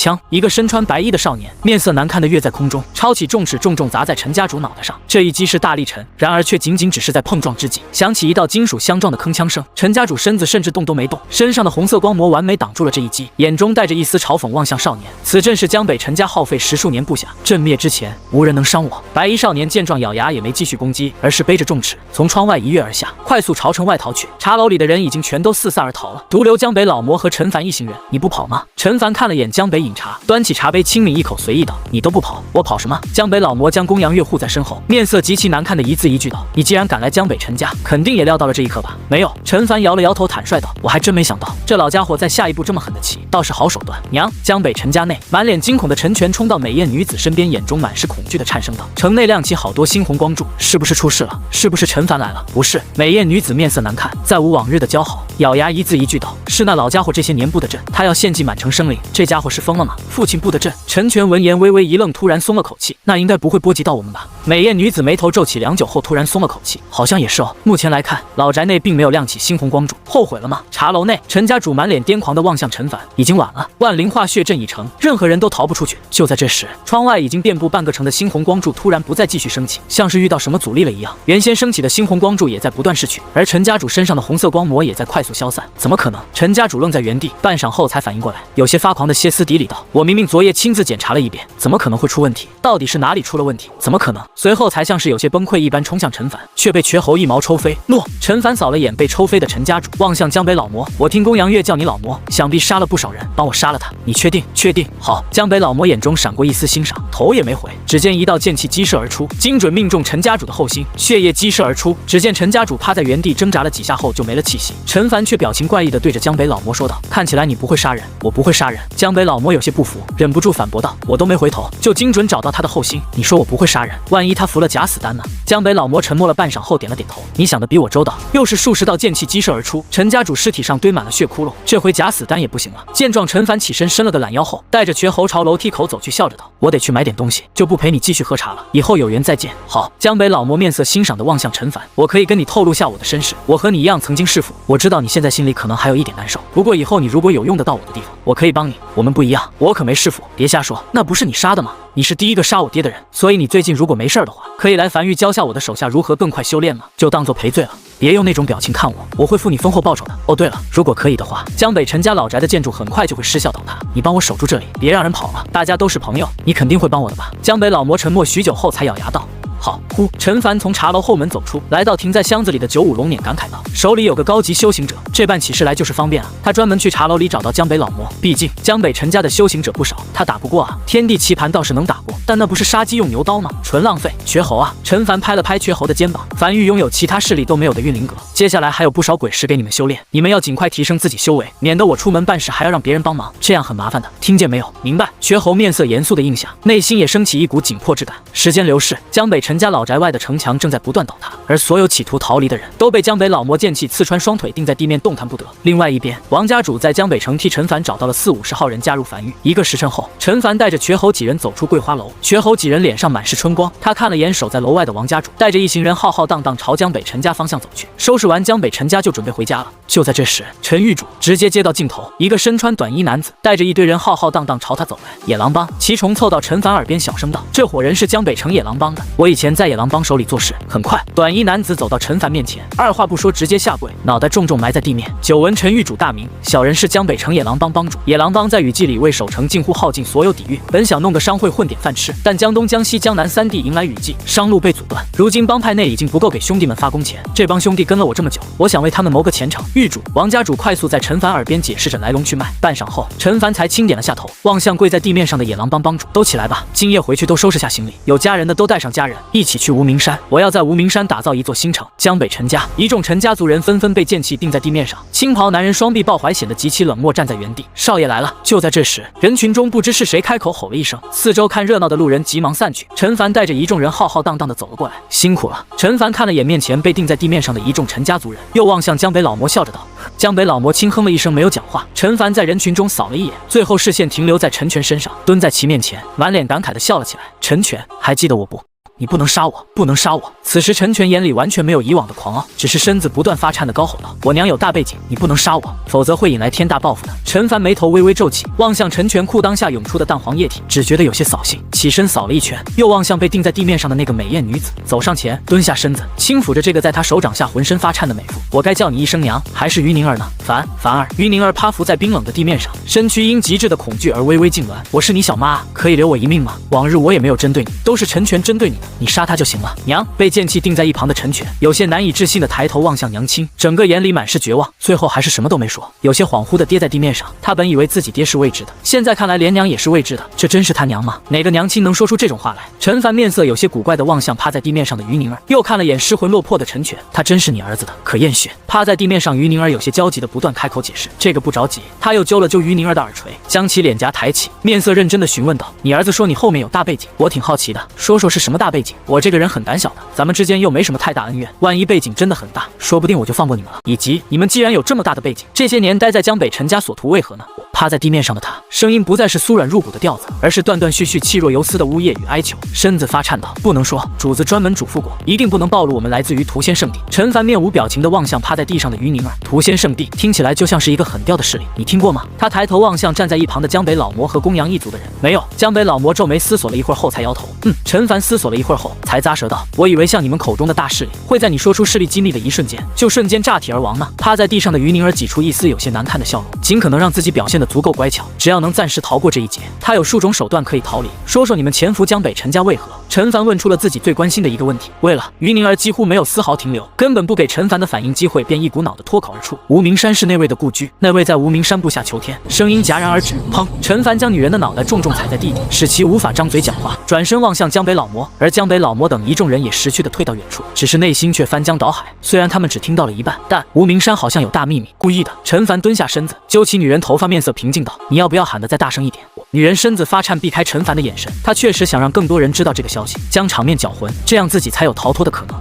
枪！一个身穿白衣的少年，面色难看的跃在空中，抄起重尺重重砸在陈家主脑袋上。这一击是大力沉，然而却仅仅只是在碰撞之际，响起一道金属相撞的铿锵声。陈家主身子甚至动都没动，身上的红色光膜完美挡住了这一击，眼中带着一丝嘲讽望向少年。此阵是江北陈家耗费10数年布下，阵灭之前无人能伤我。白衣少年见状，咬牙也没继续攻击，而是背着重尺从窗外一跃而下，快速朝城外逃去。茶楼里的人已经全都四散而逃了，独留江北老魔和陈凡一行人。你不跑吗？陈凡看了眼江北饮茶，端起茶杯轻抿一口，随意道：你都不跑，我跑什么？江北老魔将公羊月护在身后，面色极其难看的一字一句道：你既然敢来江北陈家，肯定也料到了这一刻吧？没有。陈凡摇了摇头，坦率道：我还真没想到，这老家伙在下一步这么狠的棋，倒是好手段。娘！江北陈家内，满脸惊恐的陈全冲到美艳女子身边，眼中满是恐惧的颤声道：城内亮起好多猩红光柱，是不是出事了？是不是陈凡来了？不是。美艳女子面色难看，再无往日的姣好，咬牙一字一句道：是那老家伙这些年布的阵，他要献祭满城生灵，这家伙是疯了吗？父亲布的阵。陈全闻言微微一愣，突然松了口气，那应该不会波及到我们吧？美艳女子眉头皱起，良久后突然松了口气，好像也是哦。目前来看，老宅内并没有亮起猩红光柱，后悔了吗？茶楼内，陈家主满脸癫狂地望向陈凡，已经晚了，万灵化血阵已成，任何人都逃不出去。就在这时，窗外已经遍布半个城的猩红光柱突然不再继续升起，像是遇到什么阻力了一样，原先升起的猩红光柱也在不断逝去，而陈家主身上的红色光膜也在快速消散。怎么可能？陈家主愣在原地，半晌后才反应过来，有些发狂的歇斯底里道：我明明昨夜亲自检查了一遍，怎么可能会出问题？到底是哪里出了问题？怎么可能？随后才像是有些崩溃一般冲向陈凡，却被瘸猴一毛抽飞。诺！陈凡扫了眼被抽飞的陈家主，望向江北老魔：我听公羊月叫你老魔，想必杀了不少人，帮我杀了他，你确定？确定。好。江北老魔眼中闪过一丝欣赏，头也没回，只见一道剑气激射而出，精准命中陈家主的后心，血液激射而出。只见陈家主趴在原地挣扎了几下后就没了气息。陈凡却表情怪异地对着江北老魔说道：看起来你不会杀人。我不会杀人。江北老魔有些不服，忍不住反驳道：我都没回头，就精准找到他的后心，你说我不会杀人，万一他服了假死丹呢？江北老魔沉默了半晌后点了点头，你想的比我周到。又是数十道剑气激射而出，陈家主尸体上堆满了血窟窿，这回假死丹也不行了。见状，陈凡起身伸了个懒腰后，带着瘸猴朝楼梯口走去，笑着道：我得去买点东西，就不陪你继续喝茶了，以后有缘再见。好。江北老魔面色欣赏地望向陈凡，我可以跟你透露下我的身世，我和你一样曾经弑父，我知道你现在心里可能还有一点难受，不过以后你如果有用得到我的地方，我可以帮你。我们不一样，我可没弑父，别瞎说，那不是你杀的吗？你是第一个杀我爹的人，所以你最近如果没事的话，可以来樊玉教下我的手下如何更快修炼吗？就当做赔罪了。别用那种表情看我，我会付你丰厚报酬的。哦，对了，如果可以的话，江北陈家老宅的建筑很快就会失效倒塌，你帮我守住这里，别让人跑了。大家都是朋友，你肯定会帮我的吧？江北老魔沉默许久后才咬牙道：好。呼！陈凡从茶楼后门走出，来到停在箱子里的95龙辇，感慨道：手里有个高级修行者，这般起事来就是方便啊。他专门去茶楼里找到江北老魔，毕竟江北陈家的修行者不少，他打不过啊。天地棋盘倒是能打过，但那不是杀鸡用牛刀吗？纯浪费。瘸猴啊！陈凡拍了拍瘸猴的肩膀，樊玉拥有其他势力都没有的运灵阁，接下来还有不少鬼石给你们修炼，你们要尽快提升自己修为，免得我出门办事还要让别人帮忙，这样很麻烦的，听见没有？明白。瘸猴面色严肃的应下，内心也升起一股紧迫之感。时间流逝，江北陈家老宅外的城墙正在不断倒塌，而所有企图逃离的人都被江北老魔剑气刺穿双腿，钉在地面动弹不得。另外一边，王家主在江北城替陈凡找到了40-50号人加入樊玉。一个时辰后，陈凡带着瘸猴几人走出桂花楼，瘸猴几人脸上满是春光，他看了眼守在楼外的王家主，带着一行人浩浩荡荡朝江北陈家方向走去。收拾完江北陈家就准备回家了。就在这时，陈玉主直接接到镜头，一个身穿短衣男子带着一堆人浩浩荡荡朝他走来。野狼帮！祁崇凑到陈凡耳边小声道：这伙人是江北城野狼帮的，我以前在野狼帮手里做事。很快，短衣男子走到陈凡面前，二话不说直接下跪，脑袋重重埋在地面。久闻陈玉主大名，小人是江北城野狼帮帮主。野狼帮在雨季里为守城近乎耗尽所有底蕴，本想弄个商会混点饭吃，但江东江西江南3地迎来雨季，商路被阻断，如今帮派内已经不够给兄弟们发工钱。这帮兄弟跟了我这么久，我想为他们谋个前程。玉主、王家主快速在陈凡耳边解释着来龙去脉。半晌后，陈凡才轻点了下头，望向跪在地面上的野狼帮帮主：都起来吧，今夜回去都收拾下行李，有家人的都带上家人，一起去无名山。我要在无名山打造一座新城。江北陈家一众陈家族人纷纷被剑气钉在地面上，青袍男人双臂抱怀，显得极其冷漠，站在原地。少爷来了！就在这时，人群中不知是谁开口吼了一声，四周看热闹的路人急忙散去。陈凡带着一众人浩浩荡荡地走了过来，辛苦了。陈凡看了眼面前被钉在地面上的一众陈家族人，又望向江北老魔，笑着道：江北老魔轻哼了一声，没有讲话。陈凡在人群中扫了一眼，最后视线停留在陈全身上，蹲在其面前，满脸感慨地笑了起来。陈全，还记得我不？你不能杀我，不能杀我！此时陈全眼里完全没有以往的狂傲，只是身子不断发颤的高吼道：“我娘有大背景，你不能杀我，否则会引来天大报复的。”陈凡眉头微微皱起，望向陈全裤裆下涌出的淡黄液体，只觉得有些扫兴，起身扫了一圈，又望向被钉在地面上的那个美艳女子，走上前，蹲下身子，轻抚着这个在他手掌下浑身发颤的美妇。我该叫你一声娘，还是于宁儿呢？凡儿。于宁儿趴伏在冰冷的地面上，身躯因极致的恐惧而微微痉挛。我是你小妈，可以留我一命吗？往日我也没有针对你，都是陈全针对你的，你杀他就行了。娘！被剑气钉在一旁的陈全有些难以置信的抬头望向娘亲，整个眼里满是绝望，最后还是什么都没说，有些恍惚的跌在地面上。他本以为自己爹是未知的，现在看来连娘也是未知的，这真是他娘吗？哪个娘亲能说出这种话来？陈凡面色有些古怪的望向趴在地面上的于宁儿，又看了眼失魂落魄的陈全，他真是你儿子的，可验血。趴在地面上，于宁儿有些焦急的不断开口解释，这个不着急。他又揪了揪于宁儿的耳垂，将其脸颊抬起，面色认真的询问道：“你儿子说你后面有大背景，我挺好奇的，说说是什么大背景？我这个人很胆小的，咱们之间又没什么太大恩怨，万一背景真的很大，说不定我就放过你们了。以及你们既然有这么大的背景，这些年待在江北陈家所图为何呢？”趴在地面上的他，声音不再是酥软入骨的调子，而是断断续续、气若游丝的呜咽与哀求，身子发颤道：“不能说，主子专门嘱咐过，一定不能暴露我们来自于屠仙圣地。”陈凡面无表情地望向趴在地上的于宁儿。屠仙圣地听起来就像是一个很吊的势力，你听过吗？他抬头望向站在一旁的江北老魔和公羊一族的人，没有。江北老魔皱眉思索了一会儿后才摇头。陈凡思索了一会儿后才咂舌道：“我以为像你们口中的大势力，会在你说出势力经历的一瞬间，就瞬间炸体而亡呢。”趴在地上的于宁儿挤出一丝有些难看的笑容，尽可能让自己表现得足够乖巧，只要能暂时逃过这一劫，他有数种手段可以逃离。说说你们潜伏江北陈家为何？陈凡问出了自己最关心的一个问题。为了于宁儿几乎没有丝毫停留，根本不给陈凡的反应机会，便一股脑的脱口而出：“无名山是那位的故居，那位在无名山部下求天。”声音戛然而止，砰！陈凡将女人的脑袋重重踩在地底，使其无法张嘴讲话，转身望向江北老魔，而江北老魔等一众人也识趣的退到远处，只是内心却翻江倒海。虽然他们只听到了一半，但无名山好像有大秘密。故意的。陈凡蹲下身子，揪起女人头发，面色平静道：“你要不要喊得再大声一点？”女人身子发颤，避开陈凡的眼神。她确实想让更多人知道这个消息，将场面搅浑，这样自己才有逃脱的可能。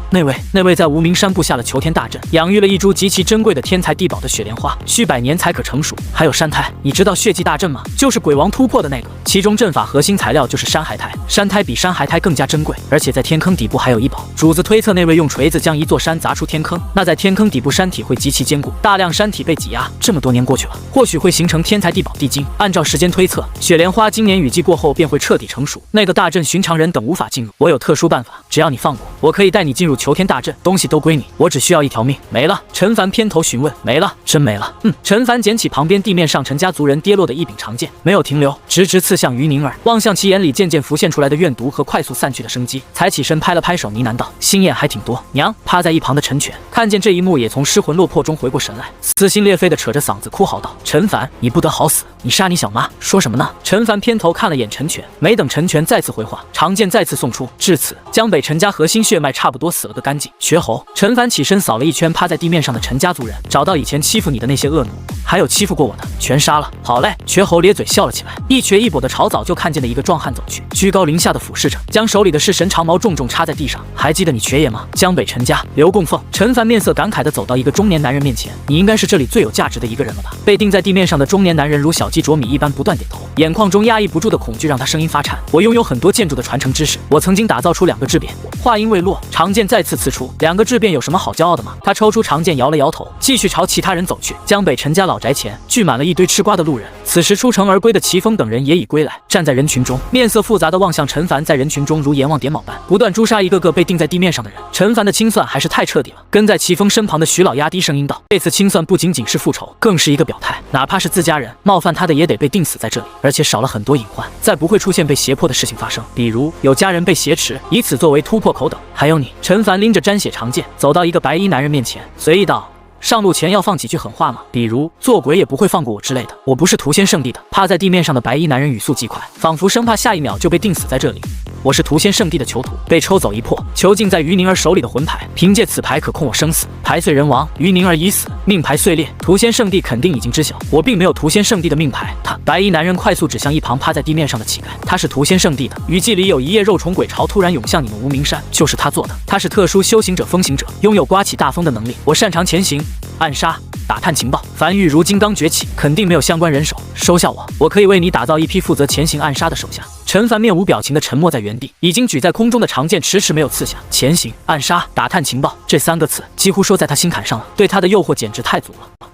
那位在无名山布下了求天大阵，养育了一株极其珍贵的天才地宝的雪莲花，需100年才可成熟。还有山胎，你知道血祭大阵吗？就是鬼王突破的那个，其中阵法核心材料就是山骸胎，山胎比山骸胎更加珍贵，而且在天坑底部还有一宝。主子推测那位用锤子将一座山砸出天坑，那在天坑底部山体会极其坚固，大量山体被挤压，这么多年过去了，或许会形成天才地宝地精。按照时间推测，雪莲花今年雨季过后便会彻底成熟，那个大阵寻常人等无法进入。我有特殊办法，只要你放过我，可以带你进入求天大阵，东西都归你，我只需要一条命。没了。陈凡偏头询问：“没了？真没了？”陈凡捡起旁边地面上陈家族人跌落的一柄长剑，没有停留，直直刺向于宁儿，望向其眼里渐渐浮现出来的怨毒和快速散去的生机，才起身拍了拍手，呢喃道：“心眼还挺多。”娘！趴在一旁的陈全看见这一幕，也从失魂落魄中回过神来，撕心裂肺的扯着嗓子哭嚎道：“陈凡，你不得好死！你杀你小妈，说什么呢？”陈凡偏头看了眼陈全，没等陈全再次回话，长剑再次送出。至此，江北陈家核心血脉差不多死了个干净。绝喉！陈凡起身扫了一圈趴在地面上的陈家族人，找到以前欺负你的那些恶奴，还有欺负过我的，全杀了。好嘞！绝喉咧嘴笑了起来，一瘸一跛的朝早就看见的一个壮汉走去，居高临下的俯视着，将手里的式神长矛重重插在地上。还记得你瘸爷吗？江北陈家刘供奉。陈凡面色感慨地走到一个中年男人面前，你应该是这里最有价值的一个人了吧？被钉在地面上的中年男人如小鸡啄米一般不断点头，眼眶中压抑不住的恐惧让他声音发颤。我拥有很多建筑的传承知识，我曾经打造出2个质变。话音未落，长剑再次刺出。2个质变有什么好骄傲的吗？他抽出长剑摇了摇头，继续朝其他人走去。江北陈家老宅前聚满了一堆吃瓜的路人，此时出城而归的齐峰等人也已归来，站在人群中，面色复杂的望向陈凡，在人群中如阎王点卯般不断诛杀一个个被钉在地面上的人。陈凡的清算还是太彻底了。跟在齐峰身旁的徐老压低声音道：“这次清算不仅仅是复仇，更是一个表态，哪怕是自家人冒犯他的也得被钉死在这里，而且少了很多隐患，再不会出现被胁迫的事情发生，比如有家人被挟持，以此作为突破口等。还有你。”陈凡拎着沾血长剑走到一个白衣男人面前，随意道：“上路前要放几句狠话吗？比如做鬼也不会放过我之类的。”我不是屠仙圣地的。趴在地面上的白衣男人语速极快，仿佛生怕下一秒就被钉死在这里。我是屠仙圣地的囚徒，被抽走一魄，囚禁在于宁儿手里的魂牌，凭借此牌可控我生死。牌碎人亡，于宁儿已死，命牌碎裂。屠仙圣地肯定已经知晓，我并没有屠仙圣地的命牌。他白衣男人快速指向一旁趴在地面上的乞丐，他是屠仙圣地的。雨季里有一夜肉虫鬼潮突然涌向你们无名山，就是他做的。他是特殊修行者风行者，拥有刮起大风的能力。我擅长前行、暗杀、打探情报。樊玉如今刚崛起，肯定没有相关人手，收下我可以为你打造一批负责前行暗杀的手下。陈凡面无表情地沉默在原地，已经举在空中的长剑迟迟没有刺下。前行、暗杀、打探情报这3个字几乎说在他心坎上了，对他的诱惑简直太足了。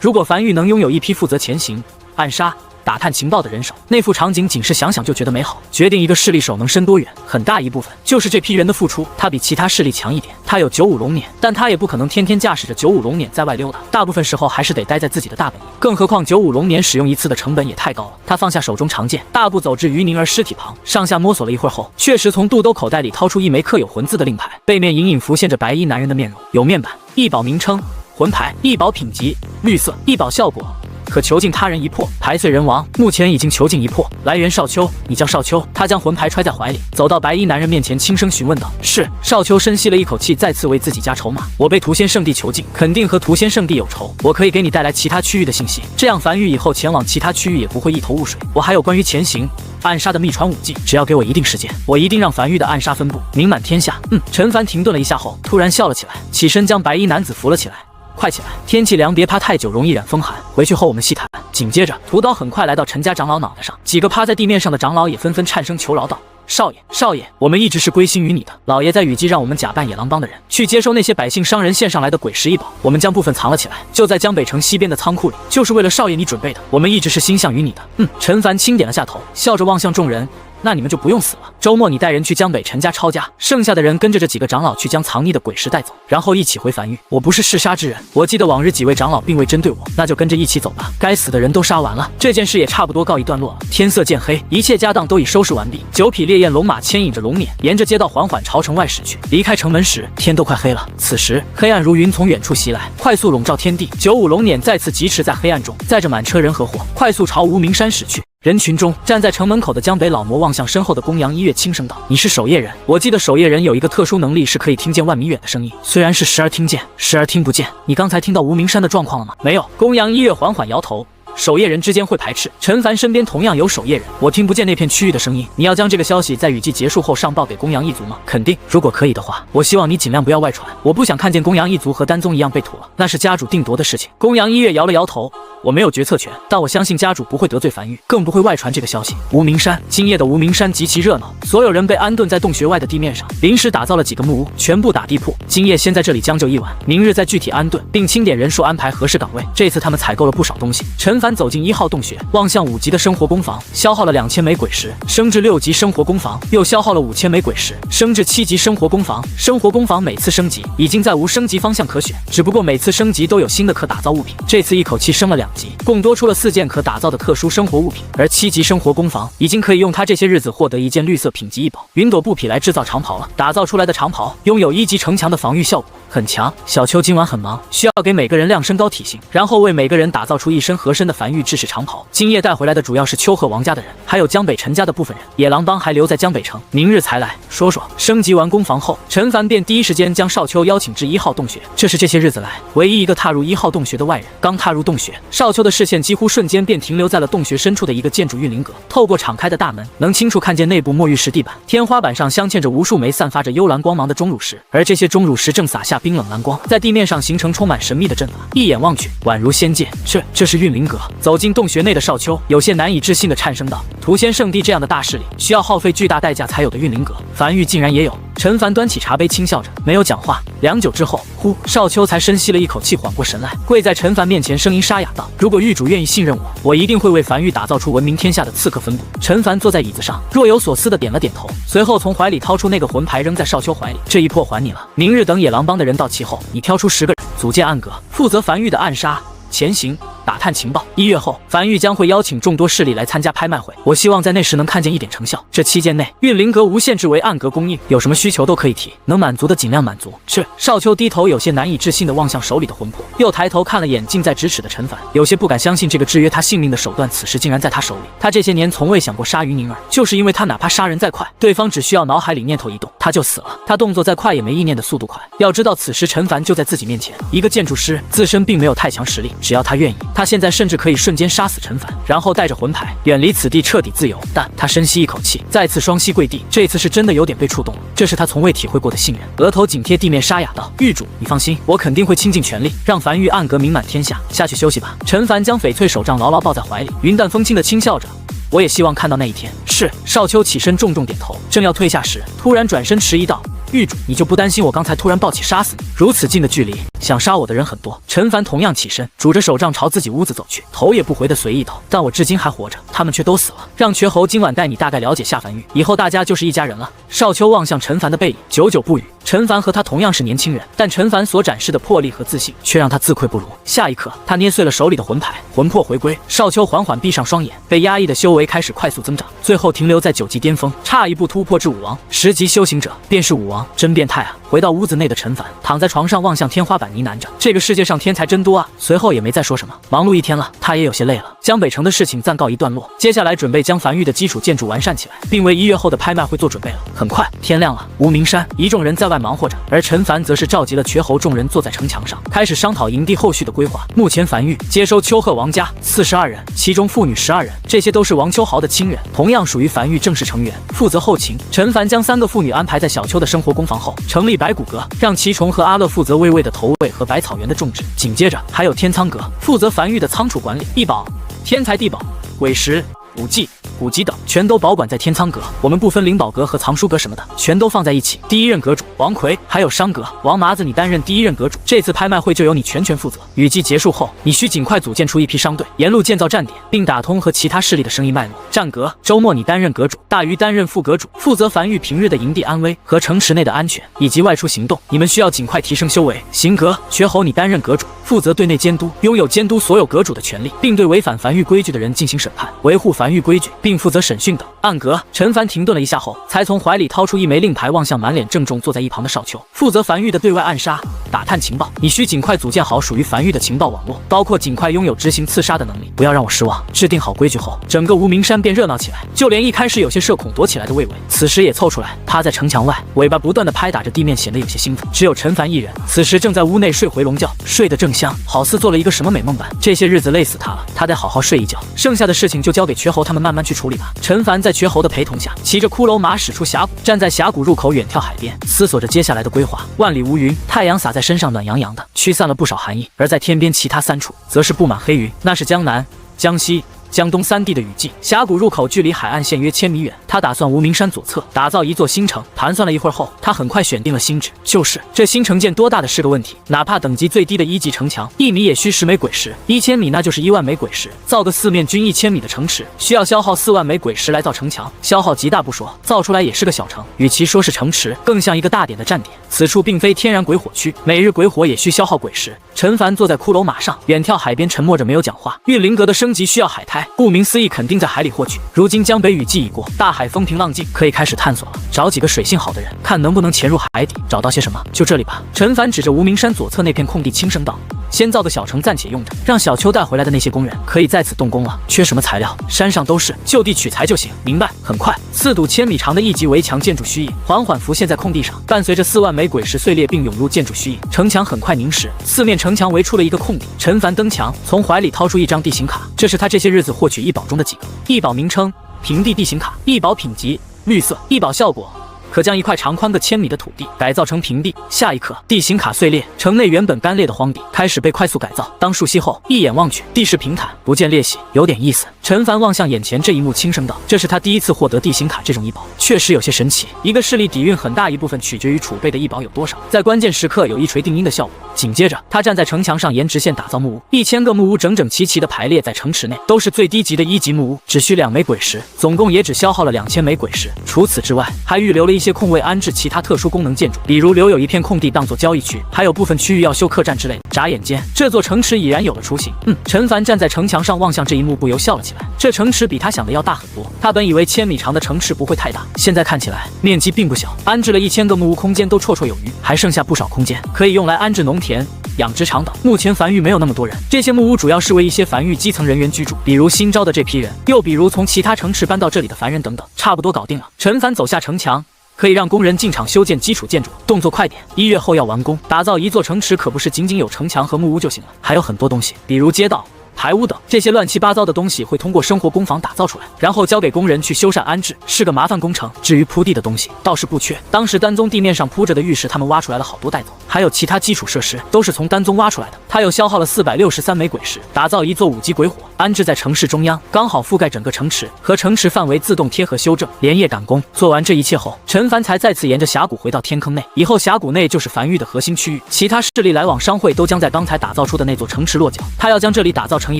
如果樊玉能拥有一批负责前行、暗杀、打探情报的人手，那副场景仅是想想就觉得美好。决定一个势力手能伸多远，很大一部分就是这批人的付出。他比其他势力强一点，他有95龙辇，但他也不可能天天驾驶着95龙辇在外溜达，大部分时候还是得待在自己的大本营。更何况95龙辇使用一次的成本也太高了。他放下手中长剑，大步走至于宁儿尸体旁，上下摸索了一会儿后，确实从肚兜口袋里掏出一枚刻有魂字的令牌，背面隐隐浮现着白衣男人的面容，有面板、异宝名称、魂牌、异宝品级、绿色、异宝效果。可囚禁他人一破，牌碎人亡。目前已经囚禁一破。来源少秋，你叫少秋。他将魂牌揣在怀里，走到白衣男人面前，轻声询问道：“是。”少秋深吸了一口气，再次为自己加筹码。我被屠仙圣地囚禁，肯定和屠仙圣地有仇。我可以给你带来其他区域的信息，这样樊玉以后前往其他区域也不会一头雾水。我还有关于前行、暗杀的秘传武技，只要给我一定时间，我一定让樊玉的暗杀分布名满天下。陈凡停顿了一下后，突然笑了起来，起身将白衣男子扶了起来。快起来！天气凉，别趴太久，容易染风寒。回去后我们细谈。紧接着，屠刀很快来到陈家长老脑袋上，几个趴在地面上的长老也纷纷颤声求饶道：“少爷，少爷，我们一直是归心于你的。老爷在雨季让我们假扮野狼帮的人，去接收那些百姓商人献上来的鬼石异宝，我们将部分藏了起来，就在江北城西边的仓库里，就是为了少爷你准备的。我们一直是心向于你的。”陈凡轻点了下头，笑着望向众人。那你们就不用死了。周末你带人去江北陈家抄家，剩下的人跟着这几个长老去将藏匿的鬼石带走，然后一起回樊玉。我不是嗜杀之人，我记得往日几位长老并未针对我，那就跟着一起走吧。该死的人都杀完了，这件事也差不多告一段落了。天色渐黑，一切家当都已收拾完毕。九匹烈焰龙马牵引着龙辇，沿着街道缓缓朝城外驶去。离开城门时，天都快黑了。此时，黑暗如云从远处袭来，快速笼罩天地。95龙辇再次疾驰在黑暗中，载着满车人和货，快速朝无名山驶去。人群中，站在城门口的江北老魔望向身后的公羊一月，轻声道：“你是守夜人。我记得守夜人有一个特殊能力，是可以听见万米远的声音，虽然是时而听见，时而听不见。你刚才听到无名山的状况了吗？”“没有。”公羊一月缓缓摇头。守夜人之间会排斥，陈凡身边同样有守夜人，我听不见那片区域的声音。你要将这个消息在雨季结束后上报给公羊一族吗？肯定。如果可以的话，我希望你尽量不要外传，我不想看见公羊一族和丹宗一样被屠了，那是家主定夺的事情。公羊一月摇了摇头，我没有决策权，但我相信家主不会得罪樊玉，更不会外传这个消息。无名山，今夜的无名山极其热闹，所有人被安顿在洞穴外的地面上，临时打造了几个木屋，全部打地铺。今夜先在这里将就一晚，明日再具体安顿，并清点人数，安排合适岗位。这次他们采购了不少东西。陈凡走进1号洞穴，望向5级的生活工坊，消耗了2000枚鬼石，升至6级生活工坊，又消耗了5000枚鬼石，升至7级生活工坊。生活工坊每次升级已经在无升级方向可选，只不过每次升级都有新的可打造物品。这次一口气升了2级，共多出了4件可打造的特殊生活物品。而7级生活工坊已经可以用它这些日子获得1件绿色品级异宝云朵布匹来制造长袍了。打造出来的长袍拥有1级城墙的防御效果，很强。小秋今晚很忙，需要给每个人量身高体型，然后为每个人打造出一身合身的繁育制式长袍。今夜带回来的主要是丘贺王家的人，还有江北陈家的部分人。野狼帮还留在江北城，明日才来。说升级完工房后，陈凡便第一时间将少秋邀请至1号洞穴。这是这些日子来唯一一个踏入1号洞穴的外人。刚踏入洞穴，少秋的视线几乎瞬间便停留在了洞穴深处的一个建筑运灵阁。透过敞开的大门，能清楚看见内部墨玉石地板，天花板上镶嵌着无数枚散发着幽蓝光芒的钟乳石，而这些钟乳石正洒下冰冷蓝光，在地面上形成充满神秘的阵法。一眼望去，宛如仙界。这是运灵阁。走进洞穴内的少秋有些难以置信地颤声道：“屠仙圣地这样的大势力，需要耗费巨大代价才有的运灵阁，樊玉竟然也有。”陈凡端起茶杯，轻笑着，没有讲话。良久之后，少秋才深吸了一口气，缓过神来，跪在陈凡面前，声音沙哑道：“如果狱主愿意信任我，我一定会为樊玉打造出闻名天下的刺客分部。”陈凡坐在椅子上，若有所思地点了点头，随后从怀里掏出那个魂牌，扔在少秋怀里：“这一破还你了。明日等野狼帮的人到齐后，你挑出10个人，组建暗阁，负责樊玉的暗杀、前行、打探情报。1月后，樊玉将会邀请众多势力来参加拍卖会，我希望在那时能看见一点成效。这期间内，运灵阁无限制为暗阁供应，有什么需求都可以提，能满足的尽量满足。少秋低头有些难以置信地望向手里的魂魄，又抬头看了眼近在咫尺的陈凡，有些不敢相信这个制约他性命的手段，此时竟然在他手里。他这些年从未想过杀于宁儿，就是因为他哪怕杀人再快，对方只需要脑海里念头一动，他就死了。他动作再快也没意念的速度快。要知道此时陈凡就在自己面前，一个建筑师，自身并没有太强实力，只要他愿意，他现在甚至可以瞬间杀死陈凡，然后带着魂牌远离此地，彻底自由。但他深吸一口气，再次双膝跪地，这次是真的有点被触动了，这是他从未体会过的信任。额头紧贴地面，沙哑道：“狱主，你放心，我肯定会倾尽全力，让樊玉暗格名满天下。下去休息吧。”陈凡将翡翠手杖牢牢抱在怀里，云淡风轻的轻笑着。我也希望看到那一天。是。少秋起身重重点头，正要退下时，突然转身迟疑道：“狱主，你就不担心我刚才突然抱起杀死你？如此近的距离，想杀我的人很多。”陈凡同样起身，拄着手杖朝自己屋子走去，头也不回的随意道：“但我至今还活着，他们却都死了。让瘸侯今晚带你大概了解下樊玉，以后大家就是一家人了。”少秋望向陈凡的背影，久久不语。陈凡和他同样是年轻人，但陈凡所展示的魄力和自信却让他自愧不如。下一刻，他捏碎了手里的魂牌，魂魄回归。少秋缓缓闭上双眼，被压抑的修为开始快速增长，最后停留在9级巅峰，差一步突破至武王。10级修行者便是武王，真变态啊！回到屋子内的陈凡躺在床上，望向天花板呢喃着：“这个世界上天才真多啊！”随后也没再说什么。忙碌一天了，他也有些累了。江北城的事情暂告一段落，接下来准备将樊玉的基础建筑完善起来，并为1月后的拍卖会做准备了。很快天亮了，无名山一众人在外忙活着，而陈凡则是召集了瘸侯众人坐在城墙上，开始商讨营地后续的规划。目前樊玉接收丘贺王家42人，其中妇女12人，这些都是王秋豪的亲人，同样属于樊玉正式成员，负责后勤。陈凡将3个妇女安排在小丘的生活工坊后，成立白骨阁，让祁崇和阿乐负责微微的投喂和百草园的种植。紧接着还有天仓阁，负责樊玉的仓储管理，异宝、天才地宝、鬼石、武技、古籍等全都保管在天仓阁，我们不分灵宝阁和藏书阁什么的，全都放在一起。第1任阁主王奎，还有商阁王麻子，你担任第1任阁主，这次拍卖会就由你全权负责。雨季结束后，你需尽快组建出一批商队，沿路建造站点，并打通和其他势力的生意脉络。战阁周末你担任阁主，大鱼担任副阁主，负责樊玉平日的营地安危和城池内的安全以及外出行动，你们需要尽快提升修为。行阁瘸侯你担任阁主，负责对内监督，拥有监督所有阁主的权利，并对违反樊玉规矩的人进行审判，维护樊玉规矩，并负责审讯等。暗阁陈凡停顿了一下后，才从怀里掏出一枚令牌，望向满脸郑重坐在一旁的少秋，负责樊玉的对外暗杀、打探情报。你需尽快组建好属于樊玉的情报网络，包括尽快拥有执行刺杀的能力，不要让我失望。制定好规矩后，整个无名山便热闹起来，就连一开始有些社恐躲起来的魏伟，此时也凑出来，趴在城墙外，尾巴不断的拍打着地面，显得有些兴奋。只有陈凡一人，此时正在屋内睡回笼觉，睡得正香，好似做了一个什么美梦般。这些日子累死他了，他得好好睡一觉，剩下的事情就交给瘸侯他们慢慢去处理吧。陈凡在瘸侯的陪同下，骑着骷髅马驶出峡谷，站在峡谷入口远眺海边，思索着接下来的规划。万里无云，太阳洒在身上暖洋洋的，驱散了不少寒意。而在天边其他3处，则是布满黑云，那是江南、江西、江东3地的雨季。峡谷入口距离海岸线约1000米远，他打算无名山左侧打造一座新城。盘算了一会儿后，他很快选定了新址，就是这新城建多大的是个问题。哪怕等级最低的1级城墙，1米也需10枚鬼石，1000米那就是1万枚鬼石。造个4面均1000米的城池，需要消耗4万枚鬼石来造城墙，消耗极大不说，造出来也是个小城。与其说是城池，更像一个大点的站点。此处并非天然鬼火区，每日鬼火也需消耗鬼石。陈凡坐在骷髅马上，远眺海边，沉默着没有讲话。运灵阁的升级需要海苔，顾名思义肯定在海里获取。如今江北雨季已过，大海风平浪静，可以开始探索了。找几个水性好的人，看能不能潜入海底，找到些什么。就这里吧。陈凡指着无名山左侧那片空地轻声道：“先造个小城暂且用着，让小秋带回来的那些工人可以在此动工了。缺什么材料，山上都是，就地取材就行。”明白。很快，4堵1000米长的1级围墙建筑虚影缓缓浮现在空地上，伴随着4万枚鬼石碎裂并涌入建筑虚影，城墙很快凝实，4面城墙围出了一个空地。陈凡登墙，从怀里掏出一张地形卡，这是他这些日子获取异宝中的几个。异宝名称：平地地形卡。异宝品级：绿色。异宝效果：可将一块长宽个1000米的土地改造成平地。下一刻，地形卡碎裂，城内原本干裂的荒地开始被快速改造。当树隙后，一眼望去，地势平坦，不见裂隙，有点意思。陈凡望向眼前这一幕，轻声道：“这是他第一次获得地形卡这种异宝，确实有些神奇。一个势力底蕴很大一部分取决于储备的异宝有多少，在关键时刻有一锤定音的效果。”紧接着，他站在城墙上，沿直线打造木屋，1000个木屋整整齐齐地排列在城池内，都是最低级的1级木屋，只需2枚鬼石，总共也只消耗了2000枚鬼石。除此之外，还预留了一些空位安置其他特殊功能建筑，比如留有一片空地当做交易区，还有部分区域要修客栈之类的。眨眼间，这座城池已然有了雏形。陈凡站在城墙上望向这一幕，不由笑了起来。这城池比他想的要大很多。他本以为1000米长的城池不会太大，现在看起来面积并不小，安置了1000个木屋，空间都绰绰有余，还剩下不少空间可以用来安置农田、养殖场等。目前樊玉没有那么多人，这些木屋主要是为一些樊玉基层人员居住，比如新招的这批人，又比如从其他城池搬到这里的凡人等等，差不多搞定了。陈凡走下城墙，可以让工人进场修建基础建筑，动作快点，1月后要完工。打造一座城池可不是仅仅有城墙和木屋就行了，还有很多东西，比如街道、排污等这些乱七八糟的东西会通过生活工坊打造出来，然后交给工人去修缮安置，是个麻烦工程。至于铺地的东西倒是不缺，当时丹宗地面上铺着的浴室他们挖出来了好多带走，还有其他基础设施都是从丹宗挖出来的。他又消耗了463枚鬼石，打造一座5级鬼火，安置在城市中央，刚好覆盖整个城池和城池范围，自动贴合修正，连夜赶工。做完这一切后，陈凡才再次沿着峡谷回到天坑内，以后峡谷内就是梵域的核心区域，其他势力来往商会都将在刚才打造出的那座城池落脚。他要将这里打造成一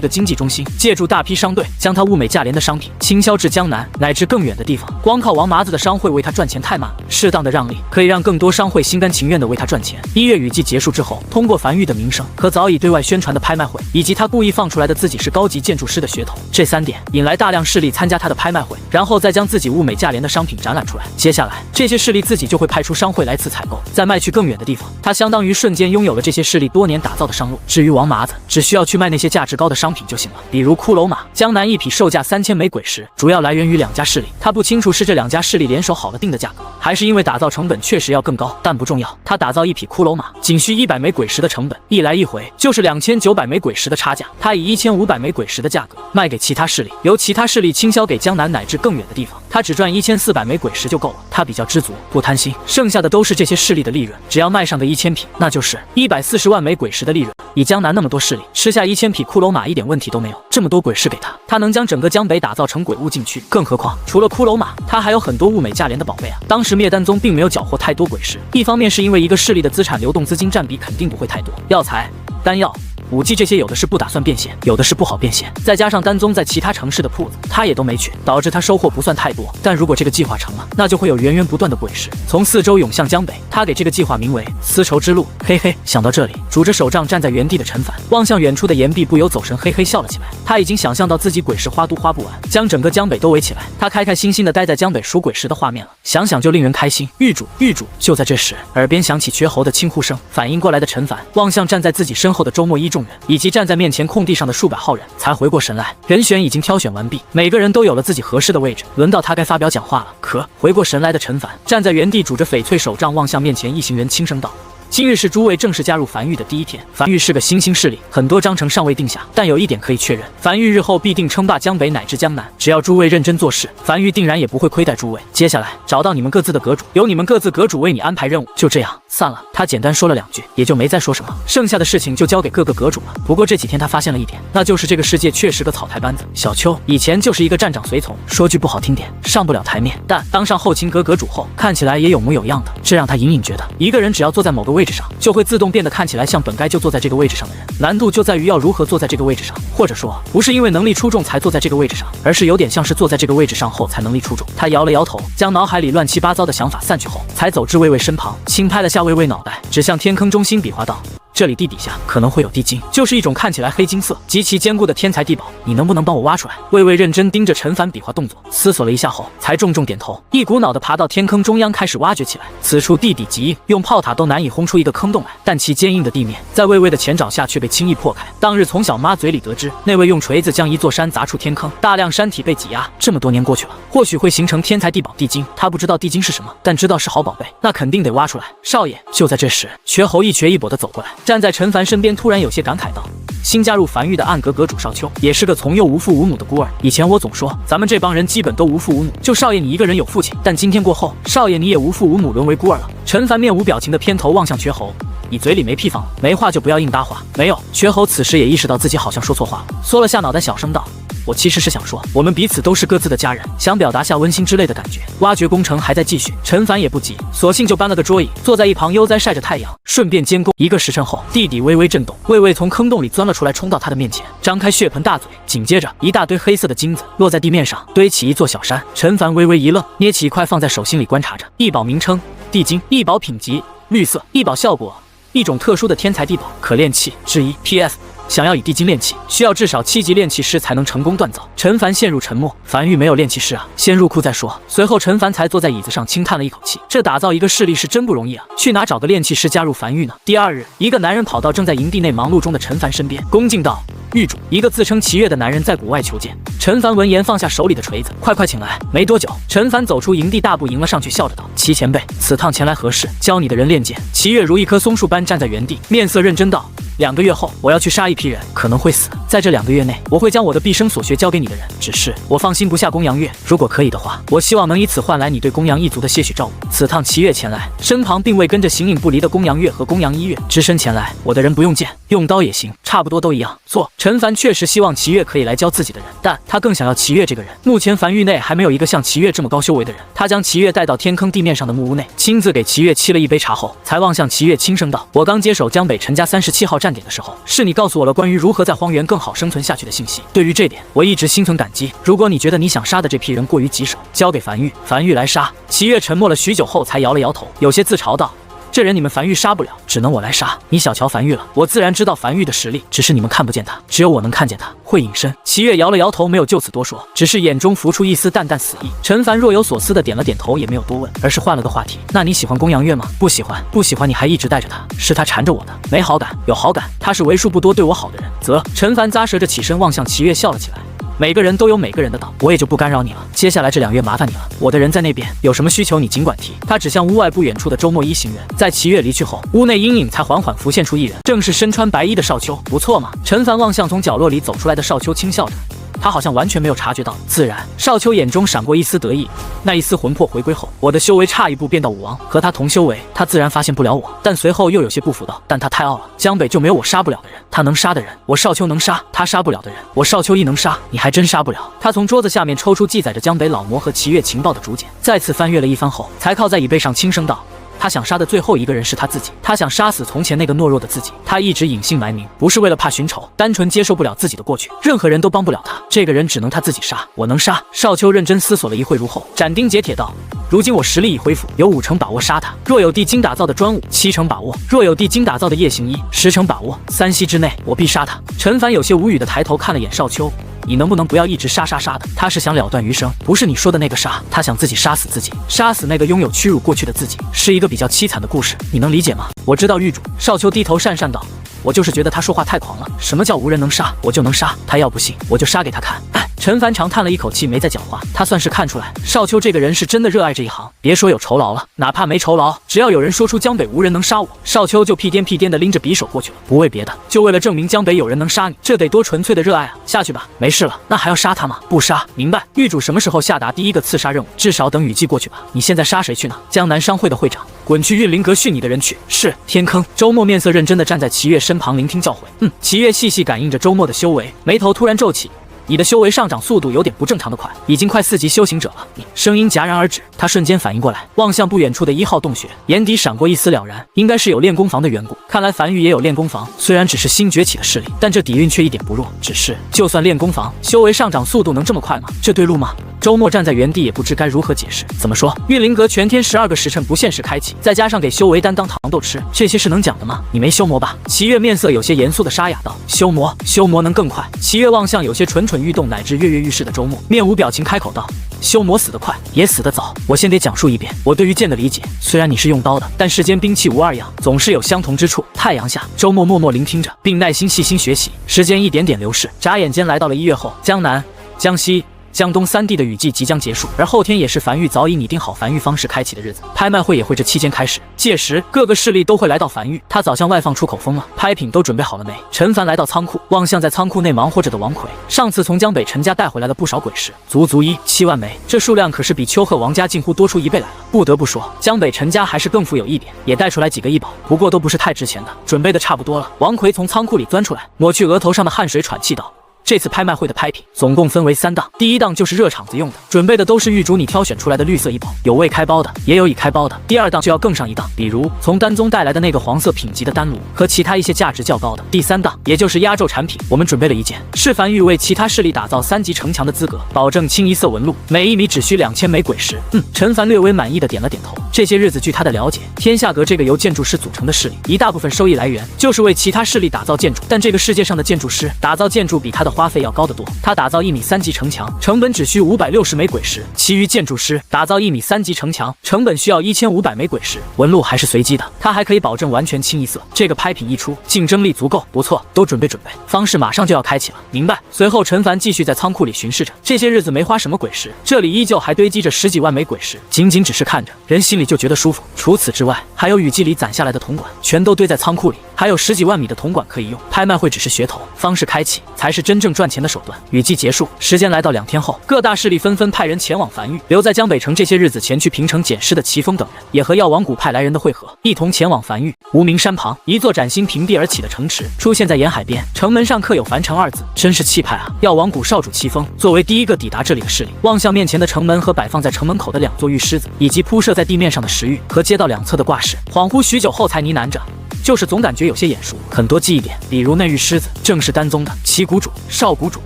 个经济中心，借助大批商队将他物美价廉的商品倾销至江南乃至更远的地方。光靠王麻子的商会为他赚钱太慢了，适当的让利可以让更多商会心甘情愿的为他赚钱。1月雨季结束之后，通过梵域的名声和早已对外宣传的拍卖会，以及他故意放出来的自己是高级建筑师的噱头，这3点引来大量势力参加他的拍卖会，然后再将自己物美价廉的商品展览出来。接下来这些势力自己就会派出商会来此采购，再卖去更远的地方。他相当于瞬间拥有了这些势力多年打造的商路。至于王麻子，只需要去卖那些价值高的商品就行了，比如骷髅马。江南一匹售价3000枚鬼石，主要来源于2家势力。他不清楚是这2家势力联手好了定的价格，还是因为打造成本确实要更高，但不重要。他打造一匹骷髅马仅需100枚鬼石的成本，一来一回就是2900枚鬼石的差价。他以1500枚鬼石的价格卖给其他势力，由其他势力倾销给江南乃至更远的地方。他只赚1400枚鬼石就够了，他比较知足，不贪心，剩下的都是这些势力的利润。只要卖上个1000匹，那就是140万枚鬼石的利润。以江南那么多势力，吃下1000匹骷髅马一点问题都没有。这么多鬼石给他，他能将整个江北打造成鬼物禁区。更何况除了骷髅马，他还有很多物美价廉的宝贝啊。当时灭丹宗并没有缴获太多鬼石，一方面是因为一个势力的资产流动资金占比肯定不会太多，药材、丹药、武器这些有的是不打算变现，有的是不好变现，再加上丹宗在其他城市的铺子他也都没去，导致他收获不算太多。但如果这个计划成了，那就会有源源不断的鬼石从4周涌向江北。他给这个计划名为丝绸之路。嘿嘿，想到这里，拄着手杖站在原地的陈凡望向远处的岩壁，不由走神，嘿嘿笑了起来。他已经想象到自己鬼石花都花不完，将整个江北都围起来，他开开心心的待在江北数鬼石的画面了，想想就令人开心。狱主，狱主！就在这时，耳边响起瘸猴的轻呼声。反应过来的陈凡望向站在自己身后的周末一众人，以及站在面前空地上的数百号人，才回过神来。人选已经挑选完毕，每个人都有了自己合适的位置，轮到他该发表讲话了。可回过神来的陈凡站在原地，拄着翡翠手杖望向面前一行人，轻声道：今日是诸位正式加入梵域的第一天。梵域是个新兴势力，很多章程尚未定下，但有一点可以确认，梵域日后必定称霸江北乃至江南。只要诸位认真做事，梵域定然也不会亏待诸位。接下来找到你们各自的阁主，由你们各自阁主为你安排任务。就这样散了。他简单说了2句，也就没再说什么，剩下的事情就交给各个阁主了。不过这几天他发现了一点，那就是这个世界确实个草台班子。小邱以前就是一个站长随从，说句不好听点，上不了台面，但当上后勤阁阁主后，看起来也有模有样的，这让他隐隐觉得，一个人只要坐在某个位置上，就会自动变得看起来像本该就坐在这个位置上的人。难度就在于要如何坐在这个位置上，或者说不是因为能力出众才坐在这个位置上，而是有点像是坐在这个位置上后才能力出众。他摇了摇头，将脑海里乱七八糟的想法散去后，才走至魏魏身旁，轻拍了下魏魏脑袋，指向天坑中心比划道：这里地底下可能会有地精，就是一种看起来黑金色、极其坚固的天才地宝，你能不能帮我挖出来？魏魏认真盯着陈凡比划动作，思索了一下后，才重重点头，一股脑的爬到天坑中央开始挖掘起来。此处地底极硬，用炮塔都难以轰出一个坑洞来，但其坚硬的地面在魏魏的前爪下却被轻易破开。当日从小妈嘴里得知，那位用锤子将一座山砸出天坑，大量山体被挤压。这么多年过去了，或许会形成天才地宝地精。他不知道地精是什么，但知道是好宝贝，那肯定得挖出来。少爷！就在这时，瘸猴一瘸一跛的走过来，站在陈凡身边，突然有些感慨道：新加入梵域的暗阁阁主少秋，也是个从幼无父无母的孤儿。以前我总说，咱们这帮人基本都无父无母，就少爷你一个人有父亲，但今天过后，少爷你也无父无母，沦为孤儿了。陈凡面无表情的偏头望向瘸猴，你嘴里没屁放了，没话就不要硬搭话。没有。瘸猴此时也意识到自己好像说错话了，缩了下脑袋，小声道：我其实是想说，我们彼此都是各自的家人，想表达下温馨之类的感觉。挖掘工程还在继续，陈凡也不急，索性就搬了个桌椅，坐在一旁悠哉晒着太阳，顺便监工。1个时辰后，地底微微震动，魏魏从坑洞里钻了出来，冲到他的面前，张开血盆大嘴，紧接着一大堆黑色的金子落在地面上，堆起一座小山。陈凡微微一愣，捏起一块放在手心里观察着。异宝名称：地精，异宝品级：绿色，异宝效果：一种特殊的天才地宝，可炼器。质疑 PS。想要以地精炼器，需要至少7级炼器师才能成功锻造。陈凡陷入沉默，梵域没有炼器师啊，先入库再说。随后陈凡才坐在椅子上轻叹了一口气，这打造一个势力是真不容易啊，去哪找个炼器师加入梵域呢？第2日，一个男人跑到正在营地内忙碌中的陈凡身边，恭敬道：狱主，一个自称齐越的男人在谷外求见。陈凡闻言放下手里的锤子，快请来。没多久，陈凡走出营地，大步迎了上去，笑着道：齐前辈，此趟前来何事？教你的人练剑。齐越如一棵松树般站在原地，面色认真道： 2个月后，我要去杀一批人，可能会死。在这2个月内，我会将我的毕生所学教给你的人。只是我放心不下公羊月，如果可以的话，我希望能以此换来你对公羊一族的些许照顾。此趟齐月前来，身旁并未跟着形影不离的公羊月和公羊一月，只身前来，我的人不用剑，用刀也行，差不多都一样。错，陈凡确实希望齐月可以来教自己的人，但他更想要齐月这个人。目前凡域内还没有一个像齐月这么高修为的人。他将齐月带到天坑地面上的木屋内，亲自给齐月沏了一杯茶后，才望向齐月轻声道：“我刚接手江北陈家37号站点的时候，是你告诉我了关于如何在荒原更好生存下去的信息。对于这点，我一直心存感激。如果你觉得你想杀的这批人过于棘手，交给凡域，凡域来杀。”齐月沉默了许久后，才摇了摇头，有些自嘲道：“这人你们凡域杀不了，只能我来杀。你小瞧凡域了，我自然知道凡域的实力，只是你们看不见他，只有我能看见他，会隐身。”齐月摇了摇头，没有就此多说，只是眼中浮出一丝淡淡死意。陈凡若有所思的点了点头，也没有多问，而是换了个话题：“那你喜欢公羊月吗？”“不喜欢，不喜欢。你还一直带着他，是他缠着我的。没好感，有好感，他是为数不多对我好的人。”啧，陈凡咂舌着起身望向齐月，笑了起来。每个人都有每个人的道，我也就不干扰你了。接下来这2月麻烦你了，我的人在那边，有什么需求你尽管提。他指向屋外不远处的周末一行人。在齐月离去后，屋内阴影才缓缓浮现出一人，正是身穿白衣的少秋。不错嘛。陈凡望向从角落里走出来的少秋，轻笑着。他好像完全没有察觉到。自然，少秋眼中闪过一丝得意。那一丝魂魄回归后，我的修为差一步变到武王，和他同修为，他自然发现不了我。但随后又有些不服道：“但他太傲了，江北就没有我杀不了的人。他能杀的人，我少秋能杀；他杀不了的人，我少秋亦能杀。你还真杀不了。”他从桌子下面抽出记载着江北老魔和齐月情报的竹简，再次翻阅了一番后，才靠在椅背上轻声道：“他想杀的最后一个人是他自己，他想杀死从前那个懦弱的自己。他一直隐姓埋名，不是为了怕寻仇，单纯接受不了自己的过去。任何人都帮不了他，这个人只能他自己杀。我能杀。”少秋认真思索了一会，如后斩钉截铁道：“如今我实力已恢复，有5成把握杀他。若有地精打造的专武，7成把握；若有地精打造的夜行衣，10成把握。3息之内，我必杀他。”陈凡有些无语的抬头看了眼少秋。你能不能不要一直杀的？他是想了断余生，不是你说的那个杀。他想自己杀死自己，杀死那个拥有屈辱过去的自己，是一个比较凄惨的故事，你能理解吗？我知道狱主。少秋低头讪讪道：“我就是觉得他说话太狂了。什么叫无人能杀，我就能杀？他要不信，我就杀给他看。”哎，陈凡长叹了一口气，没再讲话。他算是看出来，少秋这个人是真的热爱这一行。别说有酬劳了，哪怕没酬劳，只要有人说出江北无人能杀我，少秋就屁颠屁颠的拎着匕首过去了，不为别的，就为了证明江北有人能杀你。这得多纯粹的热爱啊！下去吧，没事了。那还要杀他吗？不杀。明白。狱主什么时候下达第一个刺杀任务？至少等雨季过去吧。你现在杀谁去呢？江南商会的会长。滚去运灵阁训你的人去。是。天坑。周末面色认真的站在齐月身旁聆听教诲。齐月细细感应着周末的修为，眉头突然皱起。你的修为上涨速度有点不正常的快，已经快4级修行者了。你声音戛然而止，他瞬间反应过来，望向不远处的1号洞穴，眼底闪过一丝了然，应该是有练功房的缘故。看来樊玉也有练功房，虽然只是新崛起的势力，但这底蕴却一点不弱。只是就算练功房，修为上涨速度能这么快吗？这对路吗？周末站在原地也不知该如何解释。怎么说？运灵阁全天12个时辰不限时开启，再加上给修为丹当糖豆吃，这些是能讲的吗？你没修魔吧？齐月面色有些严肃的沙哑道：“修魔，修魔能更快。”齐月望向有些蠢蠢欲动乃至跃跃欲试的周末，面无表情开口道：“修魔死得快，也死得早。我先得讲述一遍我对于剑的理解。虽然你是用刀的，但世间兵器无二样，总是有相同之处。”太阳下，周末默默聆听着，并耐心细心学习。时间一点点流逝，眨眼间来到了1月后，江南、江西、江东3地的雨季即将结束，而后天也是樊玉早已拟定好樊玉方式开启的日子，拍卖会也会这期间开始。届时各个势力都会来到樊玉，他早向外放出口风了。拍品都准备好了没？陈凡来到仓库，望向在仓库内忙活着的王奎。上次从江北陈家带回来了不少鬼石，足7万枚，这数量可是比丘贺王家近乎多出1倍来了。不得不说，江北陈家还是更富有一点，也带出来几个异宝，不过都不是太值钱的。准备的差不多了，王奎从仓库里钻出来，抹去额头上的汗水，喘气道：“这次拍卖会的拍品总共分为3档，第1档就是热场子用的，准备的都是狱主你挑选出来的绿色异宝，有未开包的，也有已开包的。第2档就要更上一档，比如从丹宗带来的那个黄色品级的丹炉和其他一些价值较高的。第3档也就是压轴产品，我们准备了一件，是樊玉为其他势力打造3级城墙的资格，保证清一色纹路，每1米只需2000枚鬼石。”陈凡略微满意的点了点头。这些日子据他的了解，天下阁这个由建筑师组成的势力，一大部分收益来源就是为其他势力打造建筑，但这个世界上的建筑师打造建筑比他的花费要高得多。他打造1米3级城墙，成本只需560枚鬼石，其余建筑师打造1米3级城墙，成本需要1500枚鬼石，纹路还是随机的，他还可以保证完全清一色。这个拍品一出，竞争力足够，不错，都准备，方式马上就要开启了。明白。随后陈凡继续在仓库里巡视着，这些日子没花什么鬼石，这里依旧还堆积着10几万枚鬼石，仅只是看着，人心里就觉得舒服。除此之外，还有雨季里攒下来的铜管，全都堆在仓库里。还有10几万米的铜管可以用。拍卖会只是噱头，方式开启才是真正赚钱的手段。雨季结束，时间来到2天后，各大势力纷纷派人前往樊玉。留在江北城这些日子前去平城检视的齐峰等人，也和药王谷派来人的会合，一同前往樊玉。无名山旁，一座崭新平地而起的城池出现在沿海边，城门上刻有樊城2字，真是气派啊！药王谷少主齐峰作为第一个抵达这里的势力，望向面前的城门和摆放在城门口的2座玉狮子，以及铺设在地面上的石玉和街道两侧的挂饰，恍惚许久后才呢喃着。就是总感觉有些眼熟，很多记忆点，比如那玉狮子正是丹宗的齐谷主、少谷主。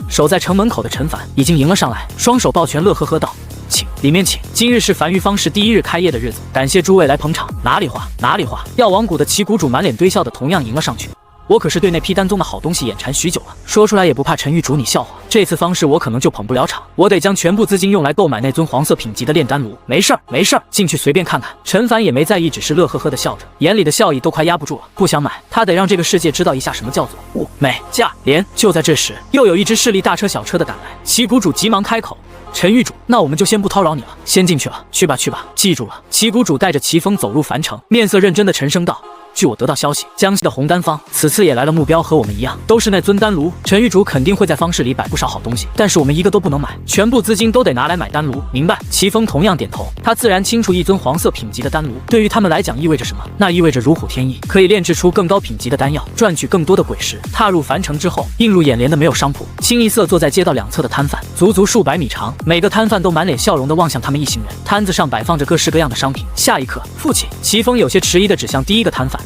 守在城门口的陈凡已经迎了上来，双手抱拳，乐呵呵道：“请，里面请。今日是樊玉方氏第1日开业的日子，感谢诸位来捧场。哪里话，哪里话。”药王谷的齐谷主满脸堆笑的同样迎了上去。我可是对那批丹宗的好东西眼馋许久了，说出来也不怕陈玉主你笑话。这次方式我可能就捧不了场，我得将全部资金用来购买那尊黄色品级的炼丹炉。没事儿，没事儿，进去随便看看。陈凡也没在意，只是乐呵呵的笑着，眼里的笑意都快压不住了。不想买，他得让这个世界知道一下什么叫做物美价廉。就在这时，又有一支势力大车小车的赶来，齐谷主急忙开口：“陈玉主，那我们就先不叨扰你了，先进去了。去吧，去吧，记住了。”齐谷主带着齐峰走入樊城，面色认真的沉声道：“据我得到消息，江西的红丹坊此次也来了，目标和我们一样，都是那尊丹炉。陈玉主肯定会在方室里摆不少好东西，但是我们一个都不能买，全部资金都得拿来买丹炉，明白？”齐峰同样点头，他自然清楚一尊黄色品级的丹炉对于他们来讲意味着什么，那意味着如虎添翼，可以炼制出更高品级的丹药，赚取更多的鬼石。踏入樊城之后，映入眼帘的没有商铺，清一色坐在街道两侧的摊贩，足足数百米长，每个摊贩都满脸笑容地望向他们一行人，摊子上摆放着各式各样的商品。下一刻，父亲齐峰有些迟疑地指向第一个摊贩：“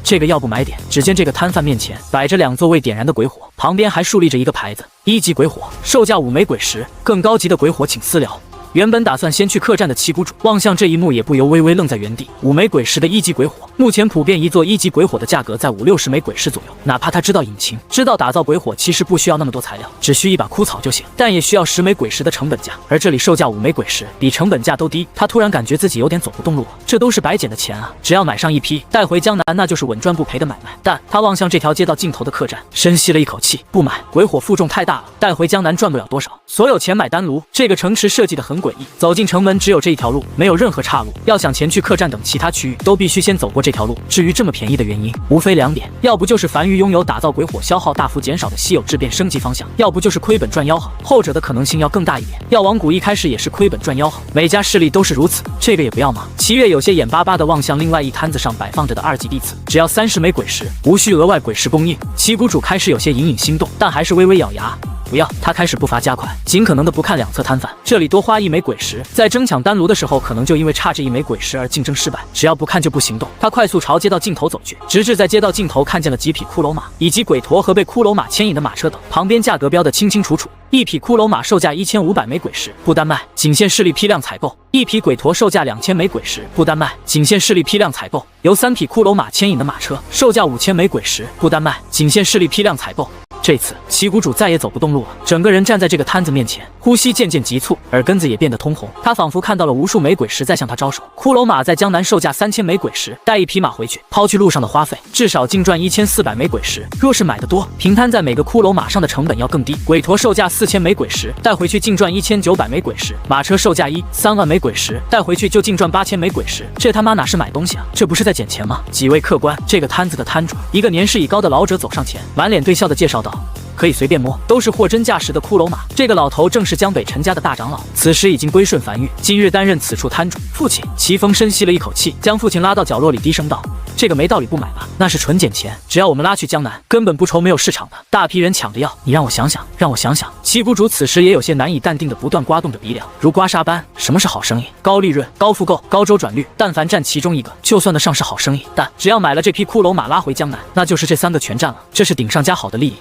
这个要不买点？”只见这个摊贩面前摆着2座未点燃的鬼火，旁边还竖立着一个牌子：1级鬼火，售价5枚鬼石，更高级的鬼火请私聊。原本打算先去客栈的齐谷主望向这一幕，也不由微微愣在原地。5枚鬼石的1级鬼火，目前普遍一座1级鬼火的价格在50-60枚鬼石左右。哪怕他知道隐情，知道打造鬼火其实不需要那么多材料，只需一把枯草就行，但也需要10枚鬼石的成本价。而这里售价5枚鬼石，比成本价都低。他突然感觉自己有点走不动路了，这都是白捡的钱啊！只要买上一批，带回江南，那就是稳赚不赔的买卖。但他望向这条街道尽头的客栈，深吸了一口气，不买，鬼火负重太大了，带回江南赚不了多少。所有钱买丹炉。这个城池设计得很诡异，走进城门只有这一条路，没有任何岔路。要想前去客栈等其他区域，都必须先走过这条路。至于这么便宜的原因，无非2点：要不就是樊玉拥有打造鬼火消耗大幅减少的稀有质变升级方向，要不就是亏本赚吆喝，后者的可能性要更大一点。药王谷一开始也是亏本赚吆喝，每家势力都是如此，这个也不要吗？齐月有些眼巴巴地望向另外一摊子上摆放着的2级弟子，只要30枚鬼石，无需额外鬼石供应。齐谷主开始有些隐隐心动，但还是微微咬牙。不要，他开始步伐加快，尽可能的不看两侧摊贩。这里多花1枚鬼石，在争抢丹炉的时候，可能就因为差这1枚鬼石而竞争失败。只要不看就不行动。他快速朝街道尽头走去，直至在街道尽头看见了几匹骷髅马，以及鬼驼和被骷髅马牵引的马车等，旁边价格标得清清楚楚。一匹骷髅马售价1500枚鬼石，不单卖，仅限势力批量采购；一匹鬼驼售价2000枚鬼石，不单卖，仅限势力批量采购；由3匹骷髅马牵引的马车，售价5000枚鬼石，不单卖，仅限势力批量采购。这次齐谷主再也走不动路了，整个人站在这个摊子面前，呼吸渐渐急促，耳根子也变得通红。他仿佛看到了无数枚鬼石在向他招手。骷髅马在江南售价3000枚鬼石，带一匹马回去，抛去路上的花费，至少净赚1400枚鬼石。若是买得多，平摊在每个骷髅马上的成本要更低。鬼驼售价4000枚鬼石，带回去净赚1900枚鬼石。马车售价3万枚鬼石，带回去就净赚8000枚鬼石。这他妈哪是买东西啊，这不是在捡钱吗？几位客官，这个摊子的摊主，一个年事已高的老者走上前，满脸堆笑的介绍道：“可以随便摸，都是货真价实的骷髅马。”这个老头正是江北陈家的大长老，此时已经归顺樊玉，今日担任此处摊主。父亲齐峰深吸了一口气，将父亲拉到角落里，低声道：“这个没道理不买吧？那是纯捡钱，只要我们拉去江南，根本不愁没有市场的。大批人抢着要，你让我想想，让我想想。”齐谷主此时也有些难以淡定的不断刮动着鼻梁，如刮痧般。什么是好生意？高利润、高复购、高周转率，但凡占其中一个，就算得上是好生意。但只要买了这批骷髅马拉回江南，那就是这3个全占了，这是顶上加好的利益。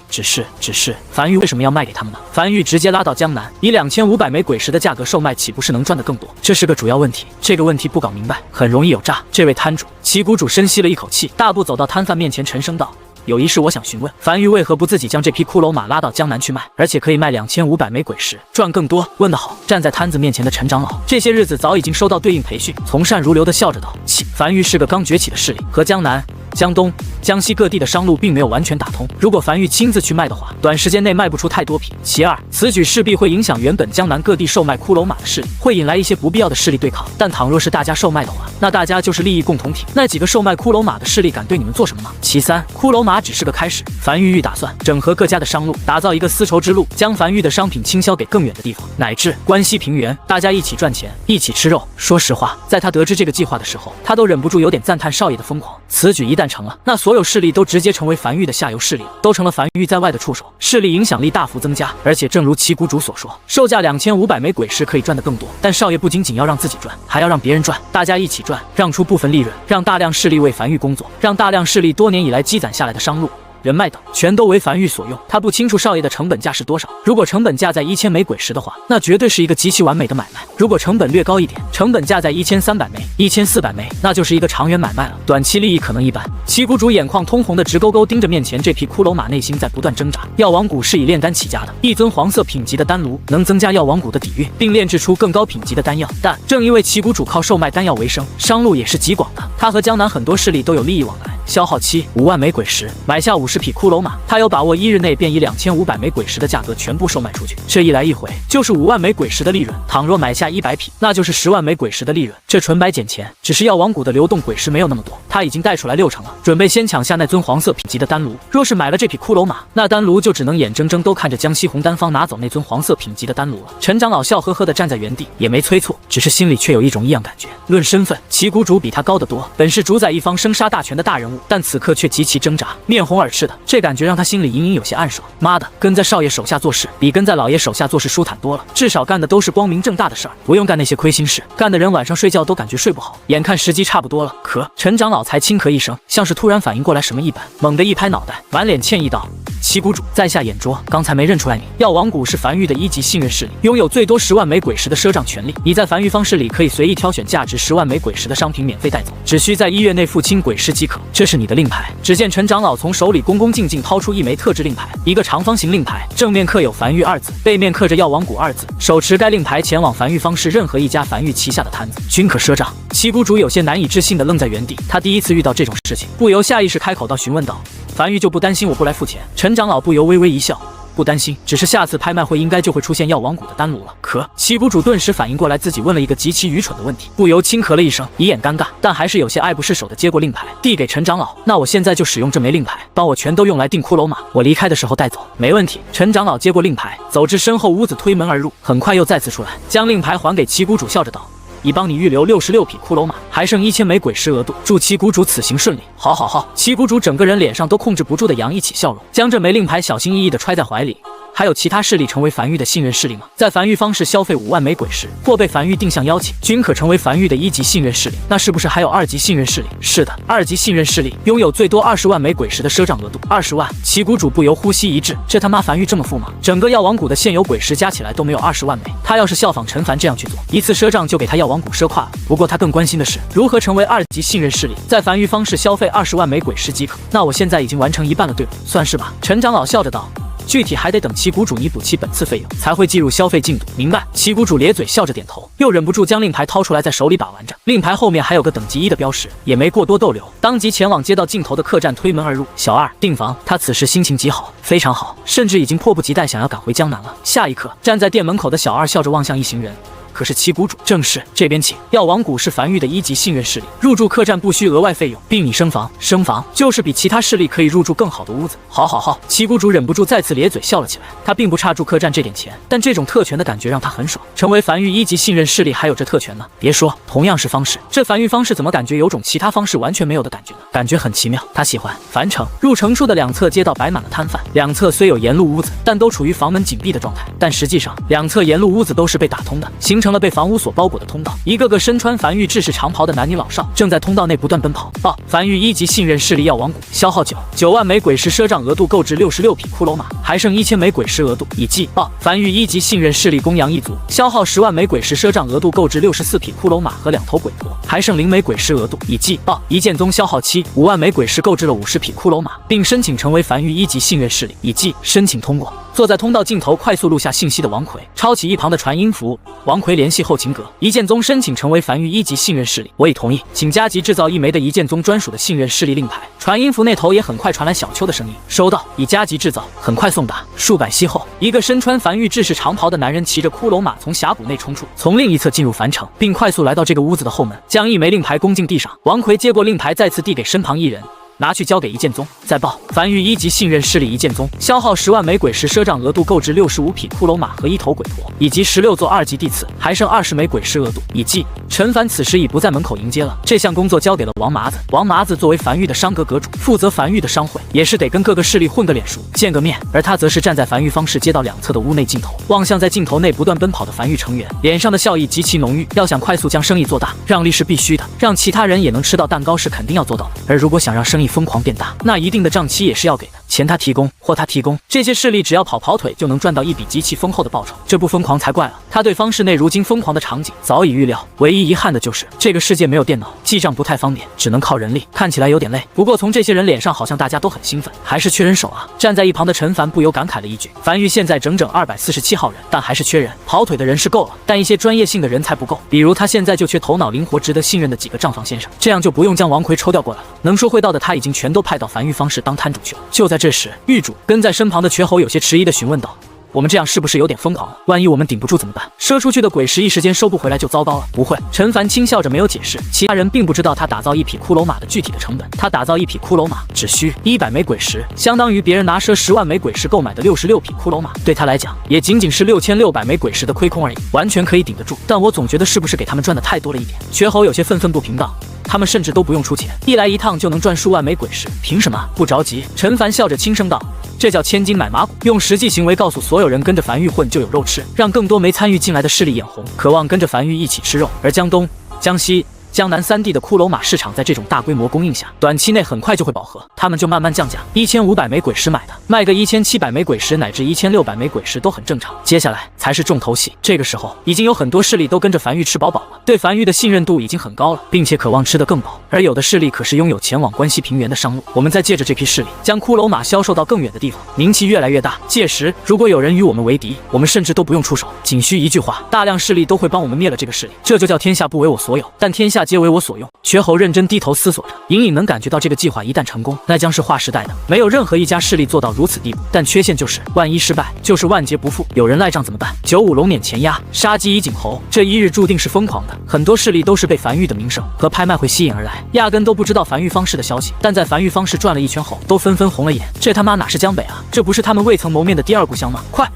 只是樊玉为什么要卖给他们呢？樊玉直接拉到江南，以2500枚鬼石的价格售卖，岂不是能赚得更多？这是个主要问题，这个问题不搞明白，很容易有诈。这位摊主，齐谷主深吸了一口气，大步走到摊贩面前，沉声道：“有一事我想询问，樊玉为何不自己将这批骷髅马拉到江南去卖，而且可以卖2500枚鬼石，赚更多？”问得好！站在摊子面前的陈长老，这些日子早已经收到对应培训，从善如流的笑着道：“樊玉是个刚崛起的势力，和江南、江东、江西各地的商路并没有完全打通，如果樊玉亲自去卖的话，短时间内卖不出太多匹。其二，此举势必会影响原本江南各地售卖骷髅马的势力，会引来一些不必要的势力对抗。但倘若是大家售卖的话，那大家就是利益共同体，那几个售卖骷髅马的势力敢对你们做什么吗？其三，骷髅马只是个开始，樊玉打算整合各家的商路，打造一个丝绸之路，将樊玉的商品倾销给更远的地方，乃至关西平原，大家一起赚钱，一起吃肉。说实话，在他得知这个计划的时候，他都忍不住有点赞叹少爷的疯狂。此举一旦成了，那所有势力都直接成为樊玉的下游势力了，都成了樊玉在外的触手，势力影响力大幅增加。而且正如旗鼓主所说，售价2500枚鬼石可以赚得更多，但少爷不仅仅要让自己赚，还要让别人赚，大家一起赚，让出部分利润，让大量势力为樊玉工作，让大量势力多年以来积攒下来的商路、人脉等全都为樊玉所用。他不清楚少爷的成本价是多少，如果成本价在1000枚鬼石的话，那绝对是一个极其完美的买卖。如果成本略高一点，成本价在1300枚、1400枚，那就是一个长远买卖了，短期利益可能一般。旗鼓主眼眶通红的直勾勾盯着面前这匹骷髅马，内心在不断挣扎。药王谷是以炼丹起家的，一尊黄色品级的丹炉能增加药王谷的底蕴，并炼制出更高品级的丹药。但正因为旗鼓主靠售卖丹药为生，商路也是极广的，他和江南很多势力都有利益往来。消耗期5万枚鬼石，买下50匹骷髅马，他有把握1日内便以2500枚鬼石的价格全部售卖出去。这一来一回就是5万枚鬼石的利润，倘若买下100匹，那就是10万枚鬼石的利润。这纯白捡钱，只是药王谷的流动鬼石没有那么多，他已经带出来6成了，准备先抢下那尊黄色品级的丹炉。若是买了这匹骷髅马，那丹炉就只能眼睁睁都看着江西红丹坊拿走那尊黄色品级的丹炉了。陈长老笑呵呵地站在原地，也没催促，只是心里却有一种异样感觉。论身份，旗鼓主比他高得多，本是主宰一方生杀大权的大人物，但此刻却极其挣扎，面红耳赤的，这感觉让他心里隐隐有些暗爽。妈的，跟在少爷手下做事，比跟在老爷手下做事舒坦多了，至少干的都是光明正大的事儿，不用干那些亏心事，干的人晚上睡觉都感觉睡不好。眼看时机差不多了，可陈长老才轻咳一声，像是突然反应过来什么一般，猛地一拍脑袋，满脸歉意道：旗鼓主，在下眼拙，刚才没认出来你。药王谷是樊玉的1级信任势力，拥有最多10万枚鬼石的赊账权利。你在樊玉方势里可以随意挑选价值10万枚鬼石的商品免费带走，只需在1月内付清鬼石即可。这是你的令牌。只见陈长老从手里恭恭敬敬掏出一枚特制令牌，一个长方形令牌，正面刻有樊玉2字，背面刻着药王谷2字。手持该令牌前往樊玉方氏任何一家樊玉旗下的摊子，均可赊账。旗鼓主有些难以置信的愣在原地，他第一次遇到这种事情，不由下意识开口道询问道：樊玉就不担心我不来付钱？陈长老不由微微一笑，不担心，只是下次拍卖会应该就会出现药王谷的丹炉了。可旗鼓主顿时反应过来自己问了一个极其愚蠢的问题，不由轻咳了一声，以掩尴尬，但还是有些爱不释手的接过令牌，递给陈长老：那我现在就使用这枚令牌，帮我全都用来订骷髅马，我离开的时候带走。没问题。陈长老接过令牌，走至身后屋子，推门而入，很快又再次出来，将令牌还给旗鼓主，笑着道：已帮你预留66匹骷髅马，还剩1000枚鬼石额度，祝旗鼓主此行顺利。好好好！旗鼓主整个人脸上都控制不住的洋溢起笑容，将这枚令牌小心翼翼地揣在怀里。还有其他势力成为樊玉的信任势力吗？在樊玉方氏消费5万枚鬼石，或被樊玉定向邀请，均可成为樊玉的1级信任势力。那是不是还有2级信任势力？是的，2级信任势力拥有最多20万枚鬼石的赊账额度，20万。旗鼓主不由呼吸一滞，这他妈樊玉这么富吗？整个药王谷的现有鬼石加起来都没有20万枚，他要是效仿陈凡这样去做，一次赊账就给他药王谷赊垮了。不过他更关心的是如何成为2级信任势力，在樊玉方氏消费20万枚鬼石即可。那我现在已经完成一半了，对不？算是吧。陈长老笑着道。具体还得等旗鼓主弥补其本次费用，才会计入消费进度。明白。旗鼓主咧嘴笑着点头，又忍不住将令牌掏出来，在手里把玩着。令牌后面还有个等级1的标识，也没过多逗留，当即前往街道尽头的客栈推门而入。小二订房。他此时心情极好，非常好，甚至已经迫不及待想要赶回江南了。下一刻，站在店门口的小二笑着望向一行人。可是旗鼓主，正是这边请。药王谷是樊玉的1级信任势力，入住客栈不需额外费用，并拟升房。升房就是比其他势力可以入住更好的屋子。好好好！旗鼓主忍不住再次咧嘴笑了起来。他并不差住客栈这点钱，但这种特权的感觉让他很爽。成为樊玉1级信任势力还有这特权呢？别说，同样是方式，这樊玉方式怎么感觉有种其他方式完全没有的感觉呢？感觉很奇妙。他喜欢。樊城入城处的两侧街道摆满了摊贩，两侧虽有沿路屋子，但都处于房门紧闭的状态。但实际上，两侧沿路屋子都是被打通的，形成了被房屋所包裹的通道。一个个身穿樊玉制式长袍的男女老少正在通道内不断奔跑。报：樊玉1级信任势力药王谷，消耗9万枚鬼石赊账额度购置66匹骷髅马，还剩1000枚鬼石额度已计。报：樊玉1级信任势力公羊一族，消耗10万枚鬼石赊账额度购置64匹骷髅马和2头鬼驼，还剩0枚鬼石额度已计。报：一剑宗消耗期5万枚鬼石购置了50匹骷髅马，并申请成为樊玉1级信任势力已计，申请通过。坐在通道尽头快速录下信息的王奎抄起一旁的传音符，王奎联系后勤阁，一剑宗申请成为梵域1级信任势力，我已同意，请加急制造1枚的一剑宗专属的信任势力令牌。传音符那头也很快传来小邱的声音，收到，已加急制造，很快送达。数百息后，一个身穿梵域制式长袍的男人骑着骷髅马从峡谷内冲出，从另一侧进入凡城，并快速来到这个屋子的后门，将1枚令牌供进地上。王奎接过令牌，再次递给身旁一人，拿去交给一剑宗。再报，梵域1级信任势力一剑宗，消耗10万枚鬼石赊账额度购置65匹骷髅马和1头鬼驼，以及16座2级地刺，还剩20枚鬼石额度。已记。陈凡此时已不在门口迎接了，这项工作交给了王麻子。王麻子作为梵域的商阁阁主，负责梵域的商会，也是得跟各个势力混个脸熟，见个面。而他则是站在梵域方士街道两侧的屋内尽头，望向在尽头内不断奔跑的梵域成员，脸上的笑意极其浓郁。要想快速将生意做大，让利是必须的，让其他人也能吃到蛋糕是肯定要做到的。而如果想让生意疯狂变大，那一定的账期也是要给的，钱他提供，货他提供，这些势力只要跑腿就能赚到一笔极其丰厚的报酬，这不疯狂才怪了。他对方室内如今疯狂的场景早已预料，唯一遗憾的就是这个世界没有电脑，记账不太方便，只能靠人力，看起来有点累。不过从这些人脸上好像大家都很兴奋，还是缺人手啊。站在一旁的陈凡不由感慨了一句，梵域现在整整247号人，但还是缺人，跑腿的人是够了，但一些专业性的人才不够，比如他现在就缺头脑灵活值得信任的几个账房先生，这样就不用将王奎抽调过来了，能说会道的他已经全都派到梵域方式当摊主去了。就在这时，狱主跟在身旁的瘸猴有些迟疑地询问道，我们这样是不是有点疯狂了？万一我们顶不住怎么办？赊出去的鬼石一时间收不回来就糟糕了。不会，陈凡轻笑着没有解释。其他人并不知道他打造一匹骷髅马的具体的成本。他打造一匹骷髅马只需100枚鬼石，相当于别人拿赊10万枚鬼石购买的66匹骷髅马。对他来讲，也仅仅是6600枚鬼石的亏空而已，完全可以顶得住。但我总觉得是不是给他们赚的太多了一点？瘸猴有些愤愤不平道。他们甚至都不用出钱，一来一趟就能赚数万枚鬼石，凭什么？不着急，陈凡笑着轻声道，这叫千金买马骨，用实际行为告诉所有人跟着梵域混就有肉吃，让更多没参与进来的势力眼红，渴望跟着梵域一起吃肉。而江东、江西、江南3地的骷髅马市场在这种大规模供应下，短期内很快就会饱和，他们就慢慢降价，1500枚鬼石买的，卖个1700枚鬼石乃至1600枚鬼石都很正常。接下来才是重头戏，这个时候已经有很多势力都跟着梵域吃饱饱了，对梵域的信任度已经很高了，并且渴望吃得更饱。而有的势力可是拥有前往关西平原的商路，我们再借着这批势力，将骷髅马销售到更远的地方，名气越来越大。届时如果有人与我们为敌，我们甚至都不用出手，仅需一句话，大量势力都会帮我们灭了这个势力，这就叫天下不为我所有，但天下皆为我所用。瘸猴认真低头思索着，隐隐能感觉到这个计划一旦成功，那将是划时代的，没有任何一家势力做到如此地步。但缺陷就是万一失败，就是万劫不复，有人赖账怎么办？95龙辇前压，杀鸡以儆猴，这一日注定是疯狂的。很多势力都是被梵域的名声和拍卖会吸引而来，压根都不知道梵域方式的消息，但在梵域方式转了一圈后，都纷纷红了眼。这他妈哪是江北啊，这不是他们未曾谋面的第二故乡吗？快！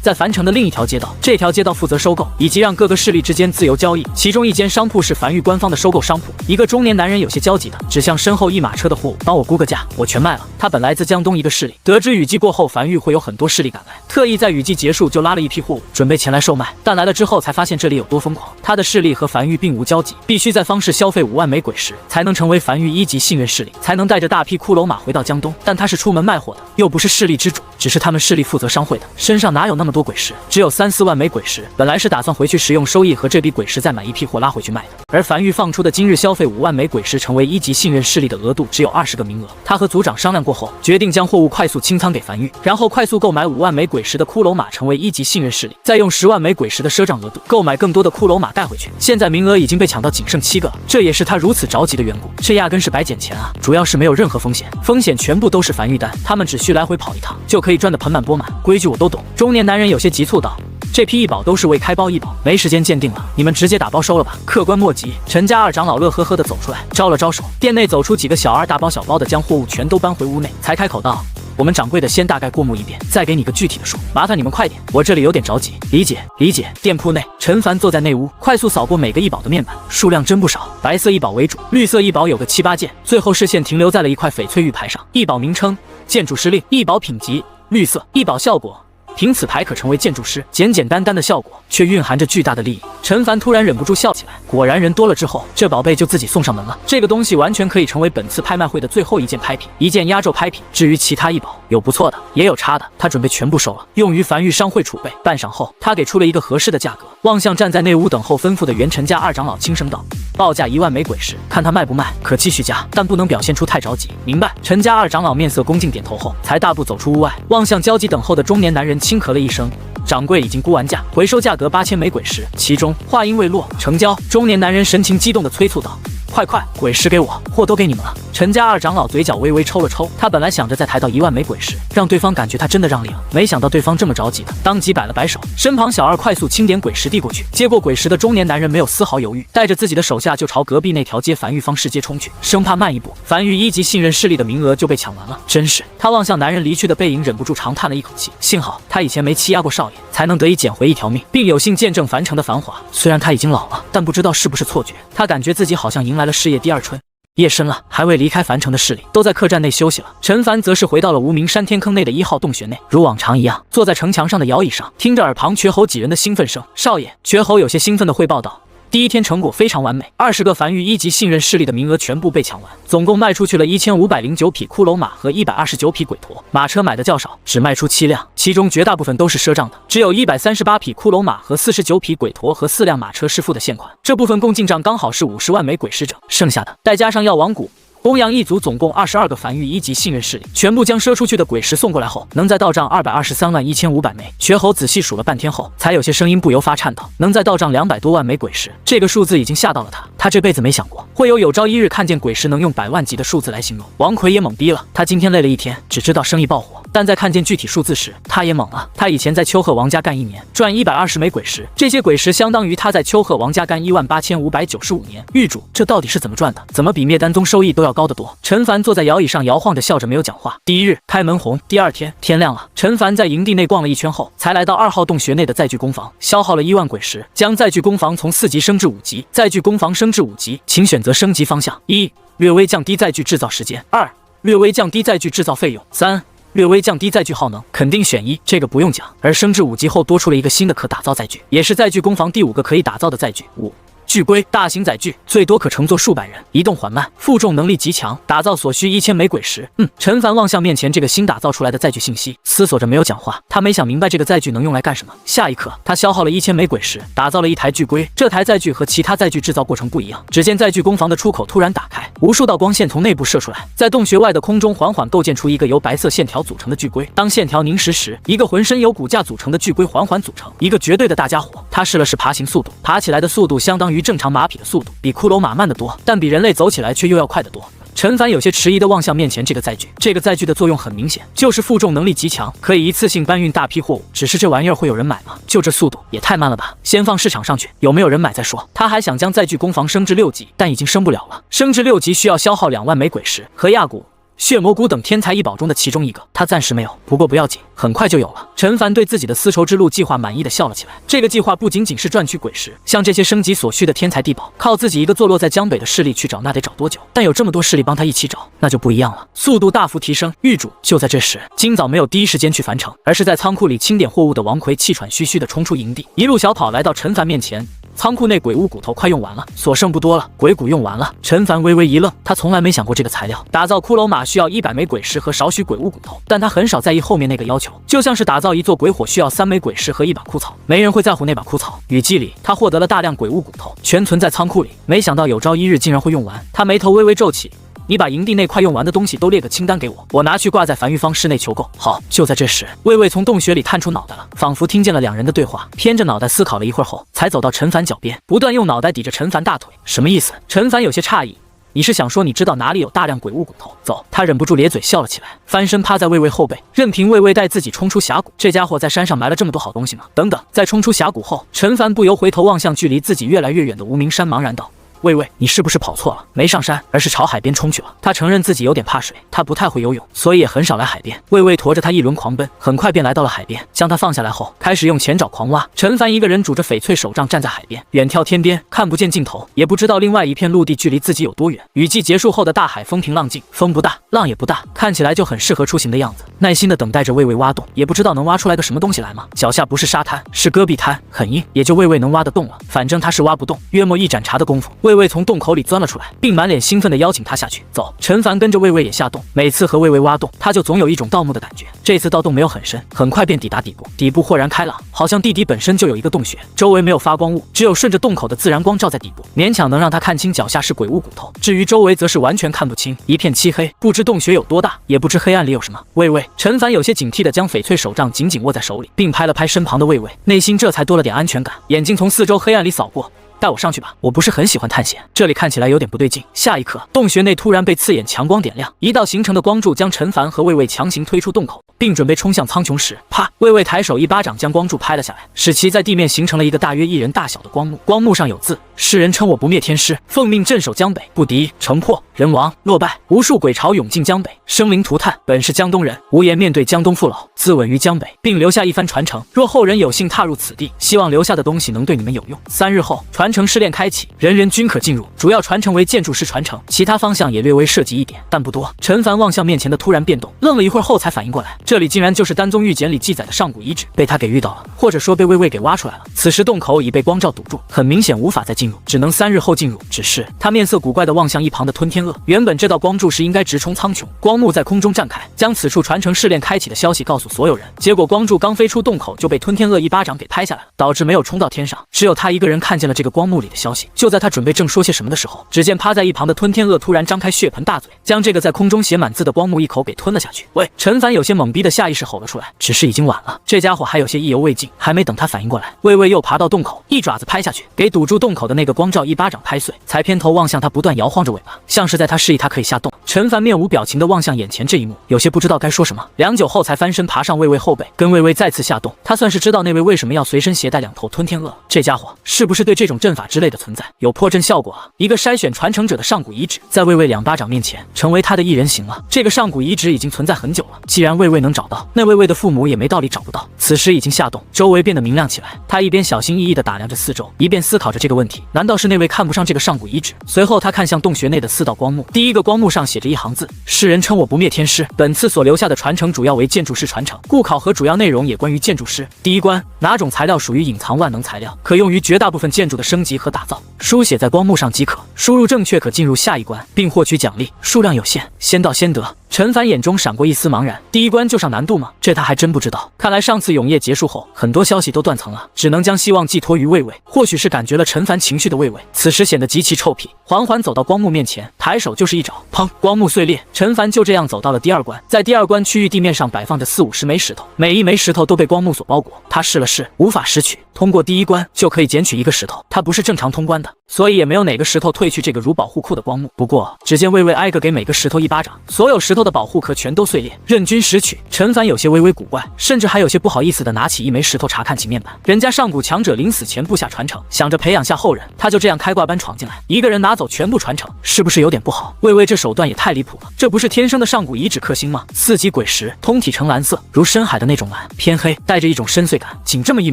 在樊城的另一条街道，这条街道负责收购以及让各个势力之间自由交易，其中一间商铺是梵域官方的收购商铺。一个中年男人有些焦急的指向身后一马车的货物，帮我估个价，我全卖了。他本来自江东一个势力，得知雨季过后梵域会有很多势力赶来，特意在雨季结束就拉了一批货物，准备前来售卖。但来了之后才发现这里有多疯狂，他的势力和梵域并无交集，必须在方士消费5万枚鬼石，才能成为梵域1级信任势力，才能带着大批骷髅马回到江东。但他是出门卖货的，又不是势力之主，只是他们势力负责商会的，身上哪有那么多鬼石？只有3-4万枚鬼石，本来是打算回去食用收益和这笔鬼石再买一批货拉回去卖的。而梵域放出的今日消费5万枚鬼石成为1级信任势力的额度只有20个名额，他和组长商量过后，决定将货物快速清仓给梵域，然后快速购买5万枚鬼石的骷髅马成为1级信任势力，再用10万枚鬼石的赊账额度购买更多的骷髅马带回去。现在名额已经被抢到仅剩7个了，这也是他如此着急的缘故。这压根是白捡钱啊！主要是没有任何风险，风险全部都是梵域单，他们只需来回跑一趟就可以赚得盆满钵满。规矩我都懂。中年男人有些急促道，这批异宝都是未开包异宝，没时间鉴定了，你们直接打包收了吧。客官莫急。陈家二长老乐呵呵地走出来，招了招手，店内走出几个小二大包小包的，将货物全都搬回屋内，才开口道，我们掌柜的先大概过目一遍，再给你个具体的数，麻烦你们快点，我这里有点着急。理解。店铺内，陈凡坐在内屋，快速扫过每个异宝的面板，数量真不少，白色异宝为主，绿色异宝有个7、8件，最后视线停留在了一块翡翠玉牌上，异宝名称：建筑师令，异宝品级：绿色，异宝效果。凭此牌可成为建筑师，简简单单的效果却蕴含着巨大的利益。陈凡突然忍不住笑起来，果然人多了之后，这宝贝就自己送上门了。这个东西完全可以成为本次拍卖会的最后一件拍品，一件压轴拍品。至于其他异宝，有不错的，也有差的，他准备全部收了，用于梵域商会储备。半晌后，他给出了一个合适的价格，望向站在内屋等候吩咐的袁陈家二长老，轻声道：报价1万枚鬼石，看他卖不卖，可继续加，但不能表现出太着急。明白。陈家二长老面色恭敬点头后，才大步走出屋外，望向焦急等候的中年男人，轻咳了一声。掌柜已经估完价，回收价格8000枚鬼石。其中话音未落，成交。中年男人神情激动地催促道：“快快，鬼石给我，货都给你们了。”陈家二长老嘴角微微抽了抽，他本来想着再抬到1万枚鬼石，让对方感觉他真的让利了，没想到对方这么着急的，当即摆了摆手，身旁小二快速清点鬼石递过去。接过鬼石的中年男人没有丝毫犹豫，带着自己的手下就朝隔壁那条街樊玉方世街冲去，生怕慢一步，樊玉1级信任势力的名额就被抢完了。真是，他望向男人离去的背影，忍不住长叹了一口气，幸好他以前没欺压过少爷，才能得以捡回一条命，并有幸见证樊城的繁华。虽然他已经老了，但不知道是不是错觉，他感觉自己好像迎来了事业第二春。夜深了，还未离开樊城的势力都在客栈内休息了。陈凡则是回到了无名山天坑内的1号洞穴内，如往常一样坐在城墙上的摇椅上，听着耳旁绝侯几人的兴奋声。少爷，绝侯有些兴奋地汇报道。第一天成果非常完美，20个樊玉1级信任势力的名额全部被抢完，总共卖出去了1509匹骷髅马和129匹鬼驼。马车买的较少，只卖出7辆，其中绝大部分都是赊账的，只有138匹骷髅马和49匹鬼驼和4辆马车是付的现款。这部分共进账刚好是50万枚鬼石整，剩下的再加上药王谷、东阳一族总共22个樊玉1级信任势力，全部将赊出去的鬼石送过来后，能再到账223万1500枚。绝侯仔细数了半天后，才有些声音不由发颤道：“能再到账200多万枚鬼石，这个数字已经吓到了他。他这辈子没想过会有朝一日看见鬼石能用100万级的数字来形容。”王奎也懵逼了，他今天累了一天，只知道生意爆火，但在看见具体数字时，他也懵了。他以前在秋鹤王家干1年，赚120枚鬼石，这些鬼石相当于他在秋鹤王家干18595年。狱主，这到底是怎么赚的？怎么比灭丹宗收益都要高得多？陈凡坐在摇椅上摇晃着，笑着没有讲话。第一日开门红，第二天天亮了，陈凡在营地内逛了一圈后，才来到2号洞穴内的载具工坊，消耗了1万鬼石，将载具工坊从4级升至5级。载具工坊升至5级，请选择升级方向：1. 略微降低载具制造时间；2. 略微降低载具制造费用；3. 略微降低载具耗能。肯定选1，这个不用讲。而升至5级后，多出了一个新的可打造载具，也是载具工坊第5个可以打造的载具。5. 巨龟大型载具，最多可乘坐数百人，移动缓慢，负重能力极强，打造所需1000枚鬼石。陈凡望向面前这个新打造出来的载具信息，思索着没有讲话。他没想明白这个载具能用来干什么。下一刻，他消耗了1000枚鬼石，打造了一台巨龟。这台载具和其他载具制造过程不一样。只见载具工坊的出口突然打开，无数道光线从内部射出来，在洞穴外的空中缓缓构建出一个由白色线条组成的巨龟。当线条凝实时，一个浑身由骨架组成的巨龟缓缓组成，一个绝对的大家伙。他试了试爬行速度，爬起来的速度相当于正常马匹的速度，比骷髅马慢得多，但比人类走起来却又要快得多。陈凡有些迟疑地望向面前这个载具，这个载具的作用很明显，就是负重能力极强，可以一次性搬运大批货物。只是这玩意儿会有人买吗？就这速度也太慢了吧！先放市场上去，有没有人买再说。他还想将载具工坊升至6级，但已经升不了了。升至6级需要消耗2万枚鬼石和亚骨、血魔骨等天才异宝中的其中一个，他暂时没有，不过不要紧，很快就有了。陈凡对自己的丝绸之路计划满意的笑了起来。这个计划不仅仅是赚取鬼石，像这些升级所需的天才地宝，靠自己一个坐落在江北的势力去找，那得找多久？但有这么多势力帮他一起找，那就不一样了，速度大幅提升。狱主，就在这时，今早没有第一时间去樊城，而是在仓库里清点货物的王奎气喘吁吁地冲出营地，一路小跑来到陈凡面前。仓库内鬼物骨头快用完了，所剩不多了，鬼骨用完了。陈凡微微一愣，他从来没想过这个材料。打造骷髅马需要100枚鬼石和少许鬼物骨头，但他很少在意后面那个要求，就像是打造一座鬼火需要3枚鬼石和1把枯草，没人会在乎那把枯草。雨季里，他获得了大量鬼物骨头，全存在仓库里，没想到有朝一日竟然会用完。他眉头微微皱起。你把营地内快用完的东西都列个清单给我，我拿去挂在樊玉方室内求购。好。就在这时，魏魏从洞穴里探出脑袋了，仿佛听见了两人的对话，偏着脑袋思考了一会儿后，才走到陈凡脚边，不断用脑袋抵着陈凡大腿。什么意思？陈凡有些诧异。你是想说你知道哪里有大量鬼物骨头？走。他忍不住咧嘴笑了起来，翻身趴在魏魏后背，任凭魏魏带自己冲出峡谷。这家伙在山上埋了这么多好东西吗？等等。在冲出峡谷后，陈凡不由回头望向距离自己越来越远的无名山，茫然道：魏魏，你是不是跑错了？没上山，而是朝海边冲去了。他承认自己有点怕水，他不太会游泳，所以也很少来海边。魏魏驮着他一轮狂奔，很快便来到了海边。将他放下来后，开始用前爪狂挖。陈凡一个人拄着翡翠手杖站在海边，远眺天边，看不见尽头，也不知道另外一片陆地距离自己有多远。雨季结束后的大海风平浪静，风不大，浪也不大，看起来就很适合出行的样子。耐心的等待着魏魏挖洞，也不知道能挖出来个什么东西来吗？脚下不是沙滩，是戈壁滩，很硬，也就魏魏能挖得动了。反正他是挖不动。约莫一盏茶的功夫，魏魏魏从洞口里钻了出来，并满脸兴奋地邀请他下去。走，陈凡跟着魏魏也下洞。每次和魏魏挖洞，他就总有一种盗墓的感觉。这次盗洞没有很深，很快便抵达底部。底部豁然开朗，好像地底本身就有一个洞穴，周围没有发光物，只有顺着洞口的自然光照在底部，勉强能让他看清脚下是鬼物骨头。至于周围，则是完全看不清，一片漆黑，不知洞穴有多大，也不知黑暗里有什么。魏魏，陈凡有些警惕地将翡翠手杖紧紧握在手里，并拍了拍身旁的魏魏，内心这才多了点安全感。眼睛从四周黑暗里扫过。带我上去吧，我不是很喜欢探险，这里看起来有点不对劲。下一刻，洞穴内突然被刺眼强光点亮，一道形成的光柱将陈凡和魏魏强行推出洞口，并准备冲向苍穹时，啪！魏魏抬手一巴掌将光柱拍了下来，使其在地面形成了一个大约1人大小的光幕。光幕上有字：世人称我不灭天师，奉命镇守江北，不敌城破人亡落败，无数鬼潮涌进江北，生灵涂炭。本是江东人，无颜面对江东父老，自刎于江北，并留下一番传承。若后人有幸踏入此地，希望留下的东西能对你们有用。3日后，传承试炼开启，人人均可进入。主要传承为建筑师传承，其他方向也略微涉及一点，但不多。陈凡望向面前的突然变动，愣了一会儿后才反应过来，这里竟然就是丹宗玉简里记载的上古遗址，被他给遇到了，或者说被魏魏给挖出来了。此时洞口已被光照堵住，很明显无法再进入，只能3日后进入。只是他面色古怪地望向一旁的吞天鳄，原本这道光柱是应该直冲苍穹，光幕在空中绽开，将此处传承试炼开启的消息告诉所有人。结果光柱刚飞出洞口就被吞天鳄一巴掌给拍下来了，导致没有冲到天上，只有他一个人看见了这个光幕里的消息。就在他准备正说些什么的时候，只见趴在一旁的吞天鳄突然张开血盆大嘴，将这个在空中写满字的光幕一口给吞了下去。喂！陈凡有些懵逼的下意识吼了出来，只是已经晚了，这家伙还有些意犹未尽。还没等他反应过来，魏魏又爬到洞口，一爪子拍下去，给堵住洞口的那个光照一巴掌拍碎，才偏头望向他，不断摇晃着尾巴，像是在他示意他可以下洞。陈凡面无表情地望向眼前这一幕，有些不知道该说什么。良久后才翻身爬上魏魏后背，跟魏魏再次下洞。他算是知道那位为什么要随身携带2头吞天鳄，这家伙是不是对这种阵法之类的存在有破阵效果啊？一个筛选传承者的上古遗址，在魏魏2巴掌面前成为他的一人形了。这个上古遗址已经存在很久了，既然魏魏能找到，那魏魏的父母也没道理找不到。此时已经下洞，周围变得明亮起来，他一边小心翼翼地打量着四周，一边思考着这个问题：难道是那位看不上这个上古遗址？随后他看向洞穴内的4道光幕，第一个光幕上写着一行字：世人称我不灭天师，本次所留下的传承主要为建筑师传承，故考核主要内容也关于建筑师。第一关，哪种材料属于隐藏万能材料，可用于绝大部分建筑的升级和打造，书写在光幕上即可，输入正确可进入下一关，并获取奖励，数量有限，先到先得。陈凡眼中闪过一丝茫然，第一关就上难度吗？这他还真不知道。看来上次永夜结束后，很多消息都断层了，只能将希望寄托于魏魏。或许是感觉了陈凡情绪的魏魏，此时显得极其臭屁，缓缓走到光幕面前，抬手就是一爪，砰！光幕碎裂。陈凡就这样走到了第2关。在第2关区域地面上摆放着40-50枚石头，每一枚石头都被光幕所包裹。他试了试，无法拾取。通过第1关就可以捡取1个石头，他不是正常通关的，所以也没有哪个石头褪去这个如保护库的光幕。不过，只见魏魏挨个给每个石头一巴掌，所有石头的保护壳全都碎裂，任君拾取。陈凡有些微微古怪，甚至还有些不好意思的拿起一枚石头查看其面板。人家上古强者临死前布下传承，想着培养下后人，他就这样开挂般闯进来，一个人拿走全部传承，是不是有点不好？魏魏这手段也太离谱了，这不是天生的上古遗址克星吗？4级鬼石，通体呈蓝色，如深海的那种蓝，偏黑，带着一种深邃感。仅这么一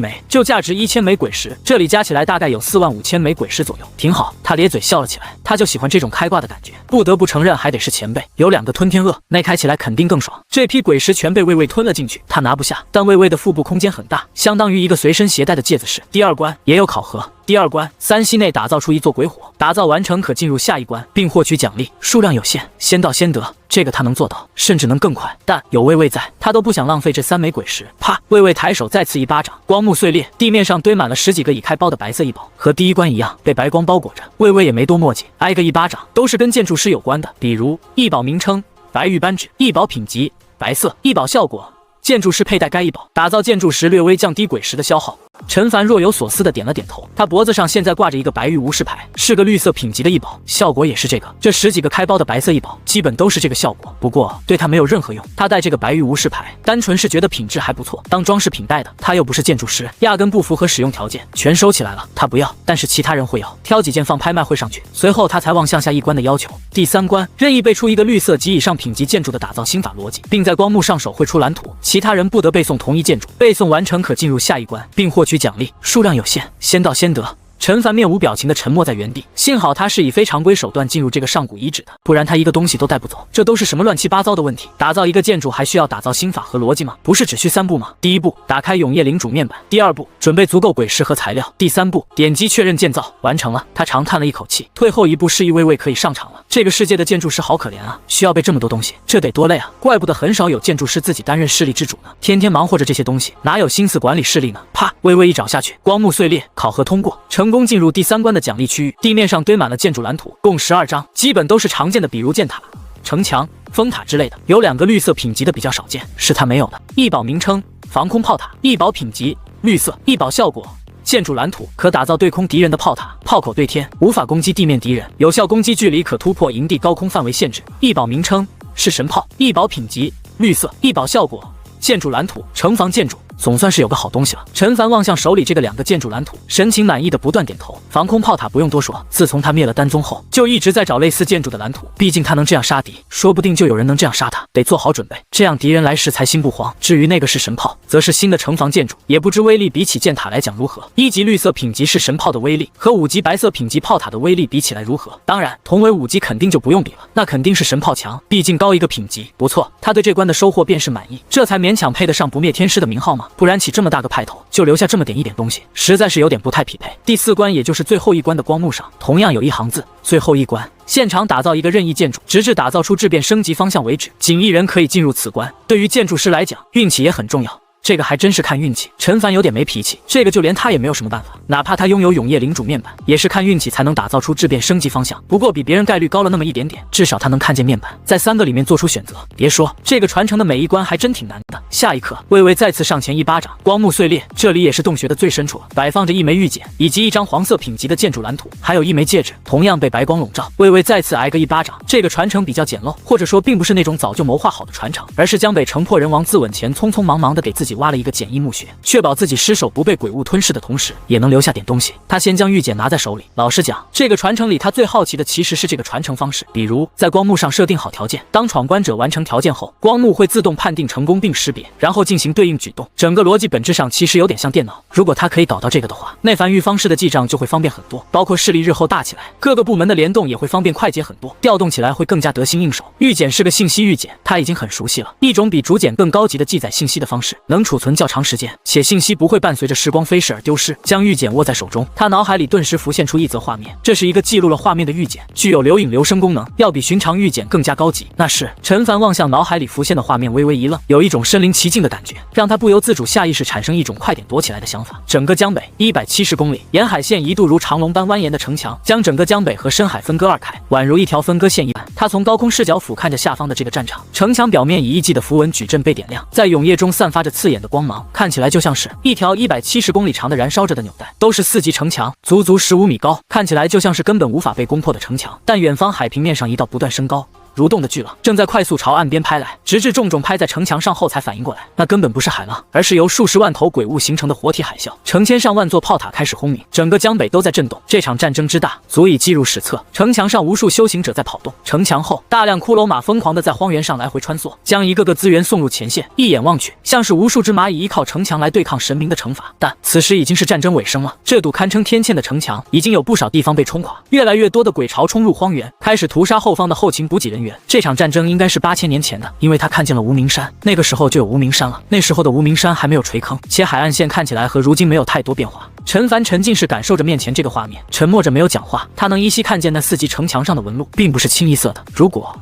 枚，就价值1000枚鬼石，这里加起来大概有45000枚鬼石左右，挺好。他咧嘴笑了起来，他就喜欢这种开挂的感觉。不得不承认，还得是前辈，有2个吞天鳄，那开起来肯定更爽。这批鬼石全被魏魏吞了进去，他拿不下，但魏魏的腹部空间很大，相当于一个随身携带的戒子室。第2关也有考核。第2关，3息内打造出一座鬼火，打造完成可进入下一关，并获取奖励，数量有限，先到先得。这个他能做到，甚至能更快。但有魏魏在，他都不想浪费这3枚鬼石。啪！魏魏抬手再次一巴掌，光幕碎裂，地面上堆满了10几个已开包的白色异宝，和第1关一样被白光包裹着。魏魏也没多墨迹，挨个一巴掌，都是跟建筑师有关的，比如异宝名称白玉扳指，异宝品级白色，异宝效果建筑师佩戴该异宝，打造建筑时略微降低鬼石的消耗。陈凡若有所思地点了点头，他脖子上现在挂着一个白玉无事牌，是个绿色品级的异宝，效果也是这个。这10几个开包的白色异宝，基本都是这个效果，不过对他没有任何用。他带这个白玉无事牌，单纯是觉得品质还不错，当装饰品带的。他又不是建筑师，压根不符合使用条件，全收起来了。他不要，但是其他人会要，挑几件放拍卖会上去。随后他才望向下一关的要求。第3关，任意背出一个绿色及以上品级建筑的打造心法逻辑，并在光幕上手绘出蓝图，其他人不得背诵同一建筑，背诵完成可进入下一关，并获取奖励，数量有限，先到先得。陈凡面无表情的沉默在原地。幸好他是以非常规手段进入这个上古遗址的，不然他一个东西都带不走。这都是什么乱七八糟的问题？打造一个建筑还需要打造心法和逻辑吗？不是只需3步吗？第1步，打开永夜领主面板；第2步，准备足够鬼石和材料；第3步，点击确认建造，完成了。他长叹了一口气，退后1步，示意微微可以上场了。这个世界的建筑师好可怜啊，需要背这么多东西，这得多累啊！怪不得很少有建筑师自己担任势力之主呢，天天忙活着这些东西，哪有心思管理势力呢？啪，微微一爪下去，光幕碎裂，考核通过，成功进入第3关的奖励区域。地面上堆满了建筑蓝图，共12张，基本都是常见的，比如箭塔、城墙、风塔之类的。有2个绿色品级的比较少见，是他没有的。异宝名称：防空炮塔，异宝品级：绿色，异宝效果。建筑蓝图可打造对空敌人的炮塔，炮口对天，无法攻击地面敌人，有效攻击距离可突破营地高空范围限制。异宝名称是神炮，异宝品级绿色，异宝效果。建筑蓝图，城防建筑。总算是有个好东西了。陈凡望向手里这个2个建筑蓝图，神情满意的不断点头。防空炮塔不用多说，自从他灭了丹宗后，就一直在找类似建筑的蓝图。毕竟他能这样杀敌，说不定就有人能这样杀他，得做好准备，这样敌人来时才心不慌。至于那个是神炮，则是新的城防建筑，也不知威力比起箭塔来讲如何。1级绿色品级是神炮的威力，和5级白色品级炮塔的威力比起来如何？当然，同为5级肯定就不用比了，那肯定是神炮强，毕竟高一个品级。不错，他对这关的收获便是满意，这才勉强配得上不灭天师的名号嘛，不然起这么大个派头，就留下这么一点东西，实在是有点不太匹配。第4关，也就是最后一关的光幕上，同样有一行字：最后一关，现场打造一个任意建筑，直至打造出质变升级方向为止，仅1人可以进入此关。对于建筑师来讲，运气也很重要。这个还真是看运气。陈凡有点没脾气，这个就连他也没有什么办法，哪怕他拥有永夜领主面板，也是看运气才能打造出质变升级方向。不过比别人概率高了那么一点点，至少他能看见面板，在3个里面做出选择。别说这个传承的每一关还真挺难的。下一刻，魏魏再次上前一巴掌，光幕碎裂。这里也是洞穴的最深处，摆放着1枚玉简以及1张黄色品级的建筑蓝图，还有1枚戒指，同样被白光笼罩。魏魏再次挨个一巴掌。这个传承比较简陋，或者说并不是那种早就谋划好的传承，而是江北城破人亡自刎前匆匆忙忙的给自己挖了一个简易墓穴，确保自己尸首不被鬼物吞噬的同时，也能留下点东西。他先将玉简拿在手里。老实讲，这个传承里他最好奇的其实是这个传承方式，比如在光幕上设定好条件，当闯关者完成条件后，光幕会自动判定成功并识别，然后进行对应举动。整个逻辑本质上其实有点像电脑。如果他可以搞到这个的话，内凡玉方式的记账就会方便很多，包括势力日后大起来，各个部门的联动也会方便快捷很多，调动起来会更加得心应手。玉简是个信息玉简，他已经很熟悉了，一种比竹简更高级的记载信息的方式，能储存较长时间，且信息不会伴随着时光飞逝而丢失。将玉简握在手中，他脑海里顿时浮现出一则画面，这是一个记录了画面的玉简，具有留影留声功能，要比寻常玉简更加高级。那是陈凡望向脑海里浮现的画面，微微一愣，有一种身临其境的感觉，让他不由自主下意识产生一种快点躲起来的想法。整个江北170公里，沿海线一度如长龙般蜿蜒的城墙，将整个江北和深海分割2开，宛如一条分割线一般。他从高空视角俯瞰着下方的这个战场，城墙表面以艺伎的符文矩阵被点亮，在永夜中散发着刺眼的光芒，看起来就像是一条170公里长的燃烧着的纽带。都是4级城墙，足足15米高，看起来就像是根本无法被攻破的城墙。但远方海平面上一道不断升高蠕动的巨浪正在快速朝岸边拍来，直至重重拍在城墙上后才反应过来，那根本不是海浪，而是由数十万头鬼物形成的活体海啸。成千上万座炮塔开始轰鸣，整个江北都在震动。这场战争之大，足以记入史册。城墙上无数修行者在跑动，城墙后大量骷髅马疯狂地在荒原上来回穿梭，将一个个资源送入前线。一眼望去，像是无数只蚂蚁依靠城墙来对抗神明的惩罚。但此时已经是战争尾声了，这堵堪称天堑的城墙已经有不少地方被冲垮，越来越多的鬼潮冲入荒原，开始屠杀后方的后勤补给人员。这场战争应该是8000年前的，因为他看见了无名山，那个时候就有无名山了。那时候的无名山还没有垂坑，且海岸线看起来和如今没有太多变化。陈凡沉浸式感受着面前这个画面，沉默着没有讲话。他能依稀看见那4级城墙上的纹路并不是清一色的。如果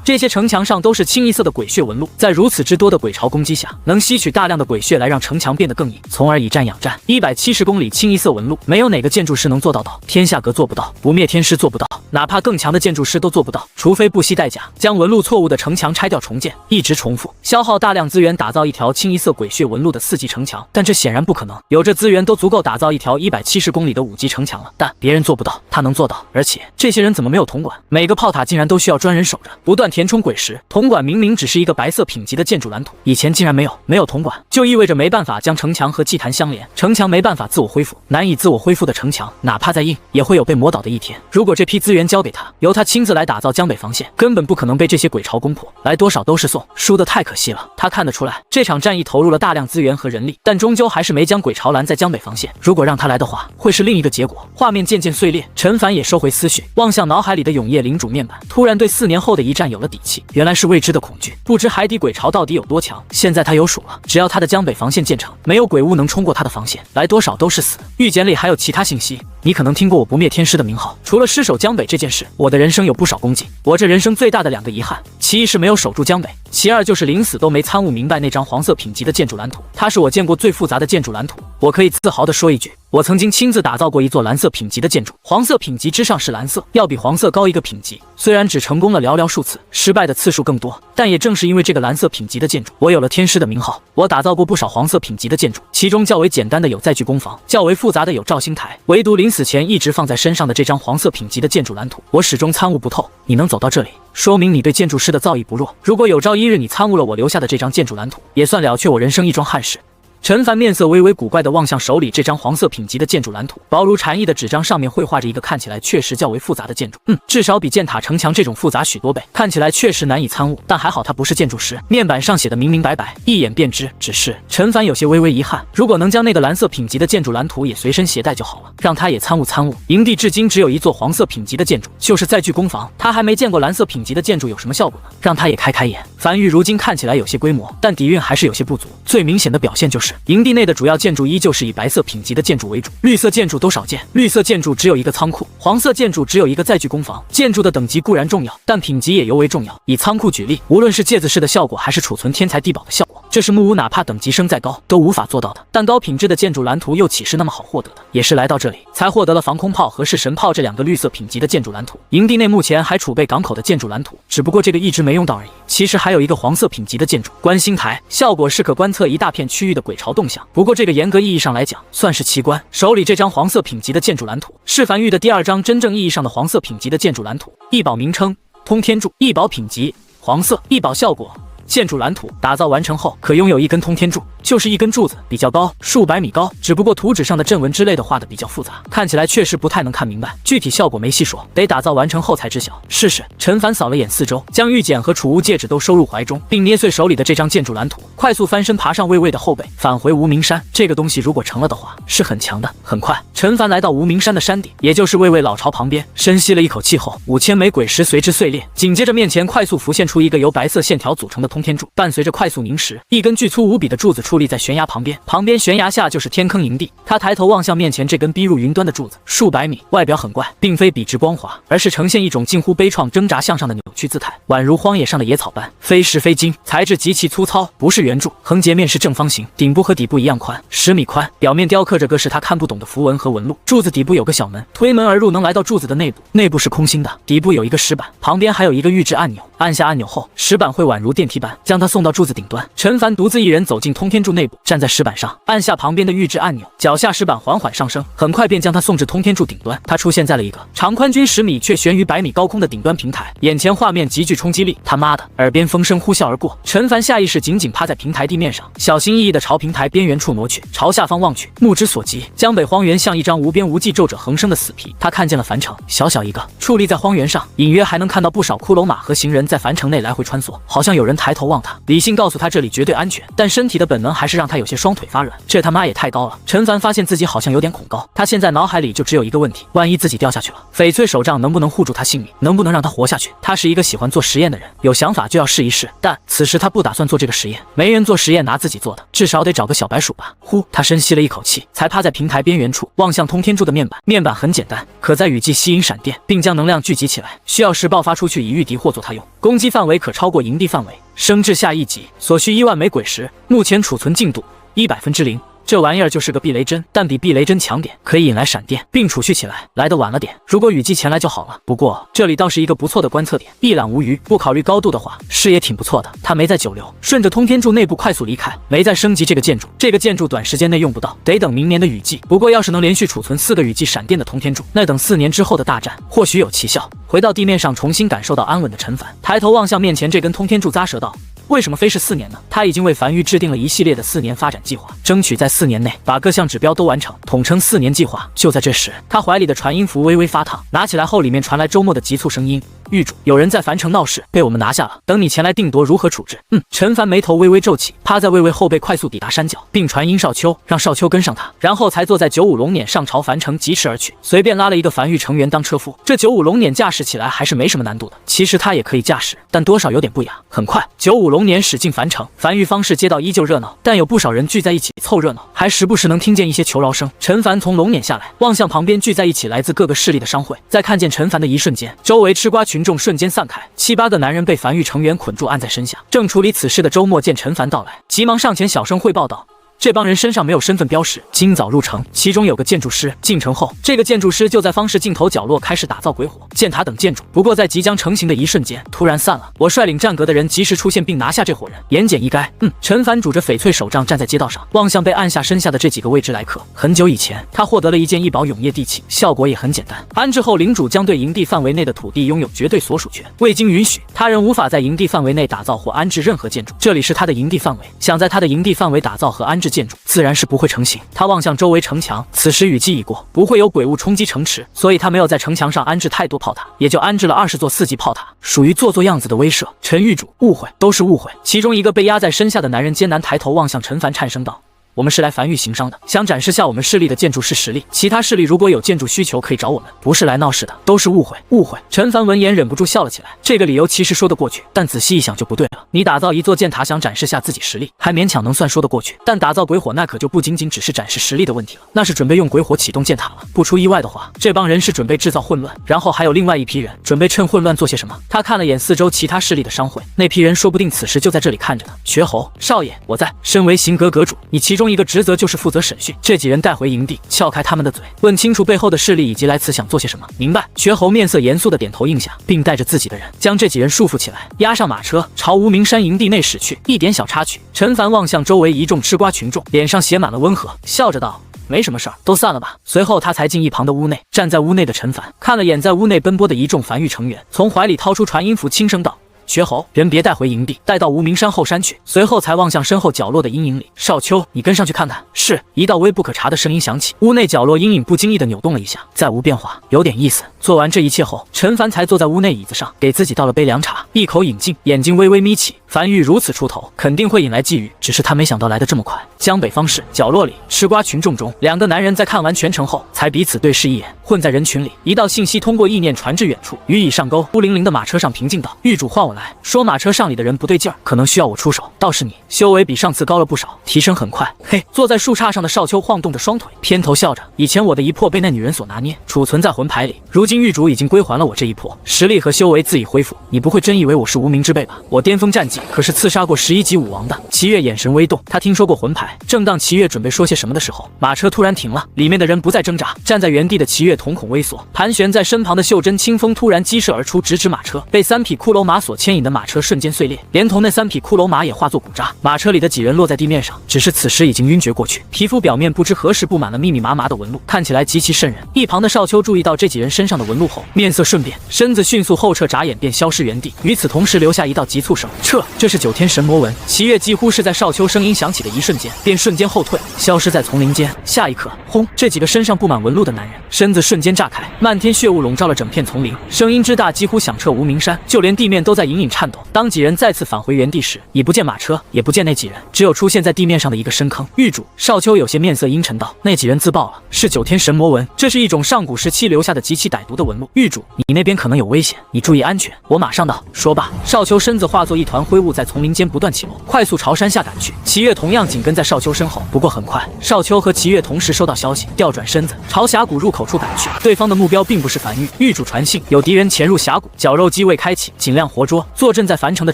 这些城墙上都是清一色的鬼血纹路，在如此之多的鬼潮攻击下，能吸取大量的鬼血来让城墙变得更硬，从而以战养战。170公里清一色纹路，没有哪个建筑师能做到的。天下阁做不到，不灭天师做不到，哪怕更强的建筑师都做不到，除非不惜代价将纹路错误的城墙拆掉重建，一直重复，消耗大量资源打造一条清一色鬼血纹路的4级城墙。但这显然不可能，有这资源都足够打造一条170公里的5级城墙了。但别人做不到，他能做到。而且这些人怎么没有铜管？每个炮塔竟然都需要专人守着，不断填充鬼石。铜管明明只是一个白色品级的建筑蓝图，以前竟然没有铜管，就意味着没办法将城墙和祭坛相连，城墙没办法自我恢复。难以自我恢复的城墙，哪怕再硬，也会有被磨倒的一天。如果这批资源源交给他，由他亲自来打造江北防线，根本不可能被这些鬼巢攻破，来多少都是送，输得太可惜了。他看得出来，这场战役投入了大量资源和人力，但终究还是没将鬼巢拦在江北防线。如果让他来的话，会是另一个结果。画面渐渐碎裂，陈凡也收回思绪，望向脑海里的永夜领主面板，突然对4年后的一战有了底气。原来是未知的恐惧，不知海底鬼巢到底有多强。现在他有数了，只要他的江北防线建成，没有鬼物能冲过他的防线，来多少都是死。预检里还有其他信息。你可能听过我不灭天师的名号，除了失守江北这件事，我的人生有不少功绩。我这人生最大的2个遗憾，其一是没有守住江北，其二就是临死都没参悟明白那张黄色品级的建筑蓝图。它是我见过最复杂的建筑蓝图，我可以自豪地说一句，我曾经亲自打造过一座蓝色品级的建筑，黄色品级之上是蓝色，要比黄色高一个品级。虽然只成功了寥寥数次，失败的次数更多，但也正是因为这个蓝色品级的建筑，我有了天师的名号。我打造过不少黄色品级的建筑，其中较为简单的有载具工房，较为复杂的有肇星台，唯独临死前一直放在身上的这张黄色品级的建筑蓝图，我始终参悟不透。你能走到这里，说明你对建筑师的造诣不弱。如果有朝一日你参悟了我留下的这张建筑蓝图，也算了却我人生一桩憾事。陈凡面色微微古怪地望向手里这张黄色品级的建筑蓝图，薄如蝉翼的纸张上面绘画着一个看起来确实较为复杂的建筑，至少比箭塔城墙这种复杂许多倍，看起来确实难以参悟。但还好他不是建筑师，面板上写的明明白白，一眼便知。只是陈凡有些微微遗憾，如果能将那个蓝色品级的建筑蓝图也随身携带就好了，让他也参悟参悟。营地至今只有一座黄色品级的建筑，就是载具工房，他还没见过蓝色品级的建筑有什么效果呢，让他也开开眼。樊玉如今看起来有些规模，但底蕴还是有些不足。最明显的表现就是营地内的主要建筑依旧是以白色品级的建筑为主，绿色建筑都少见。绿色建筑只有一个仓库，黄色建筑只有一个载具工房。建筑的等级固然重要，但品级也尤为重要。以仓库举例，无论是芥子式的效果，还是储存天材地宝的效果，这是木屋哪怕等级升再高都无法做到的。但高品质的建筑蓝图又岂是那么好获得的？也是来到这里才获得了防空炮和式神炮这2个绿色品级的建筑蓝图。营地内目前还储备港口的建筑蓝图，只不过这个一直没用到而已。其实还有一个黄色品级的建筑观星台，效果是可观测一大片区域的鬼巢动向。不过这个严格意义上来讲，算是奇观。手里这张黄色品级的建筑蓝图，是樊玉的第2张真正意义上的黄色品级的建筑蓝图。异宝名称通天柱，异宝品级黄色，异宝效果建筑蓝图打造完成后，可拥有一根通天柱，就是一根柱子，比较高，数百米高。只不过图纸上的阵纹之类的画的比较复杂，看起来确实不太能看明白，具体效果没细说，得打造完成后才知晓。试试。陈凡扫了眼四周，将玉简和储物戒指都收入怀中，并捏碎手里的这张建筑蓝图，快速翻身爬上魏魏的后背，返回无名山。这个东西如果成了的话，是很强的。很快，陈凡来到无名山的山顶，也就是魏魏老巢旁边，深吸了一口气后，5000枚鬼石随之碎裂，紧接着面前快速浮现出一个由白色线条组成的通天柱，伴随着快速凝实，一根巨粗无比的柱子矗立在悬崖旁边，旁边悬崖下就是天坑营地。他抬头望向面前这根逼入云端的柱子，数百米，外表很怪，并非笔直光滑，而是呈现一种近乎悲怆挣扎向上的扭曲姿态，宛如荒野上的野草般，非石非金，材质极其粗糙，不是圆柱，横截面是正方形，顶部和底部一样宽，10米宽，表面雕刻着各式他看不懂的符文和纹路。柱子底部有个小门，推门而入能来到柱子的内部，内部是空心的，底部有一个石板，旁边还有一个预制按钮，按下按钮后，石板会宛如电梯般将他送到柱子顶端。陈凡独自一人走进通天柱内部，站在石板上，按下旁边的预制按钮，脚下石板缓缓上升，很快便将他送至通天柱顶端。他出现在了一个长宽均10米却悬于100米高空的顶端平台，眼前画面极具冲击力。他妈的！耳边风声呼啸而过，陈凡下意识紧紧趴在平台地面上，小心翼翼地朝平台边缘处挪去，朝下方望去，目之所及，江北荒原像一张无边无际皱褶横生的死皮。他看见了樊城，小小一个，矗立在荒原上，隐约还能看到不少骷髅马和行人在樊城内来回穿梭，好像有人抬头望他。理性告诉他这里绝对安全，但身体的本能还是让他有些双腿发软。这他妈也太高了！陈凡发现自己好像有点恐高，他现在脑海里就只有一个问题：万一自己掉下去了，翡翠手杖能不能护住他性命？能不能让他活下去？他是一个喜欢做实验的人，有想法就要试一试，但此时他不打算做这个实验，没人做实验拿自己做的，至少得找个小白鼠吧。呼，他深吸了一口气，才趴在平台边缘处望向通天柱的面板。面板很简单，可在雨季吸引闪电，并将能量聚集起来，需要时爆发出去以御敌或作他用，攻击范围可超过营地范围，升至下1级，所需1万枚鬼石，目前储存进度100%。这玩意儿就是个避雷针，但比避雷针强点，可以引来闪电，并储蓄起来。来得晚了点，如果雨季前来就好了。不过这里倒是一个不错的观测点，一览无余。不考虑高度的话，视野挺不错的。他没再久留，顺着通天柱内部快速离开，没再升级这个建筑。这个建筑短时间内用不到，得等明年的雨季。不过要是能连续储存4个雨季闪电的通天柱，那等4年之后的大战，或许有奇效。回到地面上，重新感受到安稳的陈凡，抬头望向面前这根通天柱，咂舌道：“为什么非是4年呢？他已经为樊玉制定了一系列的4年发展计划，争取在4年内把各项指标都完成，统称4年计划。就在这时，他怀里的传音符微微发烫，拿起来后，里面传来周末的急促声音：“狱主，有人在樊城闹事，被我们拿下了，等你前来定夺如何处置。”陈凡眉头微微皱起，趴在魏魏后背快速抵达山脚，并传音少秋，让少秋跟上他，然后才坐在95龙辇上朝樊城疾驰而去，随便拉了一个樊玉成员当车夫。这95龙辇驾驶起来还是没什么难度的，其实他也可以驾驶，但多少有点不雅。很快，95龙辇驶进樊城，樊玉方氏街道依旧热闹，但有不少人聚在一起凑热闹，还时不时能听见一些求饶声。陈凡从龙辇下来，望向旁边聚在一起来自各个势力的商会，在看见陈凡的一瞬间，周围吃瓜群众瞬间散开，7、8个男人被樊玉成员捆住按在身下。正处理此事的周末见陈凡到来，急忙上前小声汇报道：“这帮人身上没有身份标识，今早入城，其中有个建筑师。进城后，这个建筑师就在方氏尽头角落开始打造鬼火、箭塔等建筑。不过在即将成型的一瞬间，突然散了。我率领战阁的人及时出现，并拿下这伙人，言简意赅。”陈凡拄着翡翠手杖站在街道上，望向被按下身下的这几个未知来客。很久以前，他获得了一件异宝永业地契，效果也很简单。安置后，领主将对营地范围内的土地拥有绝对所属权，未经允许，他人无法在营地范围内打造或安置任何建筑。这里是他的营地范围，想在他的营地范围打造和安置建筑，自然是不会成型。他望向周围城墙，此时雨季已过，不会有鬼物冲击城池，所以他没有在城墙上安置太多炮塔，也就安置了20座4级炮塔，属于做样子的威慑。陈狱主，误会，都是误会。其中一个被压在身下的男人艰难抬头望向陈凡，颤声道：“我们是来樊玉行商的，想展示下我们势力的建筑师实力。其他势力如果有建筑需求，可以找我们，不是来闹事的，都是误会，误会。”陈凡闻言忍不住笑了起来，这个理由其实说得过去，但仔细一想就不对了。你打造一座箭塔想展示下自己实力，还勉强能算说得过去，但打造鬼火那可就不仅仅只是展示实力的问题了，那是准备用鬼火启动箭塔了。不出意外的话，这帮人是准备制造混乱，然后还有另外一批人准备趁混乱做些什么。他看了眼四周其他势力的商会，那批人说不定此时就在这里看着呢。瘸猴少爷，我在。身为行阁阁主，你其中一个职责就是负责审讯这几人，带回营地，撬开他们的嘴，问清楚背后的势力以及来此想做些什么。明白。瘸猴面色严肃的点头应下，并带着自己的人将这几人束缚起来，押上马车，朝无名山营地内驶去。一点小插曲。陈凡望向周围一众吃瓜群众，脸上写满了温和，笑着道：“没什么事儿，都散了吧。”随后他才进一旁的屋内，站在屋内的陈凡看了眼在屋内奔波的一众樊玉成员，从怀里掏出传音符，轻声道：“瘸猴，人别带回营地，带到无名山后山去。”随后才望向身后角落的阴影里，少秋，你跟上去看看。是。一道微不可察的声音响起，屋内角落阴影不经意的扭动了一下，再无变化，有点意思。做完这一切后，陈凡才坐在屋内椅子上，给自己倒了杯凉茶，一口饮尽，眼睛微微眯起。樊玉如此出头，肯定会引来觊觎，只是他没想到来得这么快。江北方市角落里，吃瓜群众中，两个男人在看完全程后，才彼此对视一眼。混在人群里，一道信息通过意念传至远处，鱼已上钩。孤零零的马车上平静道：“狱主换我来。”说马车上里的人不对劲儿，可能需要我出手。倒是你，修为比上次高了不少，提升很快。嘿，坐在树杈上的少秋晃动着双腿，偏头笑着。以前我的一魄被那女人所拿捏，储存在魂牌里，如今狱主已经归还了我这一魄，实力和修为自已恢复。你不会真以为我是无名之辈吧？我巅峰战绩可是刺杀过11级武王的。齐越眼神微动，他听说过魂牌。正当齐越准备说些什么的时候，马车突然停了，里面的人不再挣扎，站在原地的齐越瞳孔微缩，盘旋在身旁的袖珍清风突然激射而出，直指马车。被3匹骷髅马所牵引的马车瞬间碎裂，连同那3匹骷髅马也化作骨渣。马车里的几人落在地面上，只是此时已经晕厥过去，皮肤表面不知何时布满了密密麻麻的纹路，看起来极其瘆人。一旁的少秋注意到这几人身上的纹路后，面色瞬变，身子迅速后撤，眨眼便消失原地。与此同时，留下一道急促声：“撤！”这是9天神魔纹。齐越几乎是在少秋声音响起的一瞬间，便瞬间后退，消失在丛林间。下一刻，轰！这几个身上布满纹路的男人身子瞬间炸开，漫天血雾笼罩了整片丛林，声音之大，几乎响彻无名山，就连地面都在隐隐颤抖。当几人再次返回原地时，已不见马车，也不见那几人，只有出现在地面上的一个深坑。狱主，少秋有些面色阴沉道：“那几人自爆了，是9天神魔纹，这是一种上古时期留下的极其歹毒的纹路。狱主，你那边可能有危险，你注意安全。”我马上到。说罢，少秋身子化作一团灰雾，在丛林间不断起落，快速朝山下赶去。齐越同样紧跟在少秋身后，不过很快，少秋和齐越同时收到消息，调转身子朝峡谷入口处赶去。对方的目标并不是樊玉，狱主传信，有敌人潜入峡谷，绞肉机未开启，尽量活捉。坐镇在樊城的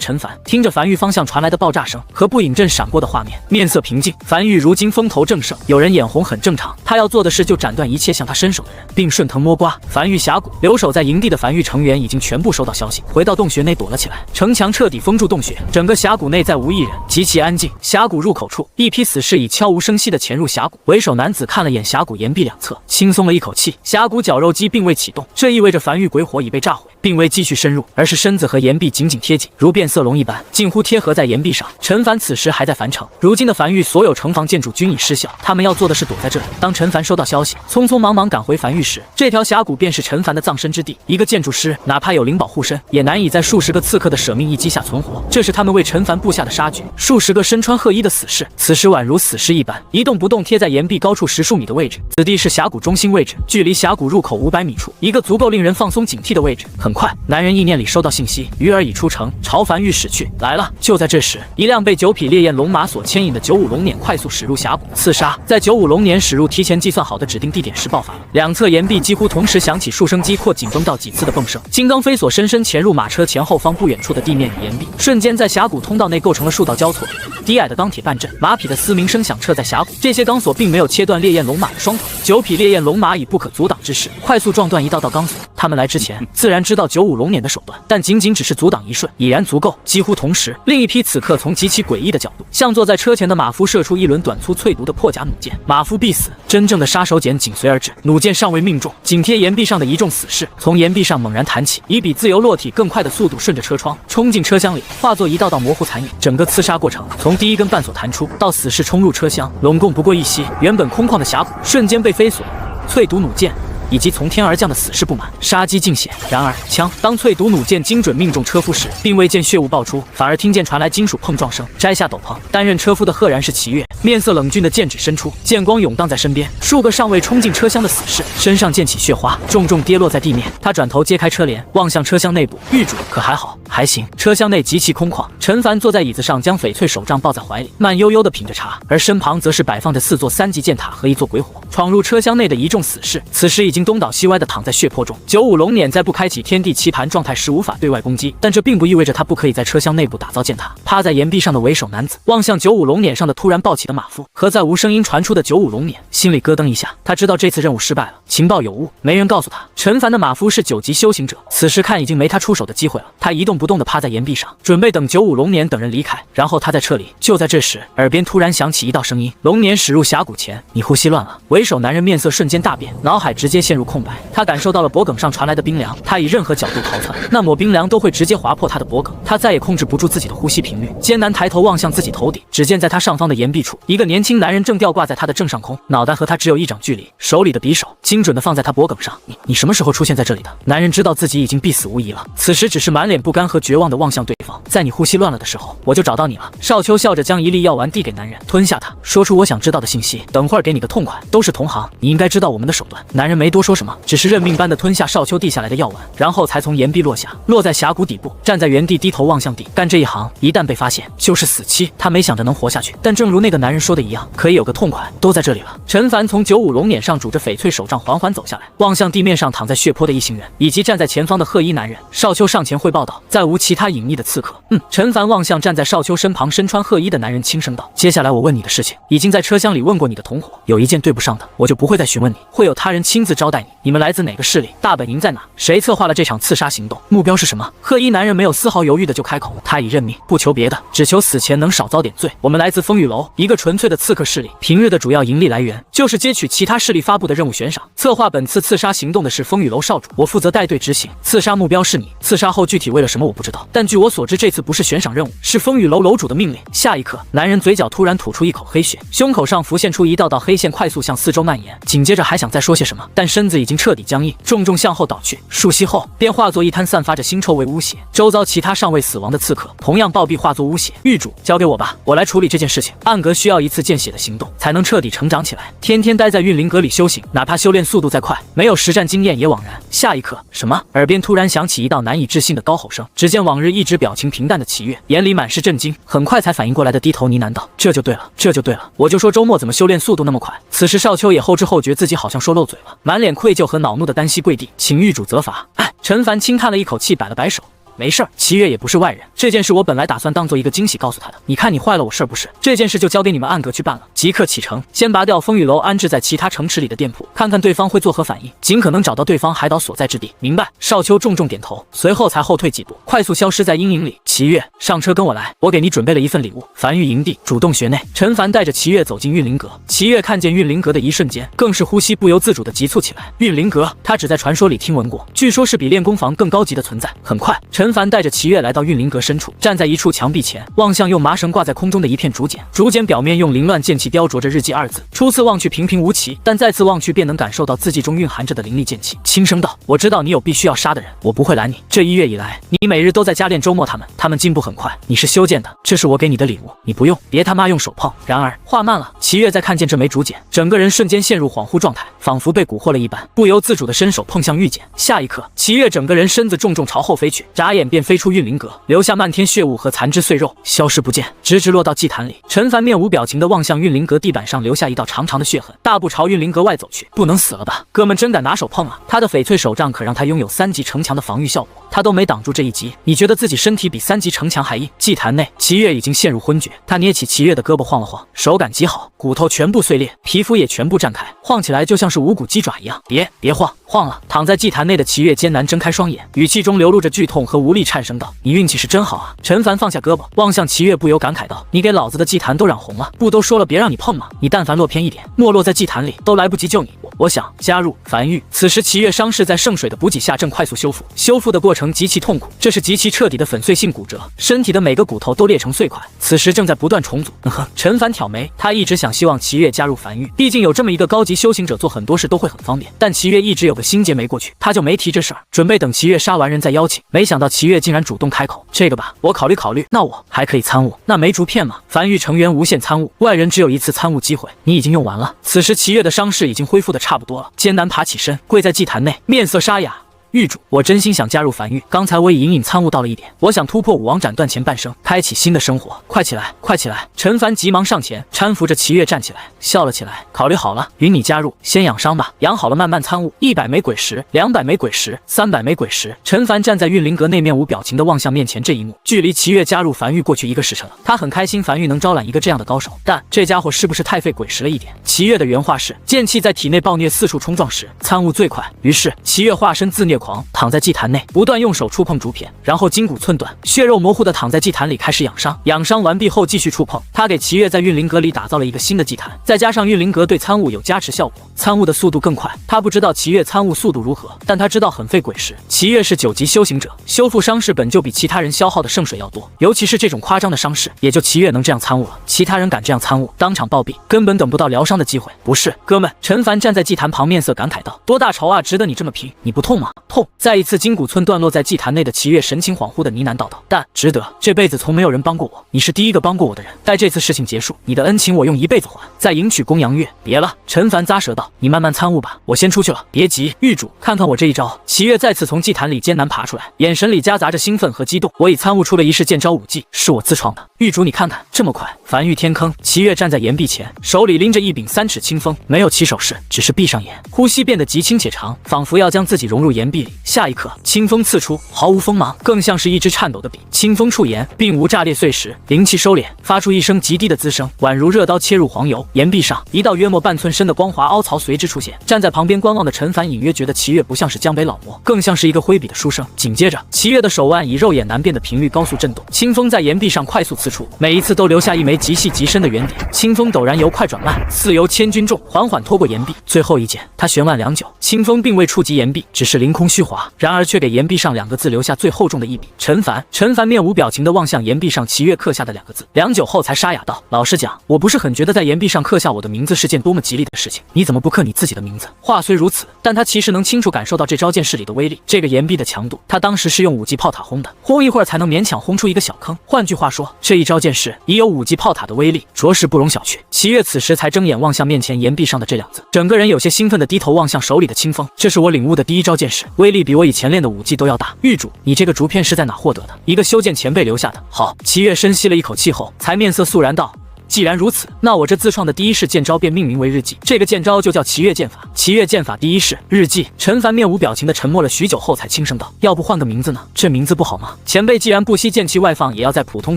陈凡听着樊玉方向传来的爆炸声和不影阵闪过的画面，面色平静。樊玉如今风头正盛，有人眼红很正常，他要做的事就斩断一切向他伸手的人，并顺藤摸瓜。樊玉峡谷留守在营地的樊玉成员已经全部收到消息，回到洞穴内躲了起来。城墙彻底封住洞穴，整个峡谷内再无一人，极其安静。峡谷入口处，一批死士已悄无声息地潜入峡谷。为首男子看了眼峡谷岩壁两侧，轻松了一口气。气，峡谷绞肉机并未启动，这意味着梵域鬼火已被炸毁，并未继续深入，而是身子和岩壁紧紧贴紧，如变色龙一般，近乎贴合在岩壁上。陈凡此时还在樊城，如今的樊域所有城防建筑均已失效，他们要做的是躲在这里。当陈凡收到消息，匆匆忙忙赶回樊域时，这条峡谷便是陈凡的葬身之地。一个建筑师，哪怕有灵宝护身，也难以在数十个刺客的舍命一击下存活。这是他们为陈凡布下的杀局。数十个身穿褐衣的死士，此时宛如死尸一般，一动不动贴在岩壁高处10数米的位置。此地是峡谷中心位置，距离峡谷入口500米处，一个足够令人放松警惕的位置。很快，男人意念里收到信息，鱼儿已出城，朝樊域驶去。来了！就在这时，一辆被9匹烈焰龙马所牵引的95龙辇快速驶入峡谷，刺杀。在95龙辇驶入提前计算好的指定地点时爆发了，两侧岩壁几乎同时响起数声击阔紧绷到几次的蹦声。金刚飞索深深潜入马车前后方不远处的地面与岩壁，瞬间在峡谷通道内构成了数道交错低矮的钢铁半阵。马匹的嘶鸣声响彻在峡谷，这些钢索并没有切断烈焰龙马的双腿。9匹烈焰龙马以不可阻挡之势快速撞断一道道钢索。他们来之前自然知道95龙辇的手段，但仅仅只是阻挡一瞬已然足够。几乎同时，另一批此刻从极其诡异的角度向坐在车前的马夫射出一轮短粗淬毒的破甲弩箭，马夫必死。真正的杀手锏紧随而至，弩箭尚未命中，紧贴岩壁上的一众死士从岩壁上猛然弹起，以比自由落体更快的速度顺着车窗冲进车厢里，化作一道道模糊残影。整个刺杀过程从第一根绊索弹出到死士冲入车厢，拢共不过一息。原本空旷的峡谷瞬间被飞索、淬毒弩箭以及从天而降的死士布满，杀机尽显。然而，当淬毒弩箭精准命中车夫时，并未见血雾爆出，反而听见传来金属碰撞声。摘下斗篷，担任车夫的赫然是齐越，面色冷峻的剑指伸出，剑光涌荡在身边。数个尚未冲进车厢的死士身上溅起血花，重重跌落在地面。他转头揭开车帘，望向车厢内部，狱主可还好？还行。车厢内极其空旷，陈凡坐在椅子上，将翡翠手杖抱在怀里，慢悠悠地品着茶，而身旁则是摆放着4座3级箭塔和一座鬼火。闯入车厢内的一众死士，此时已经东倒西歪地躺在血泊中。95龙辇在不开启天地棋盘状态时无法对外攻击，但这并不意味着他不可以在车厢内部打造箭塔。趴在岩壁上的为首男子望向95龙辇上的突然暴起的马夫和在无声音传出的95龙辇，心里咯噔一下。他知道这次任务失败了，情报有误，没人告诉他。陈凡的马夫是9级修行者，此时看已经没他出手的机会了。他一动不动地趴在岩壁上，准备等95龙辇等人离开，然后他再撤离。就在这时，耳边突然响起一道声音：龙辇驶入峡谷前，你呼吸乱了。为首男人面色瞬间大变，脑海直接陷入空白。他感受到了脖颈上传来的冰凉，他以任何角度逃窜，那抹冰凉都会直接划破他的脖颈。他再也控制不住自己的呼吸频率，艰难抬头望向自己头顶，只见在他上方的岩壁处，一个年轻男人正吊挂在他的正上空，脑袋和他只有1掌距离，手里的匕首精准地放在他脖颈上。你什么时候出现在这里的？男人知道自己已经必死无疑了，此时只是满脸不甘和绝望地望向对方。在你呼吸乱了的时候，我就找到你了。少秋笑着将一粒药丸递给男人，吞下它，说出我想知道的信息，等会儿给你个痛快。都是同行，你应该知道我们的手段。男人没多说什么，只是认命般的吞下少秋递下来的药丸，然后才从岩壁落下，落在峡谷底部，站在原地低头望向地。干这一行，一旦被发现就是死期。他没想着能活下去，但正如那个男人说的一样，可以有个痛快，都在这里了。陈凡从95龙辇上拄着翡翠手杖缓缓走下来，望向地面上躺在血泊的一行人，以及站在前方的褐衣男人。少秋上前汇报道：再无其他隐匿的刺客。陈凡望向站在少秋身旁身穿褐衣的男人，轻声道：接下来我问你的事情，已经在车厢里问过你的同伙，有一件对不上的，我就不会再询问你，会有他人亲自招待你。你们来自哪个势力？大本营在哪？谁策划了这场刺杀行动？目标是什么？褐衣男人没有丝毫犹豫的就开口，他已认命，不求别的，只求死前能少遭点罪。我们来自风雨楼，一个纯粹的刺客势力，平日的主要盈利来源就是接取其他势力发布的任务悬赏。策划本次刺杀行动的是风雨楼少主，我负责带队执行。刺杀目标是你，刺杀后具体为了什么我不知道，但据我所知，这次不是悬赏任务，是风雨楼楼主的命令。下一刻，男人嘴角突然吐出一口黑血，胸口上浮现出一道道黑线，快速向四周蔓延。紧接着还想再说些什么，但身子已经彻底僵硬，重重向后倒去。数息后，便化作一滩散发着腥臭味污血。周遭其他尚未死亡的刺客同样暴毙，化作污血。狱主，交给我吧，我来处理这件事情。暗格需要一次见血的行动，才能彻底成长起来。天天待在运灵阁里修行，哪怕修炼速度再快，没有实战经验也枉然。下一刻，什么？耳边突然响起一道难以置信的高吼声。只见往日一直表情平淡的齐越，眼里满是震惊，很快才反应过来的低头呢喃道：这就对了，这就对了，我就说周末怎么修炼速度那么快。此时少秋也后知后觉自己好像说漏嘴了，满脸愧疚和恼怒的单膝跪地，请狱主责罚。陈凡轻叹了一口气，摆了摆手。没事儿，齐月也不是外人，这件事我本来打算当做一个惊喜告诉他的。你看你坏了我事儿不是？这件事就交给你们暗阁去办了。即刻启程，先拔掉风雨楼安置在其他城池里的店铺，看看对方会作何反应，尽可能找到对方海岛所在之地。明白？少秋重重点头，随后才后退几步，快速消失在阴影里。齐月，上车跟我来，我给你准备了一份礼物。梵域营地主洞穴内，陈凡带着齐月走进运灵阁。齐月看见运灵阁的一瞬间，更是呼吸不由自主地急促起来。运灵阁，他只在传说里听闻过，据说是比练功房更高级的存在。很快，陈凡带着齐月来到运灵阁深处，站在一处墙壁前，望向用麻绳挂在空中的一片竹简。竹简表面用凌乱剑气雕琢着日记二字，初次望去平平无奇，但再次望去便能感受到字迹中蕴含着的凌厉剑气。轻声道：“我知道你有必须要杀的人，我不会拦你。这1月以来，你每日都在加练周末他们进步很快。你是修剑的，这是我给你的礼物，你不用，别他妈用手碰。”然而话慢了，齐月在看见这枚竹简，整个人瞬间陷入恍惚状态，仿佛被蛊惑了一般，不由自主的伸手碰向玉简。下一刻，齐月整个人身子重重朝后飞去，眨眼便飞出运灵阁，留下漫天血雾和残肢碎肉，消失不见，直直落到祭坛里。陈凡面无表情地望向运灵阁地板上留下一道长长的血痕，大步朝运灵阁外走去。不能死了吧？哥们真敢拿手碰啊！他的翡翠手杖可让他拥有3级城墙的防御效果，他都没挡住这一击。你觉得自己身体比3级城墙还硬？祭坛内，齐月已经陷入昏厥，他捏起齐月的胳膊晃了晃，手感极好，骨头全部碎裂，皮肤也全部绽开，晃起来就像是无骨鸡爪一样。别晃了！躺在祭坛内的齐月艰难睁开双眼，语气中流露着剧痛和无力，颤声道：“你运气是真好啊！”陈凡放下胳膊，望向齐月，不由感慨道：“你给老子的祭坛都染红了，不都说了别让你碰吗？你但凡落偏一点，没落在祭坛里，都来不及救你。我想加入梵域。”此时齐月伤势在圣水的补给下正快速修复，修复的过程极其痛苦，这是极其彻底的粉碎性骨折，身体的每个骨头都裂成碎块，此时正在不断重组。陈凡挑眉，他一直想希望齐月加入梵域，毕竟有这么一个高级修行者，做很多事都会很方便。但齐月一直有个心结没过去，他就没提这事儿，准备等齐月杀完人再邀请。没想到齐月竟然主动开口：“这个吧，我考虑考虑。那我还可以参悟那枚竹片吗？”梵域成员无限参悟，外人只有一次参悟机会，你已经用完了。此时齐月的伤势已经恢复的差不多了，艰难爬起身，跪在祭坛内，面色沙哑。狱主，我真心想加入梵域，刚才我已隐隐参悟到了一点，我想突破武王斩断前半生，开启新的生活。快起来，快起来！陈凡急忙上前搀扶着齐月站起来，笑了起来。考虑好了，允你加入，先养伤吧，养好了慢慢参悟。100枚鬼石，200枚鬼石，300枚鬼石。陈凡站在运灵阁内，面无表情地望向面前这一幕。距离齐月加入梵域过去1个时辰了，他很开心梵域能招揽一个这样的高手，但这家伙是不是太费鬼石了一点？齐月的原话是：剑气在体内暴虐四处冲撞时，参悟最快。于是齐月化身自虐狂，躺在祭坛内，不断用手触碰竹片，然后筋骨寸断，血肉模糊的躺在祭坛里开始养伤。养伤完毕后继续触碰。他给齐月在运灵阁里打造了一个新的祭坛，再加上运灵阁对参悟有加持效果，参悟的速度更快。他不知道齐月参悟速度如何，但他知道很费鬼石。齐月是9级修行者，修复伤势本就比其他人消耗的圣水要多，尤其是这种夸张的伤势，也就齐月能这样参悟了。其他人敢这样参悟，当场暴毙，根本等不到疗伤的机会。不是，哥们，陈凡站在祭坛旁，面色感慨道：“多大仇啊，值得你这么拼？你不痛吗？痛！”再一次筋骨寸断落在祭坛内的齐月神情恍惚的呢喃道道：“但值得，这辈子从没有人帮过我，你是第一个帮过我的人。待这次事情结束，你的恩情我用1辈子还。再迎娶公羊月。”别了，陈凡咂舌道：“你慢慢参悟吧，我先出去了。”别急，狱主，看看我这一招。齐月再次从祭坛里艰难爬出来，眼神里夹杂着兴奋和激动。我已参悟出了一式剑招武技，是我自创的。狱主，你看看，这么快！梵域天坑，齐月站在岩壁前，手里拎着一柄3尺清风，没有起手势，只是闭上眼，呼吸变得极轻且长，仿佛要将自己融入岩壁里。下一刻，清风刺出，毫无锋芒，更像是一支颤抖的笔。清风触岩，并无炸裂碎石，灵气收敛，发出一声极低的滋声，宛如热刀切入黄油。岩壁上，一道约莫半寸深的光滑凹槽随之出现。站在旁边观望的陈凡隐约觉得齐月不像是江北老魔，更像是一个挥笔的书生。紧接着，齐月的手腕以肉眼难辨的频率高速震动，清风在岩壁上快速刺出，每一次都留下一枚极细极深的圆点。清风陡然由快转慢，似由千钧重，缓缓拖过岩壁。最后一剑，他悬腕良久，清风并未触及岩壁，只是凌空虚滑，然而却给岩壁上2个字留下最厚重的一笔：陈凡。陈凡面无表情地望向岩壁上齐月刻下的2个字，良久后才沙哑道：“老实讲，我不是很觉得在岩壁上刻下我的名字是件多么吉利的事情。你怎么不刻你自己的名字？”话虽如此，但他其实能清楚感受到这招剑势里的威力。这个岩壁的强度，他当时是用5级炮塔轰的，轰一会儿才能勉强轰出一个小坑。换句话说，这一招剑势已有5级炮塔的威力，着实不容小觑。齐月此时才睁眼望向面前岩壁上的这2字，整个人有些兴奋地低头望向手里的清风。这是我领悟的第1招剑势，威力比我以前练的武技都要大。狱主，你这个竹片是在哪获得的？一个修剑前辈留下的。好。齐月深吸了一口气后，才面色肃然道：“既然如此，那我这自创的第一式剑招便命名为日记。这个剑招就叫奇月剑法。奇月剑法第一式日记。陈凡面无表情的沉默了许久后，才轻声道：“要不换个名字呢？这名字不好吗？前辈既然不惜剑气外放，也要在普通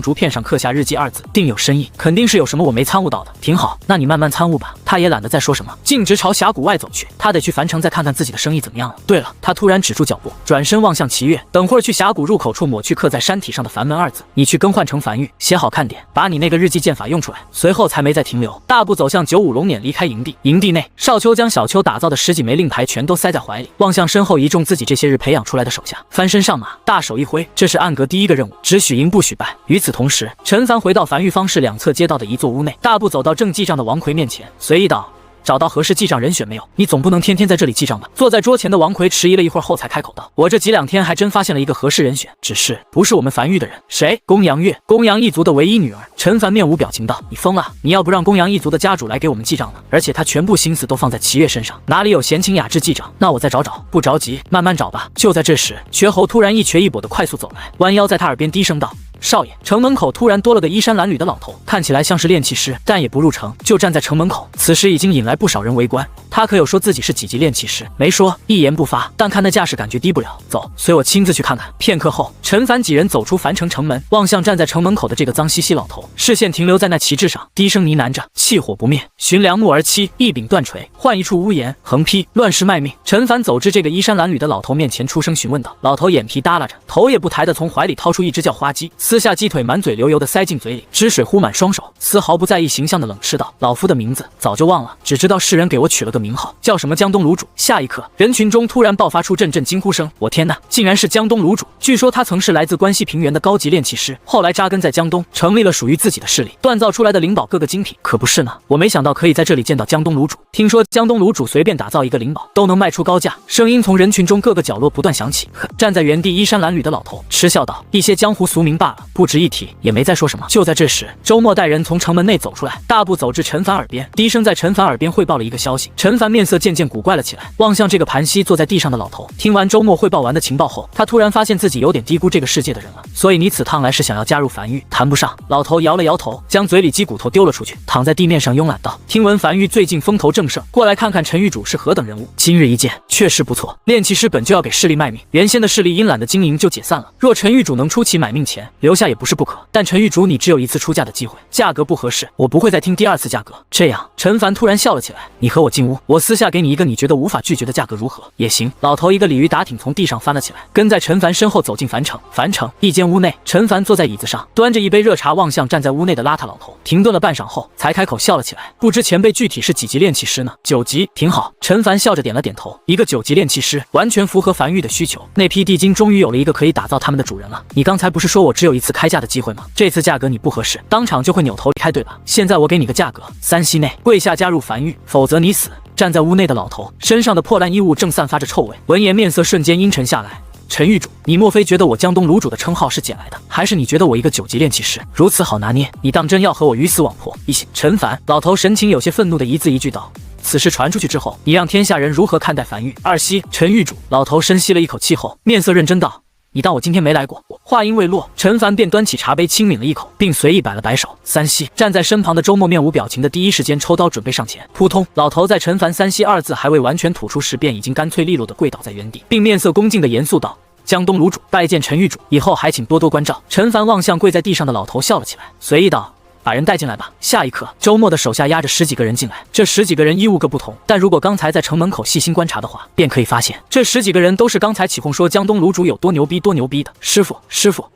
竹片上刻下日记二字，定有深意，肯定是有什么我没参悟到的。挺好，那你慢慢参悟吧。”他也懒得再说什么，径直朝峡谷外走去。他得去樊城再看看自己的生意怎么样了。对了，他突然止住脚步，转身望向齐月，等会儿去峡谷入口处抹去刻在山体上的樊门二字，你去更换成樊玉，写好看点，把你那个日记剑法用出来。随后才没再停留，大步走向95龙辇，离开营地。营地内，少秋将小秋打造的10几枚令牌全都塞在怀里，望向身后一众自己这些日培养出来的手下，翻身上马，大手一挥，这是暗格第一个任务，只许赢不许败。与此同时，陈凡回到樊玉方室两侧街道的一座屋内，大步走到正记账的王奎面前，随意道：“找到合适记账人选没有？你总不能天天在这里记账吧？”坐在桌前的王奎迟疑了一会儿后才开口道：“我这几两天还真发现了一个合适人选，只是不是我们樊玉的人。”“谁？”“公羊月，公羊一族的唯一女儿。”陈凡面无表情道：“你疯了？你要不让公羊一族的家主来给我们记账呢？而且他全部心思都放在齐月身上，哪里有闲情雅致记账？那我再找找，不着急，慢慢找吧。”就在这时，瘸猴突然一瘸一跛的快速走来，弯腰在他耳边低声道：“少爷！”城门口突然多了个衣衫褴褛的老头，看起来像是炼器师，但也不入城，就站在城门口。此时已经引来不少人围观。他可有说自己是几级炼器师？没说，一言不发。但看那架势，感觉低不了。走，随我亲自去看看。片刻后，陈凡几人走出樊城城门，望向站在城门口的这个脏兮兮老头，视线停留在那旗帜上，低声呢喃着：“气火不灭，寻梁木而栖，一柄断锤，换一处屋檐，横劈，乱世卖命。”陈凡走至这个衣衫褴褛的老头面前，出声询问道。老头眼皮耷拉着，头也不抬的从怀里掏出一只叫花鸡，撕下鸡腿，满嘴流油的塞进嘴里，汁水呼满双手，丝毫不在意形象的冷斥道：“老夫的名字早就忘了，只知道世人给我取了个名号，叫什么江东卤煮。”下一刻，人群中突然爆发出阵阵惊呼声。我天哪，竟然是江东卤煮！据说他曾是来自关西平原的高级炼器师，后来扎根在江东，成立了属于自己的势力，锻造出来的灵宝各个精品，可不是呢。我没想到可以在这里见到江东卤煮。听说江东卤煮随便打造一个灵宝都能卖出高价。声音从人群中各个角落不断响起。站在原地衣衫褴褛的老头嗤笑道：“一些江湖俗名罢了，不值一提。”也没再说什么。就在这时，周末带人从城门内走出来，大步走至陈凡耳边，低声在陈凡耳边汇报了一个消息。陈凡面色渐渐古怪了起来，望向这个盘膝坐在地上的老头。听完周末汇报完的情报后，他突然发现自己有点低估这个世界的人了。所以你此趟来是想要加入樊玉？谈不上。老头摇了摇头，将嘴里鸡骨头丢了出去，躺在地面上慵懒道：“听闻樊玉最近风头正盛，过来看看陈玉主是何等人物。今日一见，确实不错。炼器师本就要给势力卖命，原先的势力因懒得经营就解散了。若陈玉主能出其买命钱，留下也不是不可。但陈玉主你只有一次出价的机会，价格不合适，我不会再听第二次价格。”这样，陈凡突然笑了起来：“你和我进屋，我私下给你一个你觉得无法拒绝的价格，如何？”也行。老头一个鲤鱼打挺从地上翻了起来，跟在陈凡身后走进樊城。樊城一间屋内，陈凡坐在椅子上，端着一杯热茶，望向站在屋内的邋遢老头，停顿了半晌后，才开口笑了起来：“不知前辈具体是几级炼器师呢？”9级，挺好。陈凡笑着点了点头，一个9级炼器师，完全符合樊玉的需求。那批地金终于有了一个可以打造他们的主人了。你刚才不是说我只有一次开价的机会吗？这次价格你不合适，当场就会扭头离开，对吧？现在我给你个价格，3息内跪下加入樊玉，否则你死。站在屋内的老头身上的破烂衣物正散发着臭味，闻言面色瞬间阴沉下来。陈玉主，你莫非觉得我江东卤煮的称号是捡来的？还是你觉得我一个9级炼器师如此好拿捏？你当真要和我鱼死网破？陈凡，老头神情有些愤怒的一字一句道：“此事传出去之后，你让天下人如何看待樊玉？”2息，陈玉主，老头深吸了一口气后，面色认真道：“你当我今天没来过？”话音未落，陈凡便端起茶杯轻抿了一口，并随意摆了摆手。3息，站在身旁的周末面无表情的第一时间抽刀准备上前。扑通，老头在陈凡3息2字还未完全吐出时，便已经干脆利落的跪倒在原地，并面色恭敬的严肃道：“江东卤煮，拜见陈玉主，以后还请多多关照。”陈凡望向跪在地上的老头笑了起来，随意道：“把人带进来吧。”下一刻，周末的手下押着10几个人进来。这10几个人衣物各不同，但如果刚才在城门口细心观察的话，便可以发现，这10几个人都是刚才起哄说江东卤煮有多牛逼多牛逼的。师傅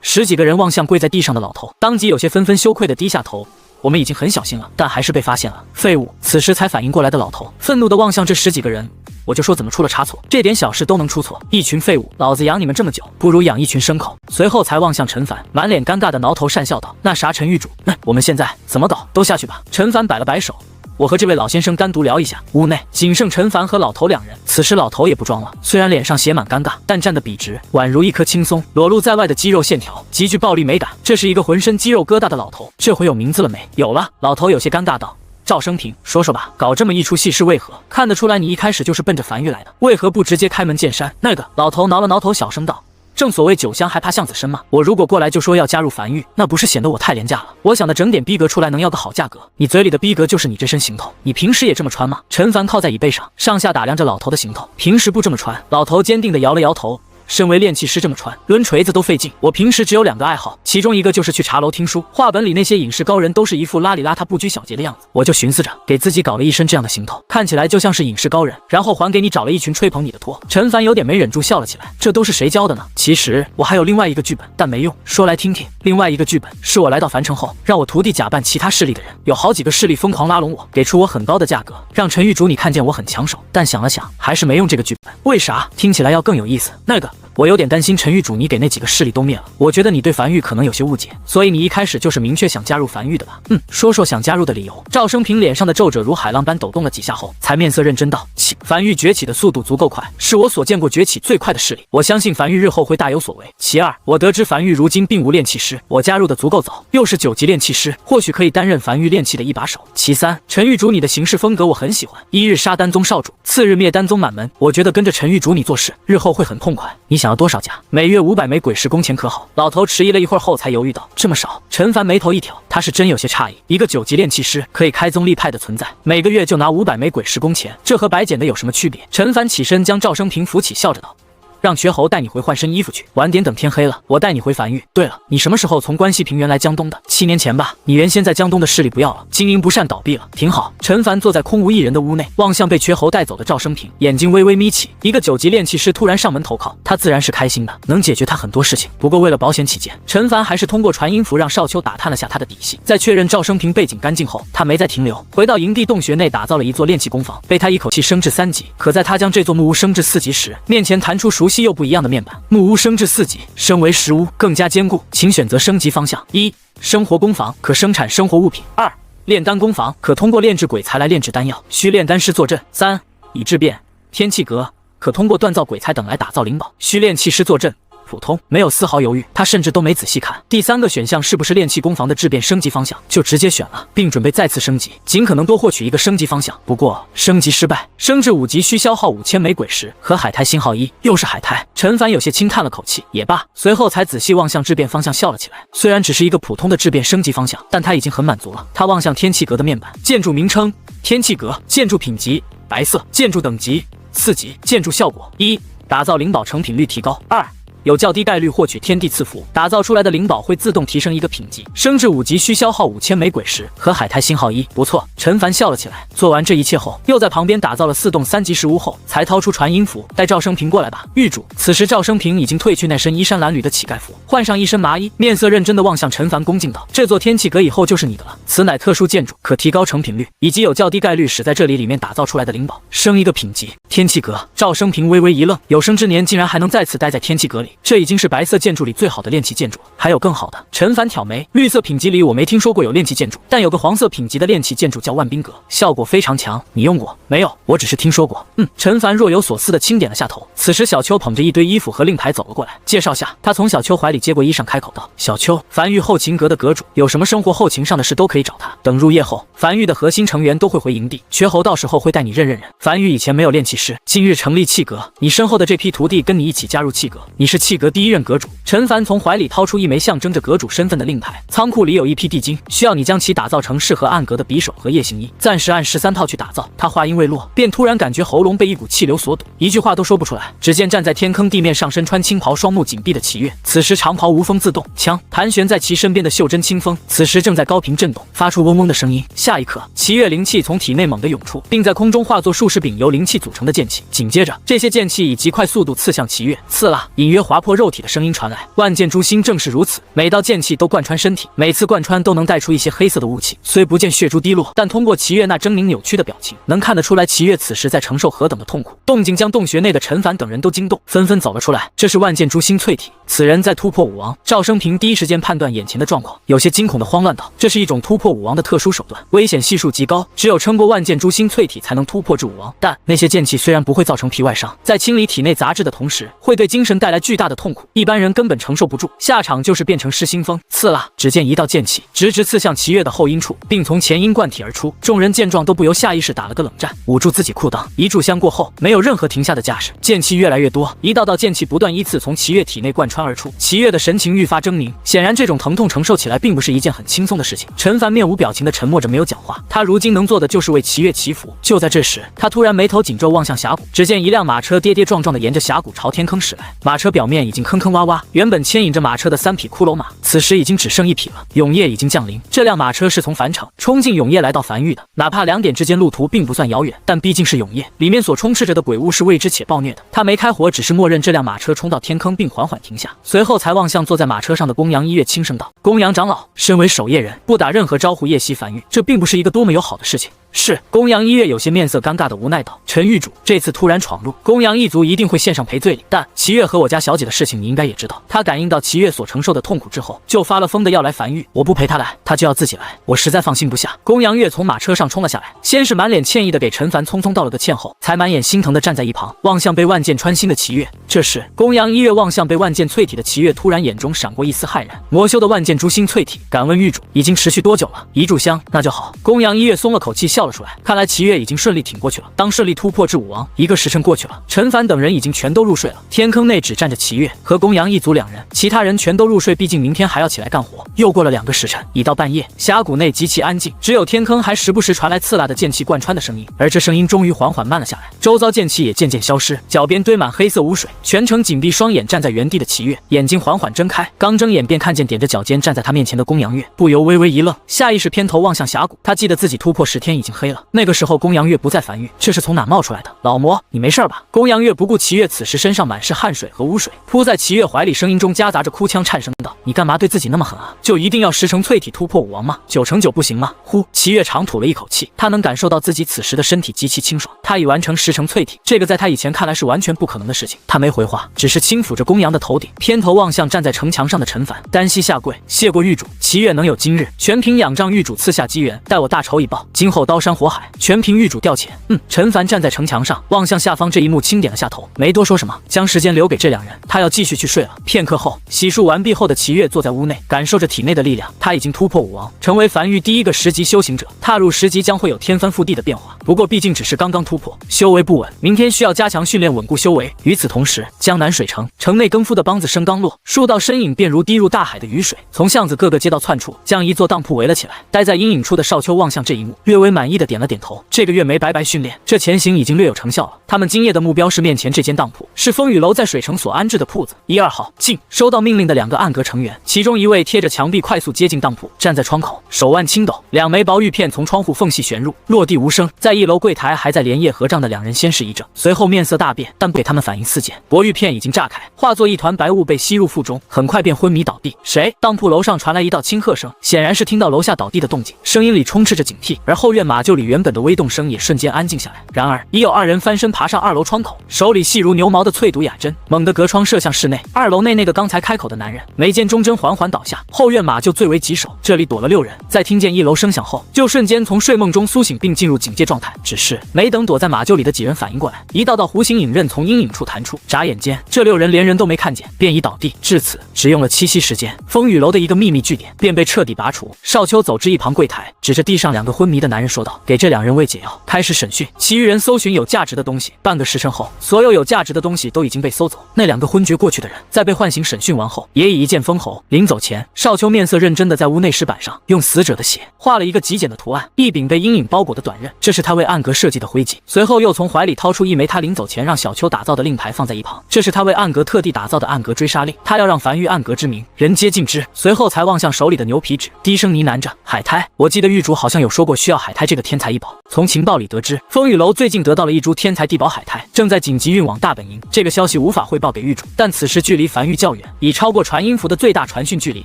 ！10几个人望向跪在地上的老头，当即有些纷纷羞愧的低下头。我们已经很小心了，但还是被发现了。废物！此时才反应过来的老头愤怒地望向这10几个人。我就说怎么出了差错，这点小事都能出错，一群废物！老子养你们这么久，不如养一群牲口。随后才望向陈凡，满脸尴尬的挠头讪笑道：“那啥，陈玉主，我们现在怎么搞？都下去吧。”陈凡摆了摆手：“我和这位老先生单独聊一下。”屋内仅剩陈凡和老头2人。此时老头也不装了，虽然脸上写满尴尬，但站得笔直，宛如一颗轻松裸露在外的肌肉线条，极具暴力美感。这是一个浑身肌肉疙瘩的老头。这回有名字了没？有了。老头有些尴尬道：“赵生平，说说吧，搞这么一出戏是为何？看得出来你一开始就是奔着樊玉来的，为何不直接开门见山？”那个老头挠了挠头，小声道：“正所谓酒香还怕巷子深嘛。我如果过来就说要加入樊玉，那不是显得我太廉价了？我想的整点逼格出来能要个好价格。你嘴里的逼格就是你这身行头，你平时也这么穿吗？陈凡靠在椅背上，上下打量着老头的行头，平时不这么穿。老头坚定地摇了摇头。身为炼器师这么穿，抡锤子都费劲。我平时只有2个爱好，其中一个就是去茶楼听书。画本里那些隐士高人都是一副邋里邋遢、不拘小节的样子，我就寻思着给自己搞了一身这样的行头，看起来就像是隐士高人，然后还给你找了一群吹捧你的托。陈凡有点没忍住笑了起来，这都是谁教的呢？其实我还有另外一个剧本，但没用，说来听听。另外一个剧本是我来到樊城后，让我徒弟假扮其他势力的人，有好几个势力疯狂拉拢我，给出我很高的价格，让陈玉竹你看见我很抢手。但想了想，还是没用这个剧本。为啥？听起来要更有意思。那个。我有点担心陈玉主你给那几个势力都灭了，我觉得你对樊玉可能有些误解，所以你一开始就是明确想加入樊玉的吧？说说想加入的理由。赵生平脸上的皱褶如海浪般抖动了几下后，才面色认真道：樊玉崛起的速度足够快，是我所见过崛起最快的势力，我相信樊玉日后会大有所为。其二，我得知樊玉如今并无炼器师，我加入的足够早，又是9级炼器师，或许可以担任樊玉炼器的一把手。其三，陈玉主你的行事风格我很喜欢，一日杀丹宗少主，次日灭丹宗满门，我觉得跟着陈玉主你做事，日后会很痛快。你想要多少价？每月500枚鬼石工钱可好？老头迟疑了一会儿后才犹豫道：这么少？陈凡眉头一挑，他是真有些诧异，一个9级炼器师可以开宗立派的存在，每个月就拿500枚鬼石工钱，这和白捡的有什么区别？陈凡起身将赵生平扶起，笑着道：让瘸猴带你回换身衣服去，晚点等天黑了，我带你回樊玉。对了，你什么时候从关西平原来江东的？7年前吧。你原先在江东的势力不要了，经营不善倒闭了，挺好。陈凡坐在空无一人的屋内，望向被瘸猴带走的赵生平，眼睛微微眯起。一个9级炼器师突然上门投靠，他自然是开心的，能解决他很多事情。不过为了保险起见，陈凡还是通过传音符让少秋打探了下他的底细。在确认赵生平背景干净后，他没再停留，回到营地洞穴内打造了一座炼器工坊，被他一口气升至3级。可在他将这座木屋升至4级时，面前弹出熟悉又不一样的面板。木屋升至4级，升为石屋，更加坚固，请选择升级方向。1. 生活工坊，可生产生活物品。2. 炼丹工坊，可通过炼制鬼材来炼制丹药，需炼丹师坐镇。3. 已质变天气阁，可通过锻造鬼材等来打造灵宝，需炼器师坐镇。普通，没有丝毫犹豫，他甚至都没仔细看第3个选项是不是炼器工坊的质变升级方向，就直接选了，并准备再次升级，尽可能多获取一个升级方向。不过升级失败，升至5级需消耗5000枚鬼石和海苔星号1，又是海苔。陈凡有些轻叹了口气，也罢，随后才仔细望向质变方向笑了起来。虽然只是一个普通的质变升级方向，但他已经很满足了。他望向天气阁的面板，建筑名称天气阁，建筑品级白色，建筑等级4级，建筑效果1，打造灵宝成品率提高；2，有较低概率获取天地赐福，打造出来的灵宝会自动提升一个品级，升至5级需消耗5000枚鬼石和海苔星号1。不错，陈凡笑了起来。做完这一切后，又在旁边打造了4栋3级石屋后，才掏出传音符，带赵生平过来吧。狱主。此时赵生平已经褪去那身衣衫褴褛的乞丐服，换上一身麻衣，面色认真地望向陈凡，恭敬道：这座天气阁以后就是你的了，此乃特殊建筑，可提高成品率，以及有较低概率使在这里面打造出来的灵宝，升一个品级。天气阁。赵生平微微一愣，有生之年竟然还能再次待在天气阁里，这已经是白色建筑里最好的炼器建筑，还有更好的。陈凡挑眉，绿色品级里我没听说过有炼器建筑，但有个黄色品级的炼器建筑叫万兵阁，效果非常强，你用过没有？我只是听说过。陈凡若有所思地轻点了下头。此时小秋捧着一堆衣服和令牌走了过来，介绍下，他从小秋怀里接过衣裳，开口道：小秋，樊玉后勤阁的阁主，有什么生活后勤上的事都可以找他。等入夜后，樊玉的核心成员都会回营地，瘸猴到时候会带你认人。樊玉以前没有炼器师，今日成立气阁，你身后的这批徒弟跟你一起加入气阁，你是气阁第1任阁主。陈凡从怀里掏出一枚象征着阁主身份的令牌，仓库里有一批地精，需要你将其打造成适合暗格的匕首和夜行衣，暂时按13套去打造。他话音未落，便突然感觉喉咙被一股气流所堵，一句话都说不出来。只见站在天坑地面上身穿青袍双目紧闭的齐月，此时长袍无风自动，枪盘旋在其身边的袖珍清风，此时正在高频震动，发出嗡嗡的声音。下一刻，齐月灵气从体内猛地涌出，并在空中化作数十柄由灵气组成的剑气，紧接着这些剑气以极快速度刺向齐月，刺啦，隐约划破肉体的声音传来。万剑诛心正是如此，每道剑气都贯穿身体，每次贯穿都能带出一些黑色的雾气，虽不见血珠滴落，但通过齐月那狰狞扭曲的表情，能看得出来齐月此时在承受何等的痛苦。动静将洞穴内的陈凡等人都惊动，纷纷走了出来。这是万剑诛心淬体，此人在突破武王。赵生平第一时间判断眼前的状况，有些惊恐的慌乱道：这是一种突破武王的特殊手段，危险系数极高，只有撑过万剑诛心淬体才能突破至武王。但那些剑气虽然不会造成皮外伤，在清理体内杂质的同时，会对精神带来巨大大的痛苦，一般人根本承受不住，下场就是变成失心疯。刺啦！只见一道剑气直直刺向齐月的后阴处，并从前阴贯体而出。众人见状都不由下意识打了个冷战，捂住自己裤裆。一炷香过后，没有任何停下的架势，剑气越来越多，一道道剑气不断依次从齐月体内贯穿而出。齐月的神情愈发狰狞，显然这种疼痛承受起来并不是一件很轻松的事情。陈凡面无表情的沉默着，没有讲话。他如今能做的就是为齐月祈福。就在这时，他突然眉头紧皱，望向峡谷，只见一辆马车跌跌撞撞的沿着峡谷朝天坑驶来。马车表面已经坑坑洼洼，原本牵引着马车的3匹骷髅马，此时已经只剩1匹了。永夜已经降临，这辆马车是从樊城冲进永夜来到樊域的。哪怕2点之间路途并不算遥远，但毕竟是永夜，里面所充斥着的鬼物是未知且暴虐的。他没开火，只是默认这辆马车冲到天坑并缓缓停下，随后才望向坐在马车上的公羊一月轻声道：“公羊长老，身为守夜人，不打任何招呼夜袭樊域，这并不是一个多么友好的事情。”是。公羊一月有些面色尴尬的无奈道：“陈狱主这次突然闯入，公羊一族一定会献上赔罪礼。但齐月和我家小姐的事情你应该也知道。”他感应到齐月所承受的痛苦之后，就发了疯的要来樊狱。我不陪他来，他就要自己来，我实在放心不下。公羊月从马车上冲了下来，先是满脸歉意的给陈凡匆匆道了个歉后，才满眼心疼的站在一旁，望向被万箭穿心的齐月。这时，公羊一月望向被万箭淬体的齐月，突然眼中闪过一丝骇然。魔修的万箭诛心淬体，敢问狱主已经持续多久了？一炷香，那就好。公羊一月松了口气，笑了出来。看来齐月已经顺利挺过去了。当顺利突破至武王，1个时辰过去了，陈凡等人已经全都入睡了。天坑内只站着齐月和公羊一族2人，其他人全都入睡，毕竟明天还要起来干活。又过了2个时辰，已到半夜，峡谷内极其安静，只有天坑还时不时传来刺辣的剑气贯穿的声音，而这声音终于缓缓慢了下来，周遭剑气也渐渐消失，脚边堆满黑色污水，全程紧闭双眼站在原地的齐月，眼睛缓缓睁开，刚睁眼便看见踮着脚尖站在他面前的公羊月，不由微微一愣，下意识偏头望向峡谷。他记得自己突破10天已经黑了，那个时候公羊月不在樊域，这是从哪冒出来的？老魔，你没事吧？公羊月不顾齐月此时身上满是汗水和污水，扑在齐月怀里，声音中夹杂着哭腔，颤声道：“你干嘛对自己那么狠啊？就一定要10成淬体突破武王吗？9成9不行吗？”呼，齐月长吐了一口气，他能感受到自己此时的身体极其清爽，他已完成10成淬体，这个在他以前看来是完全不可能的事情。他没回话，只是轻抚着公羊的头顶，偏头望向站在城墙上的陈凡，单膝下跪，谢过狱主。齐月能有今日，全凭仰仗狱主赐下机缘，待我大仇已报，今后刀山火海，全凭狱主调遣。陈凡站在城墙上，望向下方这一幕，轻点了下头，没多说什么，将时间留给这2人，他要继续去睡了。片刻后，洗漱完毕后的齐月坐在屋内，感受着体内的力量，他已经突破武王，成为樊域第1个10级修行者。踏入10级将会有天翻覆地的变化，不过毕竟只是刚刚突破，修为不稳，明天需要加强训练，稳固修为。与此同时，江南水城城内更夫的梆子声刚落，数道身影便如滴入大海的雨水，从巷子各个街道窜出，将一座当铺围了起来。待在阴影处的少秋望向这一幕，略微满意的点了点头。这个月没白白训练，这前行已经略有成效了。他们今夜的目标是面前这间当铺，是风雨楼在水城所安置的铺子。1、2号进。收到命令的2个暗格成员，其中一位贴着墙壁快速接近当铺，站在窗口，手腕轻抖，2枚薄玉片从窗户缝隙旋入，落地无声。在1楼柜台还在连夜合账的2人先是一怔，随后面色大变，但不给他们反应4件，薄玉片已经炸开，化作一团白雾被吸入腹中，很快便昏迷倒地。谁？当铺楼上传来一道轻喝声，显然是听到楼下倒地的动静，声音里充斥着警惕，而后院马厩里原本的微动声也瞬间安静下来。然而已有2人翻身爬上2楼窗口，手里细如牛毛的淬毒雅针，猛地隔窗射向室内。2楼内那个刚才开口的男人，眉间中针缓缓倒下，后院马厩最为棘手，这里躲了6人，在听见1楼声响后，就瞬间从睡梦中苏醒并进入警戒状态。只是没等躲在马厩里的几人反应过来，一道道弧形影刃从阴影处弹出，眨眼间这6人连人都没看见，便已倒地。至此只用了7息时间，风雨楼的一个秘密据点便被彻底拔除。少秋走至一旁柜台，指着地上2个昏迷的男人说道：“给这2人喂解药，开始审讯。其余人搜寻有价值的东西。”半个时辰后，所有有价值的东西都已经被搜走。那2个昏厥过去的人，在被唤醒审讯完后，也已一剑封喉。临走前，少秋面色认真的在屋内石板上用死者的血画了一个极简的图案，一柄被阴影包裹的短刃，这是他为暗格设计的徽记。随后又从怀里掏出一枚他临走前让小秋打造的令牌放在一旁，这是他为暗格特地打造的暗格追杀令，他要让樊域暗格之名人皆尽知。随后才望向手里的牛皮纸，低声呢喃着：“海苔，我记得狱主好像有说过需要海苔这个天才异宝。从情报里得知，风雨楼最近得到了一株天才地宝海苔，正在紧急运往大本营。这个消息无法汇报给狱主，但此时距离樊域较远，已超过传音符的最大传讯距离。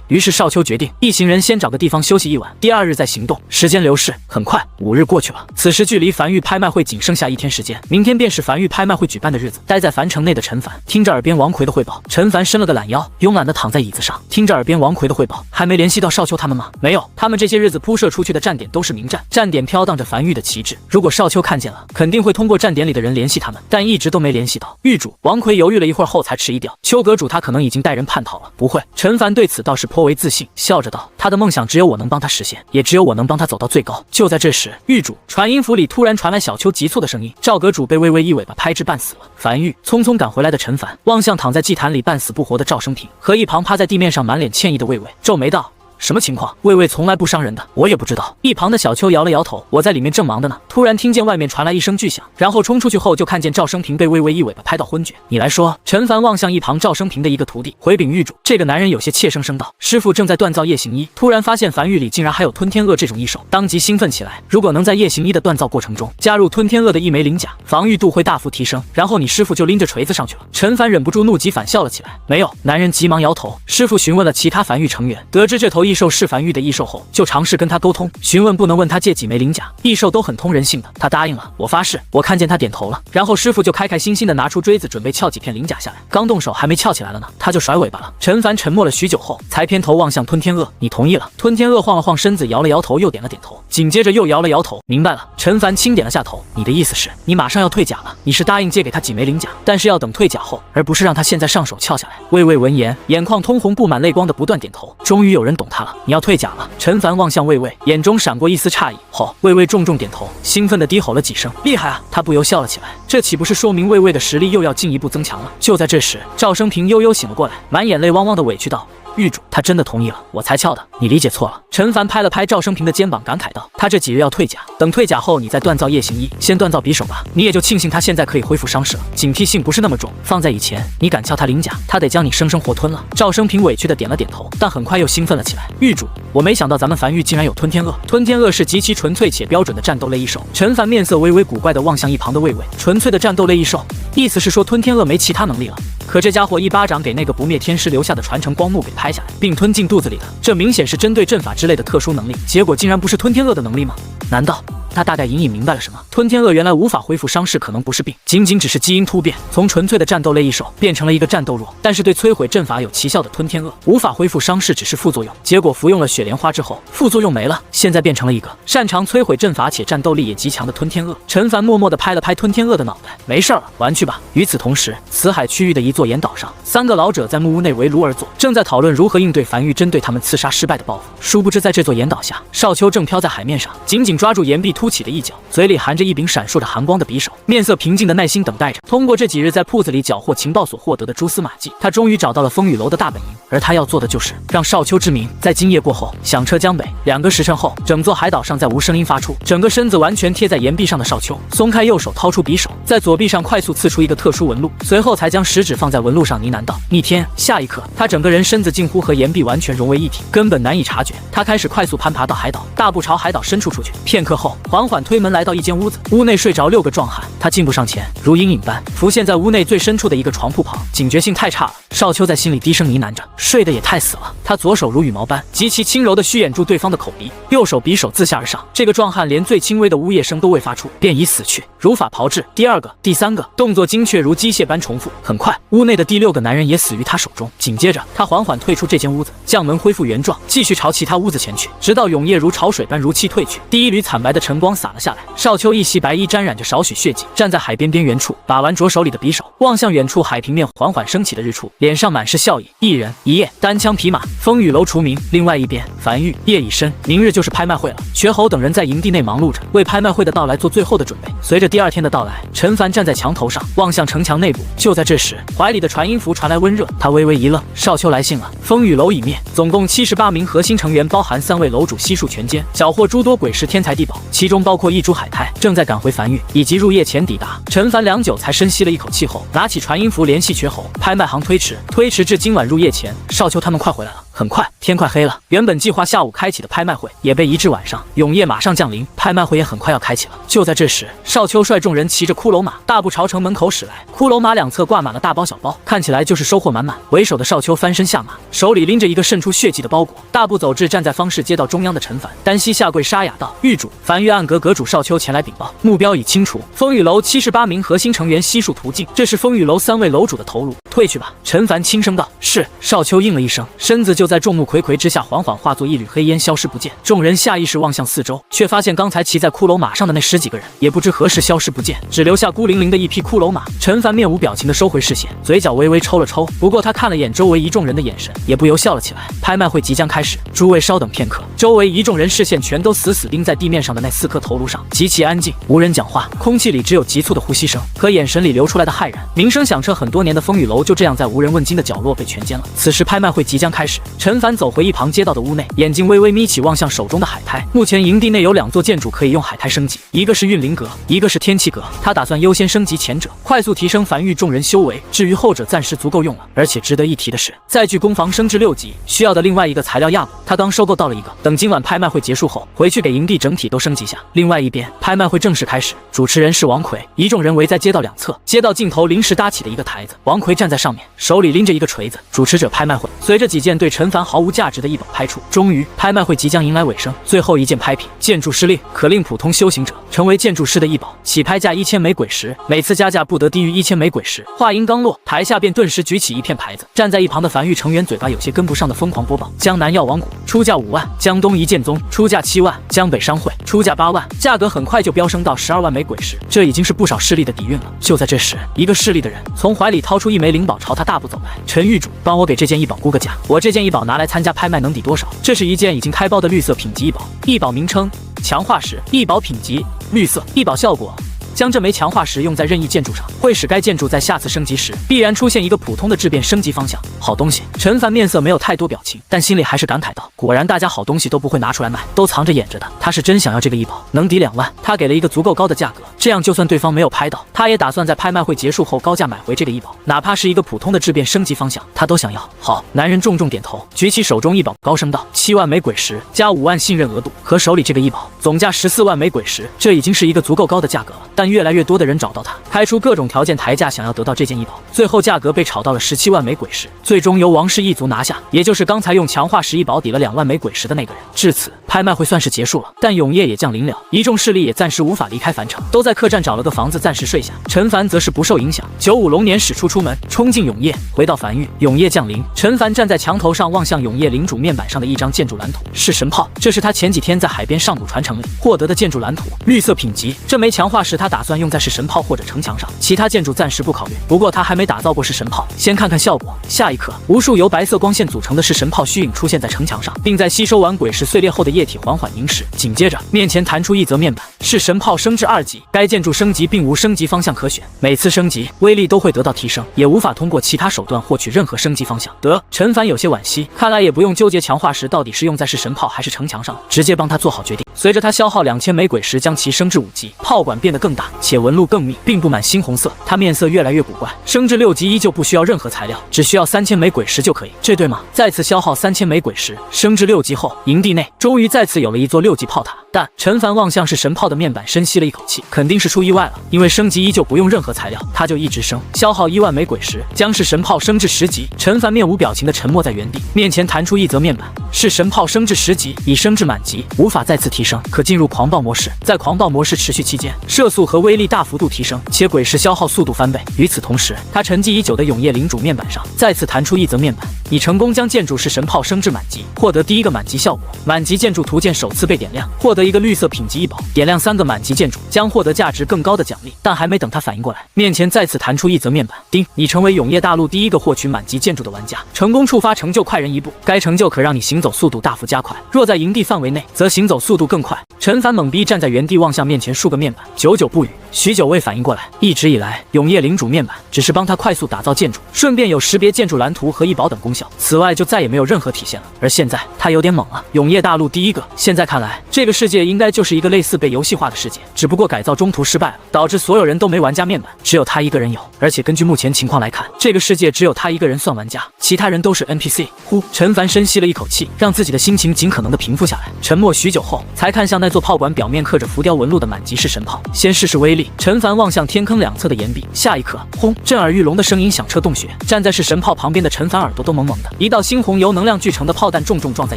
于是少秋决定，一行人先找个地方休息1晚，第2日再行动。时间流逝很快，5日过去了。此时距离樊域拍卖会仅剩下1天时间，明天便是樊域拍卖会举办的日子。待在樊城内的陈凡听着耳边王奎的汇报，陈凡伸了个懒腰，慵懒地躺在椅子上，听着耳边王奎的汇报。还没联系到少秋他们吗？没有，他们这些日子铺设出去的站点都是明站，站点漂飘荡着樊玉的旗帜。如果少秋看见了，肯定会通过站点里的人联系他们，但一直都没联系到。狱主王奎犹豫了一会儿后才迟疑掉，邱阁主他可能已经带人叛逃了。不会，陈凡对此倒是颇为自信，笑着道：“他的梦想只有我能帮他实现，也只有我能帮他走到最高。”就在这时，狱主传音符里突然传来小邱急促的声音：“赵阁主被魏魏一尾巴拍至半死了。”樊玉匆匆赶回来的陈凡望向躺在祭坛里半死不活的赵生平和一旁趴在地面上满脸歉意的魏魏，皱眉道：“什么情况？魏魏从来不伤人的，我也不知道。”一旁的小邱摇了摇头，我在里面正忙的呢。突然听见外面传来一声巨响，然后冲出去后就看见赵生平被魏魏一尾巴拍到昏厥。你来说。陈凡望向一旁赵生平的一个徒弟，回禀狱主。这个男人有些怯生生道：“师傅正在锻造夜行衣，突然发现樊玉里竟然还有吞天鳄这种异兽，当即兴奋起来。如果能在夜行衣的锻造过程中加入吞天鳄的一枚鳞甲，防御度会大幅提升。然后你师傅就拎着锤子上去了。”陈凡忍不住怒极反笑了起来：“没有。”男人急忙摇头。师傅询问了其他樊玉成员，得知这头异兽是樊玉的异兽后，就尝试跟他沟通，询问不能问他借几枚鳞甲，异兽都很通人性的。他答应了，我发誓，我看见他点头了。然后师傅就开开心心的拿出锥子，准备撬几片鳞甲下来。刚动手还没撬起来了呢，他就甩尾巴了。陈凡沉默了许久后，才偏头望向吞天鳄：“你同意了？”吞天鳄晃了晃身子，摇了摇头，又点了点头，紧接着又摇了摇头。明白了。陈凡轻点了下头。你的意思是，你马上要退甲了？你是答应借给他几枚鳞甲，但是要等退甲后，而不是让他现在上手撬下来？魏魏闻言，眼眶通红，布满泪光的不断点头。终于有人懂他了，你要退甲了。陈凡望向魏魏，眼中闪过一丝诧异。后，魏魏重重点头，兴奋地低吼了几声：“厉害啊！”他不由笑了起来，这岂不是说明魏魏的实力又要进一步增强了？就在这时，赵生平悠悠醒了过来，满眼泪汪汪的委屈道：“狱主，他真的同意了，我才撬的，你理解错了。”陈凡拍了拍赵生平的肩膀，感慨道：“他这几日要退甲，等退甲后你再锻造夜行衣，先锻造匕首吧。你也就庆幸他现在可以恢复伤势了，警惕性不是那么重。放在以前，你敢撬他鳞甲，他得将你生生活吞了。”赵生平委屈的点了点头，但很快又兴奋了起来：“狱主，我没想到咱们樊玉竟然有吞天鳄。吞天鳄是极其纯粹且标准的战斗类异兽。”陈凡面色微微古怪的望向一旁的魏魏：“纯粹的战斗类异兽，意思是说吞天鳄没其他能力了？可这家伙一巴掌给那个不灭天师留下的传承光幕给拍下来，并吞进肚子里的，这明显是针对阵法之类的特殊能力，结果竟然不是吞天鳄的能力吗？难道……”他大概隐隐明白了什么。吞天鳄原来无法恢复伤势，可能不是病，仅仅只是基因突变，从纯粹的战斗类异兽变成了一个战斗弱，但是对摧毁阵法有奇效的吞天鳄。无法恢复伤势只是副作用，结果服用了雪莲花之后，副作用没了，现在变成了一个擅长摧毁阵法且战斗力也极强的吞天鳄。陈凡默默地拍了拍吞天鳄的脑袋：“没事了，玩去吧。”与此同时，辞海区域的一座岩岛上，3个老者在木屋内围炉而坐，正在讨论如何应对樊玉针对他们刺杀失败的报复。殊不知，在这座岩岛下，少秋正飘在海面上，紧紧抓住岩壁凸起的一角，嘴里含着一柄闪烁着寒光的匕首，面色平静的耐心等待着。通过这几日在铺子里缴获情报所获得的蛛丝马迹，他终于找到了风雨楼的大本营，而他要做的就是让少秋之名在今夜过后响彻江北。2个时辰后，整座海岛上再无声音发出，整个身子完全贴在岩壁上的少秋松开右手，掏出匕首，在左臂上快速刺出一个特殊纹路，随后才将食指放在纹路上，呢喃道：“逆天。”下一刻，他整个人身子近乎和岩壁完全融为一体，根本难以察觉。他开始快速攀爬到海岛，大步朝海岛深处出去。片刻后，缓缓推门来到一间屋子，屋内睡着6个壮汉，他进步上前，如阴影般浮现在屋内最深处的一个床铺旁。警觉性太差了，少秋在心里低声呢喃着，睡得也太死了。他左手如羽毛般极其轻柔地虚掩住对方的口鼻，右手匕首自下而上。这个壮汉连最轻微的呜咽声都未发出，便已死去，如法炮制。第2个、第3个，动作精确如机械般重复。很快，屋内的第6个男人也死于他手中。紧接着，他缓缓退出这间屋子，将门恢复原状，继续朝其他屋子前去，直到永夜如潮水般如期退去。第一缕惨白的晨光洒了下来，少秋一袭白衣沾染着少许血迹，站在海边边缘处，把玩着手里的匕首，望向远处海平面缓缓升起的日出，脸上满是笑意。一人一夜，单枪匹马，风雨楼除名。另外一边，樊玉夜已深，明日就是拍卖会了。瘸猴等人在营地内忙碌着，为拍卖会的到来做最后的准备。随着第2天的到来，陈凡站在墙头上，望向城墙内部。就在这时，怀里的传音符传来温热，他微微一愣，少秋来信了。风雨楼已灭，总共78名核心成员，包含3位楼主悉数全歼，缴获诸多鬼石天才地宝，其中包括一株海苔，正在赶回樊玉，以及入夜前抵达。陈凡良久才深吸了一口气后，拿起传音符联系瘸猴，拍卖行推迟至今晚入夜前。少秋他们快回来了。很快，天快黑了，原本计划下午开启的拍卖会也被移至晚上。永夜马上降临，拍卖会也很快要开启了。就在这时，少秋率众人骑着骷髅马大步朝城门口驶来，骷髅马两侧挂满了大包小包，看起来就是收获满满。为首的少秋翻身下马，手里拎着一个渗出血迹的包裹，大步走至站在方氏街道中央的陈凡，单膝下跪沙哑道：“狱主，樊玉暗阁阁主少秋前来禀报，目标已清除，风雨楼78名核心成员悉数途径，这是风雨楼3位楼主的头颅，退去吧。”陈凡轻声道：“是。”少秋应了一声，身子就在众目睽睽之下缓缓化作一缕黑烟消失不见。众人下意识望向四周，却发现刚才骑在骷髅马上的那10几个人也不知何时消失不见，只留下孤零零的一匹骷髅马。陈凡面无表情地收回视线，嘴角微微抽了抽，不过他看了眼周围一众人的眼神，也不由笑了起来。拍卖会即将开始，诸位稍等片刻。周围一众人视线全都死死盯在地面上的那4颗头颅上，极其安静，无人讲话，空气里只有急促的呼吸声和眼神里流出来的骇然。名声响彻很多年的风雨楼就这样在无人问津的角落被全歼了。此时拍卖会即将开始，陈凡走回一旁街道的屋内，眼睛微微眯起，望向手中的海苔。目前营地内有2座建筑可以用海苔升级，一个是运灵阁，一个是天气阁。他打算优先升级前者，快速提升繁育众人修为，至于后者暂时足够用了。而且值得一提的是，载具攻防升至6级需要的另外一个材料亚骨，他刚收购到了一个，等今晚拍卖会结束后回去给营地整体都升级下。另外一边，拍卖会正式开始，主持人是王奎，一众人围在街道两侧，街道尽头临时搭起的一个台子，王奎站在上面，手里拎着一个锤子。主持者拍卖会，随着几件对陈凡毫无价值的异宝拍出，终于拍卖会即将迎来尾声。最后一件拍品，建筑师令可令普通修行者成为建筑师的异宝，起拍价1000枚鬼石，每次加价不得低于1000枚鬼石。话音刚落，台下便顿时举起一片牌子，站在一旁的樊玉成员嘴巴有些跟不上的疯狂播报：江南药王谷出价5万，江东一剑宗出价7万，江北商会出价8万，价格很快就飙升到12万枚鬼石，这已经是不少势力的底蕴了。就在这时，一个势力的人从怀里掏出1枚灵宝，朝他大步走来。陈玉主，帮我给这件异宝估个价，我这件异宝拿来参加拍卖能抵多少？这是一件已经开包的绿色品级异宝，异宝名称强化石，异宝品级绿色，异宝效果。将这枚强化石用在任意建筑上，会使该建筑在下次升级时必然出现一个普通的质变升级方向。好东西！陈凡面色没有太多表情，但心里还是感慨道：果然大家好东西都不会拿出来卖，都藏着掖着的。他是真想要这个异宝，能抵2万。他给了一个足够高的价格，这样就算对方没有拍到，他也打算在拍卖会结束后高价买回这个异宝，哪怕是一个普通的质变升级方向，他都想要。好，男人重重点头，举起手中异宝，高声道：7万枚鬼石加5万信任额度，和手里这个异宝总价14万枚鬼石，这已经是一个足够高的价格了。但越来越多的人找到他，开出各种条件抬价，想要得到这件异宝，最后价格被炒到了17万枚鬼石，最终由王氏一族拿下，也就是刚才用强化石异宝抵了2万枚鬼石的那个人。至此，拍卖会算是结束了，但永夜也降临了，一众势力也暂时无法离开樊城，都在客栈找了个房子暂时睡下。陈凡则是不受影响，95龙年使出出门，冲进永夜，回到樊域。永夜降临，陈凡站在墙头上，望向永夜领主面板上的一张建筑蓝图，是神炮，这是他前几天在海边上古传承里获得的建筑蓝图，绿色品级。这枚强化石他打算用在是神炮或者城墙上，其他建筑暂时不考虑。不过他还没打造过是神炮，先看看效果。下一刻，无数由白色光线组成的是神炮虚影出现在城墙上，并在吸收完鬼石碎裂后的液体缓缓凝视。紧接着，面前弹出一则面板，是神炮升至2级，该建筑升级并无升级方向可选，每次升级威力都会得到提升，也无法通过其他手段获取任何升级方向。得，陈凡有些惋惜，看来也不用纠结强化石到底是用在是神炮还是城墙上，直接帮他做好决定。随着他消耗2000枚鬼石将其升至5级，炮管变得更大，且纹路更密，并布满猩红色。他面色越来越古怪，升至6级依旧不需要任何材料，只需要3000枚鬼石就可以，这对吗？再次消耗3000枚鬼石，升至6级后，营地内终于再次有了一座6级炮塔。但陈凡望向是神炮的面板，深吸了一口气，肯定是出意外了，因为升级依旧不用任何材料，他就一直升，消耗1万枚鬼石，将是神炮升至10级。陈凡面无表情的沉默在原地，面前弹出一则面板，是神炮升至10级，已升至满级，无法再次提升，可进入狂暴模式。在狂暴模式持续期间，射速和威力大幅度提升，且鬼石消耗速度翻倍。与此同时，他沉寂已久的永夜领主面板上再次弹出一则面板，你成功将建筑是神炮升至满级，获得第一个满级效果，满级建筑图鉴首次被点亮，获得一个绿色品级异宝，点亮3个满级建筑将获得价值更高的奖励。但还没等他反应过来，面前再次弹出一则面板，叮，你成为永夜大陆第一个获取满级建筑的玩家，成功触发成就快人1步，该成就可让你行走速度大幅加快，若在营地范围内则行走速度更快。陈凡懵逼站在原地，望向面前数个面板，久久不语，许久未反应过来。一直以来，永夜领主面板只是帮他快速打造建筑，顺便有识别建筑蓝图和异宝等功效，此外就再也没有任何体现了。而现在他有点懵了，永夜大陆第一个，现在看来这个世界应该就是一个类似被游戏化的世界，只不过改造中途失败了，导致所有人都没玩家面板，只有他一个人有。而且根据目前情况来看，这个世界只有他一个人算玩家，其他人都是 NPC。呼，陈凡深吸了一口气，让自己的心情尽可能的平复下来，沉默许久后，才看向那座炮管表面刻着浮雕纹路的满级式神炮，先试试威力。陈凡望向天坑两侧的岩壁，下一刻，轰，震耳欲聋的声音响彻洞穴。站在是神炮旁边的陈凡耳朵都懵懵的，一道猩红由能量聚成的炮弹重重撞在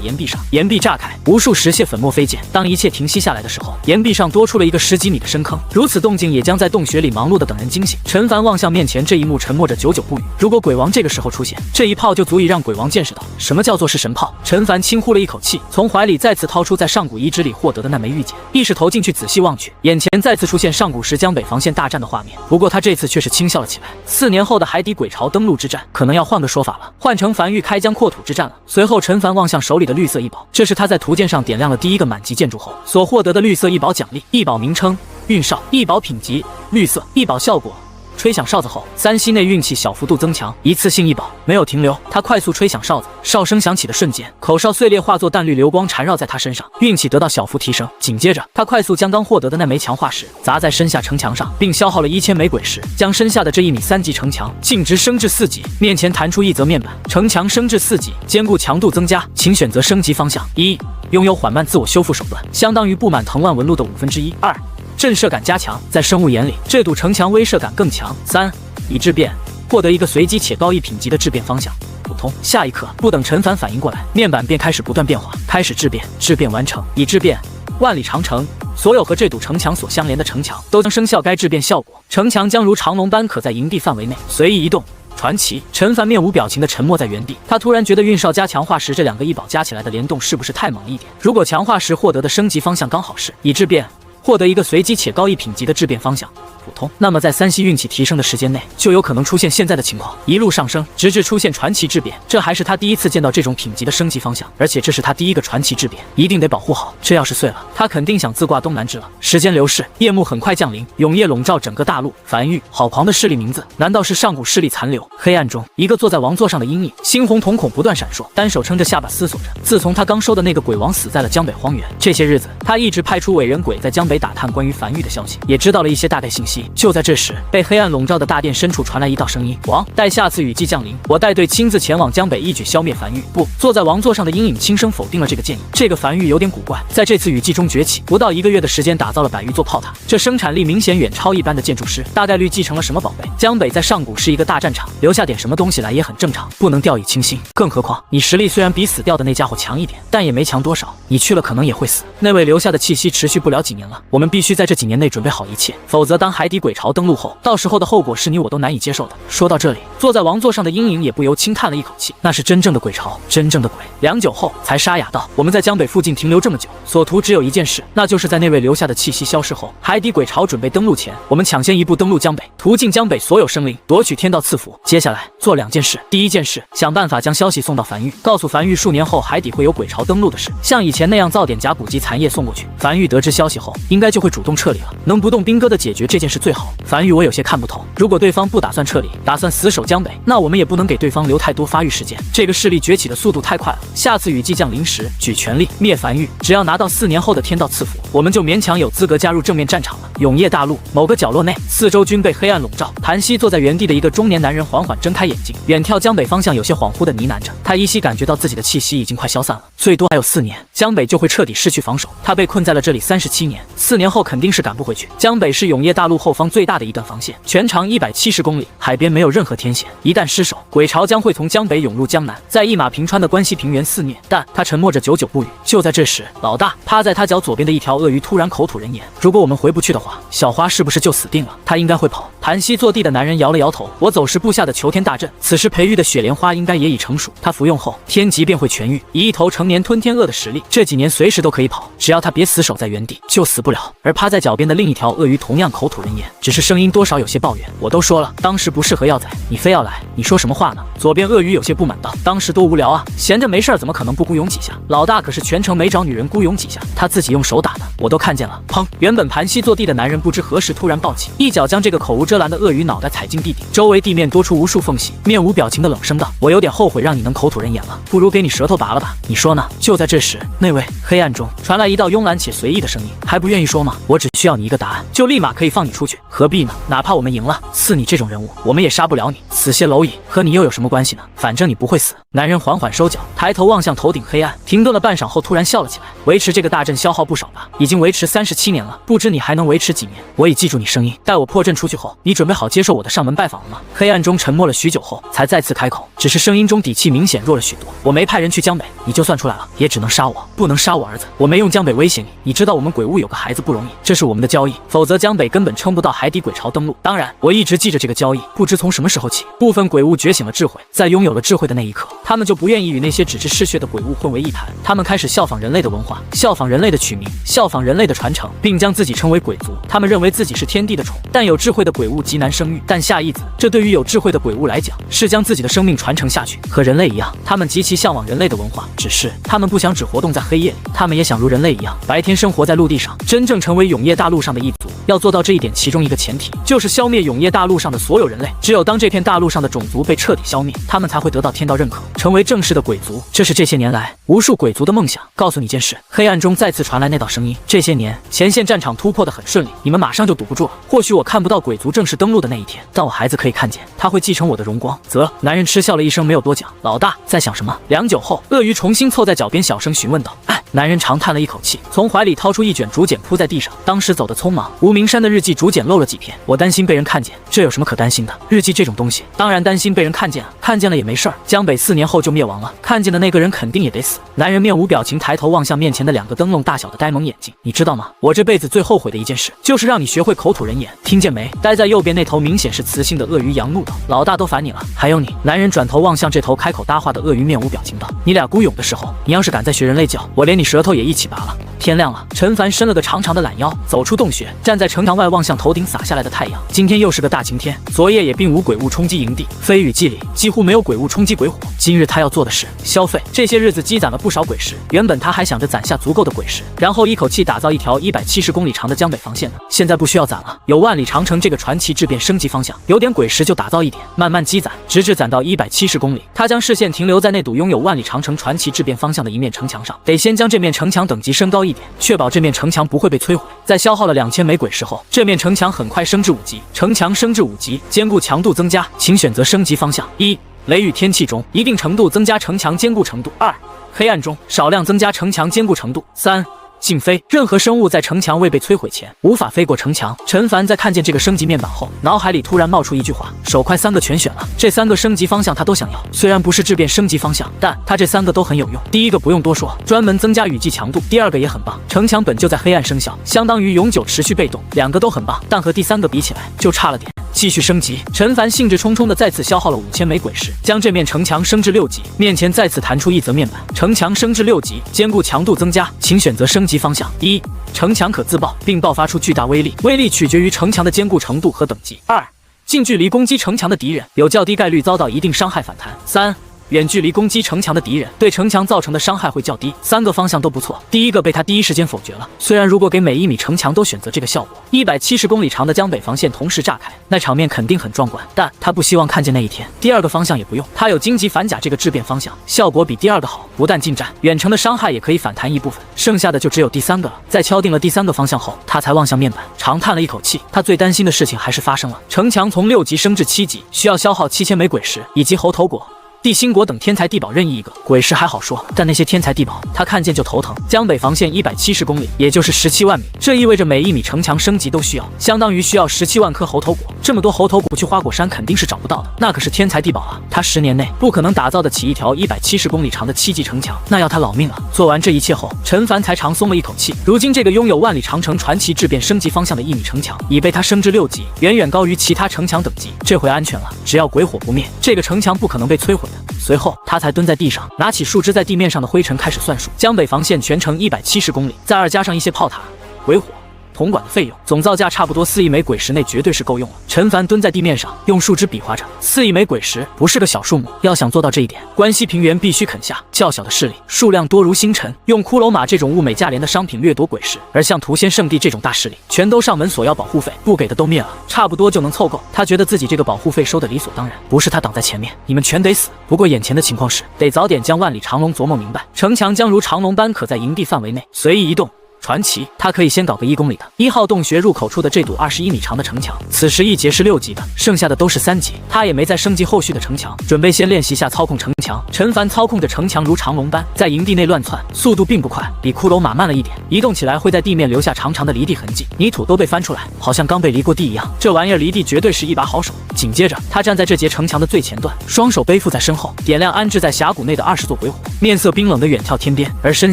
岩壁上，岩壁炸开，无数数石屑粉末飞溅。当一切停息下来的时候，岩壁上多出了一个10几米的深坑。如此动静也将在洞穴里忙碌的等人惊醒。陈凡望向面前这一幕，沉默着，久久不语。如果鬼王这个时候出现，这一炮就足以让鬼王见识到什么叫做是神炮。陈凡轻呼了一口气，从怀里再次掏出在上古遗址里获得的那枚玉简，意识投进去仔细望去，眼前再次出现上古时江北防线大战的画面。不过他这次却是轻笑了起来。4年后的海底鬼巢登陆之战，可能要换个说法了，换成樊玉开疆扩土之战了。随后陈凡望向手里的绿色异宝，这是他在图鉴上点亮了第一个满级建筑后所获得的绿色异宝奖励。异宝名称：运哨，异宝品级：绿色，异宝效果。吹响哨子后，3息内运气小幅度增强，一次性一宝，没有停留。他快速吹响哨子，哨声响起的瞬间，口哨碎裂化作淡绿流光缠绕在他身上，运气得到小幅提升。紧接着，他快速将刚获得的那枚强化石砸在身下城墙上，并消耗了1000枚鬼石，将身下的这1米3级城墙径直升至4级。面前弹出一则面板，城墙升至4级，坚固强度增加，请选择升级方向。1. 拥有缓慢自我修复手段，相当于布满藤蔓纹路的1/5。2. 震慑感加强，在生物眼里，这堵城墙威慑感更强。3. 已质变，获得一个随机且高1品级的质变方向，普通。下一刻，不等陈凡反应过来，面板便开始不断变化，开始质变，质变完成，已质变。万里长城，所有和这堵城墙所相连的城墙都将生效该质变效果，城墙将如长龙般可在营地范围内随意移动。传奇。陈凡面无表情地沉默在原地，他突然觉得运哨加强化石这2个异宝加起来的联动是不是太猛了一点？如果强化石获得的升级方向刚好是已质变，获得一个随机且高1品级的质变方向，普通，那么在3息运气提升的时间内，就有可能出现现在的情况，一路上升，直至出现传奇质变。这还是他第一次见到这种品级的升级方向，而且这是他第一个传奇质变，一定得保护好。这要是碎了，他肯定想自挂东南枝了。时间流逝，夜幕很快降临，永夜笼罩整个大陆。樊玉，好狂的势力名字，难道是上古势力残留？黑暗中，一个坐在王座上的阴影，猩红瞳孔不断闪烁，单手撑着下巴思索着。自从他刚收的那个鬼王死在了江北荒原，这些日子，他一直派出伪人鬼在江北打探关于樊玉的消息，也知道了一些大概信息。就在这时，被黑暗笼罩的大殿深处传来一道声音：王，待下次雨季降临，我带队亲自前往江北，一举消灭樊玉。不，坐在王座上的阴影轻声否定了这个建议。这个樊玉有点古怪，在这次雨季中崛起，不到1个月的时间打造了100余座炮塔，这生产力明显远超一般的建筑师，大概率继承了什么宝贝。江北在上古是一个大战场，留下点什么东西来也很正常，不能掉以轻心。更何况你实力虽然比死掉的那家伙强一点，但也没强多少，你去了可能也会死。那位留下的气息持续不了几年了，我们必须在这几年内准备好一切，否则当海底鬼巢登陆后，到时候的后果是你我都难以接受的。说到这里，坐在王座上的阴影也不由轻叹了一口气，那是真正的鬼巢，真正的鬼。良久后才沙哑道：我们在江北附近停留这么久，所图只有一件事，那就是在那位留下的气息消失后，海底鬼巢准备登陆前，我们抢先一步登陆江北，屠尽江北所有生灵，夺取天道赐福。接下来做2件事，第一件事，想办法将消息送到樊玉，告诉樊玉数年后海底会有鬼巢登陆的事，像以前那样造点甲骨级残叶送过去。樊玉得知消息后，应该就会主动撤离了，能不动兵戈的解决这件事最好。樊玉，我有些看不透，如果对方不打算撤离，打算死守江北，那我们也不能给对方留太多发育时间。这个势力崛起的速度太快了，下次雨季降临时，举全力灭樊玉，只要拿到4年后的天道赐福，我们就勉强有资格加入正面战场了。永夜大陆某个角落内，四周均被黑暗笼罩，谭希坐在原地的一个中年男人缓缓睁开眼睛，远眺江北方向，有些恍惚的呢喃着。他依稀感觉到自己的气息已经快消散了，最多还有4年，江北就会彻底失去防守。他被困在了这里37年，4年后肯定是赶不回去。江北是永夜大陆后方最大的一段防线，全长170公里，海边没有任何天险，一旦失守，鬼巢将会从江北涌入江南，在一马平川的关西平原肆虐。但他沉默着，久久不语。就在这时，老大趴在他脚左边的一条鳄鱼突然口吐人言：如果我们回不去的话，小花是不是就死定了？他应该会跑。谭希坐地的男人摇了摇头，我走时布下的求天大阵，此时培育的雪莲花应该也已成熟，他服用后天疾便会痊愈。以一头成年吞天鳄的实力，这几年随时都可以跑，只要他别死守在原地，就死不了。而趴在脚边的另一条鳄鱼同样口吐人言，只是声音多少有些抱怨：我都说了，当时不适合要宰，你非要来，你说什么话呢？左边鳄鱼有些不满道：当时多无聊啊，闲着没事怎么可能不孤勇几下？老大可是全程没找女人孤勇几下，他自己用手打的，我都看见了。砰！原本盘膝坐地的男人不知何时突然暴起，一脚将这个口无遮拦的鳄鱼脑袋踩进地底，周围地面多出无数缝隙，面无表情的冷声道：我有点后悔让你能口吐人言了，不如给你舌头拔了吧，你说呢？就在这时，那位黑暗中传来一道慵懒且随意的声音：还不愿意意说吗？我只需要你一个答案，就立马可以放你出去，何必呢？哪怕我们赢了，似你这种人物，我们也杀不了你。死些蝼蚁，和你又有什么关系呢？反正你不会死。男人缓缓收脚，抬头望向头顶黑暗，停顿了半晌后，突然笑了起来。维持这个大阵消耗不少吧？已经维持37年了，不知你还能维持几年？我已记住你声音，待我破阵出去后，你准备好接受我的上门拜访了吗？黑暗中沉默了许久后，才再次开口，只是声音中底气明显弱了许多。我没派人去江北，你就算出来了，也只能杀我，不能杀我儿子。我没用江北威胁你，你知道我们鬼屋有个孩子不容易，这是我们的交易，否则江北根本撑不到海底鬼巢登陆。当然，我一直记着这个交易，不知从什么时候起，部分鬼物觉醒了智慧，在拥有了智慧的那一刻，他们就不愿意与那些只知嗜血的鬼物混为一谈，他们开始效仿人类的文化，效仿人类的取名，效仿人类的传承，并将自己称为鬼族。他们认为自己是天地的宠，但有智慧的鬼物极难生育，但下一子，这对于有智慧的鬼物来讲，是将自己的生命传承下去。和人类一样，他们极其向往人类的文化，只是他们不想只活动在黑夜里，他们也想如人类一样，白天生活在陆地上，真正成为永夜大陆上的一族。要做到这一点，其中一个前提就是消灭永夜大陆上的所有人类。只有当这片大陆上的种族被彻底消灭，他们才会得到天道认可，成为正式的鬼族。这是这些年来无数鬼族的梦想。告诉你件事，黑暗中再次传来那道声音。这些年前线战场突破得很顺利，你们马上就堵不住了。或许我看不到鬼族正式登陆的那一天，但我孩子可以看见，他会继承我的荣光。男人嗤笑了一声，没有多讲。老大在想什么？良久后，鳄鱼重新凑在脚边，小声询问道。男人长叹了一口气，从怀里掏出一卷竹简铺在地上。当时走得匆忙，无名山的日记竹简漏了几篇，我担心被人看见。这有什么可担心的？日记这种东西，当然担心被人看见啊，看见了也没事儿。江北4年后就灭亡了，看见的那个人肯定也得死。男人面无表情，抬头望向面前的2个灯笼大小的呆萌眼睛。你知道吗？我这辈子最后悔的一件事，就是让你学会口吐人言，听见没？待在右边那头明显是雌性的鳄鱼扬怒道。老大都烦你了，还有你。男人转头望向这头开口搭话的鳄鱼，面无表情道。你俩孤勇的时候，你要是敢再学人类叫，我连你舌头也一起拔了。天亮了，陈凡伸了个长长的懒腰，走出洞穴，站在城墙外望向头顶洒下来的太阳。今天又是个大晴天，昨夜也并无鬼物冲击营地，飞羽记里几乎没有鬼物冲击鬼火。今日他要做的是消费，这些日子积攒了不少鬼石，原本他还想着攒下足够的鬼石，然后一口气打造一条170公里长的江北防线的，现在不需要攒了，有万里长城这个传奇质变升级方向，有点鬼石就打造一点，慢慢积攒，直至攒到170公里。他将视线停留在那堵拥有万里长城传奇质变方向的一面城墙上，得先将这面城墙等级升高一点，确保这面城墙不会被摧毁。在消耗了2000枚鬼石后，这面城墙很快升至5级，城墙升至5级，坚固强度增加，请选择升级方向。1. 雷雨天气中，一定程度增加城墙坚固程度。2. 黑暗中，少量增加城墙坚固程度。3. 禁飞，任何生物在城墙未被摧毁前无法飞过城墙。陈凡在看见这个升级面板后，脑海里突然冒出一句话：手快3个全选了。这3个升级方向他都想要，虽然不是质变升级方向，但他这3个都很有用。第一个不用多说，专门增加雨季强度；第二个也很棒，城墙本就在黑暗生效，相当于永久持续被动，2个都很棒，但和第3个比起来就差了点。继续升级，陈凡兴致冲冲的再次消耗了5000枚鬼石，将这面城墙升至6级。面前再次弹出一则面板，城墙升至6级，坚固强度增加，请选择升级方向。1. 城墙可自爆，并爆发出巨大威力，威力取决于城墙的坚固程度和等级。2. 近距离攻击城墙的敌人有较低概率遭到一定伤害反弹。3. 远距离攻击城墙的敌人对城墙造成的伤害会较低。3个方向都不错，第一个被他第一时间否决了。虽然如果给每1米城墙都选择这个效果，170公里长的江北防线同时炸开，那场面肯定很壮观，但他不希望看见那一天。第二个方向也不用，他有荆棘反甲这个质变方向，效果比第2个好，不但近战，远程的伤害也可以反弹一部分。剩下的就只有第3个了。在敲定了第3个方向后，他才望向面板，长叹了一口气。他最担心的事情还是发生了，城墙从6级升至7级，需要消耗7000枚鬼石以及猴头果、地心果等天才地宝任意一个。鬼石还好说，但那些天才地宝他看见就头疼。江北防线170公里，也就是17万米，这意味着每1米城墙升级都需要，相当于需要17万颗猴头果。这么多猴头果去花果山肯定是找不到的，那可是天才地宝啊！他10年内不可能打造得起一条170公里长的7级城墙，那要他老命了。做完这一切后，陈凡才长松了一口气。如今这个拥有万里长城传奇质变升级方向的1米城墙已被他升至6级，远远高于其他城墙等级。这回安全了，只要鬼火不灭，这个城墙不可能被摧毁。随后他才蹲在地上，拿起树枝在地面上的灰尘开始算数。江北防线全程170公里，再加上一些炮塔、鬼火、铜管的费用，总造价差不多4亿枚鬼石内绝对是够用了。陈凡蹲在地面上，用树枝比划着，4亿枚鬼石不是个小数目，要想做到这一点，关西平原必须啃下较小的势力，数量多如星辰，用骷髅马这种物美价廉的商品掠夺鬼石，而像屠仙圣地这种大势力，全都上门索要保护费，不给的都灭了，差不多就能凑够。他觉得自己这个保护费收的理所当然，不是他挡在前面，你们全得死。不过眼前的情况是，得早点将万里长龙琢磨明白，城墙将如长龙般可在营地范围内随意移动，传奇，他可以先搞个1公里的。1号洞穴入口处的这堵21米长的城墙，此时一节是6级的，剩下的都是3级。他也没再升级后续的城墙，准备先练习下操控城墙。陈凡操控着城墙如长龙般在营地内乱窜，速度并不快，比骷髅马慢了一点，移动起来会在地面留下长长的离地痕迹，泥土都被翻出来，好像刚被离过地一样。这玩意儿离地绝对是一把好手。紧接着，他站在这节城墙的最前端，双手背负在身后，点亮安置在峡谷内的20座鬼火，面色冰冷的远眺天边，而身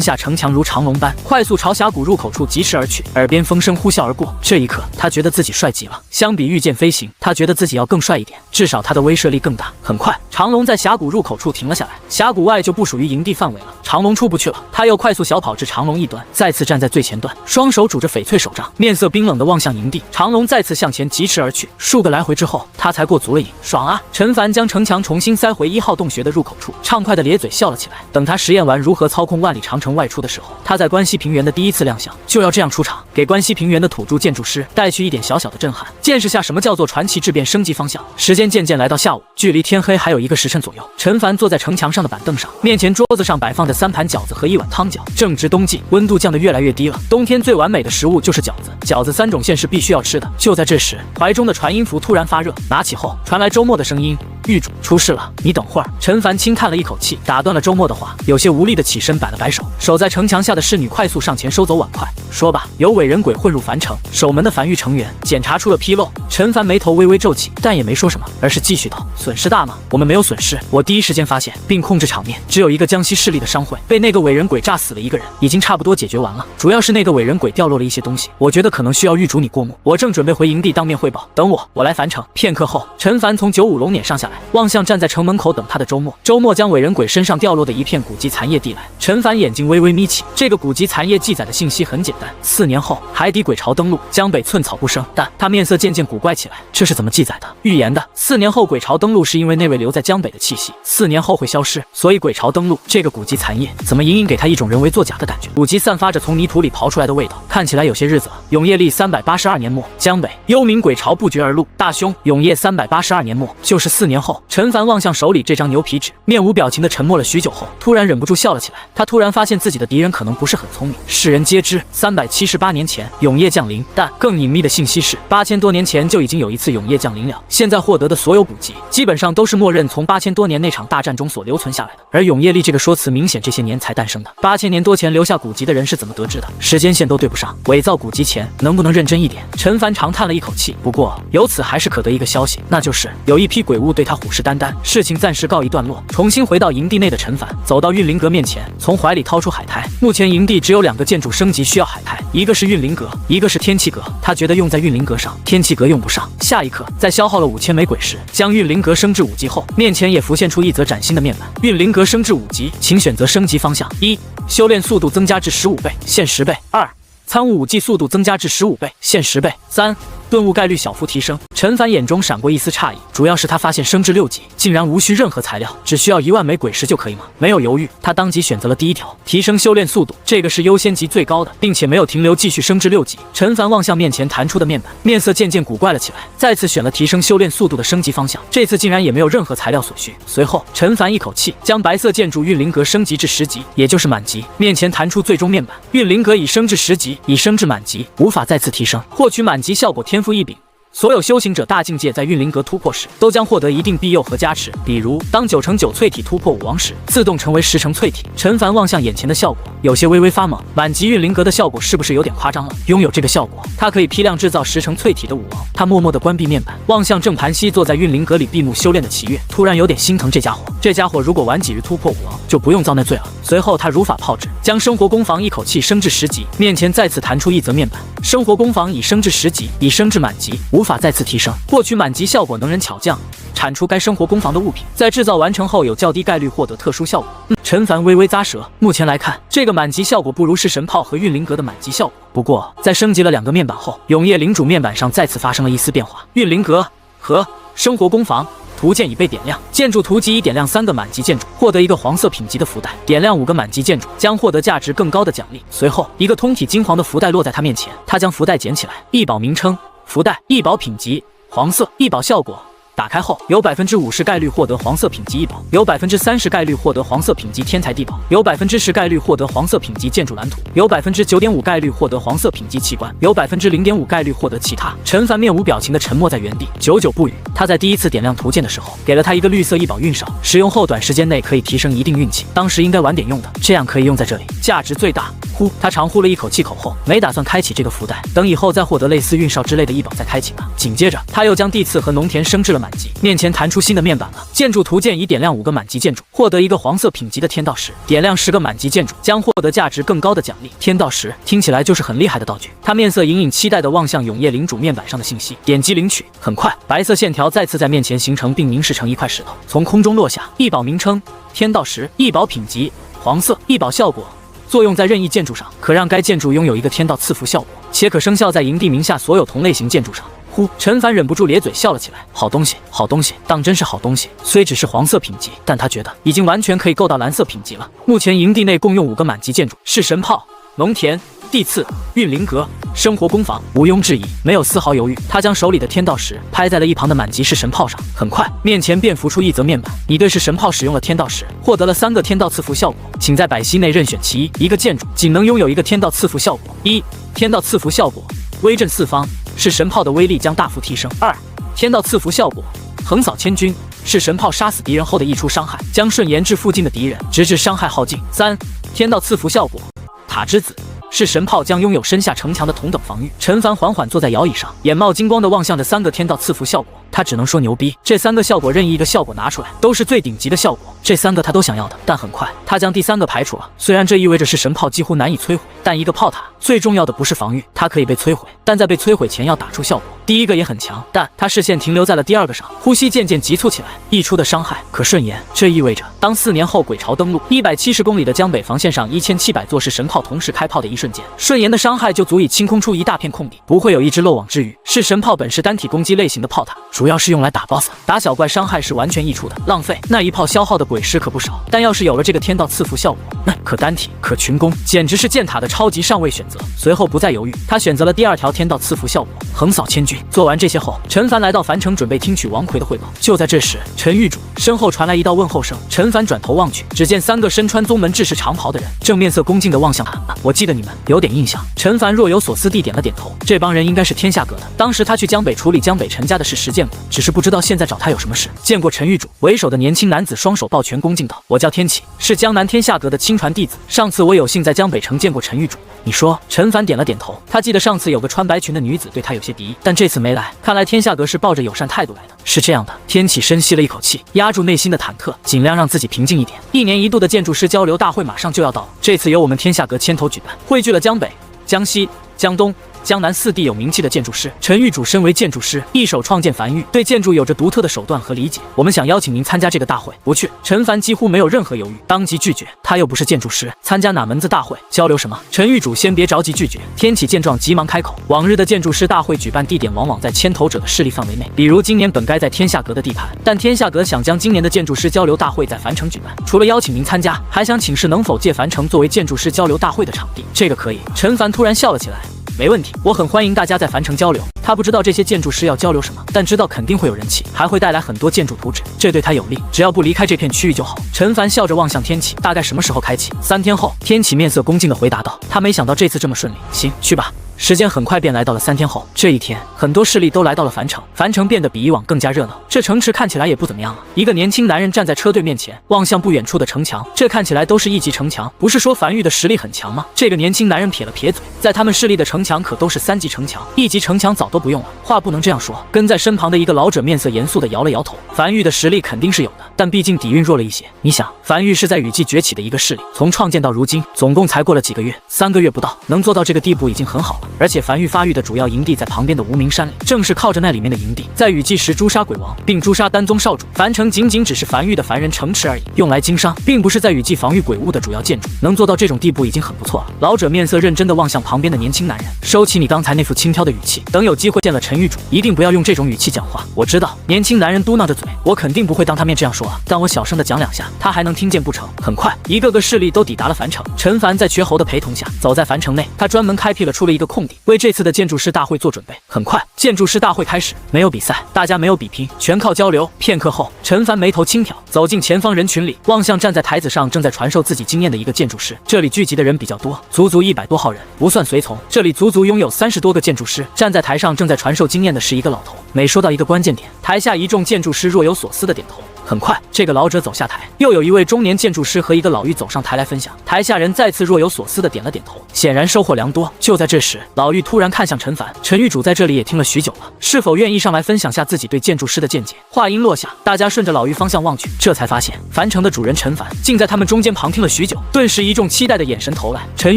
下城墙如长龙般快速朝峡谷入口处疾驰而去，耳边风声呼啸而过。这一刻，他觉得自己帅极了。相比御剑飞行，他觉得自己要更帅一点，至少他的威慑力更大。很快，长龙在峡谷入口处停了下来，峡谷外就不属于营地范围了，长龙出不去了。他又快速小跑至长龙一端，再次站在最前端，双手拄着翡翠手杖，面色冰冷地望向营地。长龙再次向前疾驰而去，数个来回之后，他才过足了瘾。爽啊！陈凡将城墙重新塞回1号洞穴的入口处，畅快地咧嘴笑了起来。等他实验完如何操控万里长城外出的时候，他在关西平原的第一次亮相就要这样出场，给关西平原的土著建筑师带去一点小小的震撼，见识下什么叫做传奇质变升级方向。时间渐渐来到下午，距离天黑还有1个时辰左右。陈凡坐在城墙上的板凳上，面前桌子上摆放着3盘饺子和1碗汤饺。正值冬季，温度降得越来越低了，冬天最完美的食物就是饺子，饺子3种馅是必须要吃的。就在这时，怀中的传音符突然发热，拿起后传来周末的声音：“狱主出事了，你等会儿。”陈凡轻叹了一口气，打断了周末的话，有些无力的起身摆了摆手。守在城墙下的侍女快速上前收走碗筷，说吧，有伪人鬼混入樊城，守门的樊狱成员检查出了纰漏。陈凡眉头微微皱起，但也没说什么，而是继续道：“损失大吗？我们没有损失，我第一时间发现并控制场面，只有一个江西势力的商会被那个伪人鬼炸死了1个人，已经差不多解决完了。主要是那个伪人鬼掉落了一些东西，我觉得可能需要狱主你过目。我正准备回营地当面汇报，等我来樊城。”片刻后，陈凡从95龙辇上下来，望向站在城门口等他的周末。周末将伪人鬼身上掉落的一片古籍残页递来，陈凡眼睛微微眯起。这个古籍残页记载的信息很简单：4年后海底鬼潮登陆，江北寸草不生。但他面色渐渐古怪起来，这是怎么记载的？预言的4年后鬼潮登陆是因为那位留在江北的气息4年后会消失，所以鬼潮登陆。这个古籍残页怎么隐隐给他一种人为作假的感觉？古籍散发着从泥土里刨出来的味道，看起来有些日子了。永业历382年末，江北幽冥鬼潮不绝而入。大凶，永业382年末，就是4年后。陈凡望向手里这张牛皮纸，面无表情地沉默了许久后，突然忍不住笑了起来。他突然发现自己的敌人可能不是很聪明。世人皆知378年前永业降临，但更隐秘的信息是8000多年前就已经有一次永业降临了。现在获得的所有古籍基本上都是默认从8000多年那场大战中所留存下来的，而永业历这个说辞明显这些年才诞生的。8000年多前留下古籍的人是怎么得知的？时间线都对不上。伪造古籍前能不能认真一点？陈凡长叹了一口气。不过由此还是可得一个消息，那就是有一批鬼物对他虎视眈眈。事情暂时告一段落，重新回到营地内的陈凡走到运灵阁面前，从怀里掏出海苔。目前营地只有2个建筑升级需要海苔，一个是运灵阁，一个是天气阁。他觉得用在运灵阁上，天气阁用不上。下一刻，在消耗了5000枚鬼石将运灵阁升至5级后，面前也浮现出一则崭新的面板：运灵阁升至5级，请选择升级方向。1. 修炼速度增加至15倍，限10倍。2. 参悟武技速度增加至15倍，限10倍。3. 顿悟概率小幅提升。陈凡眼中闪过一丝诧异，主要是他发现升至6级竟然无需任何材料，只需要1万枚鬼石就可以吗？没有犹豫，他当即选择了第一条，提升修炼速度，这个是优先级最高的，并且没有停留，继续升至6级。陈凡望向面前弹出的面板，面色渐渐古怪了起来，再次选了提升修炼速度的升级方向，这次竟然也没有任何材料所需。随后，陈凡一口气将白色建筑运灵阁升级至10级，也就是满级。面前弹出最终面板，运灵阁已升至10级，已升至满级，无法再次提升。获取满级效果天赋异禀。所有修行者大境界在运灵阁突破时，都将获得一定庇佑和加持。比如，当9×9淬体突破5王时，自动成为10×淬体。陈凡望向眼前的效果，有些微微发懵。满级运灵阁的效果是不是有点夸张了？拥有这个效果，他可以批量制造10×淬体的武王。他默默地关闭面板，望向正盘膝坐在运灵阁里闭目修炼的齐月，突然有点心疼这家伙。这家伙如果晚几日突破武王，就不用遭那罪了。随后，他如法炮制，将生活攻防一口气升至10级。面前再次弹出一则面板，生活攻防已升至10级，已升至满级。无法再次提升。获取满级效果能人巧匠产出该生活攻防的物品，在制造完成后有较低概率获得特殊效果。陈凡微微咂舌，目前来看，这个满级效果不如是神炮和运灵阁的满级效果。不过，在升级了2个面板后，永业领主面板上再次发生了一丝变化。运灵阁和生活攻防图鉴已被点亮，建筑图集已点亮3个满级建筑，获得一个黄色品级的福袋；点亮5个满级建筑，将获得价值更高的奖励。随后，一个通体金黄的福袋落在他面前，他将福袋捡起来，异宝名称：福袋，异宝品级黄色，异宝效果打开后有50%概率获得黄色品级异宝，有30%概率获得黄色品级天才地宝，有10%概率获得黄色品级建筑蓝图，有9.5%概率获得黄色品级器官，有0.5%概率获得其他。陈凡面无表情的沉默在原地，久久不语。他在第一次点亮图鉴的时候，给了他一个绿色异宝运哨，使用后短时间内可以提升一定运气，当时应该晚点用的，这样可以用在这里，价值最大。呼，他长呼了一口气口后，没打算开启这个福袋，等以后再获得类似运哨之类的异宝再开启吧。紧接着，他又将地刺和农田升至了满级，面前弹出新的面板了。建筑图鉴已点亮5个满级建筑，获得一个黄色品级的天道石；点亮10个满级建筑，将获得价值更高的奖励。天道石听起来就是很厉害的道具。他面色隐隐期待地望向永夜领主面板上的信息，点击领取。很快，白色线条再次在面前形成，并凝视成一块石头，从空中落下。异宝名称：天道石，异宝品级黄色，异宝效果。作用在任意建筑上，可让该建筑拥有一个天道赐福效果，且可生效在营地名下所有同类型建筑上。呼，陈凡忍不住咧嘴笑了起来。好东西，好东西，当真是好东西。虽只是黄色品级，但他觉得已经完全可以够到蓝色品级了。目前营地内共用5个满级建筑，是神炮、农田、地刺、运灵阁、生活工坊，毋庸置疑，没有丝毫犹豫。他将手里的天道石拍在了一旁的满级式神炮上，很快面前便浮出一则面板：你对式神炮使用了天道石，获得了3个天道赐福效果，请在百息内任选其一。一个建筑仅能拥有一个天道赐福效果。1. 天道赐福效果，威震四方，是神炮的威力将大幅提升。2. 天道赐福效果，横扫千军，是神炮杀死敌人后的溢出伤害，将顺延至附近的敌人，直至伤害耗尽。3. 天道赐福效果，塔之子，是神炮将拥有身下城墙的同等防御。陈凡缓缓坐在摇椅上，眼冒金光地望向着3个天道赐福效果，他只能说牛逼。这3个效果任意一个效果拿出来，都是最顶级的效果，这3个他都想要的。但很快他将第3个排除了，虽然这意味着是神炮几乎难以摧毁，但一个炮塔最重要的不是防御，它可以被摧毁，但在被摧毁前要打出效果。第一个也很强，但他视线停留在了第2个上，呼吸渐渐急促起来，溢出的伤害可顺延。这意味着当4年后鬼巢登陆170公里的江北防线上1700座式神炮同时开炮的一瞬间，顺延的伤害就足以清空出一大片空地，不会有一只漏网之鱼。是神炮本是单体攻击类型的炮塔，主要是用来打 BOSS， 打小怪伤害是完全溢出的，浪费。那一炮消耗的鬼尸可不少，但要是有了这个天道赐福效果，那可单体可群攻，简直是建塔的超级上位选择。随后不再犹豫，他选择了第2条天道赐福效果，横扫千军。做完这些后，陈凡来到樊城准备听取王奎的汇报。就在这时，陈狱主身后传来一道问候声，陈凡转头望去，只见3个身穿宗门制式长袍的人正面色恭敬地望向他。我记得你们有点印象。陈凡若有所思地点了点头，这帮人应该是天下阁的，当时他去江北处理江北陈家的事实见过，只是不知道现在找他有什么事。见过陈狱主。为首的年轻男子双手抱拳恭敬道：我叫天启，是江南天下阁的亲传弟子，上次我有幸在江北城见过陈狱主。你说？陈凡点了点头，他记得上次有个穿白裙的女子对他有些敌意，但这次没来，看来天下阁是抱着友善态度来的。是这样的。天启深吸了一口气，压住内心的忐忑，尽量让自己平静一点。1年1度的建筑师交流大会马上就要到了，这次由我们天下阁牵头举办，汇聚了江北、江西、江东、江南4地有名气的建筑师。陈狱主身为建筑师，一手创建繁域，对建筑有着独特的手段和理解。我们想邀请您参加这个大会。不去。陈凡几乎没有任何犹豫，当即拒绝。他又不是建筑师，参加哪门子大会？交流什么？陈狱主先别着急拒绝。天启见状急忙开口：往日的建筑师大会举办地点往往在牵头者的势力范围内，比如今年本该在天下阁的地盘，但天下阁想将今年的建筑师交流大会在樊城举办，除了邀请您参加，还想请示能否借樊城作为建筑师交流大会的场地。这个可以。陈凡突然笑了起来。没问题，我很欢迎大家在樊城交流。他不知道这些建筑师要交流什么，但知道肯定会有人气，还会带来很多建筑图纸，这对他有利，只要不离开这片区域就好。陈凡笑着望向天启，大概什么时候开启？3天后。天启面色恭敬地回答道。他没想到这次这么顺利。行，去吧。时间很快便来到了3天后。这一天，很多势力都来到了樊城，樊城变得比以往更加热闹。这城池看起来也不怎么样了。一个年轻男人站在车队面前，望向不远处的城墙，这看起来都是1级城墙，不是说樊域的实力很强吗？这个年轻男人撇了撇嘴，在他们势力的城墙可都是3级城墙，1级城墙早都不用了。话不能这样说。跟在身旁的一个老者面色严肃地摇了摇头。樊域的实力肯定是有的，但毕竟底蕴弱了一些。你想，樊域是在雨季崛起的一个势力，从创建到如今，总共才过了几个月，3个月不到，能做到这个地步已经很好了。而且樊域发育的主要营地在旁边的无名山里，正是靠着那里面的营地，在雨季时诛杀鬼王，并诛杀丹宗少主。樊城仅仅只是樊域的凡人城池而已，用来经商，并不是在雨季防御鬼物的主要建筑。能做到这种地步已经很不错了。老者面色认真地望向旁边的年轻男人，收起你刚才那副轻佻的语气，等有机会见了陈狱主，一定不要用这种语气讲话。我知道。年轻男人嘟囔着嘴，我肯定不会当他面这样说啊，但我小声地讲2下，他还能听见不成？很快，一个个势力都抵达了樊城。陈凡在瘸猴的陪同下走在樊城内，他专门开辟了出了一个空空地，为这次的建筑师大会做准备。很快，建筑师大会开始，没有比赛，大家没有比拼，全靠交流。片刻后，陈凡眉头轻挑，走进前方人群里，望向站在台子上正在传授自己经验的一个建筑师。这里聚集的人比较多，足足100多号人，不算随从。这里足足拥有30多个建筑师。站在台上正在传授经验的是一个老头。每说到一个关键点，台下一众建筑师若有所思的点头。很快，这个老者走下台，又有一位中年建筑师和一个老妪走上台来分享。台下人再次若有所思的点了点头，显然收获良多。就在这时，老妪突然看向陈凡，陈狱主在这里也听了许久了，是否愿意上来分享下自己对建筑师的见解？话音落下，大家顺着老妪方向望去，这才发现樊城的主人陈凡竟在他们中间旁听了许久。顿时，一众期待的眼神投来。陈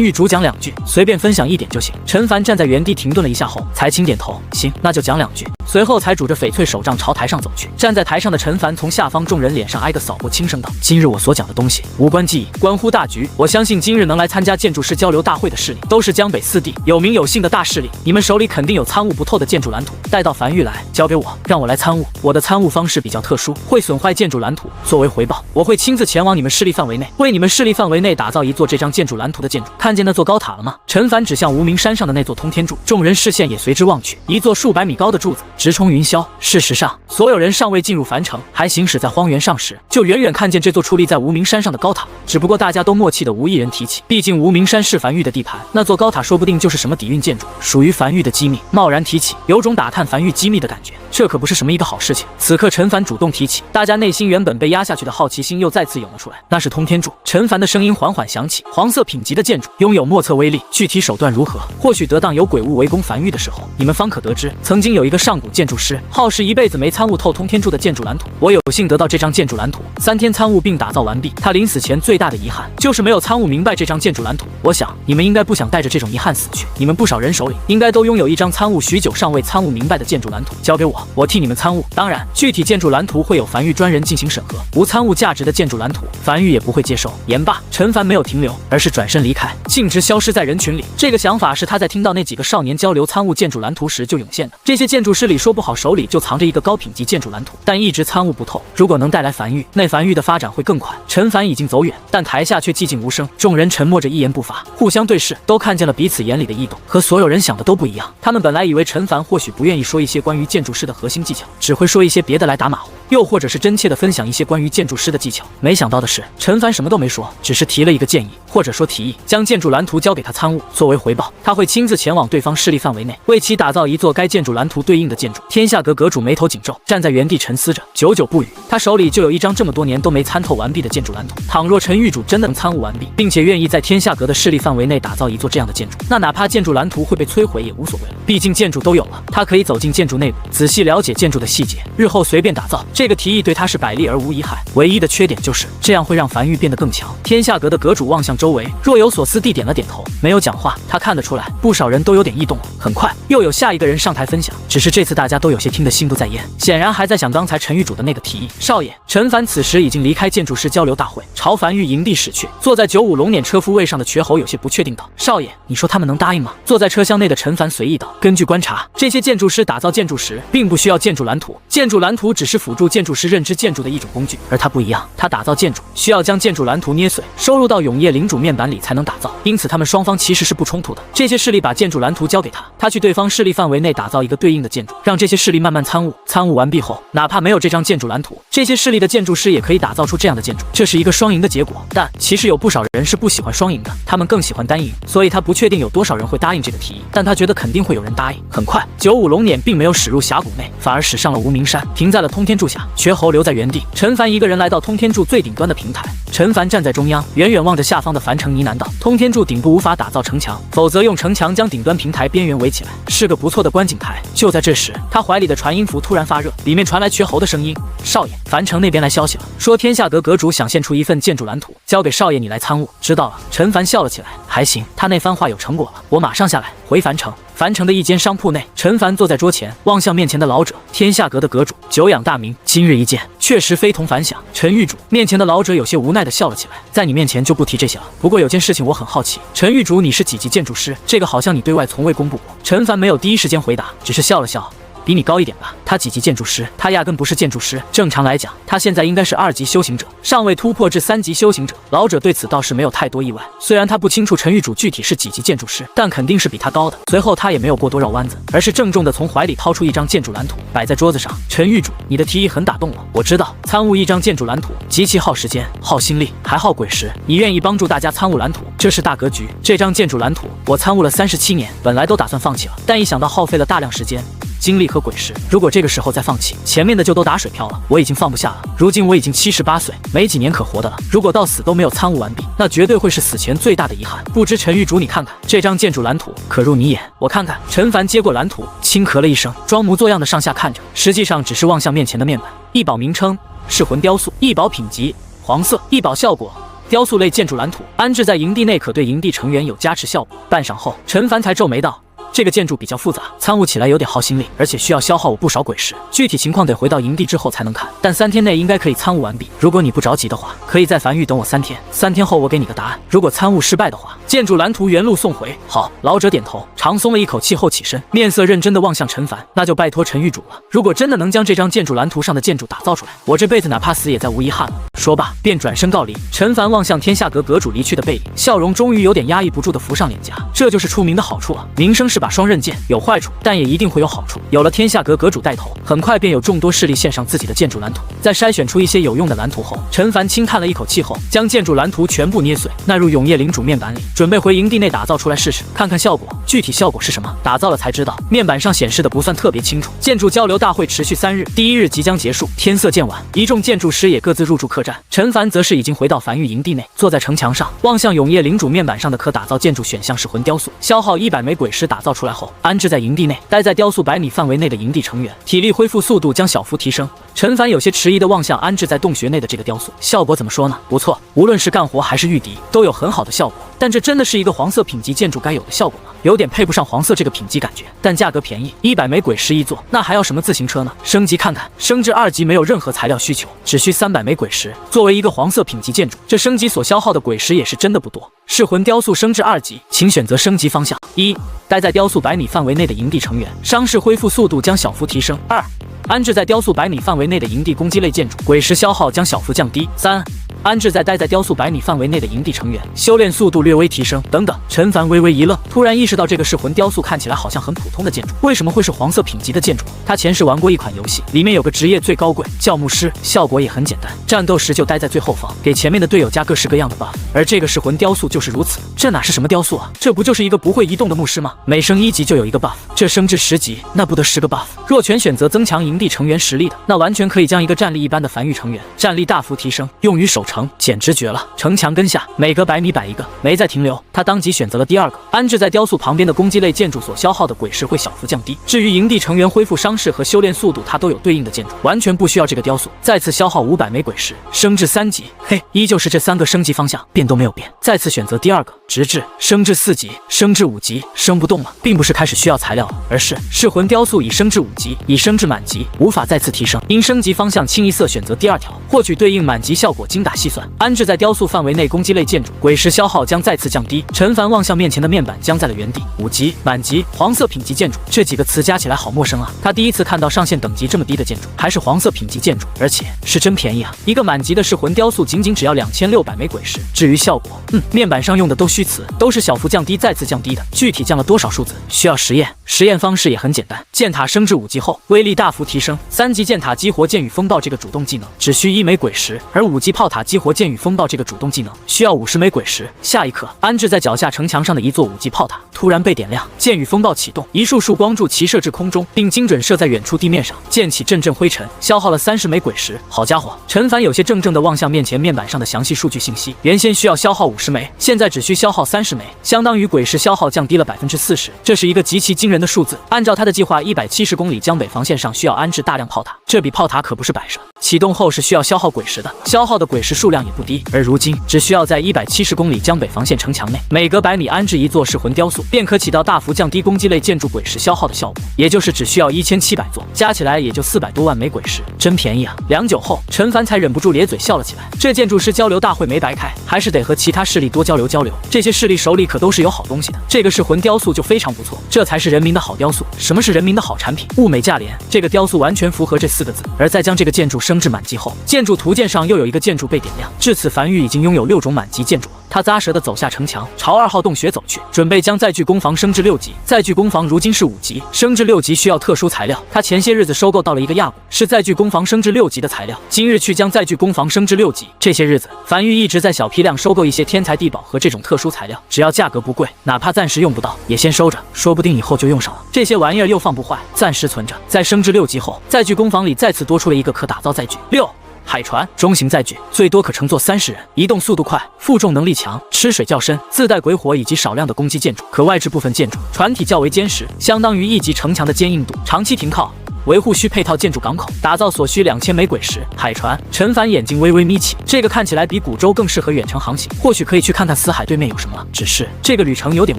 狱主讲2句，随便分享1点就行。陈凡站在原地停顿了一下后，才轻点头，行，那就讲2句。随后才拄着翡翠手杖朝台上走去。站在台上的陈凡从下方众人脸上挨个扫过，轻声道：“今日我所讲的东西无关技艺，关乎大局。我相信今日能来参加建筑师交流大会的势力，都是江北4地有名有姓的大势力。你们手里肯定有参悟不透的建筑蓝图，带到樊玉来，交给我，让我来参悟。我的参悟方式比较特殊，会损坏建筑蓝图。作为回报，我会亲自前往你们势力范围内，为你们势力范围内打造一座这张建筑蓝图的建筑。看见那座高塔了吗？”陈凡指向无名山上的那座通天柱，众人视线也随之望去，一座数百米高的柱子，直冲云霄。事实上，所有人尚未进入樊城，还行驶在荒原上时，就远远看见这座矗立在无名山上的高塔。只不过大家都默契的无一人提起，毕竟无名山是樊玉的地盘，那座高塔说不定就是什么底蕴建筑，属于樊玉的机密。贸然提起，有种打探樊玉机密的感觉，这可不是什么一个好事情。此刻陈凡主动提起，大家内心原本被压下去的好奇心又再次涌了出来。那是通天柱。陈凡的声音缓缓响起，黄色品级的建筑，拥有莫测威力，具体手段如何，或许得当有鬼物围攻樊玉的时候，你们方可得知。曾经有一个上古建筑师，耗时一辈子没参悟透通天柱的建筑蓝图，我有幸得到这张建筑蓝图，3天参悟并打造完毕。他临死前最大的遗憾就是没有参悟明白这张建筑蓝图。我想你们应该不想带着这种遗憾死去，你们不少人手里应该都拥有一张参悟许久尚未参悟明白的建筑蓝图，交给我，我替你们参悟。当然，具体建筑蓝图会有樊玉专人进行审核，无参悟价值的建筑蓝图，樊玉也不会接受。言罢，陈凡没有停留，而是转身离开，径直消失在人群里。这个想法是他在听到那几个少年交流参悟建筑蓝图时就涌现的。这些建筑师里说不好手里就藏着一个高品级建筑蓝图，但一直参悟不透。如果能带来樊玉，那樊玉的发展会更快。陈凡已经走远，但台下却寂静无声，众人沉默着，一言不发，互相对视，都看见了彼此眼里的异动，和所有人想的都不一样。他们本来以为陈凡或许不愿意说一些关于建筑师的核心技巧，只会说一些别的来打马虎，又或者是真切的分享一些关于建筑师的技巧。没想到的是，陈凡什么都没说，只是提了一个建议，或者说提议，将建筑蓝图交给他参悟。作为回报，他会亲自前往对方势力范围内，为其打造一座该建筑蓝图对应的建筑。天下阁阁主眉头紧皱，站在原地沉思着，久久不语。他手里就有一张这么多年都没参透完毕的建筑蓝图。倘若陈狱主真的能参悟完毕，并且愿意在天下阁的势力范围内打造一座这样的建筑，那哪怕建筑蓝图会被摧毁也无所谓了。毕竟建筑都有了，他可以走进建筑内部，仔细了解建筑的细节，日后随便打造。这个提议对他是百利而无一害，唯一的缺点就是这样会让樊玉变得更强。天下阁的阁主望向周围，若有所思地点了点头，没有讲话。他看得出来，不少人都有点异动了。很快，又有下一个人上台分享，只是这次大家都有些听得心不在焉，显然还在想刚才陈狱主的那个提议。少爷，陈凡此时已经离开建筑师交流大会，朝樊玉营地驶去。坐在95龙辇车夫位上的瘸猴有些不确定道：“少爷，你说他们能答应吗？”坐在车厢内的陈凡随意道：“根据观察，这些建筑师打造建筑时，并不需要建筑蓝图，建筑蓝图只是辅助建筑师认知建筑的一种工具，而他不一样，他打造建筑需要将建筑蓝图捏碎，收入到永业领主面板里才能打造，因此他们双方其实是不冲突的。这些势力把建筑蓝图交给他，他去对方势力范围内打造一个对应的建筑，让这些势力慢慢参悟。参悟完毕后，哪怕没有这张建筑蓝图，这些势力的建筑师也可以打造出这样的建筑，这是一个双赢的结果。但其实有不少人是不喜欢双赢的，他们更喜欢单赢，所以他不确定有多少人会答应这个提议，但他觉得肯定会有人答应。很快，95龙辇并没有驶入峡谷内，反而驶上了无名山，停在了通天柱下。瘸猴留在原地，陈凡一个人来到通天柱最顶端的平台。陈凡站在中央，远远望着下方的樊城，呢喃道：“通天柱顶部无法打造城墙，否则用城墙将顶端平台边缘围起来，是个不错的观景台。”就在这时，他怀里的传音符突然发热，里面传来瘸猴的声音：“少爷，樊城那边来消息了，说天下阁阁主想献出一份建筑蓝图，交给少爷你来参悟。”知道了。陈凡笑了起来，还行，他那番话有成果了，我马上下来回樊城。樊城的一间商铺内，陈凡坐在桌前，望向面前的老者，天下阁的阁主，久仰大名，今日一见，确实非同凡响。陈狱主，面前的老者有些无奈地笑了起来，在你面前就不提这些了。不过有件事情我很好奇，陈狱主，你是几级建筑师？这个好像你对外从未公布过。陈凡没有第一时间回答，只是笑了笑。比你高一点吧。他几级建筑师？他压根不是建筑师。正常来讲，他现在应该是2级修行者，尚未突破至3级修行者。老者对此倒是没有太多意外，虽然他不清楚陈玉主具体是几级建筑师，但肯定是比他高的。随后他也没有过多绕弯子，而是郑重地从怀里掏出一张建筑蓝图，摆在桌子上。陈玉主，你的提议很打动我。我知道参悟一张建筑蓝图极其耗时间、耗心力，还耗鬼石。你愿意帮助大家参悟蓝图，这是大格局。这张建筑蓝图我参悟了37年，本来都打算放弃了，但一想到耗费了大量时间、精力和鬼石，如果这个时候再放弃，前面的就都打水漂了。我已经放不下了。如今我已经78岁，没几年可活的了。如果到死都没有参悟完毕，那绝对会是死前最大的遗憾。不知陈玉主，你看看这张建筑蓝图可入你眼？我看看。陈凡接过蓝图，轻咳了一声，装模作样的上下看着，实际上只是望向面前的面板。异宝名称：噬魂雕塑，异宝品级黄色，异宝效果。雕塑类建筑蓝图安置在营地内，可对营地成员有加持效果。半晌后，陈凡才皱眉道：这个建筑比较复杂，参悟起来有点耗心力，而且需要消耗我不少鬼石。具体情况得回到营地之后才能看，但3天内应该可以参悟完毕。如果你不着急的话，可以在繁育等我3天，3天后我给你个答案。如果参悟失败的话，建筑蓝图原路送回。好，老者点头，长松了一口气后起身，面色认真地望向陈凡。那就拜托陈玉主了。如果真的能将这张建筑蓝图上的建筑打造出来，我这辈子哪怕死也再无遗憾了。说罢，便转身告离。陈凡望向天下阁阁主离去的背影，笑容终于有点压抑不住地浮上脸颊。这就是出名的好处啊！名声是把双刃剑，有坏处，但也一定会有好处。有了天下阁阁主带头，很快便有众多势力献上自己的建筑蓝图。在筛选出一些有用的蓝图后，陈凡轻叹了一口气后，将建筑蓝图全部捏碎，纳入永夜领主面板里，准备回营地内打造出来试试，看看效果。具体效果是什么，打造了才知道。面板上显示的不算特别清楚。建筑交流大会持续3日，第1日即将结束。天色渐晚，一众建筑师也各自入住客栈。陈凡则是已经回到繁育营地内，坐在城墙上，望向永夜领主面板上的可打造建筑选项是魂雕塑，消耗100枚鬼石打造出来后，安置在营地内。待在雕塑100米范围内的营地成员，体力恢复速度将小幅提升。陈凡有些迟疑地望向安置在洞穴内的这个雕塑，效果怎么说呢？不错，无论是干活还是御敌，都有很好的效果。但这真的是一个黄色品级建筑该有的效果吗？有点配不上黄色这个品级感觉，但价格便宜，100枚鬼石一座，那还要什么自行车呢？升级看看，升至2级没有任何材料需求，只需300枚鬼石。作为一个黄色品级建筑，这升级所消耗的鬼石也是真的不多。噬魂雕塑升至2级，请选择升级方向。1. 待在雕塑100米范围内的营地成员，伤势恢复速度将小幅提升。2. 安置在雕塑100米范围内的营地攻击类建筑，鬼石消耗将小幅降低。3. 安置在待在雕塑100米范围内的营地成员，修炼速度略微提升。等等，陈凡微微一愣，突然意识到这个噬魂雕塑看起来好像很普通的建筑，为什么会是黄色品级的建筑？他前世玩过一款游戏，里面有个职业最高贵，叫牧师，效果也很简单，战斗时就待在最后方，给前面的队友加各式各样的 buff。而这个噬魂雕塑就是如此。这哪是什么雕塑啊？这不就是一个不会移动的牧师吗？每升1级就有一个 buff， 这升至10级，那不得10个 buff？ 若全选择增强营地成员实力的，那完全可以将一个战力一般的繁育成员战力大幅提升，用于守城，简直绝了。城墙根下，每隔100米摆一个，没再停留，他当即选择了第2个。安置在雕塑旁边的攻击类建筑所消耗的鬼石会小幅降低。至于营地成员恢复伤势和修炼速度，它都有对应的建筑，完全不需要这个雕塑。再次消耗500枚鬼石，升至3级。嘿，依旧是这3个升级方向，变都没有变。再次选择第2个，直至升至4级，升至5级，升不动了，并不是开始需要材料了，而是噬魂雕塑已升至5级，已升至满级，无法再次提升。因升级方向清一色选择第2条，获取对应满级效果，精打细算。安置在雕塑范围内攻击类建筑，鬼石消耗将再次降低。陈凡望向面前的面板，僵在了原地。5级、满级、黄色品级建筑，这几个词加起来好陌生啊！他第一次看到上限等级这么低的建筑，还是黄色品级建筑，而且是真便宜啊！一个满级的噬魂雕塑仅仅只要2600枚鬼石。至于效果，面板上用的都虚词，都是小幅降低再次降低的，具体降了多少数字需要实验。实验方式也很简单，箭塔升至5级后，威力大幅提升。3级箭塔激活剑与风暴这个主动技能，只需1枚鬼石，而5级炮塔激活剑与风暴这个主动技能需要50枚鬼石。下一刻，安置在脚下城墙上的一座5级炮塔突然被点亮，剑与风暴启动，一束束光柱齐射至空中，并精准射在远处地面上，溅起阵阵灰尘，消耗了30枚鬼石。好家伙！陈凡有些怔怔地望向面前面板上的详细数据信息，原先需要消耗50枚，现在只需消耗30枚，相当于鬼石消耗降低了40%，这是一个极其惊人的数字。按照他的计划，170公里江北防线上需要安置大量炮塔，这比炮塔可不是摆设。启动后是需要消耗鬼石的，消耗的鬼石数数量也不低。而如今只需要在170公里江北防线城墙内，每隔100米安置一座噬魂雕塑，便可起到大幅降低攻击类建筑鬼石消耗的效果。也就是只需要1700座，加起来也就400多万枚鬼石，真便宜啊！良久后，陈凡才忍不住咧嘴笑了起来。这建筑师交流大会没白开，还是得和其他势力多交流交流。这些势力手里可都是有好东西的，这个噬魂雕塑就非常不错，这才是人民的好雕塑。什么是人民的好产品？物美价廉。这个雕塑完全符合这4个字。而在将这个建筑升至满级后，建筑图鉴上又有一个建筑被点亮。至此，樊玉已经拥有6种满级建筑了。他咂舌地走下城墙，朝2号洞穴走去，准备将载具攻防升至6级。载具攻防如今是5级，升至6级需要特殊材料。他前些日子收购到了一个亚股，是载具攻防升至6级的材料。今日去将载具攻防升至6级。这些日子，樊玉一直在小批量收购一些天材地宝和这种特殊材料，只要价格不贵，哪怕暂时用不到，也先收着，说不定以后就用上了。这些玩意儿又放不坏，暂时存着。在升至6级后，载具攻防里再次多出了一个可打造载具6。海船中型载具，最多可乘坐30人，移动速度快，负重能力强，吃水较深，自带鬼火以及少量的攻击建筑。可外置部分建筑船体较为坚实，相当于1级城墙的坚硬度，长期停靠维护需配套建筑港口，打造所需2000枚鬼石。海船，陈凡眼睛微微眯起，这个看起来比古舟更适合远程航行，或许可以去看看死海对面有什么。只是这个旅程有点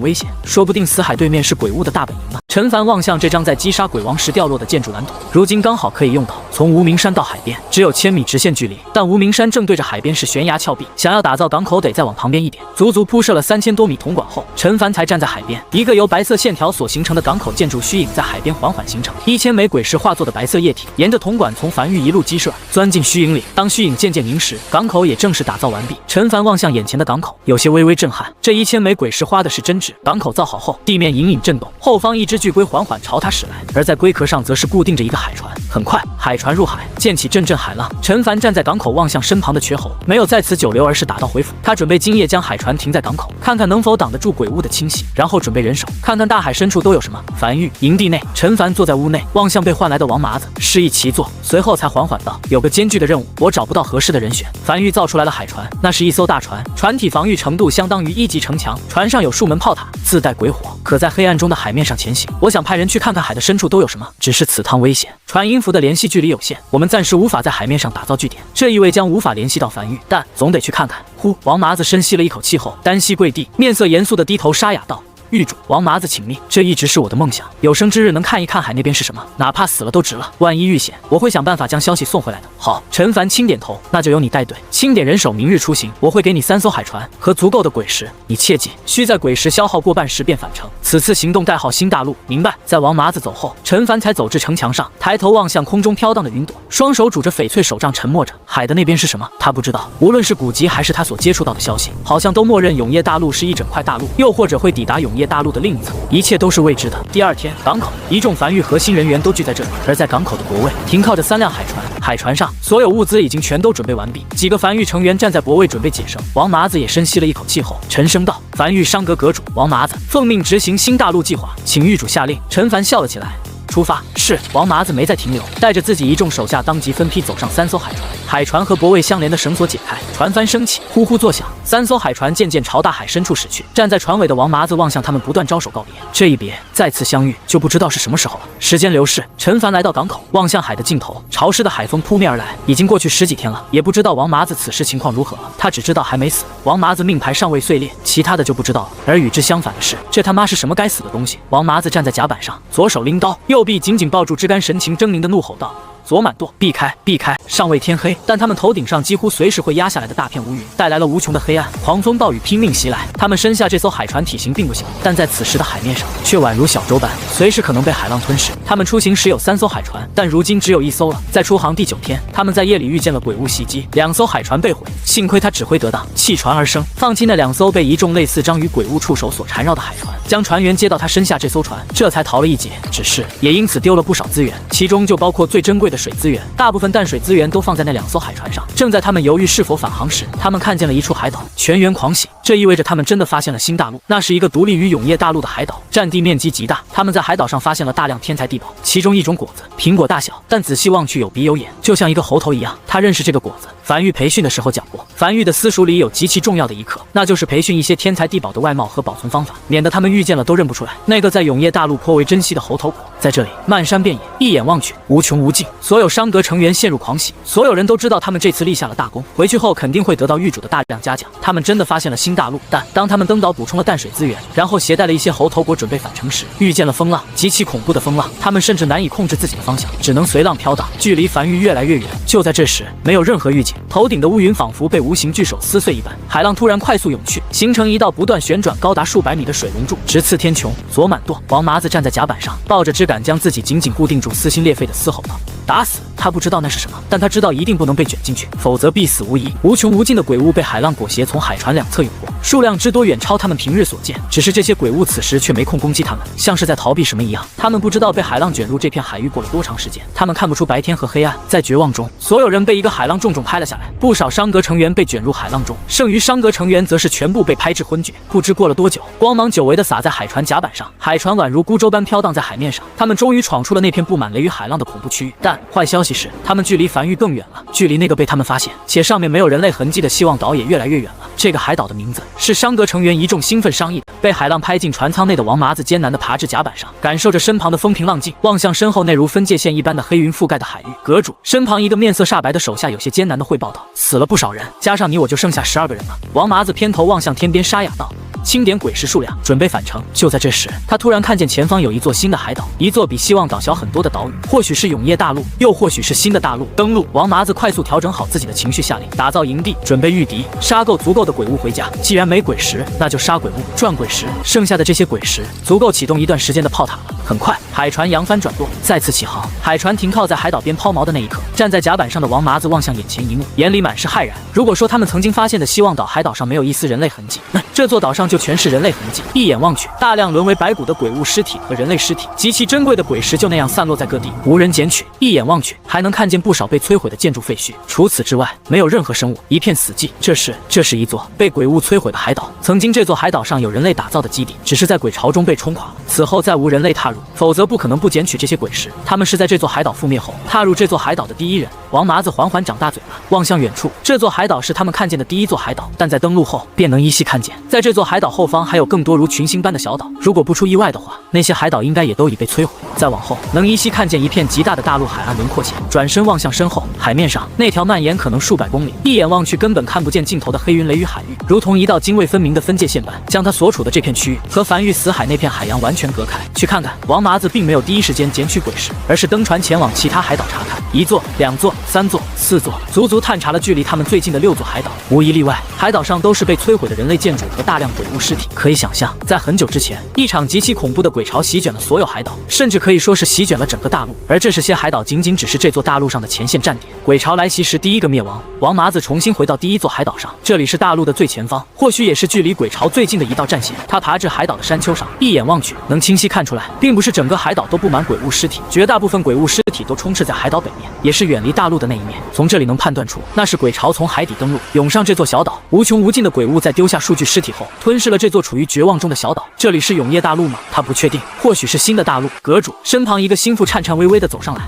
危险，说不定死海对面是鬼屋的大本营呢。陈凡望向这张在击杀鬼王时掉落的建筑蓝图，如今刚好可以用到。从无名山到海边只有1000米直线距离，但无名山正对着海边是悬崖峭壁，想要打造港口得再往旁边一点。足足铺设了3000多米铜管后，陈凡才站在海边，一个由白色线条所形成的港口建筑虚影在海边缓缓形成。1000枚鬼石化作的白色液体沿着铜管从樊玉一路激射，钻进虚影里。当虚影渐渐凝实，港口也正式打造完毕。陈凡望向眼前的港口，有些微微震撼。这1000枚鬼石花的是真纸。港口造好后，地面隐隐震动，后方一只巨龟缓缓朝他驶来，而在龟壳上则是固定着一个海船。很快，海船入海，溅起阵阵海浪。陈凡站在港口望向身旁的缺口，没有在此久留，而是打道回府。他准备今夜将海船停在港口，看看能否挡得住鬼屋的侵袭，然后准备人手，看看大海深处都有什么。樊玉营地内，陈凡坐在屋内，望向被唤来的王麻子，示意其坐，随后才缓缓道：“有个艰巨的任务，我找不到合适的人选。”樊玉造出来了海船，那是一艘大船，船体防御程度相当于1级城墙，船上有数门炮塔，自带鬼火，可在黑暗中的海面上前行。我想派人去看看海的深处都有什么，只是此趟危险，船音符的联系距离有限，我们暂时无法在海面上打造据点，这意味将无法联系到樊玉，但总得去看看。呼，王麻子深吸了一口气后，单膝跪地，面色严肃地低头沙哑道：“狱主，王麻子请命。这一直是我的梦想，有生之日能看一看海那边是什么，哪怕死了都值了。万一遇险，我会想办法将消息送回来的。”好，陈凡轻点头，那就由你带队，清点人手，明日出行。我会给你3艘海船和足够的鬼石，你切记，需在鬼石消耗过半时便返程。此次行动代号新大陆，明白？在王麻子走后，陈凡才走至城墙上，抬头望向空中飘荡的云朵，双手拄着翡翠手杖，沉默着。海的那边是什么？他不知道。无论是古籍还是他所接触到的消息，好像都默认永夜大陆是一整块大陆，又或者会抵达永夜大陆的另一侧，一切都是未知的。第二天，港口一众樊玉核心人员都聚在这里，而在港口的泊位停靠着3辆海船，海船上所有物资已经全都准备完毕。几个樊玉成员站在泊位准备解绳，王麻子也深吸了一口气后，沉声道：“樊玉商阁阁主王麻子，奉命执行新大陆计划，请狱主下令。”陈凡笑了起来。出发。是，王麻子没再停留，带着自己一众手下当即分批走上3艘海船。海船和泊位相连的绳索解开，船帆升起，呼呼作响。3艘海船渐渐朝大海深处驶去。站在船尾的王麻子望向他们，不断招手告别。这一别，再次相遇，就不知道是什么时候了。时间流逝，陈凡来到港口，望向海的尽头，潮湿的海风扑面而来。已经过去10几天了，也不知道王麻子此时情况如何了。他只知道还没死。王麻子命牌尚未碎裂，其他的就不知道了。而与之相反的是，这他妈是什么该死的东西？王麻子站在甲板上，左手拎刀，右臂紧紧抱住枝竿，神情狰狞的怒吼道：“左满舵，避开，避开！”尚未天黑，但他们头顶上几乎随时会压下来的大片乌云，带来了无穷的黑暗，狂风暴雨拼命袭来。他们身下这艘海船体型并不小，但在此时的海面上却宛如小舟般，随时可能被海浪吞噬。他们出行时有3艘海船，但如今只有1艘了。在出航第9天，他们在夜里遇见了鬼物袭击，2艘海船被毁，幸亏他指挥得当，弃船而生，放弃那2艘被一众类似章鱼鬼物触手所缠绕的海船，将船员接到他身下这艘船，这才逃了一劫。只是也因此丢了不少资源，其中就包括最珍贵的水资源。大部分淡水资源都放在那2艘海船上。正在他们犹豫是否返航时，他们看见了一处海岛，全员狂喜，这意味着他们真的发现了新大陆。那是一个独立于永夜大陆的海岛。占地面积极大。他们在海岛上发现了大量天材地宝，其中一种果子苹果大小，但仔细望去有鼻有眼，就像一个猴头一样。他认识这个果子，樊玉培训的时候讲过。樊玉的私塾里有极其重要的一课，那就是培训一些天材地宝的外貌和保存方法，免得他们遇见了都认不出来。那个在永业大陆颇为珍惜的猴头果，在这里漫山遍野，一眼望去无穷无尽。所有商阁成员陷入狂喜，所有人都知道他们这次立下了大功，回去后肯定会得到狱主的大量嘉奖。他们真的发现了新大陆，但当他们登岛补充了淡水资源，然后携带了一些猴头果准备返程时，遇见了风浪，极其恐怖的风浪。他们甚至难以控制自己的方向，只能随浪飘荡，距离繁育越来越远。就在这时，没有任何预警，头顶的乌云仿佛被无形巨手撕碎一般，海浪突然快速涌去，形成一道不断旋转高达数百米的水龙柱，直刺天穹。左满舵，王麻子站在甲板上，抱着枝杆将自己紧紧固定住，撕心裂肺的嘶吼道：“打死！”他不知道那是什么，但他知道一定不能被卷进去，否则必死无疑。无穷无尽的鬼物被海浪裹挟从海船两侧涌过，数量之多远超他们平日所见。只是这些鬼物此时却没空攻击他们，像是在逃避什么一样。他们不知道被海浪卷入这片海域过了多长时间，他们看不出白天和黑暗。在绝望中，所有人被一个海浪重重拍了下来，不少商阁成员被卷入海浪中，剩余商阁成员则是全部被拍至昏厥。不知过了多久，光芒久违地洒在海船甲板上，海船宛如孤舟般飘荡在海面上。他们终于闯出了那片布满雷雨海浪的恐怖区域。但坏消息是，他们距离繁育更远了，距离那个被他们发现且上面没有人类痕迹的希望岛也越来越远了。这个海岛的名字是商阁成员一众兴奋商议的。被海浪拍进船舱内的王麻子艰难地爬至甲板上，感受着身旁的风平浪静，望向身后那如分界线一般的黑云覆盖的海域。阁主身旁一个面色煞白的手下有些艰难地汇报道：“死了不少人，加上你我就剩下12个人了。”王麻子偏头望向天边，沙哑道：“清点鬼石数量，准备返程。”就在这时，他突然看见前方有一座新的海岛，一座比希望岛小很多的岛屿，或许是永业大陆，又或许是新的大陆。登陆！王麻子快速调整好自己的情绪，下令打造营地，准备御敌，杀够足够的鬼物回家。既然没鬼石，那就杀鬼物，赚鬼石。剩下的这些鬼石足够启动一段时间的炮塔了。很快，海船扬帆转舵，再次起航。海船停靠在海岛边抛锚的那一刻，站在甲板上的王麻子望向眼前一幕，眼里满是骇然。如果说他们曾经发现的希望岛海岛上没有一丝人类痕迹，那这座岛上就全是人类痕迹。一眼望去，大量沦为白骨的鬼物尸体和人类尸体，极其珍贵的鬼石就那样散落在各地，无人捡取。一眼望去，还能看见不少被摧毁的建筑废墟。除此之外，没有任何生物，一片死寂。这是一座被鬼物摧毁的海岛。曾经这座海岛上有人类打造的基地，只是在鬼潮中被冲垮了，此后再无人类踏入，否则不可能不捡取这些鬼石。他们是在这座海岛覆灭后踏入这座海岛的第一人。王麻子缓缓长大嘴巴，望向远处，这座海岛是他们看见的第一座海岛，但在登陆后便能依稀看见，在这座海岛后方还有更多如群星般的小岛。如果不出意外的话，那些海岛应该也都已被摧毁。再往后，能依稀看见一片极大的大陆海岸轮廓线。转身望向身后，海面上那条蔓延可能数百公里，一眼望去根本看不见尽头的黑云雷雨海域，如同一道泾渭分明的分界线般，将他所处的这片区域和繁育死海那片海洋完全隔开。去看看，王麻子并没有第一时间捡取鬼石，而是登船前往其他海岛查看。1座、2座、3座、4座，足足探查了距离他们最近的6座海岛，无一例外，海岛上都是被摧毁的人类建筑和大量鬼物尸体。可以想象，在很久之前，一场极其恐怖的鬼潮席卷了所有海岛，甚至可以说是席卷了整个大陆。而这些海岛仅仅只是这座大陆上的前线站点。鬼潮来袭时第一个灭亡，王麻子重新回到第1座海岛上，这里是大陆的最前方，或许也是距离鬼潮最近的一道战线。他爬至海岛的山丘上，一眼望去，能清晰看出来，并不是整个海岛都布满鬼物尸体，绝大部分鬼物尸体都充斥在海岛北面，也是远离大陆的那一面。从这里能判断出，那是鬼潮从海底登陆，涌上这座小岛。无穷无尽的鬼物在丢下数具尸体后，吞噬了这座处于绝望中的小岛。这里是永业大陆吗？他不确定，或许是新的大陆。阁主身旁一个心腹颤颤巍巍地走上来。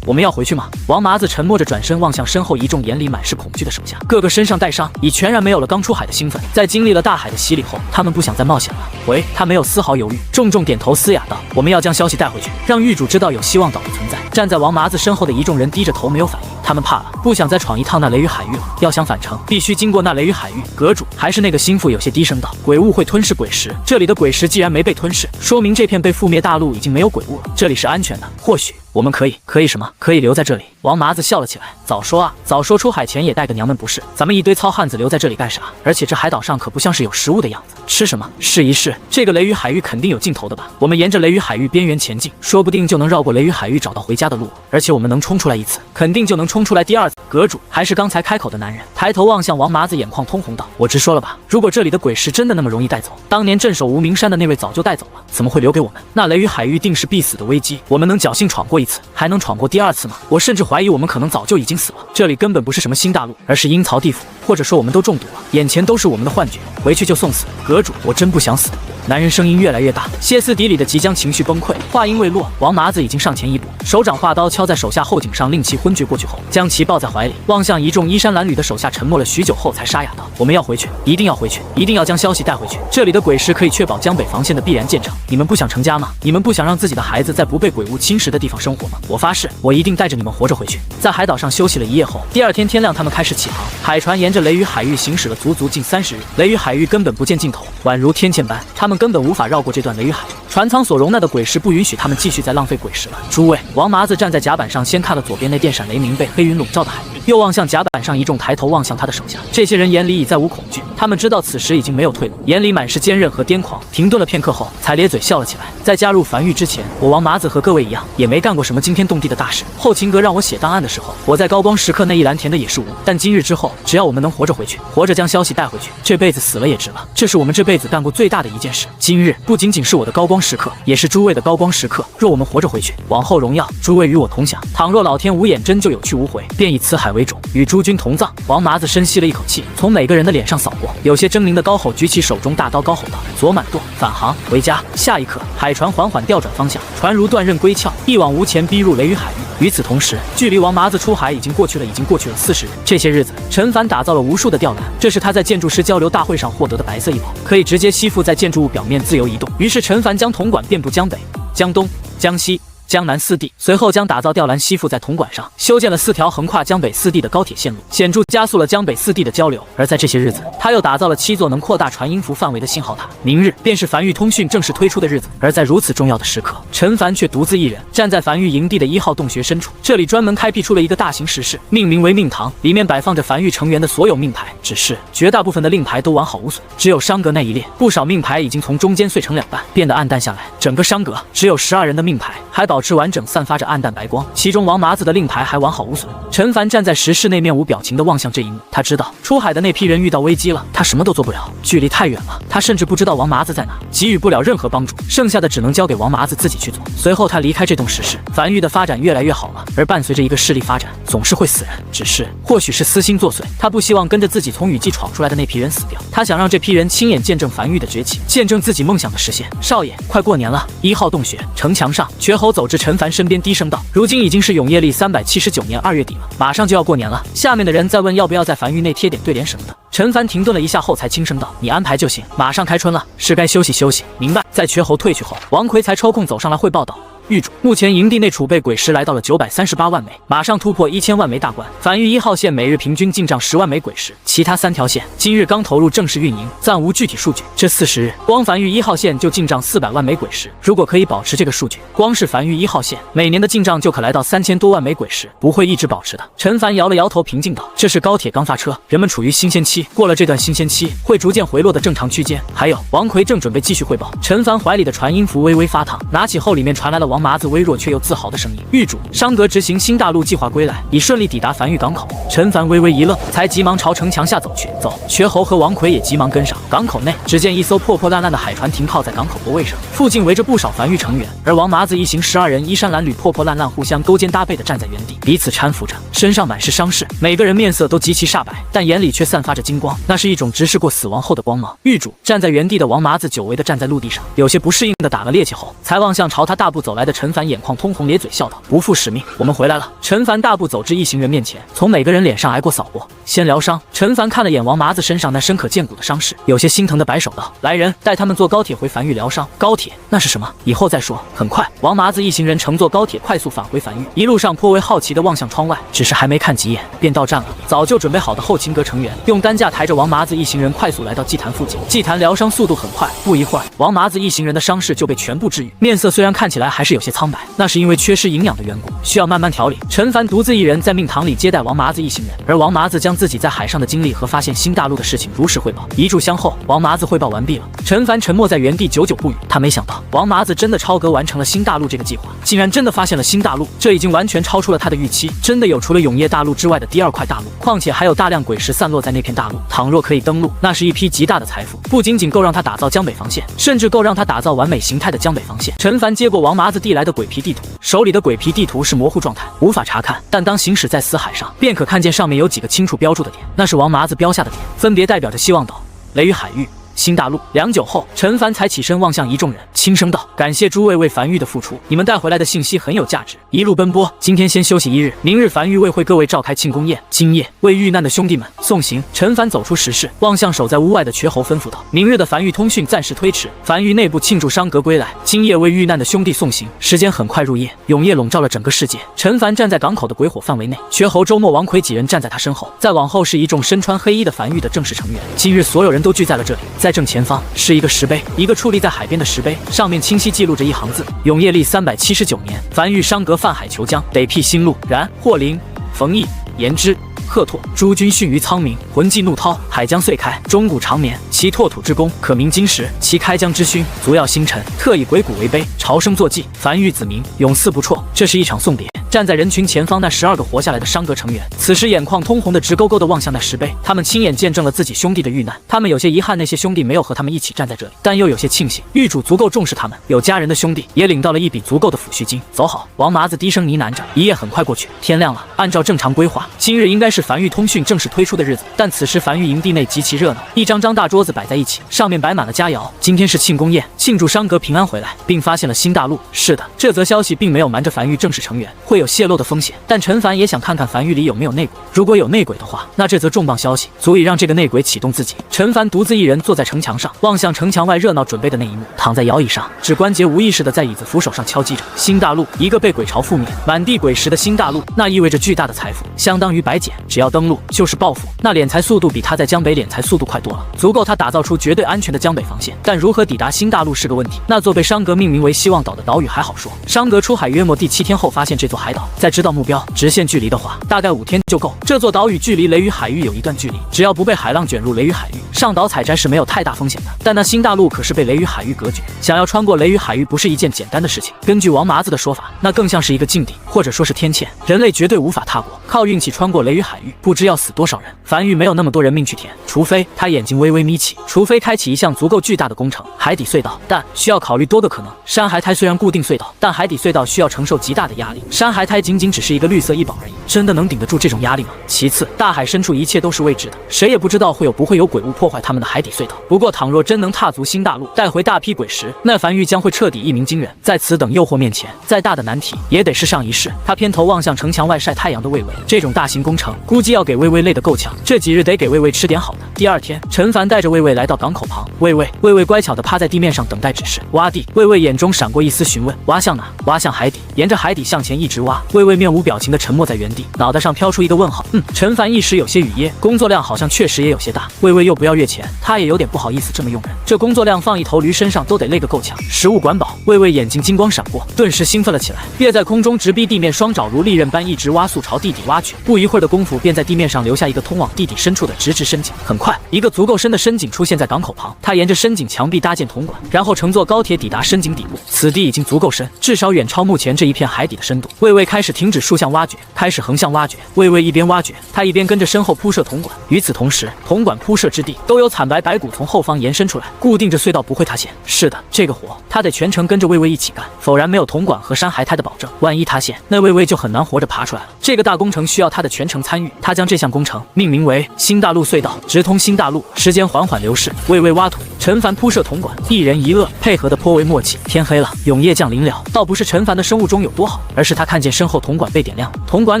我们要回去吗？王麻子沉默着转身望向身后一众眼里满是恐惧的手下，个个身上带伤，已全然没有了刚出海的兴奋。在经历了大海的洗礼后，他们不想再冒险了。他没有丝毫犹豫，重重点头嘶哑道：“我们要将消息带回去，让狱主知道有希望岛的存在。”站在王麻子身后的一众人低着头没有反应，他们怕了，不想再闯一趟那雷雨海域了。要想返程，必须经过那雷雨海域。阁主还是那个心腹有些低声道：“鬼物会吞噬鬼石，这里的鬼石既然没被吞噬，说明这片被覆灭大陆已经没有鬼物了，这里是安全的。或许我们可以什么？可以留在这里。”王麻子笑了起来：“早说啊！早说出海前也带个娘们不是？咱们一堆糙汉子留在这里干啥？而且这海岛上可不像是有食物的样子，吃什么？试一试，这个雷雨海域肯定有尽头的吧？我们沿着雷雨海域边缘前进，说不定就能绕过雷雨海域找到回家的路。而且我们能冲出来一次，肯定就能冲出来第2次。”阁主还是刚才开口的男人，抬头望向王麻子，眼眶通红道：“我直说了吧，如果这里的鬼石真的那么容易带走，当年镇守无名山的那位早就带走了，怎么会留给我们？那雷雨海域定是必死的危机，我们能侥幸闯过一次，还能闯过第2次吗？我甚至怀疑我们可能早就已经死了。这里根本不是什么新大陆，而是阴曹地府，或者说我们都中毒了，眼前都是我们的幻觉，回去就送死。阁主，我真不想死。男人声音越来越大，歇斯底里的即将情绪崩溃。话音未落，王麻子已经上前一步，手掌画刀敲在手下后颈上，令其昏厥过去后，将其抱在怀里，望向一众衣衫褴褛的手下，沉默了许久后才沙哑道：“我们要回去，一定要回去，一定要将消息带回去。这里的鬼石可以确保江北防线的必然建成。你们不想成家吗？你们不想让自己的孩子在不被鬼物侵蚀的地方生活吗？我发誓，我一定带着你们活着回去。”在海岛上休息了一夜后，第二天天亮，他们开始起航。海船沿着雷雨海域行驶了足足近30日，雷雨海域根本不见尽头，宛如天堑般，他们根本无法绕过这段雷雨海。船舱所容纳的鬼石不允许他们继续再浪费鬼石了。诸位，王麻子站在甲板上，先看了左边那电闪雷鸣、被黑云笼罩的海域，又望向甲板上一众抬头望向他的手下。这些人眼里已再无恐惧，他们知道此时已经没有退路，眼里满是坚韧和癫狂。停顿了片刻后，才咧嘴笑了起来。在加入梵域之前，我王麻子和各位一样，也没干过什么惊天动地的大事。后秦阁让我写档案的时候，我在高光时刻那一栏填的也是无。但今日之后，只要我们能活着回去，活着将消息带回去，这辈子死了也值了。这是我们这辈子干过最大的一件事。今日不仅仅是我的高光时刻，也是诸位的高光时刻。若我们活着回去，往后荣耀，诸位与我同享。倘若老天无眼，真就有去无回，便以此海为种，与诸君同葬。王麻子深吸了一口气，从每个人的脸上扫过，有些狰狞的高吼，举起手中大刀，高吼道：“左满舵，返航，回家！”下一刻，海船缓缓调转方向，船如断刃归鞘，一往无前逼入雷雨海域。与此同时，距离王麻子出海已经过去了40日。这些日子，陈凡打造了无数的吊篮，这是他在建筑师交流大会上获得的白色衣袍，可以直接吸附在建筑物表面自由移动。于是陈凡将铜管遍布江北、江东、江西、江南4地，随后将打造吊篮吸附在铜管上，修建了4条横跨江北4地的高铁线路，显著加速了江北4地的交流。而在这些日子，他又打造了7座能扩大传音符范围的信号塔。明日便是梵域通讯正式推出的日子，而在如此重要的时刻，陈凡却独自一人站在梵域营地的1号洞穴深处。这里专门开辟出了一个大型石室，命名为命堂，里面摆放着梵域成员的所有命牌，只是绝大部分的令牌都完好无损，只有商阁那一列，不少命牌已经从中间碎成2半，变得暗淡下来。整个商阁只有12人的命牌还保持完整，散发着暗淡白光，其中王麻子的令牌还完好无损。陈凡站在石室内，面无表情地望向这一幕，他知道出海的那批人遇到危机了，他什么都做不了，距离太远了，他甚至不知道王麻子在哪，给予不了任何帮助，剩下的只能交给王麻子自己去做。随后他离开这栋石室，梵域的发展越来越好了，而伴随着一个势力发展，总是会死人，只是或许是私心作祟，他不希望跟着自己从雨季闯出来的那批人死掉，他想让这批人亲眼见证梵域的崛起，见证自己梦想的实现。少爷，快过年了，1号洞穴城墙上，瘸猴走至陈凡身边，低声道：“如今已经是永业历379年2月底了，马上就要过年了。下面的人在问要不要在梵域内贴点对联什么的。”陈凡停顿了一下后，才轻声道：“你安排就行，马上开春了，是该休息休息。”明白。在瘸猴退去后，王奎才抽空走上来汇报道：“狱主，目前营地内储备鬼石来到了938万枚，马上突破1000万枚大关。梵域1号线每日平均进账10万枚鬼石，其他3条线今日刚投入正式运营，暂无具体数据。这40日，光梵域1号线就进账400万枚鬼石。如果可以保持这个数据，光是梵域1号线每年的进账就可来到3000多万枚鬼石，不会一直保持的。”陈凡摇了摇头，平静道：“这是高铁刚发车，人们处于新鲜期，过了这段新鲜期，会逐渐回落的正常区间。还有，王奎正准备继续汇报。”陈凡怀里的传音符微微发烫，拿起后里面传来了王麻子微弱却又自豪的声音：“狱主，商阁执行新大陆计划归来，已顺利抵达梵域港口。”陈凡微微一愣，才急忙朝城墙下走去。走，瘸猴和王奎也急忙跟上。港口内，只见一艘破破烂烂的海船停靠在港口泊位上，附近围着不少梵域成员，而王麻子一行12人衣衫褴褛、破破烂烂，互相勾肩搭背地站在原地，彼此搀扶着，身上满是伤势，每个人面色都极其煞白，但眼里却散发着金光，那是一种直视过死亡后的光芒。狱主，站在原地的王麻子久违地站在陆地上，有些不适应地打了趔趄后，才望向朝他大步走来的陈凡，眼眶通红，咧嘴笑道：“不负使命，我们回来了。”陈凡大步走至一行人面前，从每个人脸上挨过扫过，先疗伤。陈凡看了眼王麻子身上那深可见骨的伤势，有些心疼地摆手道：“来人，带他们坐高铁回梵域疗伤。”高铁？那是什么？以后再说。很快，王麻子一行人乘坐高铁快速返回梵域，一路上颇为好奇地望向窗外，只是还没看几眼，便到站了。早就准备好的后勤阁成员用担架抬着王麻子一行人快速来到祭坛附近。祭坛疗伤速度很快，不一会儿，王麻子一行人的伤势就被全部治愈，面色虽然看起来还是有些苍白，那是因为缺失营养的缘故，需要慢慢调理。陈凡独自一人在命堂里接待王麻子一行人，而王麻子将自己在海上的经历和发现新大陆的事情如实汇报。一炷香后，王麻子汇报完毕了。陈凡沉默在原地，久久不语。他没想到王麻子真的超格完成了新大陆这个计划，竟然真的发现了新大陆，这已经完全超出了他的预期。真的有除了为永夜大陆之外的第二块大陆，况且还有大量鬼石散落在那片大陆。倘若可以登陆，那是一批极大的财富，不仅仅够让他打造江北防线，甚至够让他打造完美形态的江北防线。陈凡接过王麻子递来的鬼皮地图，手里的鬼皮地图是模糊状态，无法查看，但当行驶在死海上，便可看见上面有几个清楚标注的点，那是王麻子标下的点，分别代表着希望岛、雷雨海域、新大陆。良久后，陈凡才起身望向一众人，轻声道：“感谢诸位为樊玉的付出，你们带回来的信息很有价值。一路奔波，今天先休息一日，明日樊玉为会各位召开庆功宴，今夜为遇难的兄弟们送行。”陈凡走出石室，望向守在屋外的瘸猴，吩咐道：“明日的樊玉通讯暂时推迟，樊玉内部庆祝伤革归来，今夜为遇难的兄弟送行。”时间很快入夜，永夜笼罩了整个世界。陈凡站在港口的鬼火范围内，瘸猴周末、王奎几人站在他身后，再往后是一众身穿黑衣的樊玉的正式成员。今日所有人都聚在了这里，在正前方是一个石碑，一个矗立在海边的石碑，上面清晰记录着一行字：永业历379年，樊玉伤革犯海求江，得辟新路。然、霍林、冯异、颜之、贺拓诸君逊于苍冥，魂悸怒涛，海江遂开，钟鼓长眠。其拓土之功，可名金石；其开江之勋，足耀星辰。特以鬼谷为碑，朝生作祭，樊玉子民，永嗣不辍。这是一场送别。站在人群前方那12个活下来的伤革成员，此时眼眶通红的直勾勾地望向那石碑，他们亲眼见证了自己兄弟的遇难。他们有些遗憾，那些兄弟没有和他们一起站在这里，但又有些庆幸，狱主足够重视他们。有家人的兄弟也领到了一笔足够的抚恤金。走好，王麻子低声呢喃着。一夜很快过去，天亮了。按照正常规划，今日应该是樊玉通讯正式推出的日子，但此时樊玉营地内极其热闹，一张张大桌子摆在一起，上面摆满了佳肴。今天是庆功宴，庆祝伤革平安回来，并发现了新大陆。是的，这则消息并没有瞒着樊玉正式成员，会有泄露的风险。但陈凡也想看看樊玉里有没有内鬼，如果有内鬼的话，那这则重磅消息足以让这个内鬼启动自己。陈凡独自一人坐在城墙上，望向城墙外热闹准备的那一幕，躺在摇椅上，指关节无意识地在椅子扶手上敲击着。新大陆，一个被鬼潮覆灭、满地鬼石的新大陆，那意味着巨大的财富，相当于白捡，只要登陆就是暴富。那敛财速度比他在江北敛财速度快多了，足够他打造出绝对安全的江北防线。但如何抵达新大陆是个问题。那座被伤革命名为希望岛的岛屿还好说，伤革出海约莫第7天后发现这座海岛，在知道目标直线距离的话，大概5天就够。这座岛屿距离雷雨海域有一段距离，只要不被海浪卷入雷雨海域，上岛采摘是没有太大风险的。但那新大陆可是被雷雨海域隔绝，想要穿过雷雨海域不是一件简单的事情。根据王麻子的说法，那更像是一个禁地，或者说是天堑，人类绝对无法踏过。靠运气穿过雷雨海域，不知要死多少人。樊玉没有那么多人命去填，除非他眼睛微微眯起，除非开启一项足够巨大的工程——海底隧道。但需要考虑多个可能。山海苔虽然固定隧道，但海底隧道需要承受极大的压力。山海苔仅仅只是一个绿色异宝而已，真的能顶得住这种压力吗？其次，大海深处一切都是未知的，谁也不知道会有不会有鬼物破坏他们的海底隧道。不过，倘若真能踏足新大陆，带回大批鬼石，那樊玉将会彻底一鸣惊人。在此等诱惑面前，再大的难题也得试上一试。他偏头望向城墙外晒太阳的魏巍，这种大型工程估计要给魏巍累得够呛，这几日得给魏巍吃点好的。第二天，陈凡带着魏巍来到港口旁，魏巍乖巧地趴在地面上等待指示。挖地，魏巍眼中闪过一丝询问。挖向哪？挖向海底，沿着海底向前一直挖。魏巍面无表情地沉默在原地，脑袋上飘出一个问号。陈凡一时有些语噎，工作量好像确实也有些大。魏巍又不要月钱，他也有点不好意思这么用人，这工作量放一头驴身上都得累个够呛。食物管饱，魏巍眼睛金光闪过，顿时兴奋了起来，跃在空中直逼地面，双爪如利刃般一直挖速朝地底挖去。不一会儿的功夫，便在地面上留下一个通往地底深处的直直深井。很快，一个足够深的深井出现在港口旁，他沿着深井墙壁搭建铜管，然后乘坐高铁抵达深井底部。此地已经足够深，至少远超目前这一片海底的深度。魏巍开始停止竖向挖掘，开始横向挖掘。魏巍一边挖掘，他一边跟着身后铺设铜管。与此同时，铜管铺设之地都有惨白白骨从后方延伸出来，固定着隧道不会塌陷。是的，这个活他得全程跟着魏巍一起干，否然没有铜管和山海苔的保证，万一塌陷，那魏巍就很难活着爬出来了。这个大工程需要他的全程参与，他将这项工程命名为新大陆隧道，直通新大陆。时间缓缓流逝，魏巍挖土，陈凡铺设铜管，一人一恶，配合得颇为默契。天黑了，永夜降临了，倒不是陈凡的生物钟有多好，而是他看见身后铜管被点亮，铜管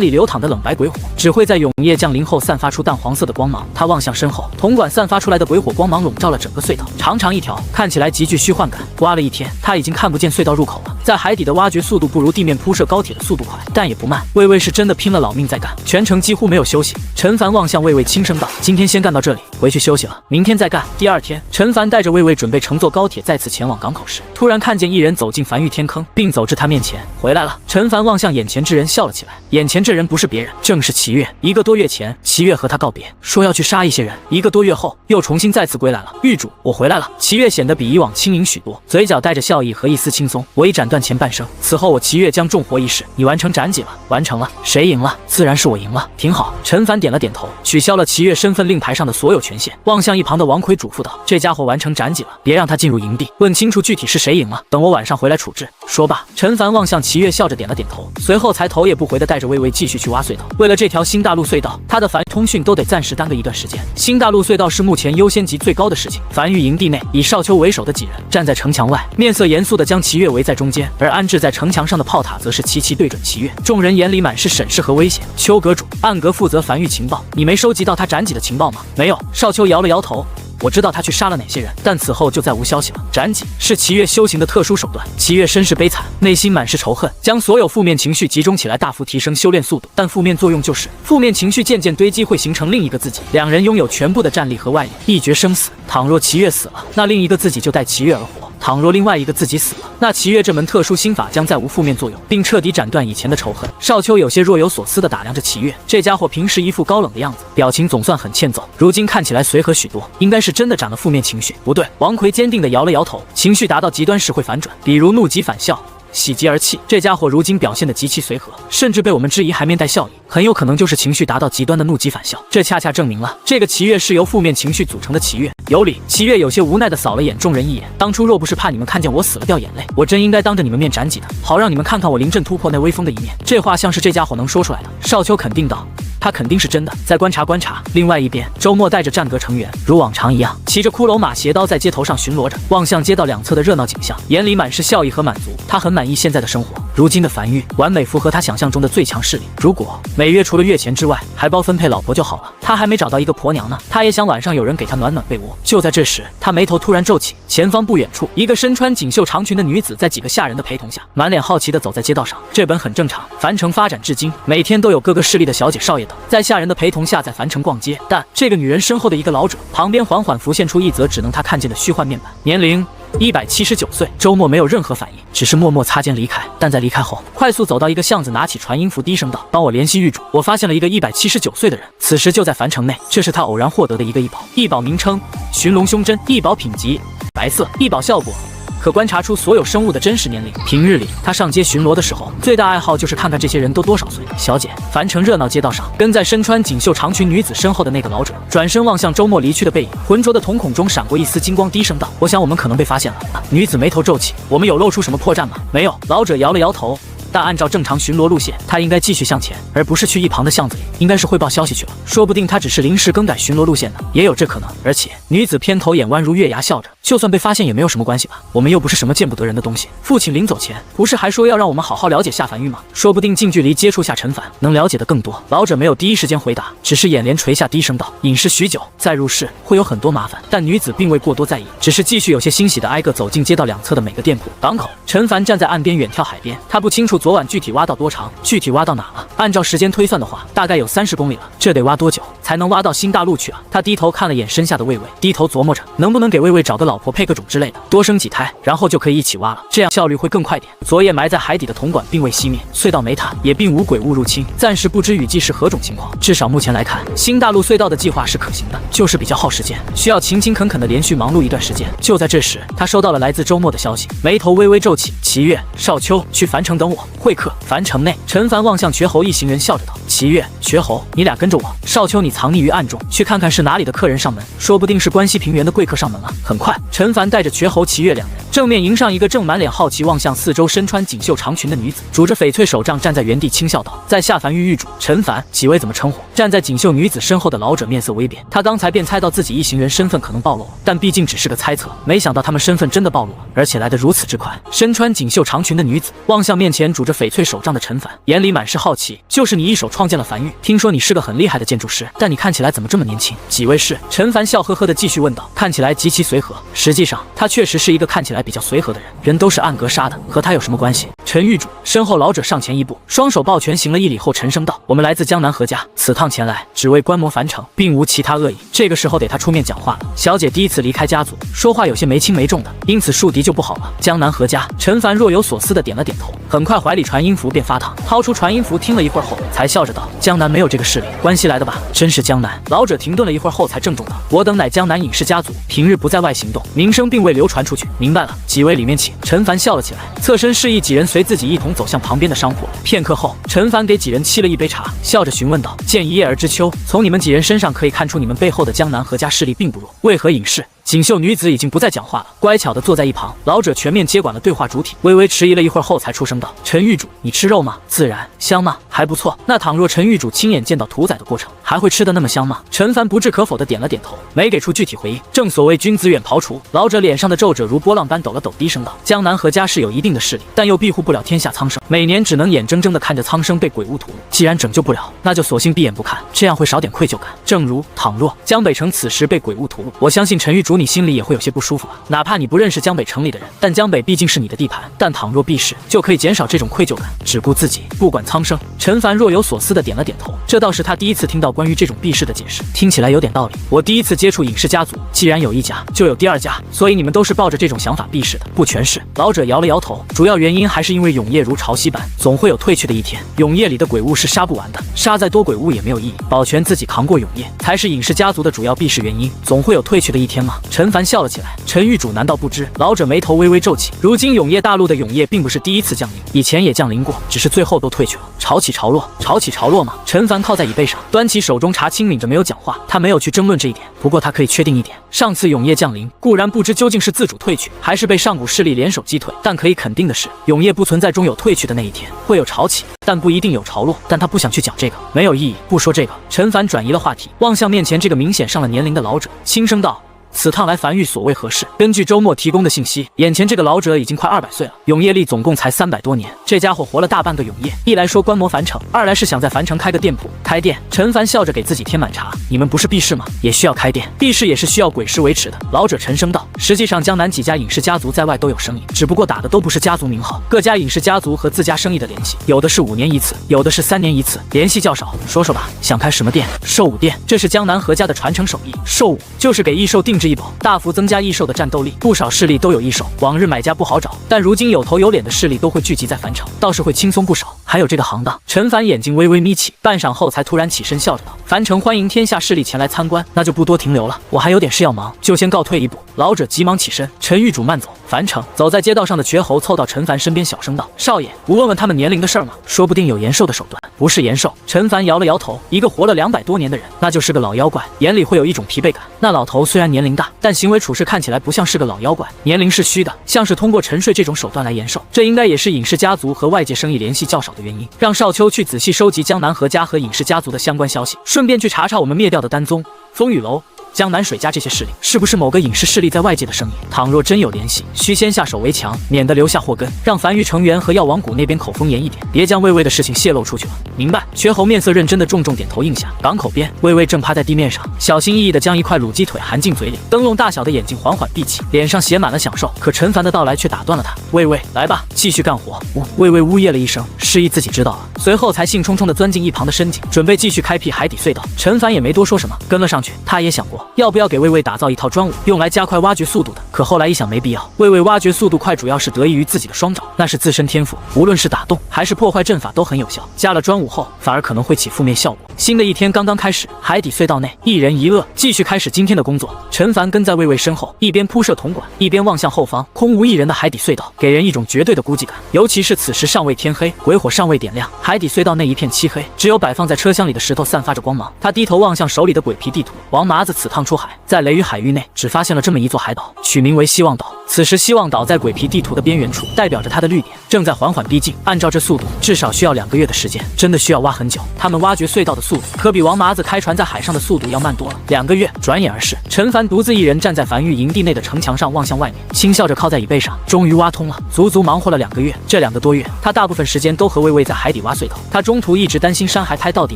里流淌的冷白鬼火只会在永夜降临后散发出淡黄色的光芒。他望向身后，铜管散发出来的鬼火光芒笼罩了整个隧道，长长一条，看起来极具虚幻感。挖了一天，他已经看不见隧道入口了。在海底的挖掘速度不如地面铺设高铁的速度快，但也不慢。魏巍是真的拼了老命在干，全程几乎没有休息。陈凡望向魏巍轻声道：“今天先干到这里，回去休息了，明天再干。”第二天，陈凡带着魏巍准备乘坐高铁再次前往港口时，突然看见一人走进樊玉天坑，并走至他面前。回来了。陈凡望向眼前之人笑了起来，眼前这人不是别人，正是齐越。1个多月前，齐越和他告别，说要去杀一些人。1个多月后，又重新再次归来了。狱主，我回来了。齐越显得比以往轻盈许多，嘴角带着笑意和一丝轻松。我已斩断断前半生。此后我齐月将重活一世。你完成斩戟了？完成了。谁赢了？自然是我赢了。挺好。陈凡点了点头，取消了齐月身份令牌上的所有权限，望向一旁的王奎嘱咐道：“这家伙完成斩戟了，别让他进入营地。问清楚具体是谁赢了，等我晚上回来处置。”说罢，陈凡望向齐月，笑着点了点头，随后才头也不回的带着魏魏继续去挖隧道。为了这条新大陆隧道，他的繁通讯都得暂时耽搁一段时间。新大陆隧道是目前优先级最高的事情。樊玉营地内，以少秋为首的几人站在城墙外，面色严肃的将齐月围在中间，而安置在城墙上的炮塔则是齐齐对准齐月，众人眼里满是审视和威胁。邱阁主，暗阁负责樊玉情报，你没收集到他斩戟的情报吗？没有。少秋摇了摇头。我知道他去杀了哪些人，但此后就再无消息了。斩戟是齐月修行的特殊手段。齐月身世悲惨，内心满是仇恨，将所有负面情绪集中起来，大幅提升修炼速度。但负面作用就是负面情绪渐渐堆积，会形成另一个自己。两人拥有全部的战力和外力，一决生死。倘若齐月死了，那另一个自己就代齐月而活。倘若另外一个自己死了，那齐月这门特殊心法将再无负面作用，并彻底斩断以前的仇恨。少秋有些若有所思地打量着齐月，这家伙平时一副高冷的样子，表情总算很欠揍，如今看起来随和许多，应该是真的长了负面情绪。不对，王奎坚定地摇了摇头，情绪达到极端时会反转，比如怒极反笑，喜极而泣。这家伙如今表现得极其随和，甚至被我们质疑还面带笑意，很有可能就是情绪达到极端的怒极反笑。这恰恰证明了这个齐月是由负面情绪组成的齐月。有理。齐月有些无奈地扫了眼众人一眼，当初若不是怕你们看见我死了掉眼泪，我真应该当着你们面斩戟的，好让你们看看我临阵突破那威风的一面。这话像是这家伙能说出来的。少秋肯定道。他肯定是真的。再观察观察。另外一边，周末带着战阁成员如往常一样，骑着骷髅马斜刀在街头上巡逻着，望向街道两侧的热闹景象，眼里满是笑意和满足。他很满意现在的生活。如今的樊玉完美符合他想象中的最强势力。如果每月除了月钱之外还包分配老婆就好了。他还没找到一个婆娘呢，他也想晚上有人给他暖暖被窝。就在这时，他眉头突然皱起，前方不远处，一个身穿锦绣长裙的女子在几个下人的陪同下，满脸好奇地走在街道上。这本很正常，樊城发展至今，每天都有各个势力的小姐少爷等在下人的陪同下在樊城逛街。但这个女人身后的一个老者旁边缓缓浮现出一则只能他看见的虚幻面板，年龄179岁。周末没有任何反应，只是默默擦肩离开。但在离开后，快速走到一个巷子，拿起传音符，低声道：“帮我联系狱主，我发现了一个179岁的人，此时就在樊城内。这是他偶然获得的一个异宝，异宝名称寻龙胸针，异宝品级白色，异宝效果可观察出所有生物的真实年龄。平日里，他上街巡逻的时候，最大爱好就是看看这些人都多少岁。小姐，樊城热闹街道上，跟在身穿锦绣长裙女子身后的那个老者，转身望向周末离去的背影，浑浊的瞳孔中闪过一丝金光，低声道：“我想我们可能被发现了。”女子眉头皱起：“我们有露出什么破绽吗？”没有。老者摇了摇头。但按照正常巡逻路线，他应该继续向前，而不是去一旁的巷子里，应该是汇报消息去了。说不定他只是临时更改巡逻路线的，也有这可能。而且女子偏头，眼弯如月牙，笑着，就算被发现也没有什么关系吧，我们又不是什么见不得人的东西。父亲临走前不是还说要让我们好好了解下凡域吗？说不定近距离接触下陈凡，能了解的更多。老者没有第一时间回答，只是眼帘垂下，低声道：“隐士许久，再入室会有很多麻烦。”但女子并未过多在意，只是继续有些欣喜的挨个走进街道两侧的每个店铺。港口，陈凡站在岸边远眺海边，他不清楚昨晚具体挖到多长，具体挖到哪了。按照时间推算的话，大概有30公里了。这得挖多久才能挖到新大陆去啊？他低头看了眼身下的魏魏，低头琢磨着能不能给魏魏找个老婆配个种之类的，多生几胎，然后就可以一起挖了，这样效率会更快点。昨夜埋在海底的铜管并未熄灭，隧道煤炭也并无鬼物入侵，暂时不知雨季是何种情况。至少目前来看，新大陆隧道的计划是可行的，就是比较耗时间，需要勤勤恳恳的连续忙碌一段时间。就在这时，他收到了来自周末的消息，眉头微微皱起。齐月、少秋去樊城等我会客。樊城内，陈凡望向瘸猴一行人，笑着道：“齐月、瘸猴，你俩跟着我。少秋，你藏匿于暗中，去看看是哪里的客人上门，说不定是关西平原的贵客上门了。”很快，陈凡带着瘸猴、齐月两人正面迎上一个正满脸好奇望向四周、身穿锦绣长裙的女子，拄着翡翠手杖站在原地，轻笑道：“在下凡域狱主陈凡，几位怎么称呼？”站在锦绣女子身后的老者面色微变，他刚才便猜到自己一行人身份可能暴露了，但毕竟只是个猜测，没想到他们身份真的暴露了，而且来得如此之快。身穿锦绣长裙的女子望向面前拄着翡翠手杖的陈凡，眼里满是好奇：“就是你一手创建了凡域，听说你是个很厉害的建筑师，但你看起来怎么这么年轻？几位是？”陈凡笑呵呵地继续问道，看起来极其随和。实际上，他确实是一个看起来比较随和的人，人都是暗格杀的，和他有什么关系？陈狱主。身后老者上前一步，双手抱拳行了一礼后沉声道：“我们来自江南何家，此趟前来只为观摩樊城，并无其他恶意。”这个时候得他出面讲话了。小姐第一次离开家族，说话有些没轻没重的，因此树敌就不好了。江南何家？陈凡若有所思地点了点头，很快怀怀里传音符便发烫，掏出传音符听了一会儿后，才笑着道：“江南没有这个势力，关系来的吧？真是江南。”老者停顿了一会儿后，才郑重道：“我等乃江南尹氏家族，平日不在外行动，名声并未流传出去。明白了，几位里面请。”陈凡笑了起来，侧身示意几人随自己一同走向旁边的商铺。片刻后，陈凡给几人沏了一杯茶，笑着询问道：“见一叶而知秋，从你们几人身上可以看出你们背后的江南何家势力并不弱，为何尹氏？”锦绣女子已经不再讲话了，乖巧地坐在一旁。老者全面接管了对话主体，微微迟疑了一会儿后，才出声道：“陈狱主，你吃肉吗？自然。香吗？还不错。那倘若陈狱主亲眼见到屠宰的过程，还会吃得那么香吗？”陈凡不置可否地点了点头，没给出具体回应。正所谓君子远庖厨，老者脸上的皱褶如波浪般抖了抖，低声道：“江南何家是有一定的势力，但又庇护不了天下苍生，每年只能眼睁睁地看着苍生被鬼物屠戮。既然拯救不了，那就索性闭眼不看，这样会少点愧疚感。正如倘若江北城此时被鬼物屠戮，我相信陈狱主你心里也会有些不舒服吧？哪怕你不认识江北城里的人，但江北毕竟是你的地盘。但倘若避世，就可以减少这种愧疚感，只顾自己，不管苍生。”陈凡若有所思地点了点头，这倒是他第一次听到关于这种避世的解释，听起来有点道理。我第一次接触尹氏家族，既然有一家，就有第二家，所以你们都是抱着这种想法避世的，不全是？老者摇了摇头，主要原因还是因为永夜如潮汐般，总会有退去的一天。永夜里的鬼物是杀不完的，杀再多鬼物也没有意义，保全自己扛过永夜，才是尹氏家族的主要避世原因。总会有退去的一天吗？陈凡笑了起来，陈狱主难道不知？老者眉头微微皱起，如今永夜大陆的永夜并不是第一次降临，以前也降临过，只是最后都退去了。潮起潮落，潮起潮落吗？陈凡靠在椅背上，端起手中茶，轻抿着没有讲话。他没有去争论这一点，不过他可以确定一点，上次永夜降临，固然不知究竟是自主退去，还是被上古势力联手击退，但可以肯定的是，永夜不存在终有退去的那一天，会有潮起，但不一定有潮落。但他不想去讲这个，没有意义，不说这个。陈凡转移了话题，望向面前这个明显上了年龄的老者，轻声道：“此趟来凡遇所谓何事？”根据周末提供的信息，眼前这个老者已经快200岁了，永夜历总共才300多年，这家伙活了大半个永夜。一来说观摩凡城，二来是想在凡城开个店铺。开店？陈凡笑着给自己添满茶。你们不是避世吗？也需要开店？避世也是需要鬼师维持的。老者沉声道：“实际上江南几家尹氏家族在外都有生意，只不过打的都不是家族名号。各家尹氏家族和自家生意的联系，有的是5年一次，有的是3年一次，联系较少。说说吧，想开什么店？兽武店，这是江南何家的传承手艺。兽武就是给异兽定制异宝，大幅增加异兽的战斗力。不少势力都有异兽，往日买家不好找，但如今有头有脸的势力都会聚集在凡城，倒是会轻松不少。还有这个行当。”陈凡眼睛微微眯起，半晌后才突然起身笑着道：“凡城欢迎天下势力前来参观，那就不多停留了，我还有点事要忙，就先告退一步。”老者急忙起身：“陈狱主慢走。”凡城走在街道上的绝猴凑到陈凡身边，小声道：“少爷，不问问他们年龄的事儿吗？说不定有延寿的手段。”不是延寿。陈凡摇了摇头，一个活了200多年的人，那就是个老妖怪，眼里会有一种疲惫感。那老头虽然年龄大，但行为处事看起来不像是个老妖怪，年龄是虚的，像是通过沉睡这种手段来延寿。这应该也是尹氏家族和外界生意联系较少的原因。让少秋去仔细收集江南何家和尹氏家族的相关消息，顺便去查查我们灭掉的丹宗、风雨楼、江南水家这些势力是不是某个尹氏势力在外界的生意。倘若真有联系，需先下手为强，免得留下祸根，让樊于成员和药王谷那边口风严一点，别将魏魏的事情泄露出去了。明白。绝猴面色认真的重重点头应下。港口边，魏魏正趴在地面上，小心翼翼的将一块卤鸡腿含进嘴里，灯笼大小的眼睛缓缓闭起，脸上写满了享受。可陈凡的到来却打断了他。魏魏，来吧，继续干活。魏魏呜咽了一声，示意自己知道了，随后才兴冲冲的钻进一旁的深井，准备继续开辟海底隧道。陈凡也没多说什么，跟了上去。他也想过要不要给魏魏打造一套专武，用来加快挖掘速度的，可后来一想没必要。魏魏挖掘速度快主要是得益于自己的双爪，那是自身天赋，无论是打洞还是破坏阵法都很有效，加了专武后反而可能会起负面效果。新的一天刚刚开始，海底隧道内一人一鳄继续开始今天的工作。陈凡跟在魏魏身后，一边铺设铜管，一边望向后方空无一人的海底隧道，给人一种绝对的孤寂感。尤其是此时尚未天黑，鬼火尚未点亮，海底隧道内一片漆黑，只有摆放在车厢里的石头散发着光芒。他低头望向手里的鬼皮地图，王麻子此趟出海，在雷雨海域内只发现了这么一座海岛，取名为希望岛。此时希望岛在鬼皮地图的边缘处，代表着它的绿点正在缓缓逼近。按照这速度，至少需要2个月的时间，真的需要挖很久。他们挖掘隧道的速度可比王麻子开船在海上的速度要慢多了。2个月转眼而逝，陈凡独自一人站在樊玉营地内的城墙上，望向外面，轻笑着靠在椅背上。终于挖通了，足足忙活了2个月。这2个多月，他大部分时间都和魏魏在海底挖隧道。他中途一直担心山海苔到底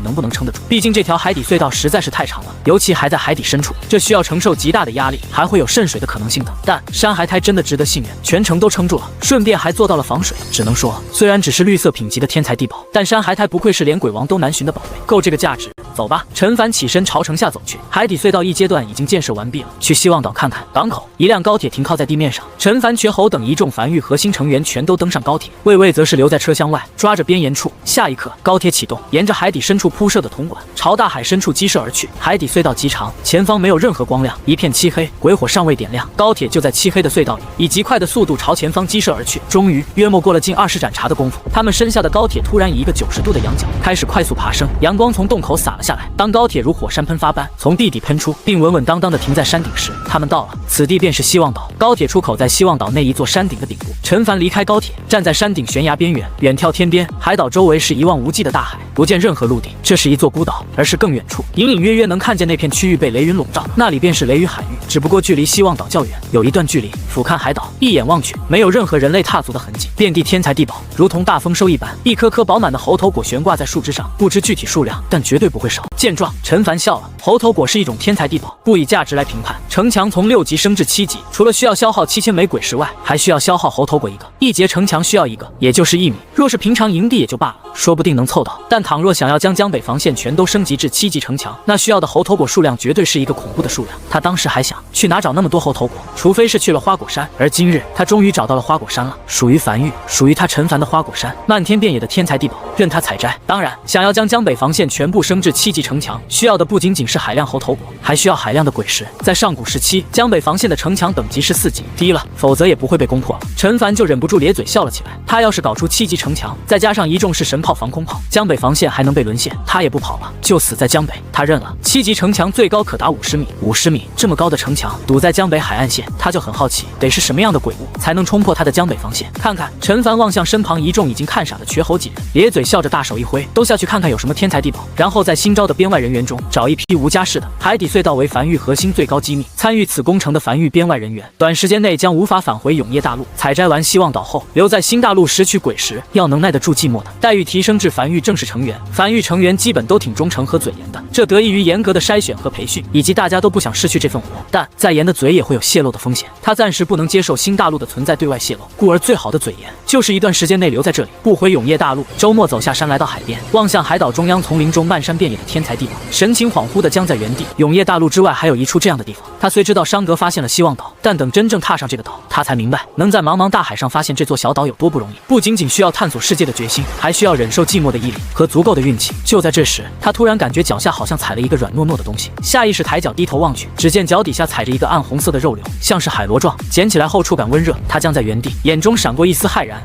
能不能撑得住，毕竟这条海底隧道实在是太长了，尤其还在海底深处，这需要承受极大的压力，还会有渗水的可能性的。但山海苔真的值得信任，全程都撑住了，顺便还做到了防水。只能说，虽然只是绿色品级的天才地宝，但山海苔不愧是连鬼王都难寻的宝贝，够这个价值。走吧。陈凡起身朝城下走去。海底隧道一阶段已经建设完毕了，去希望岛看看。港口，一辆高铁停靠在地面上，陈凡、瘸猴等一众凡域核心成员全都登上高铁，魏魏则是留在车厢外，抓着边沿处。下一刻，高铁启动，沿着海底深处铺设的铜管，朝大海深处激射而去。海底隧道极长，前方没有任何光亮，一片漆黑，鬼火尚未点亮，高铁就在漆黑的隧道里，以极快的速度朝前方激射而去。终于，约莫过了近20盏茶的功夫，他们身下的高铁突然以一个90度的仰角开始快速爬升，阳光从洞口洒了下来。当高铁如火山喷发般从地底喷出，并稳稳当当地停在山顶时，他们到了，此地便是希望岛。高铁出口在希望岛内一座山顶的顶部。陈凡离开高铁，站在山顶悬崖边缘，远眺天边，海岛周围是一望无际的大海，不见任何陆地。这是一座孤岛，而是更远处，隐隐约约能看见那片区域被雷云笼罩，那里便是雷雨海域，只不过距离希望岛较远，有一段距离。俯瞰海岛，一眼望去，没有任何人类踏足的痕迹，遍地天材地宝，如同大丰收一般。一颗颗饱满的猴头果悬挂在树枝上，不知具体数量，但绝对不会少。见状，陈凡笑了。猴头果是一种天材地宝，不以价值来评判。城墙从6级升至7级，除了需要消耗7000枚鬼石外，还需要消耗猴头果一个。一节城墙需要一个，也就是1米。若是平常营地也就罢了，说不定能凑到。但倘若想要将江北防线全都升级至7级城墙，那需要的猴头果数量绝对是一个恐怖的数量。他当时还想，去哪找那么多猴头果？除非是去了花果山。而今日，他终于找到了花果山了，属于凡域，属于他陈凡的花果山，漫天遍野的天材地宝，任他采摘。当然，想要将江北防线全部升至7级城墙，需要的不仅仅是海量猴头果，还需要海量的鬼石。在上古时期，江北防线的城墙等级是4级，低了，否则也不会被攻破了。陈凡就忍不住咧嘴笑了起来。他要是搞出7级城墙，再加上一众式神炮、防空炮，江北防线还能被沦陷，他也不跑了，就死在江北。他认了。7级城墙最高可达50米，50米这么高的城墙堵在江北海岸线，他就很好奇，得是什么样的鬼物才能冲破他的江北防线？看看。陈凡望向身旁一众已经看傻的瘸猴几人，咧嘴笑着，大手一挥，都下去看看有什么天材地宝，然后在新招的编外人员中找一批无家室的。海底隧道为凡域核心最高机密，参与此工程的凡域编外人员，短时间内将无法返回永业大陆。采摘完希望岛后，留在新大陆拾取鬼石，要能耐得住寂寞的。待遇提升至凡域正式成员，凡域成员基本都挺忠诚和嘴严的，这得益于严格的筛选和培训，以及大家都不想失去这份活。但再严的嘴也会有泄露的风险，他暂时不能接受新大陆的存在对外泄露，故而最好的嘴严就是一段时间内留在这里，不回永业大陆。周末走下山，来到海边，望向海岛中央丛林中漫山遍野的天材地宝，神情恍惚的僵在原地。永业大陆之外还有一处这样的地方，他虽知道商格发现了希望岛，但等真正踏上这个岛，他才明白能在茫茫大海上发现这座小岛有多不容易。不仅仅需要探索世界的决心，还需要忍受寂寞的毅力和足够的运气。就在这时，他突然感觉脚下好像踩了一个软糯糯的东西，下意识抬脚低头望去，只见脚底下踩着一个暗红色的肉瘤，像是海螺状，捡起来后触感温热。他僵在原地，眼中闪过一丝骇然。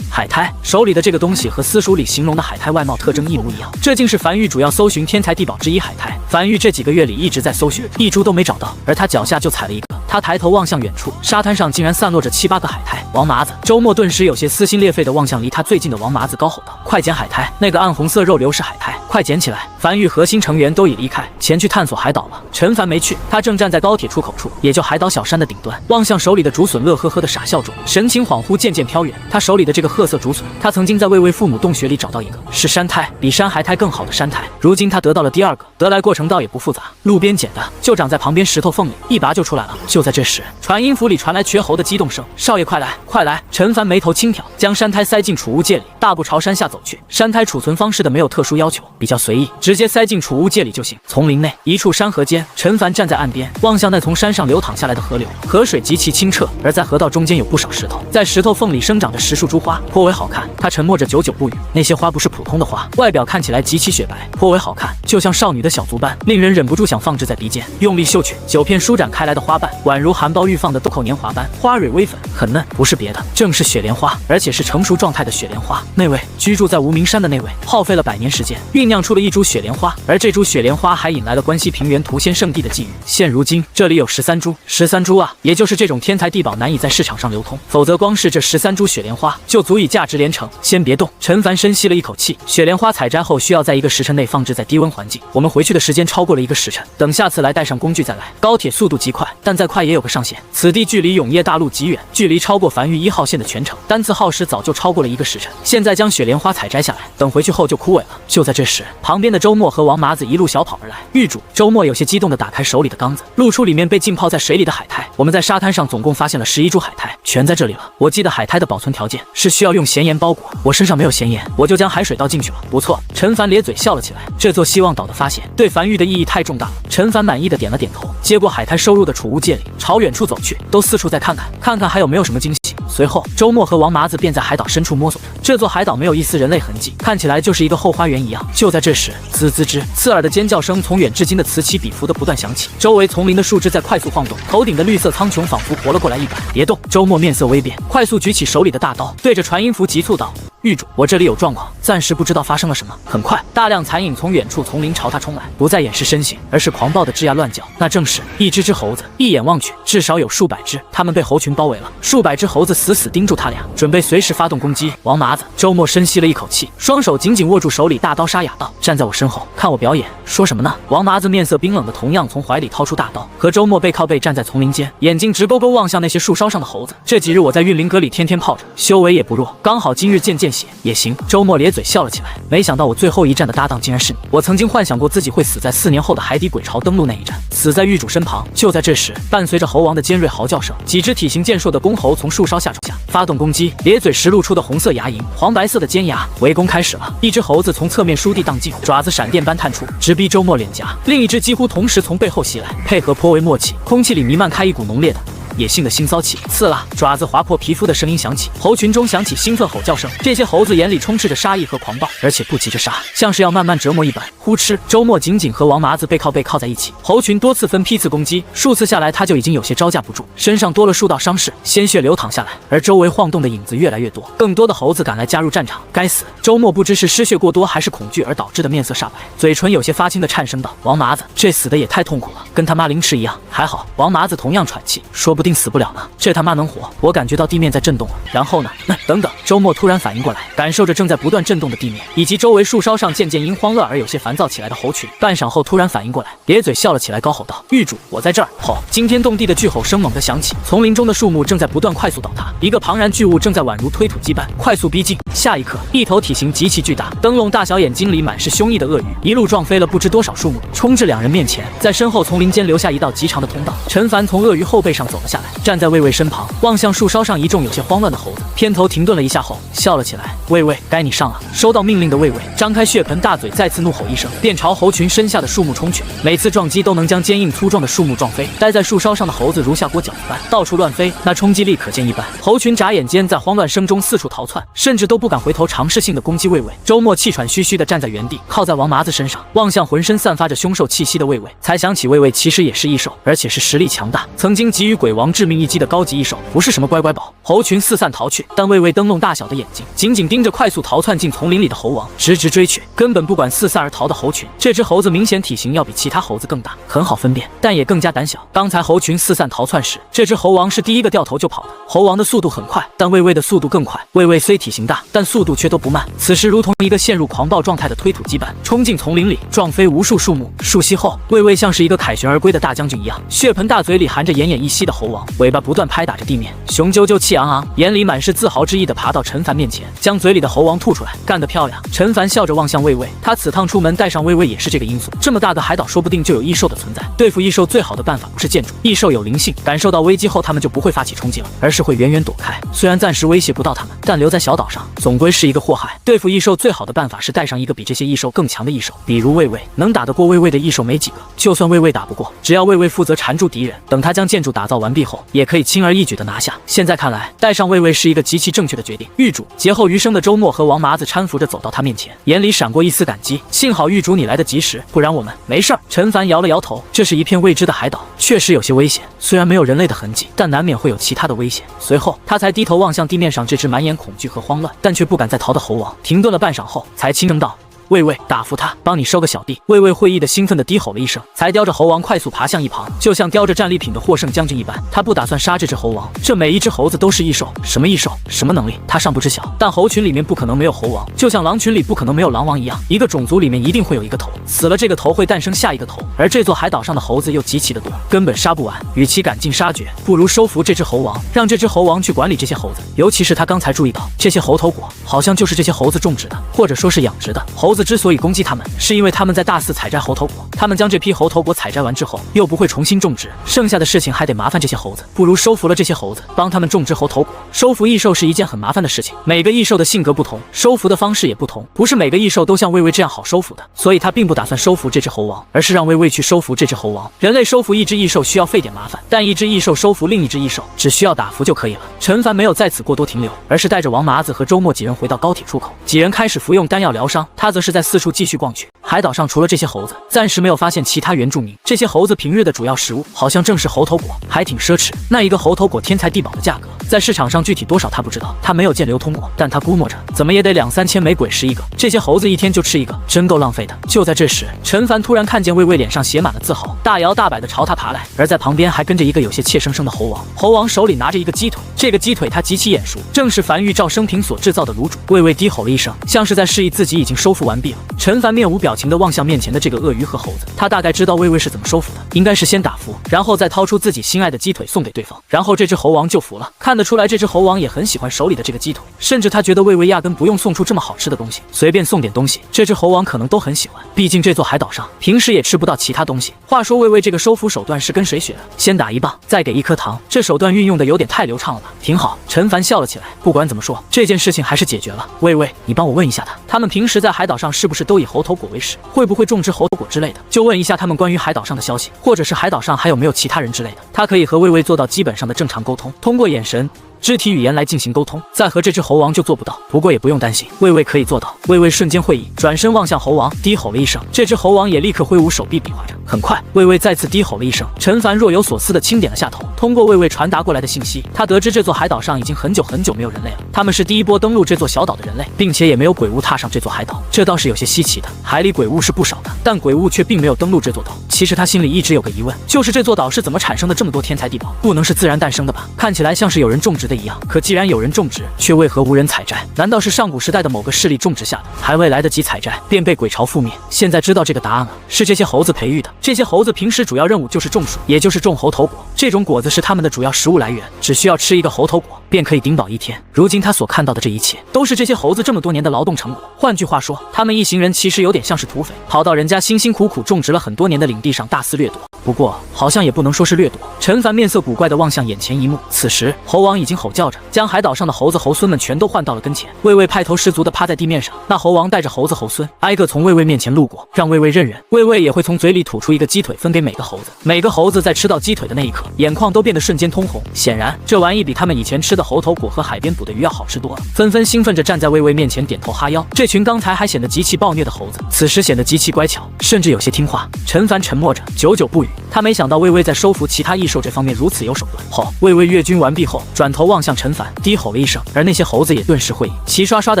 海苔，手里的这个东西和私塾里形容的海苔外貌特征一模一样，这竟是凡域主要搜寻天材地宝之一海苔。凡域这几个月里一直在搜寻，一株都没找到，而他脚下就踩了一个。他抬头望向远处，沙滩上竟然散落着7、8个海苔。王麻子周末顿时有些撕心裂肺地望向离他最近的王麻子，高吼道：“快捡海苔！那个暗红色肉瘤是海苔，快捡起来！”凡域核心成员都已离开，前去探索海岛了。陈凡没去，他正站在高铁出口处，也就海岛小山的顶端，望向手里的竹笋，乐呵呵的傻笑中，神情恍惚，渐渐飘远。他手里的这个褐色竹笋，他曾经在魏魏父母洞穴里找到一个，是山苔，比山海苔更好的山苔。如今他得到了第2个，得来过程倒也不复杂，路边捡的，就长在旁边石头缝里，一拔就出来了。就在这时，传音符里传来瘸猴的激动声：“少爷，快来，快来！”陈凡眉头轻挑，将山苔塞进储物戒里，大步朝山下走去。山苔储存方式的没有特殊要求，比较随意，直接塞进储物戒里就行。丛林内一处山河间，陈凡站在岸边，望向那从山上流淌下来的河流，河水极其清澈，而在河道中间有不少石头，在石头缝里生长着10束珠花，颇为好看。他沉默着，久久不语。那些花不是普通的花，外表看起来极其雪白，颇为好看，就像少女的小足般，令人忍不住想放置在鼻尖。用力嗅去，9片舒展开来的花瓣，宛如含苞欲放的豆蔻年华般，花蕊微粉，很嫩，不是别的，正是雪莲花，而且是成熟状态的雪莲花。那位居住在无名山的那位，耗费了100年时间，酝酿出了一株雪莲花，而这株雪莲花还引来了关西平原屠仙圣地的觊觎。现如今这里有13株，13株啊，也就是这种天材地宝难以在市场上流通，否则光是这13株雪莲花就足以价值连城。先别动，陈凡深吸了一口气。雪莲花采摘后需要在1个时辰内放置在低温环境，我们回去的时间超过了1个时辰，等下次来带上工具再来。高铁速度极快，但再快也有个上限。此地距离永业大陆极远，距离超过凡域1号线的全程，单次耗时早就超过了1个时辰。现在将雪莲花采摘下来，等回去后就枯萎了。就在这时，时，旁边的周末和王麻子一路小跑而来。狱主，周末有些激动地打开手里的缸子，露出里面被浸泡在水里的海苔。我们在沙滩上总共发现了11株海苔，全在这里了。我记得海苔的保存条件是需要用咸盐包裹，我身上没有咸盐，我就将海水倒进去了。不错，陈凡咧嘴笑了起来。这座希望岛的发现对樊玉的意义太重大了。陈凡满意的点了点头，接过海苔收入的储物戒里，朝远处走去，都四处再看看，看看还有没有什么惊喜。随后，周末和王麻子便在海岛深处摸索着。这座海岛没有一丝人类痕迹，看起来就是一个后花园一样。就在这时，滋滋吱，刺耳的尖叫声从远至近的此起彼伏的不断响起，周围丛林的树枝在快速晃动，头顶的绿色苍穹仿佛活了过来一般。别动！周末面色微变，快速举起手里的大刀，对着传音符急促道：“狱主，我这里有状况，暂时不知道发生了什么。”很快，大量残影从远处丛林朝他冲来，不再掩饰身形，而是狂暴的吱呀乱叫。那正是一只猴子。一眼望去，至少有数百只，它们被猴群包围了。数百只猴子死死盯住他俩，准备随时发动攻击。王麻子，周末深吸了一口气，双手紧紧握住手里大刀，沙哑道：“站在我身后，看我表演。”说什么呢？王麻子面色冰冷的同样从怀里掏出大刀，和周末背靠背站在丛林间，眼睛直勾勾望向那些树梢上的猴子。这几日我在运灵阁里天天泡着，修为也不弱，刚好今日见血也行。周末咧嘴笑了起来，没想到我最后一战的搭档竟然是你。我曾经幻想过自己会死在4年后的海底鬼巢登陆那一战，死在狱主身旁。就在这时，伴随着猴王的尖锐嚎叫声，几只体型健硕的公猴从树梢下冲下，发动攻击，咧嘴时露出的红色牙龈，黄白色的尖牙，围攻开始了。一只猴子从侧面倏地荡进，爪子闪电般探出，直逼周末脸颊；另一只几乎同时从背后袭来，配合颇为默契，空气里弥漫开一股浓烈的野性的腥骚气。刺啦！爪子划破皮肤的声音响起，猴群中响起兴奋吼叫声。这些猴子眼里充斥着杀意和狂暴，而且不急着杀，像是要慢慢折磨一般。呼哧！周末紧紧和王麻子背靠背靠在一起，猴群多次分批次攻击，数次下来他就已经有些招架不住，身上多了数道伤势，鲜血流淌下来，而周围晃动的影子越来越多，更多的猴子赶来加入战场。该死！周末不知是失血过多还是恐惧而导致的面色煞白，嘴唇有些发青的颤声道：“王麻子，这死的也太痛苦了，跟他妈凌迟一样。”还好，王麻子同样喘气，说不定死不了呢。这他妈能活？我感觉到地面在震动了。然后呢？等等！周末突然反应过来，感受着正在不断震动的地面，以及周围树梢上渐渐因慌乱而有些烦躁起来的猴群。半晌后，突然反应过来，咧嘴笑了起来，高吼道：“狱主，我在这儿！”吼！惊天动地的巨吼声猛地响起，丛林中的树木正在不断快速倒塌，一个庞然巨物正在宛如推土机般快速逼近。下一刻，一头体型极其巨大、灯笼大小眼睛里满是凶意的鳄鱼，一路撞飞了不知多少树木，冲至两人面前，在身后丛林间留下一道极长的通道。陈凡从鳄鱼后背上走了下来，站在魏魏身旁，望向树梢上一众有些慌乱的猴子，偏头停顿了一下后笑了起来：“魏魏，该你上了。”收到命令的魏魏张开血盆大嘴，再次怒吼一声，便朝猴群身下的树木冲去。每次撞击都能将坚硬粗壮的树木撞飞，待在树梢上的猴子如下锅饺子般到处乱飞，那冲击力可见一斑。猴群眨眼间在慌乱声中四处逃窜，甚至都不敢回头尝试性的攻击魏魏。周末气喘吁吁地站在原地，靠在王麻子身上，望向浑身散发着凶兽气息的魏魏，才想起魏魏其实也是异兽，而且是实力强大，曾经给予鬼王致命一击的高级异兽，不是什么乖乖宝。猴群四散逃去，但魏魏灯笼大小的眼睛紧紧盯着快速逃窜进丛林里的猴王，直直追去，根本不管四散而逃的猴群。这只猴子明显体型要比其他猴子更大，很好分辨，但也更加胆小。刚才猴群四散逃窜时，这只猴王是第一个掉头就跑的。猴王的速度很快，但魏魏的速度更快。魏魏虽体型大，但速度却都不慢，此时如同一个陷入狂暴状态的推土机般冲进丛林里，撞飞无数树木。数息后，魏魏像是一个凯旋而归的大将军一样，血盆大嘴里含着奄奄一息的猴王，尾巴不断拍打着地面，雄赳赳气昂昂，眼里满是自豪之意地爬到陈凡面前，将嘴里的猴王吐出来。干得漂亮！陈凡笑着望向魏魏，他此趟出门带上魏魏也是这个因素。这么大个海岛，说不定就有异兽的存在，对付异兽最好的办法不是建筑，异兽有灵性，感受到危机后他们就不会发起冲击了，而是会远远躲开。虽然暂时威胁不到他们，但留在小岛上总归是一个祸害。对付异兽最好的办法是带上一个比这些异兽更强的异兽，比如魏魏。能打得过魏魏的异兽没几个，就算魏魏打不过，只要魏魏负责缠住敌人，等他将建筑打造完毕后，也可以轻而易举的拿下。现在看来，带上魏魏是一个极其正确的决定。狱主，劫后余生的周末和王麻子搀扶着走到他面前，眼里闪过一丝感激。幸好狱主你来得及时，不然我们没事儿。陈凡摇了摇头，这是一片未知的海岛，确实有些危险。虽然没有人类的痕迹，但难免会有其他的危险。随后，他才低头望向地面上这只满眼恐惧和慌乱，但却不敢再逃的猴王，停顿了半晌后，才轻声道：“魏魏，打服他，帮你收个小弟。”魏魏会意的兴奋地低吼了一声，才叼着猴王快速爬向一旁，就像叼着战利品的获胜将军一般。他不打算杀这只猴王，这每一只猴子都是异兽，什么异兽，什么能力，他尚不知晓。但猴群里面不可能没有猴王，就像狼群里不可能没有狼王一样，一个种族里面一定会有一个头，死了这个头会诞生下一个头，而这座海岛上的猴子又极其的多，根本杀不完。与其赶尽杀绝，不如收服这只猴王，让这只猴王去管理这些猴子。尤其是他刚才注意到，这些猴头果好像就是这些猴子种植的，或者说是养殖的。猴子子之所以攻击他们，是因为他们在大肆采摘猴头果。他们将这批猴头果采摘完之后，又不会重新种植，剩下的事情还得麻烦这些猴子，不如收服了这些猴子，帮他们种植猴头果。收服异兽是一件很麻烦的事情，每个异兽的性格不同，收服的方式也不同，不是每个异兽都像魏魏这样好收服的，所以他并不打算收服这只猴王，而是让魏魏去收服这只猴王。人类收服一只异兽需要费点麻烦，但一只异兽收服另一只异兽，只需要打服就可以了。陈凡没有在此过多停留，而是带着王麻子和周末几人回到高铁出口。几人开始服用丹药疗伤，他则是在四处继续逛去。海岛上除了这些猴子，暂时没有发现其他原住民。这些猴子平日的主要食物好像正是猴头果，还挺奢侈。那一个猴头果天才地宝的价格，在市场上具体多少他不知道，他没有见流通过，但他估摸着怎么也得2、3千枚鬼石一个。这些猴子一天就吃一个，真够浪费的。就在这时，陈凡突然看见魏魏脸上写满了自豪，大摇大摆地朝他爬来，而在旁边还跟着一个有些怯生生的猴王。猴王手里拿着一个鸡腿，这个鸡腿他极其眼熟，正是樊玉照生平所制造的卤煮。魏魏低吼了一声，像是在示意自己已经收服完毕了。陈凡面无表情地望向面前的这个鳄鱼和猴子，他大概知道魏魏是怎么收服的，应该是先打服，然后再掏出自己心爱的鸡腿送给对方，然后这只猴王就服了。看得出来，这只猴王也很喜欢手里的这个鸡腿，甚至他觉得魏魏压根不用送出这么好吃的东西，随便送点东西，这只猴王可能都很喜欢。毕竟这座海岛上平时也吃不到其他东西。话说魏魏这个收服手段是跟谁学的？先打1棒，再给1颗糖，这手段运用的有点太流畅了吧？挺好。陈凡笑了起来，不管怎么说，这件事情还是解决了。魏魏，你帮我问一下他们平时在海岛上是不是都以猴头果为食？会不会种植猴头果之类的？就问一下他们关于海岛上的消息，或者是海岛上还有没有其他人之类的。他可以和魏魏做到基本上的正常沟通，通过眼神、肢体语言来进行沟通，再和这只猴王就做不到，不过也不用担心，魏魏可以做到。魏魏瞬间会意，转身望向猴王，低吼了一声，这只猴王也立刻挥舞手臂比划着。很快，魏魏再次低吼了一声，陈凡若有所思地轻点了下头。通过魏魏传达过来的信息，他得知这座海岛上已经很久没有人类了，他们是第一波登陆这座小岛的人类，并且也没有鬼物踏上这座海岛，这倒是有些稀奇的。海里鬼物是不少的，但鬼物却并没有登陆这座岛。其实他心里一直有个疑问，就是这座岛是怎么产生的这么多天才地宝？不能是自然诞生的吧？看起来像是有人种植的一样，可既然有人种植，却为何无人采摘？难道是上古时代的某个势力种植下的，还未来得及采摘，便被鬼巢覆灭？现在知道这个答案了，是这些猴子培育的。这些猴子平时主要任务就是种树，也就是种猴头果，这种果子是他们的主要食物来源，只需要吃一个猴头果便可以顶饱一天。如今他所看到的这一切，都是这些猴子这么多年的劳动成果。换句话说，他们一行人其实有点像是土匪，跑到人家辛辛苦苦种植了很多年的领地上大肆掠夺。不过好像也不能说是掠夺。陈凡面色古怪地望向眼前一幕，此时猴王已经吼叫着，将海岛上的猴子猴孙们全都唤到了跟前。魏魏派头十足地趴在地面上，那猴王带着猴子猴孙挨个从魏魏面前路过，让魏魏认人。魏魏也会从嘴里吐出一个鸡腿分给每个猴子，每个猴子在吃到鸡腿的那一刻，眼眶都变得瞬间通红。显然这玩意比他们以前吃的猴头果和海边捕的鱼要好吃多了，纷纷兴奋着站在魏魏面前点头哈腰。这群刚才还显得极其暴虐的猴子，此时显得极其乖巧，甚至有些听话。陈凡沉默着，久久不语。他没想到魏魏在收服其他异兽这方面如此有手段。后，魏魏阅军完毕后，转头望向陈凡，低吼了一声，而那些猴子也顿时会意，齐刷刷地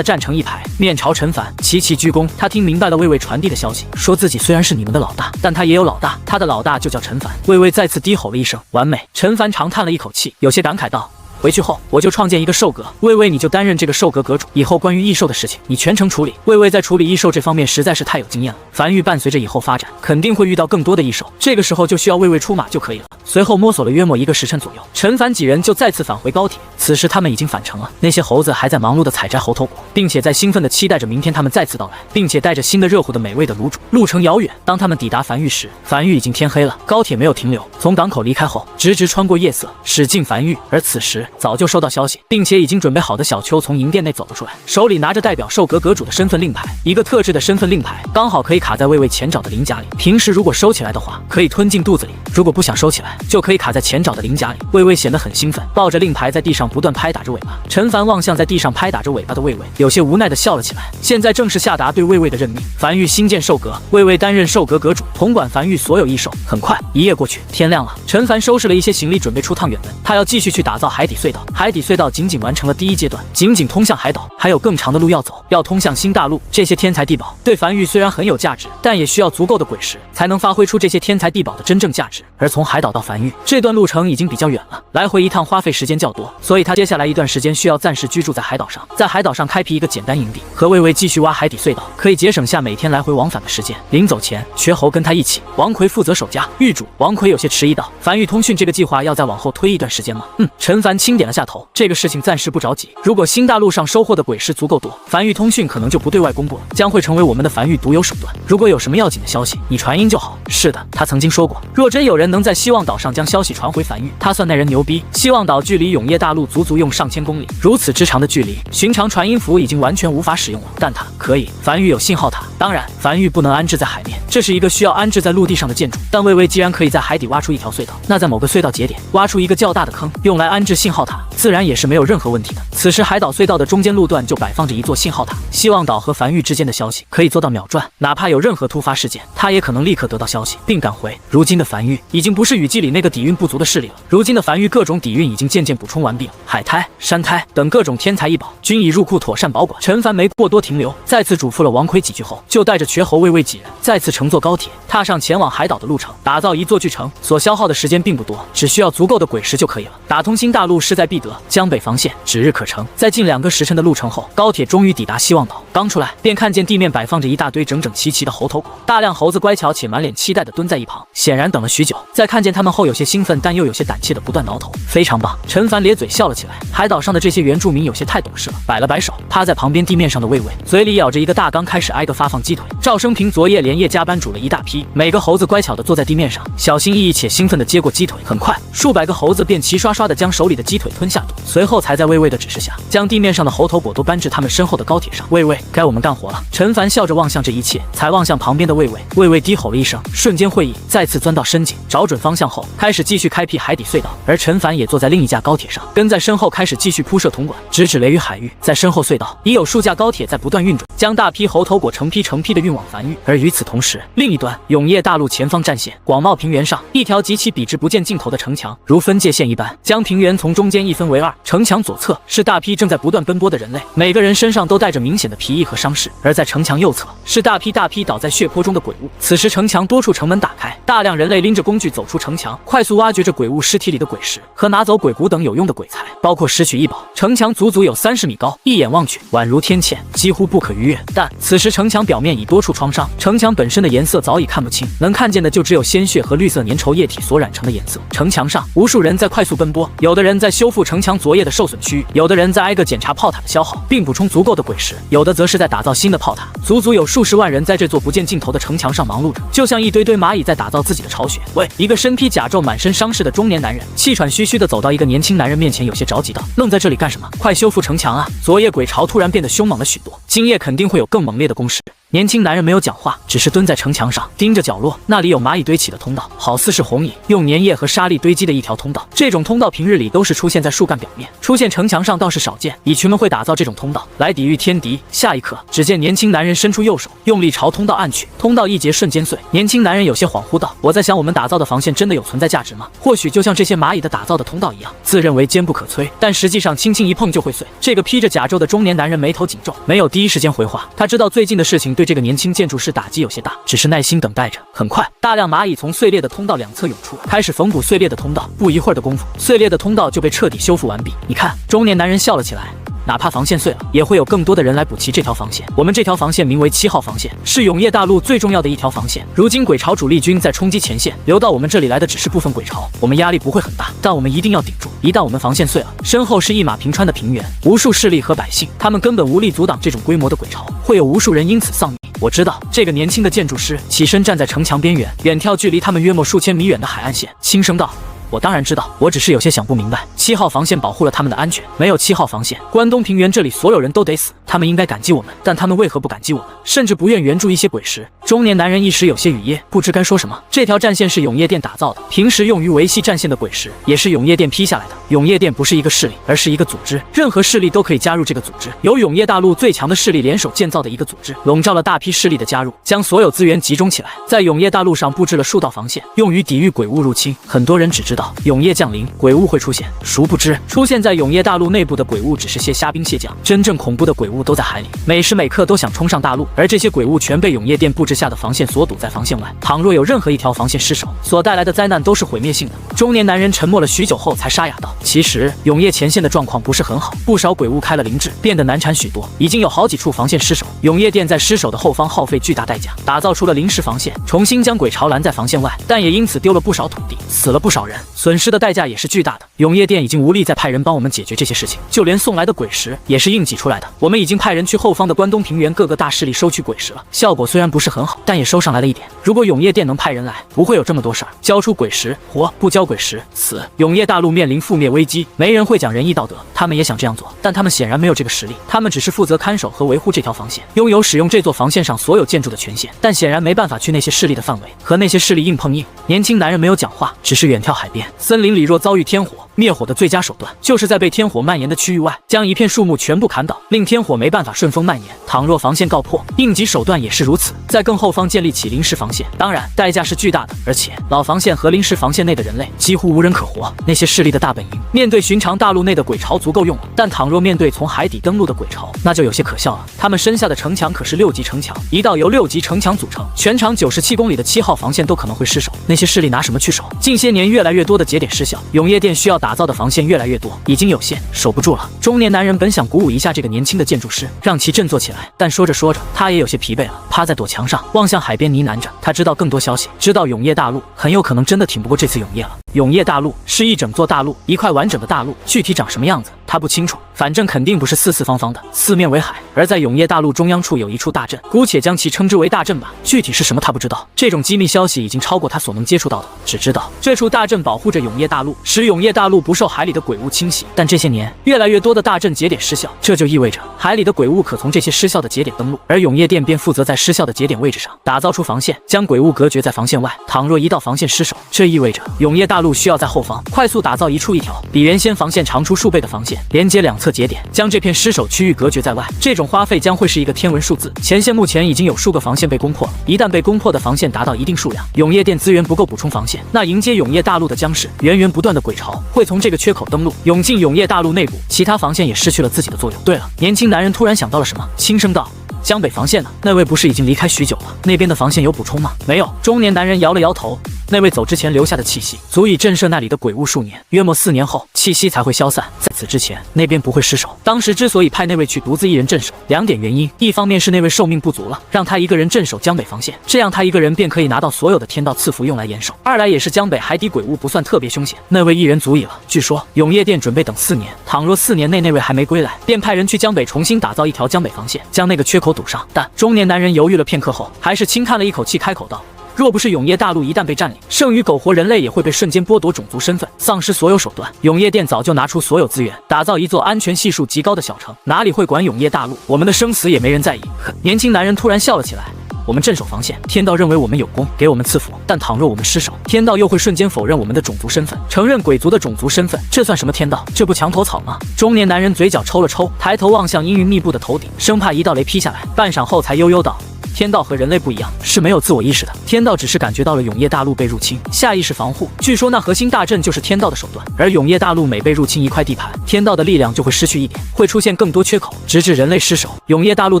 站成一排，面朝陈凡，齐齐鞠躬。他听明白了魏魏传递的消息，说自己虽然是你们的老大，但他也有老大，他的老大就叫陈凡。魏魏再次低吼了一声，完美。陈凡长叹了一口气，有些感慨道，回去后我就创建一个兽阁，魏魏你就担任这个兽阁阁主，以后关于异兽的事情你全程处理。魏魏在处理异兽这方面实在是太有经验了，樊玉伴随着以后发展肯定会遇到更多的异兽，这个时候就需要魏魏出马就可以了。随后摸索了约莫1个时辰左右，陈凡几人就再次返回高铁。此时他们已经返程了，那些猴子还在忙碌的采摘猴头果，并且在兴奋的期待着明天他们再次到来，并且带着新的热乎的美味的卤煮。路程遥远，当他们抵达樊玉时，樊玉已经天黑了。高铁没有停留，从港口离开后，直穿过夜色，驶进樊玉。而此时早就收到消息，并且已经准备好的小邱从营店内走了出来，手里拿着代表兽阁阁主的身份令牌，一个特制的身份令牌，刚好可以卡在魏魏前爪的鳞甲里。平时如果收起来的话，可以吞进肚子里；如果不想收起来，就可以卡在前爪的鳞甲里。魏魏显得很兴奋，抱着令牌在地上不断拍打着尾巴。陈凡望向在地上拍打着尾巴的魏魏，有些无奈地笑了起来。现在正是下达对魏魏的任命，樊玉新建兽阁，魏魏担任兽阁阁主，统管樊玉所有异兽。很快，一夜过去，天亮了。陈凡收拾了一些行李，准备出趟远门。他要继续去打造海底隧道。海底隧道仅仅完成了第1阶段，仅仅通向海岛，还有更长的路要走，要通向新大陆。这些天才地宝对樊玉虽然很有价值，但也需要足够的鬼石，才能发挥出这些天才地宝的真正价值。而从海岛到樊玉这段路程已经比较远了，来回一趟花费时间较多，所以他接下来一段时间需要暂时居住在海岛上，在海岛上开辟一个简单营地，和魏魏继续挖海底隧道，可以节省下每天来回往返的时间。临走前，瘸猴跟他一起，王奎负责守家。狱主王奎有些迟疑道：“樊玉通讯这个计划要再往后推一段时间吗？”陈凡轻轻点了下头，这个事情暂时不着急。如果新大陆上收获的鬼石足够多，繁育通讯可能就不对外公布了，将会成为我们的繁育独有手段。如果有什么要紧的消息，你传音就好。是的，他曾经说过，若真有人能在希望岛上将消息传回繁育，他算那人牛逼。希望岛距离永夜大陆足足用上千公里，如此之长的距离，寻常传音符已经完全无法使用了，但它可以。繁育有信号塔，当然繁育不能安置在海面，这是一个需要安置在陆地上的建筑。但魏魏既然可以在海底挖出一条隧道，那在某个隧道节点挖出一个较大的坑，用来安置信号塔，自然也是没有任何问题的。此时海岛隧道的中间路段就摆放着一座信号塔，希望岛和繁育之间的消息可以做到秒转，哪怕有任何突发事件，他也可能立刻得到消息并赶回。如今的繁育已经不是雨季里那个底蕴不足的势力了，如今的繁育各种底蕴已经渐渐补充完毕了，海苔、山苔等各种天才异宝均已入库妥善保管。陈凡没过多停留，再次嘱咐了王奎几句后，就带着瘸猴魏魏几人再次乘坐高铁，踏上前往海岛的路程。打造一座巨城所消耗的时间并不多，只需要足够的鬼石就可以了。打通新大陆势在必得，江北防线指日可成。在近2个时辰的路程后，高铁终于抵达希望岛。刚出来，便看见地面摆放着一大堆整整齐齐的猴头果，大量猴子乖巧且满脸期待地蹲在一旁，显然等了许久。在看见他们后，有些兴奋，但又有些胆怯地不断挠头。非常棒！陈凡咧嘴笑了起来。海岛上的这些原住民有些太懂事了，摆了摆手，趴在旁边地面上的魏魏嘴里咬着一个大缸，开始挨个发放鸡腿。赵生平昨夜连夜加班煮了一大批，每个猴子乖巧地坐在地面上，小心翼翼且兴奋地接过鸡腿。很快，数百个猴子便齐刷刷地将手里的鸡腿吞下肚，随后才在魏魏的指示下，将地面上的猴头果都搬至他们身后的高铁上。魏魏，该我们干活了。陈凡笑着望向这一切，才望向旁边的魏魏。魏魏低吼了一声，瞬间会意，再次钻到深井，找准方向后，开始继续开辟海底隧道。而陈凡也坐在另一架高铁上，跟在身后开始继续铺设铜管，直指雷雨海域。在身后隧道已有数架高铁在不断运转，将大批猴头果成批的运往繁育。而与此同时，另一端永夜大陆前方战线广袤平原上，一条极其笔直不见尽头的城墙如分界线一般，将平原从中间一分为二。城墙左侧是大批正在不断奔波的人类，每个人身上都带着明显的皮役和伤势，而在城墙右侧是大批倒在血泊中的鬼物。此时城墙多处城门打开，大量人类拎着工具走出城墙，快速挖掘着鬼物尸体里的鬼石和拿走鬼骨等有用的鬼材，包括拾取异宝。城墙足足有30米高，一眼望去宛如天堑，几乎不可逾越。但此时城墙表面已多处创伤，城墙本身的颜色早已看不清，能看见的就只有鲜血和绿色粘稠液体所染成的颜色。城墙上无数人在快速奔波，有的人在修复城墙昨夜的受损区域，有的人在挨个检查炮塔的消耗并补充足够的鬼石，有的则是在打造新的炮塔。足足有数十万人在这座不见尽头的城墙上忙碌着，就像一堆堆蚂蚁在打造自己的巢穴。喂！一个身披甲胄满身伤势的中年男人气喘吁吁地走到一个年轻男人面前，有些着急道：愣在这里干什么？快修复城墙啊！昨夜鬼巢突然变得凶猛了许多，今夜肯定会有更猛烈的攻势。年轻男人没有讲话，只是蹲在城墙上盯着角落，那里有蚂蚁堆起的通道，好似是红蚁用粘液和沙粒堆积的一条通道。这种通道平日里都是出现在树干表面，出现城墙上倒是少见。蚁群们会打造这种通道来抵御天敌。下一刻，只见年轻男人伸出右手，用力朝通道按去，通道一截瞬间碎。年轻男人有些恍惚道：我在想，我们打造的防线真的有存在价值吗？或许就像这些蚂蚁的打造的通道一样，自认为坚不可摧，但实际上轻轻一碰就会碎。这个披着甲胄的中年男人眉头紧皱，没有第一时间回话。他知道最近的事情对这个年轻建筑师打击有些大，只是耐心等待着。很快，大量蚂蚁从碎裂的通道两侧涌出，开始缝补碎裂的通道。不一会儿的功夫，碎裂的通道就被彻底修复完毕。你看，中年男人笑了起来。哪怕防线碎了，也会有更多的人来补齐这条防线。我们这条防线名为7号防线，是永夜大陆最重要的一条防线。如今鬼巢主力军在冲击前线，流到我们这里来的只是部分鬼巢，我们压力不会很大，但我们一定要顶住。一旦我们防线碎了，身后是一马平川的平原，无数势力和百姓，他们根本无力阻挡这种规模的鬼巢，会有无数人因此丧命。我知道，这个年轻的建筑师起身站在城墙边缘，远眺距离他们约莫数千米远的海岸线，轻声道：我当然知道，我只是有些想不明白，7号防线保护了他们的安全，没有7号防线，关东平原这里所有人都得死。他们应该感激我们，但他们为何不感激我们，甚至不愿援助一些鬼石？中年男人一时有些语噎，不知该说什么。这条战线是永夜殿打造的，平时用于维系战线的鬼石也是永夜殿批下来的。永夜殿不是一个势力，而是一个组织，任何势力都可以加入这个组织，由永夜大陆最强的势力联手建造的一个组织，笼罩了大批势力的加入，将所有资源集中起来，在永夜大陆上布置了数道防线，用于抵御鬼物入侵。很多人只知道永夜降临，鬼物会出现，殊不知出现在永夜大陆内部的鬼物只是些虾兵蟹将，真正恐怖的鬼物都在海里，每时每刻都想冲上大陆，而这些鬼物全被永夜殿布置下的防线所堵在防线外。倘若有任何一条防线失守，所带来的灾难都是毁灭性的。中年男人沉默了许久后才沙哑道：其实永夜前线的状况不是很好，不少鬼物开了灵智，变得难缠许多，已经有好几处防线失守。永夜殿在失守的后方耗费巨大代价，打造出了临时防线，重新将鬼巢拦在防线外，但也因此丢了不少土地，死了不少人。损失的代价也是巨大的。永夜殿已经无力再派人帮我们解决这些事情，就连送来的鬼石也是硬挤出来的。我们已经派人去后方的关东平原各个大势力收取鬼石了，效果虽然不是很好，但也收上来了一点。如果永夜殿能派人来，不会有这么多事儿。交出鬼石活，不交鬼石死。永夜大陆面临覆灭危机，没人会讲仁义道德，他们也想这样做，但他们显然没有这个实力，他们只是负责看守和维护这条防线，拥有使用这座防线上所有建筑的权限，但显然没办法去那些势力的范围，和那些势力硬碰硬。年轻男人没有讲话，只是远眺海边。森林里若遭遇天火，灭火的最佳手段就是在被天火蔓延的区域外，将一片树木全部砍倒，令天火没办法顺风蔓延。倘若防线告破，应急手段也是如此，在更后方建立起临时防线，当然代价是巨大的，而且老防线和临时防线内的人类几乎无人可活。那些势力的大本营，面对寻常大陆内的鬼巢足够用了，但倘若面对从海底登陆的鬼巢，那就有些可笑了。他们身下的城墙可是6级城墙，一道由6级城墙组成，全长97公里的7号防线都可能会失守，那些势力拿什么去守？近些年越来越多的节点失效，永夜殿需要打造的防线越来越多，已经有限，守不住了。中年男人本想鼓舞一下这个年轻的建筑师，让其振作起来，但说着说着，他也有些疲惫了，趴在躲墙上，望向海边呢喃着。他知道更多消息，知道永夜大陆很有可能真的挺不过这次永夜了。永夜大陆是一整座大陆，一块完整的大陆，具体长什么样子他不清楚，反正肯定不是四四方方的，四面为海。而在永夜大陆中央处有一处大阵，姑且将其称之为大阵吧，具体是什么他不知道。这种机密消息已经超过他所能接触到的，只知道这处大阵保护着永夜大陆，使永夜大陆不受海里的鬼物侵袭。但这些年越来越多的大阵节点失效，这就意味着海里的鬼物可从这些失效的节点登陆，而永夜殿便负责在失效的节点位置上打造出防线，将鬼物隔绝在防线外。倘若一道防线失守，这意味着永夜大陆需要在后方快速打造一条比原先防线长出数倍的防线，连接两侧节点，将这片失守区域隔绝在外。这种花费将会是一个天文数字。前线目前已经有数个防线被攻破了，一旦被攻破的防线达到一定数量，永夜殿资源不够补充防线，那迎接永夜大陆的将是源源不断的鬼巢会从这个缺口登陆，涌进永夜大陆内部，其他防线也失去了自己的作用。对了，年轻男人突然想到了什么，轻声道：江北防线呢？那位不是已经离开许久了？那边的防线有补充吗？没有。中年男人摇了摇头。那位走之前留下的气息，足以震慑那里的鬼物数年，约莫4年后，气息才会消散。在此之前，那边不会失守。当时之所以派那位去独自一人镇守，2点原因：一方面是那位寿命不足了，让他一个人镇守江北防线，这样他一个人便可以拿到所有的天道赐福用来延寿；二来也是江北海底鬼物不算特别凶险，那位一人足矣了。据说永夜殿准备等4年，倘若4年内那位还没归来，便派人去江北重新打造一条江北防线，将那个缺口堵上。但中年男人犹豫了片刻后，还是轻叹了一口气，开口道：若不是永夜大陆一旦被占领，剩余苟活人类也会被瞬间剥夺种族身份，丧失所有手段。永夜殿早就拿出所有资源，打造一座安全系数极高的小城，哪里会管永夜大陆？我们的生死也没人在意。呵，年轻男人突然笑了起来。我们镇守防线，天道认为我们有功，给我们赐福，但倘若我们失守，天道又会瞬间否认我们的种族身份，承认鬼族的种族身份，这算什么天道？这不墙头草吗？中年男人嘴角抽了抽，抬头望向阴云密布的头顶，生怕一道雷劈下来，半晌后才悠悠道：天道和人类不一样，是没有自我意识的。天道只是感觉到了永夜大陆被入侵，下意识防护。据说那核心大阵就是天道的手段，而永夜大陆每被入侵一块地盘，天道的力量就会失去一点，会出现更多缺口，直至人类失守，永夜大陆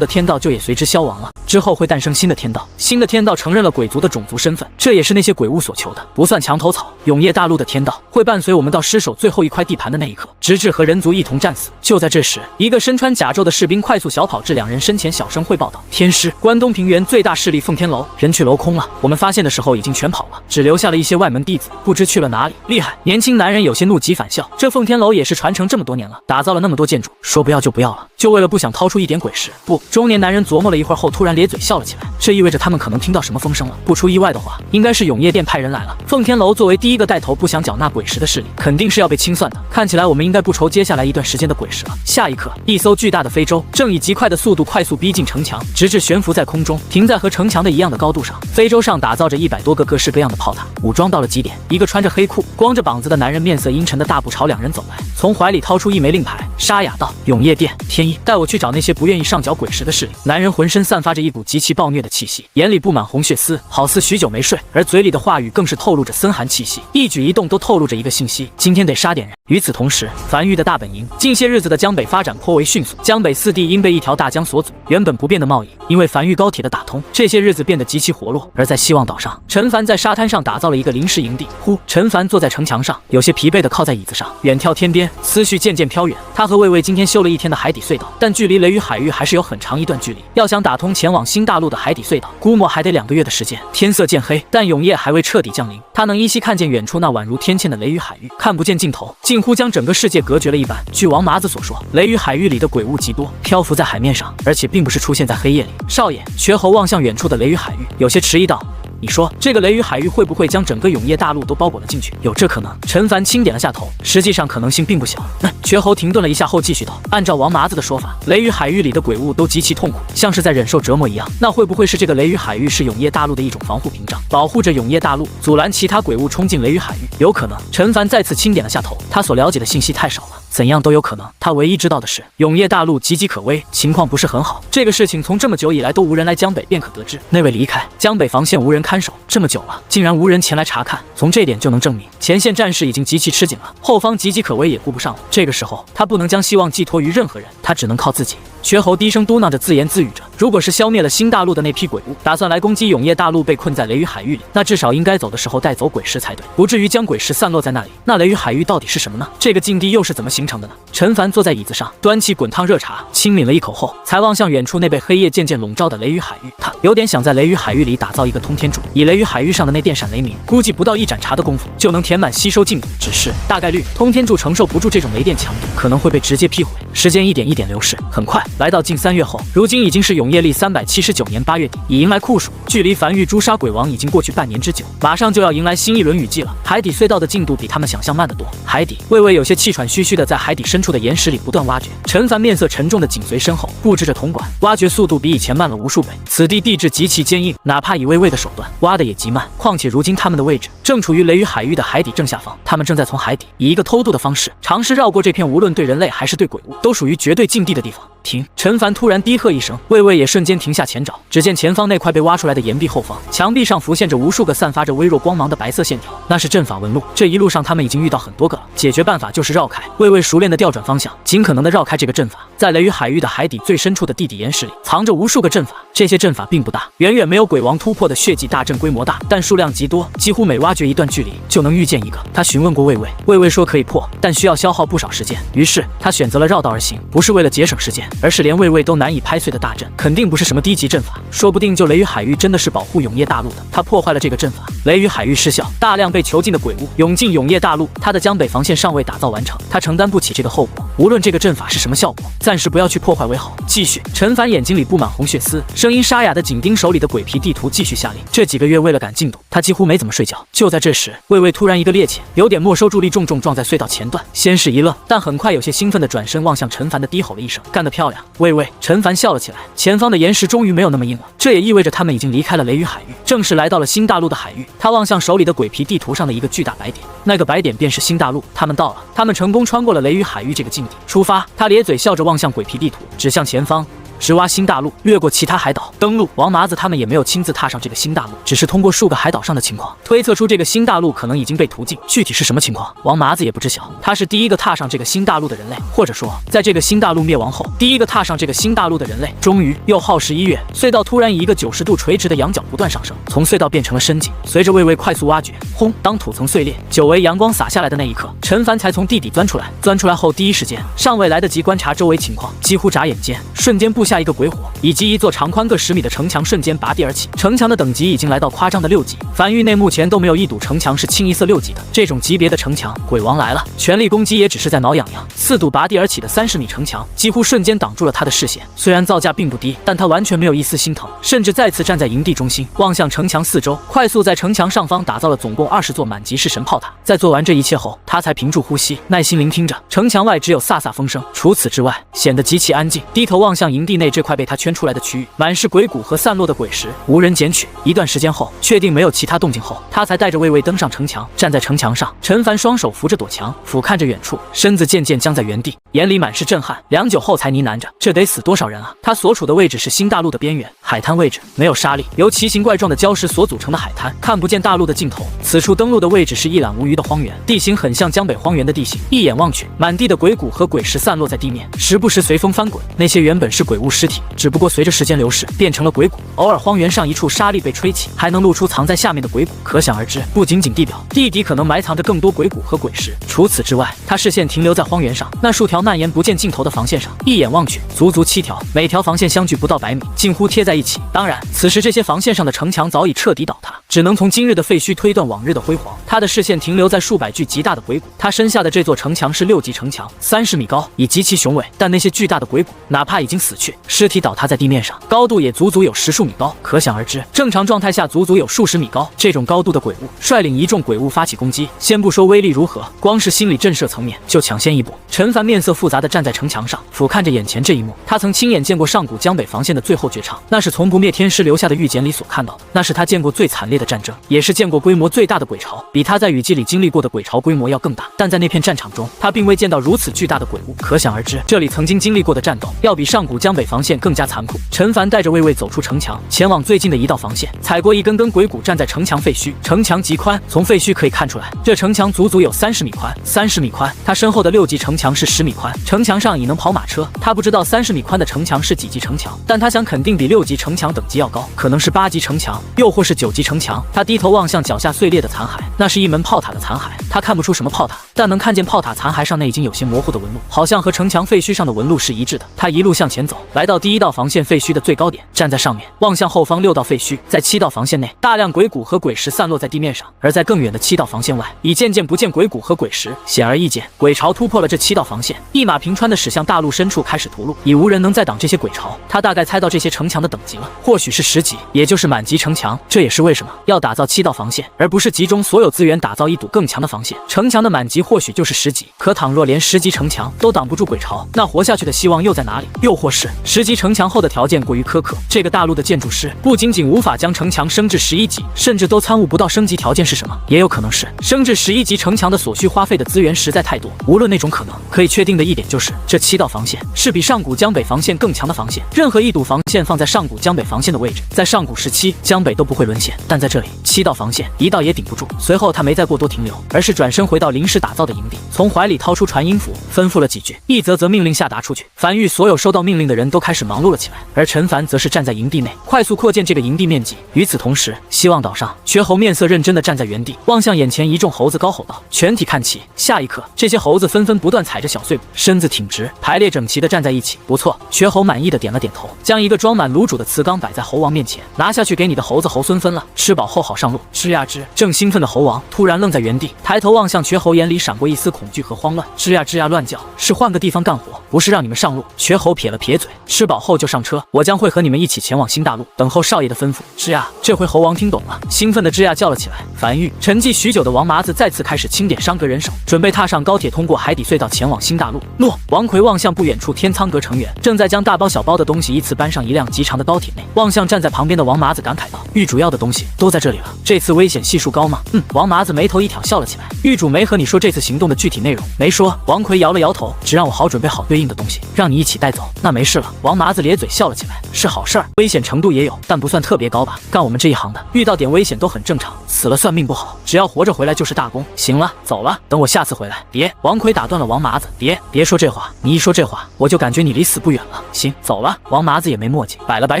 的天道就也随之消亡了。之后会诞生新的天道，新的天道承认了鬼族的种族身份，这也是那些鬼物所求的，不算墙头草。永夜大陆的天道会伴随我们到失守最后一块地盘的那一刻，直至和人族一同战死。就在这时，一个身穿甲胄的士兵快速小跑至2人身前，小声汇报道：天师，关东平原最大势力奉天楼人去楼空了，我们发现的时候已经全跑了，只留下了一些外门弟子，不知去了哪里。厉害！年轻男人有些怒极反笑，这奉天楼也是传承这么多年了，打造了那么多建筑，说不要就不要了，就为了不想掏出一点鬼石？不。中年男人琢磨了一会儿后，突然咧嘴笑了起来。这意味着他们可能听到什么风声了。不出意外的话，应该是永夜殿派人来了。奉天楼作为第一个带头不想缴纳鬼石的势力，肯定是要被清算的。看起来我们应该不愁接下来一段时间的鬼石了。下一刻，一艘巨大的非洲正以极快的速度快速逼近城墙，直至悬浮在空中，停在和城墙的一样的高度上。非洲上打造着100多个各式各样的炮塔，武装到了极点。一个穿着黑裤、光着膀子的男人面色阴沉的大步朝2人走来，从怀里掏出一枚令牌，沙哑道：永夜殿，天意，带我去找那些不愿意上缴鬼石的势力。男人浑身散发着一股极其暴虐的气息，眼里布满红血丝，好似许久没睡，而嘴里的话语更是透露着森寒气息，一举一动都透露着一个信息：今天得杀点人。与此同时，樊玉的大本营，近些日子的江北发展颇为迅速，江北4地因被一条大江所阻，原本不变的贸易，因为樊玉高铁的打通，这些日子变得极其活络。而在希望岛上，陈凡在沙滩上打造了一个临时营地。陈凡坐在城墙上，有些疲惫地靠在椅子上，远眺天边，思绪渐渐飘远。他和魏魏今天修了一天的海底隧道，但距离雷雨海域域还是有很长一段距离，要想打通前往新大陆的海底隧道，估摸还得2个月的时间。天色渐黑，但永夜还未彻底降临，他能依稀看见远处那宛如天堑的雷雨海域，看不见尽头，近乎将整个世界隔绝了一般。据王麻子所说，雷雨海域里的鬼物极多，漂浮在海面上，而且并不是出现在黑夜里。少爷，瘸猴望向远处的雷雨海域，有些迟疑道。你说这个雷雨海域会不会将整个永夜大陆都包裹了进去？有这可能。陈凡轻点了下头，实际上可能性并不小。瘸猴停顿了一下后继续道：按照王麻子的说法，雷雨海域里的鬼物都极其痛苦，像是在忍受折磨一样。那会不会是这个雷雨海域是永夜大陆的一种防护屏障，保护着永夜大陆，阻拦其他鬼物冲进雷雨海域？有可能。陈凡再次轻点了下头，他所了解的信息太少了，怎样都有可能。他唯一知道的是，永夜大陆岌岌可危，情况不是很好。这个事情从这么久以来都无人来江北便可得知。那位离开江北防线无人看守这么久了，竟然无人前来查看，从这点就能证明前线战事已经极其吃紧了，后方岌岌可危也顾不上了。这个时候，他不能将希望寄托于任何人，他只能靠自己。瘸猴低声嘟囔着，自言自语着：如果是消灭了新大陆的那批鬼物，打算来攻击永夜大陆被困在雷雨海域里，那至少应该走的时候带走鬼石才对，不至于将鬼石散落在那里。那雷雨海域到底是什么呢？这个境地又是怎么形成的呢？陈凡坐在椅子上，端起滚烫热茶，轻抿了一口后，才望向远处那被黑夜渐渐笼罩的雷雨海域。他有点想在雷雨海域里打造一个通天柱，以雷雨海域上的那电闪雷鸣，估计不到1盏茶的功夫就能填满吸收进度。只是大概率通天柱承受不住这种雷电强度，可能会被直接劈毁。时间一点一点流逝，很快来到近3月后，如今已经是永夜历379年8月底，已迎来酷暑，距离繁育诛杀鬼王已经过去半年之久，马上就要迎来新一轮雨季了。海底隧道的进度比他们想象慢得多。海底，魏魏有些气喘吁吁的在海底深处的岩石里不断挖掘，陈凡面色沉重的紧随身后，布置着铜管，挖掘速度比以前慢了无数倍。此地地质极其坚硬，哪怕以魏魏的手段挖的也极慢，况且如今他们的位置正处于雷雨海域的海底正下方，他们正在从海底以一个偷渡的方式尝试绕过这片无论对人类还是对鬼物都属于绝对禁地的地方。停！陈凡突然低喝一声，魏魏也瞬间停下前爪。只见前方那块被挖出来的岩壁后方，墙壁上浮现着无数个散发着微弱光芒的白色线条，那是阵法纹路。这一路上他们已经遇到很多个了，解决办法就是绕开。魏魏熟练的调转方向，尽可能的绕开这个阵法。在雷雨海域的海底最深处的地底岩石里，藏着无数个阵法。这些阵法并不大，远远没有鬼王突破的血祭大阵规模大，但数量极多，几乎每挖掘一段距离就能遇见一个。他询问过魏魏，魏魏说可以破，但需要消耗不少时间。于是他选择了绕道而行，不是为了节省时间，而是连魏魏都难以拍碎的大阵，肯定不是什么低级阵法，说不定就雷雨海域真的是保护永夜大陆的。他破坏了这个阵法，雷雨海域失效，大量被囚禁的鬼物涌进永夜大陆，他的江北防线尚未打造完成，他承担不起这个后果。无论这个阵法是什么效果，暂时不要去破坏为好。继续。陈凡眼睛里布满红血丝，声音沙哑的紧盯手里的鬼皮地图，继续下令。这几个月为了赶进度，他几乎没怎么睡觉。就在这时，魏魏突然一个趔趄，有点没收助力，重重撞在隧道前段。先是一愣，但很快有些兴奋的转身望向陈凡的低吼了一声：干得漂亮，魏魏！陈凡笑了起来，前方的岩石终于没有那么硬了，这也意味着他们已经离开了雷雨海域，正式来到了新大陆的海域。他望向手里的鬼皮地图上的一个巨大白点，那个白点便是新大陆。他们到了，他们成功穿过了雷雨海域这个境地。出发！他咧嘴笑着望向鬼皮地图，指向前方。直挖新大陆，越过其他海岛登陆。王麻子他们也没有亲自踏上这个新大陆，只是通过数个海岛上的情况推测出这个新大陆可能已经被途径，具体是什么情况，王麻子也不知晓。他是第一个踏上这个新大陆的人类，或者说，在这个新大陆灭亡后，第一个踏上这个新大陆的人类。终于，又耗时1月，隧道突然以一个90度垂直的仰角不断上升，从隧道变成了深井。随着魏魏快速挖掘，轰！当土层碎裂，久违阳光洒下来的那一刻，陈凡才从地底钻出来。钻出来后，第一时间尚未来得及观察周围情况，几乎眨眼间，瞬间布下一个鬼火，以及一座长宽各10米的城墙瞬间拔地而起。城墙的等级已经来到夸张的6级，繁域内目前都没有一堵城墙是清一色6级的。这种级别的城墙，鬼王来了，全力攻击也只是在挠痒痒。4堵拔地而起的30米城墙，几乎瞬间挡住了他的视线。虽然造价并不低，但他完全没有一丝心疼，甚至再次站在营地中心，望向城墙四周，快速在城墙上方打造了总共20座满级式神炮塔。在做完这一切后，他才屏住呼吸，耐心聆听着。城墙外只有飒飒风声，除此之外显得极其安静。低头望向营地内这块被他圈出来的区域，满是鬼骨和散落的鬼石，无人捡取。一段时间后，确定没有其他动静后，他才带着魏魏登上城墙，站在城墙上。陈凡双手扶着躲墙，俯瞰着远处，身子渐渐僵在原地，眼里满是震撼。良久后才呢喃着：这得死多少人啊！他所处的位置是新大陆的边缘，海滩位置没有沙砾，由奇形怪状的礁石所组成的海滩，看不见大陆的尽头。此处登陆的位置是一览无余的荒原，地形很像江北荒原的地形，一眼望去，满地的鬼骨和鬼石散落在地面，时不时随风翻滚。那些原本是鬼物尸体，只不过随着时间流逝变成了鬼骨。偶尔荒原上一处沙砾被吹起，还能露出藏在下面的鬼骨，可想而知，不仅仅地表，地底可能埋藏着更多鬼骨和鬼石。除此之外，他视线停留在荒原上那数条蔓延不见尽头的防线上，一眼望去，足足7条，每条防线相距不到100米，近乎贴在一起。当然，此时这些防线上的城墙早已彻底倒塌，只能从今日的废墟推断往日的辉煌。他的视线停留在数百具极大的鬼骨，他身下的这座城墙是6级城墙，30米高，已极其雄伟。但那些巨大的鬼骨，哪怕已经死去，尸体倒塌在地面上，高度也足足有10数米高，可想而知，正常状态下足足有数十米高。这种高度的鬼物率领一众鬼物发起攻击，先不说威力如何，光是心理震慑层面就抢先一步。陈凡面色复杂地站在城墙上，俯瞰着眼前这一幕。他曾亲眼见过上古江北防线的最后绝唱，那是从不灭天师留下的预简里所看到的，那是他见过最惨烈的战争，也是见过规模最大的鬼潮，比他在雨季里经历过的鬼潮规模要更大。但在那片战场中，他并未见到如此巨大的鬼物，可想而知，这里曾经经历过的战斗要比上古江北防线更加残酷。陈凡带着魏魏走出城墙，前往最近的一道防线，踩过一根根鬼骨，站在城墙废墟。城墙极宽，从废墟可以看出来，这城墙足足有30米宽，30米宽。他身后的6级城墙是10米宽，城墙上已能跑马车。他不知道30米宽的城墙是几级城墙，但他想肯定比6级城墙等级要高，可能是8级城墙，又或是9级城墙。他低头望向脚下碎裂的残骸，那是一门炮塔的残骸。他看不出什么炮塔，但能看见炮塔残骸上那已经有些模糊的纹路，好像和城墙废墟上的纹路是一致的。他一路向前走，来到第1道防线废墟的最高点，站在上面望向后方6道废墟。在7道防线内，大量鬼骨和鬼石散落在地面上，而在更远的7道防线外，已渐渐不见鬼骨和鬼石。显而易见，鬼潮突破了这7道防线，一马平川的驶向大陆深处开始屠戮，已无人能再挡这些鬼潮。他大概猜到这些城墙的等级了，或许是10级，也就是满级城墙。这也是为什么要打造7道防线，而不是集中所有资源打造一堵更强的防线。城墙的满级或许就是10级，可倘若连10级城墙都挡不住鬼潮，那活下去的希望又在哪里？又或是10级城墙后的条件过于苛刻，这个大陆的建筑师不仅仅无法将城墙升至11级，甚至都参悟不到升级条件是什么。也有可能是升至11级城墙的所需花费的资源实在太多。无论那种可能，可以确定的一点就是，这7道防线是比上古江北防线更强的防线。任何一堵防线放在上古江北防线的位置，在上古时期江北都不会沦陷，但在这里7道防线一道也顶不住。随后他没再过多停留，而是转身回到临时打造的营地，从怀里掏出传音符，吩咐了几句，一则命令下达出去。樊玉所有收到命令的人都开始忙碌了起来，而陈凡则是站在营地内，快速扩建这个营地面积。与此同时，希望岛上瘸猴面色认真地站在原地，望向眼前一众猴子，高吼道：“全体看齐！”下一刻，这些猴子纷纷不断踩着小碎步，身子挺直，排列整齐地站在一起。不错，瘸猴满意地点了点头，将一个装满卤煮的瓷缸摆在猴王面前，拿下去给你的猴子猴孙分了，吃饱后好上路。吱呀吱！正兴奋的猴王突然愣在原地，抬头望向瘸猴，眼里闪过一丝恐惧和慌乱。吱呀吱呀乱叫，是换个地方干活，不是让你们上路。瘸猴撇了撇嘴，吃饱后就上车，我将会和你们一起前往新大陆，等候少爷的吩咐。吱呀！这回猴王听懂了，兴奋的吱呀叫了起来。樊玉沉寂许久的王麻子再次开始清点伤阁人手，准备踏上高铁通过海底隧道前往新大陆。诺！王奎望向不远处天苍阁成员，正在将大包小包的东西依次搬上一辆极长的高铁内，望向站在旁边的王麻子感慨道：“玉主要的东西都在这里了，这次危险系数高吗？”王麻子眉头一挑笑了起来。玉主没和你说这次行动的具体内容？没说。王奎摇了摇头，只让我好准备好对应的东西，让你一起带走。那没事了。王麻子咧嘴笑了起来，是好事儿，危险程度也有，但不算特别高吧。干我们这一行的，遇到点危险都很正常，死了算命不好，只要活着回来就是大功。行了，走了，等我下次回来。别！王奎打断了王麻子，别说这话，你一说这话，我就感觉你离死不远了。行，走了。王麻子也没墨迹，摆了摆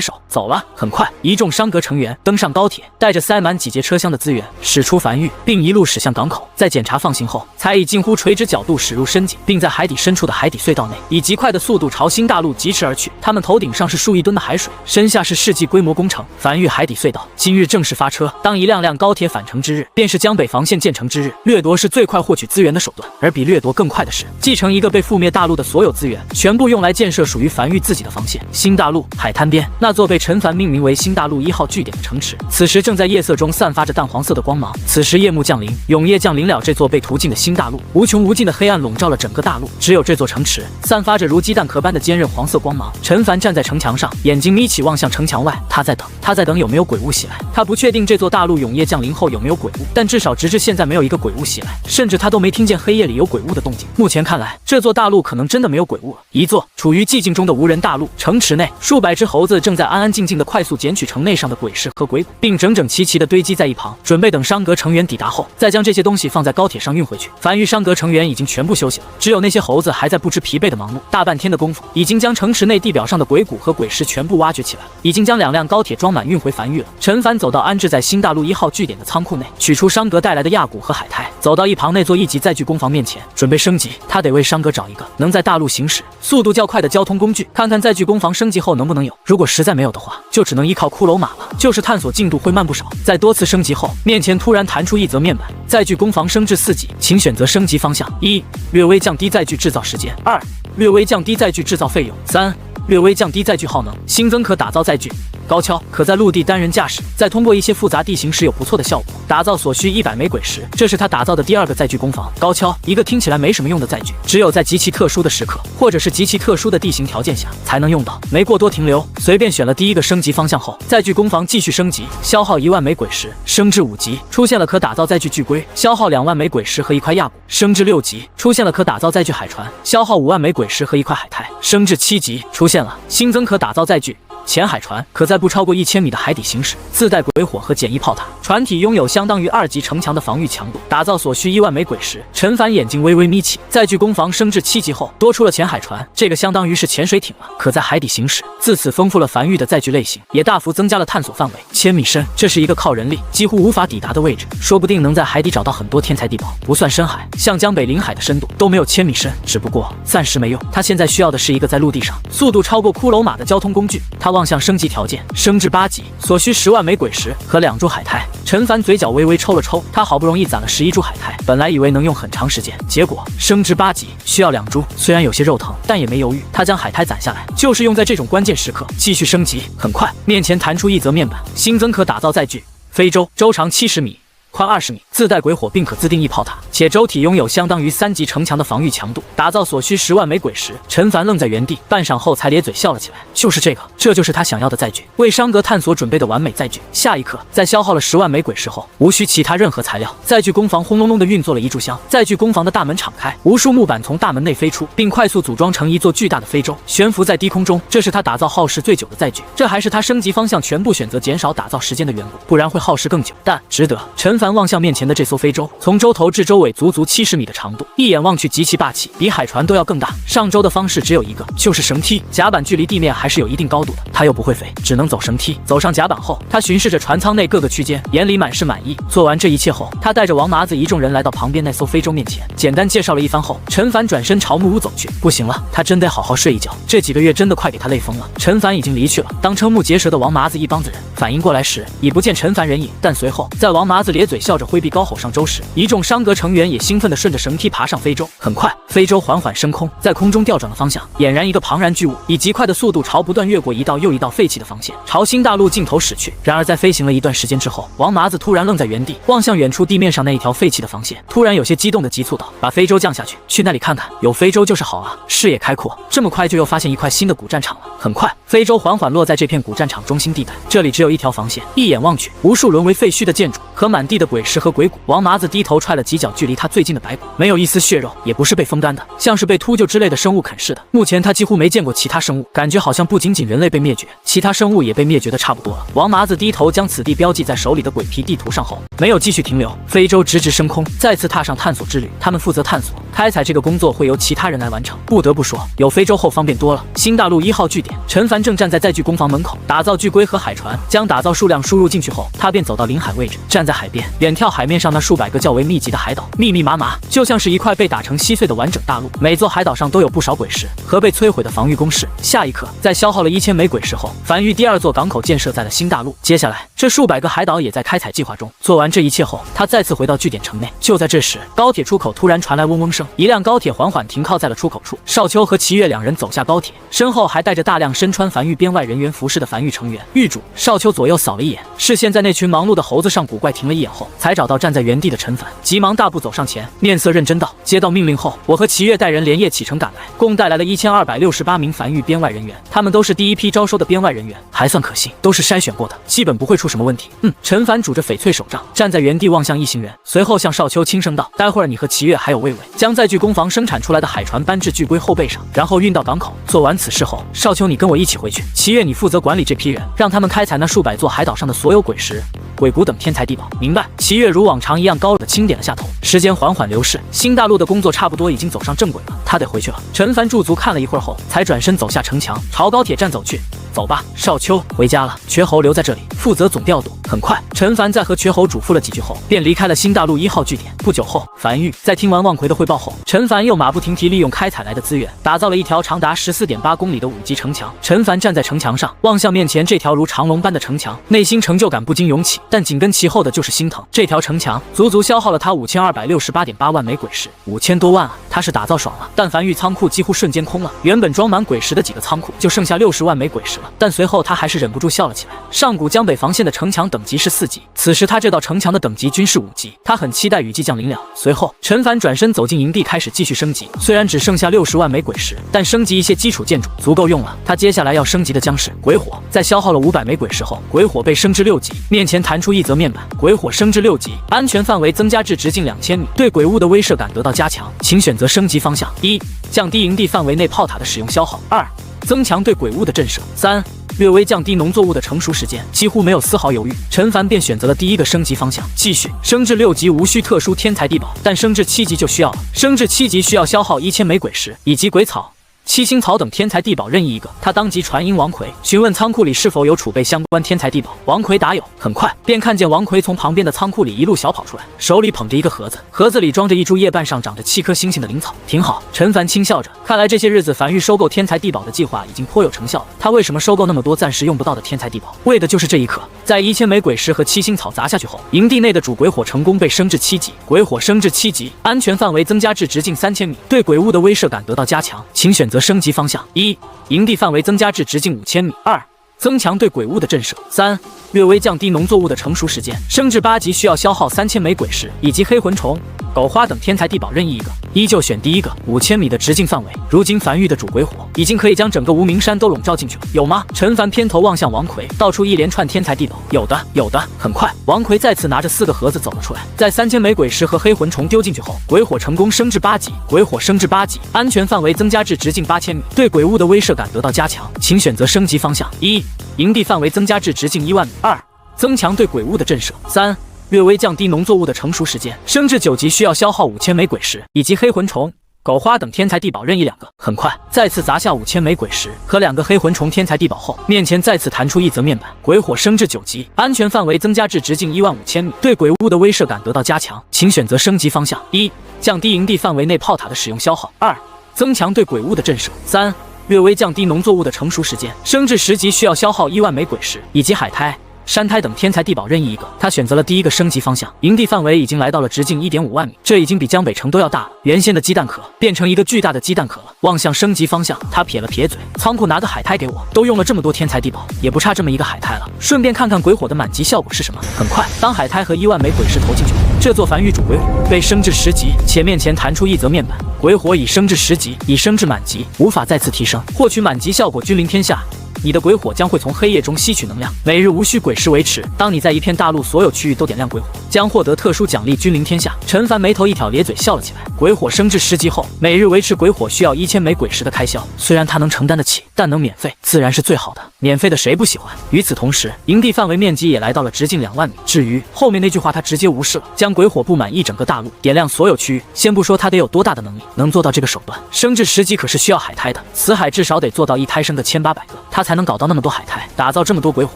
手，走了。很快，一众商阁成员登上高铁，带着塞满几节车厢的资源驶出繁域，并一路驶向港口。在检查放行后，才以近乎垂直角度驶入深井，并在海底深处的海底隧道内以极快的速度朝新大陆疾驰而去。他们头顶上是数亿吨的海水，身下是世纪规模工程繁域海底隧道，今日正式发车。当一辆辆高铁返程之日，便是江北防线建成之日。掠夺是最快获取资源的手段，而比掠夺更快的是继承一个被覆灭大陆的所有资源，全部用来建设属于繁域自己的防线。新大陆海滩边，那座被陈凡命名为新大陆1号据点的城池，此时正在夜色中散发着淡黄色的光芒。此时夜幕降临，永夜降临了这座被屠尽的新大陆，无穷无尽的黑暗笼罩了整个大陆，只有这座城池散发着如鸡蛋壳般的坚韧黄色光芒。陈凡站在城墙上，眼眼睛眯起望向城墙外，他在等有没有鬼物袭来。他不确定这座大陆永夜降临后有没有鬼物，但至少直至现在没有一个鬼物袭来，甚至他都没听见黑夜里有鬼物的动静。目前看来，这座大陆可能真的没有鬼物了。一座处于寂静中的无人大陆，城池内数百只猴子正在安安静静地快速捡取城内上的鬼尸和鬼骨，并整整齐齐地堆积在一旁，准备等商阁成员抵达后，再将这些东西放在高铁上运回去。繁育商阁成员已经全部休息了，只有那些猴子还在不知疲惫地忙碌。大半天的功夫，已经将城池内地表上的鬼骨和鬼尸全部挖掘起来了，已经将2辆高铁装满运回繁育了。陈凡走到安置在新大陆1号据点的仓库内，取出商阁带来的亚骨和海苔，走到一旁那座1级载具工坊面前，准备升级。他得为商阁找一个能在大陆行驶速度较快的交通工具，看看载具工坊升级后能不能有。如果实在没有的话，就只能依靠骷髅马了，就是探索进度会慢不少。在多次升级后，面前突然弹出一则面板：载具工坊升至4级，请选择升级方向。1、略微降低载具制造时间； 2、略微降低载具制造费用； 3、略微降低载具耗能，新增可打造载具。高跷可在陆地单人驾驶，在通过一些复杂地形时有不错的效果。打造所需100枚鬼石，这是他打造的第2个载具工坊。高跷，一个听起来没什么用的载具，只有在极其特殊的时刻，或者是极其特殊的地形条件下才能用到。没过多停留，随便选了第1个升级方向后，载具工坊继续升级，消耗1万枚鬼石，升至5级，出现了可打造载具巨龟，消耗2万枚鬼石和1块亚骨，升至6级，出现了可打造载具海船，消耗5万枚鬼石和1块海苔，升至7级，出现了新增可打造载具潜海船，可在不超过1000米的海底行驶，自带鬼火和简易炮塔，船体拥有相当于2级城墙的防御强度，打造所需1万枚鬼石。陈凡眼睛微微眯起，载具工坊升至7级后，多出了潜海船，这个相当于是潜水艇了，可在海底行驶。自此丰富了繁育的载具类型，也大幅增加了探索范围，1000米深，这是一个靠人力几乎无法抵达的位置，说不定能在海底找到很多天才地宝。不算深海，像江北临海的深度都没有1000米深，只不过暂时没用。他现在需要的是一个在陆地上速度超过骷髅马的交通工具。他望向升级条件，升至8级，所需10万枚鬼石和2株海苔。陈凡嘴角微微抽了抽，他好不容易攒了11株海苔，本来以为能用很长时间，结果升至8级需要2株，虽然有些肉疼，但也没犹豫，他将海苔攒下来，就是用在这种关键时刻继续升级。很快，面前弹出一则面板，新增可打造载具非洲，周长70米。宽20米，自带鬼火，并可自定义炮塔，且舟体拥有相当于3级城墙的防御强度，打造所需10万枚鬼石。陈凡愣在原地，半晌后才咧嘴笑了起来。就是这个，这就是他想要的载具，为商阁探索准备的完美载具。下一刻，在消耗了10万枚鬼石后，无需其他任何材料，载具工坊轰隆隆地运作了一炷香。载具工坊的大门敞开，无数木板从大门内飞出，并快速组装成一座巨大的非洲，悬浮在低空中。这是他打造耗时最久的载具，这还是他升级方向全部选择减少打造时间的缘故，不然会耗时更久，但值得。陈凡望向面前的这艘非洲，从洲头至洲尾足足70米的长度，一眼望去极其霸气，比海船都要更大。上洲的方式只有一个，就是绳梯。甲板距离地面还是有一定高度的，他又不会飞，只能走绳梯。走上甲板后，他巡视着船舱内各个区间，眼里满是满意。做完这一切后，他带着王麻子一众人来到旁边那艘非洲面前，简单介绍了一番后，陈凡转身朝木屋走去。不行了，他真得好好睡一觉，这几个月真的快给他累疯了。陈凡已经离去了，当瞠目结舌的王麻子一帮子人反应过来时，已不见陈凡人影。但随后，在王麻子咧嘴笑着挥臂高吼上洲时，一众商阁成员也兴奋地顺着绳梯爬上非洲。很快，非洲缓缓升空，在空中调转了方向，俨然一个庞然巨物，以极快的速度朝不断越过一道又一道废弃的防线，朝新大陆尽头驶去。然而在飞行了一段时间之后，王麻子突然愣在原地，望向远处地面上那一条废弃的防线，突然有些激动地急促道：“把非洲降下去，去那里看看，有非洲就是好啊！”视野开阔，这么快就又发现一块新的古战场了。很快，非洲缓缓落在这片古战场中心地带，这里只有一条防线，一眼望去，无数沦为废墟的建筑和满地的鬼石和鬼骨。王麻子低头踹了几脚距离他最近的白骨，没有一丝血肉，也不是被风干的，像是被秃鹫之类的生物啃噬的。目前他几乎没见过其他生物，感觉好像不仅仅人类被灭绝，其他生物也被灭绝的差不多了。王麻子低头将此地标记在手里的鬼皮地图上后，没有继续停留，非洲直直升空，再次踏上探索之旅。他们负责探索，开采这个工作会由其他人来完成。不得不说，有非洲后方便多了。新大陆1号据点，陈凡正站在载具工坊门口，打造巨龟和海船。将打造数量输入进去后，他便走到临海位置，站在海边，远眺海面上那数百个较为密集的海岛，密密麻麻，就像是一块被打成稀碎的完整大陆。每座海岛上都有不少鬼石和被摧毁的防御工事。下一刻，在消耗了1000枚鬼石后，繁育第2座港口建设在了新大陆。接下来，这数百个海岛也在开采计划中。做完这一切后，他再次回到据点城内。就在这时，高铁出口突然传来嗡嗡声，一辆高铁缓缓停靠在了出口处。少秋和齐月两人走下高铁，身后还带着大量身穿繁域编外人员服饰的繁域成员。狱主少秋左右扫了一眼，视线在那群忙碌的猴子上古怪停了一眼后，才找到站在原地的陈凡，急忙大步走上前，面色认真道：“接到命令后，我和齐月带人连夜启程赶来，共带来了1268名繁域编外人员，他们都是第一批招收的编外人员，还算可信，都是筛选过的，基本不会出什么问题。”陈凡拄着翡翠手杖，站在原地望向一行人，随后向少秋轻声道：“待会儿你和齐月还有魏伟将在巨工坊生产出来的海船搬至巨龟后背上，然后运到港口。做完此事后，少秋你跟我一起回去，齐月你负责管理这批人，让他们开采那数百座海岛上的所有鬼石、鬼谷等天才地宝。明白？”齐月如往常一样高的轻点了下头。时间缓缓流逝，新大陆的工作差不多已经走上正轨了，他得回去了。陈凡驻足看了一会儿后，才转身走下城墙，朝高铁站走去。走吧，少秋，回家了。瘸猴留在这里，负责总调度。很快，陈凡在和瘸猴嘱咐了几句后，便离开了新大陆1号据点。不久后，樊玉在听完望奎的汇报后，陈凡又马不停蹄利用开采来的资源，打造了一条长达14.8公里的5级城墙。陈凡站在城墙上，望向面前这条如长龙般的城墙，内心成就感不禁涌起，但紧跟其后的就是心疼。这条城墙足足消耗了他5268.8万枚鬼石，5000多万啊！他是打造爽了，但樊玉仓库几乎瞬间空了，原本装满鬼石的几个仓库就剩下60万枚鬼石了。但随后他还是忍不住笑了起来。上古江北防线的城墙等级是4级，此时他这道城墙的等级均是5级，他很期待雨季降临了。随后，陈凡转身走进营地，开始继续升级。虽然只剩下60万枚鬼石，但升级一些基础建筑足够用了。他接下来要升级的将是鬼火。在消耗了500枚鬼石后，鬼火被升至6级，面前弹出一则面板：鬼火升至6级，安全范围增加至直径2000米，对鬼物的威慑感得到加强，请选择升级方向：1. 降低营地范围内炮塔的使用消耗；2. 增强对鬼物的震慑；3. 略微降低农作物的成熟时间。几乎没有丝毫犹豫，陈凡便选择了第一个升级方向。继续升至6级无需特殊天才地宝，但升至7级就需要了。升至7级需要消耗1000枚鬼石以及鬼草、七星草等天才地宝任意一个。他当即传音王奎，询问仓库里是否有储备相关天才地宝。王奎答有。很快便看见王奎从旁边的仓库里一路小跑出来，手里捧着一个盒子，盒子里装着一株叶瓣上长着7颗星星的灵草。挺好，陈凡轻笑着，看来这些日子樊玉收购天才地宝的计划已经颇有成效了。他为什么收购那么多暂时用不到的天才地宝？为的就是这一刻。在1000枚鬼石和七星草砸下去后，营地内的主鬼火成功被升至7级，鬼火升至7级，安全范围增加至直径3000米，对鬼物的威慑感得到加强，请选择升级方向：1. 营地范围增加至直径5000米；2. 增强对鬼物的震慑；3. 略微降低农作物的成熟时间，升至8级需要消耗3000枚鬼石以及黑魂虫、狗花等天才地宝任意一个。依旧选第一个5000米的直径范围。如今樊玉的主鬼火已经可以将整个无名山都笼罩进去了，有吗？陈凡偏头望向王奎，道出一连串天才地宝。有的，有的。很快，王奎再次拿着4个盒子走了出来，在3000枚鬼石和黑魂虫丢进去后，鬼火成功升至8级，鬼火升至8级，安全范围增加至直径8000米，对鬼物的威慑感得到加强，请选择升级方向：1. 营地范围增加至直径1万米；2. 增强对鬼物的震慑；3. 略微降低农作物的成熟时间，升至9级需要消耗5000枚鬼石以及黑魂虫、狗花等天才地宝任意2个。很快，再次砸下5000枚鬼石和2个黑魂虫天才地宝后，面前再次弹出一则面板：鬼火升至9级，安全范围增加至直径15000米，对鬼物的威慑感得到加强，请选择升级方向：1. 降低营地范围内炮塔的使用消耗；2. 增强对鬼物的震慑；3. 略微降低农作物的成熟时间，升至10级需要消耗1万枚鬼石以及海苔、山苔等天才地宝任意一个。他选择了第一个升级方向，营地范围已经来到了直径1.5万米，这已经比江北城都要大了。原先的鸡蛋壳变成一个巨大的鸡蛋壳了。望向升级方向，他撇了撇嘴：仓库拿个海苔给我，都用了这么多天才地宝，也不差这么一个海苔了。顺便看看鬼火的满级效果是什么。很快，当海苔和1万枚鬼石投进去后，这座繁育主鬼火被升至10级，且面前弹出一则面板：鬼火已升至10级，已升至满级，无法再次提升。获取满级效果君临天下。你的鬼火将会从黑夜中吸取能量，每日无需鬼石维持。当你在一片大陆所有区域都点亮鬼火，将获得特殊奖励君临天下。陈凡眉头一挑，咧嘴笑了起来。鬼火升至10级后，每日维持鬼火需要1000枚鬼石的开销，虽然他能承担得起，但能免费自然是最好的。免费的谁不喜欢？与此同时，营地范围面积也来到了直径2万米。至于后面那句话，他直接无视了，将鬼火布满一整个大陆，点亮所有区域。先不说他得有多大的能力，能做到这个手段。升至10级可是需要海苔的，此海至少得做到一胎生个1800个，他才能搞到那么多海苔，打造这么多鬼火，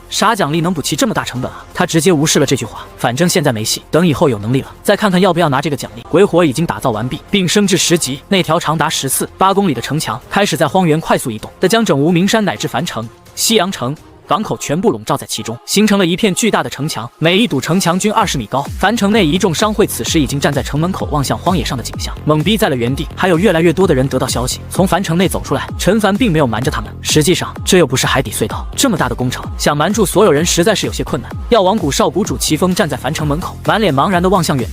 啥奖励能补齐这么大成本啊？他直接无视了这句话，反正现在没戏，等以后有能力了再看看要不要拿这个奖励。鬼火已经打造完毕，并升至10级，那条长达14.8公里的城墙开始在荒原快速移动的将整无名山乃至樊城、西阳城、港口全部笼罩在其中，形成了一片巨大的城墙，每一堵城墙均20米高。樊城内一众商会此时已经站在城门口，望向荒野上的景象，懵逼在了原地。还有越来越多的人得到消息，从樊城内走出来。陈凡并没有瞒着他们，实际上这又不是海底隧道，这么大的工程，想瞒住所有人实在是有些困难。药王谷少谷主齐峰站在樊城门口，满脸茫然地望向远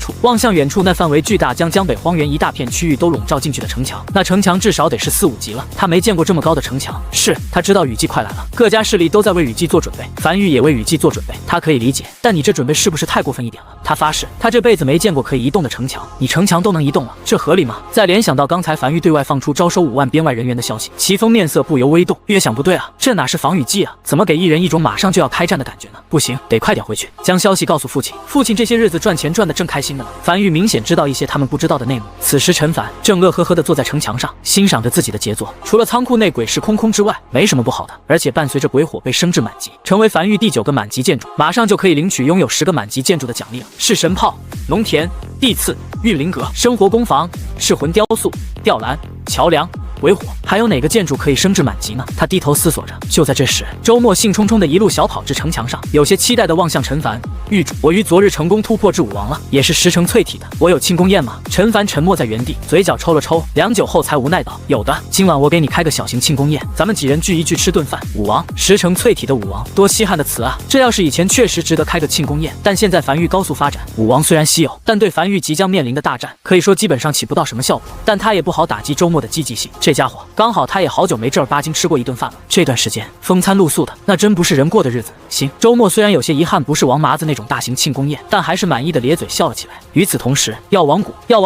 处，那范围巨大，将江北荒原一大片区域都笼罩进去的城墙，那城墙至少得是4、5级了。他没见过这么高的城墙，是他知道雨季快来了，各家势力都在为雨季做准备，樊玉也为雨季做准备，他可以理解，但你这准备是不是太过分一点了？他发誓，他这辈子没见过可以移动的城墙，你城墙都能移动了，这合理吗？再联想到刚才樊玉对外放出招收5万边外人员的消息，齐峰面色不由微动，越想不对啊，这哪是防雨季啊？怎么给艺人一种马上就要开战的感觉呢？不行，得快点回去，将消息告诉父亲。父亲这些日子赚钱赚得正开心的呢。樊玉明显知道一些他们不知道的内幕。此时陈凡正乐呵呵地坐在城墙上，欣赏着自己的杰作。除了仓库内鬼石空空之外，没什么不好的。而且伴随着鬼火被升至满级，成为樊玉第9个满级建筑，马上就可以领取拥有10个满级建筑的奖励了。是神炮、农田、地次、御林阁、生活工坊、噬魂雕塑、吊篮、桥梁、鬼火，还有哪个建筑可以升至满级呢？他低头思索着。就在这时，周末兴冲冲的一路小跑至城墙上，有些期待地望向陈凡。狱主，我于昨日成功突破至5王了，也是10成淬体的。我有庆功宴吗？陈凡沉默在原地，嘴角抽了抽，良久后才无奈道：有的，今晚我给你开个小型庆功宴，咱们几人聚一聚，吃顿饭。5王，10成淬体的5王，多稀罕的词啊！这要是以前确实值得开个庆功宴，但现在樊玉高速发展，5王虽然稀有，但对樊玉即将面临的大战，可以说基本上起不到什么效果。但他也不好打击周末的积极性，这家伙刚好他也好久没正儿八经吃过一顿饭了，这段时间风餐露宿的，那真不是人过的日子。行，周末虽然有些遗憾，不是王麻子那种大型庆功宴，但还是满意的咧嘴笑了起来。与此同时，药王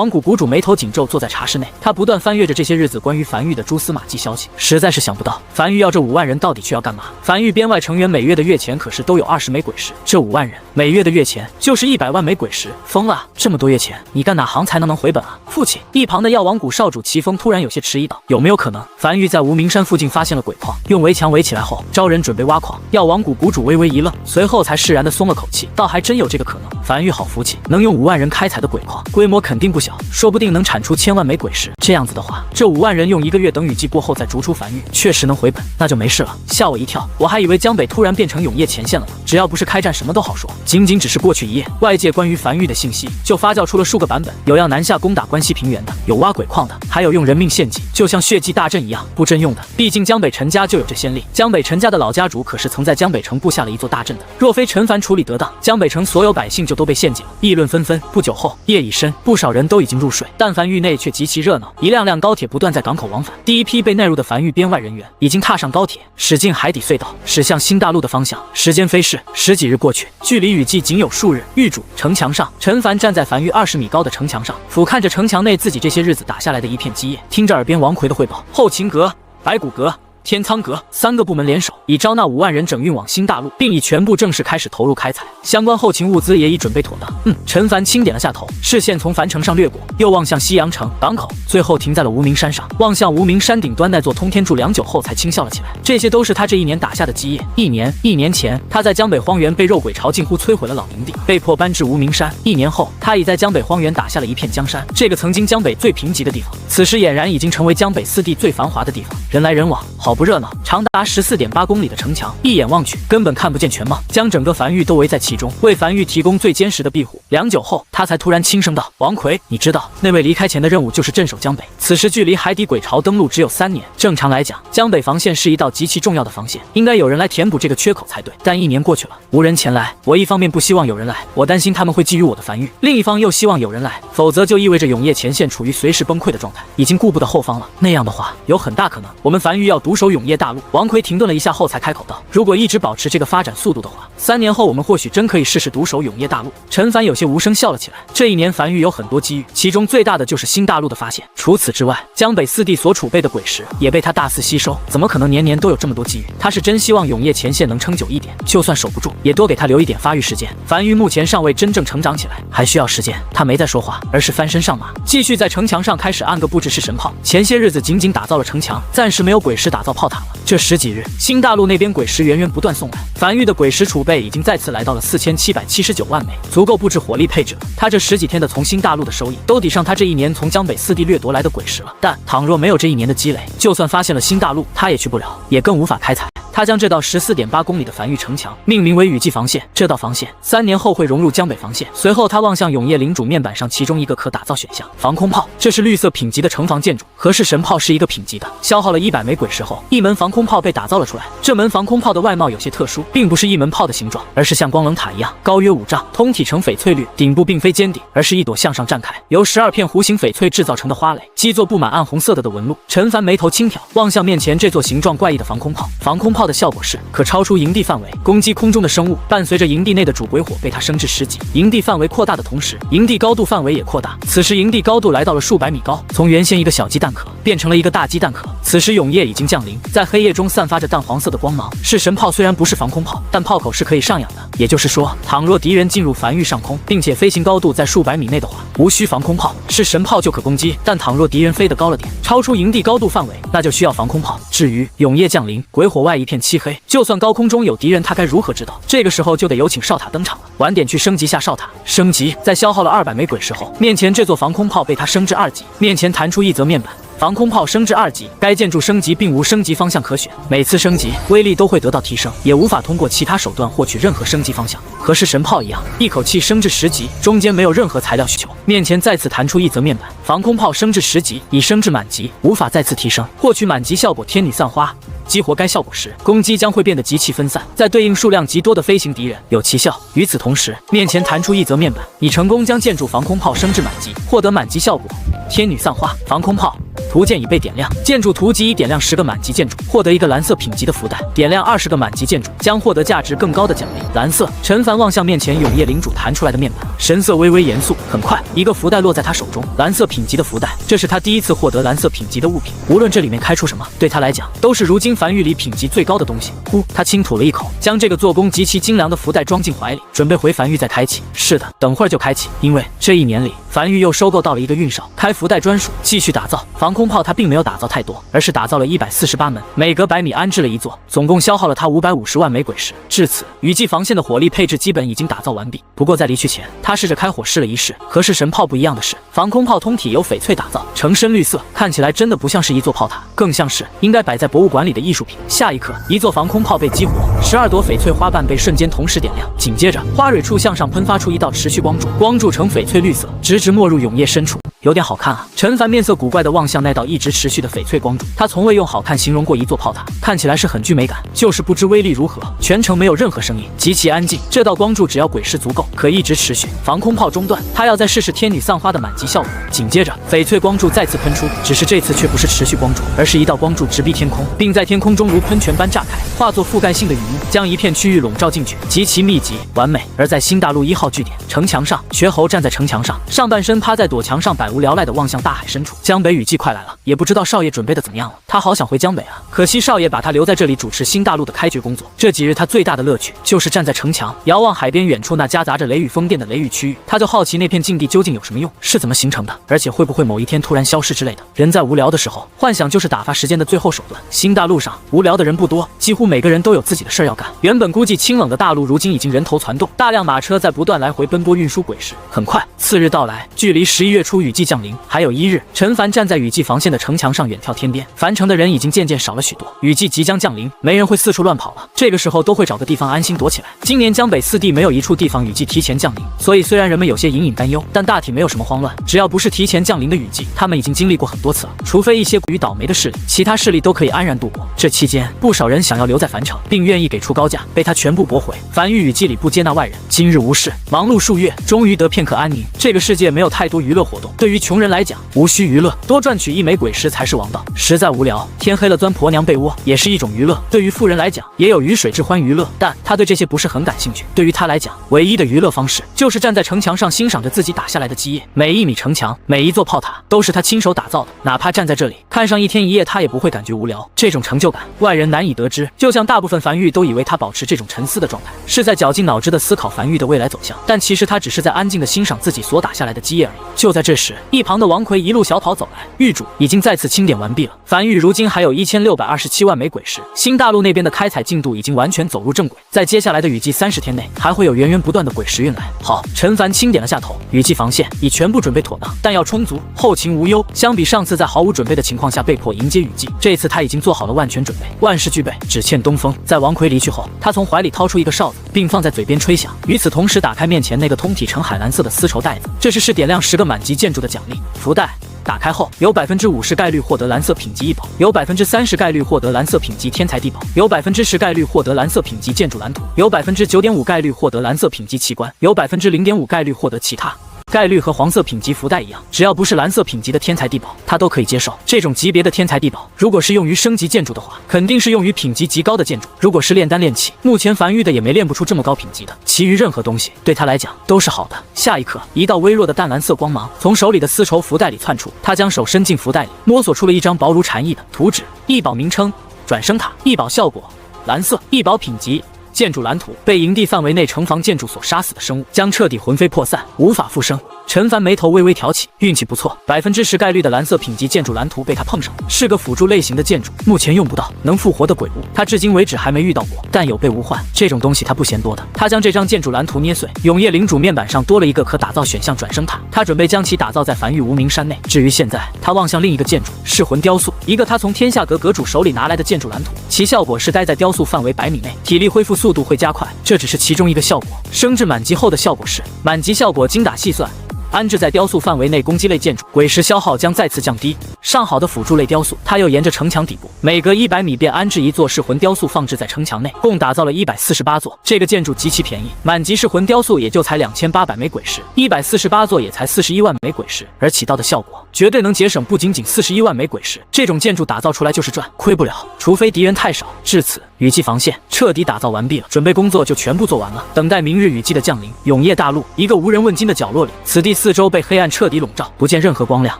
谷谷主眉头紧皱，坐在茶室内，他不断翻阅着这些日子关于樊玉的蛛丝马迹消息，实在是想不到樊玉要这5万人到底去要干嘛。樊玉编外成员每月的月钱可是都有20枚鬼石，这5万人每月的月钱就是100万枚鬼石，疯了！这么多月钱，你干哪行才能回本啊？父亲，一旁的药王谷少主齐峰突然有些迟疑道：有没有可能樊玉在无名山附近发现了鬼矿，用围墙围起来后招人准备挖矿？药王谷谷主微微一愣，随后才释然地松了口气，倒还真有这个可能。樊玉好福气，能用5万人开采的鬼矿，规模肯定不小，说不定能产出1000万枚鬼石。这样子的话，这5万人用1个月，等雨季过后再逐出樊玉，确实能回本，那就没事了。吓我一跳，我还以为江北突然变成永业前线了呢。只要不是开战，什么都好说。仅只是过去一夜，外界关于樊玉的信息就发酵出了数个版本，有要南下攻打关西平原的，有挖鬼矿的，还有用人命献祭，就像血祭大阵一样布阵用的。毕竟江北陈家就有这先例，江北陈家的老家主可是曾在江北城布下了一座大阵的。若非陈凡处理得当，江北城所有百姓就都被陷阱了，议论纷纷。不久后，夜已深，不少人都已经入睡，但樊玉内却极其热闹，一辆辆高铁不断在港口往返。第一批被纳入的樊玉编外人员已经踏上高铁，驶进海底隧道，驶向新大陆的方向。时间飞逝，10几日过去，距离雨季仅有数日。狱主城墙上，陈凡站在樊玉20米高的城墙上，俯瞰着城墙内自己这些日子打下来的一片基业，听着耳边王奎的汇报。后勤阁、白骨阁、天仓阁3个部门联手，已招纳5万人整运往新大陆，并已全部正式开始投入开采，相关后勤物资也已准备妥当。陈凡轻点了下头，视线从樊城上掠过，又望向西洋城港口，最后停在了无名山上，望向无名山顶端那座通天柱，良久后才轻笑了起来。这些都是他这一年打下的基业。一年前，他在江北荒原被肉鬼潮近乎摧毁了老营地，被迫搬至无名山。1年后，他已在江北荒原打下了一片江山，这个曾经江北最贫瘠的地方，此时俨然已经成为江北4地最繁华的地方，人来人往，好不热闹。长达14.8公里的城墙，一眼望去根本看不见全貌，将整个樊玉都围在其中，为樊玉提供最坚实的庇护。良久后，他才突然轻声道：王奎，你知道那位离开前的任务就是镇守江北，此时距离海底鬼潮登陆只有3年。正常来讲，江北防线是一道极其重要的防线，应该有人来填补这个缺口才对。但1年过去了，无人前来，我一方面不希望有人来，我担心他们会觊觎我的樊玉；另一方又希望有人来，否则就意味着永业前线处于随时崩溃的状态，已经顾不得后方了。那样的话，有很大可能我们樊玉要独守永业大陆。王奎停顿了一下后才开口道：如果一直保持这个发展速度的话，3年后我们或许真可以试试独守永业大陆。陈凡有些无声笑了起来。这一年樊玉有很多机遇，其中最大的就是新大陆的发现。除此之外，江北4地所储备的鬼石也被他大肆吸收，怎么可能年年都有这么多机遇？他是真希望永业前线能撑久一点，就算守不住，也多给他留一点发育时间。樊玉目前尚未真正成长起来，还需要时间。他没再说话，而是翻身上马，继续在城墙上开始按个布置式神炮。前些日子仅打造了城墙，暂时没有鬼石打造炮塔了。这10几日，新大陆那边鬼石源源不断送来，樊玉的鬼石储备已经再次来到了4779万枚，足够布置火力配置了。他这10几天的从新大陆的收益，都抵上他这一年从江北4地掠夺来的鬼石了。但倘若没有这一年的积累，就算发现了新大陆，他也去不了，也更无法开采。他将这道14.8公里的繁育城墙命名为雨季防线。这道防线3年后会融入江北防线。随后，他望向永夜领主面板上其中一个可打造选项——防空炮。这是绿色品级的城防建筑，和氏神炮是一个品级的。消耗了100枚鬼石后，一门防空炮被打造了出来。这门防空炮的外貌有些特殊，并不是一门炮的形状，而是像光棱塔一样，高约5丈，通体呈翡翠绿，顶部并非尖顶，而是一朵向上绽开，由12片弧形翡翠制造成的花蕾，基座布满暗红色的纹路。陈凡眉头轻挑，望向面前这座形状怪异的防空炮。防空炮的效果是可超出营地范围，攻击空中的生物。伴随着营地内的主鬼火被它升至10级，营地范围扩大的同时，营地高度范围也扩大。此时营地高度来到了数百米高，从原先一个小鸡蛋壳变成了一个大鸡蛋壳。此时永夜已经降临，在黑夜中散发着淡黄色的光芒。是神炮虽然不是防空炮，但炮口是可以上仰的，也就是说，倘若敌人进入繁育上空，并且飞行高度在数百米内的话，无需防空炮，是神炮就可攻击。但倘若敌人飞得高了点，超出营地高度范围，那就需要防空炮。至于永夜降临，鬼火外一片漆黑，就算高空中有敌人，他该如何知道？这个时候就得有请哨塔登场了。晚点去升级下哨塔。升级，在消耗了200枚鬼石后，面前这座防空炮被他升至2级，面前弹出一则面板。防空炮升至2级，该建筑升级并无升级方向可选，每次升级威力都会得到提升，也无法通过其他手段获取任何升级方向。和是神炮一样，一口气升至10级，中间没有任何材料需求。面前再次弹出一则面板，防空炮升至10级，已升至满级，无法再次提升，获取满级效果天女散花。激活该效果时，攻击将会变得极其分散，在对应数量极多的飞行敌人有奇效。与此同时，面前弹出一则面板，你成功将建筑防空炮升至满级，获得满级效果天女散花。防空炮图鉴已被点亮，建筑图集已点亮10个满级建筑，获得一个蓝色品级的福袋；点亮20个满级建筑，将获得价值更高的奖励。蓝色。陈凡望向面前永夜领主弹出来的面板，神色微微严肃。很快，一个福袋落在他手中，蓝色品级的福袋，这是他第一次获得蓝色品级的物品。无论这里面开出什么，对他来讲都是如今繁育里品级最高的东西。呼，他轻吐了一口，将这个做工极其精良的福袋装进怀里，准备回繁育再开启。是的，等会儿就开启，因为这1年里，繁育又收购到了一个运哨，开福袋专属，继续打造防空炮。他并没有打造太多，而是打造了148门，每隔100米安置了一座，总共消耗了他550万枚鬼石。至此，雨季防线的火力配置基本已经打造完毕。不过在离去前，他试着开火试了一试。和是神炮不一样的是，防空炮通体由翡翠打造，呈深绿色，看起来真的不像是一座炮塔，更像是应该摆在博物馆里的艺术品。下一刻，一座防空炮被激活，12朵翡翠花瓣被瞬间同时点亮，紧接着花蕊处向上喷发出一道持续光柱，光柱呈翡翠绿色，直直没入永夜深处。有点好看啊！陈凡面色古怪地望向那道一直持续的翡翠光柱，他从未用好看形容过一座炮塔，看起来是很具美感，就是不知威力如何。全程没有任何声音，极其安静。这道光柱只要鬼势足够，可一直持续。防空炮中断，他要再试试天女散花的满级效果。紧接着，翡翠光柱再次喷出，只是这次却不是持续光柱，而是一道光柱直逼天空，并在天空中如喷泉般炸开，化作覆盖性的雨幕，将一片区域笼罩进去，极其密集完美。而在新大陆1号据点城墙上，瘸猴站在城墙上，上半身趴在躲墙上，百无聊赖地望向大海深处。江北雨季快来了，也不知道少爷准备的怎么样了。他好想回江北啊，可惜少爷把他留在这里主持新大陆的开掘工作。这几日他最大的乐趣就是站在城墙，遥望海边远处那夹杂着雷雨风电的雷雨区域。他就好奇那片境地究竟有什么用，是怎么形成的，而且会不会某一天突然消失之类的。人在无聊的时候，幻想就是打发时间的最后手段。新大陆上无聊的人不多，几乎每个人都有自己的事儿要干。原本估计清冷的大陆，如今已经人头攒动，大量马车在不断来回奔波运输鬼石。很快，次日到来，距离11月初雨季降临还有1日。陈凡站在雨季防线的城墙上远眺天边，樊城的人已经渐渐少了许多。雨季即将降临，没人会四处乱跑了，这个时候都会找个地方安心躲起来。今年江北4地没有一处地方雨季提前降临，所以虽然人们有些隐隐担忧，但大体没有什么慌乱。只要不是提前降临的雨季，他们已经经历过很多次了。除非一些过于倒霉的势力，其他势力都可以安然度过。这期间，不少人想要留在樊城，并愿意给出高价，被他全部驳回。樊于雨季里不接纳外人。今日无事，忙碌数月，终于得片刻安宁。这个世界没有太多娱乐活动，对于穷人来讲，无需娱乐，多赚取1枚鬼石才是王道。实在无聊，天黑了钻婆娘被窝也是一种娱乐。对于富人来讲，也有鱼水之欢娱乐，但他对这些不是很感兴趣。对于他来讲，唯一的娱乐方式就是站在城墙上欣赏着自己打下来的基业。每1米城墙，每一座炮塔都是他亲手打造的，哪怕站在这里看上1天1夜，他也不会感觉无聊。这种成就感，外人难以得知。就像大部分樊玉都以为他保持这种沉思的状态，是在绞尽脑汁的思考樊玉的未来走向，但其实他只是在安静的欣赏自己所打下来的基业而已。就在这时，一旁的王奎一路小跑走来，域主已经再次清点完毕了，樊域如今还有1627万枚鬼石，新大陆那边的开采进度已经完全走入正轨，在接下来的雨季30天内，还会有源源不断的鬼石运来。好，陈凡清点了下头，雨季防线已全部准备妥当，弹药充足，后勤无忧。相比上次在毫无准备的情况下被迫迎接雨季，这次他已经做好了万全准备，万事俱备，只欠东风。在王奎离去后，他从怀里掏出一个哨子，并放在嘴边吹响，与此同时打开面前那个通体呈海蓝色的丝绸袋子，这是点亮10个满级建筑的奖励福袋。打开后，有50%概率获得蓝色品级异宝，有30%概率获得蓝色品级天才地宝，有10%概率获得蓝色品级建筑蓝图，有9.5%概率获得蓝色品级奇观，有0.5%概率获得其他。概率和黄色品级福袋一样，只要不是蓝色品级的天才地宝，它都可以接受。这种级别的天才地宝，如果是用于升级建筑的话，肯定是用于品级极高的建筑。如果是炼丹炼器，目前樊玉的也没炼不出这么高品级的。其余任何东西对他来讲都是好的。下一刻，一道微弱的淡蓝色光芒从手里的丝绸福袋里窜出，他将手伸进福袋里，摸索出了一张薄如蝉翼的图纸。异宝名称：转生塔。异宝效果：蓝色。异宝品级：建筑蓝图。被营地范围内城防建筑所杀死的生物将彻底魂飞魄散，无法复生。陈凡眉头微微挑起，运气不错，10%概率的蓝色品级建筑蓝图被他碰上了，是个辅助类型的建筑，目前用不到能复活的鬼物，他至今为止还没遇到过。但有备无患，这种东西他不嫌多的。他将这张建筑蓝图捏碎，永夜领主面板上多了一个可打造选项转生塔，他准备将其打造在樊玉无名山内。至于现在，他望向另一个建筑噬魂雕塑，一个他从天下阁阁主手里拿来的建筑蓝图，其效果是待在雕塑范围100米内，体力恢复速度会加快，这只是其中一个效果。升至满级后的效果是满级效果精打细算。安置在雕塑范围内攻击类建筑，鬼石消耗将再次降低。上好的辅助类雕塑，他又沿着城墙底部，每隔100米便安置一座噬魂雕塑放置在城墙内，共打造了148座。这个建筑极其便宜，满级噬魂雕塑也就才2800枚鬼石，148座也才41万枚鬼石，而起到的效果绝对能节省不仅仅41万枚鬼石。这种建筑打造出来就是赚，亏不了，除非敌人太少。至此，雨季防线彻底打造完毕了，准备工作就全部做完了，等待明日雨季的降临。永夜大陆一个无人问津的角落里，此地四周被黑暗彻底笼罩，不见任何光亮，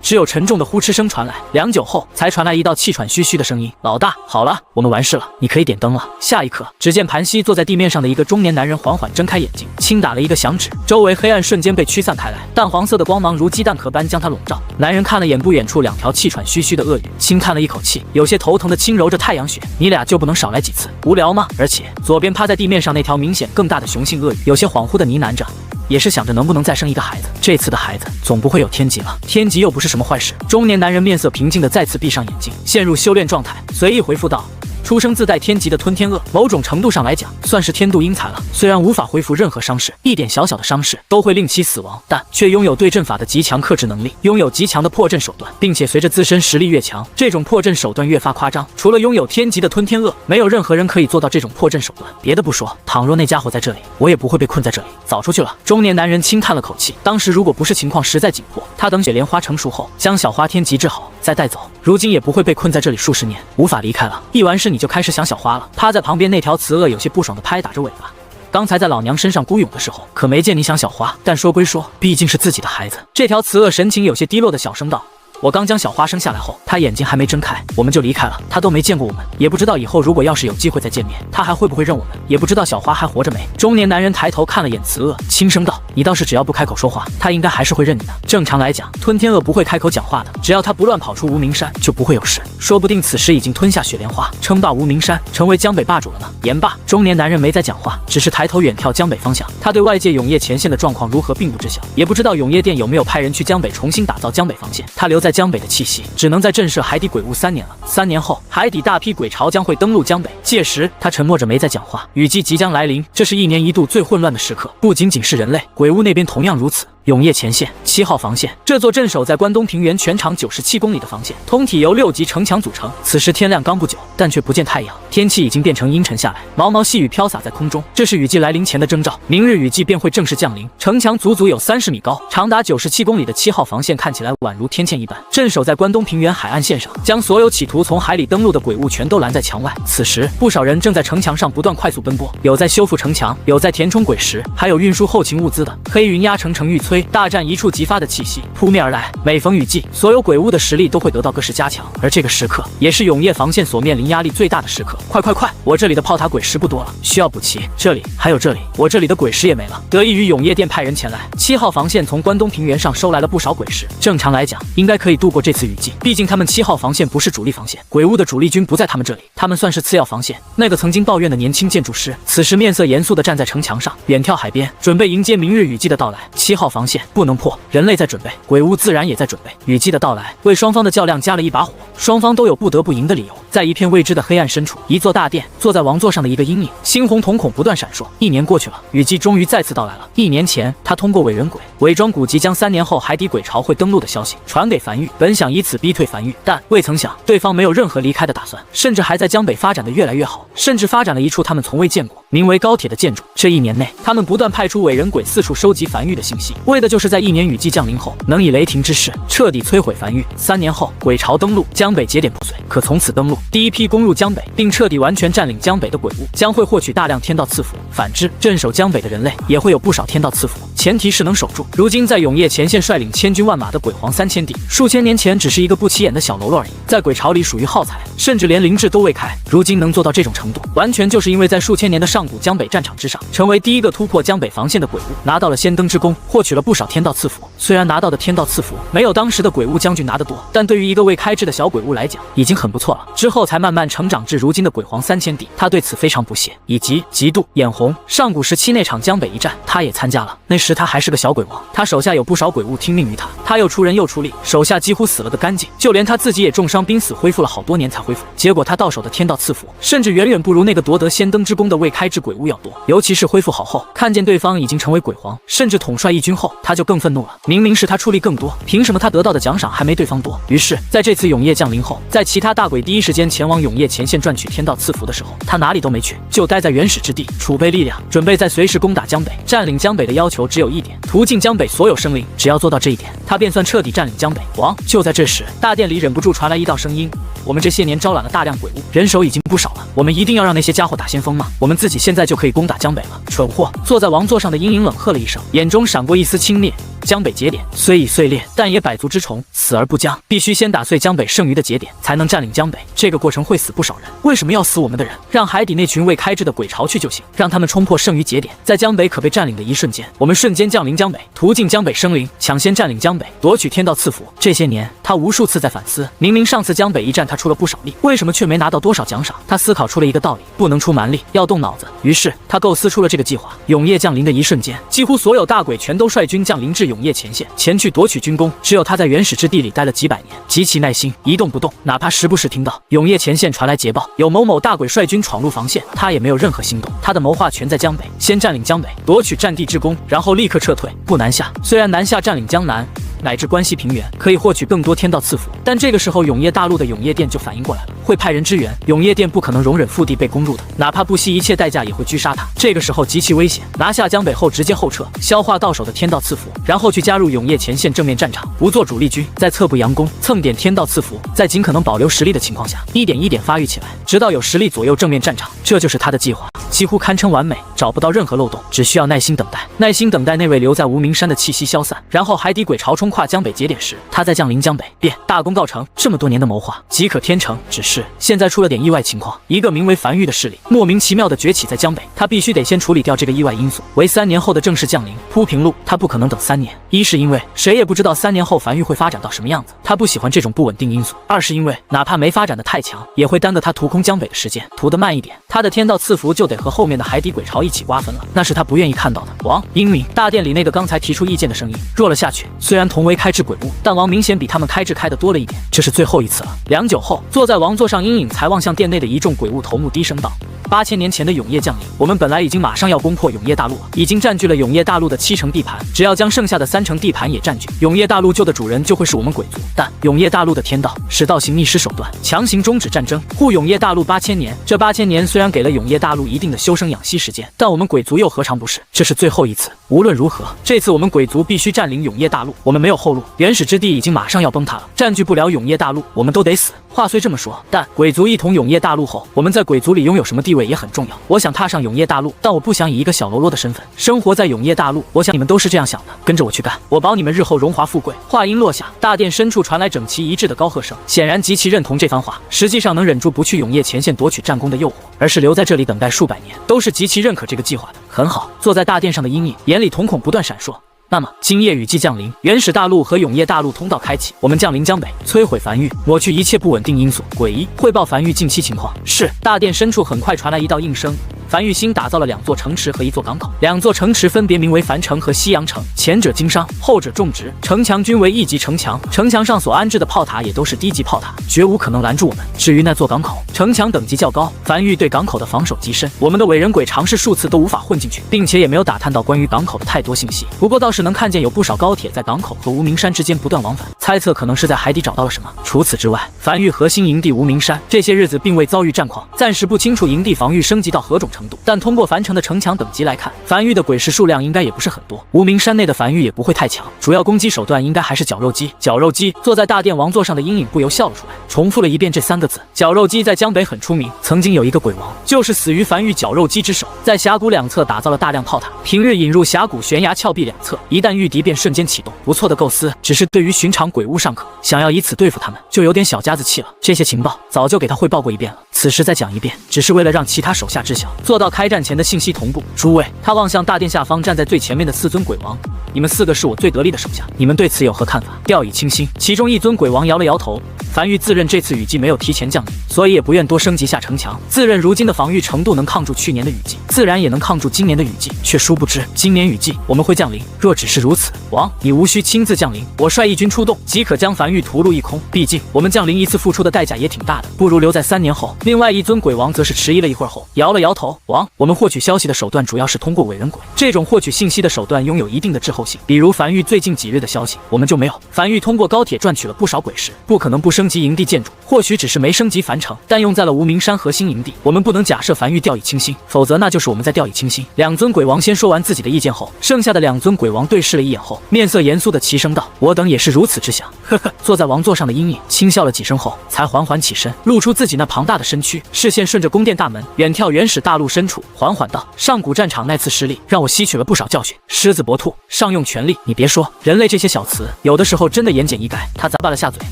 只有沉重的呼哧声传来。良久后，才传来一道气喘吁吁的声音：“老大，好了，我们完事了，你可以点灯了。”下一刻，只见盘膝坐在地面上的一个中年男人缓缓睁开眼睛，轻打了一个响指，周围黑暗瞬间被驱散开来，淡黄色的光芒如鸡蛋壳般将他笼罩。男人看了眼不远处2条气喘吁吁的鳄鱼，轻叹了一口气，有些头疼的轻揉着太阳穴：“你俩就不能少来几次？无聊吗？”而且左边趴在地面上那条明显更大的雄性鳄鱼，有些恍惚的呢喃着。也是想着能不能再生一个孩子，这次的孩子总不会有天级了，天级又不是什么坏事。中年男人面色平静的再次闭上眼睛，陷入修炼状态，随意回复道：“出生自带天级的吞天鳄，某种程度上来讲，算是天妒英才了。虽然无法恢复任何伤势，一点小小的伤势都会令其死亡，但却拥有对阵法的极强克制能力，拥有极强的破阵手段，并且随着自身实力越强，这种破阵手段越发夸张。除了拥有天级的吞天鳄，没有任何人可以做到这种破阵手段。别的不说，倘若那家伙在这里，我也不会被困在这里，早出去了。”中年男人轻叹了口气，当时如果不是情况实在紧迫，他等雪莲花成熟后，将小花天级治好再带走，如今也不会被困在这里数十年，无法离开了。一完事你就开始想小花了。趴在旁边那条雌鳄有些不爽地拍打着尾巴。刚才在老娘身上孤勇的时候，可没见你想小花。但说归说，毕竟是自己的孩子。这条雌鳄神情有些低落的小声道：“我刚将小花生下来后，她眼睛还没睁开，我们就离开了。她都没见过我们，也不知道以后如果要是有机会再见面，她还会不会认我们，也不知道小花还活着没。”中年男人抬头看了眼雌鳄，轻声道：“你倒是只要不开口说话，她应该还是会认你的。正常来讲，吞天鳄不会开口讲话的，只要她不乱跑出无名山，就不会有事。说不定此时已经吞下雪莲花，称霸无名山，成为江北霸主了呢。”言罢，中年男人没再讲话，只是抬头远眺江北方向。他对外界永夜前线的状况如何并不知晓，也不知道永夜殿有没有派人去江北重新打造江北防线。他留在江北的气息只能在震慑海底鬼物3年了。3年后，海底大批鬼潮将会登陆江北，届时他沉默着没再讲话。雨季即将来临，这是1年1度最混乱的时刻，不仅仅是人类，鬼物那边同样如此。永夜前线7号防线，这座镇守在关东平原全长97公里的防线，通体由6级城墙组成。此时天亮刚不久，但却不见太阳，天气已经变成阴沉下来，毛毛细雨飘洒在空中，这是雨季来临前的征兆。明日雨季便会正式降临。城墙足足有30米高，长达97公里的7号防线看起来宛如天堑一般，镇守在关东平原海岸线上，将所有企图从海里登陆的鬼物全都拦在墙外。此时，不少人正在城墙上不断快速奔波，有在修复城墙，有在填充鬼石，还有运输后勤物资的。黑云压城城欲摧吹，大战一触即发的气息扑面而来。每逢雨季，所有鬼屋的实力都会得到个加强，而这个时刻也是永夜防线所面临压力最大的时刻。快！我这里的炮塔鬼石不多了，需要补齐。这里还有这里，我这里的鬼石也没了。得益于永夜殿派人前来，7号防线从关东平原上收来了不少鬼石。正常来讲，应该可以度过这次雨季。毕竟他们7号防线不是主力防线，鬼屋的主力军不在他们这里，他们算是次要防线。那个曾经抱怨的年轻建筑师，此时面色严肃地站在城墙上，远眺海边，准备迎接明日雨季的到来。7号防线不能破，人类在准备，鬼屋自然也在准备。雨季的到来，为双方的较量加了一把火，双方都有不得不赢的理由。在一片未知的黑暗深处，一座大殿，坐在王座上的一个阴影，猩红瞳孔不断闪烁。1年过去了，雨季终于再次到来了。1年前，他通过伪人鬼伪装古籍，将3年后海底鬼潮会登陆的消息传给樊玉，本想以此逼退樊玉，但未曾想对方没有任何离开的打算，甚至还在江北发展的越来越好，甚至发展了一处他们从未见过名为高铁的建筑。这1年内，他们不断派出伪人鬼四处收集樊玉的信息，为的就是在1年雨季降临后，能以雷霆之势彻底摧毁樊玉。3年后，鬼潮登陆，江北节点破碎，可从此登陆第一批攻入江北并彻底完全占领江北的鬼屋，将会获取大量天道赐福。反之，镇守江北的人类也会有不少天道赐福，前提是能守住。如今在永夜前线率领千军万马的鬼皇3000弟，数千年前只是一个不起眼的小喽啰而已，在鬼潮里属于耗材，甚至连灵智都未开。如今能做到这种程度，完全就是因为在数千年的上古江北战场之上，成为第一个突破江北防线的鬼屋，拿到了先登之功，获取了不少天道赐福。虽然拿到的天道赐福没有当时的鬼屋将军拿得多，但对于一个未开智的小鬼屋来讲，已经很不错了。之后才慢慢成长至如今的鬼皇3000弟，他对此非常不屑，以及嫉妒、眼红。上古时期那场江北一战，他也参加了，那时他还是个小鬼王，他手下有不少鬼物听命于他，他又出人又出力，手下几乎死了个干净，就连他自己也重伤濒死，恢复了好多年才恢复。结果他到手的天道赐福，甚至远远不如那个夺得先登之功的未开智鬼屋要多。尤其是恢复好后，看见对方已经成为鬼皇，甚至统帅一军后，他就更愤怒了。明明是他出力更多，凭什么他得到的奖赏还没对方多？于是，在这次永夜降临后，在其他大鬼第一时间前往永夜前线赚取天道赐福的时候，他哪里都没去，就待在原始之地储备力量，准备在随时攻打江北。占领江北的要求只有一点，屠尽江北所有生灵，只要做到这一点，他便算彻底占领江北。王！就在这时，大殿里忍不住传来一道声音：我们这些年招揽了大量鬼物，人手已经不少了，我们一定要让那些家伙打先锋吗？我们自己现在就可以攻打江北了。蠢货！坐在王座上的阴影冷喝了一声，眼中闪过一丝轻蔑。江北节点虽已碎裂，但也百足之虫，死而不僵。必须先打碎江北剩余的节点，才能占领江北。这个过程会死不少人。为什么要死我们的人？让海底那群未开智的鬼潮去就行，让他们冲破剩余节点，在江北可被占领的一瞬间，我们瞬间降临江北，屠尽江北生灵，抢先占领江北，夺取天道赐福。这些年，他无数次在反思，明明上次江北一战他出了不少力，为什么却没拿到多少奖赏？他思考出了一个道理：不能出蛮力，要动脑子。于是他构思出了这个计划。永夜降临的一瞬间，几乎所有大鬼全都率军降临至永夜前线，前去夺取军功。只有他在原始之地里待了几百年，极其耐心，一动不动，哪怕时不时听到永夜前线传来捷报，有某某大鬼率军闯入防线，他也没有任何行动。他的谋划全在江北，先占领江北，夺取战地之功，然后立刻撤退，不南下。虽然南下占领江南乃至关西平原，可以获取更多天道赐福，但这个时候永夜大陆的永夜殿就反应过来了，会派人支援。永夜殿不可能容忍腹地被攻入的，哪怕不惜一切代价也会狙杀他。这个时候极其危险，拿下江北后直接后撤，消化到手的天道赐福，然后去加入永夜前线正面战场，不做主力军，在侧部佯攻，蹭点天道赐福，在尽可能保留实力的情况下，一点一点发育起来，直到有实力左右正面战场。这就是他的计划，几乎堪称完美，找不到任何漏洞，只需要耐心等待，耐心等待那位留在无名山的气息消散，然后海底鬼潮冲跨江北节点时，他再降临江北，便大功告成。这么多年的谋划即可天成，只是现在出了点意外情况，一个名为樊玉的势力莫名其妙的崛起在江北，他必须得先处理掉这个意外因素，为3年后的正式降临铺平路。他不可能等3年，一是因为谁也不知道3年后樊玉会发展到什么样子，他不喜欢这种不稳定因素；二是因为哪怕没发展的太强，也会耽搁他屠空江北的时间，屠得慢一点，他的天道赐福就得和后面的海底鬼潮一起瓜分了，那是他不愿意看到的。王！英明！大殿里那个刚才提出意见的声音弱了下去，虽然同为开智鬼屋，但王明显比他们开智开的多了一点。这是最后一次了。良久后，坐在王座上阴影才望向殿内的一众鬼物头目低声道：8000年前的永夜降临，我们本来已经马上要攻破永夜大陆了，已经占据了永夜大陆的70%地盘，只要将剩下的30%地盘也占据，永夜大陆旧的主人就会是我们鬼族。但永夜大陆的天道使道行逆施手段，强行终止战争，护永夜大陆8000年。这8000年虽然给了永夜大陆一定的修身养息时间，但我们鬼族又何尝不是？这是最后一次。无论如何，这次我们鬼族必须占领永夜大陆，我们没有后路，原始之地已经马上要崩塌了，占据不了永夜大陆，我们都得死。话虽这么说，但鬼族一统永夜大陆后，我们在鬼族里拥有什么地位？位也很重要。我想踏上永业大陆，但我不想以一个小喽啰的身份生活在永业大陆。我想你们都是这样想的，跟着我去干，我保你们日后荣华富贵。话音落下，大殿深处传来整齐一致的高喝声，显然极其认同这番话。实际上能忍住不去永业前线夺取战功的诱惑，而是留在这里等待数百年，都是极其认可这个计划的。很好，坐在大殿上的阴影眼里瞳孔不断闪烁。那么，今夜雨季降临，原始大陆和永业大陆通道开启，我们降临江北，摧毁梵域，抹去一切不稳定因素。诡异，汇报梵域近期情况。是。大殿深处很快传来一道应声。梵域新打造了2座城池和1座港口，2座城池分别名为梵城和西洋城，前者经商，后者种植。城墙均为1级城墙，城墙上所安置的炮塔也都是低级炮塔，绝无可能拦住我们。至于那座港口，城墙等级较高，梵域对港口的防守极深，我们的伪人鬼尝试数次都无法混进去，并且也没有打探到关于港口的太多信息。不过倒是能看见有不少高铁在港口和无名山之间不断往返，猜测可能是在海底找到了什么。除此之外，梵域核心营地无名山这些日子并未遭遇战况，暂时不清楚营地防御升级到何种程度，但通过梵城的城墙等级来看，梵域的鬼石数量应该也不是很多，无名山内的梵域也不会太强，主要攻击手段应该还是绞肉机。绞肉机。坐在大殿王座上的阴影不由笑了出来，重复了一遍这3个字。绞肉机在江北很出名，曾经有一个鬼王，就是死于梵域绞肉机之手，在峡谷2侧打造了大量炮塔，平日引入峡谷悬崖峭壁2侧，一旦遇敌便瞬间启动。不错的构思，只是对于寻常鬼物尚可，想要以此对付他们，就有点小家子气了。这些情报早就给他汇报过一遍了，此时再讲一遍，只是为了让其他手下知晓，做到开战前的信息同步。诸位，他望向大殿下方站在最前面的4尊鬼王，你们4个是我最得力的手下，你们对此有何看法？掉以轻心。其中1尊鬼王摇了摇头。梵域自认这次雨季没有提前降临，所以也不愿多升级下城墙，自认如今的防御程度能抗住去年的雨季，自然也能抗住今年的雨季，却殊不知今年雨季我们会降临。若只是如此，王，你无需亲自降临，我率义军出动，即可将梵域屠戮一空。毕竟我们降临一次付出的代价也挺大的，不如留在3年后。另外1尊鬼王则是迟疑了一会儿后摇了摇头。王，我们获取消息的手段主要是通过伪人鬼，这种获取信息的手段拥有一定的滞后性，比如梵域最近几日的消息我们就没有。梵域通过高铁赚取了不少鬼石，不可能不升级营地建筑，或许只是没升级梵城，但用在了无名山核心营地，我们不能假设梵域掉以轻心，否则那就是我们在掉以轻心。2尊鬼王先说完自己的意见后，剩下的2尊鬼王对视了一眼后，面色严肃的齐声道：我等也是如此之想。呵呵。坐在王座上的阴影轻笑了几声后，才缓缓起身，露出自己那庞大的身躯，视线顺着宫殿大门远眺原始大陆深处，缓缓道：上古战场那次失利让我吸取了不少教训，狮子搏兔，上用全力。你别说，人类这些小词有的时候真的言简意赅。他咂巴了下嘴，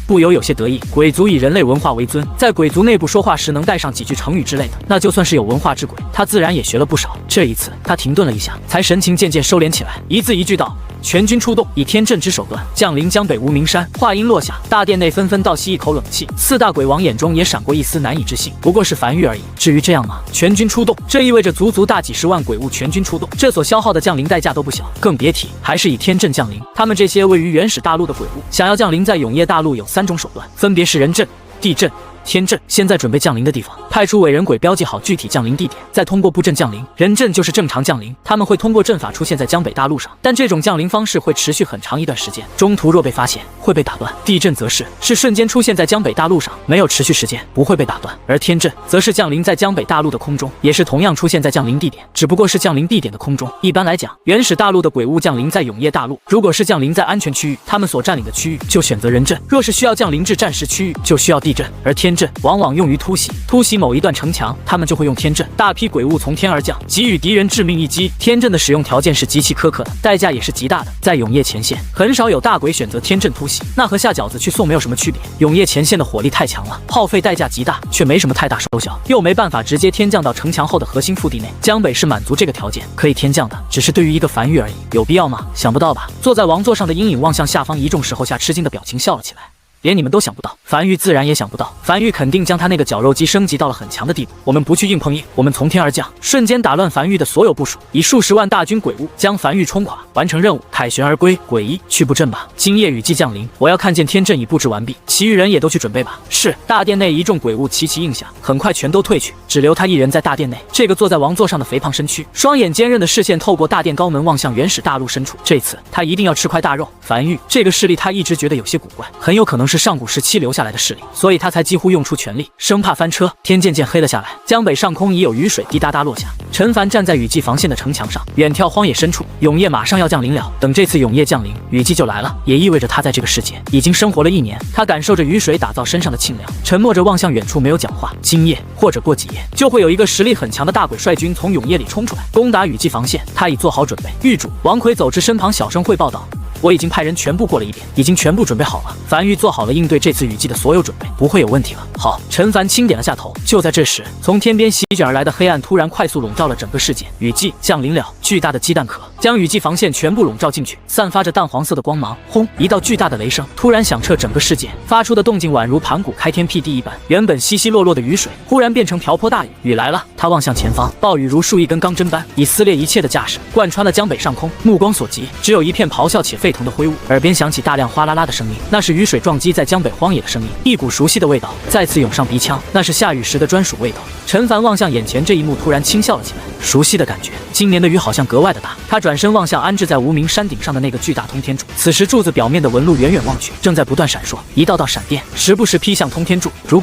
不由有些得意。鬼族以人类文化为尊，在鬼族内部说话时能带上几句成语之类的，那就算是有文化之鬼，他自然也学了不少。这一次他停顿了一下，才神情渐渐收敛起来，一字一句道：全军出动，以天阵之手段降临江北无名山。话音落下，大殿内纷纷倒吸一口冷气，4大鬼王眼中也闪过一丝难以置信。不过是梵域而已，至于这样吗？全军出动，这意味着足足大几十万鬼物全军出动，这所消耗的降临代价都不小，更别提还是以天阵降临。他们这些位于原始大陆的鬼物，想要降临在永业大陆有3种手段，分别是人阵、地阵、天阵。现在准备降临的地方，派出伪人鬼标记好具体降临地点，再通过布阵降临。人阵就是正常降临，他们会通过阵法出现在江北大陆上，但这种降临方式会持续很长一段时间，中途若被发现会被打断。地阵则是瞬间出现在江北大陆上，没有持续时间，不会被打断。而天阵则是降临在江北大陆的空中，也是同样出现在降临地点，只不过是降临地点的空中。一般来讲，原始大陆的鬼物降临在永业大陆，如果是降临在安全区域，他们所占领的区域就选择人阵；若是需要降临至战时区域，就需要地阵。而天阵往往用于突袭某一段城墙，他们就会用天阵。大批鬼物从天而降，给予敌人致命一击。天阵的使用条件是极其苛刻的，代价也是极大的。在永业前线，很少有大鬼选择天阵突袭，那和下饺子去送没有什么区别。永业前线的火力太强了，耗费代价极大，却没什么太大收效，又没办法直接天降到城墙后的核心腹地内。江北是满足这个条件，可以天降的，只是对于一个梵域而已，有必要吗？想不到吧？坐在王座上的阴影望向下方一众时候下吃惊的表情笑了起来。连你们都想不到，梵域自然也想不到，梵域肯定将他那个绞肉机升级到了很强的地步。我们不去硬碰硬，我们从天而降，瞬间打乱梵域的所有部署，以数十万大军鬼物将梵域冲垮，完成任务，凯旋而归。鬼医去布阵吧，今夜雨季降临，我要看见天阵已布置完毕，其余人也都去准备吧。是。大殿内一众鬼物齐齐应下，很快全都退去，只留他一人在大殿内。这个坐在王座上的肥胖身躯，双眼坚韧的视线透过大殿高门望向原始大陆深处，这次他一定要吃块大肉。梵域这个势力他一直觉得有些古怪，很有可能是是上古时期留下来的势力，所以他才几乎用出全力，生怕翻车。天渐渐黑了下来，江北上空已有雨水滴答答落下。陈凡站在雨季防线的城墙上，远眺荒野深处，永夜马上要降临了。等这次永夜降临，雨季就来了，也意味着他在这个世界已经生活了1年。他感受着雨水打造身上的清凉，沉默着望向远处，没有讲话。今夜或者过几夜，就会有一个实力很强的大鬼率军从永夜里冲出来，攻打雨季防线。他已做好准备。狱主王奎走至身旁，小声汇报道：“我已经派人全部过了一遍，已经全部准备好了。樊玉做好了应对这次雨季的所有准备，不会有问题了。”好，陈凡轻点了下头。就在这时，从天边席卷而来的黑暗突然快速笼罩了整个世界。雨季降临了，巨大的鸡蛋壳将雨季防线全部笼罩进去，散发着淡黄色的光芒。轰！一道巨大的雷声突然响彻整个世界，发出的动静宛如盘古开天辟地一般。原本稀稀落落的雨水忽然变成瓢泼大雨，雨来了。他望向前方，暴雨如数一根钢针般，以撕裂一切的架势贯穿了江北上空。目光所及，只有一片咆哮且沸腾的灰雾，耳边响起大量哗啦啦的声音，那是雨水撞击在江北荒野的声音。一股熟悉的味道再次涌上鼻腔，那是下雨时的专属味道。陈凡望向眼前这一幕，突然轻笑了起来。熟悉的感觉，今年的雨好像格外的大。他转身望向安置在无名山顶上的那个巨大通天柱，此时柱子表面的纹路远远望去，正在不断闪烁，一道道闪电时不时劈向通天柱。如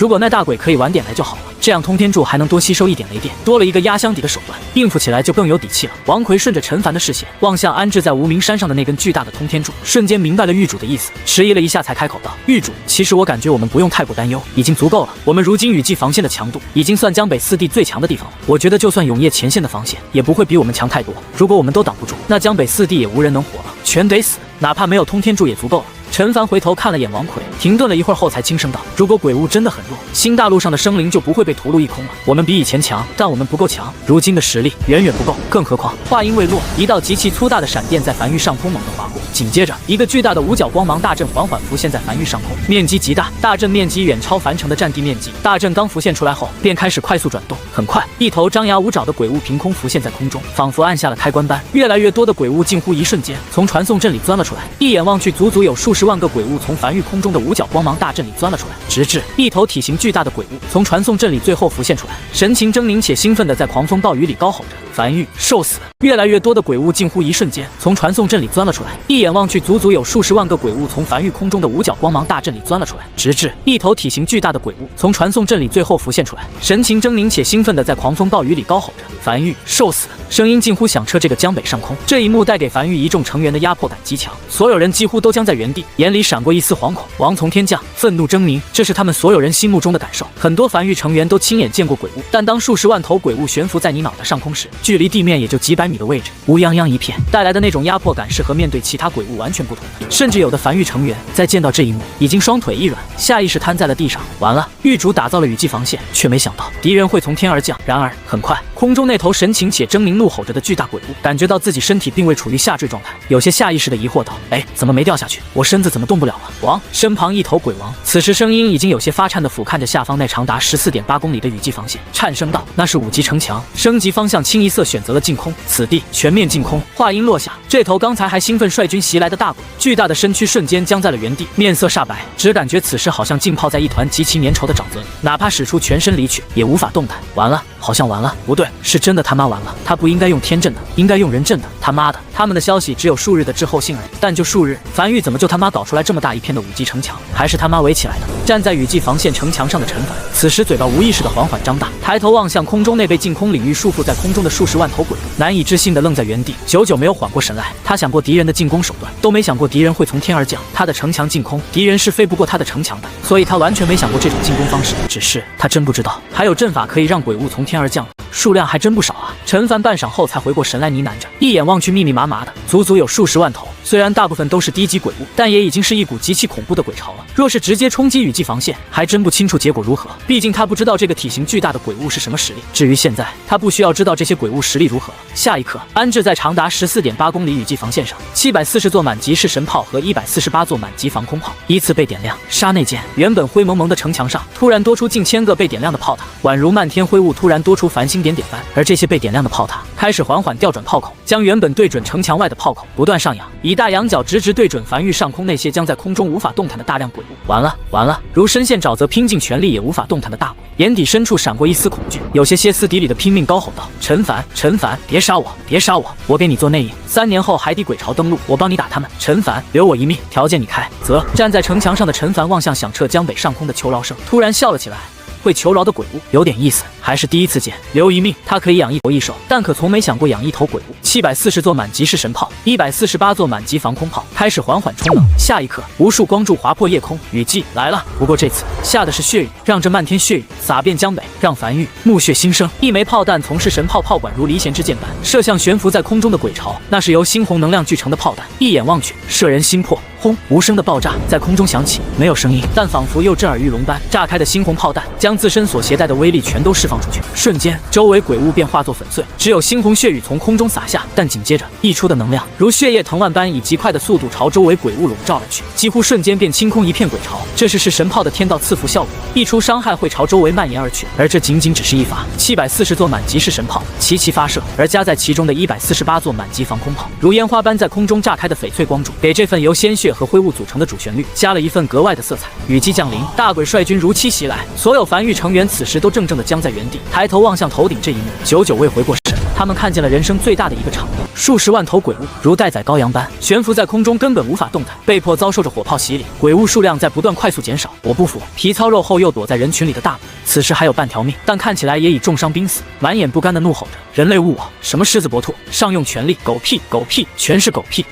果那大鬼可以晚点来就好了，这样通天柱还能多吸收一点雷电，多了一个压箱底的手段，应付起来就更有底气了。王奎顺着陈凡的视线望向安置在无名山上的那根巨大的通天柱，瞬间明白了狱主的意思，迟疑了一下才开口道：“狱主，其实我感觉我们不用太过担忧，已经足够了。我们如今雨季防线的强度已经算江北4地最强的地方了，我觉得就算永夜前线的防线也不会比我们强太多。如果我们都挡不住，那江北4地也无人能活了，全得死，哪怕没有通天柱也足够了。”陈凡回头看了眼王奎，停顿了一会儿后才轻声道：“如果鬼物真的很弱，新大陆上的生灵就不会被屠戮一空了。我们比以前强，但我们不够强，如今的实力远远不够。更何况……”话音未落，一道极其粗大的闪电在樊玉上空猛地划过，紧接着一个巨大的五角光芒大阵缓缓浮现在樊玉上空，面积极大，大阵面积远超樊城的占地面积。大阵刚浮现出来后，便开始快速转动。很快，一头张牙舞爪的鬼物凭空浮现在空中，仿佛按下了开关般，越来越多的鬼物近乎一瞬间从传送阵里钻了出来。一眼望去，足足有数十万个鬼物从樊玉空中的五角光芒大阵里钻了出来，直至一头体型巨大的鬼物从传送阵里最后浮现出来，神情狰狞且兴奋地在狂风暴雨里高吼着：“樊玉，受死！”越来越多的鬼物近乎一瞬间从传送阵里钻了出来，一眼望去，足足有数十万个鬼物从樊玉空中的五角光芒大阵里钻了出来，直至一头体型巨大的鬼物从传送阵里最后浮现出来，神情狰狞且兴奋地在狂风暴雨里高吼着：“樊玉，受死！”声音近乎响彻这个江北上空。这一幕带给樊玉一众成员的压迫感极强，所有人几乎都僵在原地，眼里闪过一丝惶恐。王从天降，愤怒狰狞，这是他们所有人心目中的感受。很多樊玉成员都亲眼见过鬼物，但当数十万头鬼物悬浮在你脑袋上空时，距离地面也就几百米的位置，乌泱泱一片，带来的那种压迫感是和面对其他鬼物完全不同的。甚至有的樊玉成员在见到这一幕，已经双腿一软，下意识瘫在了地上。完了，狱主打造了雨季防线，却没想到敌人会从天而降。然而很快，空中那头神情且狰狞怒吼着的巨大鬼物感觉到自己身体并未处于下坠状态，有些下意识的疑惑道：“哎，怎么没掉下去？我身子怎么动不了了？”王身旁一头鬼王此时声音已经有些发颤的俯瞰着下方那长达14.8公里的雨季防线，颤声道：“那是5级城墙，升级方向清一色选择了净空，此地全面净空。”话音落下，这头刚才还兴奋率军袭来的大鬼，巨大的身躯瞬间僵在了原地，面色煞白，只感觉此时好像浸泡在一团极其粘稠的沼泽里，哪怕使出全身离去也无法动弹。完了，好像完了，不对，是真的他妈完了。他不应该用天阵的，应该用人阵的。他妈的，他们的消息只有数日的滞后性而已，但就数日，樊玉怎么就他妈搞出来这么大一片的5级城墙？还是他妈围起来的？站在雨季防线城墙上的陈凡，此时嘴巴无意识的缓缓张大，抬头望向空中那被净空领域束缚在空中的数十万头鬼物，难以置信的愣在原地，久久没有缓过神来。他想过敌人的进攻手段，都没想过敌人会从天而降。他的城墙净空，敌人是飞不过他的城墙的，所以他完全没想过这种进攻方式。只是他真不知道，还有阵法可以让鬼物从天而降，数量还真不少啊！陈凡半晌后才回过神来，呢喃着，一眼望去，密密麻麻的，足足有数十万头。虽然大部分都是低级鬼物，但也已经是一股极其恐怖的鬼潮了。若是直接冲击雨季防线，还真不清楚结果如何。毕竟他不知道这个体型巨大的鬼物是什么实力。至于现在，他不需要知道这些鬼物实力如何了。下一刻，安置在长达14.8公里雨季防线上，740座满级式神炮和148座满级防空炮依次被点亮。刹那间，原本灰蒙蒙的城墙上突然多出近千个被点亮的炮塔，宛如漫天灰雾突然多出繁星点点般。而这些被点亮的炮塔开始缓缓调转炮口，将原本对准城墙外的炮口不断上扬，以大仰角直对准梵域上空那些将在空中无法动弹的大量鬼物。完了完了！如深陷沼泽，拼尽全力也无法动弹的大鬼，眼底深处闪过一丝恐惧，有些歇斯底里的拼命高吼道：“陈凡，陈凡，别杀我，别杀我！我给你做内应，3年后海底鬼潮登陆，我帮你打他们。陈凡，留我一命，条件你开。”则站在城墙上的陈凡望向响彻江北上空的求饶声，突然笑了起来。会求饶的鬼物有点意思，还是第一次见。留一命，他可以养一头异兽，但可从没想过养一头鬼物。740座满级式神炮，148座满级防空炮开始缓缓充能。下一刻，无数光柱划破夜空，雨季来了。不过这次下的是血雨，让这漫天血雨洒遍江北，让梵域目血新生。一枚炮弹从式神炮炮管如离弦之箭般射向悬浮在空中的鬼巢，那是由猩红能量聚成的炮弹，一眼望去，摄人心魄。轰！无声的爆炸在空中响起，没有声音，但仿佛又震耳欲聋般，炸开的猩红炮弹将自身所携带的威力全都释放出去。瞬间，周围鬼物便化作粉碎，只有猩红血雨从空中洒下。但紧接着溢出的能量如血液藤蔓般以极快的速度朝周围鬼物笼罩而去，几乎瞬间便清空一片鬼巢。这是神炮的天道赐福效果，溢出伤害会朝周围蔓延而去。而这仅仅只是一发740座满级式神炮齐齐发射，而加在其中的148座满级防空炮，如烟花般在空中炸开的翡翠光柱，给这份由鲜血和灰雾组成的主旋律加了一份格外的色彩。雨季降临，大鬼率军如期袭来，所有梵域成员此时都怔怔地僵在原地，抬头望向头顶这一幕，久久未回过神。他们看见了人生最大的一个场面，数十万头鬼物如待宰羔羊般悬浮在空中，根本无法动弹，被迫遭受着火炮洗礼。鬼物数量在不断快速减少。我不服！皮糙肉厚又躲在人群里的大鬼，此时还有半条命，但看起来也已重伤濒死，满眼不甘地怒吼着：“人类误我！什么狮子搏兔，上用全力！狗屁！狗屁！全是狗屁！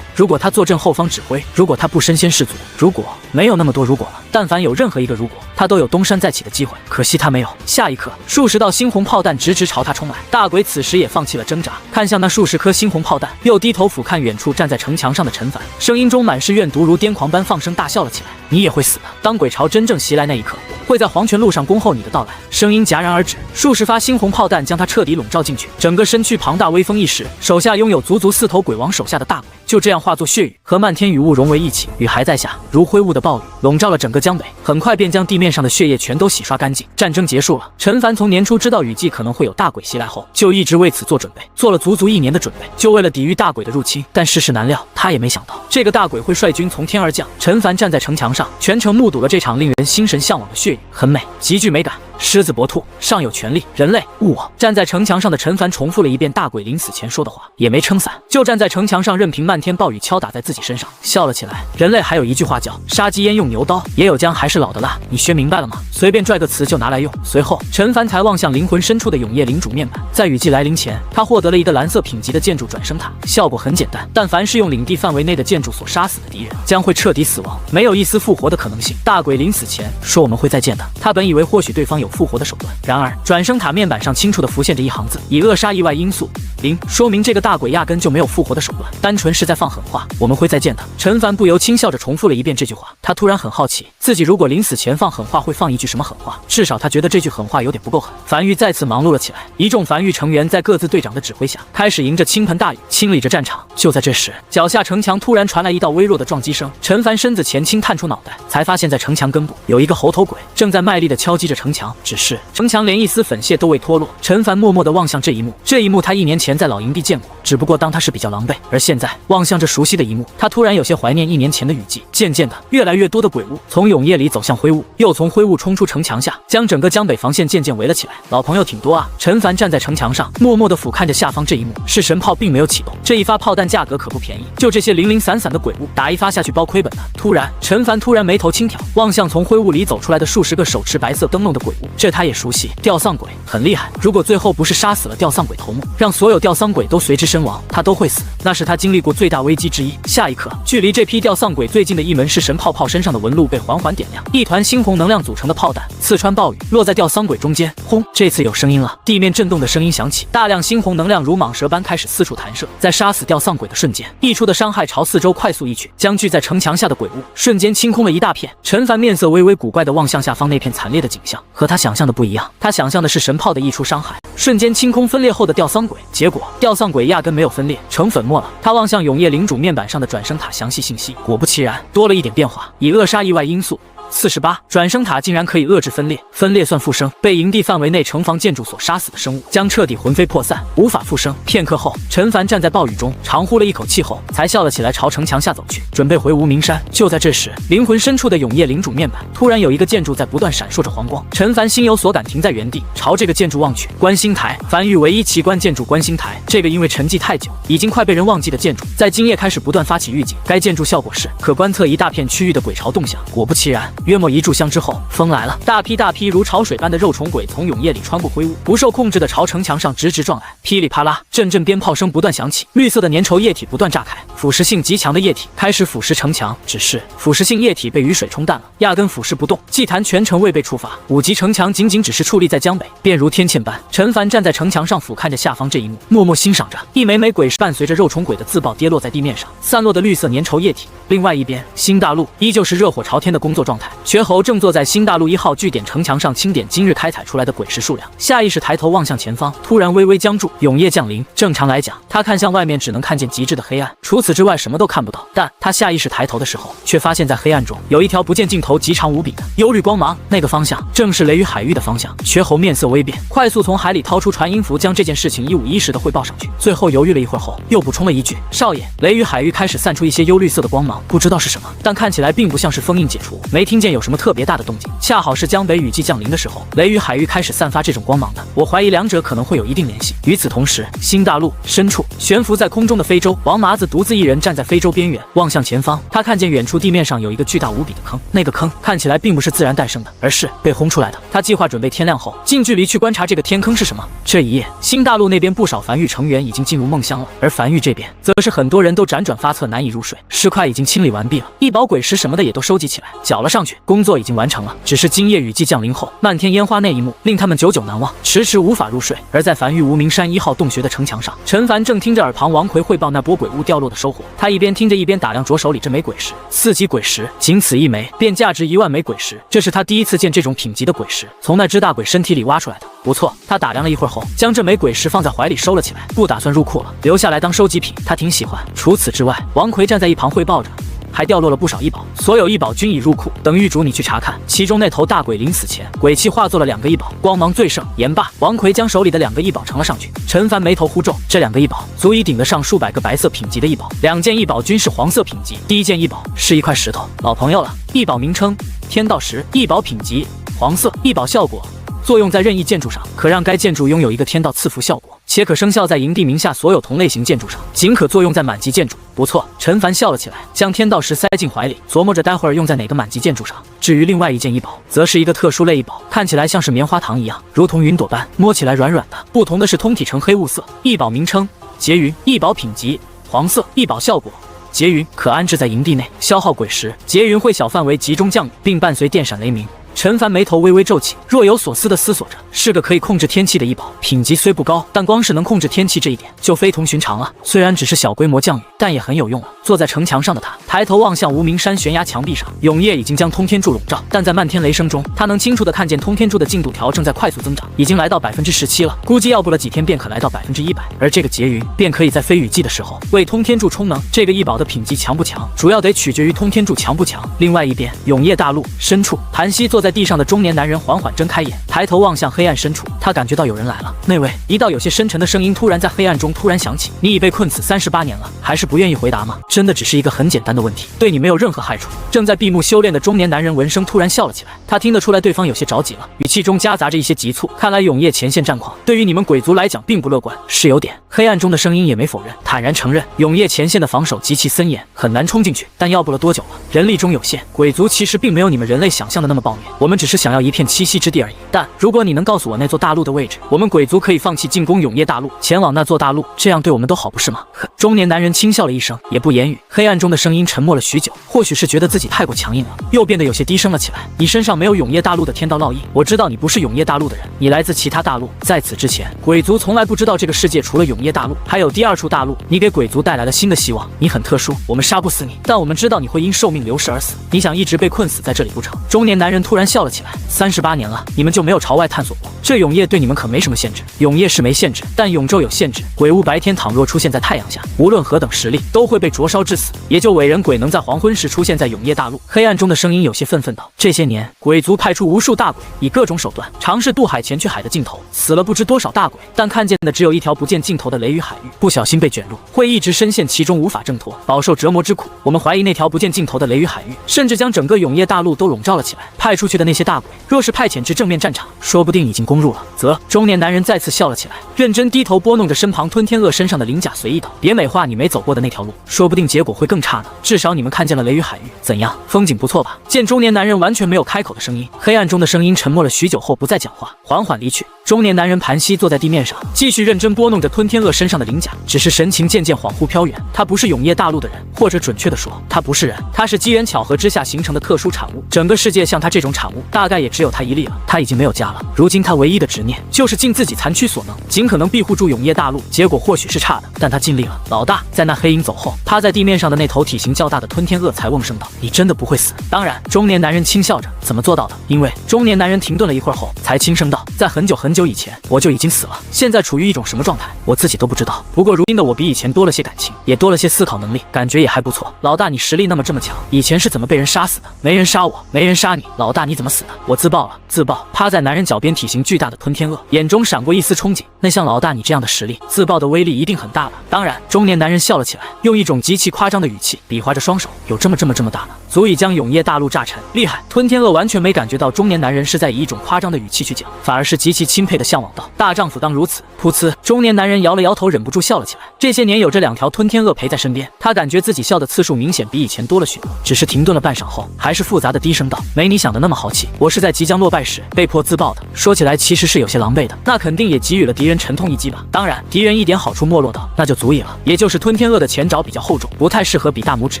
如果他坐镇后方指挥，如果他不身先士卒，如果没有那么多如果了，但凡有任何一个如果，他都有东山再起的机会。可惜他没有。”下一刻，数十道猩红炮弹直朝他冲来，大鬼此时也放弃了挣扎，看向那数十颗猩红炮弹，又低头俯瞰远处站在城墙上的陈凡，声音中满是怨毒，如癫狂般放声大笑了起来：“你也会死的！当鬼潮真正袭来那一刻，会在黄泉路上恭候你的到来。”声音戛然而止，数十发猩红炮弹将他彻底笼罩进去，整个身躯庞大，威风一时，手下拥有足足4头鬼王手下的大鬼，就这样化作血雨，和漫天雨雾融为一体。雨还在下，如灰雾的暴雨笼罩了整个江北，很快便将地面上的血液全都洗刷干净。战争结束了。陈凡从年初知道雨季可能会有大鬼袭来后，就一直为此做准备，做了足足1年的准备，就为了抵御大鬼的入侵。但世事难料，他也没想到这个大鬼会率军从天而降。陈凡站在城墙上，全程目睹了这场令人心神向往的血雨，很美，极具美感。狮子搏兔，上有权力，人类误我。站在城墙上的陈凡重复了一遍大鬼临死前说的话，也没撑伞，就站在城墙上，任凭漫天暴雨敲打在自己身上，笑了起来。人类还有一句话叫杀鸡焉用牛刀，也有姜还是老的辣，你学明白了吗？随便拽个词就拿来用。随后，陈凡才望向灵魂深处的永夜领主面板，在雨季来临前，他获得了一个蓝色品级的建筑转生塔，效果很简单，但凡是用领地范围内的建筑所杀死的敌人，将会彻底死亡，没有一丝复活的可能性。大鬼临死前说我们会再见的，他本以为或许对方有复活的手段，然而转生塔面板上清楚地浮现着一行字：已扼杀意外因素0，说明这个大鬼压根就没有复活的手段，单纯是在放狠话，我们会再见的。陈凡不由轻笑着重复了一遍这句话，他突然很好奇，自己如果临死前放狠话会放一句什么狠话，至少他觉得这句狠话有点不够狠。梵域再次忙碌了起来，一众梵域成员在各自队长的指挥下，开始迎着倾盆大雨清理着战场。就在这时，脚下城墙突然传来一道微弱的撞击声，陈凡身子前倾探出脑袋，才发现在城墙根部有一个猴头鬼正在卖力地敲击着城墙，只是城墙连一丝粉屑都未脱落。陈凡默默地望向这一幕，这一幕他1年前在老营地见过，只不过当他是比较狼狈，而现在望向这熟悉的一幕，他突然有些怀念1年前的雨季。渐渐的，越来越多的鬼物从永夜里走向灰雾，又从灰雾冲出城墙下，将整个江北防线渐渐围了起来。老朋友挺多啊！陈凡站在城墙上，默默地俯瞰着下方这一幕。是神炮并没有启动，这一发炮弹价格可不便宜，就这些零零散散的鬼物，打一发下去包亏本的。突然，陈凡眉头轻挑，望向从灰雾里走出来的数十个手持白色灯笼的鬼物，这他也熟悉，吊丧鬼很厉害。如果最后不是杀死了吊丧鬼头目，让所有吊丧鬼都随之身亡，他都会死，那是他经历过最大危机之一。下一刻，距离这批吊丧鬼最近的一门式神炮身上的纹路被缓缓点亮，一团猩红能量组成的炮弹刺穿暴雨，落在吊丧鬼中间。轰！这次有声音了，地面震动的声音响起，大量猩红能量如蟒蛇般开始四处弹射，在杀死吊丧鬼的瞬间，溢出的伤害朝四周快速溢去，将聚在城墙下的鬼物瞬间清空了一大片。陈凡面色微微古怪地望向下方那片惨烈的景象，和他想象的不一样，他想象的是神炮的溢出伤害瞬间清空分裂后的吊丧鬼，结果吊丧鬼压根没有分裂，成粉末了。他望向永夜领主面板上的转生塔详细信息，果不其然，多了一点变化：已扼杀意外因素48转生塔竟然可以遏制分裂，分裂算复生，被营地范围内城防建筑所杀死的生物将彻底魂飞魄散，无法复生。片刻后，陈凡站在暴雨中，长呼了一口气后，才笑了起来，朝城墙下走去，准备回无名山。就在这时，灵魂深处的永夜领主面板突然有一个建筑在不断闪烁着黄光，陈凡心有所感，停在原地，朝这个建筑望去。观星台，梵域唯一奇观建筑观星台，这个因为沉寂太久，已经快被人忘记的建筑，在今夜开始不断发起预警。该建筑效果是可观测一大片区域的鬼潮动向。果不其然，约莫1炷香之后，风来了，大批如潮水般的肉虫鬼从永夜里穿过灰雾，不受控制的朝城墙上直撞来。噼里啪啦，阵阵鞭炮声不断响起，绿色的粘稠液体不断炸开，腐蚀性极强的液体开始腐蚀城墙。只是腐蚀性液体被雨水冲淡了，压根腐蚀不动。祭坛全程未被触发，5级城墙仅只是矗立在江北，便如天堑般。陈凡站在城墙上俯瞰着下方这一幕，默默欣赏着一枚枚鬼石伴随着肉虫鬼的自爆跌落在地面上，散落的绿色粘稠液体。另外一边，新大陆依旧是热火朝天的工作状态，瘸猴正坐在新大陆1号据点城墙上清点今日开采出来的鬼石数量，下意识抬头望向前方，突然微微僵住。永夜降临，正常来讲，他看向外面只能看见极致的黑暗，除此之外什么都看不到。但他下意识抬头的时候，却发现在黑暗中有一条不见尽头、极长无比的幽绿光芒，那个方向正是雷雨海域的方向。瘸猴面色微变，快速从海里掏出传音符，将这件事情1五1十的汇报上去。最后犹豫了一会儿后，又补充了一句：“少爷，雷雨海域开始散出一些幽绿色的光芒，不知道是什么，但看起来并不像是封印解除，没听见有什么特别大的动静。恰好是江北雨季降临的时候，雷雨海域开始散发这种光芒的，我怀疑两者可能会有一定联系。”与此同时，新大陆深处悬浮在空中的非洲，王麻子独自一人站在非洲边缘，望向前方。他看见远处地面上有一个巨大无比的坑，那个坑看起来并不是自然诞生的，而是被轰出来的。他计划准备天亮后近距离去观察这个天坑是什么。这一夜，新大陆那边不少梵域成员已经进入梦乡了，而梵域这边则是很多人都辗转发测，难以入睡。尸块已经清理完毕了，一宝鬼石什么的也都收集起来，缴了上去，工作已经完成了。只是今夜雨季降临后，漫天烟花那一幕令他们久久难忘，迟迟无法入睡。而在梵域无名山1号洞穴的城墙上，陈凡正听着耳旁王奎汇报那波鬼物掉落的收获，他一边听着一边打量着手里这枚鬼石，4级鬼石，仅此一枚便价值1万枚鬼石，这是他第一次见这种品级的鬼石，从那只大鬼身体里挖出来的。不错，他打量了一会儿后，将这枚鬼石放在怀里收了起来，不打算入库了，留下来当收集品，他挺喜欢。除此之外，王奎站在一旁汇报着，还掉落了不少异宝，所有异宝均已入库，等狱主你去查看。其中那头大鬼临死前，鬼气化作了2个异宝，光芒最盛。言罢，王奎将手里的2个异宝呈了上去。陈凡眉头忽皱，这2个异宝足以顶得上数百个白色品级的异宝，2件异宝均是黄色品级。第一件异宝是一块石头，老朋友了。异宝名称天道石，异宝品级黄色，异宝效果作用在任意建筑上，可让该建筑拥有一个天道赐福效果，且可生效在营地名下所有同类型建筑上，仅可作用在满级建筑。不错，陈凡笑了起来，将天道石塞进怀里，琢磨着待会儿用在哪个满级建筑上。至于另外一件异宝，则是一个特殊类异宝，看起来像是棉花糖一样，如同云朵般，摸起来软软的。不同的是通体呈黑雾色。异宝名称劫云，异宝品级黄色，异宝效果劫云，可安置在营地内，消耗鬼石，劫云会小范围集中降雨，并伴随电闪雷鸣。陈凡眉头微微皱起，若有所思地思索着，是个可以控制天气的异宝，品级虽不高，但光是能控制天气这一点就非同寻常了。虽然只是小规模降雨，但也很有用了。坐在城墙上的他抬头望向无名山悬崖墙壁上，永夜已经将通天柱笼罩，但在漫天雷声中，他能清楚地看见通天柱的进度条正在快速增长，已经来到17%了，估计要不了几天便可来到100%。而这个劫云便可以在非雨季的时候为通天柱充能。这个异宝的品级强不强，主要得取决于通天柱强不强。另外一边，永夜大陆深处，盘膝坐在地上的中年男人缓缓睁开眼，抬头望向黑暗深处，他感觉到有人来了。那位，一道有些深沉的声音突然在黑暗中突然响起：“你已被困此38年了，还是不愿意回答吗？真的只是一个很简单的问题，对你没有任何害处。”正在闭目修炼的中年男人闻声突然笑了起来，他听得出来对方有些着急了，语气中夹杂着一些急促。看来永夜前线战况对于你们鬼族来讲并不乐观，是有点。黑暗中的声音也没否认，坦然承认永夜前线的防守极其森严，很难冲进去，但要不了多久了，人力中有限，鬼族其实并没有你们人类想象的那么暴虐，我们只是想要一片栖息之地而已。但如果你能告诉我那座大陆的位置，我们鬼族可以放弃进攻永夜大陆，前往那座大陆，这样对我们都好，不是吗？呵，中年男人轻笑了一声，也不言语。黑暗中的声音沉默了许久，或许是觉得自己太过强硬了，又变得有些低声了起来。你身上没有永夜大陆的天道烙印，我知道你不是永夜大陆的人，你来自其他大陆。在此之前，鬼族从来不知道这个世界除了永夜大陆，还有第2处大陆。你给鬼族带来了新的希望，你很特殊，我们杀不死你，但我们知道你会因寿命流逝而死。你想一直被困死在这里不成？中年男人突然然笑了起来。38年了，你们就没有朝外探索过？这永夜对你们可没什么限制。永夜是没限制，但永昼有限制。鬼物白天倘若出现在太阳下，无论何等实力，都会被灼烧致死。也就伟人鬼能在黄昏时出现在永夜大陆。黑暗中的声音有些愤愤道：这些年，鬼族派出无数大鬼，以各种手段尝试渡海前去海的尽头，死了不知多少大鬼，但看见的只有一条不见尽头的雷雨海域，不小心被卷入，会一直深陷其中，无法挣脱，饱受折磨之苦。我们怀疑那条不见尽头的雷雨海域，甚至将整个永夜大陆都笼罩了起来。派出去的那些大鬼，若是派遣至正面战场，说不定已经攻入了。则中年男人再次笑了起来，认真低头拨弄着身旁吞天鳄身上的鳞甲，随意道：别美化你没走过的那条路，说不定结果会更差呢。至少你们看见了雷雨海域，怎样，风景不错吧？见中年男人完全没有开口的声音，黑暗中的声音沉默了许久后不再讲话，缓缓离去。中年男人盘膝坐在地面上，继续认真拨弄着吞天鳄身上的鳞甲，只是神情渐渐恍惚飘远。他不是永夜大陆的人，或者准确的说，他不是人，他是机缘巧合之下形成的特殊产物。整个世界像他这种产物，大概也只有他一例了。他已经没有家了，如今他唯一的执念就是尽自己残躯所能，尽可能庇护住永夜大陆。结果或许是差的，但他尽力了。老大，在那黑影走后，趴在地面上的那头体型较大的吞天鳄才瓮声道：你真的不会死？当然。中年男人轻笑着：怎么做到的？因为中年男人停顿了一会儿后，才轻声道：在很久很久以前，我就已经死了，现在处于一种什么状态，我自己都不知道。不过如今的我比以前多了些感情，也多了些思考能力，感觉也还不错。老大，你实力那么这么强，以前是怎么被人杀死的？没人杀我，没人杀你。老大，你怎么死的？我自爆了，自爆。趴在男人脚边体型巨大的吞天鳄眼中闪过一丝憧憬。那像老大你这样的实力，自爆的威力一定很大吧？当然。中年男人笑了起来，用一种极其夸张的语气比划着双手，有这么大呢，足以将永夜大陆炸沉。厉害！吞天鳄完全没感觉到中年男人是在以一种夸张的语气去讲，反而是极其钦佩的向往道：大丈夫当如此。噗呲，中年男人摇了摇头，忍不住笑了起来。这些年有这2条吞天鳄陪在身边，他感觉自己笑的次数明显比以前多了许多。只是停顿了半晌后，还是复杂的低声道：没你想的那么豪气，我是在即将落败时被迫自爆的。说起来其实是有些狼狈的，那肯定也给予了敌人沉痛一击吧。当然，敌人一点好处没落到，那就足以了。也就是吞天鳄的前爪比较厚重，不太适合比大拇指，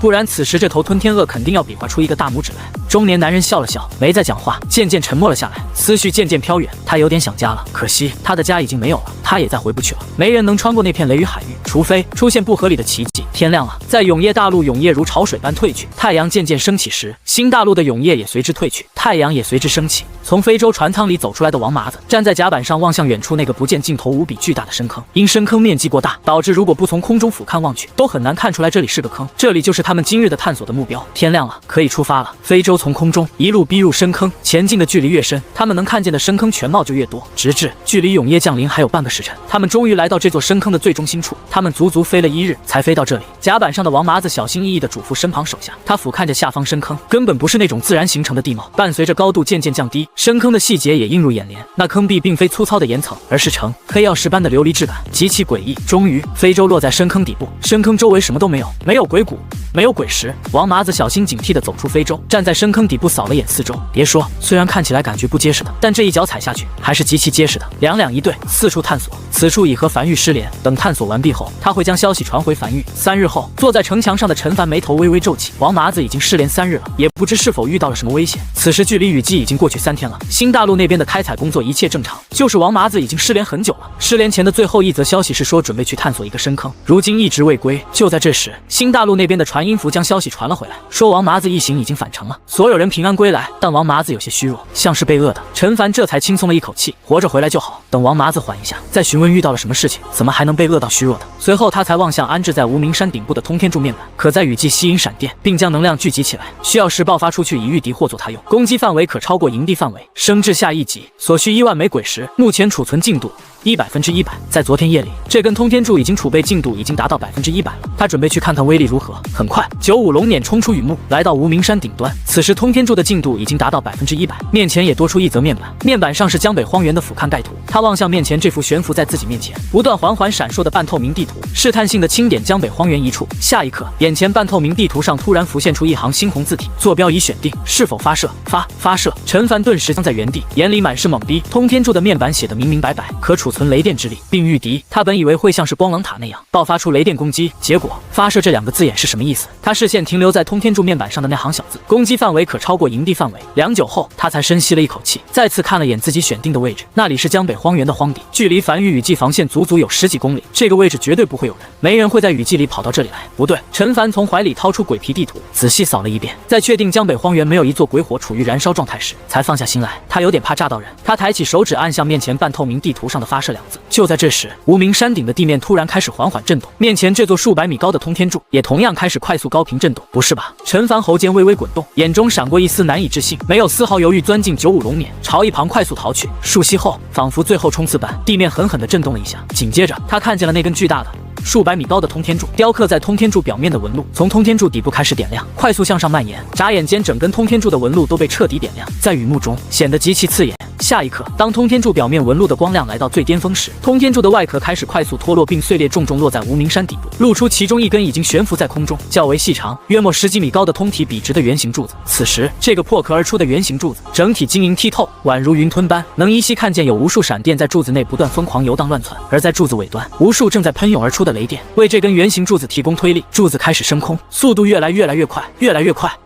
不然此时这头吞天鳄肯定要比划出一个大拇指来。中年男人笑了笑，没再讲话，渐渐沉默了下来，思绪渐渐飘远。他有点想家了，可惜他的家已经没有了，他也再回不去了。没人能穿过那片雷雨海域，除非出现不合理的奇迹。天亮了，在永夜大陆，永夜如潮水般退去，太阳渐渐升起时，新大陆的永夜也随之退去，太阳也随之升起。从非洲船舱里走出来的王麻子站在甲板上，望向远处那个不见尽头无比巨大的深坑。因深坑面积过大，导致如果不从空中俯瞰望去，都很难看出来这里是个坑。这里就是他们今日的探索的目标。天亮了，可以出发了。非洲从空中一路逼入深坑，前进的距离越深，他们能看见的深坑全貌就越多，直至距离永夜降临还有半个时辰，他们终于来到这座深坑的最中心处。他们足足飞了1日才飞到这里。甲板上的王麻子小心翼翼地嘱咐身旁手下，他俯瞰着下方深坑，根本不是那种自然形成的地貌，伴随着高度渐渐降低，深坑的细节也映入眼帘。那坑壁并非粗糙的岩层，而是呈黑曜石般的琉璃质感，极其诡异。终于，非洲落在深坑底部，深坑周围什么都没有，没有鬼骨，没有鬼石。王麻子小心警惕地走出非洲，站在深坑底部扫了眼四周。别说，虽然看起来感觉不结实的，但这一脚踩下去还是极其结实的。两两一对，四处探索。此处已和樊玉失联，等探索完毕后，他会将消息传回樊玉。3日后，坐在城墙上的陈凡眉头微微皱起。王麻子已经失联3日了，也不知是否遇到了什么危险。此时距离雨季已经过去3天了，新大陆那边的开采工作一切正常，就是王麻子已经失联很久了。失联前的最后一则消息是说准备去探索一个深坑，如今一直未归。就在这时，新大陆那边的传音符将消息传了回来，说王麻子一行已经返程了，所有人平安归来。但王麻子有些虚弱，像是被饿的。陈凡这才轻松了一口气，活着回来就好，等王麻子缓一下再询问遇到了什么事情，怎么还能被饿到虚弱的。随后他才望向安置在无名山顶部的通天柱面板，可在雨季吸引闪电，并将能量聚集起来，需要时爆发出去以御敌或作他用，攻击范围可超过营地范围，升至下1级，所需1万枚鬼石，目前储存进度100%。在昨天夜里，这根通天柱已经储备进度已经达到100%了。他准备去看看威力如何。很快，95龙辇冲出雨幕，来到无名山顶端。此时通天柱的进度已经达到100%，面前也多出一则面板，面板上是江北荒原的俯瞰盖图。他望向面前这幅悬浮在自己面前、不断缓缓闪烁的半透明地图，试探性的轻点江北荒原一处。下一刻，眼前半透明地图上突然浮现出一行猩红字体：坐标已选定，是否发射？发射！陈凡顿时僵在原地，眼里满是懵逼。通天柱的面板写得明明白白，可储储存雷电之力，并御敌。他本以为会像是光棱塔那样爆发出雷电攻击，结果发射这2个字眼是什么意思？他视线停留在通天柱面板上的那行小字，攻击范围可超过营地范围。良久后，他才深吸了一口气，再次看了眼自己选定的位置，那里是江北荒原的荒地，距离繁域雨季防线足足有10几公里。这个位置绝对不会有人，没人会在雨季里跑到这里来。不对，陈凡从怀里掏出鬼皮地图，仔细扫了一遍，在确定江北荒原没有一座鬼火处于燃烧状态时，才放下心来。他有点怕炸到人，他抬起手指按向面前半透明地图上的发射2字。就在这时，无名山顶的地面突然开始缓缓震动，面前这座数百米高的通天柱也同样开始快速高频震动。不是吧？陈凡喉间微微滚动，眼中闪过一丝难以置信，没有丝毫犹豫，钻进95龙冕，朝一旁快速逃去。数息后，仿佛最后冲刺般，地面狠狠地震动了一下，紧接着他看见了那根巨大的数百米高的通天柱，雕刻在通天柱表面的纹路从通天柱底部开始点亮，快速向上蔓延。眨眼间，整根通天柱的纹路都被彻底点亮，在雨幕中显得极其刺眼。下一刻，当通天柱表面纹路的光亮来到最巅峰时，通天柱的外壳开始快速脱落并碎裂，重重落在无名山底部，露出其中一根已经悬浮在空中、较为细长、约莫10几米高的通体笔直的圆形柱子。此时，这个破壳而出的圆形柱子整体晶莹剔透，宛如云吞般，能依稀看见有无数闪电在柱子内不断疯狂游荡乱窜。而在柱子尾端，无数正在喷涌而出的雷电为这根圆形柱子提供推力，柱子开始升空，速度越来越快，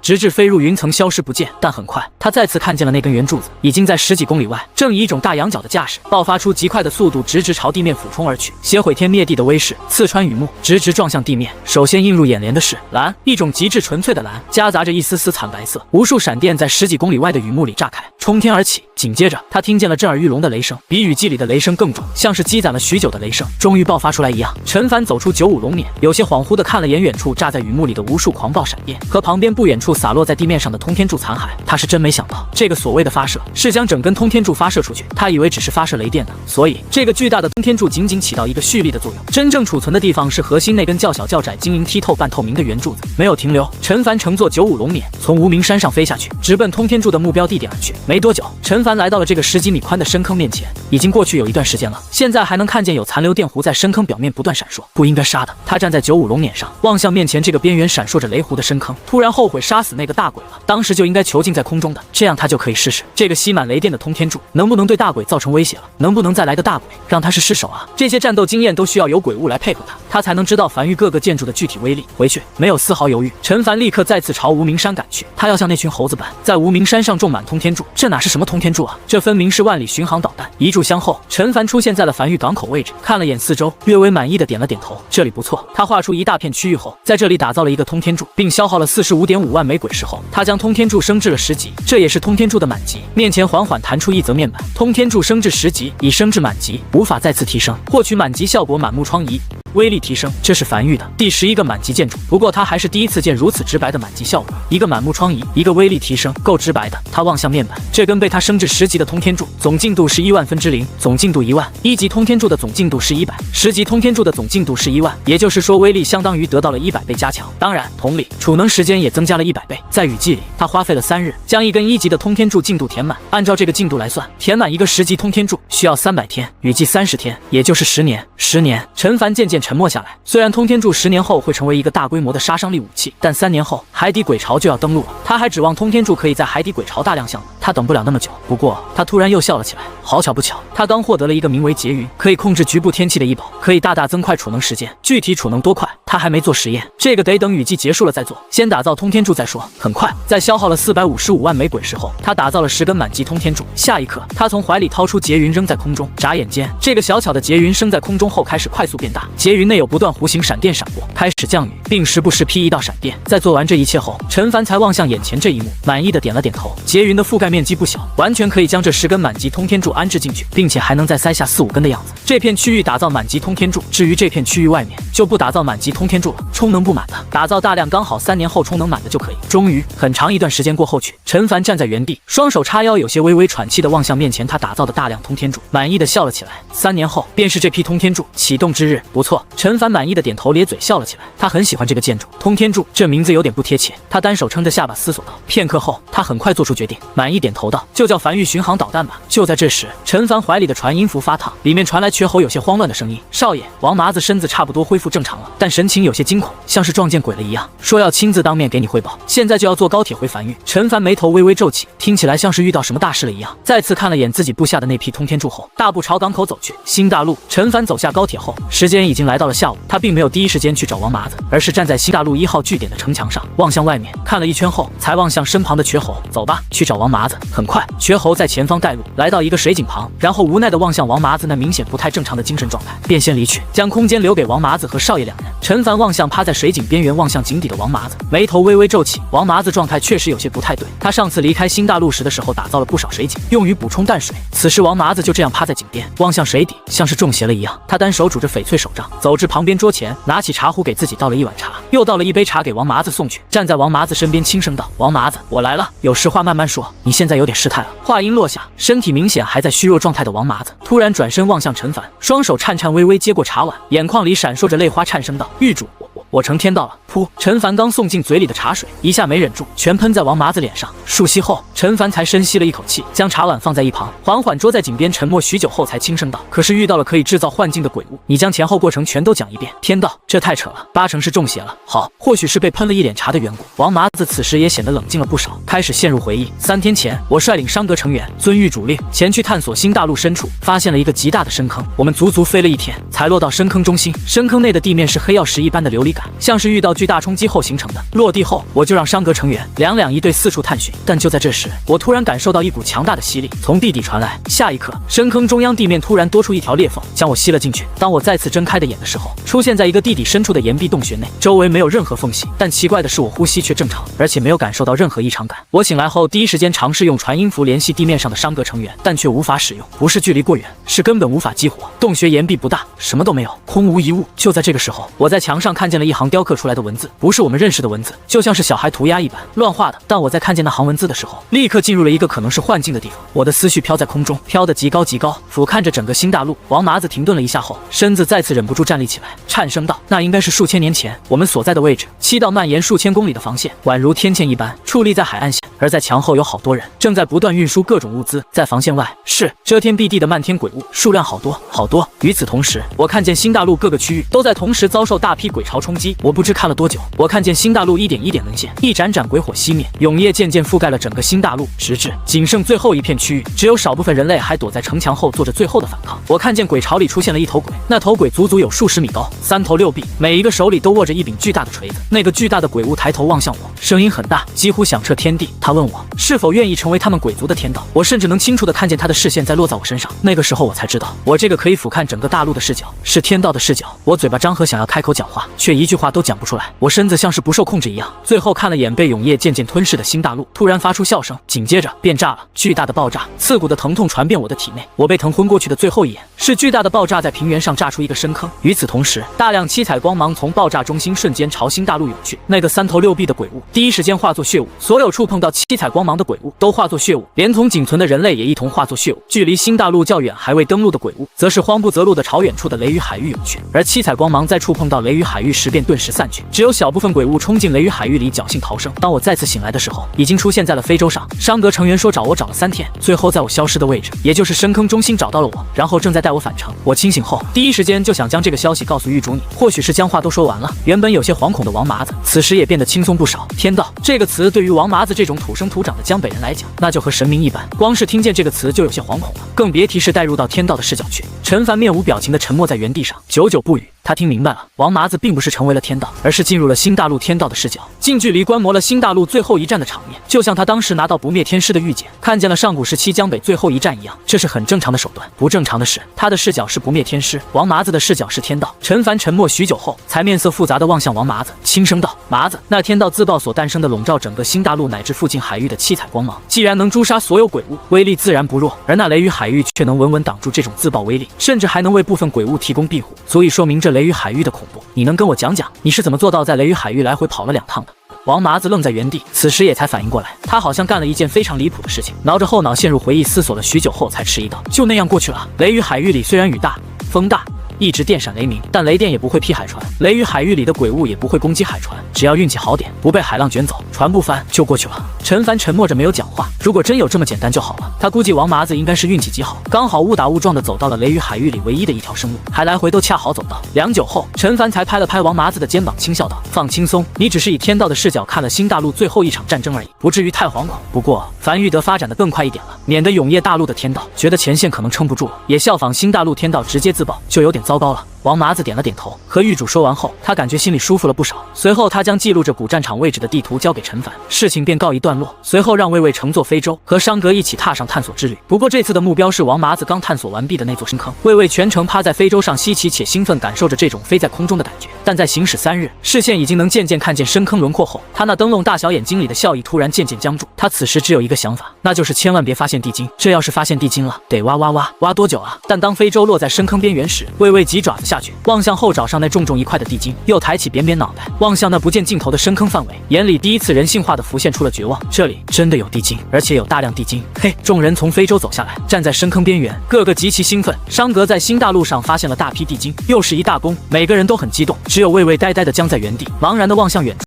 直至飞入云层消失不见。但很快，他再次看见了那根圆柱子，已经在10几公里外，正以一种大仰角的架势，爆发出极快的速度，直朝地面俯冲而去，携毁天灭地的威势刺穿雨幕，直撞向地面。首先映入眼帘的是蓝，一种极致纯粹的蓝，夹杂着一丝丝惨白色。无数闪电在10几公里外的雨幕里炸开，冲天而起。紧接着，他听见了震耳欲聋的雷声，比雨季里的雷声更重，像是积攒了许久的雷声终于爆发出来一样。陈凡走出95龙冕，有些恍惚地看了眼远处炸在雨幕里的无数狂暴闪电和旁边不远处洒落在地面上的通天柱残骸。他是真没想到，这个所谓的发射是将整根通天柱发射出去。他以为只是发射雷电的，所以这个巨大的通天柱仅仅起到一个蓄力的作用，真正储存的地方是核心那根较小较窄、晶莹剔透、半透明的圆柱子。没有停留，陈凡乘坐95龙冕从无名山上飞下去，直奔通天柱的目标地点而去。没多久，陈凡来到了这个10几米宽的深坑面前，已经过去有一段时间了，现在还能看见有残留电弧在深坑表面不断闪烁。不应该杀的。他站在95龙冕上，望向面前这个边缘闪烁着雷弧的深坑，突然后悔杀死那个大鬼了，当时就应该囚禁在空中的，这样他就可以试试这个吸满雷电的通天柱能不能对大鬼造成威胁了，能不能再来个大鬼让他是失手啊？这些战斗经验都需要有鬼物来配合他才能知道梵域各个建筑的具体威力。回去没有丝毫犹豫，陈凡立刻再次朝无名山赶去，他要像那群猴子般在无名山上种满通天柱。这哪是什么通天柱啊，这分明是万里巡航导弹。一炷香后，陈凡出现在了梵域港口位置，看了眼四周，略微满意的点了点头，这里不错。他画出一大片区域后，在这里打造了一个通天柱，并消耗了45.5万枚鬼石后，他将通天柱升至了10级，这也是通天柱的满级。面前缓缓弹出一则面板，通天柱升至10级，已升至满级，无法再次提升。获取满级效果，满目疮痍。威力提升，这是梵域的第11个满级建筑，不过他还是第一次见如此直白的满级效果。一个满目疮痍，一个威力提升，够直白的。他望向面板，这根被他升至10级的通天柱，总进度是1万分之0，总进度1万。1级通天柱的总进度是100，10级通天柱的总进度是1万，也就是说威力相当于得到了100倍加强。当然，同理，储能时间也增加了100倍。在雨季里，他花费了3日，将一根1级的通天柱进度填满。按照这个进度来算，填满一个10级通天柱需要300天，雨季30天，也就是10年。10年，陈凡渐渐沉默下来。虽然通天柱10年后会成为一个大规模的杀伤力武器，但3年后海底鬼潮就要登陆了，他还指望通天柱可以在海底鬼潮大量项目，他等不了那么久。不过他突然又笑了起来，好巧不巧，他刚获得了一个名为劫云，可以控制局部天气的异宝，可以大大增快储能时间。具体储能多快，他还没做实验，这个得等雨季结束了再做。先打造通天柱再说。很快，在消耗了455万枚鬼石后，他打造了10根满级通天柱。下一刻，他从怀里掏出劫云扔在空中，眨眼间，这个小巧的劫云升在空中后开始快速变大，劫云内有不断弧形闪电闪过，开始降雨，并时不时劈一道闪电。在做完这一切后，陈凡才望向眼前这一幕，满意的点了点头。劫云的覆盖面积不小，完全可以将这10根满级通天柱安置进去，并且还能再塞下4、5根的样子。这片区域打造满级通天柱，至于这片区域外面就不打造满级通天柱了，充能不满的，打造大量刚好3年后充能满的就可以。终于，很长一段时间过后去，陈凡站在原地，双手叉腰，有些微微喘气的望向面前他打造的大量通天柱，满意的笑了起来。3年后便是这批通天柱启动之日。不错，陈凡满意的点头咧嘴笑了起来。他很喜欢这个建筑，通天柱这名字有点不贴切。他单手撑着下巴思索道。片刻后，他很快做出决定，满意点头道：“就叫梵域巡航导弹吧。”就在这时，陈凡怀里的传音符发烫，里面传来瘸吼有些慌乱的声音：“少爷！”王麻子身子差不多恢复复正常了，但神情有些惊恐，像是撞见鬼了一样，说要亲自当面给你汇报，现在就要坐高铁回梵域。陈凡眉头微微皱起，听起来像是遇到什么大事了一样。再次看了眼自己部下的那批通天柱后，大步朝港口走去。新大陆，陈凡走下高铁后，时间已经来到了下午。他并没有第一时间去找王麻子，而是站在新大陆1号据点的城墙上，望向外面，看了一圈后，才望向身旁的瘸猴。走吧，去找王麻子。很快，瘸猴在前方带路，来到一个水井旁，然后无奈地望向王麻子那明显不太正常的精神状态，便先离去，将空间留给王麻子和少爷两人。陈凡望向趴在水井边缘望向井底的王麻子，眉头微微皱起。王麻子状态确实有些不太对，他上次离开新大陆时的时候打造了不少水井，用于补充淡水。此时王麻子就这样趴在井边，望向水底，像是中邪了一样。他单手拄着翡翠手杖，走至旁边桌前，拿起茶壶给自己倒了一碗茶，又倒了一杯茶给王麻子送去，站在王麻子身边轻声道：“王麻子，我来了，有实话慢慢说，你现在有点失态了。”话音落下，身体明显还在虚弱状态的王麻子突然转身望向陈凡，双手颤颤巍巍接过茶碗，眼眶里闪烁着泪花，颤声道：“狱主，我成天到了。”噗！陈凡刚送进嘴里的茶水一下没忍住，全喷在王麻子脸上。数息后，陈凡才深吸了一口气，将茶碗放在一旁，缓缓捉在井边，沉默许久后才轻声道：“可是遇到了可以制造幻境的鬼物，你将前后过程全都讲一遍。”天道，这太扯了，8成是中邪了。好，或许是被喷了一脸茶的缘故。王麻子此时也显得冷静了不少，开始陷入回忆。3天前，我率领商阁成员遵狱主令前去探索新大陆深处，发现了一个极大的深坑。我们足足飞了1天，才落到深坑中心。深坑内的地面是黑曜石一般的琉璃感，像是遇到巨大冲击后形成的。落地后，我就让商阁成员2两1队四处探寻。但就在这时，我突然感受到一股强大的吸力从地底传来。下一刻，深坑中央地面突然多出一条裂缝，将我吸了进去。当我再次睁开的眼的时候，出现在一个地底深处的岩壁洞穴内，周围没有任何缝隙。但奇怪的是，我呼吸却正常，而且没有感受到任何异常感。我醒来后，第一时间尝试用传音符联系地面上的商阁成员，但却无法使用。不是距离过远，是根本无法激活。洞穴岩壁不大，什么都没有，空无一物。就在这个时候，我在墙上看见了一行雕刻出来的文字，不是我们认识的文字，就像是小孩涂鸦一般乱画的。但我在看见那行文字的时候，立刻进入了一个可能是幻境的地方。我的思绪飘在空中，飘得极高极高，俯瞰着整个新大陆。王麻子停顿了一下后，身子再次忍不住站立起来，颤声道：“那应该是数千年前我们所在的位置。7道蔓延数千公里的防线，宛如天堑一般矗立在海岸线，而在墙后有好多人正在不断运输各种物资。在防线外是遮天蔽地的漫天鬼物，数量好多好多。与此同时，我看见新大陆各个区域都在同时遭受大批鬼潮冲击。我不知看了多久，我看见新大陆一点一点沦陷，一盏盏鬼火熄灭，永夜渐渐覆盖了整个新大陆，直至仅剩最后一片区域，只有少部分人类还躲在城墙后做着最后的反抗。我看见鬼巢里出现了一头鬼，那头鬼足足有数十米高，3头6臂，每一个手里都握着一柄巨大的锤子。那个巨大的鬼物抬头望向我，声音很大，几乎响彻天地。他问我是否愿意成为他们鬼族的天道。我甚至能清楚地看见他的视线在落在我身上。那个时候我才知道，我这个可以俯瞰整个大陆的视角是天道的视角。我嘴巴张合，想要开口讲话，却一句话都讲不出来。我身子像是不受控制一样，最后看了眼被永夜渐渐吞噬的新大陆，突然发出笑声，紧接着便炸了。巨大的爆炸，刺骨的疼痛传遍我的体内。我被疼昏过去的最后一眼，是巨大的爆炸在平原上炸出一个深坑。与此同时，大量七彩光芒从爆炸中心瞬间朝新大陆涌去。那个3头6臂的鬼物第一时间化作血雾，所有触碰到七彩光芒的鬼物都化作血雾，连同仅存的人类也一同化作血雾。距离新大陆较远还未登陆的鬼物，则是慌不择路的朝远处的雷雨海域涌去。而七彩光芒在触碰到雷雨海域时便顿时散去，只有小部分鬼物冲进雷雨海域里侥幸逃生。当我再次醒来的时候，已经出现在了非洲上。商阁成员说找我找了3天，最后在我消失的位置，也就是深坑中心找到了我，然后正在带我返程。我清醒后，第一时间就想将这个消息告诉狱主你。或许是将话都说完了，原本有些惶恐的王麻子，此时也变得轻松不少。天道这个词对于王麻子这种土生土长的江北人来讲，那就和神明一般，光是听见这个词就有些惶恐了，更别提是带入到天道的视角去。陈凡面无表情的沉默在原地上，久久不语。他听明白了，王麻子并不是成为了天道，而是进入了新大陆天道的视角，近距离观摩了新大陆最后一战的场面，就像他当时拿到不灭天师的玉简，看见了上古时期江北最后一战一样。这是很正常的手段，不正常的是他的视角是不灭天师，王麻子的视角是天道。陈凡沉默许久后，才面色复杂地望向王麻子，轻声道：“麻子，那天道自爆所诞生的笼罩整个新大陆乃至附近海域的七彩光芒，既然能诛杀所有鬼物，威力自然不弱，而那雷雨海域却能稳稳挡住这种自爆威力，甚至还能为部分鬼物提供庇护，足以说明这雷雨海域的恐怖。你能跟我讲讲，你是怎么做到在雷雨海域来回跑了2趟的？”王麻子愣在原地，此时也才反应过来，他好像干了一件非常离谱的事情，挠着后脑陷入回忆思索了许久后，才迟疑道：“就那样过去了。雷雨海域里虽然雨大风大，一直电闪雷鸣，但雷电也不会劈海船，雷雨海域里的鬼物也不会攻击海船，只要运气好点，不被海浪卷走，船不翻就过去了。”陈凡沉默着没有讲话。如果真有这么简单就好了，他估计王麻子应该是运气极好，刚好误打误撞的走到了雷雨海域里唯一的一条生路，还来回都恰好走到。良久后，陈凡才拍了拍王麻子的肩膀，轻笑道：“放轻松，你只是以天道的视角看了新大陆最后一场战争而已，不至于太惶恐。不过樊玉得发展的更快一点了，免得永夜大陆的天道觉得前线可能撑不住了，也效仿新大陆天道直接自爆，就有点糟糕了。”王麻子点了点头，和狱主说完后，他感觉心里舒服了不少。随后，他将记录着古战场位置的地图交给陈凡，事情便告一段落。随后，让魏魏乘坐非洲，和商格一起踏上探索之旅。不过，这次的目标是王麻子刚探索完毕的那座深坑。魏魏全程趴在非洲上，稀奇且兴奋，感受着这种飞在空中的感觉。但在行驶3日，视线已经能渐渐看见深坑轮廓后，他那灯笼大小眼睛里的笑意突然渐渐僵住。他此时只有一个想法，那就是千万别发现地精。这要是发现地精了，得挖多久啊？但当非洲落在深坑边缘时，魏魏急爪子下去，望向后爪上那重重一块的地精，又抬起扁扁脑袋望向那不见尽头的深坑范围，眼里第一次人性化的浮现出了绝望。这里真的有地精，而且有大量地精。嘿，众人从非洲走下来，站在深坑边缘，个个极其兴奋。商格在新大陆上发现了大批地精，又是一大功，每个人都很激动，只有魏魏呆呆的僵在原地，茫然的望向远处。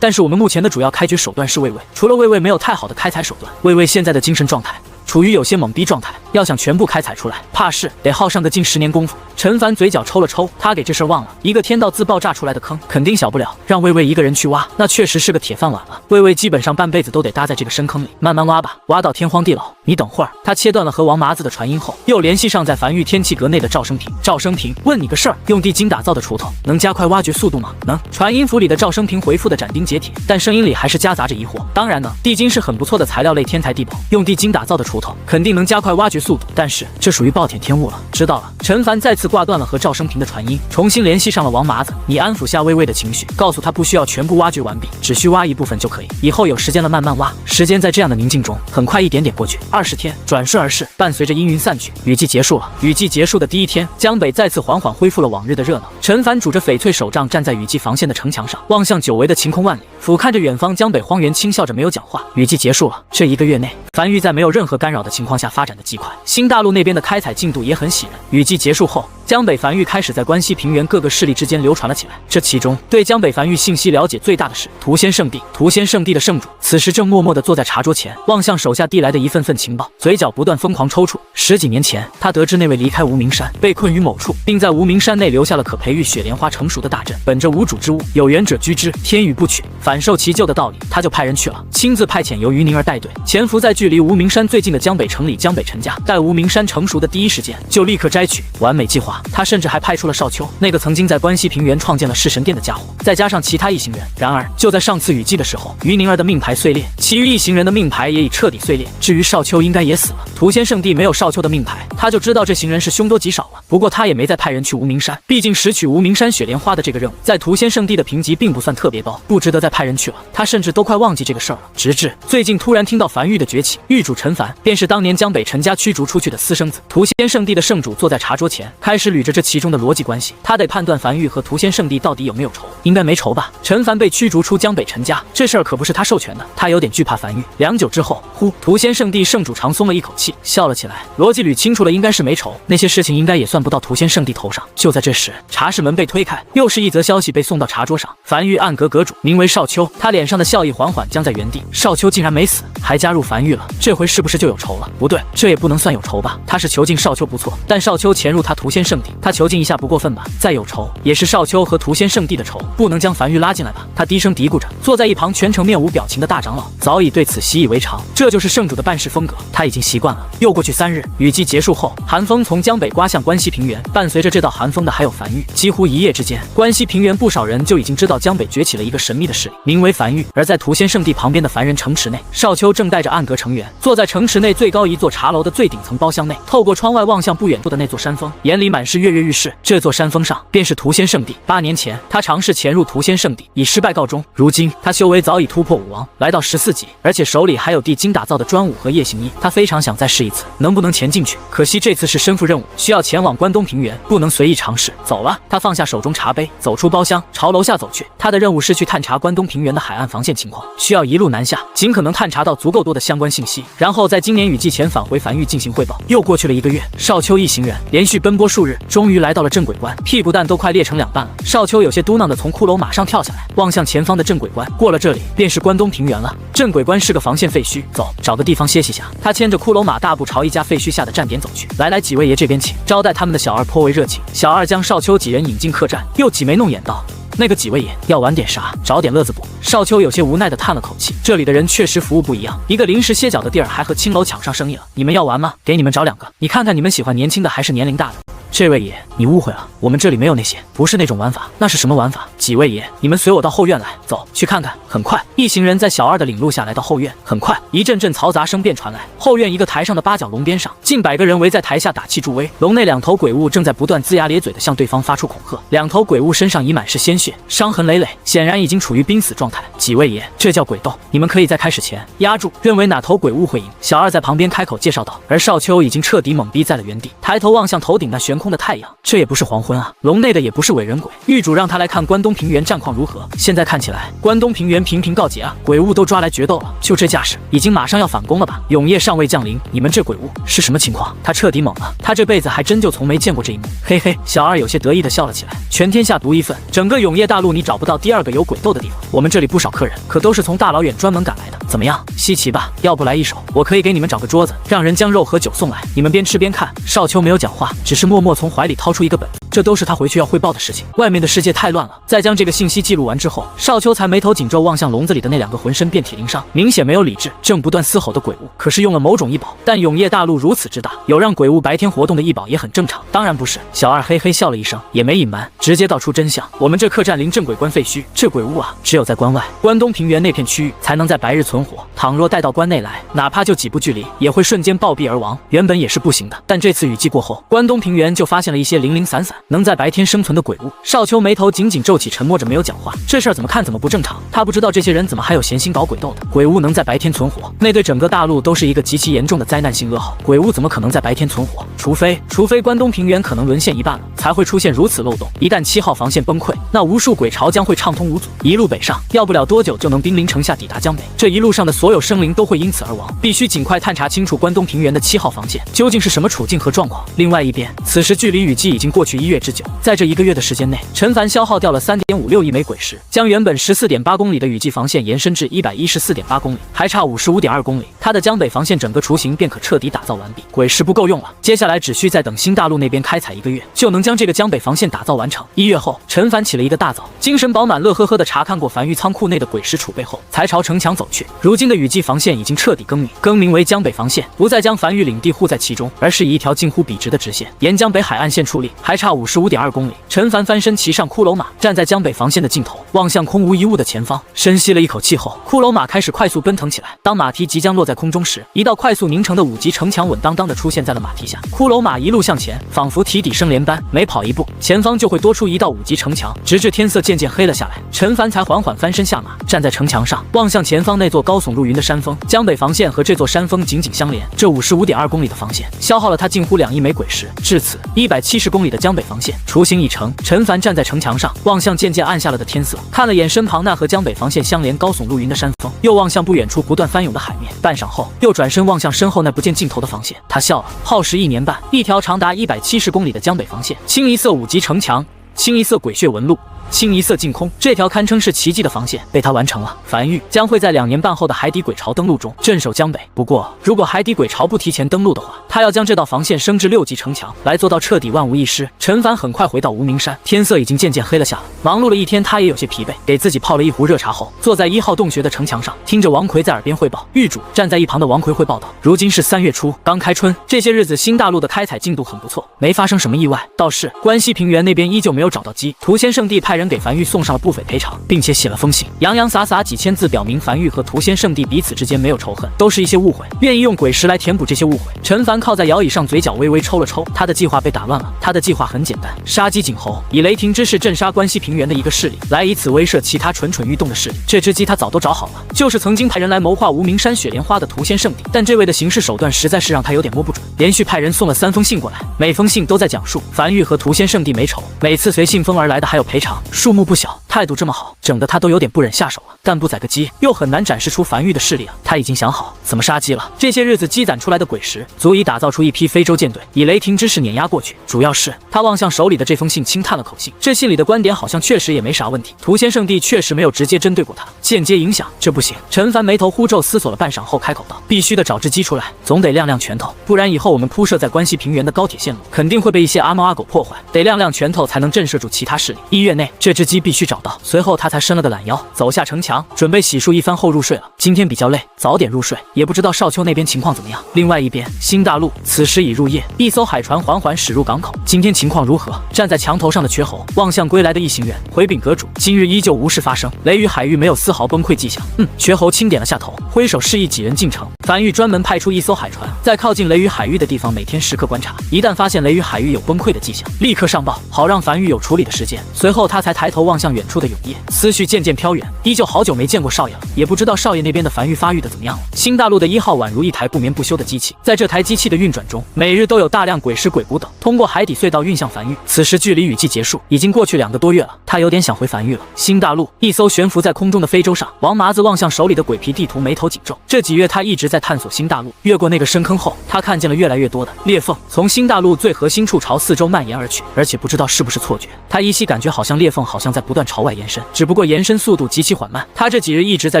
但是我们目前的主要开局手段是魏魏，除了魏魏没有太好的开采手段，魏魏现在的精神状态处于有些懵逼状态，要想全部开采出来，怕是得耗上个近10年功夫。陈凡嘴角抽了抽，他给这事儿忘了，一个天道自爆炸出来的坑，肯定小不了，让魏魏一个人去挖，那确实是个铁饭碗了。魏魏基本上半辈子都得搭在这个深坑里，慢慢挖吧，挖到天荒地老。你等会儿，他切断了和王麻子的传音后，又联系上在樊玉天气阁内的赵生平。赵生平，问你个事儿，用地精打造的锄头能加快挖掘速度吗？能。传音符里的赵生平回复的斩钉截铁，但声音里还是夹杂着疑惑。当然呢，地精是很不错的材料类天材地宝，用地精打造的锄头肯定能加快挖掘速度，但是这属于暴殄天物了。知道了。陈凡再次挂断了和赵生平的传音，重新联系上了王麻子。你安抚下魏魏的情绪，告诉他不需要全部挖掘完毕，只需挖一部分就可以，以后有时间了慢慢挖。时间在这样的宁静中很快一点点过去，20天转瞬而逝，伴随着阴云散去，雨季结束了。雨季结束的第一天，江北再次缓缓恢复了往日的热闹。陈凡拄着翡翠手杖站在雨季防线的城墙上，望向久违的晴空万里，俯瞰着远方江北荒原，轻笑着没有讲话。雨季结束了，这1个月内，樊玉在没有任何干扰的情况下发展的极快，新大陆那边的开采进度也很喜人。雨季结束后，江北樊玉开始在关西平原各个势力之间流传了起来。这其中，对江北樊玉信息了解最大的是屠仙圣地。屠仙圣地的圣主此时正默默地坐在茶桌前，望向手下递来的一份份情报，嘴角不断疯狂抽搐。10几年前，他得知那位离开无名山，被困于某处，并在无名山内留下了可培育雪莲花成熟的大阵。本着无主之物，有缘者居之，天与不取，反受其咎的道理，他就派人去了，亲自派遣由于宁儿带队，潜伏在距离无名山最近的江北城里江北陈家。待无名山成熟的第一时间，就立刻摘取。完美计划。他甚至还派出了少秋，那个曾经在关西平原创建了弑神殿的家伙，再加上其他一行人。然而，就在上次雨季的时候，于宁儿的命牌碎裂，其余一行人的命牌也已彻底碎裂。至于少秋，应该也死了。屠仙圣地没有少秋的命牌，他就知道这行人是凶多吉少了。不过他也没再派人去无名山，毕竟拾取无名山雪莲花的这个任务，在屠仙圣地的评级并不算特别高，不值得再派人去了。他甚至都快忘记这个事儿了。直至最近突然听到樊玉的崛起，狱主陈凡便是当年江北陈家驱逐出去的私生子。屠仙圣地的圣主坐在茶桌前，开始捋着这其中的逻辑关系。他得判断樊玉和屠仙圣地到底有没有仇，应该没仇吧？陈凡被驱逐出江北陈家，这事儿可不是他授权的，他有点惧怕樊玉。良久之后，屠仙圣地圣主长松了一口气，笑了起来。逻辑捋清楚了，应该是没仇，那些事情应该也算不到屠仙圣地头上。就在这时，茶室门被推开，又是一则消息被送到茶桌上。樊玉暗格阁主名为少秋，他脸上的笑意缓缓僵在原地。少秋竟然没死，还加入樊玉了，这回是不是就有仇了？不对，这也不能算有仇吧？他是囚禁少秋不错，但少秋潜入他屠仙圣地，他囚禁一下不过分吧？再有仇，也是少秋和屠仙圣地的仇，不能将樊玉拉进来吧？他低声嘀咕着，坐在一旁全程面无表情的大长老早已对此习以为常，这就是圣主的办事风格，他已经习惯了。又过去3日，雨季结束后，寒风从江北刮向关西平原，伴随着这道寒风的还有樊玉。几乎一夜之间，关西平原不少人就已经知道江北崛起了一个神秘的势力，名为樊玉。而在屠仙圣地旁边的凡人城池内，少秋秋正带着暗格成员坐在城池内最高一座茶楼的最顶层包厢内，透过窗外望向不远处的那座山峰，眼里满是跃跃欲试。这座山峰上便是屠仙圣地。8年前，他尝试潜入屠仙圣地，以失败告终。如今，他修为早已突破武王，来到14级，而且手里还有地精打造的专武和夜行衣。他非常想再试一次，能不能潜进去？可惜这次是身负任务，需要前往关东平原，不能随意尝试。走了，他放下手中茶杯，走出包厢，朝楼下走去。他的任务是去探查关东平原的海岸防线情况，需要一路南下，尽可能探查到足够多的相关信息，然后在今年雨季前返回樊玉进行汇报。又过去了1个月，少秋一行人连续奔波数日，终于来到了镇鬼关，屁股蛋都快裂成2半了。少秋有些嘟囔的从骷髅马上跳下来，望向前方的镇鬼关。过了这里，便是关东平原了。镇鬼关是个防线废墟，走，找个地方歇息下。他牵着骷髅马大步朝一家废墟下的站点走去。来，几位爷这边请。招待他们的小二颇为热情，小二将少秋几人引进客栈，又挤眉弄眼道：“那个几位爷要玩点啥？找点乐子不？”少秋有些无奈的叹了口气，这里的人确实服务不一样，一个临时歇脚的地儿还和青楼抢上生意了。你们要玩吗？给你们找2个，你看看你们喜欢年轻的还是年龄大的？这位爷，你误会了，我们这里没有那些，不是那种玩法。那是什么玩法？几位爷，你们随我到后院来，走去看看。很快，一行人在小二的领路下来到后院。很快，一阵阵嘈杂声便传来。后院一个台上的8角龙边上，近100个人围在台下打气助威。龙内2头鬼物正在不断龇牙咧嘴的向对方发出恐吓。2头鬼物身上已满是鲜血，伤痕累累，显然已经处于濒死状态。几位爷，这叫鬼斗，你们可以在开始前压住，认为哪头鬼物会赢。小二在旁边开口介绍道。而少秋已经彻底懵逼在了原地，抬头望向头顶那悬空的太阳，这也不是黄昏啊，笼内的也不是伪人鬼。狱主让他来看关东平原战况如何，现在看起来关东平原频频告捷啊，鬼物都抓来决斗了，就这架势，已经马上要反攻了吧？永夜尚未降临，你们这鬼物是什么情况？他彻底懵了，他这辈子还真就从没见过这一幕。嘿嘿，小二有些得意的笑了起来。全天下独一份，整个永夜大陆你找不到第2个有鬼斗的地方。我们这里不少客人，可都是从大老远专门赶来的。怎么样，稀奇吧？要不来一手，我可以给你们找个桌子，让人将肉和酒送来，你们边吃边看。少秋没有讲话，只是默默从怀里掏出一个本子，这都是他回去要汇报的事情。外面的世界太乱了。在将这个信息记录完之后，少秋才眉头紧皱望向笼子里的那2个浑身遍体鳞伤、明显没有理智、正不断嘶吼的鬼物，可是用了某种异宝。但永夜大陆如此之大，有让鬼物白天活动的异宝也很正常。当然不是。小二嘿嘿笑了一声，也没隐瞒，直接道出真相。我们这客栈临镇鬼关废墟，这鬼物啊，只有在关外关东平原那片区域才能在白日存活，倘若带到关内来，哪怕就几步距离，也会瞬间暴毙而亡。原本也是不行的，但这次雨季过后，关东平原就发现了一些零零散散能在白天生存的鬼物。少秋眉头紧紧皱起，沉默着没有讲话。这事儿怎么看怎么不正常，他不知道这些人怎么还有闲心搞鬼斗的。鬼物能在白天存活，那对整个大陆都是一个极其严重的灾难性噩耗。鬼物怎么可能在白天存活？除非关东平原可能沦陷一半了，才会出现如此漏洞。一旦7号防线崩溃，那无数鬼巢将会畅通无阻，一路北上，要不了多久就能兵临城下，抵达江北。这一路上的所有生灵都会因此而亡，必须尽快探查清楚关东平原的7号防线究竟是什么处境和状况。另外一边，此时距离雨季已经过去1月之久，在这1个月的时间内，陈凡消耗掉了3.56亿枚鬼石，将原本14.8公里的雨季防线延伸至114.8公里，还差55.2公里，他的江北防线整个雏形便可彻底打造完毕。鬼石不够用了，接下来只需再等新大陆那边开采1个月，就能将这个江北防线打造完成。1月后，陈凡起了一个大早，精神饱满，乐呵呵地查看过樊玉仓库内的鬼石储备后，才朝城墙走去。如今的雨季防线已经彻底更名为江北防线，不再将樊玉领地护在其中，而是以一条近乎笔直的直线沿江北海岸线矗立，还差55.2公里。陈凡翻身骑上骷髅马，站在江北防线的尽头，望向空无一物的前方，深吸了一口气后，骷髅马开始快速奔腾起来。当马蹄即将落在空中时，一道快速凝成的5级城墙稳当当的出现在了马蹄下。骷髅马一路向前，仿佛提底生连般，每跑一步，前方就会多出一道5级城墙，直至天色渐渐黑了下来，陈凡才缓缓翻身下马，站在城墙上，望向前方那座高耸入云的山峰。江北防线和这座山峰紧紧相连，这55.2公里的防线消耗了他近乎2亿枚鬼石。至此，170公里的江北防线雏形已成。陈凡站在城墙上，望向渐渐暗下了的天色，看了眼身旁那和江北防线相连高耸入云的山峰，又望向不远处不断翻涌的海面。半晌后，又转身望向身后那不见尽头的防线，他笑了。耗时1年半，一条长达170公里的江北防线，清一色5级城墙，清一色鬼血纹路，清一色净空，这条堪称是奇迹的防线被他完成了。樊玉将会在2年半后的海底鬼巢登陆中镇守江北。不过，如果海底鬼巢不提前登陆的话，他要将这道防线升至6级城墙，来做到彻底万无一失。陈凡很快回到无名山，天色已经渐渐黑了下来。忙碌了一天，他也有些疲惫，给自己泡了一壶热茶后，坐在1号洞穴的城墙上，听着王奎在耳边汇报。狱主站在一旁的王奎汇报道：如今是3月初，刚开春，这些日子新大陆的开采进度很不错，没发生什么意外。倒是关西平原那边依旧没有找到鸡。屠仙圣地派人给樊玉送上了不菲赔偿，并且写了封信，洋洋洒洒几千字，表明樊玉和屠仙圣地彼此之间没有仇恨，都是一些误会，愿意用鬼石来填补这些误会。陈凡靠在摇椅上，嘴角微微抽了抽，他的计划被打乱了。他的计划很简单，杀鸡儆猴，以雷霆之势镇杀关西平原的一个势力，来以此威慑其他蠢蠢欲动的势力。这只鸡他早都找好了，就是曾经派人来谋划无名山雪莲花的屠仙圣地，但这位的行事手段实在是让他有点摸不准，连续派人送了3封信过来，每封信都在讲述樊玉和屠仙圣地没仇，每次随信封而来的还有赔偿，数目不小，态度这么好，整得他都有点不忍下手了。但不宰个鸡，又很难展示出樊玉的势力啊。他已经想好怎么杀鸡了。这些日子积攒出来的鬼石，足以打造出一批非洲舰队，以雷霆之势碾压过去。主要是他望向手里的这封信，轻叹了口气，这信里的观点好像确实也没啥问题。屠仙圣地确实没有直接针对过他，间接影响，这不行。陈凡眉头呼皱，思索了半晌后开口道：“必须得找只鸡出来，总得亮亮拳头，不然以后我们铺设在关西平原的高铁线路肯定会被一些阿猫阿狗破坏，得亮亮拳头才能震慑住其他势力。1月内这只鸡必须找到。”随后他才伸了个懒腰，走下城墙，准备洗漱一番后入睡了。今天比较累，早点入睡。也不知道少丘那边情况怎么样。另外一边，新大陆此时已入夜，一艘海船缓缓驶入港口。今天情况如何？站在墙头上的瘸猴望向归来的一行人，回禀阁主，今日依旧无事发生，雷雨海域没有丝毫崩溃迹象。瘸猴轻点了下头，挥手示意几人进城。樊玉专门派出一艘海船，在靠近雷雨海域的地方每天时刻观察，一旦发现雷雨海域有崩溃的迹象，立刻上报，好让樊玉有处理的时间。随后他才抬头望向远处的永夜，思绪渐渐飘远，依旧好久没见过少爷了，也不知道少爷那边的樊玉发育的怎么样了。新大陆的1号宛如一台不眠不休的机器，在这台机器的运转中，每日都有大量鬼石鬼骨等通过海底隧道运向樊玉。此时距离雨季结束已经过去2个多月了，他有点想回樊玉了。新大陆一艘悬浮在空中的非洲上，王麻子望向手里的鬼皮地图，眉头紧皱。这几月他一直在探索新大陆，越过那个深坑后，他看见了越来越多的裂缝从新大陆最核心处朝4周蔓延而去，而且不知道是不是错觉，他依稀感觉好像裂缝好像在不断朝外延伸，只不过延伸速度极其缓慢。他这几日一直在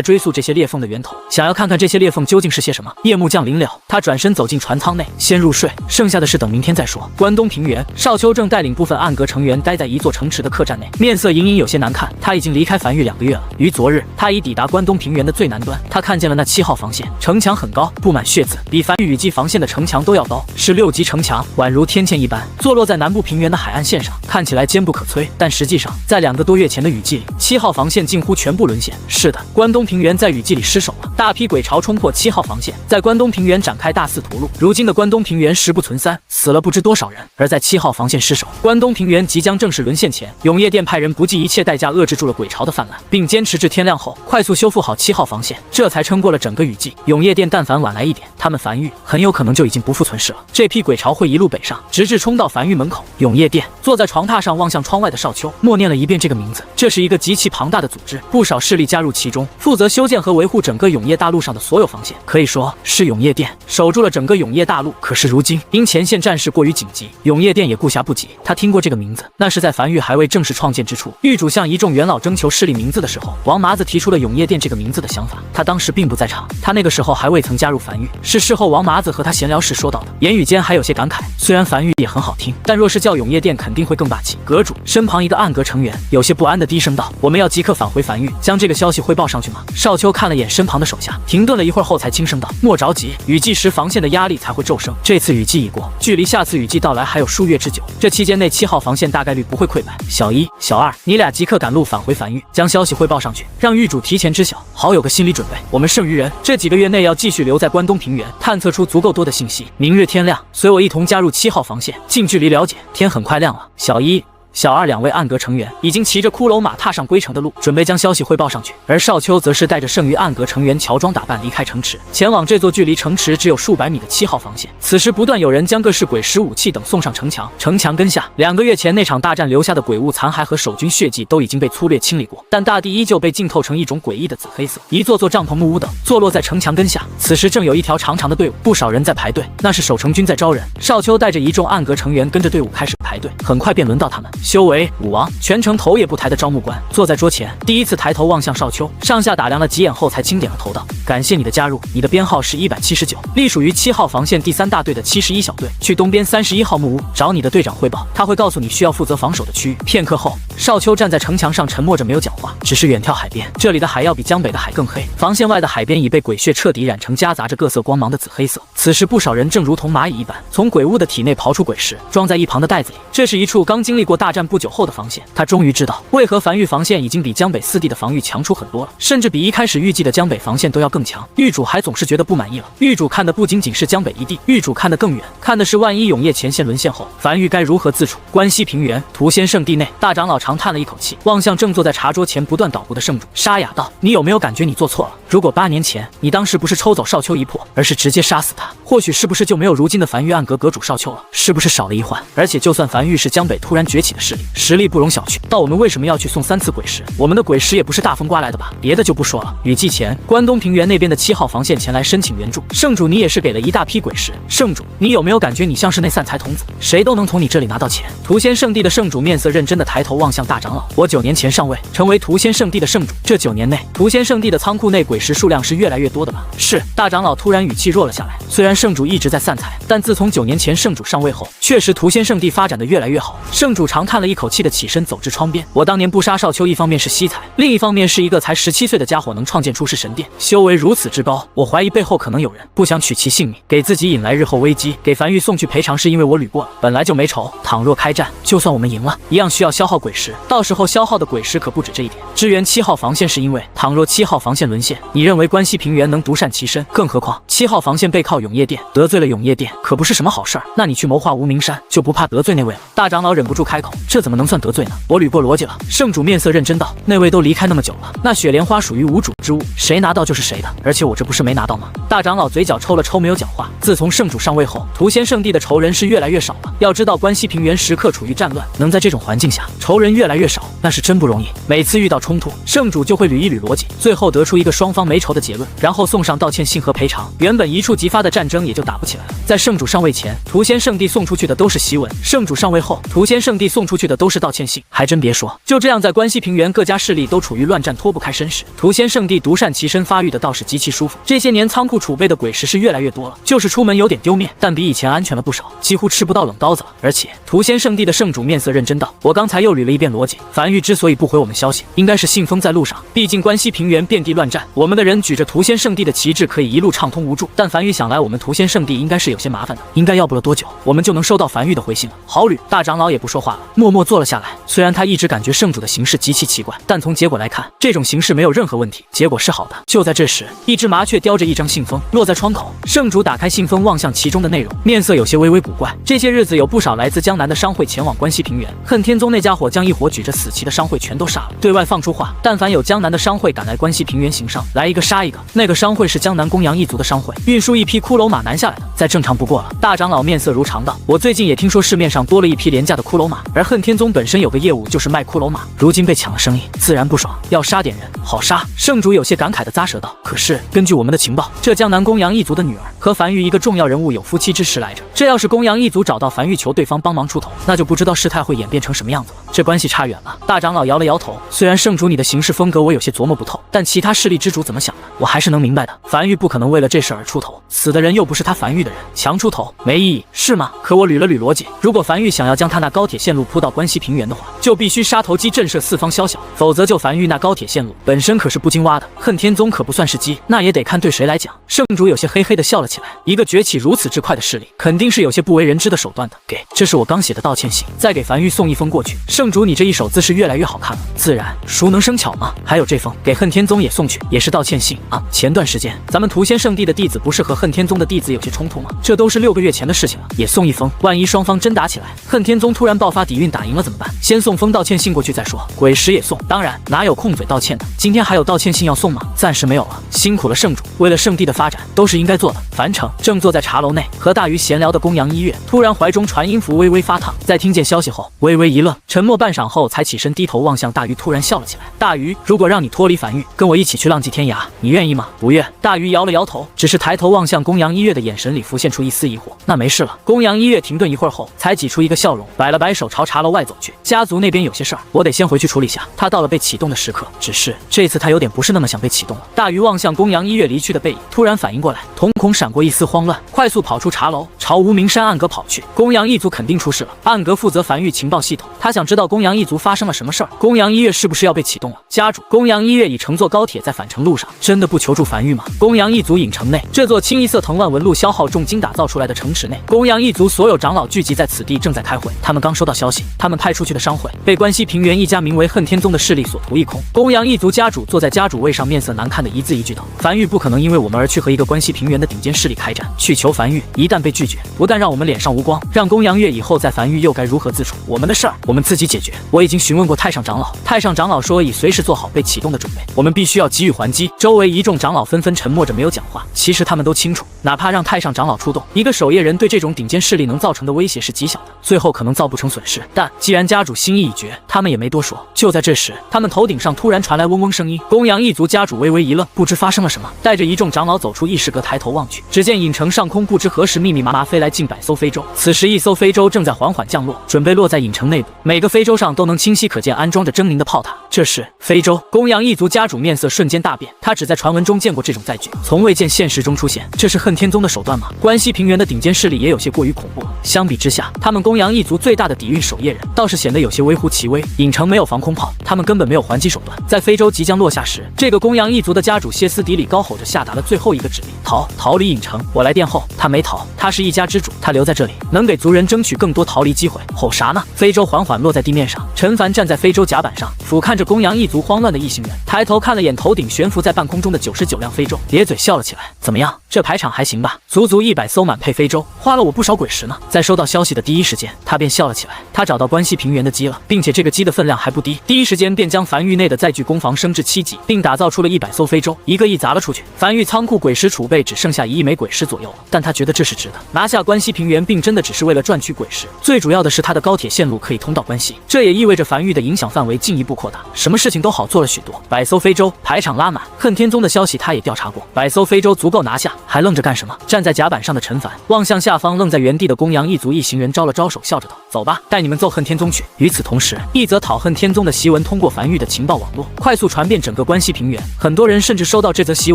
追溯这些裂缝的源头，想要看看这些裂缝究竟是些什么。夜幕降临了，他转身走进船舱内，先入睡，剩下的事等明天再说。关东平原，少丘正带领部分暗格成员待在一座城池的客栈内，面色隐隐有些难看。他已经离开樊玉2个月了，于昨日他已抵达关东平原的最南端，他看见了那7号防线，城墙很高，布满血渍，比樊玉雨季防线的城墙都要高，是6级城墙，宛如天堑一般，坐落在南部平原的海岸线上，看起来坚不可摧。但实际上，在2个多月前的雨季里，7号防线近乎全部沦陷。是的，关东平原在雨季里失守了，大批鬼潮冲破7号防线，在关东平原展开大肆屠戮。如今的关东平原实不存三，死了不知多少人。而在7号防线失守，关东平原即将正式沦陷前，永夜殿派人不计一切代价遏制住了鬼潮的泛滥，并坚持至天亮后快速修复好7号防线，这才撑过了整个雨季。永夜殿但凡晚来一点，他们樊玉很有可能就已经不复存世了。这批鬼潮会一路北上，直至冲到樊玉门口。永夜殿坐在床榻上望向窗外的少丘，默念了一遍这个名字。这是一个极其庞大的组织，不少势力加入其中，负责修建和维护整个永夜大陆上的所有防线，可以说是永夜殿守住了整个永夜大陆。可是如今因前线战事过于紧急，永夜殿也顾暇不及。他听过这个名字，那是在樊玉还未正式创建之初，狱主向一众元老征求势力名字的时候，王麻子提出了永夜殿这个名字的想法。他当时并不在场，他那个时候还未曾加入樊玉，是事后王麻子和他闲聊时说到的，言语间还有些感慨。虽然樊玉也很好听，但若是叫永夜殿肯定会更霸气。阁主身旁一个暗格成员有些不安的低声道：“我们要即刻返回樊玉，将这个消息汇报上去吗？”少丘看了眼身旁的手下，停顿了一会儿后才轻声道：“莫着急，雨季时防线的压力才会骤升。这次雨季已过，距离下次雨季到来还有数月之久，这期间内7号防线大概率不会溃败。小1、小2，你俩即刻赶路返回樊玉，将消息汇报上去，让狱主提前知晓，好有个心理准备。我们剩余人这几个月内要继续留在关东平原，探测出足够多的信息。明日天亮，随我一同加入7号防线，近距离了解。天很快亮了。”小1、小2两位暗格成员已经骑着骷髅马踏上归程的路，准备将消息汇报上去。而少丘则是带着剩余暗格成员乔装打扮离开城池，前往这座距离城池只有数百米的7号防线。此时不断有人将各式鬼石武器等送上城墙，城墙根下2个月前那场大战留下的鬼物残骸和守军血迹都已经被粗略清理过，但大地依旧被浸透成一种诡异的紫黑色。一座座帐篷木屋等坐落在城墙根下，此时正有一条长长的队伍，不少人在排队，那是守城军在招人。少丘带着一众暗格成员跟着队伍开始排队，很快便轮到他们。修为武王全程头也不抬的招募官坐在桌前，第一次抬头望向少丘，上下打量了几眼后才轻点了头道：“感谢你的加入，你的编号是179，隶属于7号防线第3大队的71小队，去东边31号木屋找你的队长汇报，他会告诉你需要负责防守的区域。”片刻后，少丘站在城墙上沉默着没有讲话，只是远眺海边，这里的海要比江北的海更黑，防线外的海边已被鬼血彻底染成夹杂着各色光芒的紫黑色。此时不少人正如同蚂蚁一般从鬼物的体内刨出鬼石，装在一旁的袋子里。这是一处刚经历过大大战不久后的防线，他终于知道为何樊玉防线已经比江北四地的防御强出很多了，甚至比一开始预计的江北防线都要更强。狱主还总是觉得不满意了。狱主看的不仅仅是江北一地，狱主看得更远，看的是万一永夜前线沦陷后，樊玉该如何自处。关西平原屠仙圣地内，大长老长叹了一口气，望向正坐在茶桌前不断捣鼓的圣主沙哑道：“你有没有感觉你做错了？如果8年前你当时不是抽走少丘一魄，而是直接杀死他，或许是不是就没有如今的樊玉暗阁阁主少丘了？是不是少了一环？而且就算樊玉是江北突然崛起的势力，实力不容小觑，到我们为什么要去送3次鬼石？我们的鬼石也不是大风刮来的吧？别的就不说了，雨季前关东平原那边的7号防线前来申请援助，圣主你也是给了一大批鬼石。圣主，你有没有感觉你像是那散财童子，谁都能从你这里拿到钱？”屠仙圣地的圣主面色认真的抬头望向大长老：“我9年前上位，成为屠仙圣地的圣主，这9年内，屠仙圣地的仓库内鬼石数量是越来越多的吧？”是。大长老突然语气弱了下来。虽然圣主一直在散财，但自从9年前圣主上位后，确实屠仙圣地发展的越来越好。圣主长叹了一口气的起身走至窗边：“我当年不杀少丘，一方面是惜才，另一方面是一个才17岁的家伙能创建出世神殿，修为如此之高，我怀疑背后可能有人不想取其性命，给自己引来日后危机。给樊玉送去赔偿是因为我捋过了，本来就没仇。倘若开战，就算我们赢了，一样需要消耗鬼石，到时候消耗的鬼石可不止这一点。支援7号防线是因为，倘若7号防线沦陷，你认为关西平原能独善其身？更何况7号防线背靠永夜殿，得罪了永夜殿，可不是什么好事儿。那你去谋划无名山，就不怕得罪那位了？”大长老忍不住开口：“这怎么能算得罪呢？我捋过逻辑了。”圣主面色认真道：“那位都离开那么久了，那雪莲花属于无主之物，谁拿到就是谁的，而且我这不是没拿到吗？”大长老嘴角抽了抽，没有讲话。自从圣主上位后，屠仙圣地的仇人是越来越少了。要知道关西平原时刻处于战乱，能在这种环境下仇人越来越少，那是真不容易。每次遇到冲突，圣主就会捋一捋逻辑，最后得出一个双方没仇的结论，然后送上道歉信和赔偿，原本一触即发的战争也就打不起来了。在圣主上位前，屠仙圣地送出去的都是檄文；圣主上位后，屠仙圣地送出去的都是道歉信。还真别说，就这样在关西平原各家势力都处于乱战脱不开身时，屠仙圣地独善其身发育的倒是极其舒服。这些年仓库储备的鬼石是越来越多了，就是出门有点丢面，但比以前安全了不少，几乎吃不到冷刀子了。而且屠仙圣地的圣主面色认真道：“我刚才又捋了一遍逻辑，樊玉之所以不回我们消息，应该是信封在路上。毕竟关西平原遍地乱战，我们的人举着屠仙圣地的旗帜可以一路畅通无阻，但樊玉想来我们屠仙圣地应该是有些麻烦的，应该要不了多久，我们就能收到樊玉的回信了。”好捋。大长老也不说话了，默默坐了下来。虽然他一直感觉圣主的行事极其奇怪，但从结果来看，这种形式没有任何问题，结果是好的。就在这时，一只麻雀叼着一张信封落在窗口，圣主打开信封，望向其中的内容，面色有些微微古怪。这些日子有不少来自江南的商会前往关西平原，恨天宗那家伙将一伙举着死旗的商会全都杀了，对外放出话，但凡有江南的商会赶来关西平原行商，来一个杀一个。那个商会是江南公羊一族的商会，运输一批骷髅马南下来的，再正常不过了。大长老面色如常道：“我最近也听说市面上多了一批廉价的骷髅马，而恨天宗本身有个业务就是卖骷髅马，如今被抢了生意，自然不爽，要杀点人，好杀。”圣主有些感慨地咂舌道：“可是根据我们的情报，这江南公羊一族的女儿和樊玉一个重要人物有夫妻之实来着。这要是公羊一族找到樊玉求对方帮忙出头，那就不知道事态会演变成什么样子了。这关系差远了。”大长老摇了摇头：“虽然圣主你的行事风格我有些琢磨不透，但其他势力之主怎么想的，我还是能明白的。樊玉不可能为了这事而出头，死的人又不是他樊玉的人，强出头没意义，是吗？可我捋了捋逻辑，如果樊玉想要将他那高铁线路铺到关西平原的话，就必须杀头机震慑四方宵小，否则就樊玉那高铁线路本身可是不经挖的，恨天宗可不算是鸡，那也得看对谁来讲。”圣主有些嘿嘿地笑了起来，一个崛起如此之快的势力，肯定是有些不为人知的手段的。这是我刚写的道歉信，再给樊玉送一封过去。圣主你这一手姿势越来越好看了，自然熟能生巧嘛。还有这封给恨天宗也送去，也是道歉信啊。前段时间咱们屠仙圣地的弟子不是和恨天宗的弟子有些冲突吗？这都是6个月前的事情了，也送一封，万一双方真打起来，恨天宗突然爆发底蕴打赢了怎么办？先送封道歉信过去再说，鬼石也送。当然哪有空嘴道歉的，今天还有道歉信要送吗？暂时没有了，辛苦了圣主，为了圣地的发展都是应该做的。樊城正坐在茶楼内和大鱼闲聊的公羊一月，突然怀中传音符微微发烫，在听见消息后微微一愣，沉默半晌后才起身低头望向大鱼，突然笑了起来：“大鱼，如果让你脱离樊玉，跟我一起去浪迹天涯，你愿意吗？”“不愿。”大鱼摇了摇头，只是抬头望向公羊一月的眼神里浮现出一丝疑惑。“那没事了。”公羊一月停顿一会儿后，才挤出一个笑容，摆了摆手朝茶楼外走去：“家族那边有些事儿，我得先回去处理下。”他到了被启动的时刻，只是这次他有点不是那么想被启动了。大鱼望向公羊一月离去的背影，突然反应过来，瞳孔闪过一丝慌乱，快速跑出茶楼，朝朝无名山暗阁跑去。公羊一族肯定出事了。暗阁负责繁育情报系统，他想知道公羊一族发生了什么事儿。公羊一月是不是要被启动了？家主，公羊一月已乘坐高铁在返程路上，真的不求助繁育吗？公羊一族影城内，这座清一色藤蔓纹路消耗重金打造出来的城池内，公羊一族所有长老聚集在此地，正在开会。他们刚收到消息，他们派出去的商会被关西平原一家名为恨天宗的势力所屠一空。公羊一族家主坐在家主位上，面色难看的一字一句道：繁育不可能因为我们而去和一个关西平原的顶尖势力开战，去求繁育，一旦被拒绝，不但让我们脸上无光，让公羊月以后再繁育又该如何自处？我们的事儿我们自己解决。我已经询问过太上长老，太上长老说已随时做好被启动的准备，我们必须要给予还击。周围一众长老纷纷沉默着没有讲话。其实他们都清楚，哪怕让太上长老出动，一个守夜人对这种顶尖势力能造成的威胁是极小的，最后可能造不成损失。但既然家主心意已决，他们也没多说。就在这时，他们头顶上突然传来嗡嗡声音，公羊一族家主微微一愣，不知发生了什么，带着一众长老走出议事阁，抬头望去，只见影城上空不知何时密密麻麻飞来近100艘非洲。此时一艘非洲正在缓缓降落，准备落在影城内部，每个非洲上都能清晰可见安装着狰狞的炮塔。这是非洲。公羊一族家主面色瞬间大变，他只在传闻中见过这种载具，从未见现实中出现。这是恨天宗的手段吗？关西平原的顶尖势力也有些过于恐怖了。相比之下，他们公羊一族最大的底蕴守夜人倒是显得有些微乎其微。影城没有防空炮，他们根本没有还击手段。在非洲即将落下时，这个公羊一族的家主歇斯底里高吼着下达了最后一个指令：逃离影城！我来殿后。他没逃，他是一家之主，他留在这里能给族人争取更多逃离机会。吼啥呢？非洲缓缓落在地面上，陈凡站在非洲甲板上，俯瞰着公羊一族慌乱的一行人，抬头看了眼头顶悬浮在半空中的99辆非洲，咧嘴笑了起来。怎么样，这排场还行吧？足足100艘满配非洲，花了我不少鬼石呢。在收到消息的第一时间，他便笑了起来。他找到关西平原的鸡了，并且这个鸡的分量还不低，第一时间便将繁育内的载具攻防升至7级，并打造出了100艘非洲，一个一砸了出去。繁育仓库鬼石储备只剩下1亿枚鬼石左右了，但他觉得这是值得。拿下关西平原并真的只是为了赚取鬼石，最主要的是他的高铁线路可以通到关西，这也意味着繁育的影响范围进一步扩大，什么事情都好做了许多。100艘非洲排场拉满，恨天宗的消息他也调查过，100艘非洲足够拿下，还愣着干什么？站在甲板上的陈凡望向下方愣在原地的公羊一族一行人，招了招手，笑着道：走吧，带你们揍恨天宗去。与此同时，一则讨恨天宗的檄文通过繁育的情报网络快速传遍整个关西平原，很多人甚至收到这则檄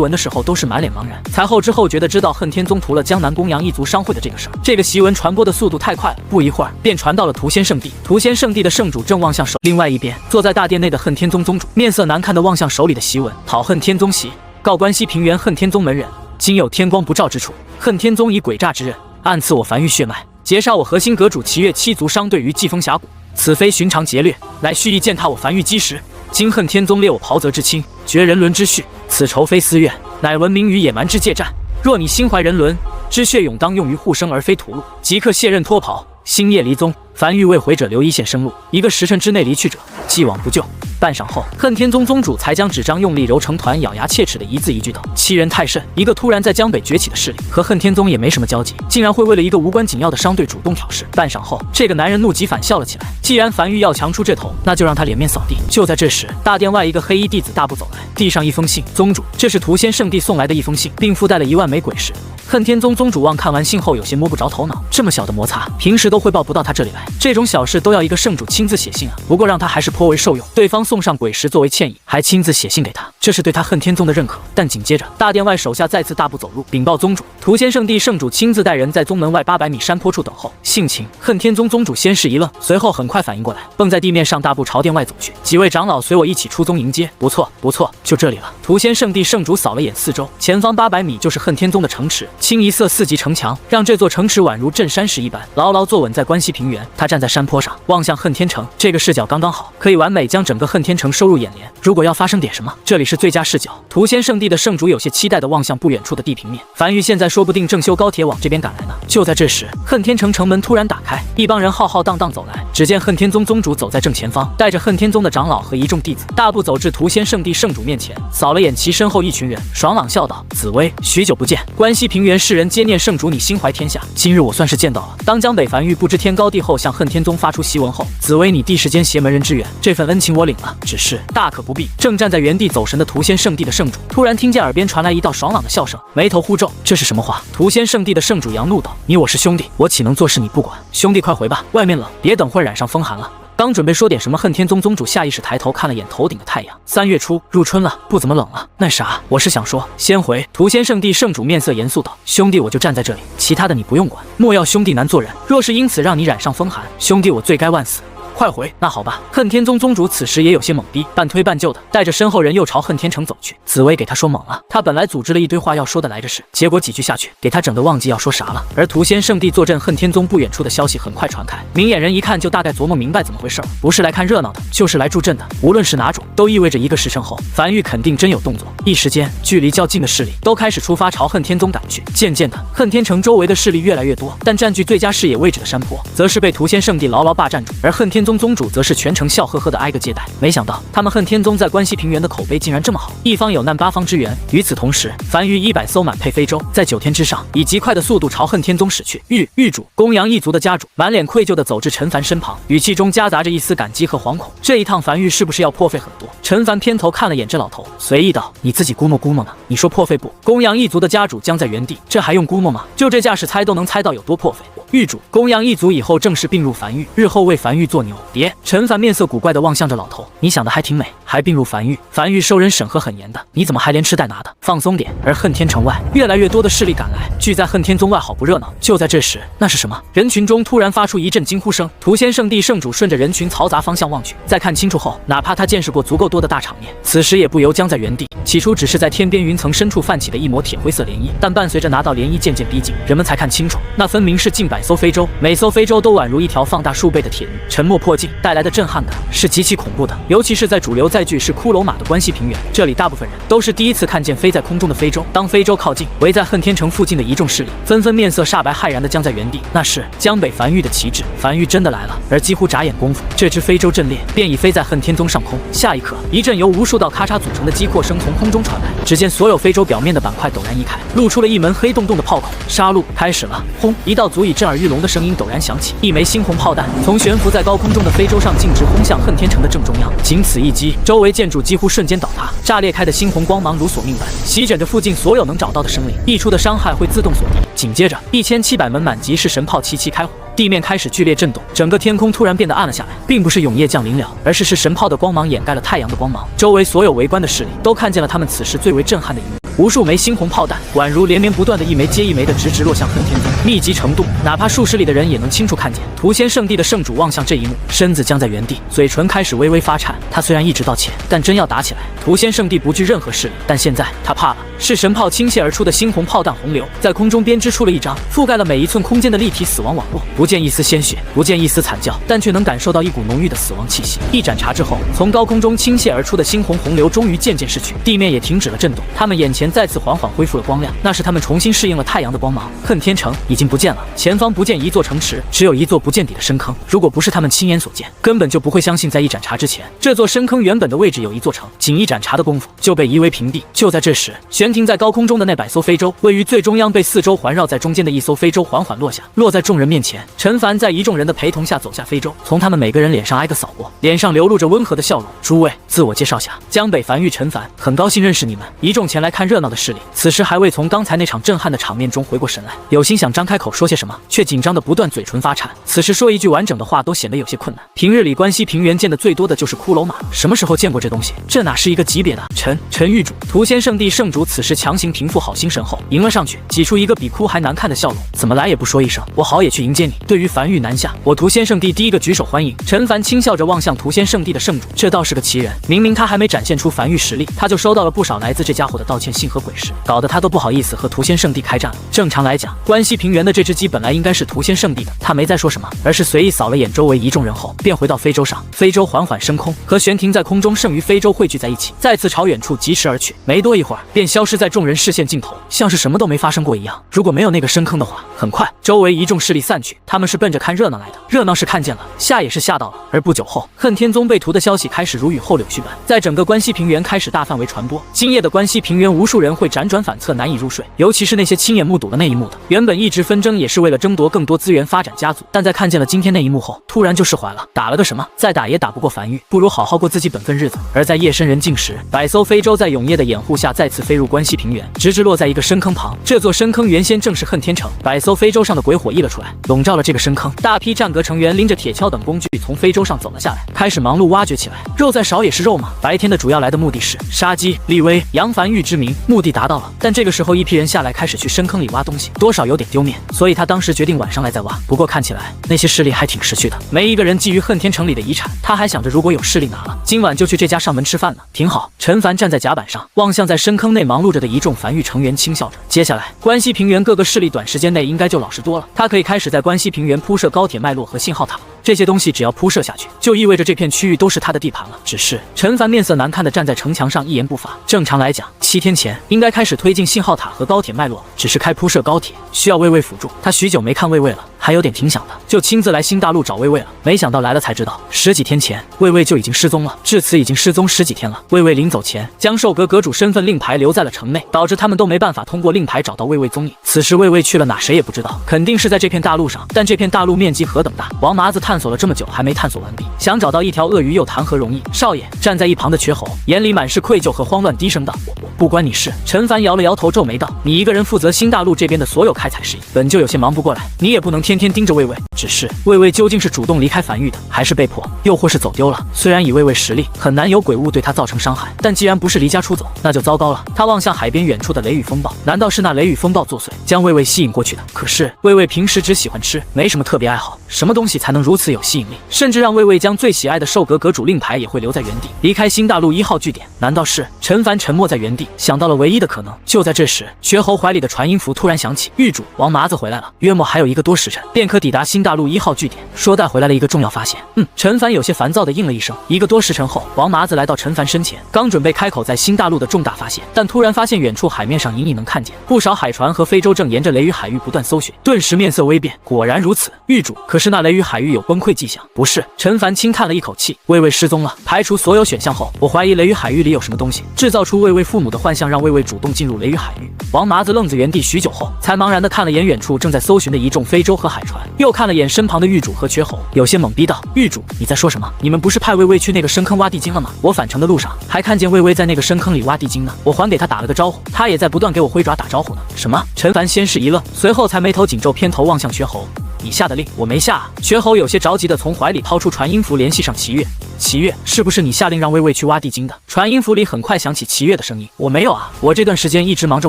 文的时候都是满脸茫然，才后知后觉的知道恨天宗屠了江南公羊一族商会的这个事儿。这个檄文传播的速度太快了，不一会儿便传到了屠仙圣地。屠仙圣地的圣主正望向手，另外一边坐在大殿内的恨天宗宗主面色难看的望向手里的檄文：讨恨天宗檄，告关西平原恨天宗门人，今有天光不照之处，恨天宗以诡诈之刃暗刺我繁育血脉，劫杀我核心阁主齐越七族商队于季风峡谷，此非寻常劫掠，乃蓄意践踏我繁育基石。今恨天宗列我袍泽之亲，绝人伦之序，此仇非私怨，乃闻名于野蛮之界战。若你心怀人伦之血勇，当用于护生而非屠戮，即刻卸任脱袍，星夜离宗。凡欲未回者留一线生路，1个时辰之内离去者，既往不咎。半晌后，恨天宗宗主才将纸张用力揉成团，咬牙切齿的一字一句道：欺人太甚！一个突然在江北崛起的势力，和恨天宗也没什么交集，竟然会为了一个无关紧要的商队主动挑事。半晌后，这个男人怒极反笑了起来。既然樊玉要强出这头，那就让他脸面扫地。就在这时，大殿外一个黑衣弟子大步走来，递上一封信：宗主，这是屠仙圣地送来的一封信，并附带了1万枚鬼石。恨天宗宗主望看完信后有些摸不着头脑，这么小的摩擦，平时都汇报不到他这里来，这种小事都要一个圣主亲自写信啊。不过让他还是颇为受用，对方送上鬼石作为歉意，还亲自写信给他，这是对他恨天宗的认可。但紧接着，大殿外手下再次大步走入，禀报宗主，屠仙圣地圣主亲自带人在宗门外800米山坡处等候。性情，恨天宗宗主先是一愣，随后很快反应过来，蹦在地面上大步朝殿外走去。几位长老随我一起出宗迎接。不错不错，就这里了。屠仙圣地圣主扫了眼四周，前方800米就是恨天宗的城池，清一色4级城墙，让这座城池宛如镇山石一般，牢牢坐稳在关西平原。他站在山坡上，望向恨天城，这个视角刚刚好，可以完美将整个恨天城收入眼帘。如果要发生点什么，这里是最佳视角。屠仙圣地的圣主有些期待地望向不远处的地平面，樊玉现在说不定正修高铁往这边赶来呢。就在这时，恨天城城门突然打开，一帮人浩浩荡荡走来。只见恨天宗宗主走在正前方，带着恨天宗的长老和一众弟子，大步走至屠仙圣地圣主面前，扫了眼其身后一群人，爽朗笑道：紫薇，许久不见，关西平原世人皆念圣主你心怀天下，今日我算是见到了。当江北樊玉不知天高地厚向恨天宗发出檄文后，紫薇你第时间携门人之缘，这份恩情我领了，只是大可不必。正站在原地走神的屠仙圣地的圣主，突然听见耳边传来一道爽朗的笑声，眉头忽皱，这是什么话？屠仙圣地的圣主扬怒道：你我是兄弟，我岂能坐视你不管？兄弟快回吧，外面冷，别等会染上风寒了。刚准备说点什么，恨天宗宗主下意识抬头看了眼头顶的太阳。3月初入春了，不怎么冷了。那啥，我是想说，先回。屠仙圣地圣主面色严肃道：“兄弟，我就站在这里，其他的你不用管。莫要兄弟难做人，若是因此让你染上风寒，兄弟我罪该万死。”快回！那好吧。恨天宗宗主此时也有些懵逼，半推半就的带着身后人又朝恨天城走去。紫薇给他说懵了，他本来组织了一堆话要说的来着事，结果几句下去，给他整得忘记要说啥了。而屠仙圣地坐镇恨天宗不远处的消息很快传开，明眼人一看就大概琢磨明白怎么回事，不是来看热闹的，就是来助阵的。无论是哪种，都意味着1个时辰后，樊玉肯定真有动作。一时间，距离较近的势力都开始出发朝恨天宗赶去。渐渐的，恨天城周围的势力越来越多，但占据最佳视野位置的山坡，则是被屠仙圣地牢牢霸占住，而恨天宗宗主则是全程笑呵呵的挨个接待。没想到他们恨天宗在关西平原的口碑竟然这么好，一方有难八方支援。与此同时，樊玉100艘满配非洲在9天之上以极快的速度朝恨天宗驶去。玉主公羊一族的家主满脸愧疚地走至陈凡身旁，语气中夹杂着一丝感激和惶恐。这一趟樊玉是不是要破费很多？陈凡偏头看了眼这老头，随意道：“你自己估摸呢？你说破费不？公羊一族的家主将在原地，这还用估摸吗？就这架势，猜都能猜到有多破费。”玉主公羊一族以后正式并入樊玉，日后为樊玉做牛。别，陈凡面色古怪地望向着老头，你想的还挺美，还并入樊玉。樊玉收人审核很严的，你怎么还连吃带拿的？放松点。而恨天城外，越来越多的势力赶来，聚在恨天宗外，好不热闹。就在这时，那是什么？人群中突然发出一阵惊呼声。屠仙圣地圣主顺着人群嘈杂方向望去，再看清楚后，哪怕他见识过足够多的大场面，此时也不由僵在原地。起初只是在天边云层深处泛起的一抹铁灰色涟漪，但伴随着那道涟漪渐渐逼近，人们才看清楚，那分明是近100艘非洲，每艘非洲都宛如一条放大数倍的铁鱼，沉没破镜带来的震撼感是极其恐怖的。尤其是在主流载具是骷髅马的关西平原，这里大部分人都是第一次看见飞在空中的非洲。当非洲靠近，围在恨天城附近的一众势力纷纷面色煞白骇然地僵在原地。那是江北樊玉的旗帜，樊玉真的来了。而几乎眨眼功夫，这只非洲阵列便已飞在恨天宗上空。下一刻，一阵由无数道咔嚓组成的击扩声从空中传来，只见所有非洲表面的板块陡然移开，露出了一门黑洞洞的炮口。杀戮开始了！轰！一道足以震耳欲聋的声音陡然响起，一枚猩红炮弹从悬浮在高空中的非洲上径直轰向恨天城的正中央。仅此一击，周围建筑几乎瞬间倒塌，炸裂开的猩红光芒如索命般席卷着附近所有能找到的生灵，溢出的伤害会自动锁定。紧接着，1700门满级式神炮齐齐开火，地面开始剧烈震动，整个天空突然变得暗了下来，并不是永夜降临了，而是神炮的光芒掩盖了太阳的光芒。周围所有围观的势力都看见了他们此时最为震撼的一幕。无数枚猩红炮弹宛如连绵不断的一枚接一枚的直直落向恨天宗，密集程度哪怕数十里的人也能清楚看见。屠仙圣地的圣主望向这一幕，身子僵在原地，嘴唇开始微微发颤。他虽然一直道歉，但真要打起来，屠仙圣地不惧任何势力。但现在他怕了，是神炮倾泻而出的猩红炮弹洪流，在空中编织出了一张覆盖了每一寸空间的立体死亡网络，不见一丝鲜血，不见一丝惨叫，但却能感受到一股浓郁的死亡气息。一盏茶之后，从高空中倾泻而出的猩红洪流终于渐渐逝去，地面也停止了震动，他们眼前再次缓缓恢复了光亮，那是他们重新适应了太阳的光芒。恨天城已经不见了，前方不见一座城池，只有一座不见底的深坑。如果不是他们亲眼所见，根本就不会相信在一盏茶之前，这座深坑原本的位置有一座城，仅一盏茶的功夫就被夷为平地。就在这时，悬停在高空中的那100艘非洲，位于最中央被四周环绕在中间的一艘非洲缓缓落下，落在众人面前。陈凡在一众人的陪同下走下非洲，从他们每个人脸上挨个扫过，脸上流露着温和的笑容。诸位，自我介绍下，江北樊玉陈凡，很高兴认识你们。一众前来看热闹的势力，此时还未从刚才那场震撼的场面中回过神来，有心想张开口说些什么，却紧张的不断，嘴唇发颤。此时说一句完整的话都显得有些困难。平日里关西平原见的最多的就是骷髅马，什么时候见过这东西？这哪是一个级别的？陈玉主，屠仙圣地圣主此时强行平复好心神后，迎了上去，挤出一个比哭还难看的笑容。怎么来也不说一声，我好也去迎接你。对于樊玉南下，我屠仙圣地第一个举手欢迎。陈凡轻笑着望向屠仙圣地的圣主，这倒是个奇人，明明他还没展现出樊玉实力，他就收到了不少来自这家伙的道歉信和鬼事，搞得他都不好意思和屠仙圣地开战了。正常来讲，关西平原的这只鸡本来应该是屠仙圣地的，他没再说什么，而是随意扫了眼周围一众人后，便回到非洲上。非洲缓缓升空，和悬停在空中剩余非洲汇聚在一起，再次朝远处疾驰而去。没多一会儿，便消失在众人视线尽头，像是什么都没发生过一样。如果没有那个深坑的话，很快周围一众势力散去，他们是奔着看热闹来的。热闹是看见了，吓也是吓到了。而不久后，恨天宗被屠的消息开始如雨后柳絮般在整个关西平原开始大范围传播。今夜的关西平原，无数人会辗转反侧，难以入睡，尤其是那些亲眼目睹了那一幕的。原本一直纷争也是为了争夺更多资源发展家族，但在看见了今天那一幕后，突然就释怀了。打了个什么？再打也打不过樊玉，不如好好过自己本分日子。而在夜深人静时，100艘非洲在永夜的掩护下再次飞入关关西平原，直至落在一个深坑旁。这座深坑原先正是恨天城，百艘非洲上的鬼火溢了出来，笼罩了这个深坑。大批战阁成员拎着铁锹等工具从非洲上走了下来，开始忙碌挖掘起来。肉再少也是肉嘛。白天的主要来的目的是杀鸡、立威、扬繁育之名，目的达到了。但这个时候一批人下来开始去深坑里挖东西，多少有点丢面，所以他当时决定晚上来再挖。不过看起来那些势力还挺识趣的，没一个人觊觎恨天城里的遗产。他还想着如果有势力拿了，今晚就去这家上门吃饭呢，挺好。陈凡站在甲板上，望向在深坑内忙碌着的一众繁育成员，轻笑着。接下来关西平原各个势力短时间内应该就老实多了，他可以开始在关西平原铺设高铁脉络和信号塔。这些东西只要铺设下去，就意味着这片区域都是他的地盘了。只是陈凡面色难看地站在城墙上，一言不发。正常来讲，7天前应该开始推进信号塔和高铁脉络，只是开铺设高铁需要魏魏辅助。他许久没看魏魏了，还有点挺想的，就亲自来新大陆找魏魏了。没想到来了才知道，10几天前魏魏就已经失踪了，至此已经失踪10几天了。魏魏临走前将寿阁阁主身份令牌留在了城内，导致他们都没办法通过令牌找到魏魏踪影。此时魏魏去了哪，谁也不知道，肯定是在这片大陆上。但这片大陆面积何等大，王麻子探索了这么久还没探索完毕，想找到一条鳄鱼又谈何容易？少爷站在一旁的瘸猴眼里满是愧疚和慌乱，低声道：“不关你事。”陈凡摇了摇头，皱眉道：“你一个人负责新大陆这边的所有开采事宜，本就有些忙不过来，你也不能天天盯着魏魏。只是魏魏究竟是主动离开繁育的，还是被迫，又或是走丢了？虽然以魏魏实力，很难有鬼物对他造成伤害，但既然不是离家出走，那就糟糕了。”他望向海边远处的雷雨风暴，难道是那雷雨风暴作祟，将魏魏吸引过去的？可是魏魏平时只喜欢吃，没什么特别爱好，什么东西才能如此有吸引力？甚至让魏魏将最喜爱的寿阁阁主令牌也会留在原地，离开新大陆1号据点？难道是？陈凡沉默在原地，想到了唯一的可能。就在这时，瘸猴怀里的传音符突然响起：“狱主，王麻子回来了，约莫还有1个多时辰，便可抵达新大陆1号据点，说带回来了一个重要发现。”陈凡有些烦躁地应了一声。1个多时辰后，王麻子来到陈凡身前，刚准备开口在新大陆的重大发现，但突然发现远处海面上隐隐能看见不少海船和非洲正沿着雷雨海域不断搜寻，顿时面色微变。果然如此，狱主，可是那雷雨海域有崩溃迹象？不是。陈凡轻叹了一口气，魏魏失踪了。排除所有选项后，我怀疑雷雨海域里有什么东西，制造出魏魏父母的幻象，让魏魏主动进入雷雨海域。王麻子愣在原地许久后，才茫然地看了眼远处正在搜寻的一众非洲和海船，又看了眼身旁的狱主和瘸猴，有些懵逼道：“狱主，你在说什么？你们不是派魏魏去那个深坑挖地精了吗？我返程的路上还看见魏魏在那个深坑里挖地精呢，我还给他打了个招呼，他也在不断给我挥爪打招呼呢。”什么？陈凡先是一愣，随后才眉头紧皱，偏头望向瘸猴：“你下的令我没下啊。”瘸猴有些着急地从怀里掏出传音符，联系上齐月。齐月，是不是你下令让魏魏去挖地精的？传音符里很快响起齐月的声音：“我没有啊，我这段时间一直忙着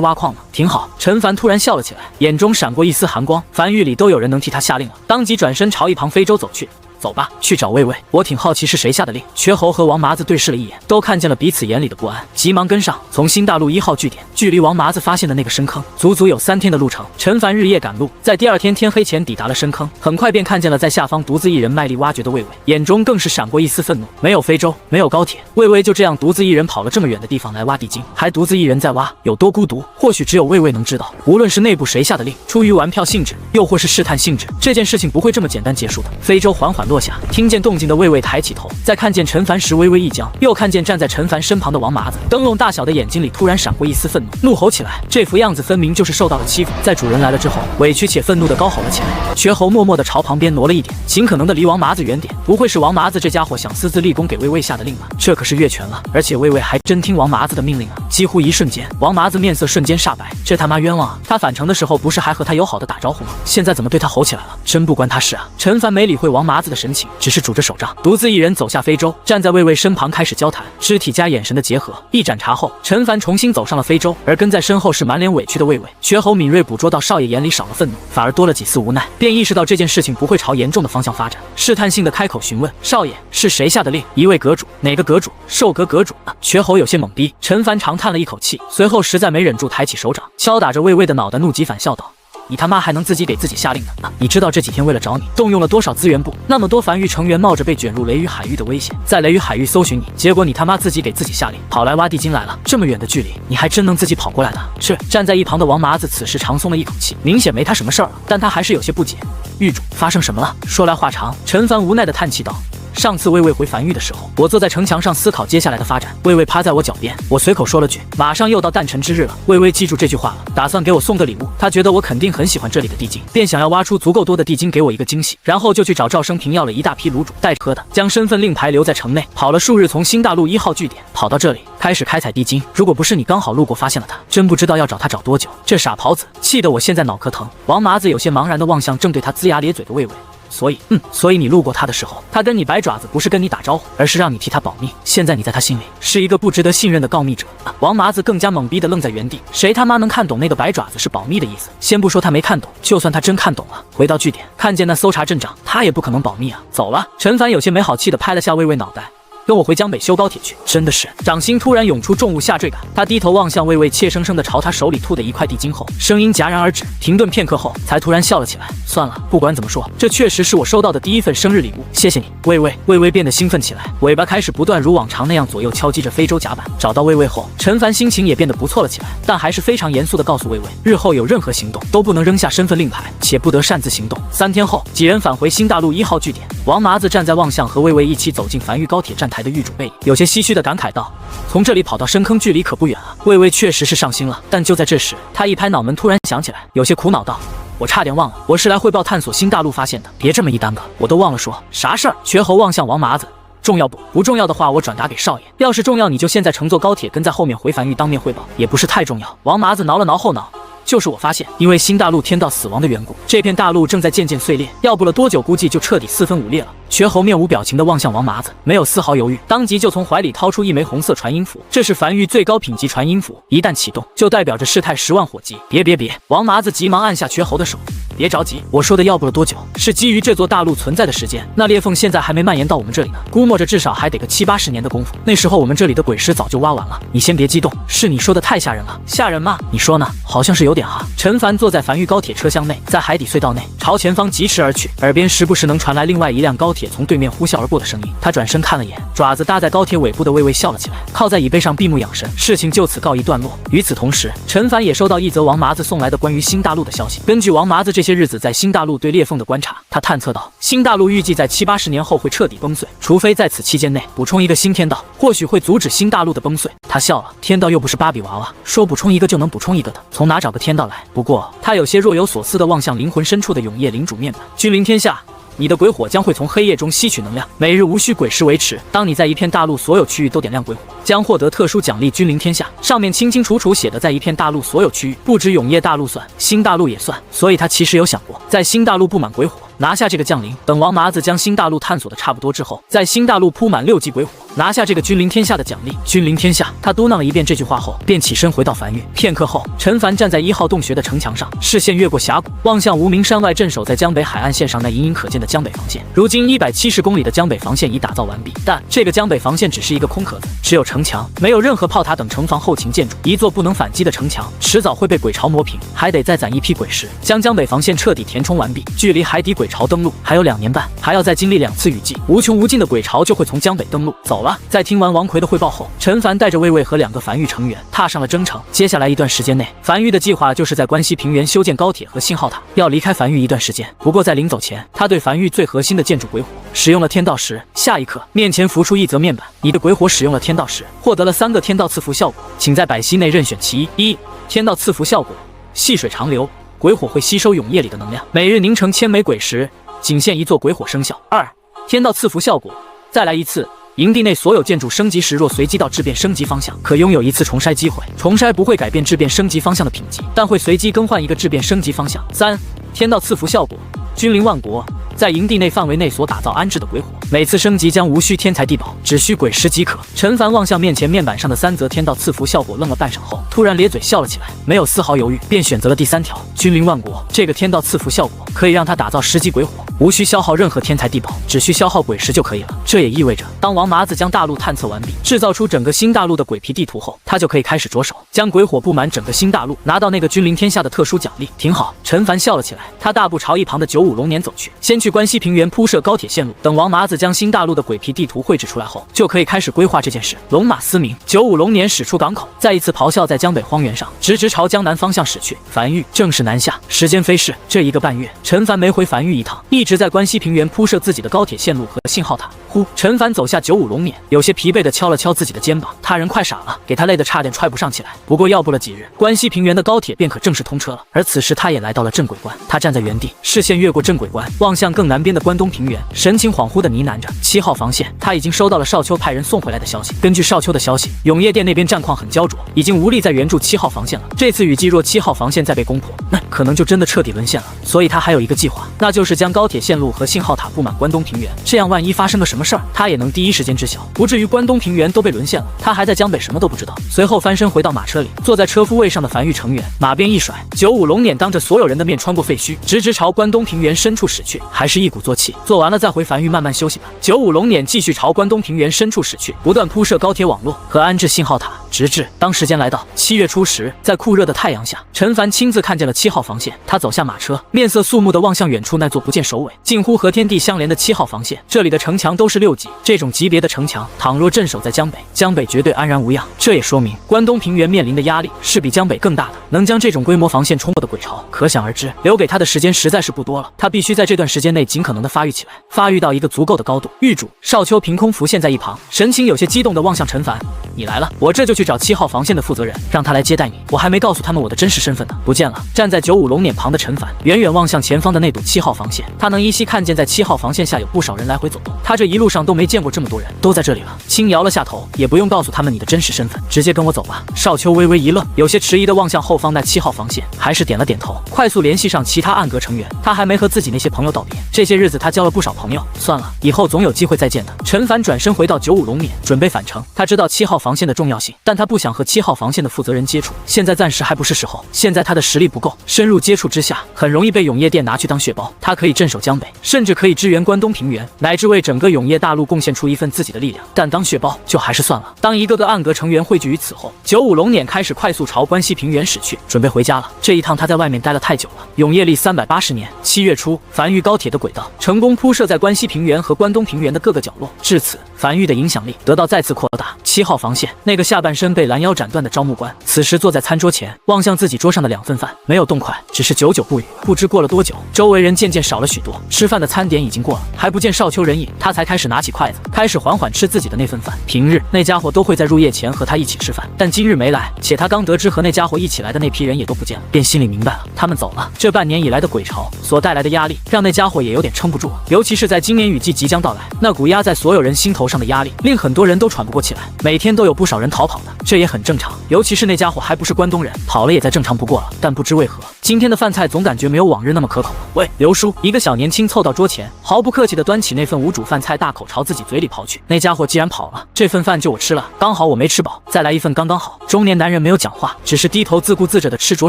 挖矿呢。”挺好。陈凡突然笑了起来，眼中闪过一丝寒光。繁育里都有人能替他下令了，当即转身朝一旁非洲走去。走吧，去找魏魏。我挺好奇是谁下的令。瘸猴和王麻子对视了一眼，都看见了彼此眼里的不安，急忙跟上。从新大陆1号据点，距离王麻子发现的那个深坑，足足有3天的路程。陈凡日夜赶路，在第2天天黑前抵达了深坑，很快便看见了在下方独自一人卖力挖掘的魏魏，眼中更是闪过一丝愤怒。没有非洲，没有高铁，魏魏就这样独自一人跑了这么远的地方来挖地精，还独自一人在挖，有多孤独，或许只有魏魏能知道。无论是内部谁下的令，出于玩票性质，又或是试探性质，这件事情不会这么简单结束的。非洲缓缓落下，听见动静的魏魏抬起头，在看见陈凡时微微一僵，又看见站在陈凡身旁的王麻子，灯笼大小的眼睛里突然闪过一丝愤怒，怒吼起来。这副样子分明就是受到了欺负，在主人来了之后，委屈且愤怒地高吼了起来。瘸猴默默地朝旁边挪了一点，尽可能地离王麻子远点。不会是王麻子这家伙想私自立功给魏魏下的令吧？这可是越权了，而且魏魏还真听王麻子的命令啊！几乎一瞬间，王麻子面色瞬间煞白，这他妈冤枉啊！他返程的时候不是还和他友好的打招呼吗？现在怎么对他吼起来了？真不关他事啊！陈凡没理会王麻子的神情，只是拄着手杖，独自一人走下非洲，站在魏魏身旁开始交谈，肢体加眼神的结合。一盏茶后，陈凡重新走上了非洲，而跟在身后是满脸委屈的魏魏。瘸猴敏锐捕捉到少爷眼里少了愤怒，反而多了几丝无奈，便意识到这件事情不会朝严重的方向发展，试探性的开口询问：“少爷，是谁下的令？一位阁主？哪个阁主？寿阁阁主啊？”瘸猴有些懵逼。陈凡长叹了一口气，随后实在没忍住，抬起手掌敲打着魏魏的脑袋，怒极反笑道：“你他妈还能自己给自己下令呢？你知道这几天为了找你动用了多少资源不？那么多繁育成员冒着被卷入雷雨海域的危险，在雷雨海域搜寻你，结果你他妈自己给自己下令，跑来挖地精来了。这么远的距离，你还真能自己跑过来的？”是。站在一旁的王麻子此时长松了一口气，明显没他什么事儿了，但他还是有些不解。狱主，发生什么了？说来话长。陈凡无奈的叹气道：“上次魏魏回樊玉的时候，我坐在城墙上思考接下来的发展，魏魏趴在我脚边，我随口说了句：“马上又到诞辰之日了。”魏魏记住这句话了，打算给我送个礼物。他觉得我肯定很喜欢这里的地精，便想要挖出足够多的地精给我一个惊喜，然后就去找赵生平要了一大批卤煮，带着喝的，将身份令牌留在城内，跑了数日，从新大陆1号据点跑到这里，开始开采地精。如果不是你刚好路过发现了他，真不知道要找他找多久。这傻狍子，气得我现在脑壳疼。王麻子有些茫然地望向正对他龇牙咧嘴的魏魏。所以你路过他的时候，他跟你摆爪子不是跟你打招呼，而是让你替他保命。现在你在他心里是一个不值得信任的告密者。王麻子更加懵逼的愣在原地，谁他妈能看懂那个摆爪子是保密的意思？先不说他没看懂，就算他真看懂了，回到据点看见那搜查镇长，他也不可能保密啊。走了。陈凡有些没好气的拍了下魏魏脑袋。跟我回江北修高铁去！真的是，掌心突然涌出重物下坠感。他低头望向魏魏，怯生生地朝他手里吐的一块地精后，声音戛然而止，停顿片刻后，才突然笑了起来。算了，不管怎么说，这确实是我收到的第一份生日礼物，谢谢你，魏魏。魏魏变得兴奋起来，尾巴开始不断如往常那样左右敲击着非洲甲板。找到魏魏后，陈凡心情也变得不错了起来，但还是非常严肃地告诉魏魏，日后有任何行动都不能扔下身份令牌，且不得擅自行动。3天后，几人返回新大陆1号据点。王麻子站在望向和魏魏一起走进樊玉高铁站台的狱主背影，有些唏嘘地感慨道：“从这里跑到深坑距离可不远啊。”魏魏确实是上心了，但就在这时，他一拍脑门，突然想起来，有些苦恼道：“我差点忘了，我是来汇报探索新大陆发现的。别这么一耽搁，我都忘了说啥事儿。”瘸猴望向王麻子。重要不重要的话，我转达给少爷。要是重要，你就现在乘坐高铁跟在后面回樊玉当面汇报，也不是太重要。王麻子挠了挠后脑。就是我发现，因为新大陆天道死亡的缘故，这片大陆正在渐渐碎裂，要不了多久，估计就彻底4分5裂了。瘸猴面无表情地望向王麻子，没有丝毫犹豫，当即就从怀里掏出一枚红色传音符，这是樊玉最高品级传音符，一旦启动，就代表着事态10万火急。别！王麻子急忙按下瘸猴的手。别着急，我说的要不了多久，是基于这座大陆存在的时间。那裂缝现在还没蔓延到我们这里呢，估摸着至少还得个70、80年的功夫。那时候我们这里的鬼石早就挖完了。你先别激动，是你说的太吓人了。吓人吗？你说呢？好像是有点哈。陈凡坐在樊玉高铁车厢内，在海底隧道内朝前方疾驰而去，耳边时不时能传来另外一辆高铁从对面呼啸而过的声音。他转身看了眼，爪子搭在高铁尾部的魏魏笑了起来，靠在椅背上闭目养神。事情就此告一段落。与此同时，陈凡也收到一则王麻子送来的关于新大陆的消息。根据王麻子这些日子在新大陆对裂缝的观察，他探测到新大陆预计在70、80年后会彻底崩碎，除非在此期间内补充一个新天道，或许会阻止新大陆的崩碎。他笑了，天道又不是芭比娃娃，说补充一个就能补充一个的，从哪找个天道来？不过他有些若有所思地望向灵魂深处的永夜领主面板，君临天下。你的鬼火将会从黑夜中吸取能量，每日无需鬼石维持。当你在一片大陆所有区域都点亮鬼火，将获得特殊奖励君临天下。上面清清楚楚写的在一片大陆所有区域，不止永夜大陆算，新大陆也算。所以他其实有想过，在新大陆布满鬼火，拿下这个降临。等王麻子将新大陆探索的差不多之后，在新大陆铺满6级鬼火，拿下这个君临天下的奖励。君临天下，他嘟囔了一遍这句话后，便起身回到樊玉。片刻后，陈凡站在1号洞穴的城墙上，视线越过峡谷，望向无名山外镇守在江北海岸线上那隐隐可见的江北防线。如今170公里的江北防线已打造完毕，但这个江北防线只是一个空壳子，只有城墙，没有任何炮塔等城防后勤建筑。一座不能反击的城墙，迟早会被鬼巢磨平，还得再攒一批鬼石，将江北防线彻底填充完毕。距离海底鬼巢登陆还有2年半，还要再经历2次雨季，无穷无尽的鬼巢就会从江北登陆。走了。在听完王奎的汇报后，陈凡带着魏魏和2个樊玉成员踏上了征程。接下来一段时间内，樊玉的计划就是在关西平原修建高铁和信号塔，要离开樊玉一段时间。不过在临走前，他对樊玉最核心的建筑鬼火使用了天道石。下一刻，面前浮出一则面板，你的鬼火使用了天道石，获得了3个天道赐福效果，请在百息内任选其一。1. 天道赐福效果，细水长流，鬼火会吸收永夜里的能量，每日凝成1000枚鬼石，仅限一座鬼火生效。2. 天道赐福效果，再来一次。营地内所有建筑升级时，若随机到质变升级方向，可拥有1次重筛机会。重筛不会改变质变升级方向的品级，但会随机更换一个质变升级方向。3. 天道赐福效果，君临万国，在营地内范围内所打造安置的鬼火，每次升级将无需天材地宝，只需鬼石即可。陈凡望向面前面板上的3则天道赐福效果，愣了半晌后，突然咧嘴笑了起来，没有丝毫犹豫，便选择了第3条，君临万国。这个天道赐福效果可以让他打造10级鬼火，无需消耗任何天材地宝，只需消耗鬼石就可以了。这也意味着，当王麻子将大陆探测完毕，制造出整个新大陆的鬼皮地图后，他就可以开始着手将鬼火布满整个新大陆，拿到那个君临天下的特殊奖励。挺好，陈凡笑了起来，他大步朝一旁的95龙年走去，先去关西平原铺设高铁线路，等王麻子将新大陆的鬼皮地图绘制出来后，就可以开始规划这件事。龙马嘶鸣，95龙年驶出港口，再一次咆哮在江北荒原上，直朝江南方向驶去。樊玉正式南下，时间飞逝，这1个半月，陈凡没回樊玉一趟，一直在关西平原铺设自己的高铁线路和信号塔。陈凡走下95龙辇，有些疲惫地敲了敲自己的肩膀。他人快傻了，给他累得差点踹不上起来。不过要不了几日，关西平原的高铁便可正式通车了。而此时他也来到了正轨关，他站在原地，视线越过正轨关，望向更南边的关东平原，神情恍惚地呢喃着：7号防线，他已经收到了少秋派人送回来的消息。根据少秋的消息，永业殿那边战况很焦灼，已经无力再援助7号防线了。这次雨季若7号防线再被攻破，那可能就真的彻底沦陷了。所以他还有一个计划，那就是将高铁线路和信号塔布满关东平原，这样万一发生个什么事儿，他也能第一时间知晓，不至于关东平原都被沦陷了，他还在江北什么都不知道。随后翻身回到马车里，坐在车夫位上的樊玉成员马鞭一甩，95龙辇当着所有人的面穿过废墟，直朝关东平原深处驶去。还是一鼓作气，做完了再回樊玉慢慢休息吧。95龙辇继续朝关东平原深处驶去，不断铺设高铁网络和安置信号塔，直至当时间来到7月初时，在酷热的太阳下，陈凡亲自看见了7号防线。他走下马车，面色肃穆地望向远处那座不见首尾、近乎和天地相连的7号防线。这里的城墙都是6级，这种级别的城墙，倘若镇守在江北，江北绝对安然无恙。这也说明关东平原面临的压力是比江北更大的。能将这种规模防线冲破的鬼巢，可想而知，留给他的时间实在是不多了。他必须在这段时间内尽可能的发育起来，发育到一个足够的高度。狱主少秋凭空浮现在一旁，神情有些激动地望向陈凡：“你来了，我这就去找7号防线的负责人，让他来接待你。我还没告诉他们我的真实身份呢。”不见了。站在95龙辇旁的陈凡远远望向前方的那堵7号防线，他能依稀看见在7号防线下有不少人来回走动。他这一路上都没见过这么多人，都在这里了。轻摇了下头，也不用告诉他们你的真实身份，直接跟我走吧。少秋微微一愣，有些迟疑地望向后方那7号防线，还是点了点头，快速联系上其他暗格成员。他还没和自己那些朋友道别，这些日子他交了不少朋友，算了，以后总有机会再见的。陈凡转身回到95龙辇，准备返程。他知道7号防线的重要性，但他不想和7号防线的负责人接触，现在暂时还不是时候。现在他的实力不够，深入接触之下，很容易被永业殿拿去当血包。他可以镇守江北，甚至可以支援关东平原，乃至为整个永业大陆贡献出一份自己的力量。但当血包就还是算了。当一个个暗格成员汇聚于此后，95龙辇开始快速朝关西平原驶去，准备回家了。这一趟他在外面待了太久了。永业历380年7月初，樊玉高铁的轨道成功铺设在关西平原和关东平原的各个角落，至此，樊玉的影响力得到再次扩大。7号防线那个下半身被拦腰斩断的招募官，此时坐在餐桌前，望向自己桌上的2份饭，没有动筷，只是久久不语。不知过了多久，周围人渐渐少了许多，吃饭的餐点已经过了，还不见少秋人影，他才开始拿起筷子，开始缓缓吃自己的那份饭。平日那家伙都会在入夜前和他一起吃饭，但今日没来，且他刚得知和那家伙一起来的那批人也都不见了，便心里明白了，他们走了。这半年以来的鬼巢所带来的压力，让那家伙也有点撑不住，尤其是在今年雨季即将到来，那股压在所有人心头上的压力，令很多人都喘不过气来。每天都有不少人逃跑的，这也很正常，尤其是那家伙还不是关东人，跑了也再正常不过了。但不知为何，今天的饭菜总感觉没有往日那么可口了。喂，刘叔！一个小年轻凑到桌前，毫不客气地端起那份无煮饭菜，大口朝自己嘴里刨去。那家伙既然跑了，这份饭就我吃了，刚好我没吃饱，再来一份刚刚好。中年男人没有讲话，只是低头自顾自着地吃着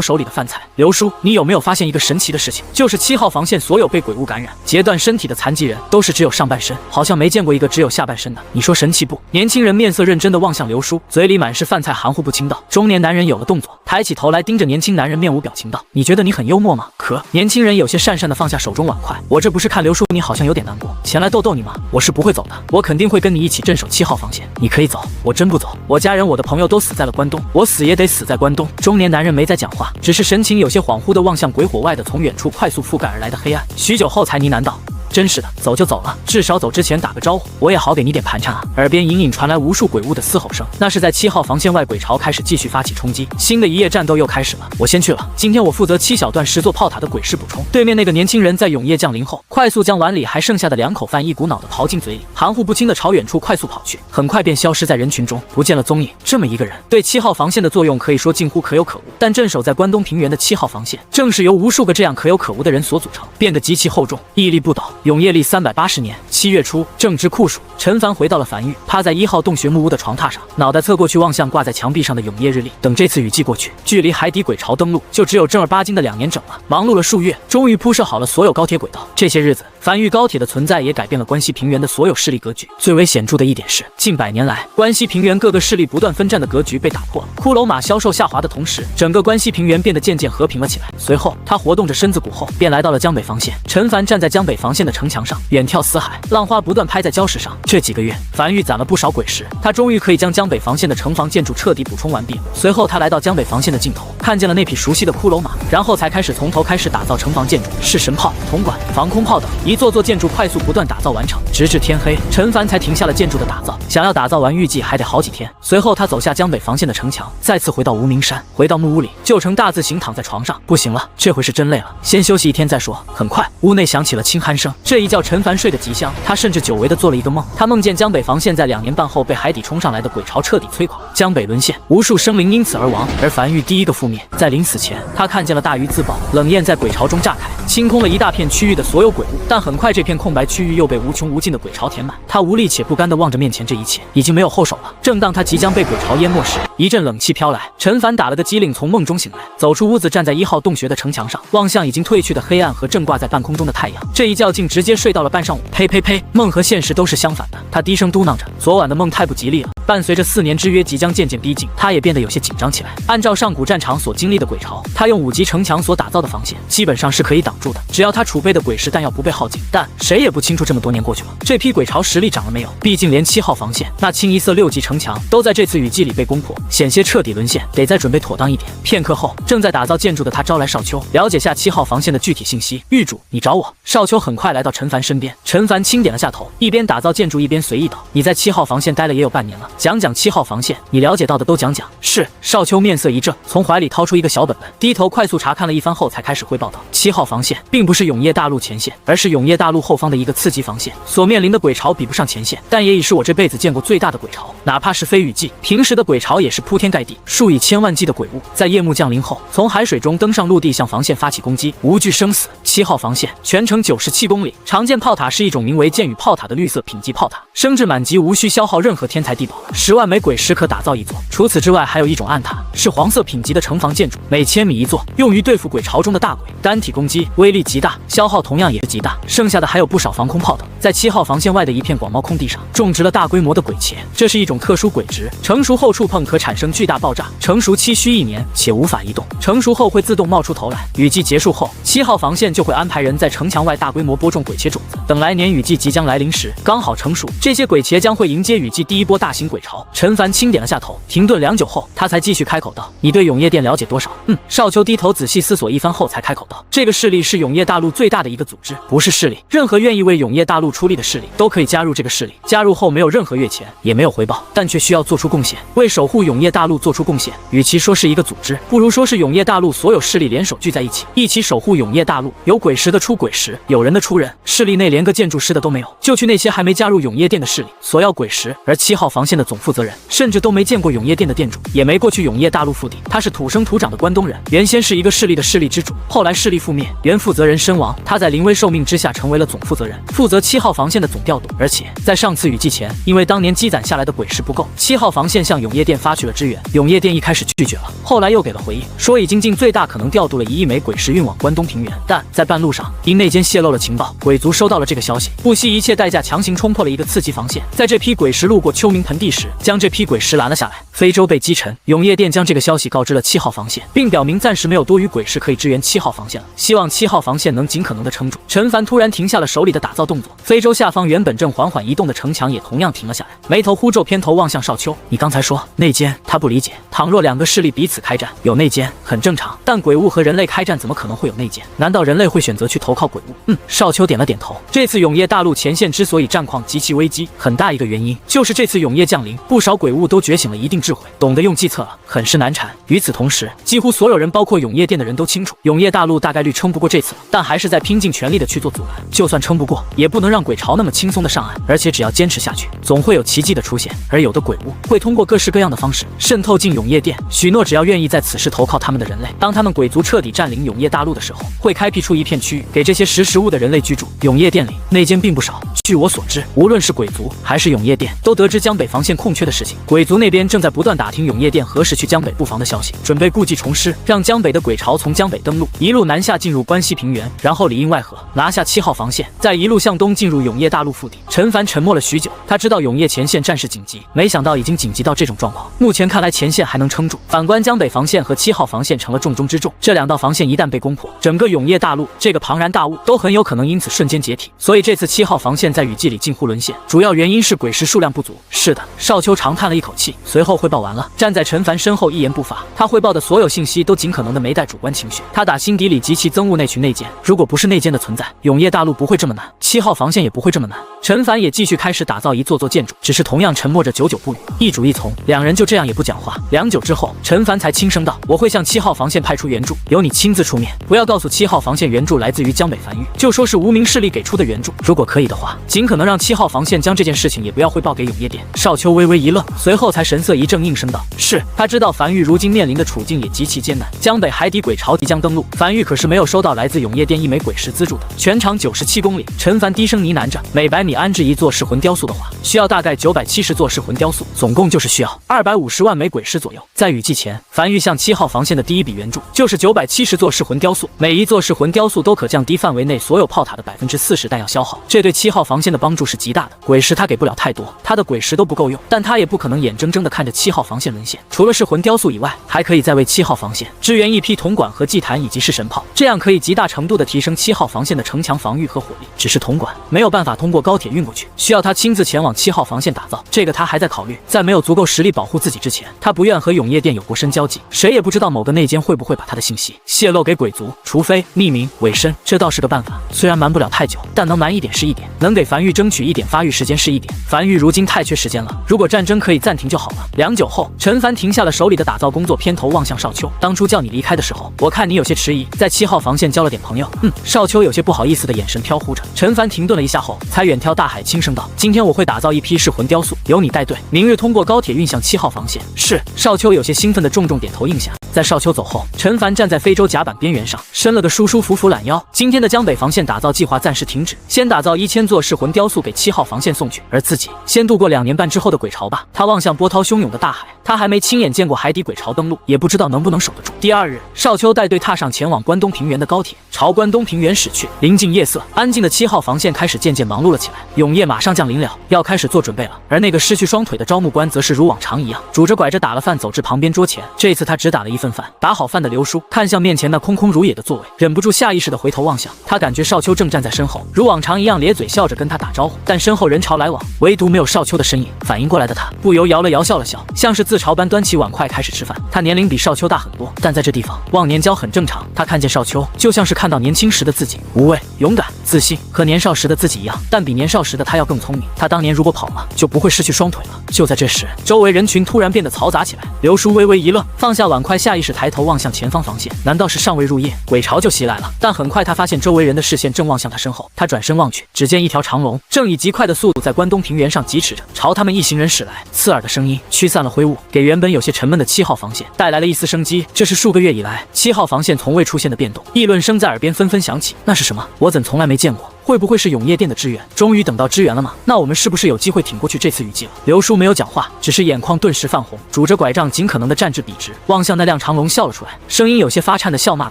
手里的饭菜。刘叔，你有没有发现一个神奇的事情？就是7号防线所有被鬼物感染、截断身体的残疾人，都是只有上半身，好像没见过一个只有下半身的。你说神奇不？年轻人面色认真地望向刘叔，嘴里满是饭菜，含糊不清道。中年男人有了动作，抬起头来盯着年轻男人，面无表情道：“你觉得你很幽默吗？”可年轻人有些讪讪地放下手中碗筷：“我这不是看刘叔你好像有点难过，前来逗逗你吗？我是不会走的，我肯定会跟你一起镇守7号防线。你可以走，我真不走。我家人、我的朋友都死在了关东，我死也得死在关东。”中年男人没再讲话，只是神情有些恍惚地望向鬼火外的从远处快速覆盖而来的黑暗，许久后才呢喃道：“真是的，走就走了，至少走之前打个招呼，我也好给你点盘缠啊。”耳边隐隐传来无数鬼物的嘶吼声，那是在7号防线外鬼巢开始继续发起冲击，新的一夜战斗又开始了。我先去了，今天我负责7小段10座炮塔的鬼势补充。对面那个年轻人在永夜降临后，快速将碗里还剩下的2口饭一股脑的刨进嘴里，含糊不清的朝远处快速跑去，很快便消失在人群中，不见了踪影。这么一个人对7号防线的作用可以说近乎可有可无，但镇守在关东平原的7号防线，正是由无数个这样可有可无的人所组成，变得极其厚重，屹立不倒。永业历380年7月初，正值酷暑，陈凡回到了樊玉，趴在1号洞穴木屋的床榻上，脑袋侧过去望向挂在墙壁上的永业日历。等这次雨季过去，距离海底鬼巢登陆就只有正儿八经的2年整了。忙碌了数月，终于铺设好了所有高铁轨道。这些日子，樊玉高铁的存在也改变了关西平原的所有势力格局。最为显著的一点是，近100年来，关西平原各个势力不断纷战的格局被打破了。骷髅马销售下滑的同时，整个关西平原变得渐渐和平了起来。随后，他活动着身子骨后，便来到了江北防线。陈凡站在江北防线的城墙上，远眺四海，浪花不断拍在礁石上。这几个月，樊玉攒了不少鬼石，他终于可以将江北防线的城防建筑彻底补充完毕了。随后，他来到江北防线的尽头，看见了那匹熟悉的骷髅马，然后才开始从头开始打造城防建筑，式神炮、铜管、防空炮等，一座座建筑快速不断打造完成，直至天黑，陈凡才停下了建筑的打造。想要打造完，预计还得好几天。随后他走下江北防线的城墙，再次回到无名山，回到木屋里，就成大字形躺在床上。不行了，这回是真累了，先休息一天再说。很快，屋内响起了轻鼾声，这一觉陈凡睡得极香，他甚至久违地做了一个梦，他梦见江北防线在2年半后被海底冲上来的鬼潮彻底摧垮，江北沦陷，无数生灵因此而亡。而樊玉第一个覆灭，在临死前，他看见了大鱼自爆，冷焰在鬼潮中炸开，清空了一大片区域的所有鬼物。但很快，这片空白区域又被无穷无尽的鬼潮填满。他无力且不甘地望着面前这一切，已经没有后手了。正当他即将被鬼潮淹没时，一阵冷气飘来，陈凡打了个激灵，从梦中醒来，走出屋子，站在1号洞穴的城墙上，望向已经褪去的黑暗和正挂在半空中的太阳。这一觉竟直接睡到了半上午。呸呸呸！梦和现实都是相反的。他低声嘟囔着，昨晚的梦太不吉利了。伴随着4年之约即将渐渐逼近，他也变得有些紧张起来。按照上古战场所经历的鬼潮，他用5级城墙所打造的防线，基本上是可以挡住的，只要他储备的鬼石弹药不被耗尽。但谁也不清楚这么多年过去了，这批鬼潮实力涨了没有？毕竟连7号防线那清一色6级城墙都在这次雨季里被攻破，险些彻底沦陷，得再准备妥当一点。片刻后，正在打造建筑的他招来少秋，了解下7号防线的具体信息。狱主，你找我。少秋很快来到陈凡身边，陈凡轻点了下头，一边打造建筑一边随意道：“你在7号防线待了也有半年了，讲讲7号防线，你了解到的都讲讲。”是。少秋面色一正，从怀里掏出一个小本本，低头快速查看了一番后，才开始汇报道：7号防线并不是永业大陆前线，而是永业大陆后方的一个次级防线，所面临的鬼潮比不上前线，但也已是我这辈子见过最大的鬼潮。哪怕是非雨季，平时的鬼潮也是铺天盖地，数以千万计的鬼物，在夜幕降临后，从海水中登上陆地，向防线发起攻击，无惧生死。7号防线全程97公里，常见炮塔是一种名为剑雨炮塔的绿色品级炮塔，升至满级无需消耗任何天材地宝，10万枚鬼石可打造一座。除此之外，还有一种暗塔，是黄色品级的城防建筑，每1000米一座，用于对付鬼潮中的大鬼，单体攻击威力极大，消耗同样也是极大。剩下的还有不少防空炮等。在7号防线外的一片广袤空地上，种植了大规模的鬼茄，这是一种特殊鬼植，成熟后触碰可产生巨大爆炸，成熟期需1年，且无法移动，成熟后会自动冒出头来。雨季结束后，7号防线就会安排人在城墙外大规模播种鬼茄种子，等来年雨季即将来临时，刚好成熟，这些鬼茄将会迎接雨季第一波大型鬼潮。陈凡轻点了下头，停顿良久后，他才继续开口道：“你对永业殿了解多少？”少秋低头仔细思索一番后，才开口道：“这个势力是永业大陆最大的一个组织，不是势力，任何愿意为永业大陆出力的势力都可以加入这个势力。加入后没有任何月钱，也没有回报，但却需要做出贡献，为守护永业大陆做出贡献。与其说是一个组织，不如说是永业大陆所有势力联手聚在一起，一起守护永业大陆。有鬼石的出鬼石，有人的出人，势力内连个建筑师的都没有，就去那些还没加入永业殿的势力索要鬼石。而7号防线的总负责人甚至都没见过永业殿的店主，也没过去永业大陆腹地。他是土生土长的关东人，原先是一个势力的势力之主，后来势力覆灭，原负责人身亡，他在临危受命之下成为了总负责人，负责7号防线的总调度。而且在上次雨季前，因为当年积攒下来的鬼石不够，7号防线向永业殿发去了支援，永业殿一开始拒绝了，后来又给了回应，说已经尽最大可能调度了1亿枚鬼石运往关东平原。但在半路上，因内奸泄露了情报，鬼族收到了这个消息，不惜一切代价强行冲破了一个次级防线，在这批鬼石路过秋明盆地时，将这批鬼石拦了下来。非洲被击沉，永业殿将这个消息告知了7号防线，并表明暂时没有多余鬼石可以支援7号防线了，希望7号防线能尽可能的撑住。陈凡突然停下了手里的打造动作，非洲下方原本正缓缓移动的城墙也同样停了下来，眉头忽皱，偏头望向少秋：“你刚才说内奸？”他不理解，倘若2个势力彼此开战，有内奸很正常，但鬼物和人类开战怎么可能会有内奸？难道人类会选择去投靠鬼物？少秋点了点头。这次永业大陆前线之所以战况极其危机，很大一个原因就是这次永业降临，不少鬼物都觉醒了一定智慧，懂得用计策了，很是难缠。与此同时，几乎所有人，包括永业殿的人都清楚，永业大陆大概率撑不过这次了，但还是在拼尽全力的去做阻拦。就算撑不过，也不能让鬼潮那么轻松的上岸，而且只要坚持下去，总会有奇迹的出现。而有的鬼物会通过各式各样的方式渗透进永业殿，许诺只要愿意在此时投靠他们的人类，当他们鬼族彻底占领永业大陆的时候，会开辟出一片区域给这些识时务的人类居住。永业殿里内奸并不少，据我所知，无论是鬼族还是永业殿，都得知江北防线空缺的事情。鬼族那边正在不断打听永业殿何时去江北布防的消息，准备故技重施，让江北的鬼潮从江北登陆，一路南下进入关西平原，然后里应外合拿下7号防线，再一路向东进入永业大陆腹地。陈凡沉默了许久，他知道永业前线战事紧急，没想到已经紧急到这种状况。目前看来前线还能撑住，反观江北防线和7号防线成了重中之重，这2道防线一旦被攻破，整个永业大陆这个庞然大物都很有可能因此瞬间解体。所以这次7号防线在雨季里近乎沦陷，主要原因是鬼石数量不足。是的，少秋长叹了一口气，随后汇报完了。站在陈凡身后一言不发，他汇报的所有信息都尽可能的没带主观情绪。他打心底里极其憎恶那群内奸，如果不是内奸的存在，永夜大陆不会这么难，7号防线也不会这么难。陈凡也继续开始打造一座座建筑，只是同样沉默着，久久不语，一主一从。两人就这样也不讲话。良久之后，陈凡才轻声道：“我会向7号防线派出援助，由你亲自出面，不要告诉7号防线援助来自于江北繁育，就说是无名势力给出的援助。如果可以的话，尽可能让7号防线将这件事情也不要汇报给永夜殿。”少秋微微一愣，随后才神色一正，应声道：“是。”他知道繁育如今面临的处境也极其艰难，江北海底鬼潮即将登陆，繁育可是没有收到来自永夜殿1枚鬼石资助的，全长97公里。陈凡低声呢喃着，每100米安置一座噬魂雕塑的话，需要大概970座噬魂雕塑，总共就是需要250万枚鬼石左右。在雨季前，繁育向7号防线的第一笔援助就是970座噬魂雕塑，每一座噬魂雕塑都可降低范围内所有炮塔的40%弹药消耗，这对7号防线的帮助是极大的。鬼石他给不了太多，他的鬼石都不够用，但他也不可能眼睁睁地看着7号防线沦陷。除了噬魂雕塑以外，还可以再为7号防线支援一批铜管和祭坛以及式神炮，这样可以极大程度地提升7号防线的城墙防御和火力。只是铜管没有办法通过高铁运过去，需要他亲自前往7号防线打造，这个他还在考虑。在没有足够实力保护自己之前，他不愿和永夜殿有过深交集，谁也不知道某个内奸会不会把他的信息泄露给鬼族，除非匿名伪身，这倒是个办法。虽然瞒不了太久，但能瞒一点是一点，能给繁育争取一点发育时间是一点。繁育如今太缺时间了，如果战争可以暂停就好了。良久后，陈凡停下了手里的打造工作，偏头望向少秋：“当初叫你离开的时候，我看你有些迟疑，在7号防线交了点朋友。”少秋有些不好意思的眼神飘忽着。陈凡停顿了一下后，才远眺大海，轻声道：“今天我会打造一批噬魂雕塑，由你带队，明日通过高铁运向7号防线。”是。少秋有些兴奋的重点头应下。在少秋走后，陈凡站在非洲甲板边缘上，伸了个舒舒服服懒腰。今天的江北防线打造计划暂时停止，先打造1000座噬魂雕塑给7号防线送去，而自己先度过2年半之后的鬼潮吧。他望向波涛汹涌的大海，他还没亲眼见过海底鬼潮登陆，也不知道能不能守得住。第2日，少秋带队踏上前往关东平原的高铁，朝关东平原驶去。临近夜色，安静的7号防线开始渐渐忙碌了起来。永夜马上降临了，要开始做准备了。而那个失去双腿的招募官则是如往常一样，拄着拐着打了饭走至旁边桌前。这次他只打了1份饭。打好饭的刘叔看向面前那空空如也的座位，忍不住下意识的回头望向。他感觉少秋正站在身后，如往常一样咧嘴笑着跟他打招呼，但身后人潮来往，唯独没有少秋的身影。反应过来的他不由摇了摇，笑了笑，像是自嘲般端起碗筷开始吃饭。他年龄比少秋大很多，但在这地方忘年交很正常。他看见少秋，就像是看到年轻时的自己，无畏、勇敢、自信，和年少时的自己一样，但比年少时的他要更聪明。他当年如果跑了，就不会失去双腿了。就在这时，周围人群突然变得嘈杂起来。刘叔微微一愣，放下碗筷，下意识抬头望向前方防线。难道是尚未入夜，鬼潮就袭来了？但很快他发现周围人的视线正望向他身后。他转身望去，只见一条长龙正以极快的速度在关东平原上疾驰着，朝他们一行人驶来。刺耳的声音驱散了灰雾，给原本有些沉闷的7号防线带来了一丝生机。这是数个月以来7号防线从未出现的变动。议论声在耳边纷纷响起。那是什么？我怎从来没见过？会不会是永夜殿的支援？终于等到支援了吗？那我们是不是有机会挺过去这次雨季了？刘叔没有讲话，只是眼眶顿时泛红，拄着拐杖尽可能的站至笔直，望向那辆长龙笑了出来，声音有些发颤的笑骂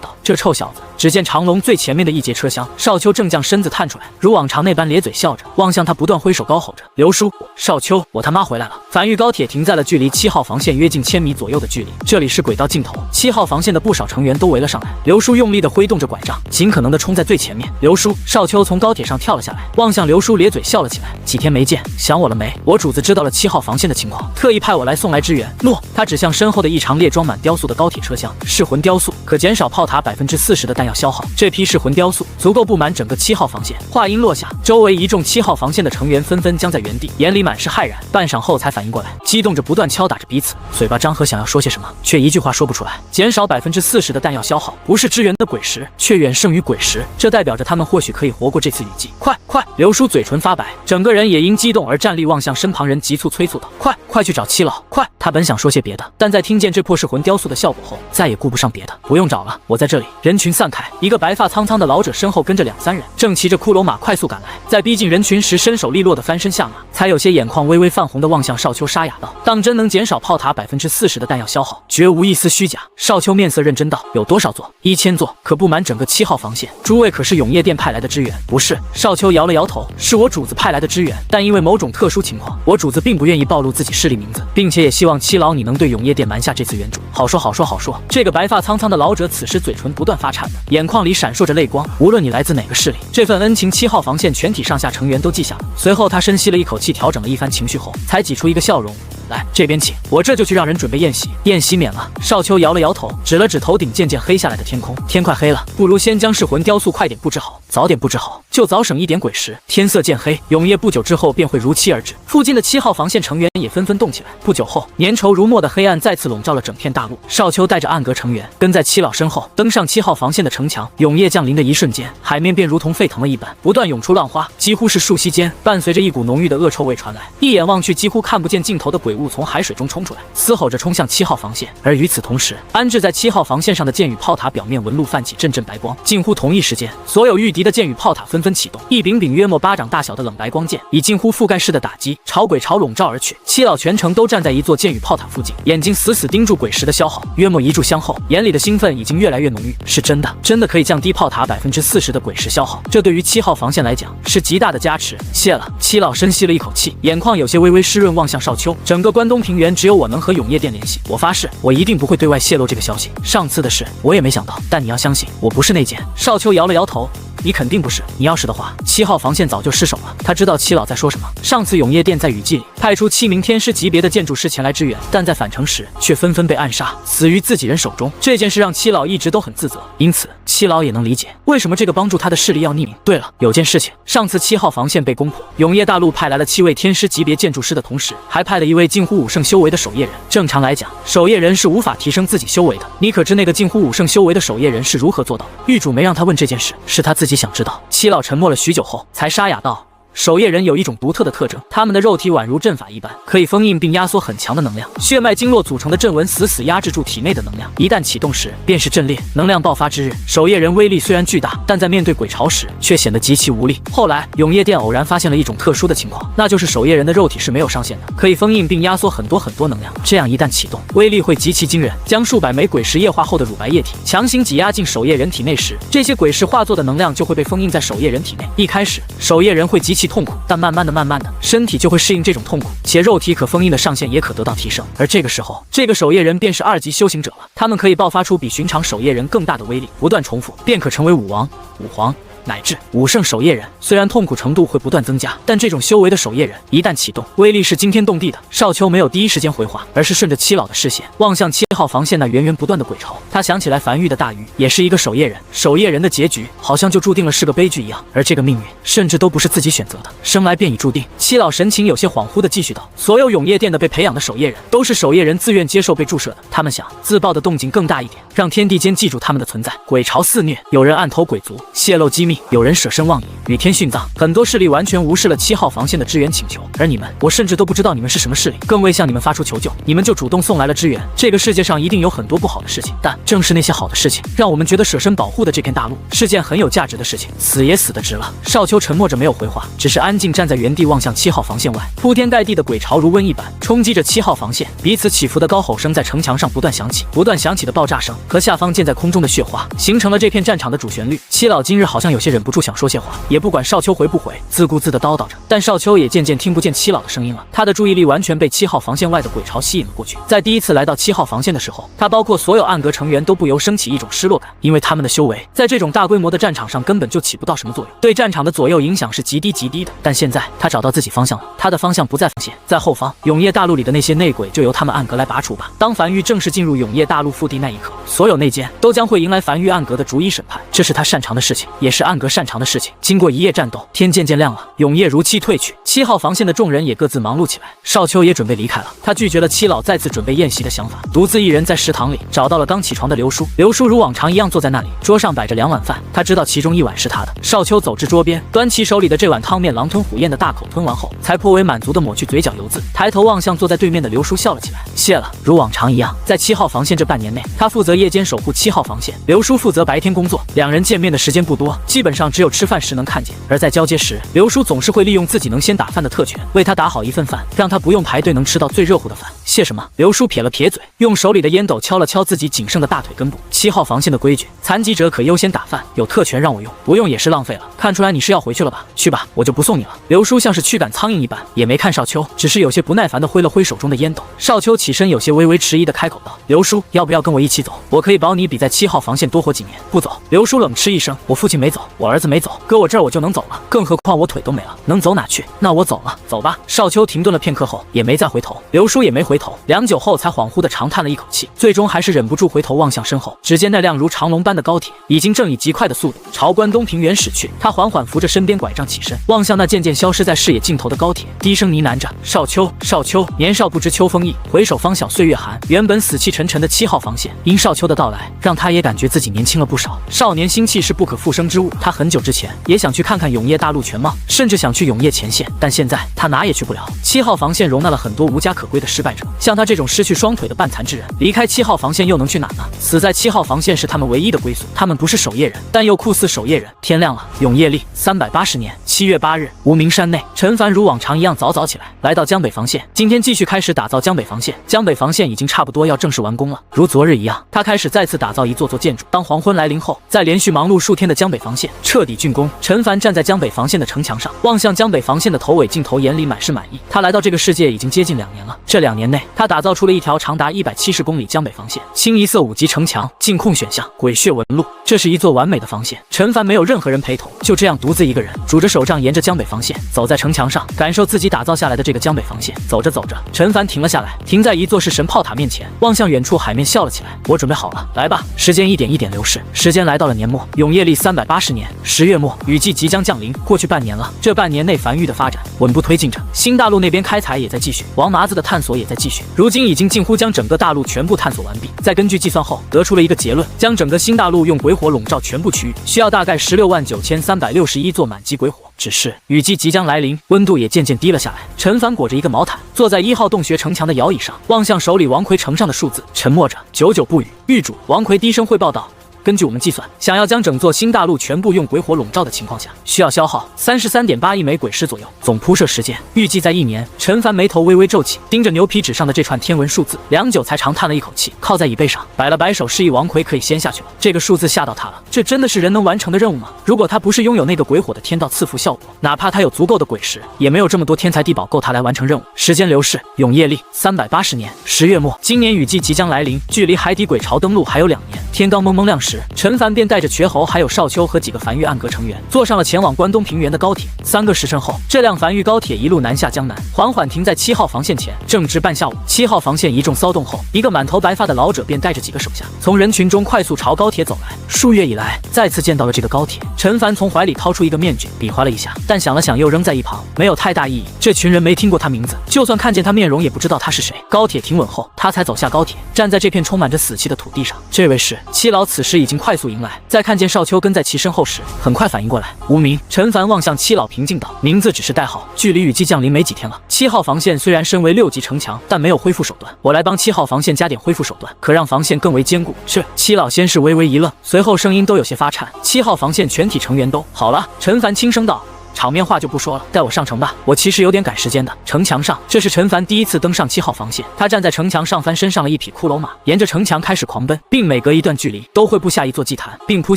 道：“这臭小子！”只见长龙最前面的一节车厢，少秋正将身子探出来，如往常那般咧嘴笑着，望向他不断挥手高吼着：“刘叔，少秋，我他妈回来了！”繁育高铁停在了距离7号防线约近1000米左右的距离，这里是轨道尽头，7号防线的不少成员都围了上来。刘叔用力的挥动着拐杖，尽可能的冲在最前面。刘叔，少秋从高铁上跳了下来，望向刘叔咧嘴笑了起来：“几天没见，想我了没？我主子知道了7号防线的情况，特意派我来送来支援。”诺。他指向身后的一长列装满雕塑的高铁车厢，噬魂雕塑可减少炮塔40%的弹药消耗，这批噬魂雕塑足够布满整个7号防线。话音落下，周围一众7号防线的成员纷纷僵在原地，眼里满是骇然，半晌后才反应过来，激动着不断敲打着彼此，嘴巴张合想要说些什么，却一句话说不出来。减少40%的弹药消耗，不是支援的鬼石，却远胜于鬼石，这代表着他们或许可以活过这次雨季。快！刘叔嘴唇发白，整个人也因激动而站立，望向身旁人急促催促道：“快去找七老！快！”他本想说些别的，但在听见这破噬魂雕塑的效果后，再也顾不上别的。不用找了，我在这里。人群散开，一个白发苍苍的老者身后跟着2、3人，正骑着骷髅马快速赶来。在逼近人群时，身手利落的翻身下马，才有些眼眶微微泛红的望向少秋，沙哑道：“当真能减少炮塔40%的弹药消耗，绝无一丝虚假。”少秋面色认真道：“有多少座？1000座，可布满整个7号防线。诸位可是永夜殿派来的支援？”“不是。”少秋摇了摇头，“是我主子派来的支援，但因为某种特殊情况，我主子并不愿意暴露自己势力名字，并且也希望望七老你能对永业店瞒下这次援助。好说好说好说。这个白发苍苍的老者此时嘴唇不断发颤的，眼眶里闪烁着泪光。无论你来自哪个势力，这份恩情7号防线全体上下成员都记下了。随后他深吸了一口气，调整了一番情绪后，才挤出一个笑容。来，这边请，我这就去让人准备宴席。宴席免了。少秋摇了摇头，指了指头顶渐渐黑下来的天空。天快黑了，不如先将噬魂雕塑快点布置好，早点布置好，就早省一点鬼石。天色渐黑，永夜不久之后便会如期而至。附近的7号防线成员也纷纷动起来。不久后，粘稠如墨的黑暗再次笼罩了整片大陆。少秋带着暗阁成员跟在七老身后，登上7号防线的城墙。永夜降临的一瞬间，海面便如同沸腾了一般，不断涌出浪花，几乎是瞬息间，伴随着一股浓郁的恶臭味传来。一眼望去，几乎看不见尽头的鬼物从海水中冲出来，嘶吼着冲向7号防线。而与此同时，安置在7号防线上的箭与炮塔表面纹路泛起阵阵白光。近乎同一时间，所有御敌的箭与炮塔纷纷启动，一柄柄约莫巴掌大小的冷白光剑，以近乎覆盖式的打击朝鬼巢笼罩而去。七老全程都站在一座箭与炮塔附近，眼睛死死盯住鬼石的消耗。约莫一炷香后，眼里的兴奋已经越来越浓郁。是真的，真的可以降低炮塔40%的鬼石消耗，这对于7号防线来讲是极大的加持。谢了。七老深吸了一口气，眼眶有些微微湿润，望向少秋。整个关东平原只有我能和永业店联系，我发誓，我一定不会对外泄露这个消息。上次的事我也没想到，但你要相信，我不是内奸。少秋摇了摇头。你肯定不是，你要是的话，7号防线早就失守了。他知道七老在说什么。上次永业店在雨季里派出7名天师级别的建筑师前来支援，但在返程时却纷纷被暗杀，死于自己人手中。这件事让七老一直都很自责，因此七老也能理解为什么这个帮助他的势力要匿名。对了，有件事情，上次7号防线被攻破，永业大陆派来了7位天师级别建筑师的同时，还派了一位近乎武圣修为的守夜人。正常来讲，守夜人是无法提升自己修为的。你可知那个近乎武圣修为的守夜人是如何做到的？狱主没让他问这件事，是他自己想知道。七老沉默了许久后，才沙哑道：守夜人有一种独特的特征，他们的肉体宛如阵法一般，可以封印并压缩很强的能量。血脉经络组成的阵纹死死压制住体内的能量，一旦启动时，便是阵裂，能量爆发之日。守夜人威力虽然巨大，但在面对鬼巢时，却显得极其无力。后来，永业店偶然发现了一种特殊的情况，那就是守夜人的肉体是没有上限的，可以封印并压缩很多能量。这样一旦启动，威力会极其惊人。将数百枚鬼石液化后的乳白液体强行挤压进守夜人体内时，这些鬼石化作的能量就会被封印在守夜人体内。一开始，守夜人会极其痛苦，但慢慢的，身体就会适应这种痛苦，且肉体可封印的上限也可得到提升。而这个时候，这个守夜人便是2级修行者了，他们可以爆发出比寻常守夜人更大的威力，不断重复，便可成为武王、武皇乃至武圣守夜人。虽然痛苦程度会不断增加，但这种修为的守夜人一旦启动，威力是惊天动地的。少秋没有第一时间回话，而是顺着七老的视线望向7号防线那源源不断的鬼巢。他想起来樊玉的大鱼也是一个守夜人，守夜人的结局好像就注定了是个悲剧一样，而这个命运甚至都不是自己选择的，生来便已注定。七老神情有些恍惚地继续道：所有永业店的被培养的守夜人都是守夜人自愿接受被注射的，他们想自爆的动静更大一点，让天地间记住他们的存在。鬼巢肆虐，有人暗投鬼族泄露机密，有人舍身忘义与天殉葬，很多势力完全无视了7号防线的支援请求。而你们，我甚至都不知道你们是什么势力，更未向你们发出求救，你们就主动送来了支援。这个世界上一定有很多不好的事情，但正是那些好的事情，让我们觉得舍身保护的这片大陆是件很有价值的事情。死也死得值了。少秋沉默着没有回话，只是安静站在原地望向7号防线外。铺天盖地的鬼巢如瘟一般冲击着7号防线，彼此起伏的高吼声在城墙上不断响起的爆炸声和下方溅在空中的血花，形成了这片战场的主旋律。七老今日好像有些忍不住想说些话，也不管少秋回不回，自顾自地叨叨着。但少秋也渐渐听不见七老的声音了，他的注意力完全被7号防线外的鬼巢吸引了过去。在第一次来到7号防线的时候，他包括所有暗阁成员都不由升起一种失落感，因为他们的修为在这种大规模的战场上根本就起不到什么作用，对战场的左右影响是极低的。但现在他找到自己方向了，他的方向不在防线，在后方。永业大陆里的那些内鬼就由他们暗阁来拔除吧。当樊玉正式进入永业大陆腹地那一刻，所有内奸都将会迎来樊玉暗阁的逐一审判，这是他擅长的事情，也是暗阁擅长的事情。经过一夜战斗，天渐渐亮了，永夜如期退去，7号防线的众人也各自忙碌起来。少秋也准备离开了，他拒绝了七老再次准备宴席的想法，独自一人在食堂里找到了刚起床的刘叔。刘叔如往常一样坐在那里，桌上摆着2碗饭，他知道其中1碗是他的。少秋走至桌边，端起手里的这碗汤面，狼吞虎咽的大口吞完后，才颇为满足的抹去嘴角油渍，抬头望向坐在对面的刘叔笑了起来。谢了。如往常一样，在7号防线这半年内，他负责夜间守护7号防线，刘叔负责白天工作。两人见面的时间不多，基本上只有吃饭时能看看见。而在交接时，刘叔总是会利用自己能先打饭的特权，为他打好一份饭，让他不用排队能吃到最热乎的饭。谢什么？刘叔撇了撇嘴，用手里的烟斗敲了敲自己仅剩的大腿根部。7号防线的规矩，残疾者可优先打饭，有特权让我用，不用也是浪费了。看出来你是要回去了吧？去吧，我就不送你了。刘叔像是驱赶苍蝇一般，也没看少秋，只是有些不耐烦地挥了挥手中的烟斗。少秋起身，有些微微迟疑地开口道：“刘叔，要不要跟我一起走？我可以保你比在7号防线多活几年。”不走。刘叔冷嗤一声：“我父亲没走，我儿子没走，搁我这儿我就能走了，更何况我腿都没了，能走哪去？那我走了，走吧。”少秋停顿了片刻后，也没再回头。刘叔也没回头，良久后才恍惚地长叹了一口气，最终还是忍不住回头望向身后。只见那辆如长龙般的高铁，已经正以极快的速度朝关东平原驶去。他缓缓扶着身边拐杖起身，望向那渐渐消失在视野尽头的高铁，低声呢喃着：“少秋，少秋，年少不知秋风意，回首方晓岁月寒。”原本死气沉沉的7号防线，因少秋的到来，让他也感觉自己年轻了不少。少年心气是不可复生之物，他很久之前也想去看看永业大陆全貌，甚至想去永业前线，但现在他哪也去不了。7号防线容纳了很多无家可归的失败者，像他这种失去双腿的半残之人，离开7号防线又能去哪呢？死在7号防线是他们唯一的归宿。他们不是守夜人，但又酷似守夜人。天亮了，永业历380年7月8日，无名山内，陈凡如往常一样早早起来，来到江北防线。今天继续开始打造江北防线。江北防线已经差不多要正式完工了，如昨日一样，他开始再次打造一座座建筑。当黄昏来临后，在连续忙碌数天的江北防线彻底竣工，陈凡站在江北防线的城墙上，望向江北防线的头尾镜头，眼里满是满意。他来到这个世界已经接近2年了，这2年内，他打造出了一条长达170公里江北防线，清一色5级城墙，镜控选项，鬼血纹路，这是一座完美的防线。陈凡没有任何人陪同，就这样独自一个人拄着手杖，沿着江北防线走在城墙上，感受自己打造下来的这个江北防线。走着走着，陈凡停了下来，停在一座式神炮塔面前，望向远处海面笑了起来：“我准备好了，来吧。”时间一点一点流逝，时间来到了年末，永业历380年10月末，雨季即将降临。过去半年了，这半年内繁育的发展稳步推进着，新大陆那边开采也在继续，王麻子的探索也在继续，如今已经近乎将整个大陆全部探索完毕。再根据计算后，得出了一个结论，将整个新大陆用鬼火笼罩全部区域，需要大概169361座满级鬼火。只是雨季即将来临，温度也渐渐低了下来。陈凡裹着一个毛毯，坐在1号洞穴城墙的摇椅上，望向手里王奎呈上的数字，沉默着，久久不语。狱主王奎低声汇报道：“根据我们计算，想要将整座新大陆全部用鬼火笼罩的情况下，需要消耗33.8亿枚鬼石左右，总铺设时间预计在1年。”陈凡眉头微微皱起，盯着牛皮纸上的这串天文数字，良久才长叹了一口气，靠在椅背上摆了摆手，示意王奎可以先下去了。这个数字吓到他了，这真的是人能完成的任务吗？如果他不是拥有那个鬼火的天道赐福效果，哪怕他有足够的鬼石，也没有这么多天才地宝够他来完成任务。时间流逝，永业历380年10月末，今年雨季即将来临，距离海底鬼巢登陆还有2年。天刚蒙蒙亮时，陈凡便带着瘸猴还有少秋和几个繁育暗格成员，坐上了前往关东平原的高铁。3个时辰后，这辆繁育高铁一路南下江南，缓缓停在7号防线前。正值半下午，7号防线一众骚动后，一个满头白发的老者便带着几个手下，从人群中快速朝高铁走来。数月以来，再次见到了这个高铁，陈凡从怀里掏出一个面具，比划了一下，但想了想又扔在一旁，没有太大意义。这群人没听过他名字，就算看见他面容，也不知道他是谁。高铁停稳后，他才走下高铁，站在这片充满着死气的土地上。这位是7老，此时已经快速迎来，在看见少秋跟在其身后时，很快反应过来。无名。陈凡望向7老，平静道：“名字只是代号，距离雨季降临没几天了。7号防线虽然身为6级城墙，但没有恢复手段，我来帮7号防线加点恢复手段，可让防线更为坚固。”是。7老先是微微一愣，随后声音都有些发颤。7号防线全体成员都好了。陈凡轻声道：“场面话就不说了，带我上城吧，我其实有点赶时间的。”城墙上，这是陈凡第一次登上7号防线，他站在城墙上，翻身上了一匹骷髅马，沿着城墙开始狂奔，并每隔一段距离都会布下一座祭坛，并铺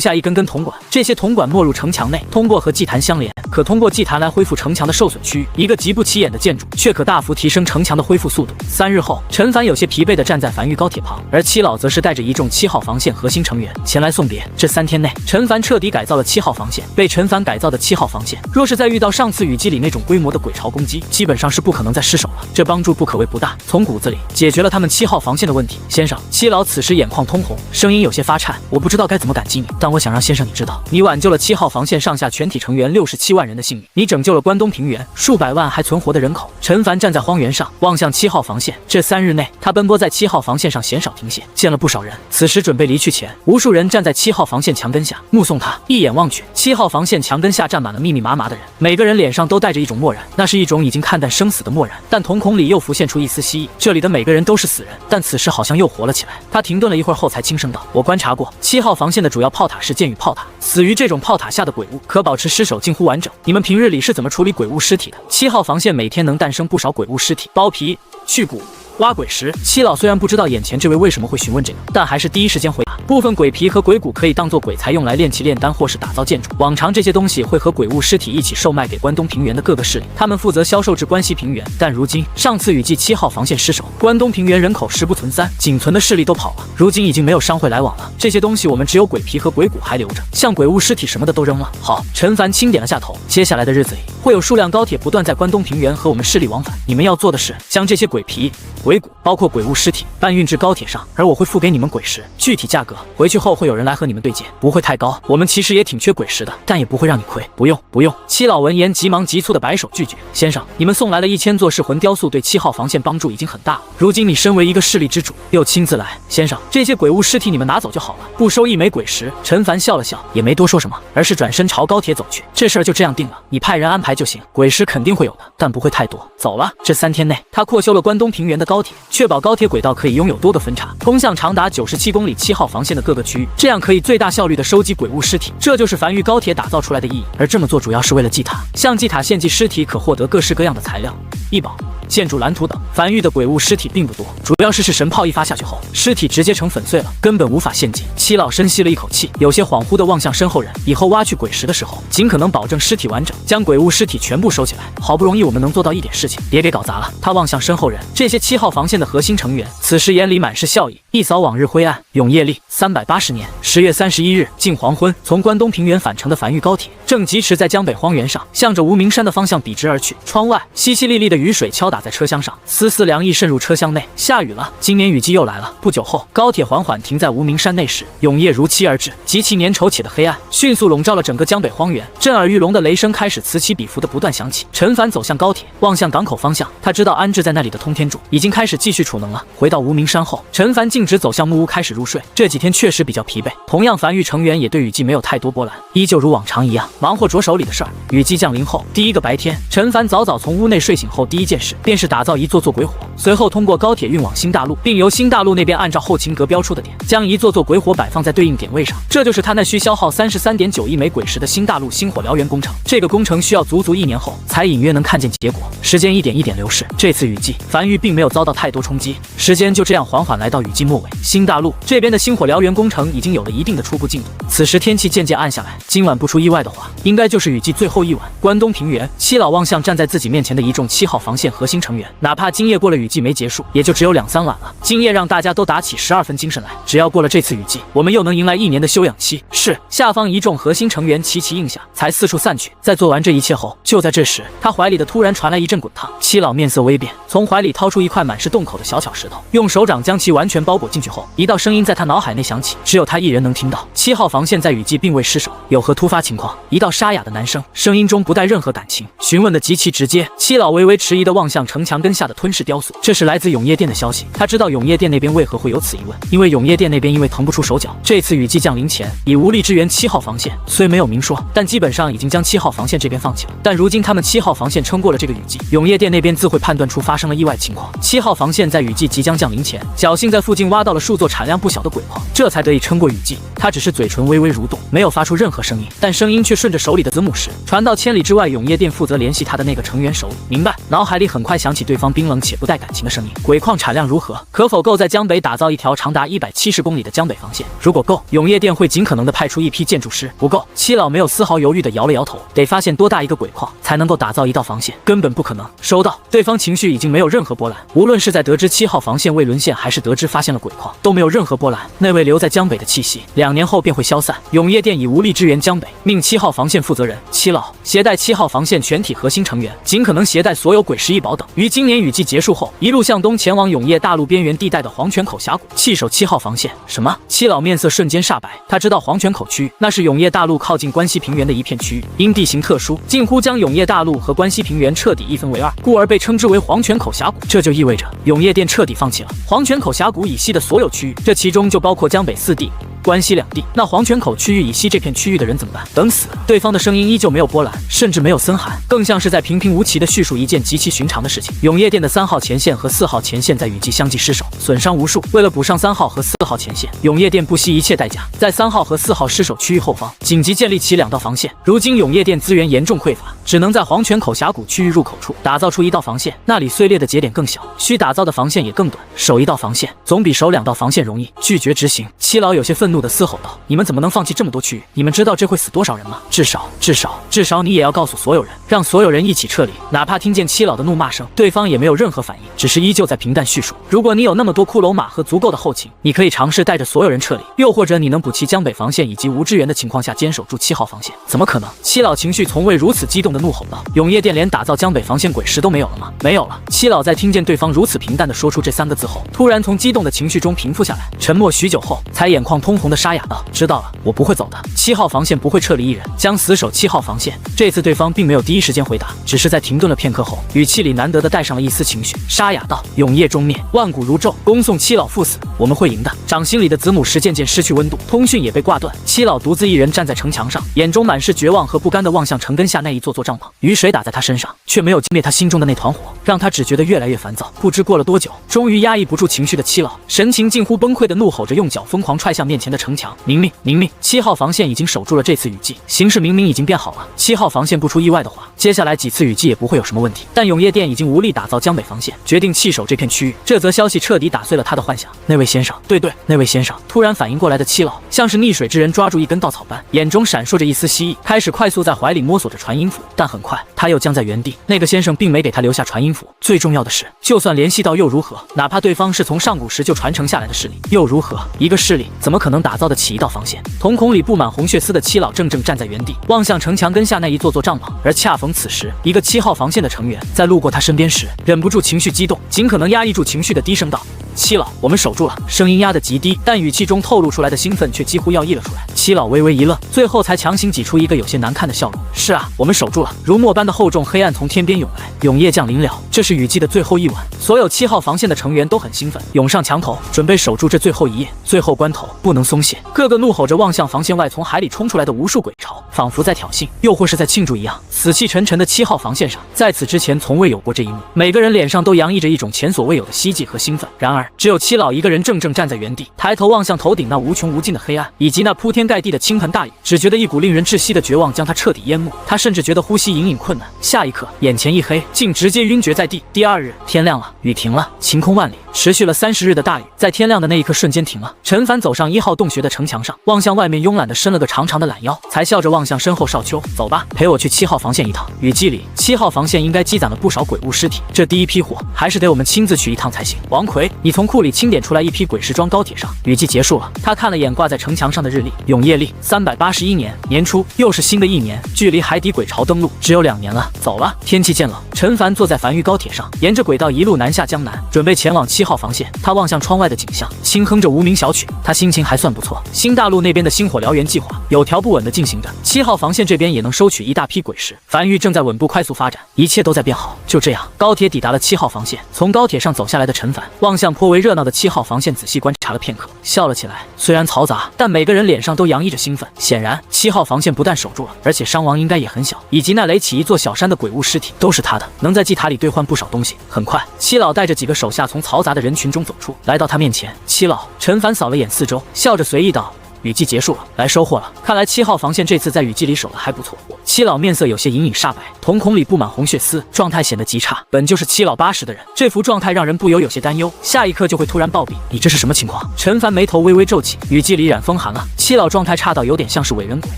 下一根根铜管，这些铜管没入城墙内，通过和祭坛相连，可通过祭坛来恢复城墙的受损区域。一个极不起眼的建筑，却可大幅提升城墙的恢复速度。3日后，陈凡有些疲惫地站在繁育高铁旁，而7老则是带着一众7号防线核心成员前来送别。这3天内，陈凡彻底改造了7号防线。被陈凡改造的7号防线，若是在遇到上次雨季里那种规模的鬼巢攻击，基本上是不可能再失手了。这帮助不可谓不大，从骨子里解决了他们7号防线的问题。先生，7老此时眼眶通红，声音有些发颤：“我不知道该怎么感激你，但我想让先生你知道，你挽救了7号防线上下全体成员67万人的性命，你拯救了关东平原数百万还存活的人口。”陈凡站在荒原上，望向7号防线。这3日内，他奔波在7号防线上，鲜少停歇，见了不少人。此时准备离去前，无数人站在7号防线墙根下，目送他。一眼望去，7号防线墙根下站满了密密麻麻的的人，每个人脸上都带着一种漠然，那是一种已经看淡生死的漠然，但瞳孔里又浮现出一丝希翼。这里的每个人都是死人，但此时好像又活了起来。他停顿了一会儿后才轻声道：“我观察过，7号防线的主要炮塔是箭与炮塔，死于这种炮塔下的鬼物可保持尸首近乎完整。你们平日里是怎么处理鬼物尸体的？7号防线每天能诞生不少鬼物尸体，剥皮、去骨、挖鬼石。”七老虽然不知道眼前这位为什么会询问这个，但还是第一时间回答：部分鬼皮和鬼骨可以当做鬼材用来炼器炼丹或是打造建筑，往常这些东西会和鬼物尸体一起售卖给关东平原的各个势力，他们负责销售至关西平原。但如今上次雨季7号防线失守，关东平原人口10不存3，仅存的势力都跑了，如今已经没有商会来往了，这些东西我们只有鬼皮和鬼骨还留着，像鬼物尸体什么的都扔了。好，陈凡轻点了下头，接下来的日子里会有数辆高铁不断在关东平原和我们势力往返，你们要做的是将这些鬼皮、鬼骨包括鬼物尸体搬运至高铁上，而我会付给你们鬼石，具体价格回去后会有人来和你们对接，不会太高，我们其实也挺缺鬼石的，但也不会让你亏。不用不用。七老闻言急忙急促的摆手拒绝：先生，你们送来了1000座噬魂雕塑，对7号防线帮助已经很大了，如今你身为一个势力之主又亲自来，先生，这些鬼物尸体你们拿走就好了，不收1枚鬼石。陈凡笑了笑，也没多说什么，而是转身朝高铁走去。这事儿就这样定了，你派人安排就行，鬼石肯定会有的，但不会太多。走了。这3天内，他扩修了关东平原的高铁，确保高铁轨道可以拥有多个分岔，通向长达97公里7号防线的各个区域，这样可以最大效率的收集鬼物尸体，这就是繁育高铁打造出来的意义。而这么做主要是为了祭塔，向祭塔献祭尸体可获得各式各样的材料、异宝、建筑蓝图等。繁育的鬼物尸体并不多，主要是神炮一发下去后，尸体直接成粉碎了，根本无法献祭。七老深吸了一口气，有些恍惚地望向身后人，以后挖去鬼石的时候，尽可能保证尸体完整，将鬼物尸体全部收起来。好不容易我们能做到一点事情，别给搞砸了。他望向身后人，这些7号防线的核心成员，此时眼里满是笑意。一扫往日灰暗，永业历380年10月31日近黄昏，从关东平原返程的繁育高铁正疾驰在江北荒原上，向着无名山的方向笔直而去。窗外淅淅沥沥的雨水敲打在车厢上，丝丝凉意渗入车厢内。下雨了，今年雨季又来了。不久后，高铁缓缓停在无名山内时，永夜如期而至，极其粘稠且的黑暗迅速笼罩了整个江北荒原，震耳欲聋的雷声开始此起彼伏的不断响起。陈凡走向高铁，望向港口方向，他知道安置在那里的通天柱已经开始继续储能了。回到无名山后，陈凡径直走向木屋开始入睡。这几天确实比较疲惫，同样繁育成员也对雨季没有太多波澜，依旧如往常一样忙活着手里的事儿。雨季降临后，第一个白天，陈凡早早从屋内睡醒后，第一件事便是打造一座座鬼火，随后通过高铁运往新大陆，并由新大陆那边按照后勤阁标出的点，将一座座鬼火摆放在对应点位上。这就是他那需消耗33.9亿枚鬼石的新大陆星火燎原工程。这个工程需要足足1年后才隐约能看见结果。时间一点一点流逝，这次雨季繁育并没有遭到太多冲击，时间就这样缓缓来到雨季末尾。新大陆这边的星火燎原工程已经有了一定的初步进度，此时天气渐渐暗下来，今晚不出意外的话，应该就是雨季最后一晚。关东平原，七老望向站在自己面前的一众7号防线核心成员，哪怕今夜过了雨季没结束，也就只有2、3晚了。今夜让大家都打起12分精神来，只要过了这次雨季，我们又能迎来1年的休养期。是，下方一众核心成员齐齐应下，才四处散去。在做完这一切后，就在这时，他怀里的突然传来一阵滚烫。七老面色微变，从怀里掏出一块满是洞口的小巧石头，用手掌将其完全包裹进去后，一道声音在他脑海内响起，只有他一人能听到。7号防线在雨季并未失守，有何突发情况？一道沙哑的男声，声音中不带任何感情，询问的极其直接。七老微微迟疑地望向城墙根下的吞噬雕塑，这是来自永业殿的消息。他知道永业殿那边为何会有此疑问，因为永业殿那边因为腾不出手脚，这次雨季降临前已无力支援7号防线，虽没有明说，但基本上已经将7号防线这边放弃了。但如今他们7号防线撑过了这个雨季，永业殿那边自会判断出发生了意外情况。7号防线在雨季即将降临前，侥幸在附近挖到了数座产量不小的鬼矿，这才得以撑过雨季。他只是嘴唇微微蠕动，没有发出任何声音，但声音却顺着手里的子母石传到千里之外永业殿负责联系他的那个成员手里。明白。脑海里很快响起对方冰冷且不带感情的声音：鬼矿产量如何？可否够在江北打造一条长达170公里的江北防线？如果够，永业殿会尽可能的派出一批建筑师；不够，七老没有丝毫犹豫的摇了摇头，得发现多大一个鬼矿才能够打造一道防线，根本不可能。收到。对方情绪已经没有任何波澜，无论是在得知7号防线未沦陷，还是得知发现了鬼矿，都没有任何波澜。那位留在江北的气息，2年后便会消散。永业殿已无力支援江北，命7号防线负责人七老携带7号防线全体核心成员，尽可能携带所有鬼石异宝等，于今年雨季结束后，一路向东前往永业大陆边缘地带的黄泉口峡谷，弃守7号防线。什么？七老面色瞬间煞白，他知道黄泉口区域那是永业大陆靠近关西平原的一片区域，因地形特殊，近乎将永业大陆和关西平原彻底一分为二，故而被称之为黄泉口峡谷。这就意味着永业殿彻底放弃了黄泉口峡谷以西的所有区域，这其中就包括江北4地。关西两地，那黄泉口区域以西这片区域的人怎么办？等死！对方的声音依旧没有波澜，甚至没有森寒，更像是在平平无奇地叙述一件极其寻常的事情。永业店的3号前线和4号前线在雨季相继失守，损伤无数。为了补上3号和4号前线，永业店不惜一切代价，在3号和4号失守区域后方紧急建立起2道防线。如今永业店资源严重匮乏，只能在黄泉口峡谷区域入口处打造出1道防线，那里碎裂的节点更小，需打造的防线也更短。守1道防线总比守2道防线容易。拒绝执行。七老有些愤怒地嘶吼道：“你们怎么能放弃这么多区域？你们知道这会死多少人吗？至少你也要告诉所有人，让所有人一起撤离。”哪怕听见七老的怒骂声，对方也没有任何反应，只是依旧在平淡叙述：“如果你有那么多骷髅马和足够的后勤，你可以尝试带着所有人撤离，又或者你能补齐江北防线以及无支援的情况下坚守住7号防线。”怎么可能？七老情绪从未如此激动地怒吼道：“永业店连打造江北防线鬼石都没有了吗？没有了。”七老在听见对方如此平淡地说出这3个字后，突然从激动的情绪中平复下来，沉默许久后，才眼眶通红地沙哑道：“知道了，我不会走的。7号防线不会撤离1人，将死守7号防线。”这次对方并没有第一时间回答，只是在停顿了片刻后，语气里难得地带上了一丝情绪，沙哑道：“永业终灭，万古如昼，恭送七老赴死，我们会赢的。”掌心里的子母石渐渐失去温度，通讯也被挂断。七老独自一人站在城墙上，眼中满是绝望和不甘地望向城根下那一座座帐篷。雨水打在他身上，却没有熄灭他心中的那团火，让他只觉得越来越烦躁。不知过了多久，终于压抑不住情绪的七老，神情近乎崩溃地怒吼着，用脚疯狂踹向面前的城墙。明命！7号防线已经守住了这次雨季，形势明明已经变好了。7号防线不出意外的话，接下来几次雨季也不会有什么问题。但永业店已经无力打造江北防线，决定弃守这片区域。这则消息彻底打碎了他的幻想。那位先生，对，那位先生。突然反应过来的七老，像是溺水之人抓住一根稻草般，眼中闪烁着一丝希冀，开始快速在怀里摸索着传音符。但很快，他又僵在原地。那个先生并没给他留下传音符。最重要的是，就算联系到又如何？哪怕对方是从上古时就传承下来的势力，又如何？一个势力怎么可能打造得起1道防线？瞳孔里布满红血丝的七老正站在原地，望向城墙根下那一座座帐篷。而恰逢此时，一个7号防线的成员在路过他身边时，忍不住情绪激动，尽可能压抑住情绪的低声道：“七老，我们守住了。”声音压得极低，但语气中透露出来的兴奋却几乎要溢了出来。七老微微一愣，最后才强行挤出一个有些难看的笑容：“是啊，我们守住了。”如墨般的厚重黑暗从天边涌来，永夜降临了。这是雨季的最后一晚，所有7号防线的成员都很兴奋，涌上墙头，准备守住这最后一夜。最后关头不能松懈，个个怒吼着望向防线外从海里冲出来的无数鬼潮，仿佛在挑衅，又或是在庆祝一样。死气沉沉的7号防线上，在此之前从未有过这一幕。每个人脸上都洋溢着一种前所未有的希冀和兴奋。然而，只有七老一个人正站在原地，抬头望向头顶那无穷无尽的黑暗，以及那铺天盖地的倾盆大雨，只觉得一股令人窒息的绝望将他彻底淹没。他甚至觉得呼吸隐隐困难，下一刻眼前一黑，竟直接晕厥在地。第2日天亮了，雨停了，晴空万里。持续了30日的大雨，在天亮的那一刻瞬间停了。陈凡走上1号洞穴的城墙上，望向外面，慵懒地伸了个长长的懒腰，才笑着望向身后少秋：“走吧，陪我去7号防线一趟。雨季里7号防线应该积攒了不少鬼物尸体，这第一批货还是得我们亲自去一趟才行。王奎，你从库里清点出来一批鬼石装高铁上。”雨季结束了，他看了眼挂在城墙上的日历，永业历381年年初，又是新的一年，距离海底鬼潮登陆只有2年了。走了，天气渐冷，陈凡坐在繁育高铁上，沿着轨道一路南下江南，准备前往7号防线。他望向窗外的景象，轻哼着无名小曲，他心情还算不错。新大陆那边的星火燎原计划有条不紊地进行着，7号防线这边也能收取一大批鬼石，繁育正在稳步快速发展，一切都在变好。就这样，高铁抵达了7号防线。从高铁上走下来的陈凡望向颇为热闹的7号防线，仔细观察了片刻，笑了起来。虽然嘈杂，但每个人脸上都洋溢着兴奋。显然7号防线不但守住了，而且伤亡应该也很小，以及那垒起一座小山的鬼物尸体都是他的，能在祭塔里兑换不少东西。很快，七老带着几个手下从嘈杂的人群中走出，来到他面前。七老，陈凡扫了眼四周，笑着随意道：“雨季结束了，来收获了。看来7号防线这次在雨季里守得还不错。”七老面色有些隐隐煞白，瞳孔里布满红血丝，状态显得极差。本就是七老80的人，这副状态让人不由有些担忧，下一刻就会突然暴毙。你这是什么情况？陈凡眉头微微皱起，雨季里染风寒了。七老状态差到有点像是伪人鬼，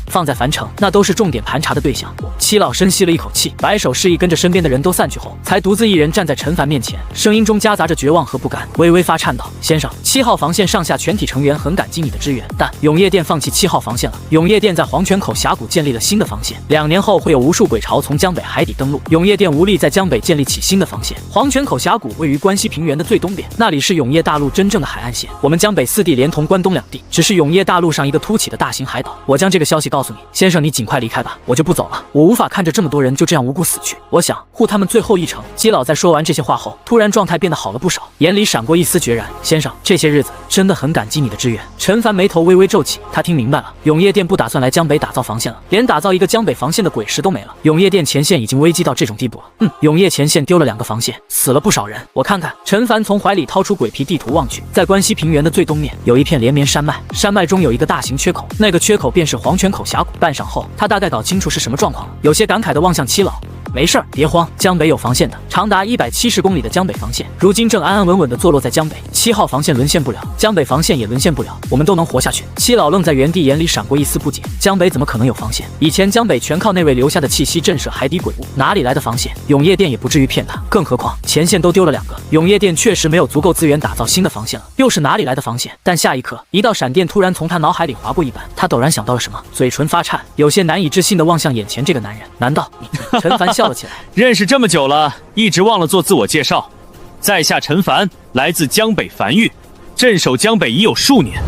放在樊城，那都是重点盘查的对象。七老深吸了一口气，摆手示意跟着身边的人都散去后，才独自一人站在陈凡面前，声音中夹杂着绝望和不甘，微微发颤道：“先生，7号防线上下全体成员很感激你的支援，但永业店放弃7号防线了。永业店在黄泉口峡谷建立了新的防线，2 2年后会有无数鬼巢从江北海底登陆，永业殿无力在江北建立起新的防线。黄泉口峡谷位于关西平原的最东边，那里是永业大陆真正的海岸线。我们江北4地连同关东2地，只是永业大陆上一个凸起的大型海岛。我将这个消息告诉你，先生，你尽快离开吧，我就不走了。我无法看着这么多人就这样无辜死去，我想护他们最后一程。基佬在说完这些话后，突然状态变得好了不少，眼里闪过一丝决然。先生，这些日子真的很感激你的支援。陈凡眉头微微皱起，他听明白了，永业殿不打算来江北打造防线了，连打造一个江北防线的鬼石都没了。永业殿前线已经危机到这种地步了。永业前线丢了2个防线，死了不少人。我看看。陈凡从怀里掏出鬼皮地图望去，在关西平原的最东面有一片连绵山脉，山脉中有一个大型缺口，那个缺口便是黄泉口峡谷。半晌后，他大概搞清楚是什么状况了，有些感慨地望向七老。没事儿，别慌，江北有防线的，长达170公里的江北防线，如今正安安稳稳地坐落在江北。7号防线沦陷不了，江北防线也沦陷不了，我们都能活下去。七老愣在原地，眼里闪过一丝不解，江北怎么可能有防线？以前江北全靠那位留下的气息震慑海底鬼物，哪里来的防线？永业殿也不至于骗他，更何况前线都丢了2个，永业殿确实没有足够资源打造新的防线了，又是哪里来的防线？但下一刻，一道闪电突然从他脑海里划过一般，他陡然想到了什么，嘴唇发颤，有些难以置信地望向眼前这个男人。难道你？陈凡笑了起来，认识这么久了，一直忘了做自我介绍。在下陈凡，来自江北樊玉，镇守江北已有数年，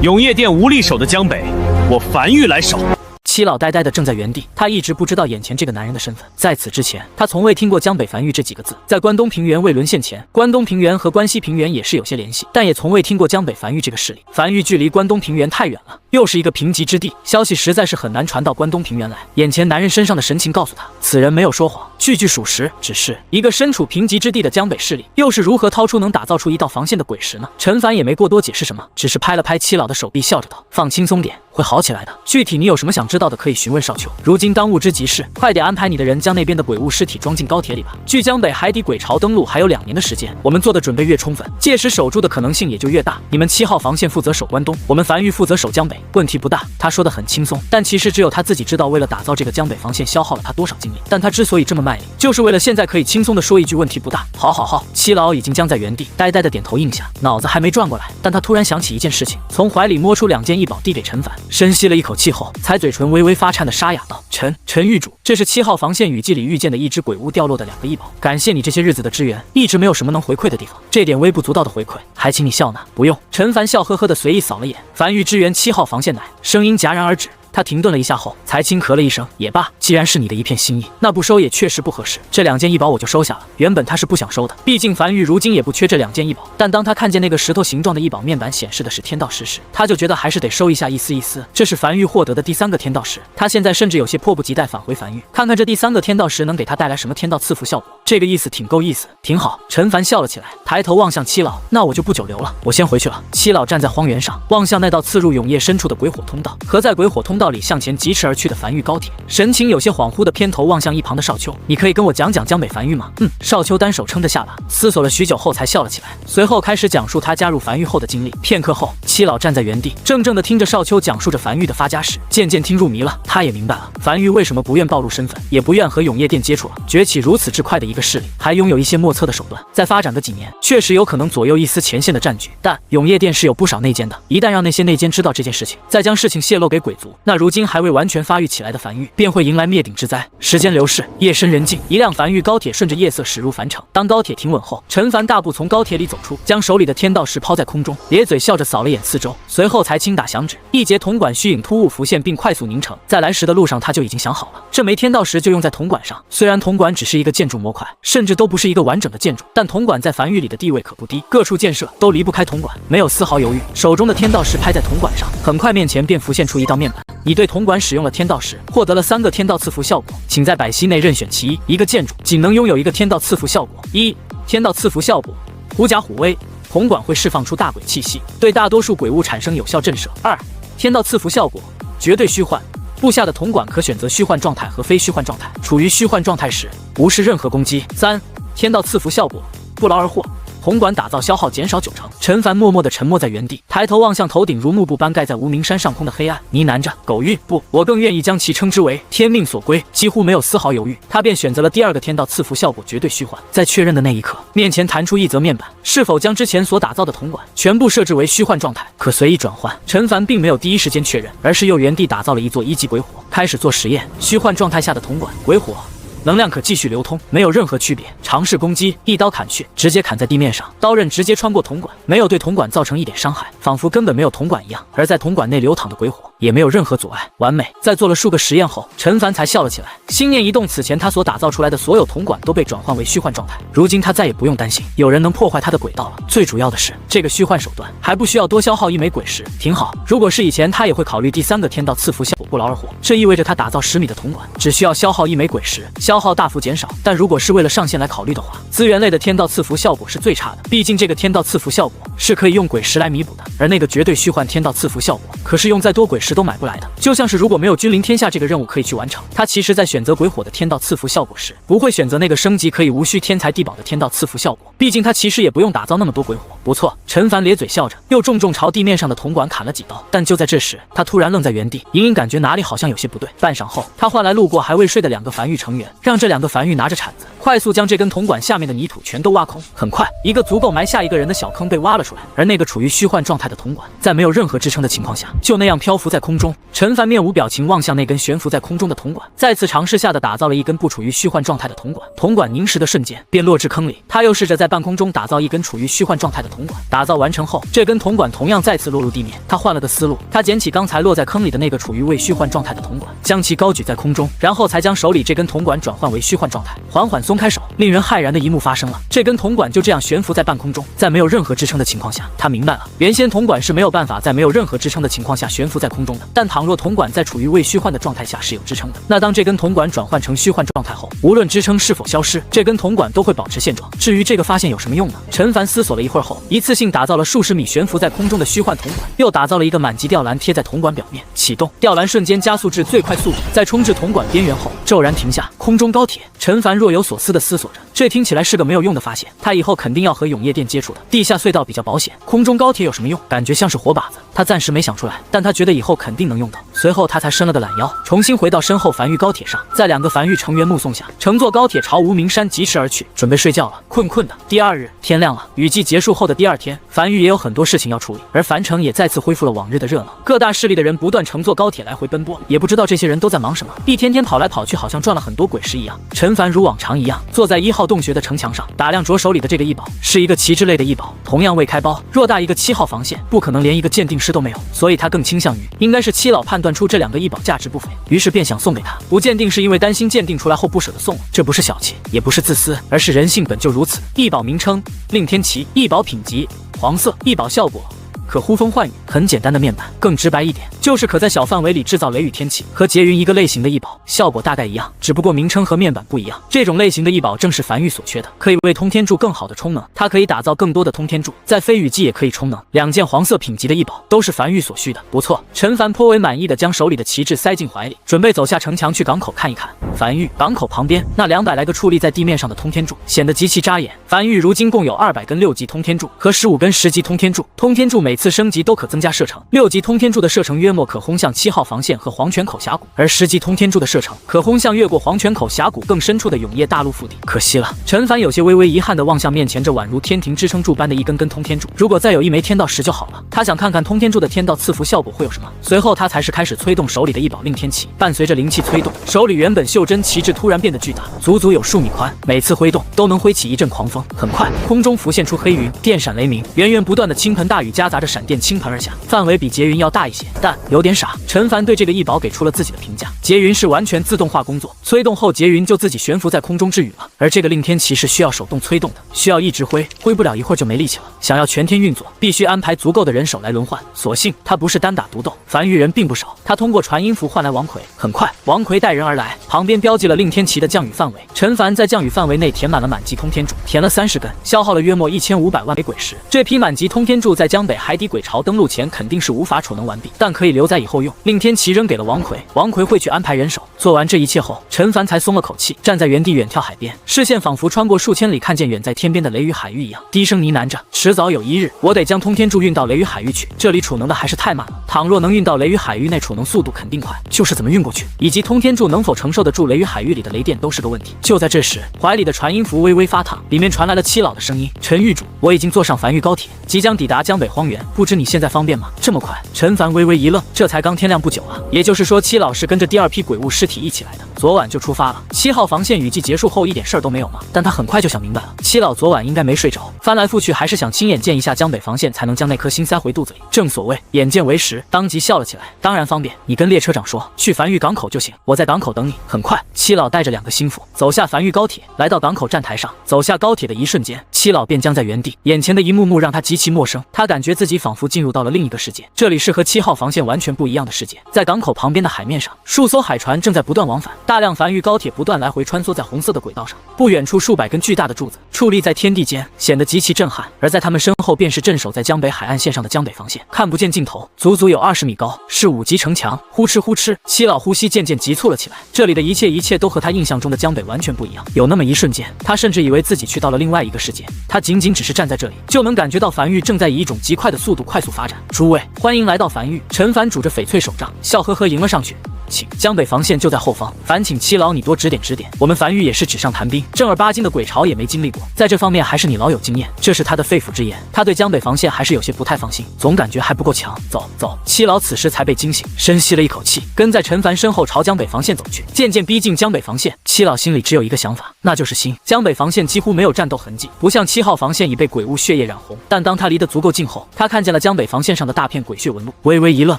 永业殿无力守的江北，我樊玉来守。七老呆呆的正在原地，他一直不知道眼前这个男人的身份。在此之前，他从未听过江北樊玉这几个字。在关东平原未沦陷前，关东平原和关西平原也是有些联系，但也从未听过江北樊玉这个势力。樊玉距离关东平原太远了，又是一个贫瘠之地，消息实在是很难传到关东平原来。眼前男人身上的神情告诉他，此人没有说谎，句句属实。只是一个身处贫瘠之地的江北势力，又是如何掏出能打造出一道防线的鬼石呢？陈凡也没过多解释什么，只是拍了拍七老的手臂，笑着道：“放轻松点，会好起来的。具体你有什么想知道的，可以询问少秋。如今当务之急是，快点安排你的人将那边的鬼物尸体装进高铁里吧。距江北海底鬼巢登陆还有2年的时间，我们做的准备越充分，届时守住的可能性也就越大。你们7号防线负责守关东，我们樊玉负责守江北，问题不大。”他说的很轻松，但其实只有他自己知道，为了打造这个江北防线消耗了他多少精力。但他之所以这么卖力，就是为了现在可以轻松的说一句问题不大。好好好，七老已经僵在原地，呆呆的点头应下，脑子还没转过来，但他突然想起一件事情，从怀里摸出2件异宝递给陈凡，深吸了一口气后，才嘴唇微微发颤的沙哑道：“陈狱主，这是7号防线雨季里遇见的一只鬼物掉落的2个异宝，感谢你这些日子的支援，一直没有什么能回馈的地方，这点微不足道的回馈，还请你笑纳。”不用。陈凡笑呵呵的随意扫了眼，樊玉支援7号防线乃，声音戛然而止。他停顿了一下后，才轻咳了一声，也罢，既然是你的一片心意，那不收也确实不合适。这2件异宝我就收下了。原本他是不想收的，毕竟樊玉如今也不缺这2件异宝。但当他看见那个石头形状的异宝面板显示的是天道石时，他就觉得还是得收一下，意思意思。这是樊玉获得的第3个天道石，他现在甚至有些迫不及待返回樊玉，看看这第3个天道石能给他带来什么天道赐福效果。这个意思挺够意思，挺好。陈凡笑了起来，抬头望向七老，那我就不久留了，我先回去了。七老站在荒原上，望向那道刺入永夜深处的鬼火通道，和在鬼火通道里向前疾驰而去的樊玉高铁，神情有些恍惚的偏头望向一旁的少秋，你可以跟我讲讲江北樊玉吗？少秋单手撑着下巴，思索了许久后才笑了起来，随后开始讲述他加入樊玉后的经历。片刻后，七老站在原地，怔怔的听着少秋讲述着樊玉的发家史，渐渐听入迷了。他也明白了樊玉为什么不愿暴露身份，也不愿和永夜殿接触了。崛起如此之快的一个势力，还拥有一些莫测的手段，再发展个几年，确实有可能左右一丝前线的战局。但永夜殿是有不少内奸的，一旦让那些内奸知道这件事情，再将事情泄露给鬼族，那如今还未完全发育起来的樊玉便会迎来灭顶之灾。时间流逝，夜深人静，一辆樊玉高铁顺着夜色驶入樊城。当高铁停稳后，陈凡大步从高铁里走出，将手里的天道石抛在空中，咧嘴笑着扫了眼四周，随后才轻打响指，一节铜管虚影突兀浮现并快速凝成。在来时的路上，他就已经想好了，这枚天道石就用在铜管上。虽然铜管只是一个建筑模块，甚至都不是一个完整的建筑，但铜管在樊玉里的地位可不低，各处建设都离不开铜管。没有丝毫犹豫，手中的天道石拍在铜管上，很快面前便浮现出一道面板。你对铜管使用了天道石，获得了3个天道赐福效果，请在百息内任选其一。一个建筑仅能拥有1个天道赐福效果。1. 天道赐福效果，狐假虎威，铜管会释放出大鬼气息，对大多数鬼物产生有效震慑。2. 天道赐福效果，绝对虚幻，部下的铜管可选择虚幻状态和非虚幻状态，处于虚幻状态时无视任何攻击。3. 天道赐福效果，不劳而获，铜管打造消耗减少90%。陈凡默默地沉默在原地，抬头望向头顶如幕布般盖在无名山上空的黑暗，呢喃着：“狗运不，我更愿意将其称之为天命所归。”几乎没有丝毫犹豫，他便选择了第二个天道赐福效果绝对虚幻。在确认的那一刻，面前弹出一则面板，是否将之前所打造的铜管全部设置为虚幻状态，可随意转换。陈凡并没有第一时间确认，而是又原地打造了一座1级鬼火，开始做实验。虚幻状态下的铜管鬼火能量可继续流通，没有任何区别。尝试攻击，一刀砍去，直接砍在地面上，刀刃直接穿过铜管，没有对铜管造成一点伤害，仿佛根本没有铜管一样。而在铜管内流淌的鬼火也没有任何阻碍，完美。在做了数个实验后，陈凡才笑了起来，心念一动，此前他所打造出来的所有铜管都被转换为虚幻状态，如今他再也不用担心有人能破坏他的轨道了。最主要的是，这个虚幻手段还不需要多消耗1枚鬼石，挺好。如果是以前，他也会考虑第3个天道赐福效果不劳而获，这意味着他打造10米的铜管只需要消耗1枚鬼石，消耗大幅减少。但如果是为了上限来考虑的话，资源类的天道赐福效果是最差的，毕竟这个天道赐福效果是可以用鬼石来弥补的，而那个绝对虚幻天道赐福效果可是用再多鬼石都买不来的。就像是如果没有君临天下这个任务可以去完成，他其实在选择鬼火的天道赐福效果时，不会选择那个升级可以无需天才地宝的天道赐福效果，毕竟他其实也不用打造那么多鬼火。不错，陈凡咧嘴笑着，又重重朝地面上的铜管砍了几刀。但就在这时，他突然愣在原地，隐隐感觉哪里好像有些不对。半晌后，他唤来路过还未睡的2个梵域成员，让这2个梵域拿着铲子快速将这根铜管下面的泥土全都挖空。很快，一个足够埋下一个人的小坑被挖了出来，而那个处于虚幻状态的铜管在没有任何支撑的情况下就那样漂浮在空中。陈凡面无表情望向那根悬浮在空中的铜管，再次尝试下的打造了一根不处于虚幻状态的铜管，铜管凝实的瞬间便落至坑里。他又试着在半空中打造一根处于虚幻状态的铜管，打造完成后，这根铜管同样再次落入地面。他换了个思路，他捡起刚才落在坑里的那个处于未虚幻状态的铜管，将其高举在空中，然后才将手里这根铜管转换为虚幻状态，缓缓松开手。令人骇然的一幕发生了，这根铜管就这样悬浮在半空中，在没有任何支撑的情况下，他明白了，原先铜管是没有办法在没有任何支撑的情况下悬浮在空中的，但倘若铜管在处于未虚幻的状态下是有支撑的，那当这根铜管转换成虚幻状态后，无论支撑是否消失，这根铜管都会保持现状。至于这个发现有什么用呢？陈凡思索了一会儿后，一次性打造了数十米悬浮在空中的虚幻铜管，又打造了一个满级吊篮贴在铜管表面，启动吊篮瞬间加速至最快速度，在冲至铜管边缘后骤然停下。空中高铁，陈凡若有所思地思索着，这听起来是个没有用的发现，他以后肯定要和永夜店接触的。地下隧道比较保险，空中高铁有什么用？感觉像是活靶子，他暂时没想出来，但他觉得以后肯定能用到。随后他才伸了个懒腰，重新回到身后梵域高铁上，在2个梵域成员目送下，乘坐高铁朝无名山疾驰而去，准备睡觉了，困的。第2日天亮了，雨季结束后的第2天，梵域也有很多事情要处理，而樊城也再次恢复了往日的热闹，各大势力的人不断乘坐高铁来回奔波，也不知道这些人都在忙什么，一天天跑来跑去，好像赚了很多鬼石一样。陈凡如往常一样坐在1号洞穴的城墙上，打量着手里的这个异宝，是一个旗帜类的异宝，同样未开包，偌大一个7号防线，不可能连一个鉴定师都没有，所以他更倾向于应该是七老判断出这2个异宝价值不菲，于是便想送给他。不鉴定是因为担心鉴定出来后不舍得送了，这不是小气，也不是自私，而是人性本就如此。异宝名称：令天旗，异宝品级黄色，异宝效果可呼风唤雨，很简单的面板，更直白一点，就是可在小范围里制造雷雨天气，和劫云一个类型的异宝，效果大概一样，只不过名称和面板不一样。这种类型的异宝正是梵域所缺的，可以为通天柱更好的充能，它可以打造更多的通天柱，在飞羽季也可以充能。2件黄色品级的异宝都是梵域所需的，不错。陈凡颇为满意的将手里的旗帜塞进怀里，准备走下城墙去港口看一看。梵域港口旁边那200来个矗立在地面上的通天柱显得极其扎眼。梵域如今共有200根6级通天柱和15根10级通天柱，通天柱每次升级都可增加射程，6级通天柱的射程约莫可轰向7号防线和黄泉口峡谷，而10级通天柱的射程可轰向越过黄泉口峡谷更深处的永夜大陆腹地。可惜了，陈凡有些微微遗憾地望向面前这宛如天庭支撑柱般的一根根通天柱，如果再有1枚天道石就好了。他想看看通天柱的天道赐福效果会有什么。随后他才是开始催动手里的一宝令天旗，伴随着灵气催动，手里原本袖珍旗帜突然变得巨大，足足有数米宽，每次挥动都能挥起一阵狂风。很快，空中浮现出黑云，电闪雷鸣，源源不断的倾盆大雨夹杂着闪电倾盆而下，范围比劫云要大一些，但有点傻。陈凡对这个异宝给出了自己的评价：劫云是完全自动化工作，催动后劫云就自己悬浮在空中治雨了，而这个令天旗是需要手动催动的，需要一直挥，挥不了一会儿就没力气了。想要全天运作，必须安排足够的人手来轮换。所幸他不是单打独斗，梵域人并不少。他通过传音符换来王奎，很快王奎带人而来，旁边标记了令天旗的降雨范围。陈凡在降雨范围内填满了满级通天柱，填了30根，消耗了约莫1500万枚鬼石。这批满级通天柱在江北海底鬼巢登陆前肯定是无法储能完毕，但可以留在以后用。令天旗扔给了王奎，王奎会去安排人手，做完这一切后，陈凡才松了口气，站在原地远眺海边，视线仿佛穿过数千里，看见远在天边的雷雨海域一样，低声呢喃着：迟早有一日，我得将通天柱运到雷雨海域去，这里储能的还是太慢了，倘若能运到雷雨海域内，储能速度肯定快，就是怎么运过去，以及通天柱能否承受得住雷雨海域里的雷电，都是个问题。就在这时，怀里的传音符微微发烫，里面传来了七老的声音：陈狱主，我已经坐上繁育高铁，即将抵达江北荒原，不知你现在方便吗？这么快？陈凡微微一愣，这才刚天亮不久啊，也就是说七老是跟着第二批鬼物尸体一起来的，昨晚就出发了。7号防线雨季结束后一点事儿都没有吗？但他很快就想明白了，七老昨晚应该没睡着，翻来覆去还是想亲眼见一下江北防线，才能将那颗心塞回肚子里。正所谓眼见为实，当即笑了起来。当然方便，你跟列车长说去繁育港口就行，我在港口等你。很快，七老带着2个心腹走下繁育高铁，来到港口站台上。走下高铁的一瞬间，七老便僵在原地，眼前的一幕幕让他极其陌生。他感觉自己仿佛进入到了另一个世界，这里是和7号防线完全不一样的世界。在港口旁边的海面上，数艘海船正在不断往返，大量繁育高铁不断来回穿梭在红色的轨道上。不远处数百根巨大的柱子矗立在天地间，显得极其震撼。而在他们身后便是镇守在江北海岸线上的江北防线，看不见尽头，足足有20米高，是5级城墙。呼哧呼哧，七老呼吸渐渐急促了起来。这里的一切都和他印象中的江北完全不一样。有那么一瞬间，他甚至以为自己去到了另外一个世界。他仅仅只是站在这里，就能感觉到繁育正在以一种极快的速度快速发展。诸位，欢迎来到繁育。陈凡拄着翡翠手杖，笑呵呵迎了上去。请，江北防线就在后方，烦请七老你多指点指点。我们繁育也是纸上谈兵，正儿八经的鬼巢也没经历过，在这方面还是你老有经验。这是他的肺腑之言。他对江北防线还是有些不太放心，总感觉还不够强。走走，七老此时才被惊醒，深吸了一口气，跟在陈凡身后朝江北防线走去。渐渐逼近江北防线，七老心里只有一个想法，那就是新。江北防线几乎没有战斗痕迹，不像7号防线已被鬼物血液染红。但当他离得足够近后，他看见了江北防线上的大片鬼血纹路，微微一愣，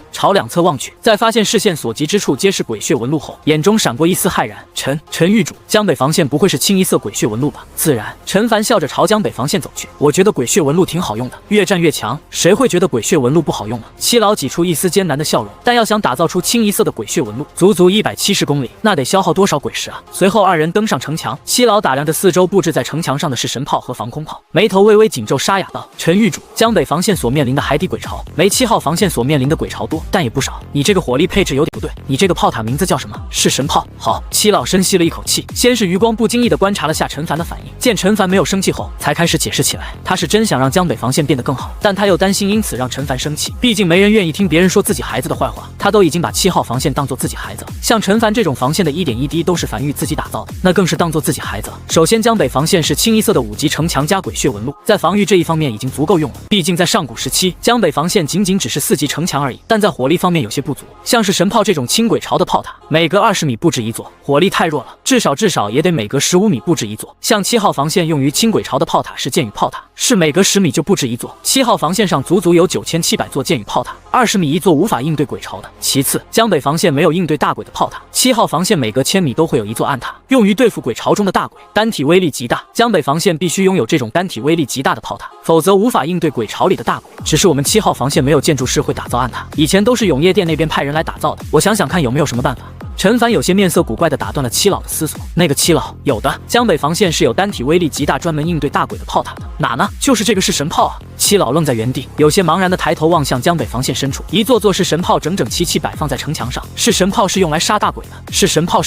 朝两侧望去，在发现视线所及之处皆是鬼血纹路后，眼中闪过一丝骇然。陈狱主，江北防线不会是清一色鬼血纹路吧？自然。陈凡笑着朝江北防线走去。我觉得鬼血纹路挺好用的，越战越强，谁会觉得鬼血纹路不好用呢？七老挤出一丝艰难的笑容，但要想打造出清一色的鬼血纹路，足足170公里，那得消耗多少鬼石啊？随后2人登上城墙，七老打量着四周布置在城墙上的是神炮和防空炮，眉头微微紧皱，沙哑道：陈狱主，江北防线所面临的海底鬼巢没7号防线所面临的鬼巢多，但也不少。你这个火力配置有点不对，你这个炮塔名字叫什么？是神炮。好，七老深吸了一口气，先是余光不经意地观察了下陈凡的反应，见陈凡没有生气后，才开始解释起来。他是真想让江北防线变得更好，但他又担心因此让陈凡生气，毕竟没人愿意听别人说自己孩子的坏话。他都已经把7号防线当做自己孩子了，像陈凡这种防线的一点一滴都是繁育自己打造的，那更是当做自己孩子了。首先，江北防线是清一色的5级城墙加鬼血纹路，在防御这一方面已经足够用了。毕竟在上古时期，江北防线仅仅只是4级城墙而已，但在火力方面有些不足，像是神炮这种轻轨巢的炮塔，每隔20米布置一座，火力太弱了，至少也得每隔15米布置一座。像7号防线用于轻轨巢的炮塔是箭雨炮塔，是每隔10米就布置一座。7号防线上足足有9700座箭雨炮塔，20米一座，无法应对鬼巢的。其次，江北防线没有应对大鬼的炮塔，7号防线每隔1000米都会有一座暗塔，用于对付鬼巢中的大鬼，单体威力极大。江北防线必须拥有这种单体威力极大的炮塔，否则无法应对鬼巢里的大鬼。只是我们7号防线没有建筑师会打造暗塔，以前都是永业店那边派人来打造的，我想想看有没有什么办法。陈凡有些面色古怪地打断了七老的思索。那个七老，有的，江北防线是有单体威力极大专门应对大鬼的炮塔的。哪呢？就是这个是神炮啊！七老愣在原地，有些茫然地抬头望向江北防线深处，一座座是神炮整整齐齐摆放在城墙上。是神炮是用来杀大鬼的，是神炮，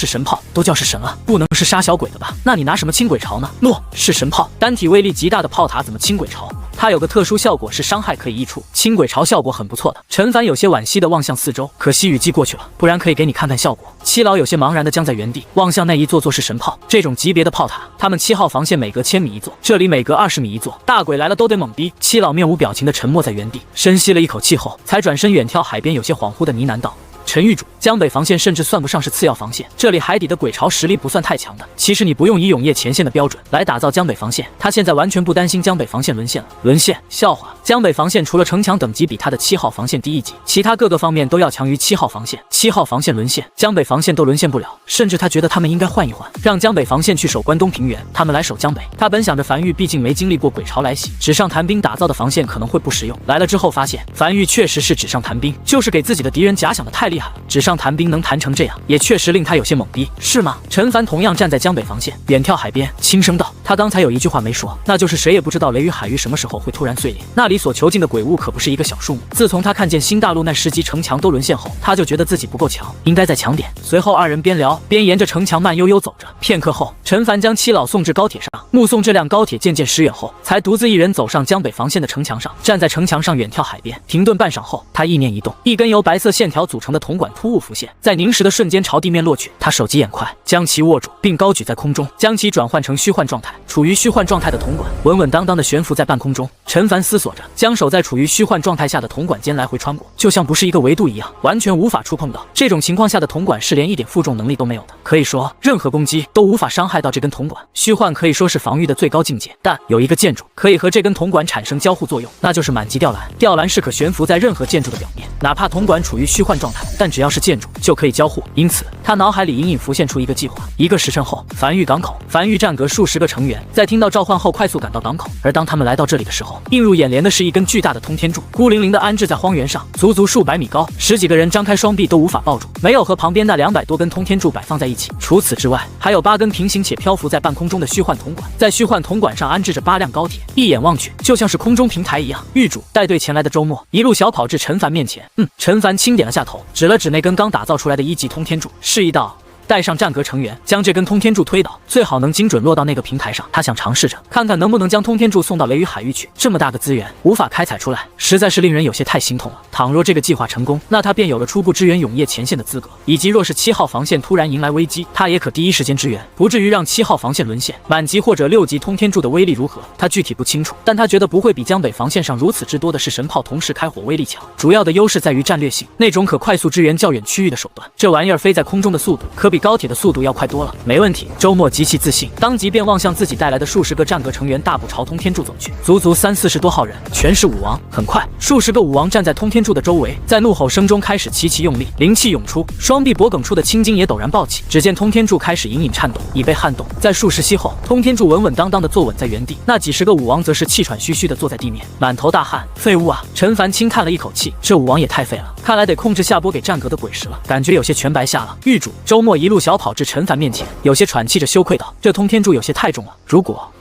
都叫是神了，不能是杀小鬼的吧？那你拿什么清鬼巢呢？诺，是神炮，单体威力极大的炮塔怎么清鬼巢？它有个特殊效果，是伤害可以溢出，清鬼巢效果很不错的。陈凡有些惋惜地望向四周，可惜雨季过去了，不然可以给你看看效果。七老有些茫然地僵在原地，望向那一座座是神炮，这种级别的炮塔，他们7号防线每隔1000米一座，这里每隔20米一座，大鬼来了都得猛逼。七老面无表情地沉默在原地，深吸了一口气后，才转身远眺海边，有些恍惚地呢喃道：陈狱主，江北防线甚至算不上是次要防线，这里海底的鬼巢实力不算太强的。其实你不用以永业前线的标准来打造江北防线，他现在完全不担心江北防线沦陷了。沦陷？笑话！江北防线除了城墙等级比他的7号防线低1级，其他各个方面都要强于7号防线。7号防线沦陷，江北防线都沦陷不了。甚至他觉得他们应该换一换，让江北防线去守关东平原，他们来守江北。他本想着樊玉毕竟没经历过鬼巢来袭，纸上谈兵打造的防线可能会不实用，来了之后发现樊玉确实是纸上谈兵，就是给自己的敌人假想的太厉害了。纸上谈兵能谈成这样，也确实令他有些懵逼，是吗？陈凡同样站在江北防线，远眺海边，轻声道：他刚才有一句话没说，那就是谁也不知道雷雨海域什么时候会突然碎裂。那里所囚禁的鬼物可不是一个小数目。自从他看见新大陆那10级城墙都沦陷后，他就觉得自己不够强，应该再强点。随后二人边聊边沿着城墙慢悠悠走着。片刻后，陈凡将七老送至高铁上，目送这辆高铁渐渐驶远后，才独自一人走上江北防线的城墙上，站在城墙上远眺海边。停顿半晌后，他意念一动，一根由白色线条组成的铜管突兀浮现，在凝实的瞬间朝地面落去。他手疾眼快，将其握住，并高举在空中，将其转换成虚幻状态。处于虚幻状态的铜管稳稳当当的悬浮在半空中。陈凡思索着，将手在处于虚幻状态下的铜管间来回穿过，就像不是一个维度一样，完全无法触碰到。这种情况下的铜管是连一点负重能力都没有的，可以说任何攻击都无法伤害到这根铜管。虚幻可以说是防御的最高境界，但有一个建筑可以和这根铜管产生交互作用，那就是满级吊篮。吊篮是可悬浮在任何建筑的表面，哪怕铜管处于虚幻状态，但只要是建筑就可以交互。因此他脑海里隐隐浮现出一个计划。1个时辰后，繁育港口，繁育战阁数10个成员在听到召唤后快速赶到港口。而当他们来到这里的时候，映入眼帘的是一根巨大的通天柱，孤零零的安置在荒原上，足足数百米高，10几个人张开双臂都无法抱住，没有和旁边那200多根通天柱摆放在一起。除此之外，还有8根平行且漂浮在半空中的虚幻铜管，在虚幻铜管上安置着8辆高铁，一眼望去就像是空中平台一样。狱主带队前来的周末一路小跑至陈凡面前，陈凡轻点了下头，指了指那根刚打造出来的1级通天柱，示意道：带上战阁成员，将这根通天柱推倒，最好能精准落到那个平台上。他想尝试着看看能不能将通天柱送到雷雨海域去。这么大个资源无法开采出来，实在是令人有些太心痛了。倘若这个计划成功，那他便有了初步支援永夜前线的资格，以及若是7号防线突然迎来危机，他也可第一时间支援，不至于让7号防线沦陷。满级或者6级通天柱的威力如何，他具体不清楚，但他觉得不会比江北防线上如此之多的是神炮同时开火威力强。主要的优势在于战略性，那种可快速支援较远区域的手段。这玩意儿飞在空中的速度可比高铁的速度要快多了。没问题，周末极其自信，当即便望向自己带来的数10个战阁成员大步朝通天柱走去，足足30-40多号人，全是武王。很快，数10个武王站在通天柱的周围，在怒吼声中开始齐齐用力，灵气涌出，双臂脖梗处的青筋也陡然暴起。只见通天柱开始隐隐颤动，已被撼动。在数10息后，通天柱稳稳当当的坐稳在原地，那几10个武王则是气喘吁吁的坐在地面，满头大汗。废物啊！陈凡轻叹了一口气，这武王也太废了，看来得控制下波给战阁的鬼石了，感觉有些全白瞎了。狱主周末一路小跑至陈凡面前，有些喘气着羞愧道：这通天柱有些太重了，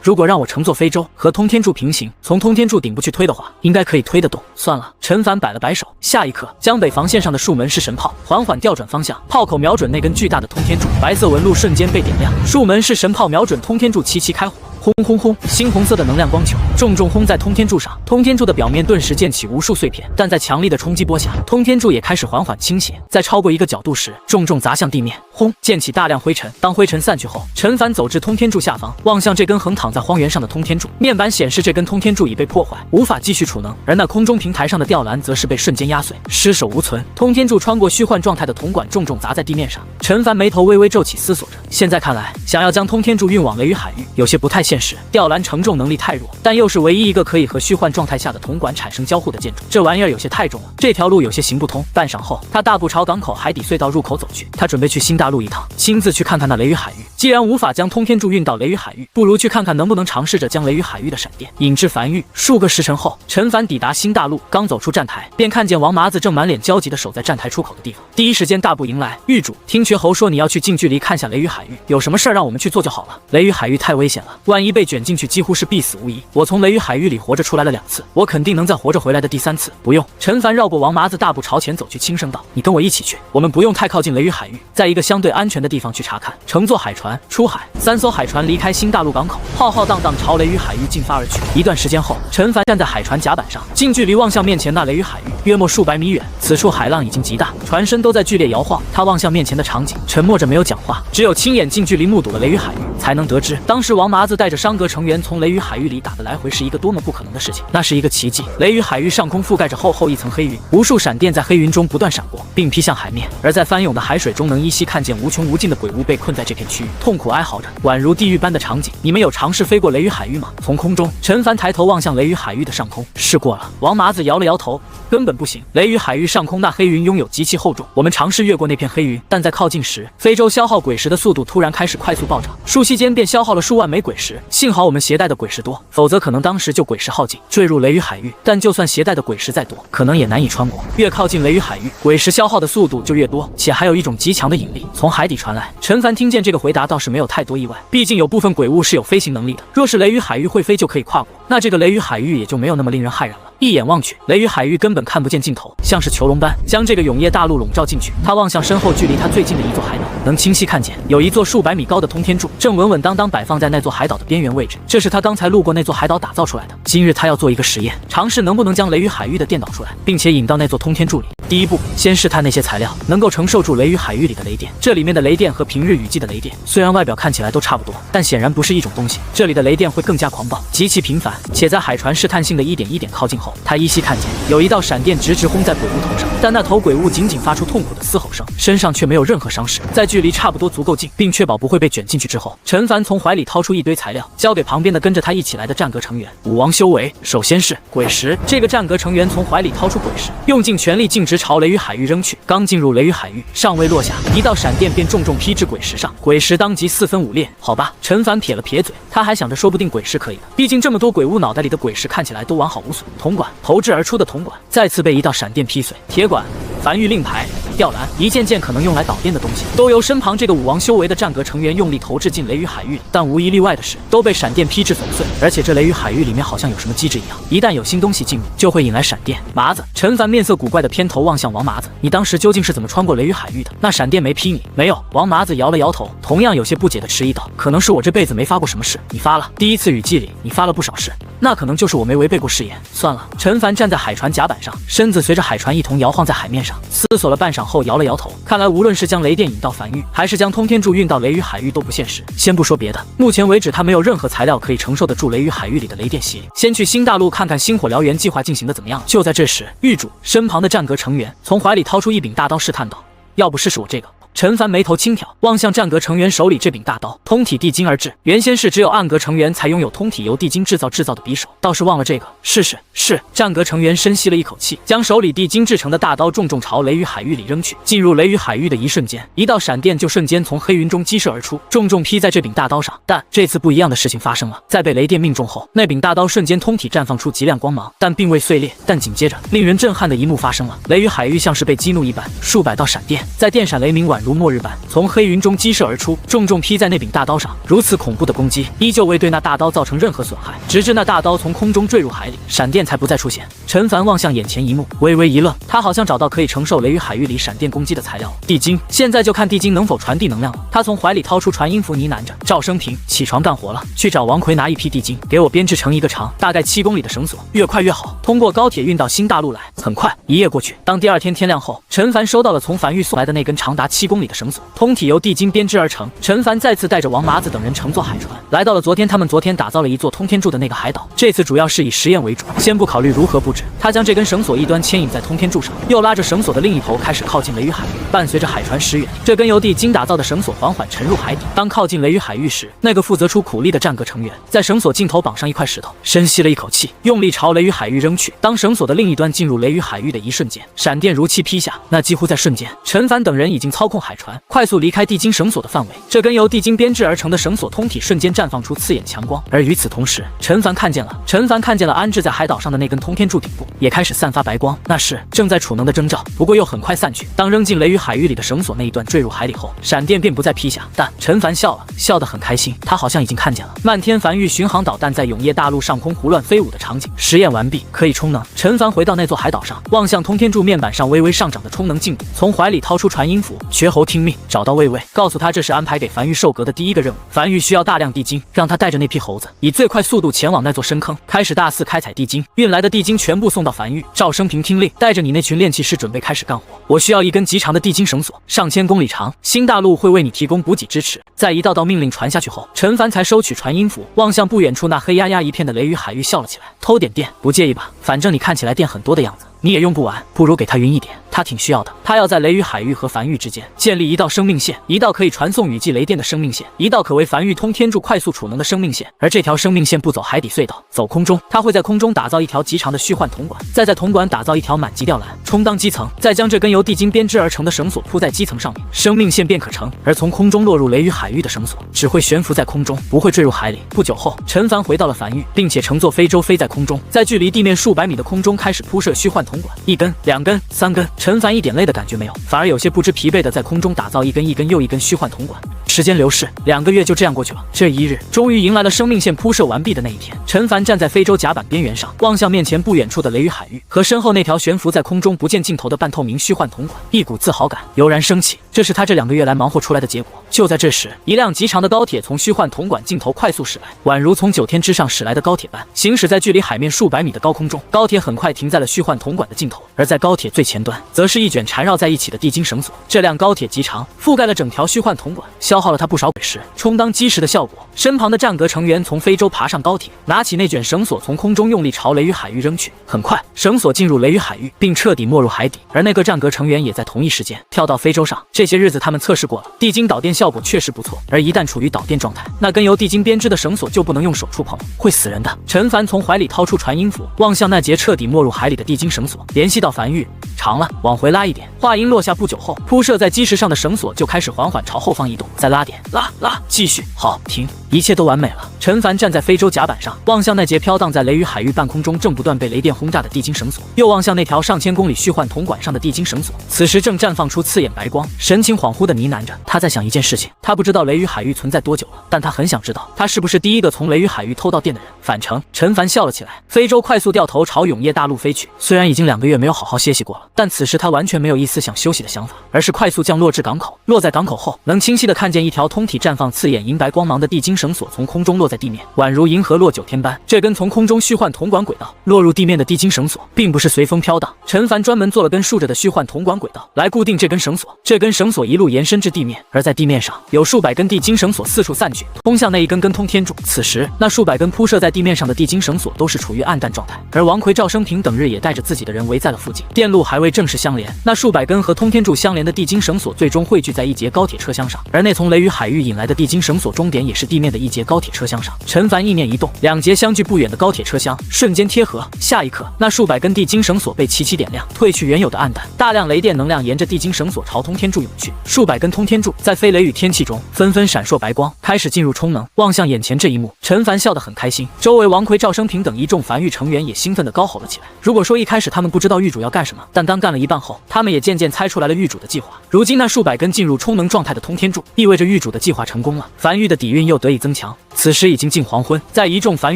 如果让我乘坐非洲和通天柱平行，从通天柱顶部去推的话，应该可以推得动。算了。陈凡摆了摆手。下一刻，江北防线上的数门式神炮缓缓调转方向，炮口瞄准那根巨大的通天柱，白色纹路瞬间被点亮。数门式神炮瞄准通天柱齐齐开火。轰轰轰！猩红色的能量光球重重轰在通天柱上，通天柱的表面顿时溅起无数碎片。但在强力的冲击波下，通天柱也开始缓缓倾斜，在超过一个角度时，重重砸向地面，轰，溅起大量灰尘。当灰尘散去后，陈凡走至通天柱下方，望向这根横躺在荒原上的通天柱，面板显示这根通天柱已被破坏，无法继续储能，而那空中平台上的吊篮则是被瞬间压碎，尸首无存。通天柱穿过虚幻状态的铜管，重重砸在地面上。陈凡眉头微微皱起，思索着。现在看来，想要将通天柱运往雷雨海域，有些不太现实。吊篮承重能力太弱，但又是唯一一个可以和虚幻状态下的铜管产生交互的建筑，这玩意儿有些太重了，这条路有些行不通。半晌后，他大步朝港口海底隧道入口走去，他准备去新大陆一趟，亲自去看看那雷雨海域。既然无法将通天柱运到雷雨海域，不如去看看能不能尝试着将雷雨海域的闪电引至繁域。数个时辰后，陈凡抵达新大陆，刚走出站台，便看见王麻子正满脸焦急地守在站台出口的地方，第一时间大步迎来。狱主，听瘸猴说你要去近距离看下雷雨海域，有什么事儿让我们去做就好了。雷雨海域太危险了，万一被卷进去几乎是必死无疑。我从雷雨海域里活着出来了2次，我肯定能再活着回来的第3次。不用。陈凡绕过王麻子，大步朝前走去，轻声道：你跟我一起去，我们不用太靠近雷雨海域，在一个相对安全的地方去查看。乘坐海船出海，3艘海船离开新大陆港口，浩浩荡荡朝雷雨海域进发而去。一段时间后，陈凡站在海船甲板上，近距离望向面前那雷雨海域，约莫数百米远。此处海浪已经极大，船身都在剧烈摇晃。他望向面前的场景，沉默着没有讲话，只有亲眼近距离目睹了雷雨海域，才能得知当时王麻子带着商阁成员从雷雨海域里打的来回是一个多么不可能的事情。那是一个奇迹。雷雨海域上空覆盖着厚厚一层黑云，无数闪电在黑云中不断闪过，并劈向海面。而在翻涌的海水中，能依稀看见无穷无尽的鬼物被困在这片区域，痛苦哀嚎着，宛如地狱般的场景。你们有尝试飞过雷雨海域吗？从空中，陈凡抬头望向雷雨海域的上空，试过了。王麻子摇了摇头，根本不行。雷雨海域上空那黑云拥有极其厚重，我们尝试越过那片黑云，但在靠近时，非洲消耗鬼石的速度突然开始快速暴涨，数息间便消耗了数万枚鬼石，幸好我们携带的鬼石多，否则可能当时就鬼石耗尽，坠入雷雨海域。但就算携带的鬼石再多，可能也难以穿过。越靠近雷雨海域，鬼石消耗的速度就越多，且还有一种极强的引力从海底传来。陈凡听见这个回答倒是没有太多意外，毕竟有部分鬼物是有飞行能力的，若是雷雨海域会飞就可以跨过，那这个雷雨海域也就没有那么令人骇然了。一眼望去，雷雨海域根本看不见尽头，像是囚笼般将这个永夜大陆笼罩进去。他望向身后距离他最近的一座海岛，能清晰看见有一座数百米高的通天柱，正稳稳当当摆放在那座海岛的边缘位置。这是他刚才路过那座海岛打造出来的。今日他要做一个实验，尝试能不能将雷雨海域的电导出来，并且引到那座通天柱里。第一步，先试探那些材料能够承受住雷雨海域里的雷电。这里面的雷电和平日雨季的雷电虽然外表看起来都差不多，但显然不是一种东西。这里的雷电会更加狂暴，极其频繁，且在海船试探性的一点一点靠近后，他依稀看见有一道闪电直轰在鬼物头上，但那头鬼物仅仅发出痛苦的嘶吼声，身上却没有任何伤势。在距离差不多足够近，并确保不会被卷进去之后，陈凡从怀里掏出一堆材料，交给旁边的跟着他一起来的战阁成员。武王修为，首先是鬼石。这个战阁成员从怀里掏出鬼石，用尽全力径直朝雷雨海域扔去。刚进入雷雨海域，尚未落下，一道闪电便重重劈至鬼石上，鬼石当即四分五裂。好吧，陈凡撇了撇嘴，他还想着说不定鬼石可以的，毕竟这么多鬼物脑袋里的鬼石看起来都完好无损。铜管，投掷而出的铜管再次被一道闪电劈碎。铁管、繁育令牌、吊篮，一件件可能用来导电的东西，都由身旁这个武王修为的战阁成员用力投掷进雷雨海域里，但无一例外的是，都被闪电劈至粉碎。而且这雷雨海域里面好像有什么机制一样，一旦有新东西进入，就会引来闪电。麻子，陈凡面色古怪的偏头望向王麻子，你当时究竟是怎么穿过雷雨海域的？那闪电没劈你？没有。王麻子摇了摇头，同样有些不解的迟疑道，可能是我这辈子没发过什么誓。你发了，第一次雨季里你发了不少誓，那可能就是我没违背过誓言。算了。陈凡站在海船甲板上，身子随着海船一同摇晃在海面上，思索了半晌后摇了摇头，看来无论是将雷电引到繁域，还是将通天柱运到雷雨海域都不现实。先不说别的，目前为止他没有任何材料可以承受得住雷雨海域里的雷电洗礼。先去新大陆看看星火燎原计划进行的怎么样。就在这时，狱主身旁的战阁成员从怀里掏出一柄大刀，试探道：“要不试试我这个？”陈凡眉头轻挑，望向战阁成员手里这柄大刀，通体地金而制。原先是只有暗阁成员才拥有通体由地金制造的匕首，倒是忘了这个。试试。是。战阁成员深吸了一口气，将手里地金制成的大刀重重朝雷雨海域里扔去。进入雷雨海域的一瞬间，一道闪电就瞬间从黑云中激射而出，重重劈在这柄大刀上。但这次不一样的事情发生了，在被雷电命中后，那柄大刀瞬间通体绽放出极亮光芒，但并未碎裂。但紧接着，令人震撼的一幕发生了，雷雨海域像是被激怒一般，数百道闪电在电闪雷鸣宛如末日般从黑云中激射而出，重重劈在那柄大刀上。如此恐怖的攻击依旧未对那大刀造成任何损害，直至那大刀从空中坠入海里，闪电才不再出现。陈凡望向眼前一幕，微微一愣，他好像找到可以承受雷雨海域里闪电攻击的材料。地精，现在就看地精能否传递能量了。他从怀里掏出传音符，呢喃着：“赵生平，起床干活了，去找王奎拿一批地精，给我编制成一个长大概7公里的绳索，越快越好，通过高铁运到新大陆来。”很快，一夜过去，当第二天天亮后，陈凡收到了从繁域送来的那根长达7公里的绳索，通体由地精编织而成。陈凡再次带着王麻子等人乘坐海船，来到了他们昨天打造了一座通天柱的那个海岛。这次主要是以实验为主，先不考虑如何布置，他将这根绳索一端牵引在通天柱上，又拉着绳索的另一头开始靠近雷雨海域。伴随着海船驶远，这根由地精打造的绳索缓缓沉入海底。当靠近雷雨海域时，那个负责出苦力的战阁成员在绳索尽头绑上一块石头，深吸了一口气，用力朝雷雨海域扔去。当绳索的另一端进入雷雨海域的一瞬间，闪电如期劈下。那几乎在瞬间，陈凡等人已经操控海船快速离开地精绳索的范围。这根由地精编制而成的绳索通体瞬间绽放出刺眼强光，而与此同时，陈凡看见了安置在海岛上的那根通天柱顶部也开始散发白光，那是正在储能的征兆。不过又很快散去。当扔进雷雨海域里的绳索那一段坠入海里后，闪电便不再劈下。但陈凡笑了，笑得很开心，他好像已经看见了漫天繁育巡航导弹在永夜大陆上空胡乱飞舞的场景。实验完毕，可以充能。陈凡回到那座海岛上，望向通天柱面板上微微上涨的充能进度，从怀里掏出传音符，绝喉听命，找到魏魏，告诉他这是安排给繁育授阁的第一个任务。繁育需要大量地精，让他带着那批猴子以最快速度前往那座深坑，开始大肆开采地精。运来的地精全部送到繁育。赵生平听令，带着你那群炼器师准备开始干活。我需要一根极长的地精绳索，上千公里长，新大陆会为你提供补给支持。在一道道命令传下去后，陈凡才收取传音符，望向不远处那黑压压一片的雷雨海域笑了起来。偷点电不介意吧？反正你看起来电很多的样子。你也用不完，不如给他匀一点，他挺需要的。他要在雷雨海域和梵域之间建立一道生命线，一道可以传送雨季雷电的生命线，一道可为梵域通天柱快速储能的生命线。而这条生命线不走海底隧道，走空中，他会在空中打造一条极长的虚幻铜管，再在铜管打造一条满级吊篮，充当基层，再将这根由地精编织而成的绳索铺在基层上面，生命线便可成。而从空中落入雷雨海域的绳索只会悬浮在空中，不会坠入海里。不久后，陈凡回到了梵域，并且乘坐非洲飞在空中，在距离地面数百米的空中开始铺设虚幻铜管，一根、2根、3根。陈凡一点累的感觉没有，反而有些不知疲惫的在空中打造一根又一根虚幻铜管。时间流逝，2个月就这样过去了。这一日，终于迎来了生命线铺设完毕的那一天。陈凡站在非洲甲板边缘上，望向面前不远处的雷雨海域和身后那条悬浮在空中不见尽头的半透明虚幻铜管，一股自豪感油然升起。这是他这2个月来忙活出来的结果。就在这时，一辆极长的高铁从虚幻铜管尽头快速驶来，宛如从9天之上驶来的高铁般，行驶在距离海面数百米的高空中。高铁很快停在了虚幻铜管的尽头，而在高铁最前端，则是一卷缠绕在一起的地精绳索。这辆高铁极长，覆盖了整条虚幻铜管，消耗了他不少鬼石，充当基石的效果。身旁的战阁成员从非洲爬上高铁，拿起那卷绳索，从空中用力朝雷雨海域扔去。很快，绳索进入雷雨海域，并彻底没入海底。而那个战阁成员也在同一时间跳到非洲上。这些日子他们测试过了，地精导电效果确实不错，而一旦处于导电状态，那根由地精编织的绳索就不能用手触碰了，会死人的。陈凡从怀里掏出传音符，望向那节彻底没入海里的地精绳索，联系到梵域。长了，往回拉一点。话音落下不久后，铺设在基石上的绳索就开始缓缓朝后方移动，再拉点，拉，继续，好，停，一切都完美了。陈凡站在非洲甲板上，望向那节飘荡在雷雨海域半空中正不断被雷电轰炸的地精绳索，又望向那条上千公里虚幻铜管上的地精绳索，此时正绽放出刺眼白光，神情恍惚地呢喃着。他在想一件事情，他不知道雷雨海域存在多久了，但他很想知道他是不是第一个从雷雨海域偷到电的人。返程，陈凡笑了起来。非洲快速掉头朝永业大陆飞去，虽然已经2个月没有好好歇息过了，但此时他完全没有一丝想休息的想法，而是快速降落至港口。落在港口后，能清晰地看见一条通体绽放刺眼银白光芒的地精绳索从空中落在地面，宛如银河落9天般。这根从空中虚幻铜管轨道落入地面的地精绳索，并不是随风飘荡，陈凡专门做了根竖着的虚幻铜管轨道来固定这根绳索。这根绳索一路延伸至地面，而在地面上有数百根地精绳索四处散去，通向那一根根通天柱。此时，那数百根铺设在地面上的地精绳索都是处于暗淡状态，而王奎、赵生平等日也带着自己的人围在了附近。电路还未正式相连，那数百根和通天柱相连的地精绳索最终汇聚在一节高铁车厢上，而那从雷雨海域引来的地精绳索终点也是地面的一节高铁车厢上。陈凡意念一动，2节相距不远的高铁车厢瞬间贴合。下一刻，那数百根地精绳索被齐齐点亮，褪去原有的暗淡，大量雷电能量沿着地精绳索朝通天柱涌去。数百根通天柱在非雷雨天气中纷纷闪烁白光，开始进入充能。望向眼前这一幕，陈凡笑得很开心，周围王奎、赵生平等一众梵域成员也兴奋地高吼了起来。如果说一开始他们不知道狱主要干什么，但当干了一半后，他们也渐渐猜出来了狱主的计划。如今那数百根进入充能状态的通天柱，意味着狱主的计划成功了，梵域的底蕴又得以增强。此时已经近黄昏，在一众梵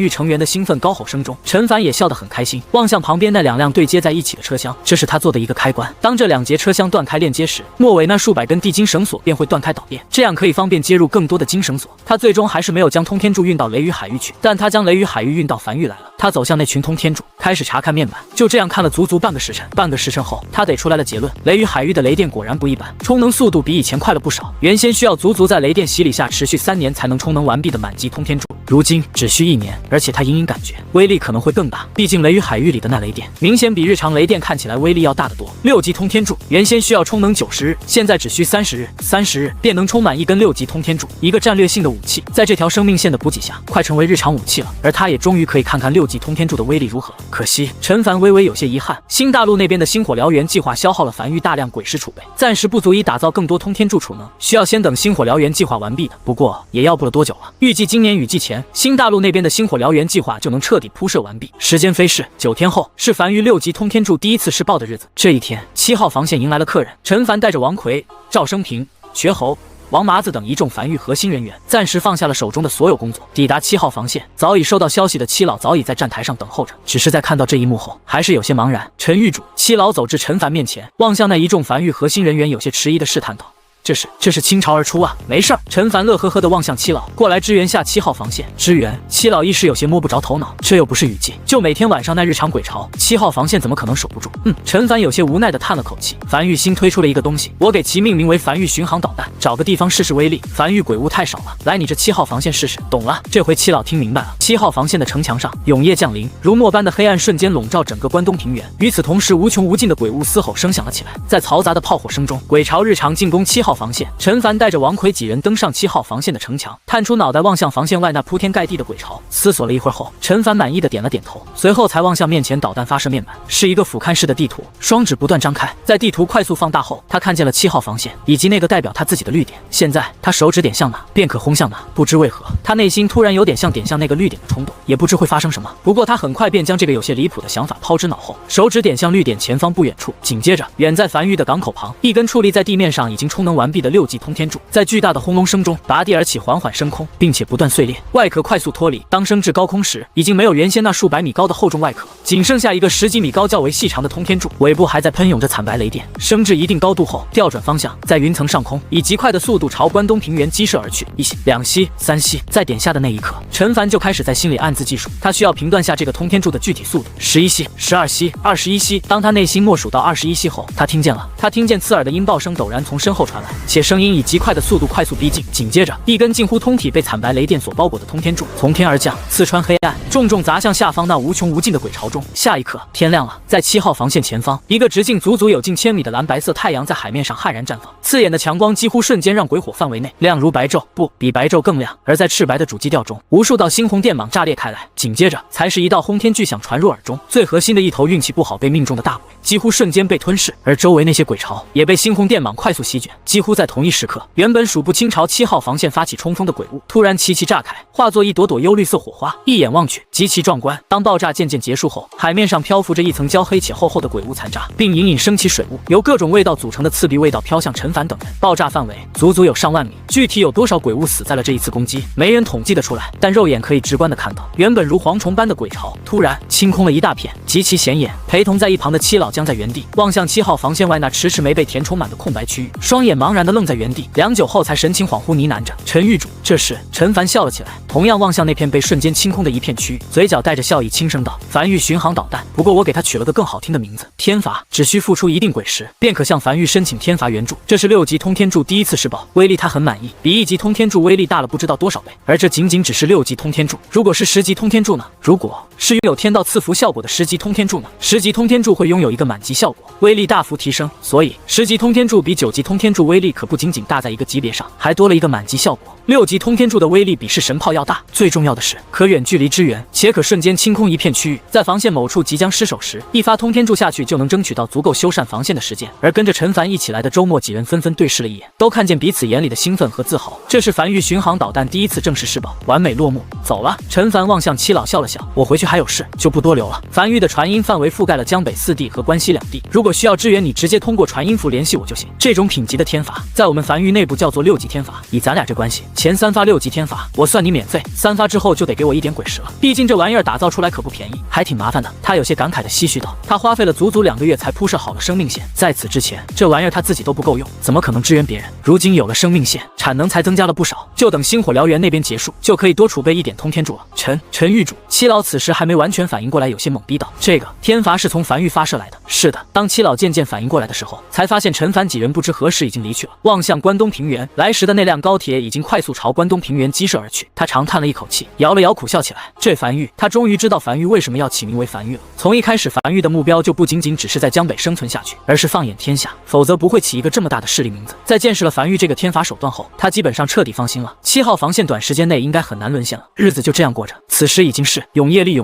域成员的兴奋高吼声中，陈凡也笑得很开心，望向旁边那2辆对接在一起的车厢，这是他做的一个开关。当这2节车厢断开链接时，末尾那数百根地精绳索便会断开导电，这样可以方便接入更多的精绳索。他最终还是没有将通天柱运到雷雨海域去，但他将雷雨海域运到梵域来了。他走向那群通天柱，开始查看面板，就这样看了足足半个时辰。半个时辰后，他得出来了结论：雷雨海域的雷电果然不一般，充能速度比以前快了不少。原先需要足足在雷电洗礼下持续3年才能充能完毕的满级通天柱，如今只需1年，而且他隐隐感觉威力可能会更大。毕竟雷雨海域里的那雷电明显比日常雷电看起来威力要大得多。6级通天柱原先需要充能90日，现在只需30日，30日便能充满一根6级通天柱，一个战略性的武器，在这条生命线的补给下，快成为日常武器了。而他也终于可以看看6级通天柱的威力如何。可惜陈凡微微有些遗憾，新大陆那边的星火燎原计划消耗了梵域大量鬼石储备，暂时不足以打造更多通天柱储能，需要先等星火燎原计划完毕的。不过也要不了多久了，预计今年雨季前，新大陆那边的星火燎原计划就能彻底铺设完毕。时间飞逝，9天后是梵域6级通天柱第一次试爆的日子。这一天，7号防线迎来了客人，陈凡带着王奎、赵生平、瘸猴、王麻子等一众梵域核心人员暂时放下了手中的所有工作，抵达7号防线。早已收到消息的七老早已在站台上等候着，只是在看到这一幕后，还是有些茫然。陈狱主，七老走至陈凡面前，望向那一众梵域核心人员，有些迟疑地试探道：“这是倾巢而出啊！没事儿。陈凡乐呵呵地望向七老，过来支援下7号防线。支援？七老一时有些摸不着头脑，这又不是雨季，就每天晚上那日常鬼潮，7号防线怎么可能守不住？陈凡有些无奈地叹了口气。樊玉新推出了一个东西，我给其命名为樊玉巡航导弹，找个地方试试威力。樊玉鬼物太少了，来你这7号防线试试。懂了，这回七老听明白了。7号防线的城墙上，永夜降临，如墨般的黑暗瞬间笼罩整个关东平原。与此同时，无穷无尽的鬼物嘶吼声响了起来，在嘈杂的炮火声中，鬼潮日常进攻7号防线。陈凡带着王奎几人登上7号防线的城墙，探出脑袋望向防线外那铺天盖地的鬼潮，思索了一会儿后，陈凡满意的点了点头，随后才望向面前导弹发射面板，是一个俯瞰式的地图，双指不断张开，在地图快速放大后，他看见了7号防线以及那个代表他自己的绿点。现在他手指点向哪，便可轰向哪。不知为何，他内心突然有点像点向那个绿点的冲动，也不知会发生什么。不过他很快便将这个有些离谱的想法抛之脑后，手指点向绿点前方不远处。紧接着，远在樊玉的港口旁，一根矗立在地面上已经充能完毕的6级通天柱，在巨大的轰隆声中拔地而起，缓缓升空，并且不断碎裂，外壳快速脱离。当升至高空时，已经没有原先那数百米高的厚重外壳，仅剩下一个10几米高、较为细长的通天柱，尾部还在喷涌着惨白雷电。升至一定高度后，调转方向，在云层上空以极快的速度朝关东平原激射而去。1息、2息、3息，在点下的那一刻，陈凡就开始在心里暗自计数，他需要评断下这个通天柱的具体速度。11息、12息、21息。当他内心默数到21息后，他听见刺耳的音爆声陡然从身后传来，且声音以极快的速度快速逼近。紧接着，一根近乎通体被惨白雷电所包裹的通天柱从天而降，刺穿黑暗，重重砸向下方那无穷无尽的鬼潮中。下一刻，天亮了，在7号防线前方，一个直径足足有近1000米的蓝白色太阳在海面上悍然绽放，刺眼的强光几乎瞬间让鬼火范围内亮如白昼，不，比白昼更亮。而在赤白的主基调中，无数道猩红电蟒炸裂开来，紧接着才是一道轰天巨响传入耳中。最核心的一头运气不好被命中的大鬼，几乎瞬间被吞噬，而周围那些鬼潮也被猩红电蟒快速席卷。几乎在同一时刻，原本数不清朝7号防线发起冲锋的鬼物，突然齐齐炸开，化作一朵朵幽绿色火花，一眼望去极其壮观。当爆炸渐渐结束后，海面上漂浮着一层焦黑且厚厚的鬼物残渣，并隐隐升起水雾，由各种味道组成的刺鼻味道飘向陈凡等人。爆炸范围足足有上万米，具体有多少鬼物死在了这一次攻击，没人统计得出来，但肉眼可以直观的看到，原本如蝗虫般的鬼潮突然清空了一大片，极其显眼。陪同在一旁的七老僵在原地，望向7号防线外那迟迟没被填充满的空白区域，双眼茫然的愣在原地，良久后才神情恍惚呢喃着：“陈狱主。”这时，陈凡笑了起来，同样望向那片被瞬间清空的一片区域，嘴角带着笑意，轻声道：“樊玉巡航导弹，不过我给它取了个更好听的名字，天罚。只需付出一定鬼石，便可向樊玉申请天罚援助。这是6级通天柱第一次试爆，威力他很满意，比1级通天柱威力大了不知道多少倍。而这仅仅只是6级通天柱，如果是10级通天柱呢？如果是拥有天道赐福效果的10级通天柱呢？10级通天柱会拥有一个满级效果，威力大幅提升。所以10级通天柱比9级通天柱威力可不仅仅大在一个级别上，还多了一个满级效果。6级通天柱的威力比是神炮要大，最重要的是可远距离支援，且可瞬间清空一片区域。在防线某处即将失守时，一发通天柱下去就能争取到足够修缮防线的时间。而跟着陈凡一起来的周末几人纷纷对视了一眼，都看见彼此眼里的兴奋和自豪。这是樊玉巡航导弹第一次正式试爆，完美落幕。走了。陈凡望向七老笑了笑，我回去还有事，就不多留了。樊玉的传音范围覆盖了江北4地和关西2地，如果需要支援，你直接通过传音符联系我就行。这种品级的天罚，在我们樊玉内部叫做6级天罚。以咱俩这关系，前3发6级天罚，我算你免费，3发之后就得给我一点鬼石了。毕竟这玩意儿打造出来可不便宜，还挺麻烦的。他有些感慨的唏嘘道，他花费了足足2个月才铺设好了生命线，在此之前，这玩意儿他自己都不够用，怎么可能支援别人？如今有了生命线，产能才增加了不少，就等星火燎原那边结束，就可以多储备一点通天柱了。陈狱主，七老此时还没完全反应过来，有些懵逼道：“这个天罚是从樊玉发射来的。”是的。当七老渐渐反应过来的时候，才发现陈凡几人不知何时已经离去了。望向关东平原，来时的那辆高铁已经快速朝关东平原激射而去。他长叹了一口气，摇了摇苦笑起来。这樊玉，他终于知道樊玉为什么要起名为樊玉了。从一开始，樊玉的目标就不仅仅只是在江北生存下去，而是放眼天下，否则不会起一个这么大的势力名字。在见识了樊玉这个天罚手段后，他基本上彻底放心了。7号防线短时间内应该很难沦陷了，日子就这样过着。此时已经是永业历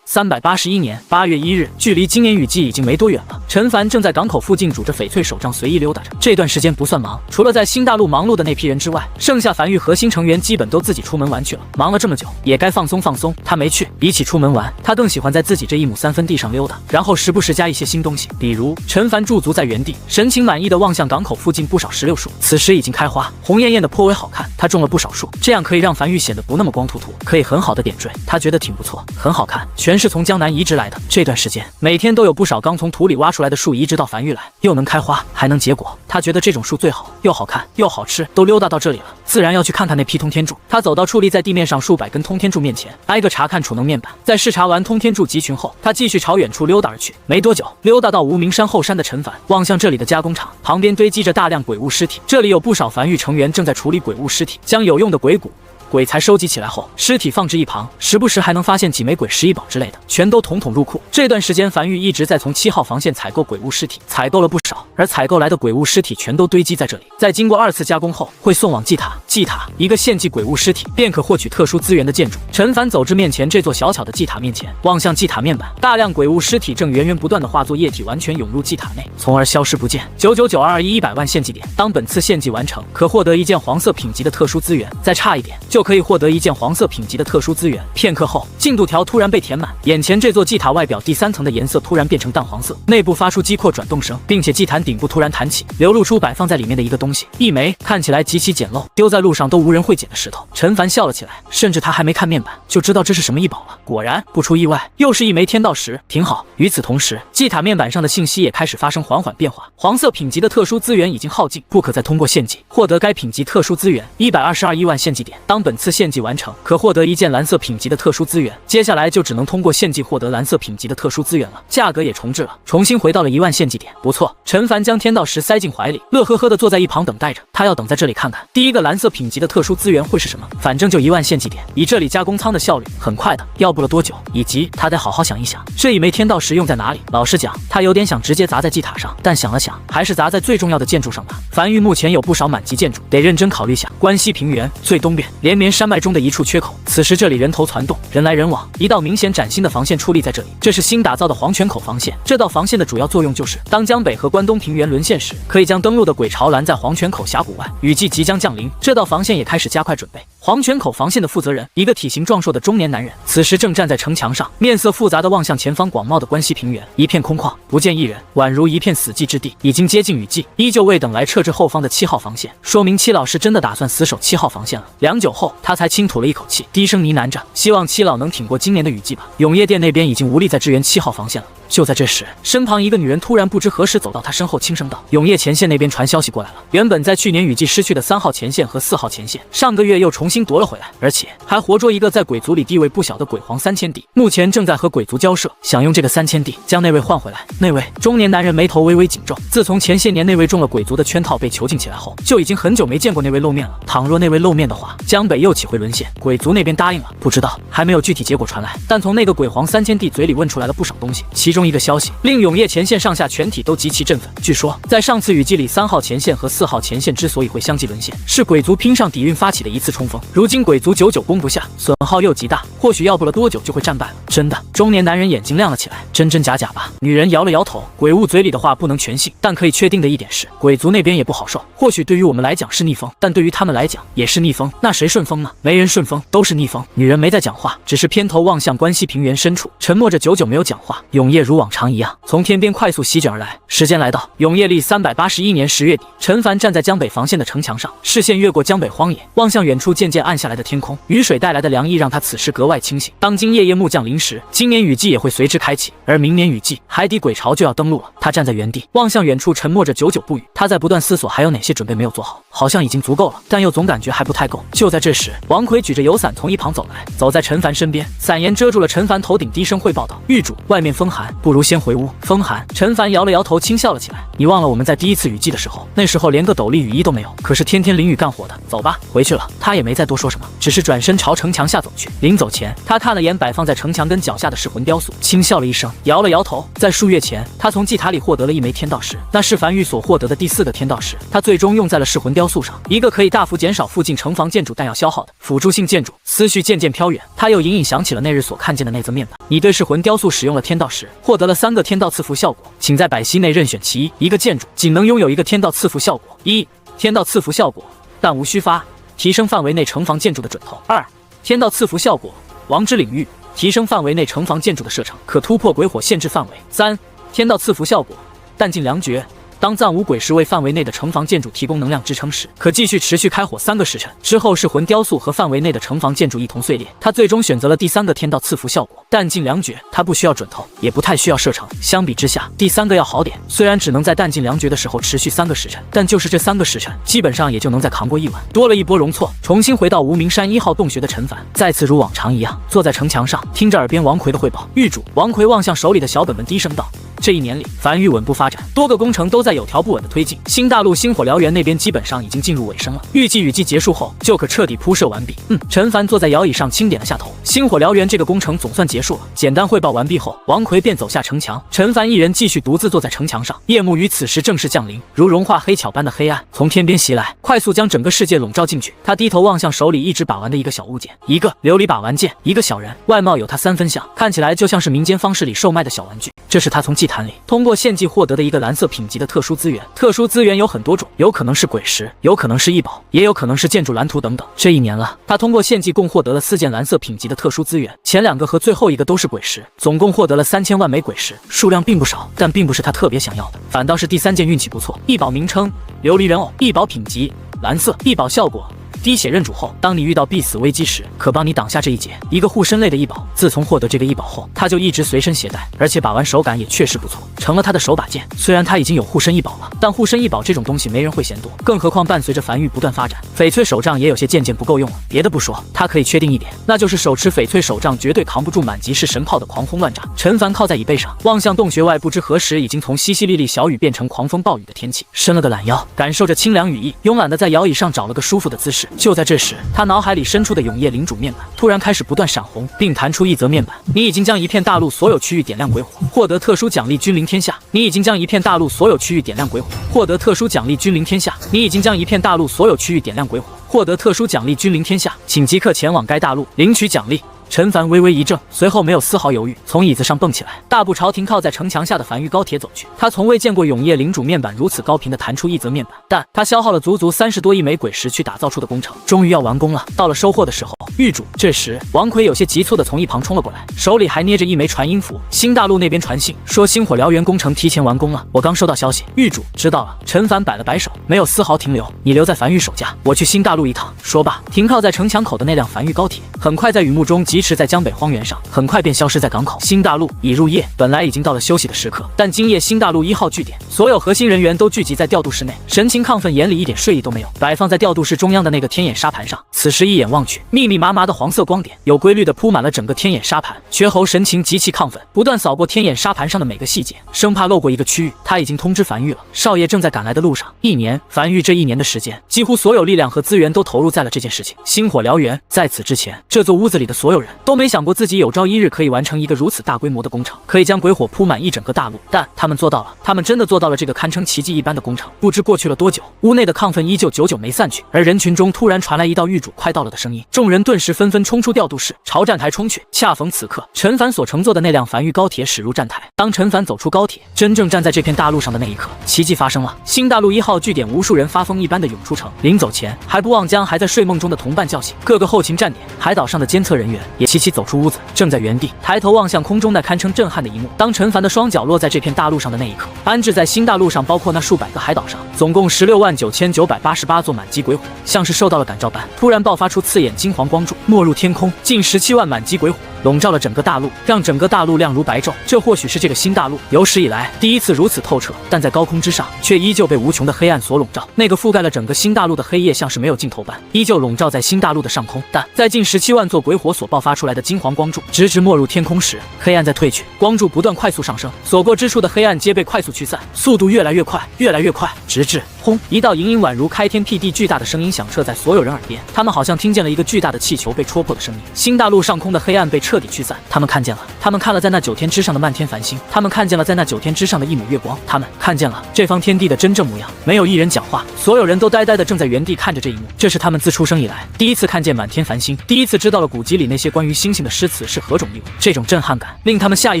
381年8月1日，距离今年雨季已经没多远了。陈凡正在港口附近拄着翡翠手杖随意溜达着，这段时间不算忙，除了在新大陆忙碌的那批人之外，剩下樊玉核心成员基本都自己出门玩去了。忙了这么久，也该放松放松。他没去，比起出门玩，他更喜欢在自己这1亩3分地上溜达，然后时不时加一些新东西。比如陈凡驻足在原地，神情满意的望向港口附近不少石榴树，此时已经开花，红艳艳的颇为好看。他种了不少树，这样可以让樊玉显得不那么光秃秃，可以很好的点缀。他觉得挺不错，很好看，全是从江南移植来的。这段时间每天都有不少刚从土里挖出来的树移植到繁育来，又能开花还能结果。他觉得这种树最好，又好看又好吃，都溜达到这里了，自然要去看看那批通天柱。他走到矗立在地面上数百根通天柱面前，挨个查看储能面板。在视察完通天柱集群后，他继续朝远处溜达而去。没多久，溜达到无名山后山的陈凡望向这里的加工厂，旁边堆积着大量鬼物尸体，这里有不少繁育成员正在处理鬼物尸体，将有用的鬼骨鬼才收集起来后，尸体放置一旁，时不时还能发现几枚鬼石一宝之类的，全都统统入库。这段时间，樊玉一直在从7号防线采购鬼物尸体，采购了不少，而采购来的鬼物尸体全都堆积在这里，在经过2次加工后，会送往祭塔。祭塔一个献祭鬼物尸体，便可获取特殊资源的建筑。陈凡走至面前这座小巧的祭塔面前，望向祭塔面板，大量鬼物尸体正源源不断的化作液体，完全涌入祭塔内，从而消失不见。999221100万献祭点，当本次献祭完成，可获得一件黄色品级的特殊资源，再差一点就可以获得一件黄色品级的特殊资源。片刻后，进度条突然被填满，眼前这座祭塔外表第3层的颜色突然变成淡黄色，内部发出机括转动声，并且祭坛顶部突然弹起，流露出摆放在里面的一个东西，一枚看起来极其简陋，丢在路上都无人会捡的石头。陈凡笑了起来，甚至他还没看面板就知道这是什么异宝了。果然，不出意外，又是一枚天道石，挺好。与此同时，祭塔面板上的信息也开始发生缓缓变化，黄色品级的特殊资源已经耗尽，不可再通过献祭获得该品级特殊资源。122亿万献祭点，当本次献祭完成，可获得一件蓝色品级的特殊资源。接下来就只能通过献祭获得蓝色品级的特殊资源了。价格也重置了，重新回到了1万献祭点。不错，陈凡将天道石塞进怀里，乐呵呵的坐在一旁等待着。他要等在这里看看第一个蓝色品级的特殊资源会是什么。反正就1万献祭点，以这里加工仓的效率，很快的，要不了多久。以及他得好好想一想，这一枚天道石用在哪里。老实讲，他有点想直接砸在祭塔上，但想了想，还是砸在最重要的建筑上吧。樊玉目前有不少满级建筑，得认真考虑下。关西平原最东边连绵山脉中的一处缺口，此时这里人头攒动，人来人往，一道明显崭新的防线矗立在这里。这是新打造的黄泉口防线。这道防线的主要作用就是，当江北和关东平原沦陷时，可以将登陆的鬼巢拦在黄泉口峡谷外。雨季即将降临，这道防线也开始加快准备。黄泉口防线的负责人，一个体型壮硕的中年男人，此时正站在城墙上，面色复杂地望向前方广袤的关西平原，一片空旷，不见一人，宛如一片死寂之地。已经接近雨季，依旧未等来撤至后方的7号防线，说明七老是真的打算死守7号防线了。良久后，他才轻吐了一口气，低声呢喃着，希望七老能挺过今年的雨季吧。永业殿那边已经无力再支援7号防线了。就在这时，身旁一个女人突然不知何时走到他身后，轻声道：“永业前线那边传消息过来了，原本在去年雨季失去的3号前线和4号前线，上个月又重新夺了回来，而且还活捉一个在鬼族里地位不小的鬼皇3000帝，目前正在和鬼族交涉，想用这个3000帝将那位换回来。”那位中年男人眉头微微紧皱，自从前些年那位中了鬼族的圈套被囚禁起来后，就已经很久没见过那位露面了。倘若那位露面的话，江北又岂会沦陷？鬼族那边答应了，不知道，还没有具体结果传来，但从那个鬼皇3000帝嘴里问出来了不少东西，其中一个消息令永业前线上下全体都极其振奋。据说在上次雨季里，3号前线和4号前线之所以会相继沦陷，是鬼族拼上底蕴发起的一次冲锋。如今鬼族久久攻不下，损耗又极大，或许要不了多久就会战败了。真的？中年男人眼睛亮了起来，真真假假吧？女人摇了摇头，鬼物嘴里的话不能全信，但可以确定的一点是，鬼族那边也不好受。或许对于我们来讲是逆风，但对于他们来讲也是逆风。那谁顺风呢？没人顺风，都是逆风。女人没再讲话，只是偏头望向关西平原深处，沉默着，久久没有讲话。永夜如往常一样从天边快速席卷而来。时间来到永业历381年10月底，陈凡站在江北防线的城墙上，视线越过江北荒野，望向远处渐渐暗下来的天空。雨水带来的凉意让他此时格外清醒。当今夜夜幕降临时，今年雨季也会随之开启，而明年雨季海底鬼巢就要登陆了。他站在原地望向远处，沉默着，久久不语。他在不断思索还有哪些准备没有做好，好像已经足够了，但又总感觉还不太够。就在这时，王奎举着油伞从一旁走来，走在陈凡身边，伞沿遮住了陈凡头顶，低声汇报道：“狱主，外面风寒，不如先回屋。”风寒？陈凡摇了摇头，轻笑了起来：“你忘了我们在第1次雨季的时候，那时候连个斗笠雨衣都没有，可是天天淋雨干活的。走吧，回去了。”他也没再多说什么，只是转身朝城墙下走去。临走前，他看了眼摆放在城墙根脚下的噬魂雕塑，轻笑了一声，摇了摇头。在数月前，他从祭塔里获得了一枚天道石，那是樊玉所获得的第4个天道石，他最终用在了噬魂雕塑上，一个可以大幅减少附近城防建筑弹药消耗的辅助性建筑。思绪渐渐飘远，他又隐隐想起了那日所看见的那则面板。你对噬魂雕塑使用了天道石，获得了3个天道赐福效果，请在百息内任选其一。一个建筑仅能拥有1个天道赐福效果。1. 天道赐福效果，但无虚发，提升范围内城防建筑的准头。2. 天道赐福效果，王之领域，提升范围内城防建筑的射程，可突破鬼火限制范围。3. 天道赐福效果，弹尽粮绝，当暂无鬼石为范围内的城防建筑提供能量支撑时，可继续持续开火3个时辰。之后是魂雕塑和范围内的城防建筑一同碎裂。他最终选择了第3个天道赐福效果，弹尽粮绝。他不需要准头，也不太需要射程。相比之下，第3个要好点。虽然只能在弹尽粮绝的时候持续3个时辰，但就是这3个时辰，基本上也就能再扛过1晚。多了一波容错，重新回到无名山1号洞穴的陈凡，再次如往常一样坐在城墙上，听着耳边王奎的汇报。狱主王奎望向手里的小本本，低声道：“这1年里，繁育稳步发展，多个工程都在有条不紊的推进。新大陆星火燎原那边基本上已经进入尾声了，预计雨季结束后就可彻底铺设完毕。”陈凡坐在摇椅上轻点了下头。星火燎原这个工程总算结束了。简单汇报完毕后，王奎便走下城墙，陈凡一人继续独自坐在城墙上。夜幕于此时正式降临，如融化黑巧般的黑暗从天边袭来，快速将整个世界笼罩进去。他低头望向手里一直把玩的一个小物件，一个琉璃把玩剑，一个小人，外貌有他3分像，看起来就像是民间方式里售卖的小玩具。这是他从祭坛里通过献祭获得的一个蓝色品级的特殊资源。特殊资源有很多种，有可能是鬼石，有可能是异宝，也有可能是建筑蓝图等等。这1年了，他通过献祭共获得了4件蓝色品级的特殊资源，前2个和最后一个都是鬼石，总共获得了3000万枚鬼石，数量并不少，但并不是他特别想要的，反倒是第3件运气不错。异宝名称：琉璃人偶，异宝品级蓝色，异宝效果：滴血认主后，当你遇到必死危机时，可帮你挡下这一劫。一个护身类的异宝，自从获得这个异宝后，他就一直随身携带，而且把玩手感也确实不错，成了他的手把剑。虽然他已经有护身异宝了，但护身异宝这种东西没人会嫌多，更何况伴随着繁育不断发展，翡翠手杖也有些渐渐不够用了。别的不说，他可以确定一点，那就是手持翡翠手杖绝对扛不住满级式神炮的狂轰乱炸。陈凡靠在椅背上，望向洞穴外，不知何时已经从淅淅沥沥小雨变成狂风暴雨的天气，伸了个懒腰，感受着清凉雨意，慵懒的在摇椅上找了个舒服的姿势。就在这时，他脑海里深处的永夜领主面板突然开始不断闪红，并弹出一则面板：你已经将一片大陆所有区域点亮鬼火，获得特殊奖励君临天下。你已经将一片大陆所有区域点亮鬼火，获得特殊奖励君临天下。你已经将一片大陆所有区域点亮鬼火，获得特殊奖励君临天下，请即刻前往该大陆领取奖励。陈凡微微一怔，随后没有丝毫犹豫，从椅子上蹦起来，大步朝停靠在城墙下的繁育高铁走去。他从未见过永夜领主面板如此高频的弹出一则面板，但他消耗了足足30多亿枚鬼石去打造出的工程，终于要完工了。到了收获的时候，狱主。这时，王奎有些急促的从一旁冲了过来，手里还捏着一枚传音符。新大陆那边传信说星火燎原工程提前完工了，我刚收到消息。狱主知道了。陈凡摆了摆手，没有丝毫停留。你留在繁育守家，我去新大陆一趟。说罢，停靠在城墙口的那辆繁育高铁，很快在雨幕中疾驰在江北荒原上，很快便消失在港口。新大陆已入夜，本来已经到了休息的时刻，但今夜新大陆1号据点所有核心人员都聚集在调度室内，神情亢奋，眼里一点睡意都没有。摆放在调度室中央的那个天眼沙盘上，此时一眼望去，密密麻麻的黄色光点有规律的铺满了整个天眼沙盘。绝侯神情极其亢奋，不断扫过天眼沙盘上的每个细节，生怕漏过一个区域。他已经通知繁育了，少爷正在赶来的路上。1年，繁育这1年的时间，几乎所有力量和资源都投入在了这件事情。星火燎原，在此之前，这座屋子里的所有人都没想过自己有朝一日可以完成一个如此大规模的工程，可以将鬼火铺满一整个大陆。但他们做到了，他们真的做到了这个堪称奇迹一般的工程。不知过去了多久，屋内的亢奋依旧久久没散去，而人群中突然传来一道狱主快到了的声音，众人顿时纷纷冲出调度室，朝站台冲去。恰逢此刻，陈凡所乘坐的那辆繁育高铁驶入站台。当陈凡走出高铁，真正站在这片大陆上的那一刻，奇迹发生了。新大陆1号据点，无数人发疯一般的涌出城，临走前还不忘将还在睡梦中的同伴叫醒。各个后勤站点、海岛上的监测人员也齐齐走出屋子，正在原地抬头望向空中那堪称震撼的一幕。当陈凡的双脚落在这片大陆上的那一刻，安置在新大陆上包括那数百个海岛上，总共169988座满级鬼火，像是受到了感召般，突然爆发出刺眼金黄光柱，没入天空。近17万满级鬼火笼罩了整个大陆，让整个大陆亮如白昼。这或许是这个新大陆有史以来第一次如此透彻，但在高空之上却依旧被无穷的黑暗所笼罩。那个覆盖了整个新大陆的黑夜像是没有尽头般，依旧笼罩在新大陆的上空。但在近17万座鬼火所爆发出来的金黄光柱直直没入天空时，黑暗在退去，光柱不断快速上升，所过之处的黑暗皆被快速驱散，速度越来越快，越来越快，直至轰！一道隐隐宛如开天辟地巨大的声音响彻在所有人耳边，他们好像听见了一个巨大的气球被戳破的声音。新大陆上空的黑暗被彻底驱散，他们看见了，他们看了在那9天之上的漫天繁星，他们看见了在那9天之上的一抹月光，他们看见了这方天地的真正模样。没有一人讲话，所有人都呆呆的正在原地看着这一幕。这是他们自出生以来第一次看见满天繁星，第一次知道了古籍里那些关于星星的诗词是何种意味。这种震撼感令他们下意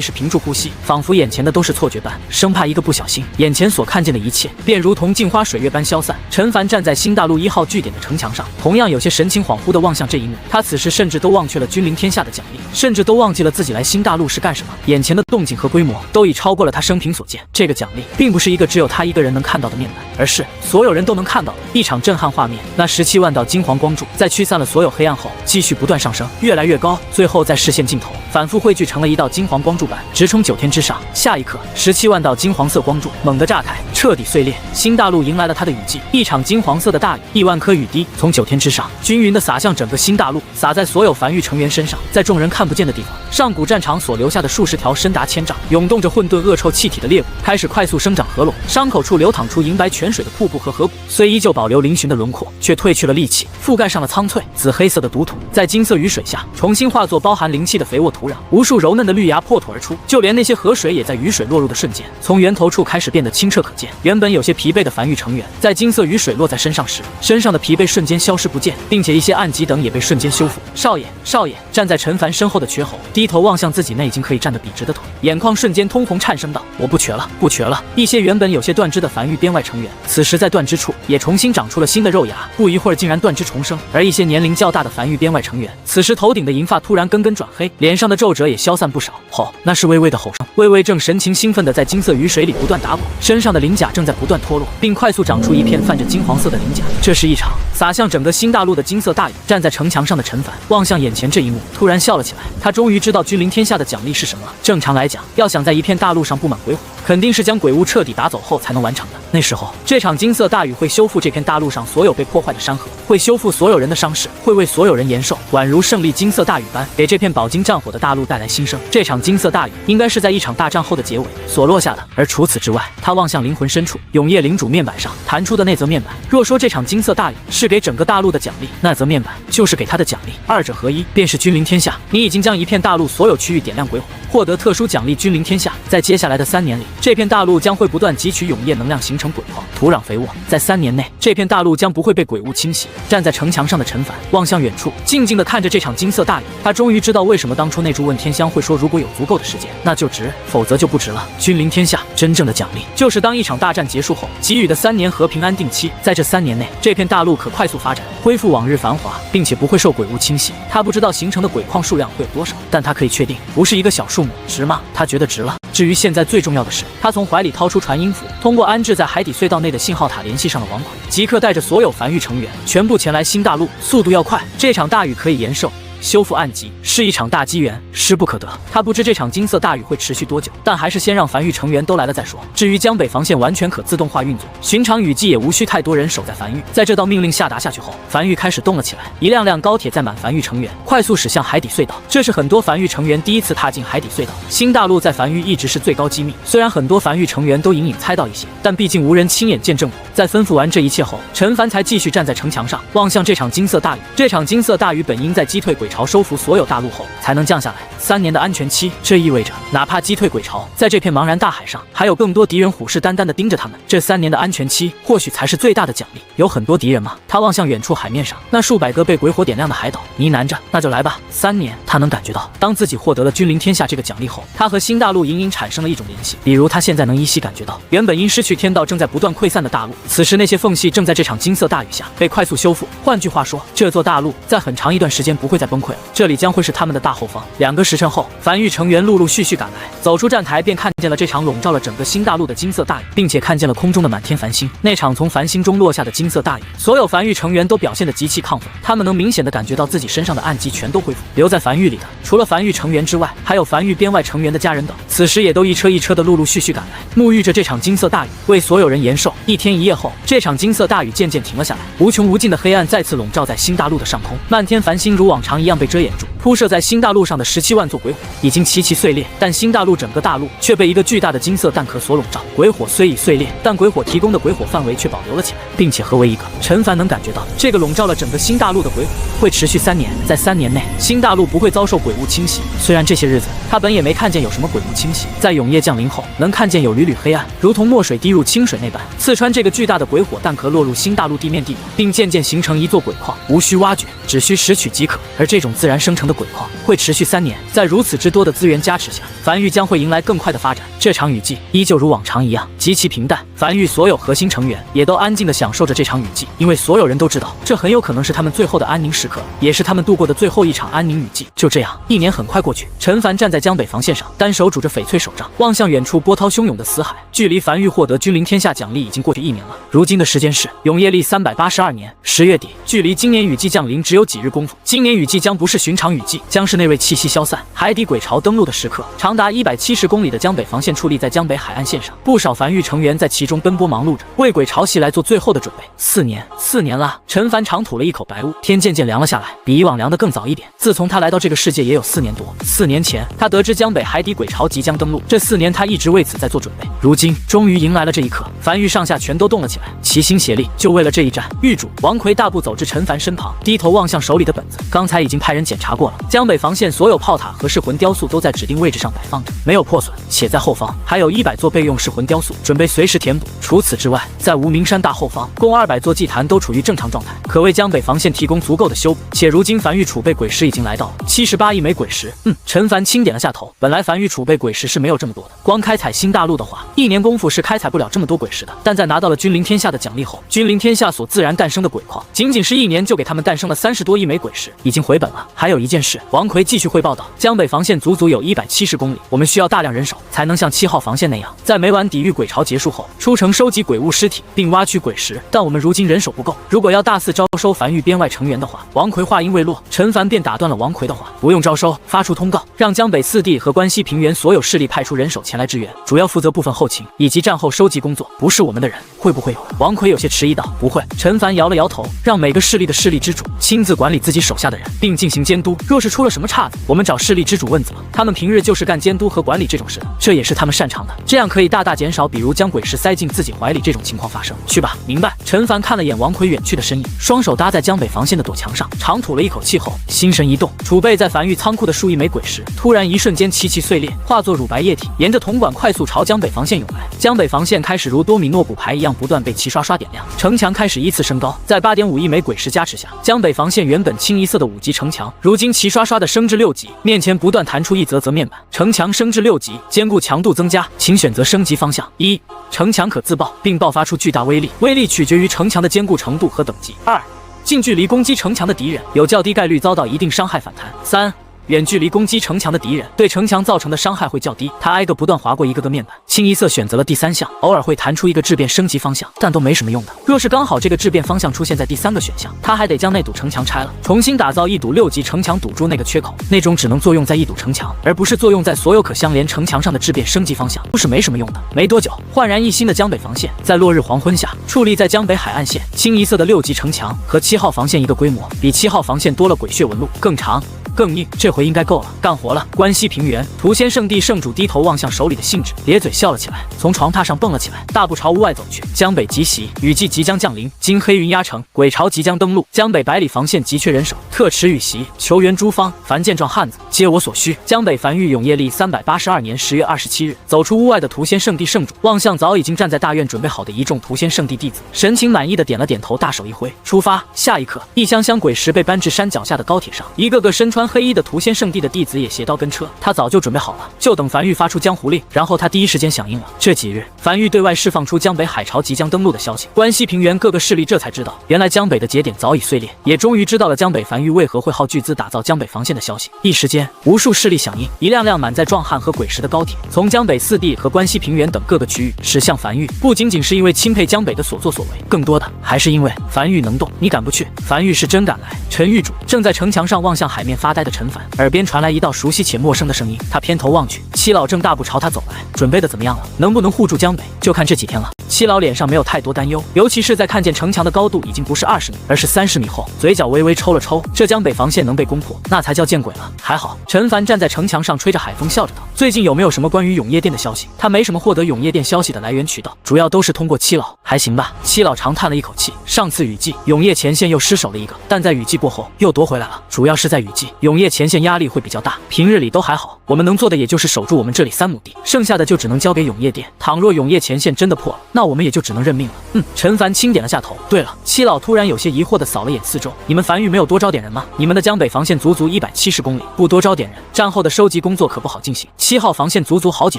识屏住呼吸，仿佛眼前的都是错觉般，生怕一个不小心，眼前所看见的一切便如同镜花水水月般消散。陈凡站在新大陆1号据点的城墙上，同样有些神情恍惚地望向这一幕。他此时甚至都忘却了君临天下的奖励，甚至都忘记了自己来新大陆是干什么。眼前的动静和规模都已超过了他生平所见。这个奖励并不是一个只有他一个人能看到的面板，而是所有人都能看到的一场震撼画面。那17万道金黄光柱在驱散了所有黑暗后，继续不断上升，越来越高，最后在视线尽头反复汇聚成了一道金黄光柱板，直冲9天之上。下一刻，17万道金黄色光柱猛地炸开，彻底碎裂。新大陆迎来了它的雨季，一场金黄色的大雨，1万颗雨滴从9天之上均匀地洒向整个新大陆，洒在所有梵域成员身上。在众人看不见的地方，上古战场所留下的数十条深达1000丈、涌动着混沌恶臭气体的裂谷开始快速生长合拢，伤口处流淌出银白泉水的瀑布和河谷，虽依旧保留嶙峋的轮廓，却褪去了戾气，覆盖上了苍翠紫黑色的毒土，在金色雨水下重新化作包含灵气的肥沃土壤，无数柔嫩的绿芽破土而出，就连那些河水也在雨水落入的瞬间，从源头处开始变得清澈可见。原本有些疲惫的梵域成员，在金色雨水落在身上时，身上的疲惫瞬间消失不见，并且一些暗疾等也被瞬间修复。少爷，少爷！站在陈凡身后的瘸吼低头望向自己那已经可以站得笔直的腿，眼眶瞬间通红，颤声道：“我不瘸了，不瘸了！”一些原本有些断肢的梵域边外成员，此时在断肢处也重新长出了新的肉芽，不一会儿竟然断肢重生。而一些年龄较大的梵域边外成员，此时头顶的银发突然根根转黑，脸上的皱褶也消散不少。吼，那是微微的吼声。微微正神情兴奋地在金色雨水里不断打滚，身上的鳞甲正在不断脱落，并快速长出一片泛着金黄色的鳞甲。这是一场洒向整个新大陆的金色大雨。站在城墙上的陈凡望向眼前这一幕，突然笑了起来。他终于知道君临天下的奖励是什么了。正常来讲，要想在一片大陆上布满鬼火，肯定是将鬼物彻底打走后才能完成的。那时候，这场金色大雨会修复这片大陆上所有被破坏的山河，会修复所有人的伤势，会为所有人延寿，宛如胜利金色大雨般，给这片饱经战火的大陆带来新生。这场金色大雨应该是在一场大战后的结尾所落下的。而除此之外，他望向灵魂深处，永夜领主面板上弹出的那则面板。若说这场金色大雨是给整个大陆的奖励，那则面板就是给他的奖励，二者合一便是君临天下。你已经将一片大陆所有区域点亮鬼火，获得特殊奖励君临天下。在接下来的3年里，这片大陆将会不断汲取永夜能量，形成鬼矿，土壤肥沃。在3年内，这片大陆将不会被鬼物侵袭。站在城墙上的陈凡望向远处，静静地看着这场金色大雨。他终于知道为什么当初那株问天香会说，如果有足够的时间，那就值，否则就不值了。君临天下真正的奖励，就是当一场大战结束后给予的3年和平安定期。在这3年内，这片大陆可快速发展，恢复往日繁华，并且不会受鬼物侵袭。他不知道形成的鬼矿数量会有多少，但他可以确定，不是一个小数目。值吗？他觉得值了。至于现在最重要的是，他从怀里掏出传音符，通过安置在海底隧道内的信号塔联系上了王魁，即刻带着所有梵域成员全部前来新大陆，速度要快。这场大雨可以延寿，修复暗疾是一场大机缘，势不可得。他不知这场金色大雨会持续多久，但还是先让梵域成员都来了再说。至于江北防线完全可自动化运作，寻常雨季也无需太多人守在梵域。在这道命令下达下去后，梵域开始动了起来，一辆辆高铁载满梵域成员，快速驶向海底隧道。这是很多梵域成员第一次踏进海底隧道。新大陆在梵域一直是最高机密，虽然很多梵域成员都隐隐猜到一些，但毕竟无人亲眼见证过。在吩咐完这一切后，陈凡才继续站在城墙上，望向这场金色大雨。这场金色大雨本应在击退鬼潮、收服所有大陆后才能降下来，3年的安全期，这意味着哪怕击退鬼潮，在这片茫然大海上还有更多敌人虎视眈眈地盯着他们。这3年的安全期或许才是最大的奖励。有很多敌人吗？他望向远处海面上那数百个被鬼火点亮的海岛，呢喃着：“那就来吧。”3年，他能感觉到，当自己获得了君临天下这个奖励后，他和新大陆隐隐产生了一种联系。比如他现在能依稀感觉到，原本因失去天道正在不断溃散的大陆，此时那些缝隙正在这场金色大雨下被快速修复。换句话说，这座大陆在很长一段时间不会再崩溃了，这里将会是他们的大后方。2个时辰后，梵域成员陆陆续续赶来，走出站台便看见了这场笼罩了整个新大陆的金色大雨，并且看见了空中的满天繁星。那场从繁星中落下的金色大雨，所有梵域成员都表现得极其亢奋，他们能明显的感觉到自己身上的暗疾全都恢复。留在梵域里的，除了梵域成员之外，还有梵域边外成员的家人等，此时也都一车一车的陆陆续续赶来，沐浴着这场金色大雨，为所有人延寿。1天1夜后，这场金色大雨渐渐停了下来，无穷无尽的黑暗再次笼罩在新大陆的上空，漫天繁星如往常一样被遮掩住。铺设在新大陆上的17万座鬼火已经齐齐碎裂，但新大陆整个大陆却被一个巨大的金色蛋壳所笼罩。鬼火虽已碎裂，但鬼火提供的鬼火范围却保留了起来，并且合为一个。陈凡能感觉到，这个笼罩了整个新大陆的鬼火会持续3年，在3年内，新大陆不会遭受鬼物侵袭。虽然这些日子他本也没看见有什么鬼物侵袭，在永夜降临后，能看见有缕缕黑暗，如同墨水滴入清水那般，刺穿这个巨大的鬼火蛋壳，落入新大陆地面地表，并渐渐形成一座鬼矿，无需挖掘，只需拾取即可。而这这种自然生成的鬼矿会持续3年，在如此之多的资源加持下，梵域将会迎来更快的发展。这场雨季依旧如往常一样极其平淡，梵域所有核心成员也都安静地享受着这场雨季，因为所有人都知道，这很有可能是他们最后的安宁时刻，也是他们度过的最后一场安宁雨季。就这样，1年很快过去，陈凡站在江北防线上，单手拄着翡翠手杖，望向远处波涛汹涌的死海。距离梵域获得君临天下奖励已经过去1年了。如今的时间是永业历382年10月底，距离今年雨季降临只有几日功夫。今年雨季将不是寻常雨季，将是那位气息消散、海底鬼潮登陆的时刻。长达170公里的江北防线矗立在江北海岸线上，不少梵域成员在其中奔波忙碌着，为鬼潮袭来做最后的准备。4年了，陈凡长吐了一口白雾，天渐渐凉了下来，比以往凉得更早一点。自从他来到这个世界也有4年多。4年前，他得知江北海底鬼潮即将登陆，这4年他一直为此在做准备。如今终于迎来了这一刻，梵域上下全都动了起来，齐心协力，就为了这一战。狱主王奎大步走至陈凡身旁，低头望向手里的本子，刚才已经派人检查过了，江北防线所有炮塔和噬魂雕塑都在指定位置上摆放着，没有破损，且在后方还有100座备用噬魂雕塑，准备随时填补。除此之外，在无名山大后方共200座祭坛都处于正常状态，可为江北防线提供足够的修补。且如今梵域储备鬼石已经来到了78亿枚鬼石。陈凡轻点了下头，本来梵域储备鬼石是没有这么多的，光开采新大陆的话，1年功夫是开采不了这么多鬼石的。但在拿到了君临天下的奖励后，君临天下所自然诞生的鬼矿，仅仅是1年就给他们诞生了30多亿枚鬼石，已经回本了。还有一件事，王奎继续汇报道，江北防线足足有170公里，我们需要大量人手，才能像7号防线那样，在每晚抵御鬼潮结束后，出城收集鬼物尸体，并挖取鬼石。但我们如今人手不够，如果要大肆招收梵域边外成员的话，王奎话音未落，陈凡便打断了王奎的话，不用招收，发出通告，让江北4地和关西平原所有势力派出人手前来支援，主要负责部分后勤以及战后收集工作。不是我们的人会不会有？王奎有些迟疑道，不会。陈凡摇了摇头，让每个势力的势力之主亲自管理自己手下的人，并进行监督。若是出了什么岔子，我们找势力之主问责。他们平日就是干监督和管理这种事的，这也是他们擅长的，这样可以大大减少比如将鬼石塞进自己怀里这种情况发生。去吧，明白。陈凡看了眼王奎远去的身影，双手搭在江北防线的垛墙上，长吐了一口气后，心神一动，储备在梵域仓库的数亿枚鬼石，突然一瞬间齐齐碎裂，化作乳白液体，沿着铜管快速朝江北防线涌来。江北防线开始如多米诺骨牌一样不断被齐刷刷点亮，城墙开始依次升高。在8.5亿枚鬼石加持下，江北防线原本清一色的5级城墙，如今齐刷刷的升至6级，面前不断弹出一则面板，城墙升至6级，坚固强度增加，请选择升级方向。1. 城墙可自爆，并爆发出巨大威力，威力取决于城墙的坚固程度和等级。2. 近距离攻击城墙的敌人有较低概率遭到一定伤害反弹。3. 远距离攻击城墙的敌人对城墙造成的伤害会较低。他挨个不断划过一个个面板，清一色选择了第3项，偶尔会弹出一个质变升级方向，但都没什么用的。若是刚好这个质变方向出现在第3个选项，他还得将那堵城墙拆了，重新打造一堵6级城墙堵住那个缺口，那种只能作用在一堵城墙，而不是作用在所有可相连城墙上的质变升级方向，都是没什么用的。没多久，焕然一新的江北防线在落日黄昏下矗立在江北海岸线，清一色的6级城墙和7号防线一个规模，比7号防线多了鬼血纹路，更长更硬，这回应该够了，干活了。关西平原，屠仙圣地圣主低头望向手里的信纸，咧嘴笑了起来，从床榻上蹦了起来，大步朝屋外走去。江北急袭，雨季即将降临，经黑云压城，鬼潮即将登陆，江北百里防线急缺人手，特持雨袭，求援诸方，凡见状汉子，皆我所需。江北梵域永业历382年10月27日，走出屋外的屠仙圣地圣主，望向早已经站在大院准备好的一众屠仙圣地弟子，神情满意的点了点头，大手一挥，出发。下一刻，一箱箱鬼石被搬至山脚下的高铁上，一个个身穿黑衣的屠仙圣地的弟子也携刀跟车，他早就准备好了，就等梵域发出江湖令，然后他第一时间响应了。这几日，梵域对外释放出江北海潮即将登陆的消息，关西平原各个势力这才知道，原来江北的节点早已碎裂，也终于知道了江北梵域为何会耗巨资打造江北防线的消息。一时间，无数势力响应，一辆辆满载壮汉和鬼石的高铁，从江北4地和关西平原等各个区域驶向梵域，不仅仅是因为钦佩江北的所作所为，更多的还是因为梵域能动，你敢不去？梵域是真敢来。陈狱主正在城墙上望向海面发呆的陈凡，耳边传来一道熟悉且陌生的声音，他偏头望去，七老正大步朝他走来，准备的怎么样了？能不能护住江北，就看这几天了。七老脸上没有太多担忧，尤其是在看见城墙的高度已经不是20米，而是30米后，嘴角微微抽了抽。这江北防线能被攻破，那才叫见鬼了。还好，陈凡站在城墙上吹着海风，笑着道：“最近有没有什么关于永业殿的消息？”他没什么获得永业殿消息的来源渠道，主要都是通过七老。还行吧。七老长叹了一口气，上次雨季，永业前线又失守了一个，但在雨季过后又夺回来了。主要是在雨季，永业前线压力会比较大，平日里都还好，我们能做的也就是守住我们这里3亩地，剩下的就只能交给永业殿。倘若永业前线真的破了，那那我们也就只能认命了。陈凡轻点了下头。对了，七老突然有些疑惑地扫了眼四周，你们樊玉没有多招点人吗？你们的江北防线足足170公里，不多招点人，战后的收集工作可不好进行。7号防线足足好几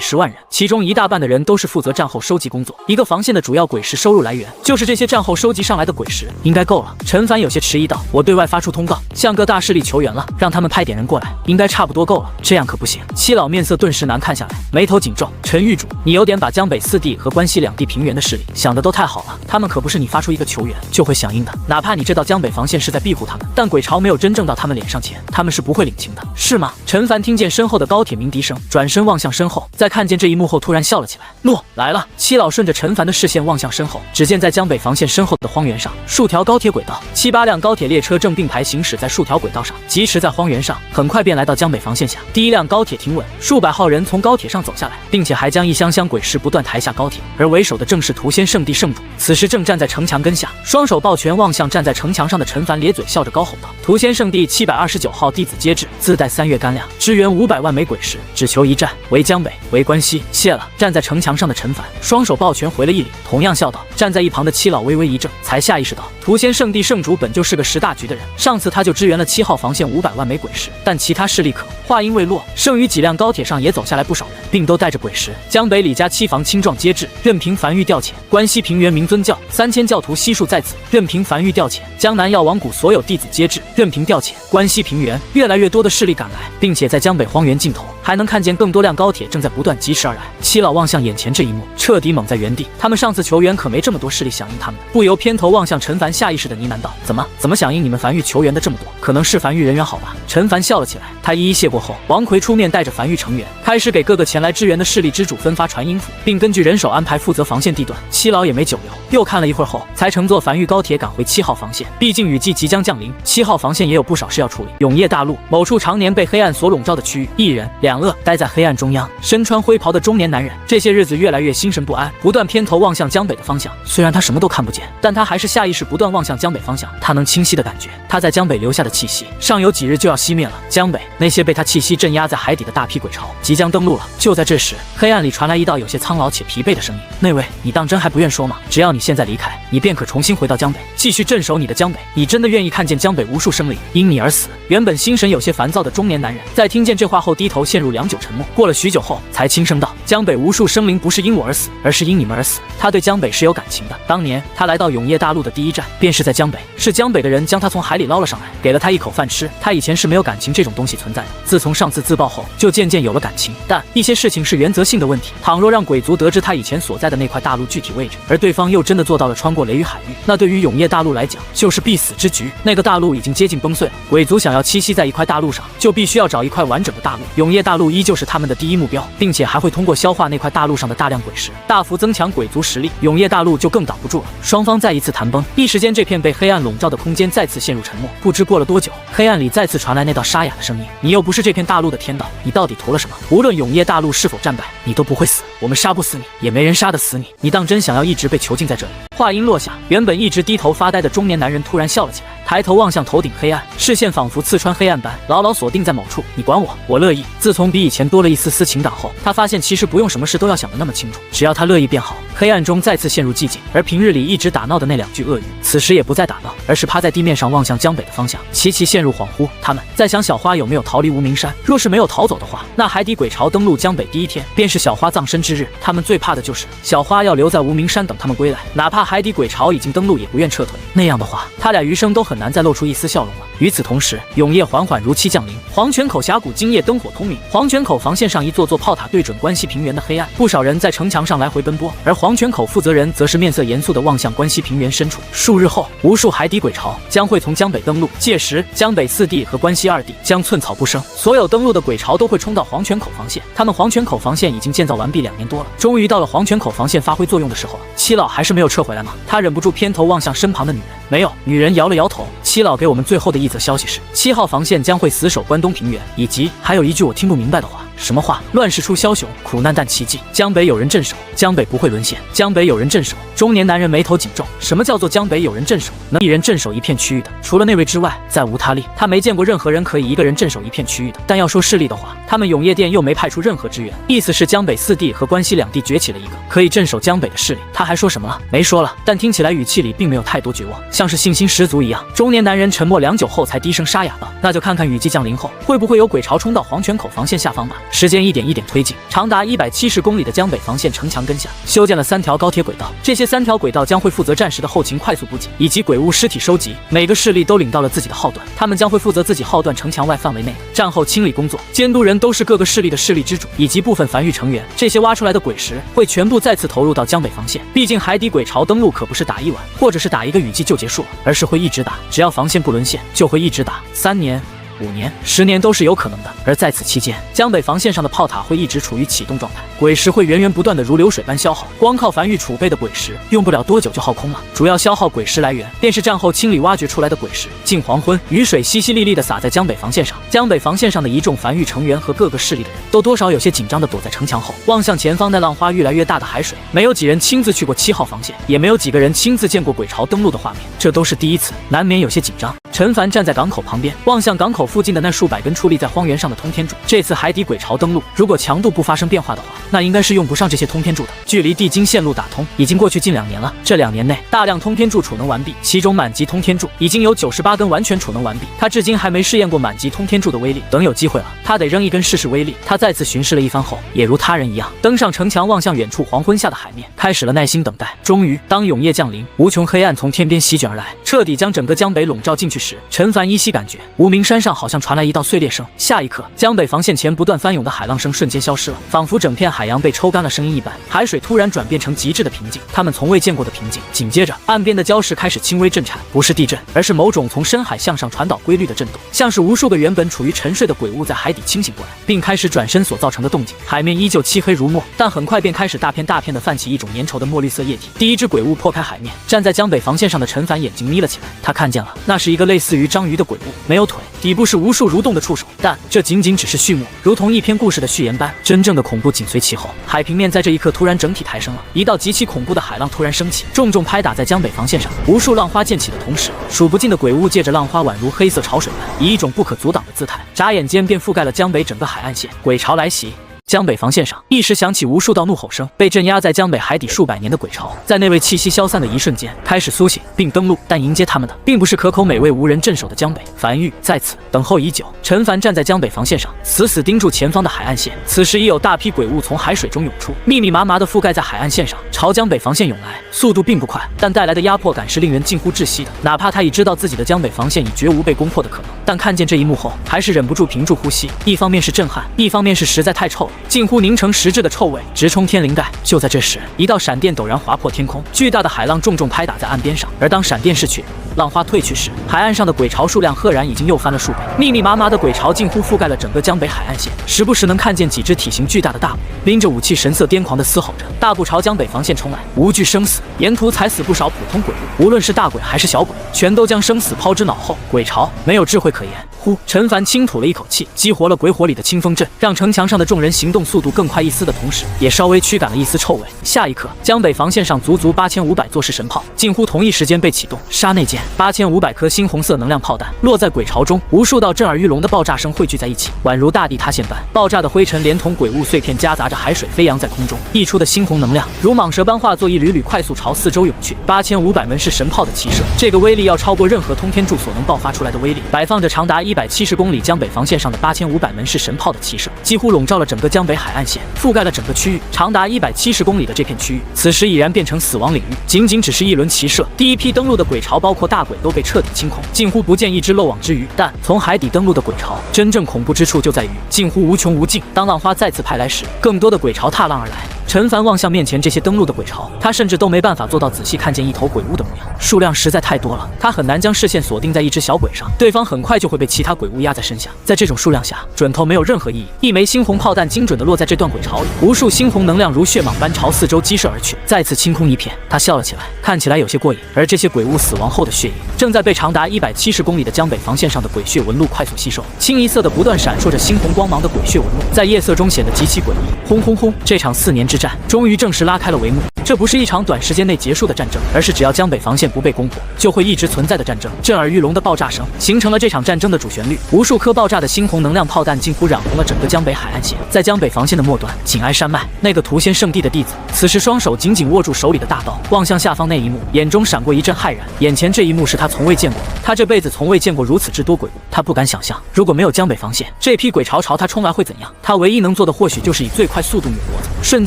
十万人，其中一大半的人都是负责战后收集工作。一个防线的主要鬼石收入来源就是这些战后收集上来的鬼石，应该够了。陈凡有些迟疑道：“我对外发出通告，向各大势力求援了，让他们派点人过来，应该差不多够了。这样可不行。”七老面色顿时难看下来，眉头紧皱：“陈狱主，你有点把江北4地和关西2地平原的势力想的都太好了，他们可不是你发出一个求援就会响应的。哪怕你这道江北防线是在庇护他们，但鬼巢没有真正到他们脸上前，他们是不会领情的，是吗？”陈凡听见身后的高铁鸣笛声，转身望向身后，在看见这一幕后突然笑了起来。诺，来了！七老顺着陈凡的视线望向身后，只见在江北防线身后的荒原上，数条高铁轨道，7、8辆高铁列车正并排行驶在数条轨道上，疾驰在荒原上，很快便来到江北防线下。第一辆高铁停稳，数百号人从高铁上走下来，并且还将一箱箱鬼石不断抬下高铁。而为首的正是屠仙圣地圣主，此时正站在城墙根下，双手抱拳望向站在城墙上的陈凡，咧嘴笑着高吼道：“屠仙圣地729号弟子接旨，自带3月干粮，支援500万枚鬼石，只求一战，为江北，为关西，谢了。”站在城墙上的陈凡双手抱拳回了一礼，同样笑道。站在一旁的七老微微一怔，才下意识到屠仙圣地圣主本就是个识大局的人，上次他就支援了7号防线500万枚鬼石，但其他势力可……话音未落，剩余几辆高铁上也走下来不少人，并都带着鬼石。江北李家7房青壮接至，任凭樊玉调遣。关西平原明尊教3000教徒悉数在此，任凭樊玉调遣。江南药王谷所有弟子接至，任凭调遣。关西平原越来越多的势力赶来，并且在江北荒原尽头还能看见更多辆高铁正在不断疾驰而来。七老望向眼前这一幕，彻底懵在原地。他们上次求援可没这么多势力响应他们的，不由偏头望向陈凡，下意识的呢喃道：“怎么响应你们樊玉求援的这么多？可能是樊玉人缘好吧？”陈凡笑了起来，他一一谢过后，王奎出面带着樊玉成员，开始给各个前来支援的势力之主分发传音符，并根据人手安排负责防线地段。七老也没久留，又看了一会儿后，才乘坐樊玉高铁赶回7号防线。毕竟雨季即将降临，7号防线也有不少事要处理。永业大陆某处常年被黑暗所笼罩的区域，一人2恶待在黑暗中央，身穿灰袍的中年男人，这些日子越来越心神不安，不断偏头望向江北的方向。虽然他什么都看不见，但他还是下意识不断望向江北方向。他能清晰的感觉他在江北留下的气息，尚有几日就要熄灭了。江北那些被他气息镇压在海底的大批鬼巢即将登陆了。就在这时，黑暗里传来一道有些苍老且疲惫的声音：“那位，你当真还不愿说吗？只要你现在离开，你便可重新回到江北，继续镇守你的江北。你真的愿意看见江北无数生灵因你而死？”原本心神有些烦躁的中年男人，在听见这话后低头陷入良久沉默。过了许久后，才轻声道：“江北无数生灵不是因我而死，而是因你们而死。”他对江北是有感情的。当年他来到永业大陆的第一站便是在江北，是江北的人将他从海里捞了上来，给了他一口饭吃。他以前是没有感情这种东西存在的，自从上次自爆后，就渐渐有了感情。但一些事情是原则性的问题，倘若让鬼族得知他以前所在的那块大陆具体位置，而对方又真的做到了穿过雷雨海域，那对于永业大陆来讲就是必死之局。那个大陆已经接近崩碎了，鬼族想要栖息在一块大陆上，就必须要找一块完整的大陆。永业大陆依旧是他们的第一目标，并且还会通过消化那块大陆上的大量鬼石，大幅增强鬼族实力，永业大陆就更挡不住了。双方再一次谈崩，一时间这片被黑暗笼罩的空间再次陷入沉默。不知过了多久，黑暗里再次传来那道沙哑的声音：“你又不是这片大陆的天道，你到底图了什么？无论永业大陆是否战败，你都不会死。我们杀不死你，也没人杀得死你。你当真想要一直被囚禁在这里？”话音落下，原本一直低头发呆的中年男人突然笑了起来，抬头望向头顶黑暗，视线仿佛刺穿黑暗般，牢牢锁定在某处。“你管我，我乐意。”自从比以前多了一丝丝情感后，他发现其实不用什么事都要想得那么清楚，只要他乐意便好。黑暗中再次陷入寂静，而平日里一直打闹的那2具鳄鱼，此时也不再打闹，而是趴在地面上望向江北的方向。齐齐陷入恍惚，他们在想小花有没有逃离无名山。若是没有逃走的话，那海底鬼巢登陆江北第一天便是小花葬身之日。他们最怕的就是小花要留在无名山等他们归来，哪怕海底鬼巢已经登陆，也不愿撤退。那样的话，他俩余生都很难再露出一丝笑容了。与此同时，永夜缓缓如期降临，黄泉口峡谷今夜灯火通明。黄泉口防线上一座座炮塔对准关西平原的黑暗，不少人在城墙上来回奔波，而黄泉口负责人则是面色严肃地望向关西平原深处。数日后，无数海底鬼巢将会从江北登陆，届时江北4地和关西2地将寸草不生，所有登陆的鬼巢都会冲到黄泉口防线。他们黄泉口防线已经建造完毕2年多了，终于到了黄泉口防线发挥作用的时候了。七老还是没有撤回来吗？他忍不住偏头望向身旁的女人。没有。女人摇了摇头。七老给我们最后的一则消息是，7号防线将会死守关东平原，以及还有一句我听不明白的话。什么话？乱世出枭雄，苦难但奇迹。江北有人镇守，江北不会沦陷。江北有人镇守。中年男人眉头紧皱。什么叫做江北有人镇守？能一人镇守一片区域的，除了那位之外，再无他例。他没见过任何人可以一个人镇守一片区域的。但要说势力的话，他们永业殿又没派出任何支援，意思是江北四地和关西两地崛起了一个可以镇守江北的势力。他还说什么了？没说了，但听起来语气里并没有太多绝望，像是信心十足一样。中年男人沉默良久后，才低声沙哑道：“那就看看雨季降临后，会不会有鬼潮冲到黄泉口防线下方吧。”时间一点一点推进，长达170公里的江北防线城墙根下，修建了3条高铁轨道。这些3条轨道将会负责战时的后勤快速补给以及鬼物尸体收集。每个势力都领到了自己的号段，他们将会负责自己号段城墙外范围内的战后清理工作。监督人都是各个势力的势力之主以及部分繁育成员。这些挖出来的鬼石会全部再次投入到江北防线。毕竟海底鬼潮登陆可不是打1晚，或者是打1个雨季就结束了，而是会一直打，只要防线不沦陷，就会一直打3年。5年、10年都是有可能的。而在此期间，江北防线上的炮塔会一直处于启动状态，鬼石会源源不断的如流水般消耗。光靠繁育储备的鬼石，用不了多久就耗空了。主要消耗鬼石来源便是战后清理挖掘出来的鬼石。近黄昏，雨水淅淅沥沥的洒在江北防线上。江北防线上的一众繁育成员和各个势力的人都多少有些紧张的躲在城墙后，望向前方那浪花越来越大的海水。没有几人亲自去过7号防线，也没有几个人亲自见过鬼潮登陆的画面，这都是第一次，难免有些紧张。陈凡站在港口旁边，望向港口附近的那数百根矗立在荒原上的通天柱。这次海底鬼潮登陆，如果强度不发生变化的话，那应该是用不上这些通天柱的。距离地经线路打通已经过去近2年了，这2年内大量通天柱储能完毕，其中满级通天柱已经有98根完全储能完毕。他至今还没试验过满级通天柱的威力，等有机会了，他得扔一根试试威力。他再次巡视了一番后，也如他人一样登上城墙，望向远处黄昏下的海面，开始了耐心等待。终于，当永夜降临，无穷黑暗从天边席卷而来，彻底将整个江北笼罩进去时，陈凡依稀感觉无名山上好像传来一道碎裂声。下一刻，江北防线前不断翻涌的海浪声瞬间消失了，仿佛整片海洋被抽干了声音一般，海水突然转变成极致的平静，他们从未见过的平静。紧接着，岸边的礁石开始轻微震颤，不是地震，而是某种从深海向上传导规律的震动，像是无数个原本处于沉睡的鬼物在海底清醒过来，并开始转身所造成的动静。海面依旧漆黑如墨，但很快便开始大片大片的泛起一种粘稠的墨绿色液体。第一只鬼物破开海面，站在江北防线上的陈凡眼睛眯了起来，他看见了，那是一个类似于章鱼的鬼物，没有腿，底部是无数蠕动的触手，但这仅仅只是序幕，如同一篇故事的序言般，真正的恐怖紧随其后。海平面在这一刻突然整体抬升了，一道极其恐怖的海浪突然升起，重重拍打在江北防线上，无数浪花溅起的同时，数不尽的鬼物借着浪花宛如黑色潮水般，以一种不可阻挡的姿态，眨眼间便覆盖了江北整个海岸线。鬼潮来袭。江北防线上一时响起无数道怒吼声，被镇压在江北海底数百年的鬼潮，在那位气息消散的一瞬间开始苏醒并登陆，但迎接他们的并不是可口美味无人镇守的江北。樊玉在此等候已久，陈凡站在江北防线上，死死盯住前方的海岸线。此时已有大批鬼物从海水中涌出，密密麻麻地覆盖在海岸线上，朝江北防线涌来，速度并不快，但带来的压迫感是令人近乎窒息的。哪怕他已知道自己的江北防线已绝无被攻破的可能，但看见这一幕后，还是忍不住屏住呼吸。一方面是震撼，一方面是实在太臭了，近乎凝成实质的臭味直冲天灵盖。就在这时，一道闪电陡然划破天空，巨大的海浪重重拍打在岸边上。而当闪电逝去，浪花退去时，海岸上的鬼潮数量赫然已经又翻了数倍，密密麻麻的鬼潮近乎覆盖了整个江北海岸线，时不时能看见几只体型巨大的大鬼拎着武器，神色癫狂地嘶吼着，大步朝江北防线冲来，无惧生死。沿途踩死不少普通鬼物，无论是大鬼还是小鬼，全都将生死抛之脑后。鬼潮没有智慧可言。呼，陈凡轻吐了一口气，激活了鬼火里的清风阵，让城墙上的众人行动速度更快一丝的同时，也稍微驱赶了一丝臭味。下一刻，江北防线上足足8500座式神炮近乎同一时间被启动，刹那间8500颗猩红色能量炮弹落在鬼潮中，无数道震耳欲聋的爆炸声汇聚在一起，宛如大地塌陷般。爆炸的灰尘连同鬼物碎片夹杂着海水飞扬在空中，溢出的猩红能量如蟒蛇般化作一缕缕快速朝四周涌去。8500门式神炮的齐射，这个威力要超过任何通天柱所能爆发出来的威力。摆放着长达170公里江北防线上的8500门式神炮的齐射，几乎笼罩了整个江北海岸线，覆盖了整个区域。长达170公里的这片区域，此时已然变成死亡领域。仅仅只是一轮齐射，第一批登陆的鬼潮，包括大鬼，都被彻底清空，近乎不见一只漏网之鱼。但从海底登陆的鬼潮，真正恐怖之处就在于近乎无穷无尽。当浪花再次拍来时，更多的鬼潮踏浪而来。陈凡望向面前这些登陆的鬼巢，他甚至都没办法做到仔细看见一头鬼物的模样，数量实在太多了，他很难将视线锁定在一只小鬼上，对方很快就会被其他鬼物压在身下。在这种数量下，准头没有任何意义。一枚猩红炮弹精准地落在这段鬼巢里，无数猩红能量如血蟒般朝四周激射而去，再次清空一片。他笑了起来，看起来有些过瘾。而这些鬼物死亡后的血液，正在被长达170公里的江北防线上的鬼血纹路快速吸收，清一色的不断闪烁着猩红光芒的鬼血纹路，在夜色中显得极其诡异。轰轰轰！这场4年之战终于正式拉开了帷幕。这不是一场短时间内结束的战争，而是只要江北防线不被攻破，就会一直存在的战争。震耳欲聋的爆炸声形成了这场战争的主旋律，无数颗爆炸的猩红能量炮弹几乎染红了整个江北海岸线。在江北防线的末端，紧挨山脉，那个屠仙圣地的弟子，此时双手紧紧握住手里的大刀，望向下方那一幕，眼中闪过一阵骇然。眼前这一幕是他从未见过的，他这辈子从未见过如此之多鬼物，他不敢想象，如果没有江北防线，这批鬼巢朝他冲来会怎样。他唯一能做的或许就是以最快速度拧脖子，瞬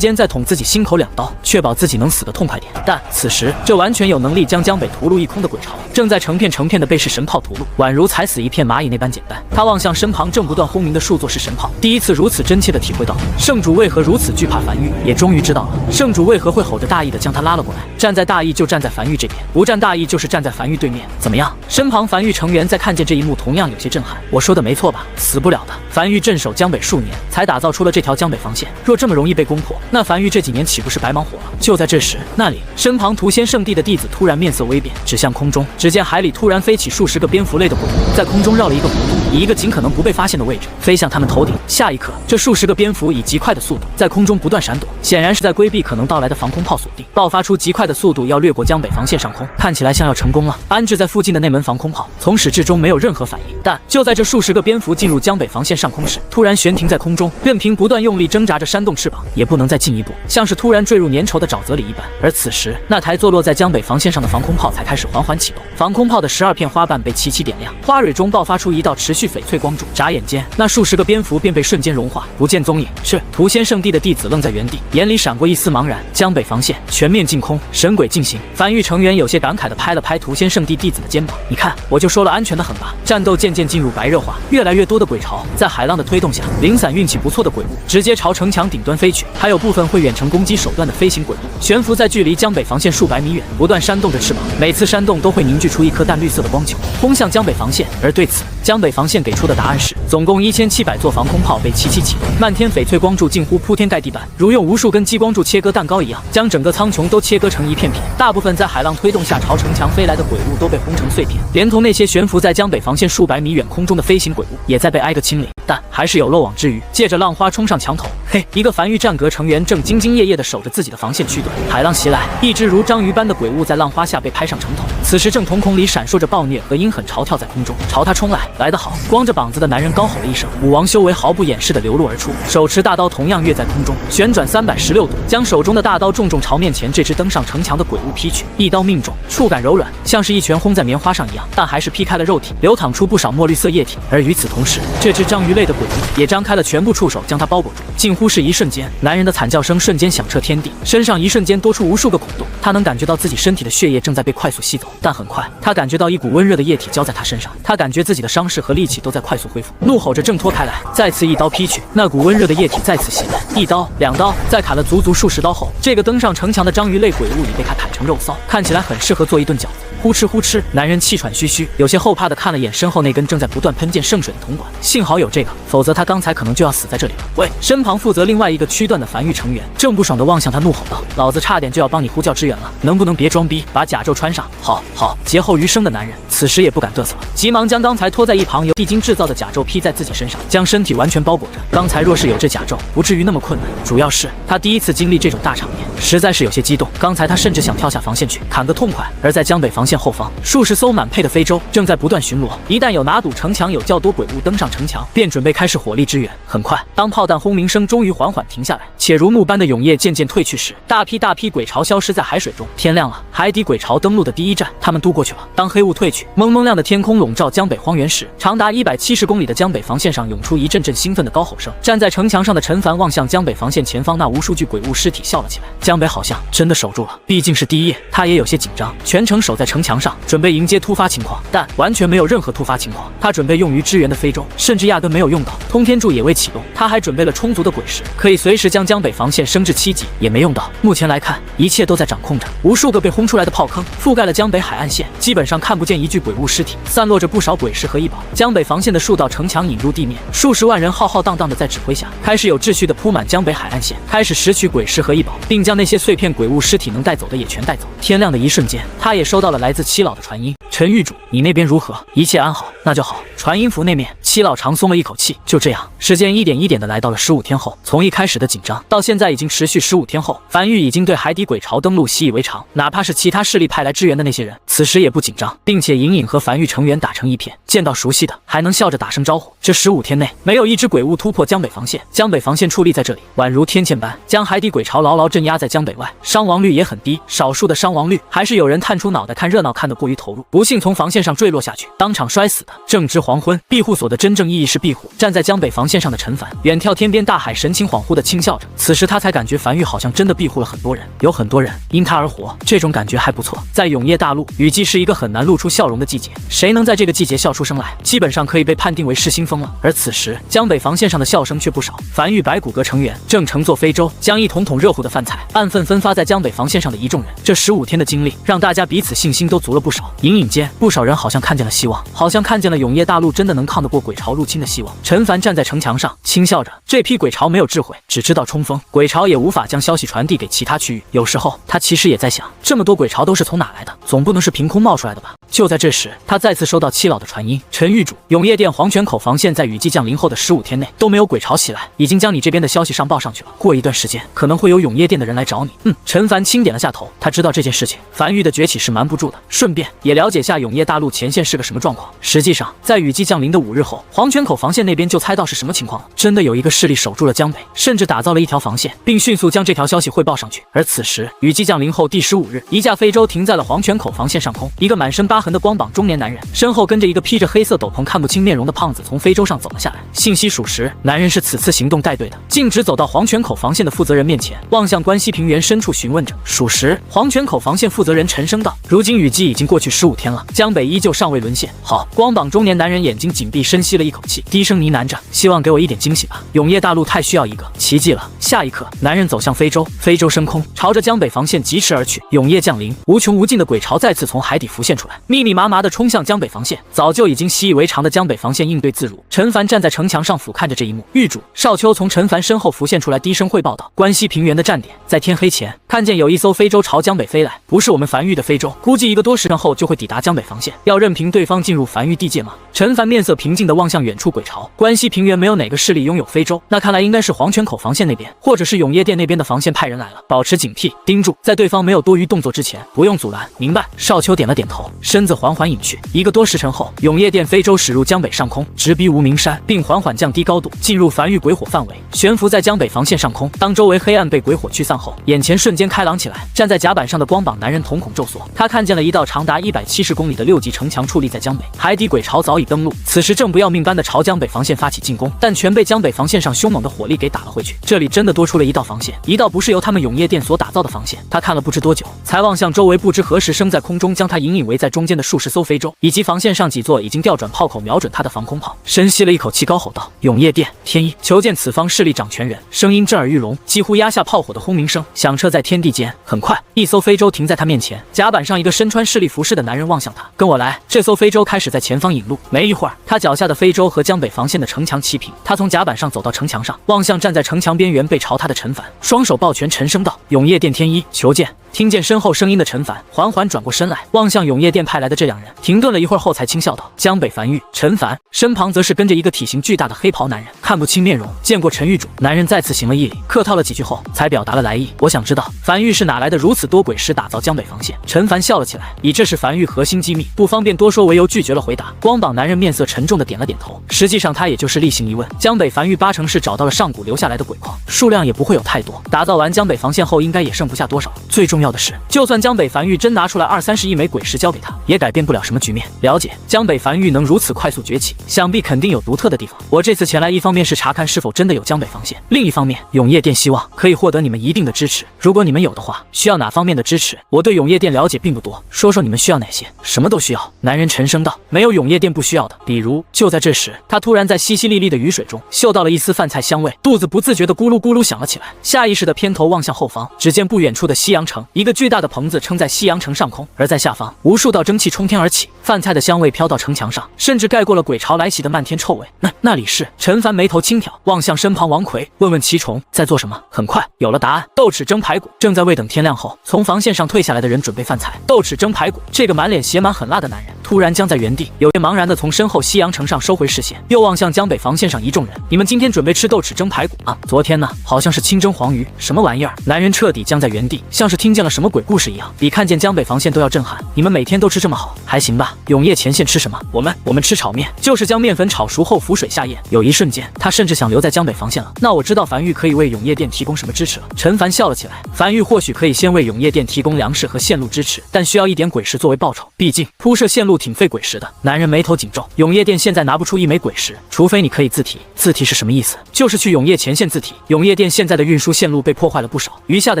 间再捅自己心口2刀，确保自己能死得痛快点。但此时，这完全有能力将江北屠戮一空的鬼巢，正在成片成片的被是神炮屠戮，宛如踩死一片蚂蚁那般简单。他望向身旁正不断轰鸣的数座是神炮，第一次如此真切地体会到圣主为何如此惧怕樊玉，也终于知道了圣主为何会吼着大义地将他拉了过来。站在大义就站在樊玉这边，不站大义就是站在樊玉对面。怎么样？身旁樊玉成员在看见这一幕同样有些震撼。我说的没错吧？死不了的。樊玉镇守江北数年，才打造出了这条江北防线，若这么容易被攻破，那樊玉这几年岂不是白忙活了？就在这时，那里身旁屠仙圣地的弟子突然面色微变，指向空中。只见海里突然飞起数十个蝙蝠类的鬼物，在空中绕了一个弧度，以一个尽可能不被发现的位置飞向他们头顶。下一刻，这数十个蝙蝠以极快的速度在空中不断闪躲，显然是在规避可能到来的防空炮锁定，爆发出极快的速度要掠过江北防线上空，看起来像要成功了。安置在附近的那门防空炮从始至终没有任何反应，但就在这数十个蝙蝠进入江北防线上空时，突然悬停在空中，任凭不断用力挣扎着扇动翅膀，也不能再进一步，像是突然坠入粘稠的沼泽里一般。而此时，那台坐落在江北防线上的防空炮才开始缓缓启动，防空炮的12片花瓣被齐齐点亮，花蕊中爆发出一道持续翡翠光柱，眨眼间，那数十个蝙蝠便被瞬间融化，不见踪影。是屠仙圣地的弟子愣在原地，眼里闪过一丝茫然。江北防线全面进空，神鬼进行。樊玉成员有些感慨地拍了拍屠仙圣地弟子的肩膀，你看，我就说了安全的很吧。战斗渐渐进入白热化，越来越多的鬼巢在海浪的推动下，零散运气不错的鬼物直接朝城墙顶端飞去，还有部分会远程攻击手段的飞行鬼物悬浮在距离江北防线数百米远，不断扇动着翅膀，每次扇动都会凝聚出一颗淡绿色的光球，轰向江北防线。而对此，江北防线给出的答案是，总共1700座防空炮被齐齐启动，漫天翡翠光柱近乎铺天盖地般，如用无数根激光柱切割蛋糕一样，将整个苍穹都切割成一片片。大部分在海浪推动下朝城墙飞来的鬼物都被轰成碎片，连同那些悬浮在江北防线数百米远空中的飞行鬼物也在被挨个清理。但还是有漏网之鱼，借着浪花冲上墙头。嘿，一个樊玉战阁成员正兢兢业业地守着自己的防线区段，海浪袭来，一只如章鱼般的鬼物在浪花下被拍上城头，此时正瞳孔里闪烁着暴虐和阴狠，朝跳在空中，朝他冲来。来得好！光着膀子的男人高吼了一声，武王修为毫不掩饰地流露而出，手持大刀同样跃在空中，旋转316度，将手中的大刀重重朝面前这只登上城墙的鬼物劈去，一刀命中，触感柔软，像是一拳轰在棉花上一样，但还是劈开了肉体，流淌出不少墨绿色液体。而与此同时，这只章鱼类的鬼物也张开了全部触手将它包裹住，近乎是一瞬间，男人的惨叫声瞬间响彻天地，身上一瞬间多出无数个孔洞，他能感觉到自己身体的血液正在被快速吸走，但很快，他感觉到一股温热的液体浇在他身上，他感觉自己的伤势和力气都在快速恢复，怒吼着挣脱开来，再次一刀劈去，那股温热的液体再次袭来，一刀2刀，在砍了足足数十刀后，这个登上城墙的章鱼类鬼物已被他砍成肉骚，看起来很适合做一顿饺子。呼哧呼哧，男人气喘吁吁，有些后怕地看了眼身后那根正在不断喷溅圣水的铜管，幸好有这个，否则他刚才可能就要死在这里了。喂！身旁负责另外一个区段的樊玉成员正不爽地望向他，怒吼道：“老子差点就要帮你呼叫支援了，能不能别装逼，把甲胄穿上？”好，劫后余生的男人此时也不敢嘚瑟了，急忙将刚才拖在一旁由地精制造的甲胄披在自己身上，将身体完全包裹着。刚才若是有这甲胄，不至于那么困难，主要是他第一次经历这种大场面，实在是有些激动。刚才他甚至想跳下防线去砍个痛快。而在江北防线后方，数十艘满配的非洲正在不断巡逻，一旦有拿堵城墙有较多鬼物登上城墙，便准备开始火力支援。很快，当炮弹轰鸣声终于缓缓停下来，且如幕般的涌液渐渐退去时，大批鬼巢消失在海水中。天亮了，海底鬼巢登陆的第一站，他们渡过去了。当黑雾退去，蒙蒙亮的天空笼罩江北荒原时，长达170公里的江北防线上涌出一阵阵兴奋的高吼声。站在城墙上的陈凡望向江北防线前方那无数具鬼物尸体，笑了起来。江北好像真的守住了，毕竟是第一夜，他也有些紧张。全程守在城城墙上，准备迎接突发情况，但完全没有任何突发情况。他准备用于支援的非洲，甚至压根没有用到。通天柱也未启动，他还准备了充足的鬼石，可以随时将江北防线升至7级，也没用到。目前来看，一切都在掌控着。无数个被轰出来的炮坑覆盖了江北海岸线，基本上看不见一具鬼物尸体，散落着不少鬼石和异宝。江北防线的数道城墙引入地面，数十万人浩浩荡荡的在指挥下，开始有秩序的铺满江北海岸线，开始拾取鬼石和异宝，并将那些碎片鬼物尸体能带走的也全带走。天亮的一瞬间，他也收到了来自七老的传音：陈狱主，你那边如何？一切安好，那就好。传音符那面，七老长松了一口气。就这样，时间一点一点的来到了15天后，从一开始的紧张到现在已经持续15天后，樊玉已经对海底鬼巢登陆习以为常，哪怕是其他势力派来支援的那些人，此时也不紧张，并且隐隐和樊玉成员打成一片，见到熟悉的还能笑着打声招呼。这15天内，没有一只鬼物突破江北防线，江北防线矗立在这里，宛如天堑般将海底鬼巢牢牢镇压在江北外，伤亡率也很低，少数的伤亡率还是有人探出脑袋看热闹，看得过于投入，不幸从防线上坠落下去，当场摔死的。正值黄昏，庇护所的真正意义是庇护。站在江北防线上的陈凡，远眺天边大海，神情恍惚地轻笑着。此时他才感觉樊玉好像真的庇护了很多人，有很多人因他而活，这种感觉还不错。在永夜大陆，雨季是一个很难露出笑容的季节，谁能在这个季节笑出声来，基本上可以被判定为失心疯了。而此时江北防线上的笑声却不少，樊玉白骨骼成员正乘坐非洲，将一桶桶热乎的饭菜按份分发在江北防线上的一众人。这15天的经历让大家彼此信心都足了不少，隐隐间不少人好像看见了希望，好像看见了永夜大陆真的能抗得过鬼巢入侵的希望。陈凡站在城墙上轻笑着，这批鬼巢没有智慧，只知道冲锋，鬼巢也无法将消息传递给其他区域。有时候他其实也在想，这么多鬼巢都是从哪来的，总不能是凭空冒出来的吧。就在这时，他再次收到七老的传音：陈狱主，永夜殿黄泉口防线在雨季降临后的15天内都没有鬼巢袭来，已经将你这边的消息上报上去了，过一段时间可能会有永夜殿的人来找你。陈凡轻点了下头，他知道这件事情樊玉的崛起是瞒不住的，顺便也了解下永夜大陆前线是个什么状况。实际上在雨季降临的5日后，黄泉口防线那边就猜到是什么情况了，真的有一个势力守住了江北，甚至打造了一条防线，并迅速将这条消息汇报上去。而此时雨季降临后第15日，一架非洲停在了黄泉口防线上空，一个满身疤痕的光膀中年男人，身后跟着一个披着黑色斗篷看不清面容的胖子从非洲上走了下来。信息属实，男人是此次行动带队的，径直走到黄泉口防线的负责人面前，望向关西平原深处询问着。属实，黄泉口防线负责人沉声道：如今雨季已经过去15天了，江北依旧尚未沦陷。好，光膀中年男人眼睛紧闭，深吸了一口气，低声呢喃着，希望给我一点惊喜吧，永夜大陆太需要一个奇迹了。下一刻，男人走向非洲，非洲升空，朝着江北防线疾驰而去。永夜降临，无穷无尽的鬼巢再次从海底浮现出来，密密麻麻地冲向江北防线。早就已经习以为常的江北防线应对自如。陈凡站在城墙上俯瞰着这一幕。狱主少秋从陈凡身后浮现出来，低声汇报道：关西平原的站点在天黑前看见有一艘非洲朝江北飞来，不是我们樊玉的非洲，估计1个多时辰后就会抵达江北防线，要任凭对方进入樊玉地界吗？陈凡面色平静地望向远处鬼巢。关西平原没有哪个势力拥有非洲，那看来应该是黄泉口防线那边，或者是永夜殿那边的防线派人来了。保持警惕，盯住，在对方没有多余动作之前，不用阻拦。明白。少秋点了点头，身子缓缓隐去。1个多时辰后，永夜殿非洲驶入江北上空，直逼无名山，并缓缓降低高度，进入樊玉鬼火范围，悬浮在江北防线上空。当周围黑暗被鬼火驱散后，眼前瞬间开朗起来。站在甲板上的光膀男人瞳孔骤缩，他看见了一道长达170公里的6级城墙矗立在江北，海底鬼巢早已登陆，此时正不要命般的朝江北防线发起进攻，但全被江北防线上凶猛的火力给打了回去。这里真的多出了一道防线，一道不是由他们永夜殿所打造的防线。他看了不知多久，才望向周围不知何时升在空中将他隐隐围在中间的数十艘非洲，以及防线上几座已经调转炮口瞄准他的防空炮。深吸了一口气，高吼道：永夜殿天一，求见此方势力掌权人。声音震耳欲聋，几乎压下炮火的轰鸣声，响彻在天地间。很快，一艘非洲停在他面前，甲板上一个身穿势力服饰的男人望向他：跟我来。这艘非洲开始在前方引路，没一会儿，他脚下的非洲和江北防线的城墙齐平。他从甲板上走到城墙上，望向站在城墙边缘背朝他的陈凡，双手抱拳，沉声道：永夜殿天一，求见。听见身后声音的陈凡缓缓转过身来，望向永夜殿派来的这两人，停顿了一会儿后才轻笑道：江北樊玉。陈凡身旁则是跟着一个体型巨大的黑袍男人，看不清面容。见过陈狱主。男人再次行了一礼，客套了几句后才表达了来意。我想知道樊玉是哪来的如此多鬼师打造江北防线。陈凡笑了起来，以这是樊玉核心机密，不方便多说为由拒绝了回答。光膀男人面色沉重的点了点头，实际上他也就是例行一问。江北樊玉8成是找到了上古留下来的鬼矿，数量也不会有太多，打造完江北防线后应该也剩不下多少。最重重要的是，就算江北繁育真拿出来20-30亿枚鬼石交给他，也改变不了什么局面。了解江北繁育能如此快速崛起，想必肯定有独特的地方。我这次前来，一方面是查看是否真的有江北防线，另一方面，永业店希望可以获得你们一定的支持。如果你们有的话，需要哪方面的支持？我对永业店了解并不多，说说你们需要哪些？什么都需要。男人沉声道：“没有永业店不需要的。比如……”就在这时，他突然在淅淅沥沥的雨水中嗅到了一丝饭菜香味，肚子不自觉的咕噜咕噜响了起来，下意识的偏头望向后方，只见不远处的西洋城，一个巨大的棚子撑在西洋城上空，而在下方，无数道蒸汽冲天而起，饭菜的香味飘到城墙上，甚至盖过了鬼潮来袭的漫天臭味。那里是？陈凡眉头轻挑，望向身旁王奎，问问奇虫在做什么。很快有了答案，豆豉蒸排骨，正在未等天亮后从防线上退下来的人准备饭菜。豆豉蒸排骨，这个满脸写满狠辣的男人突然僵在原地，有些茫然的从身后西洋城上收回视线，又望向江北防线上一众人。你们今天准备吃豆豉蒸排骨啊？昨天呢，好像是清蒸黄鱼，什么玩意儿？男人彻底僵在原地，像是听见了什么鬼故事一样，比看见江北防线都要震撼。你们每天都吃这么好，还行吧？永业前线吃什么？我们吃炒面，就是将面粉炒熟后浮水下咽。有一瞬间，他甚至想留在江北防线了。那我知道樊玉可以为永业店提供什么支持了。陈凡笑了起来，樊玉或许可以先为永业店提供粮食和线路支持，但需要一点鬼石作为报酬，毕竟铺设线路挺费鬼石的。男人眉头紧皱，永业店现在拿不出一枚鬼石，除非你可以自提。自提是什么意思？就是去永业前线自提。永业店现在的运输线路被破坏了不少，余下的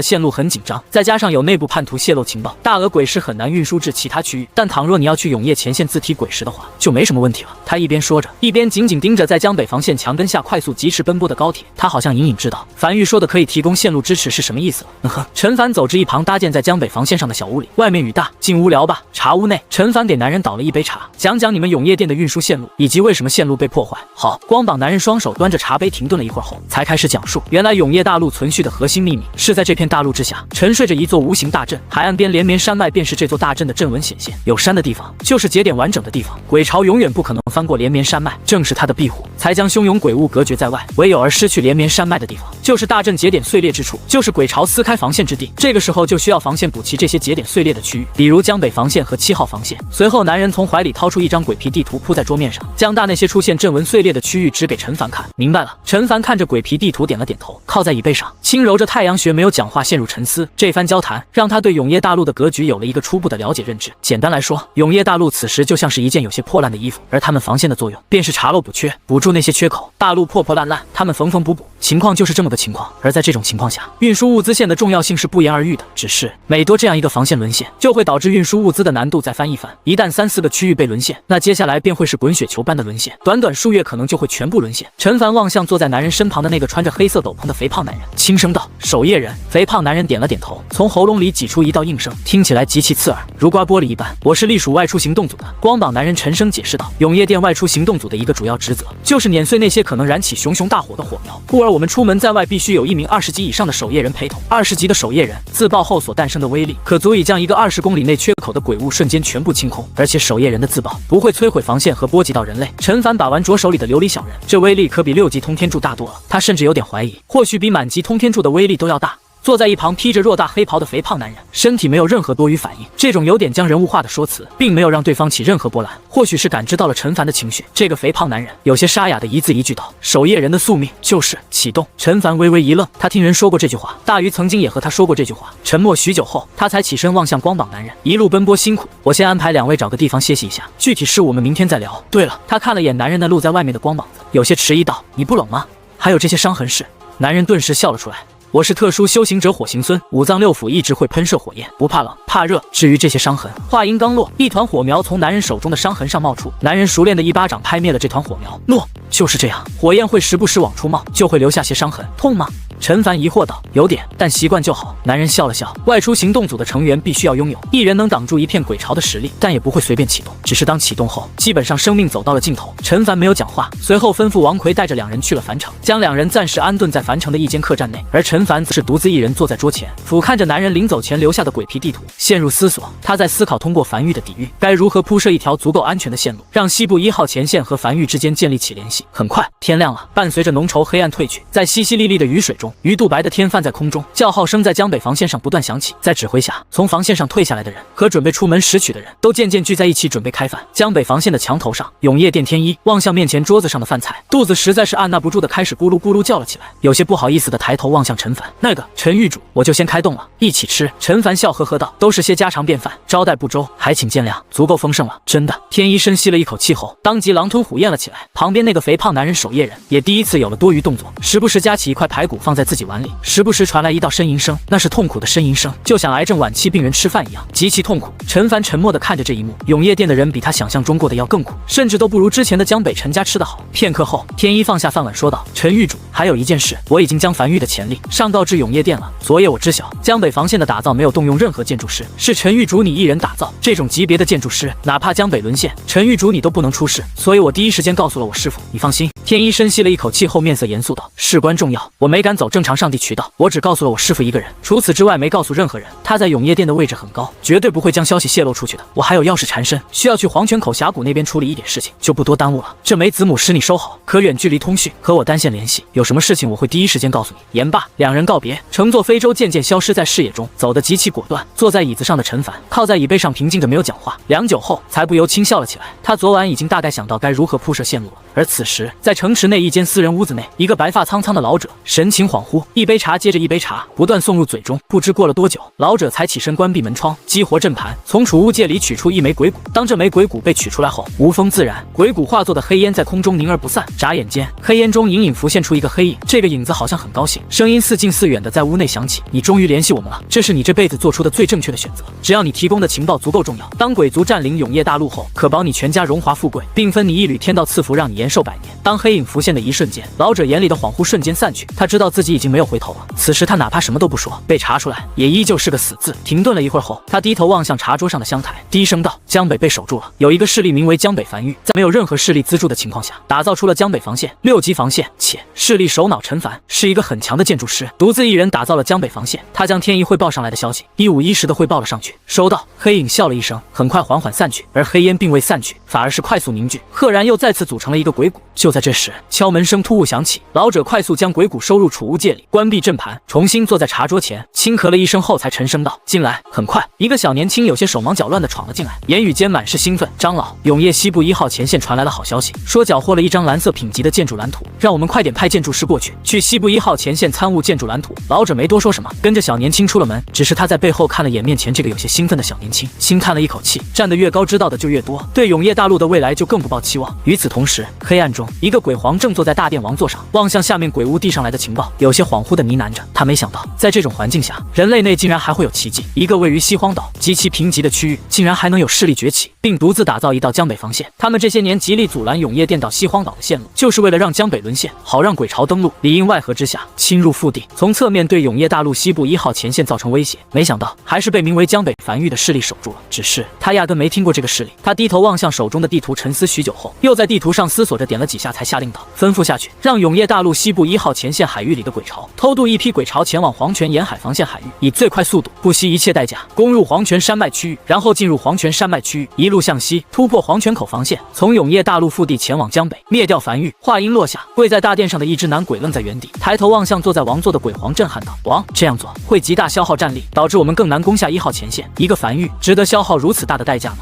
线路很紧张，再加上有内部叛徒泄露情报，大额鬼石很难运输至其他区域。但倘若你要去永业前线自提鬼石的话，就没什么问题了。他一边说着，一边紧紧盯着在江北防线墙根下快速疾驰奔波的高铁。他好像隐隐知道樊玉说的可以提供线路支持是什么意思了。陈凡走至一旁搭建在江北防线上的小屋里，外面雨大，进屋聊吧。茶屋内，陈凡给男人倒了一杯茶，讲讲你们永业店的运输线路以及为什么线路被破坏。好，光膀男人双手端着茶杯停顿了一会儿后，才开始讲述。原来永业大陆存续的核心秘密是在这片大陆之下沉睡着一座无形大阵，海岸边连绵山脉便是这座大阵的阵纹显现。有山的地方就是节点完整的地方，鬼潮永远不可能翻过连绵山脉，正是它的庇护，才将汹涌鬼物隔绝在外。唯有而失去连绵山脉的地方，就是大阵节点碎裂之处，就是鬼潮撕开防线之地。这个时候就需要防线补齐这些节点碎裂的区域，比如江北防线和7号防线。随后，男人从怀里掏出一张鬼皮地图铺在桌面上，将大那些出现阵纹碎裂的区域指给陈凡看。明白了。陈凡看着鬼皮地图点了点头，靠在椅背上轻揉着太阳穴，没有讲话，陷入沉思。这番交谈让他对永业大陆的格局有了一个初步的了解认知。简单来说，永业大陆此时就像是一件有些破烂的衣服，而他们防线的作用便是查漏补缺，补住那些缺口。大陆破破烂烂，他们缝缝补补，情况就是这么个情况。而在这种情况下，运输物资线的重要性是不言而喻的。只是每多这样一个防线沦陷，就会导致运输物资的难度再翻一番。一旦3-4个区域被沦陷，那接下来便会是滚雪球般的沦陷，短短数月可能就会全部沦陷。陈凡望向坐在男人身旁的那个穿着黑色斗篷的肥胖男人，轻声道：“守夜人。”肥胖男人点了点头，从喉咙里挤出一道应声，听起来极其刺耳，如刮玻璃一般。我是隶属外出行动组的。光膀男人沉声解释道：“永业店外出行动组的一个主要职责，就是碾碎那些可能燃起熊熊大火的火苗，故而我们出门在外必须有一名20级以上的守夜人陪同。20级的守夜人自爆后所诞生的威力，可足以将一个20公里内缺口的鬼物瞬间全部清空。而且守夜人的自爆不会摧毁防线和波及到人类。”陈凡把玩着手里的琉璃小人，这威力可比6级通天柱大多了。他甚至有点怀疑，或许比满级通天柱的威力都要大。坐在一旁披着偌大黑袍的肥胖男人，身体没有任何多余反应。这种有点将人物化的说辞，并没有让对方起任何波澜。或许是感知到了陈凡的情绪，这个肥胖男人有些沙哑的一字一句道：“守夜人的宿命就是启动。”陈凡微微一愣，他听人说过这句话，大鱼曾经也和他说过这句话。沉默许久后，他才起身望向光膀男人：“一路奔波辛苦，我先安排2位找个地方歇息一下，具体事我们明天再聊。对了。”他看了眼男人那露在外面的光膀子，有些迟疑道：“你不冷吗？还有这些伤痕是？”男人顿时笑了出来：“我是特殊修行者火行孙，五脏六腑一直会喷射火焰，不怕冷，怕热。至于这些伤痕……”话音刚落，一团火苗从男人手中的伤痕上冒出，男人熟练的一巴掌拍灭了这团火苗。诺，就是这样，火焰会时不时往出冒，就会留下些伤痕。痛吗？陈凡疑惑道：“有点，但习惯就好。”男人笑了笑，外出行动组的成员必须要拥有一人能挡住一片鬼潮的实力，但也不会随便启动。只是当启动后，基本上生命走到了尽头。陈凡没有讲话，随后吩咐王奎带着2人去了樊城，将2人暂时安顿在樊城的一间客栈内，而陈凡则是独自一人坐在桌前，俯瞰着男人临走前留下的鬼皮地图，陷入思索。他在思考通过樊玉的抵御，该如何铺设一条足够安全的线路，让西部1号前线和樊玉之间建立起联系。很快天亮了，伴随着浓稠黑暗褪去，在淅淅沥沥的雨水中，中，鱼肚白的天泛在空中，叫号声在江北防线上不断响起。在指挥下，从防线上退下来的人和准备出门拾取的人都渐渐聚在一起，准备开饭。江北防线的墙头上，永业殿天一望向面前桌子上的饭菜，肚子实在是按捺不住的开始咕噜咕噜叫了起来，有些不好意思的抬头望向陈凡。那个陈狱主，我就先开动了，一起吃。陈凡笑呵呵道：“都是些家常便饭，招待不周，还请见谅，足够丰盛了。”真的。天一深吸了一口气后，当即狼吞虎咽了起来。旁边那个肥胖男人守夜人也第一次有了多余动作，时不时夹起一块排骨放在自己碗里，时不时传来一道呻吟声，那是痛苦的呻吟声，就像癌症晚期病人吃饭一样，极其痛苦。陈凡沉默地看着这一幕，永业殿的人比他想象中过得要更苦，甚至都不如之前的江北陈家吃得好。片刻后，天一放下饭碗说道：“陈狱主，还有一件事，我已经将樊玉的潜力上告至永业殿了。昨夜我知晓，江北防线的打造没有动用任何建筑师，是陈狱主你一人打造。这种级别的建筑师，哪怕江北沦陷，陈狱主你都不能出事，所以我第一时间告诉了我师父。你放心。”天一深吸了一口气后，面色严肃道：“事关重要，我没敢走正常上帝渠道，我只告诉了我师父一个人，除此之外没告诉任何人。他在永业殿的位置很高，绝对不会将消息泄露出去的。我还有要事缠身，需要去黄泉口峡谷那边处理一点事情，就不多耽误了。这枚子母石你收好，可远距离通讯，和我单线联系，有什么事情我会第一时间告诉你。”言罢，两人告别，乘坐非洲渐渐消失在视野中，走得极其果断。坐在椅子上的陈凡靠在椅背上平静着没有讲话，良久后才不由轻笑了起来。他昨晚已经大概想到该如何铺设线路了。而此时，在城池内一间私人屋子内，一个白发苍苍的老者神情恍惚，一杯茶接着一杯茶不断送入嘴中。不知过了多久，老者才起身关闭门窗，激活阵盘，从储物戒里取出一枚鬼骨。当这枚鬼骨被取出来后，无风自燃，鬼骨化作的黑烟在空中凝而不散。眨眼间，黑烟中隐隐浮现出一个黑影，这个影子好像很高兴，声音似近似远的在屋内响起：“你终于联系我们了，这是你这辈子做出的最正确的选择。只要你提供的情报足够重要，当鬼族占领永业大陆后，可保你全家荣华富贵，并分你一缕天道赐福，让你延寿100年。”当黑影浮现的一瞬间，老者眼里的恍惚瞬间散去，他知道自己已经没有回头了。此时他哪怕什么都不说，被查出来也依旧是个死字。停顿了一会儿后，他低头望向茶桌上的香台，低声道：“江北被守住了，有一个势力名为江北樊玉，在没有任何势力资助的情况下，打造出了江北防线6级防线，且势力首脑陈凡是一个很强的建筑师，独自一人打造了江北防线。他将天一汇报上来的消息一五一十的汇报了上去。”收到。黑影笑了一声，很快缓缓散去，而黑烟并未散去，反而是快速凝聚，赫然又再次组成了一个鬼骨。就在这时，敲门声突兀响起，老者快速将鬼骨收入储物戒里，关闭阵盘，重新坐在茶桌前，轻咳了一声后才沉声道：“进来。”很快，一个小年轻有些手忙脚乱的闯了进来，言语间满是兴奋：“长老，永业西部1号前线传来了好消息，说缴获了一张蓝色品级的建筑蓝图，让我们快点派建筑师过去，去西部1号前线参悟建筑蓝图。”老者没多说什么，跟着小年轻出了门，只是他在背后看了眼面前这个有些兴奋的小年轻，轻叹了一口气：站得越高，知道的就越多，对永业大陆的未来就更不抱期望。与此同时，黑暗中，一个鬼皇正坐在大殿王座上，望向下面鬼屋递上来的情报，有些恍惚的呢喃着。他没想到，在这种环境下，人类内竟然还会有奇迹。一个位于西荒岛极其贫瘠的区域，竟然还能有势力崛起，并独自打造一道江北防线。他们这些年极力阻拦永业殿到西荒岛的线路，就是为了让江北沦陷，好让鬼巢登陆，里应外合之下侵入腹地，从侧面对永业大陆西部1号前线造成威胁。没想到，还是被名为江北樊玉的势力守住了。只是他压根没听过这个势力。他低头望向手中的地图，沉思许久后，又在地图上思索着，点了几下，才下令道：“吩咐下去，让永业大陆西部1号前线海域里的鬼巢偷渡一批鬼巢前往黄泉沿海防线海域，以最快速度，不惜一切代价攻入黄泉山脉区域，然后进入黄泉山脉区域，一路向西突破黄泉口防线，从永业大陆腹地前往江北，灭掉樊玉。”话音落下，跪在大殿上的一只男鬼愣在原地，抬头望向坐在王座的鬼皇，震撼道：“王，这样做会极大消耗战力，导致我们更难攻下1号前线。一个樊玉值得消耗如此大的代价吗？”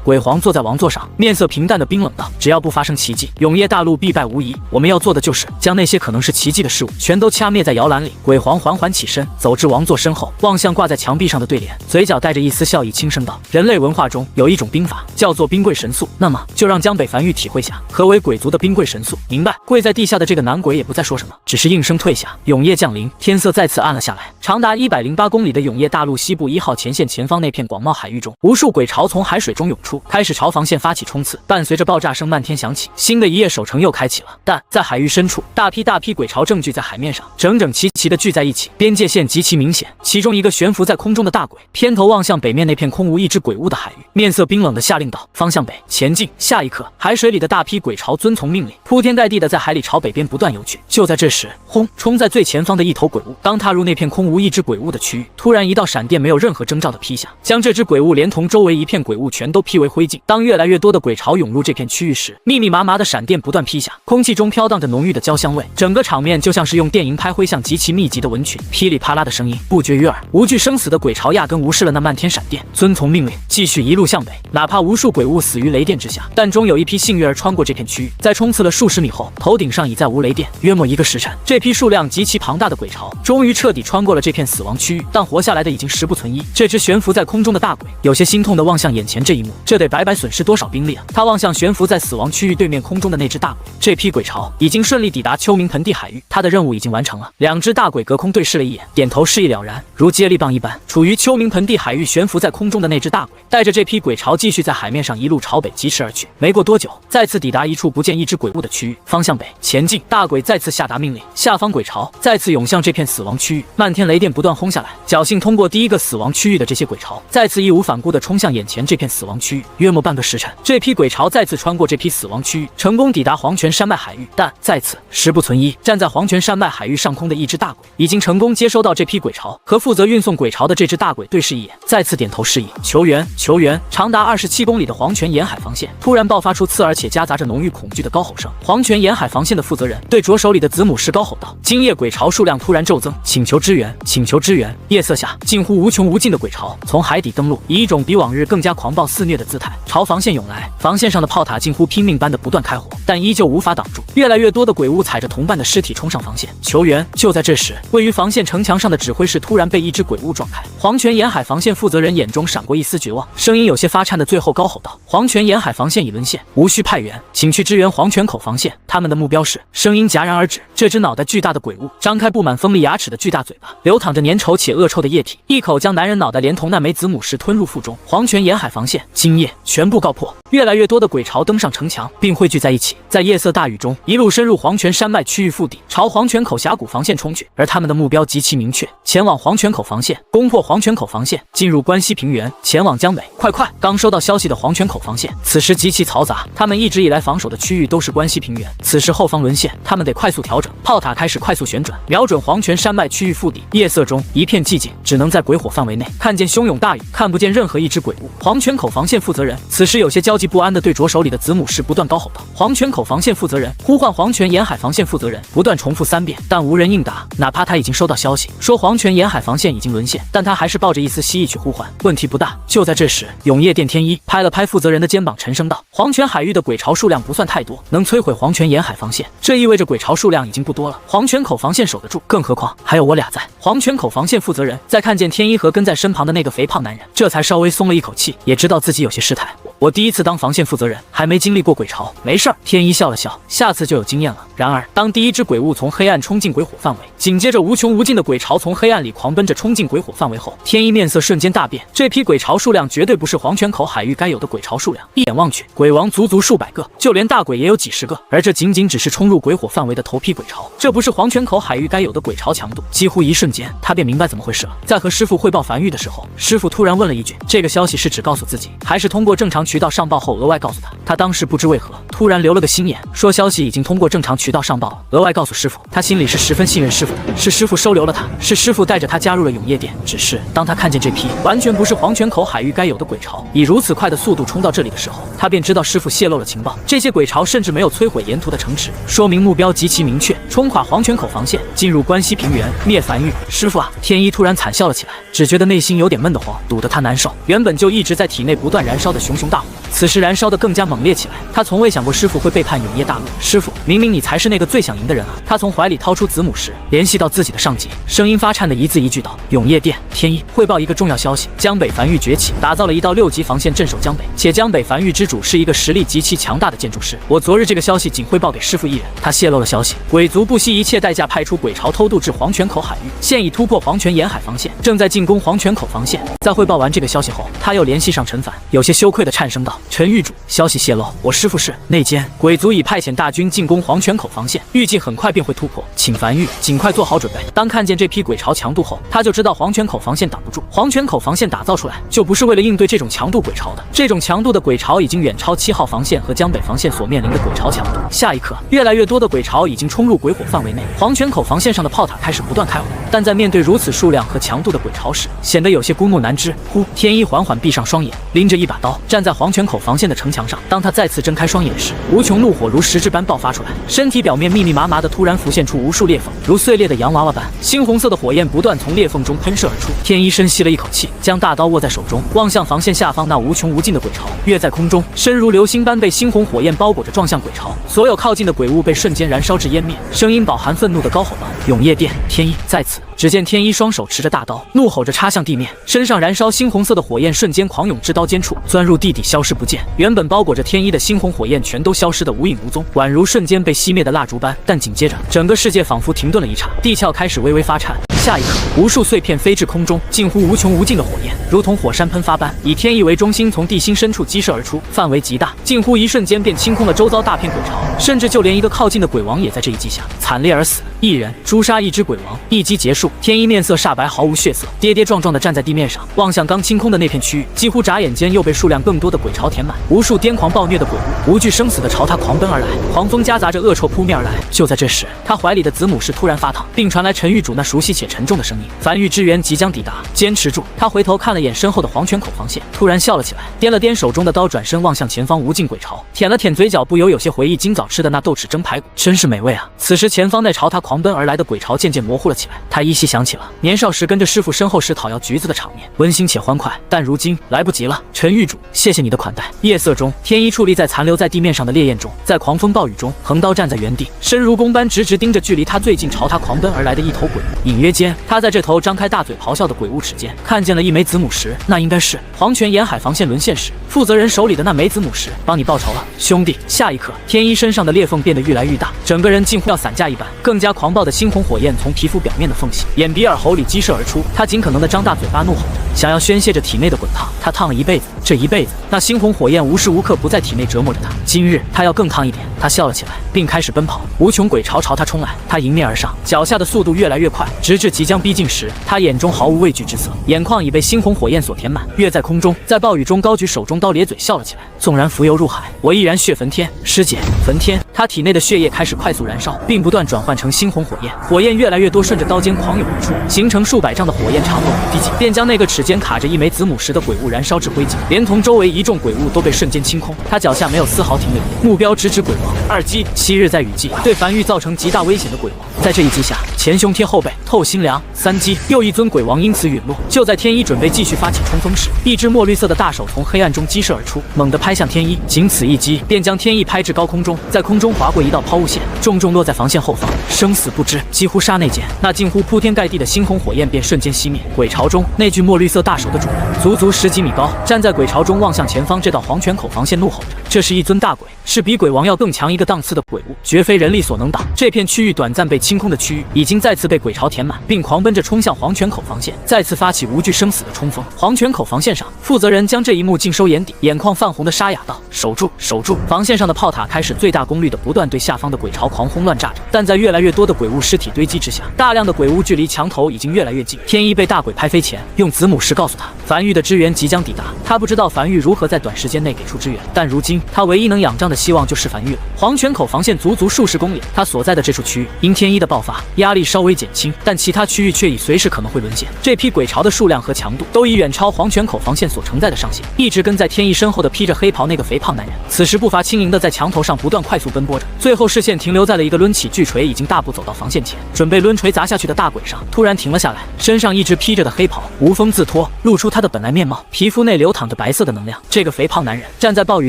鬼皇坐在王座上，面色平淡的冰冷道：“只要不发生奇迹，永业大陆必败无疑。我们要做的就是将那些可能是奇迹的事物全都掐灭在摇篮里。”鬼皇缓缓起身，走至王座身后，望向挂在墙壁上的对联，嘴角带着一丝笑意，轻声道：“人类文化中有一种兵法，叫做兵贵神速。那么就让江北樊玉体会下何为鬼族的兵贵神速。”明白。跪在地下的这个男鬼也不再说什么，只是应声退下。永夜降临，天色再次暗了下来。长达108公里的永业大陆西部1号前线前方那片广袤海域中，无数鬼巢从海水中涌出，开始朝防线发起冲刺。伴随着爆炸声漫天响起，新的一夜守城又开启了。但在海域深处，大批鬼巢正聚在海面上，整整齐齐的聚在一起，边界线极其明显。其中一个悬浮在空中的大鬼偏头望向北面那片空无一只鬼屋的海域，面色冰冷的下令道：“方向北前进。”下一刻，海水里的大批鬼巢遵从命令，铺天盖地的在海里朝北边不断游去。就在这时，轰！冲在最前方的一头鬼屋刚踏入那片空无无一只鬼物的区域，突然一道闪电没有任何征兆的劈下，将这只鬼物连同周围一片鬼物全都劈为灰烬。当越来越多的鬼潮涌入这片区域时，密密麻麻的闪电不断劈下，空气中飘荡着浓郁的焦香味，整个场面就像是用电银拍灰像极其密集的蚊群，噼里啪啦的声音不绝于耳。无惧生死的鬼潮压根无视了那漫天闪电，遵从命令继续一路向北。哪怕无数鬼物死于雷电之下，但终有一批幸运儿穿过这片区域，在冲刺了数十米后，头顶上已再无雷电。约莫1个时辰，这批数量极其庞大的鬼潮终于彻底穿过了这片死亡区域，但活下来的已经十不存一。这只悬浮在空中的大鬼有些心痛地望向眼前这一幕，这得白白损失多少兵力啊！他望向悬浮在死亡区域对面空中的那只大鬼，这批鬼潮已经顺利抵达丘明盆地海域，他的任务已经完成了。2只大鬼隔空对视了一眼，点头示意了然，如接力棒一般。处于丘明盆地海域悬浮在空中的那只大鬼带着这批鬼潮继续在海面上一路朝北疾驰而去。没过多久，再次抵达一处不见一只鬼物的区域，方向北前进。大鬼再次下达命令，下方鬼潮再次涌向这片死亡区域，漫天雷电不断轰下来，侥幸通过第一个死亡区域的这些鬼潮再次义无反顾地冲向眼前这片死亡区域。约莫半个时辰，这批鬼潮再次穿过这批死亡区域，成功抵达黄泉山脉海域，但再次十不存一。站在黄泉山脉海域上空的一只大鬼已经成功接收到这批鬼潮，和负责运送鬼潮的这只大鬼对视一眼，再次点头示意求援求援。长达27公里的黄泉沿海防线突然爆发出刺耳且夹杂着浓郁恐惧的高吼声。黄泉沿海防线的负责人对着手里的子母狮高吼道：“今夜鬼潮数量突然骤增，请求支援，请求支援！”夜色下，近乎无穷无尽的鬼潮从海底登陆，以一种比往日更加狂暴肆虐的姿态朝防线涌来。防线上的炮塔近乎拼命般的不断开火，但依旧无法挡住。越来越多的鬼物踩着同伴的尸体冲上防线求援。就在这时，位于防线城墙上的指挥室突然被一只鬼物撞开。黄泉沿海防线负责人眼中闪过一丝绝望，声音有些发颤的最后高吼道：“黄泉沿海防线已沦陷，无需派援，请去支援黄泉口防线。他们的目标是……”声音戛然而止。这只脑袋巨大的鬼物张开布满锋利牙齿的巨大嘴巴，流淌着粘稠且恶臭的液体，一口将男人脑袋连同那枚子母石吞入腹中。黄泉沿海防线今夜全部告破。越来越多的鬼潮登上城墙，并汇聚在一起，在夜色大雨中一路深入黄泉山脉区域腹地，朝黄泉口峡谷防线冲去。而他们的目标极其明确，前往黄泉口防线，攻破黄泉口防线，进入关西平原，前往江北。快快！刚收到消息的黄泉口防线此时极其嘈杂，他们一直以来防守的区域都是关西平原，此时后方沦陷，他们得快速调整。炮塔开始快速旋转，瞄准黄泉山脉区域腹地。夜色中一片寂静，只能在鬼火范围内看见汹涌大雨，看不见任何一只鬼物。黄泉口防线负责人此时有些焦急不安地对着手里的子母狮不断高吼道：“黄泉口防线负责人，呼唤黄泉沿海防线负责人。”不断重复3遍，但无人应答。哪怕他已经收到消息说黄泉沿海防线已经沦陷，但他还是抱着一丝希冀去呼唤，问题不大。就在这时，永夜殿天一拍了拍负责人的肩膀，沉声道：“黄泉海域的鬼潮数量不算太多，能摧毁黄泉沿海防线，这意味着鬼潮数量已经不多了。黄泉口防线守得住，更何况还有我俩在。”黄泉口防线负责人在看见天一和跟在身旁的那个肥胖男人，这才稍微松了一口气，也知道自己有些失态。我第一次当防线负责人，还没经历过鬼潮，没事儿。天一笑了笑，下次就有经验了。然而，当第一只鬼物从黑暗冲进鬼火范围，紧接着无穷无尽的鬼潮从黑暗里狂奔着冲进鬼火范围后，天一面色瞬间大变。这批鬼潮数量绝对不是黄泉口海域该有的鬼潮数量，一眼望去，鬼王足足数百个，就连大鬼也有几十个，而这仅仅只是冲入鬼火范围的头批鬼潮，这不是黄泉口海域该有的鬼潮强度。几乎一瞬间，他便明白怎么回事了。在和师傅汇报繁育的时候，师傅突然问了一句：“这个消息是只告诉自己，还是通过正常渠道上报后额外告诉他？”他当时不知为何突然留了个心眼，说消息已经通过正常渠道上报了，额外告诉师傅。他心里是十分信任师傅的，是师傅收留了他，是师傅带着他加入了永夜殿。只是当他看见这批完全不是黄泉口海域该有的鬼潮以如此快的速度冲到这里的时候，他便知道师傅泄露了情报。这些鬼潮甚至没有摧毁沿途的城池，说明目标极其明确，冲垮黄泉口防线，进入关西平原，灭繁育。师傅啊！天一突然惨笑了起来，只觉得内心有点闷得慌，堵得他难受。原本就一直在体内不断燃烧的熊熊大火，此时燃烧得更加猛烈起来。他从未想过师傅会背叛永夜大陆。师傅，明明你才是那个最想赢的人啊！他从怀里掏出子母石，联系到自己的上级，声音发颤的一字一句道：“永夜殿，天一，汇报一个重要消息，江北繁育崛起，打造了一道6级防线镇守江北，且江北繁育之主是一个实力极其强大的建筑师。我昨日这个消息仅汇报给师傅一人，他泄露了消息，鬼族不惜一切代价派出鬼潮偷渡至黄泉口海域，现已突破黄泉沿海防线，正在进攻黄泉口防线。”在汇报完这个消息后，他又联系上陈凡，有些羞愧的颤声道：“陈玉主，消息泄露，我师父是内奸，鬼族已派遣大军进攻黄泉口防线，预计很快便会突破，请樊玉尽快做好准备。当看见这批鬼巢强度后，他就知道黄泉口防线挡不住。黄泉口防线打造出来就不是为了应对这种强度鬼巢的，这种强度的鬼巢已经远超7号防线和江北防线所面临的鬼巢强度。下一刻，越来越多的鬼巢已经冲入鬼火范围内，黄泉口防线上的炮塔开始不断开火，但在面对如此数量和强度的鬼巢时，显得有些孤木难支。呼，天一缓缓闭上双眼，拎着一把刀站在黄泉口防线的城墙上。当他再次睁开双眼时，无穷怒火如实质般爆发出来，身体表面密密麻麻的突然浮现出无数裂缝，如碎裂的洋娃娃般，猩红色的火焰不断从裂缝中喷射而出。天一深吸了一口气，将大刀握在手中，望向防线下方那无穷无尽的鬼巢，跃在空中，身如流星般被猩红火焰包裹着撞向鬼巢，所有靠近的鬼物被瞬间燃烧至湮灭，声音饱含愤怒的高吼道：“永夜殿，天一！”在此，只见天一双手持着大刀，怒吼着插向地面，身上燃烧猩红色的火焰瞬间狂涌至刀尖处，钻入地底消失不见。原本包裹着天一的猩红火焰全都消失得无影无踪，宛如瞬间被熄灭的蜡烛般。但紧接着，整个世界仿佛停顿了一刹，地壳开始微微发颤。下一刻，无数碎片飞至空中，近乎无穷无尽的火焰，如同火山喷发般，以天一为中心从地心深处激射而出，范围极大，近乎一瞬间便清空了周遭大片鬼巢，甚至就连一个靠近的鬼王也在这一击下惨烈而死。一人诛杀一只鬼王，一击结束。天一面色煞白，毫无血色，跌跌撞撞地站在地面上，望向刚清空的那片区域，几乎眨眼间又被数量更多的鬼巢填满，无数癫狂暴虐的鬼物无惧生死地朝他狂奔而来，狂风夹杂着恶臭扑面而来。就在这时，他怀里的子母石突然发烫，并传来陈玉主那熟悉且沉重的声音：“樊玉支援即将抵达，坚持住！”他回头看了眼身后的黄泉口防线，突然笑了起来，掂了掂手中的刀，转身望向前方无尽鬼巢，舔了舔嘴角，不由有些回忆今早吃的那豆豉蒸排骨，真是美味啊！此时前方那朝他狂奔而来的鬼巢渐渐模糊了起来，他依稀想起了年少时跟着师傅身后时讨要橘子的场面，温馨且欢快，但如今来不及了。陈玉主，谢谢你的款待。夜色中，天一矗立在残留在地面上的烈焰中，在狂风暴雨中横刀站在原地，身如弓般直直盯着距离他最近朝他狂奔而来的一头鬼物。隐约间，他在这头张开大嘴咆哮的鬼物齿间看见了一枚子母石，那应该是黄泉沿海防线沦陷时负责人手里的那枚子母石。帮你报仇了，兄弟！下一刻，天一身上的裂缝变得愈来愈大，整个人近乎要散架一般，更加狂暴的猩红火焰从皮肤表面的缝隙、眼鼻耳喉里激射而出。他尽可能的张大嘴巴，怒吼着，想要宣泄着体内的滚烫。他烫了一辈子，这一辈子，那猩红火焰无时无刻不在体内折磨着他。今日他要更烫一点。他笑了起来，并开始奔跑。无穷鬼巢朝他冲来，他迎面而上，脚下的速度越来越快，直至即将逼近时，他眼中毫无畏惧之色，眼眶已被猩红火焰所填满。跃在空中，在暴雨中高举手中刀，咧嘴笑了起来。纵然浮游入海，我依然血焚天。师姐，焚天！他体内的血液开始快速燃烧，并不断转换成猩红火焰，火焰越来越多，顺着刀尖狂涌而出，形成数百丈的火焰长龙，毕竟便将那个齿间卡着一枚子母石的鬼物燃烧至灰烬，连同周围一众鬼物都被瞬间清空。他脚下没有丝毫停留，目标直指鬼王。二击，昔日在雨季对樊玉造成极大危险的鬼王，在这一击下前胸贴后背，透心凉。三击，又一尊鬼王因此陨落。就在天一准备继续发起冲锋时，一只墨绿色的大手从黑暗中激射而出，猛地拍向天一，仅此一击便将天一拍至高空中，在空中划过一道抛物线，重重落在防线后方，生死不知。几乎刹那间，那近乎铺天盖地的猩红火焰便瞬间熄灭。鬼巢中，那具墨绿色大手的主人足足10几米高，站在鬼巢中望向前方这道黄泉口防线，怒吼着。这是一尊大鬼，是比鬼王要更强一个档次的鬼物，绝非人力所能挡。这片区域短暂被清空的区域，已经再次被鬼巢填满，并狂奔着冲向黄泉口防线，再次发起无惧生死的冲锋。黄泉口防线上，负责人将这一幕尽收眼底，眼眶泛红的沙哑道：“守住，守住！”防线上的炮塔开始最大功率的不断对下方的鬼巢狂轰乱炸着，但在越来越多的鬼物尸体堆积之下，大量的鬼物距离墙头已经越来越近。天一被大鬼拍飞前，用子母石告诉他，樊玉的支援即将抵达。他不知道樊玉如何在短时间内给出支援，但如今他唯一能仰仗的希望就是樊玉了。黄泉口防线足足数十公里，他所在的这处区域因天一的爆发，压力稍微减轻，但其他区域却已随时可能会沦陷。这批鬼巢的数量和强度都已远超黄泉口防线所承载的上限。一直跟在天一身后的披着黑袍那个肥胖男人，此时步伐轻盈的在墙头上不断快速奔波着，最后视线停留在了一个抡起巨锤已经大步走到防线前，准备抡锤砸下去的大鬼上，突然停了下来，身上一直披着的黑袍无风自脱，露出他的本来面貌，皮肤内流淌着白色的能量。这个肥胖男人站在暴雨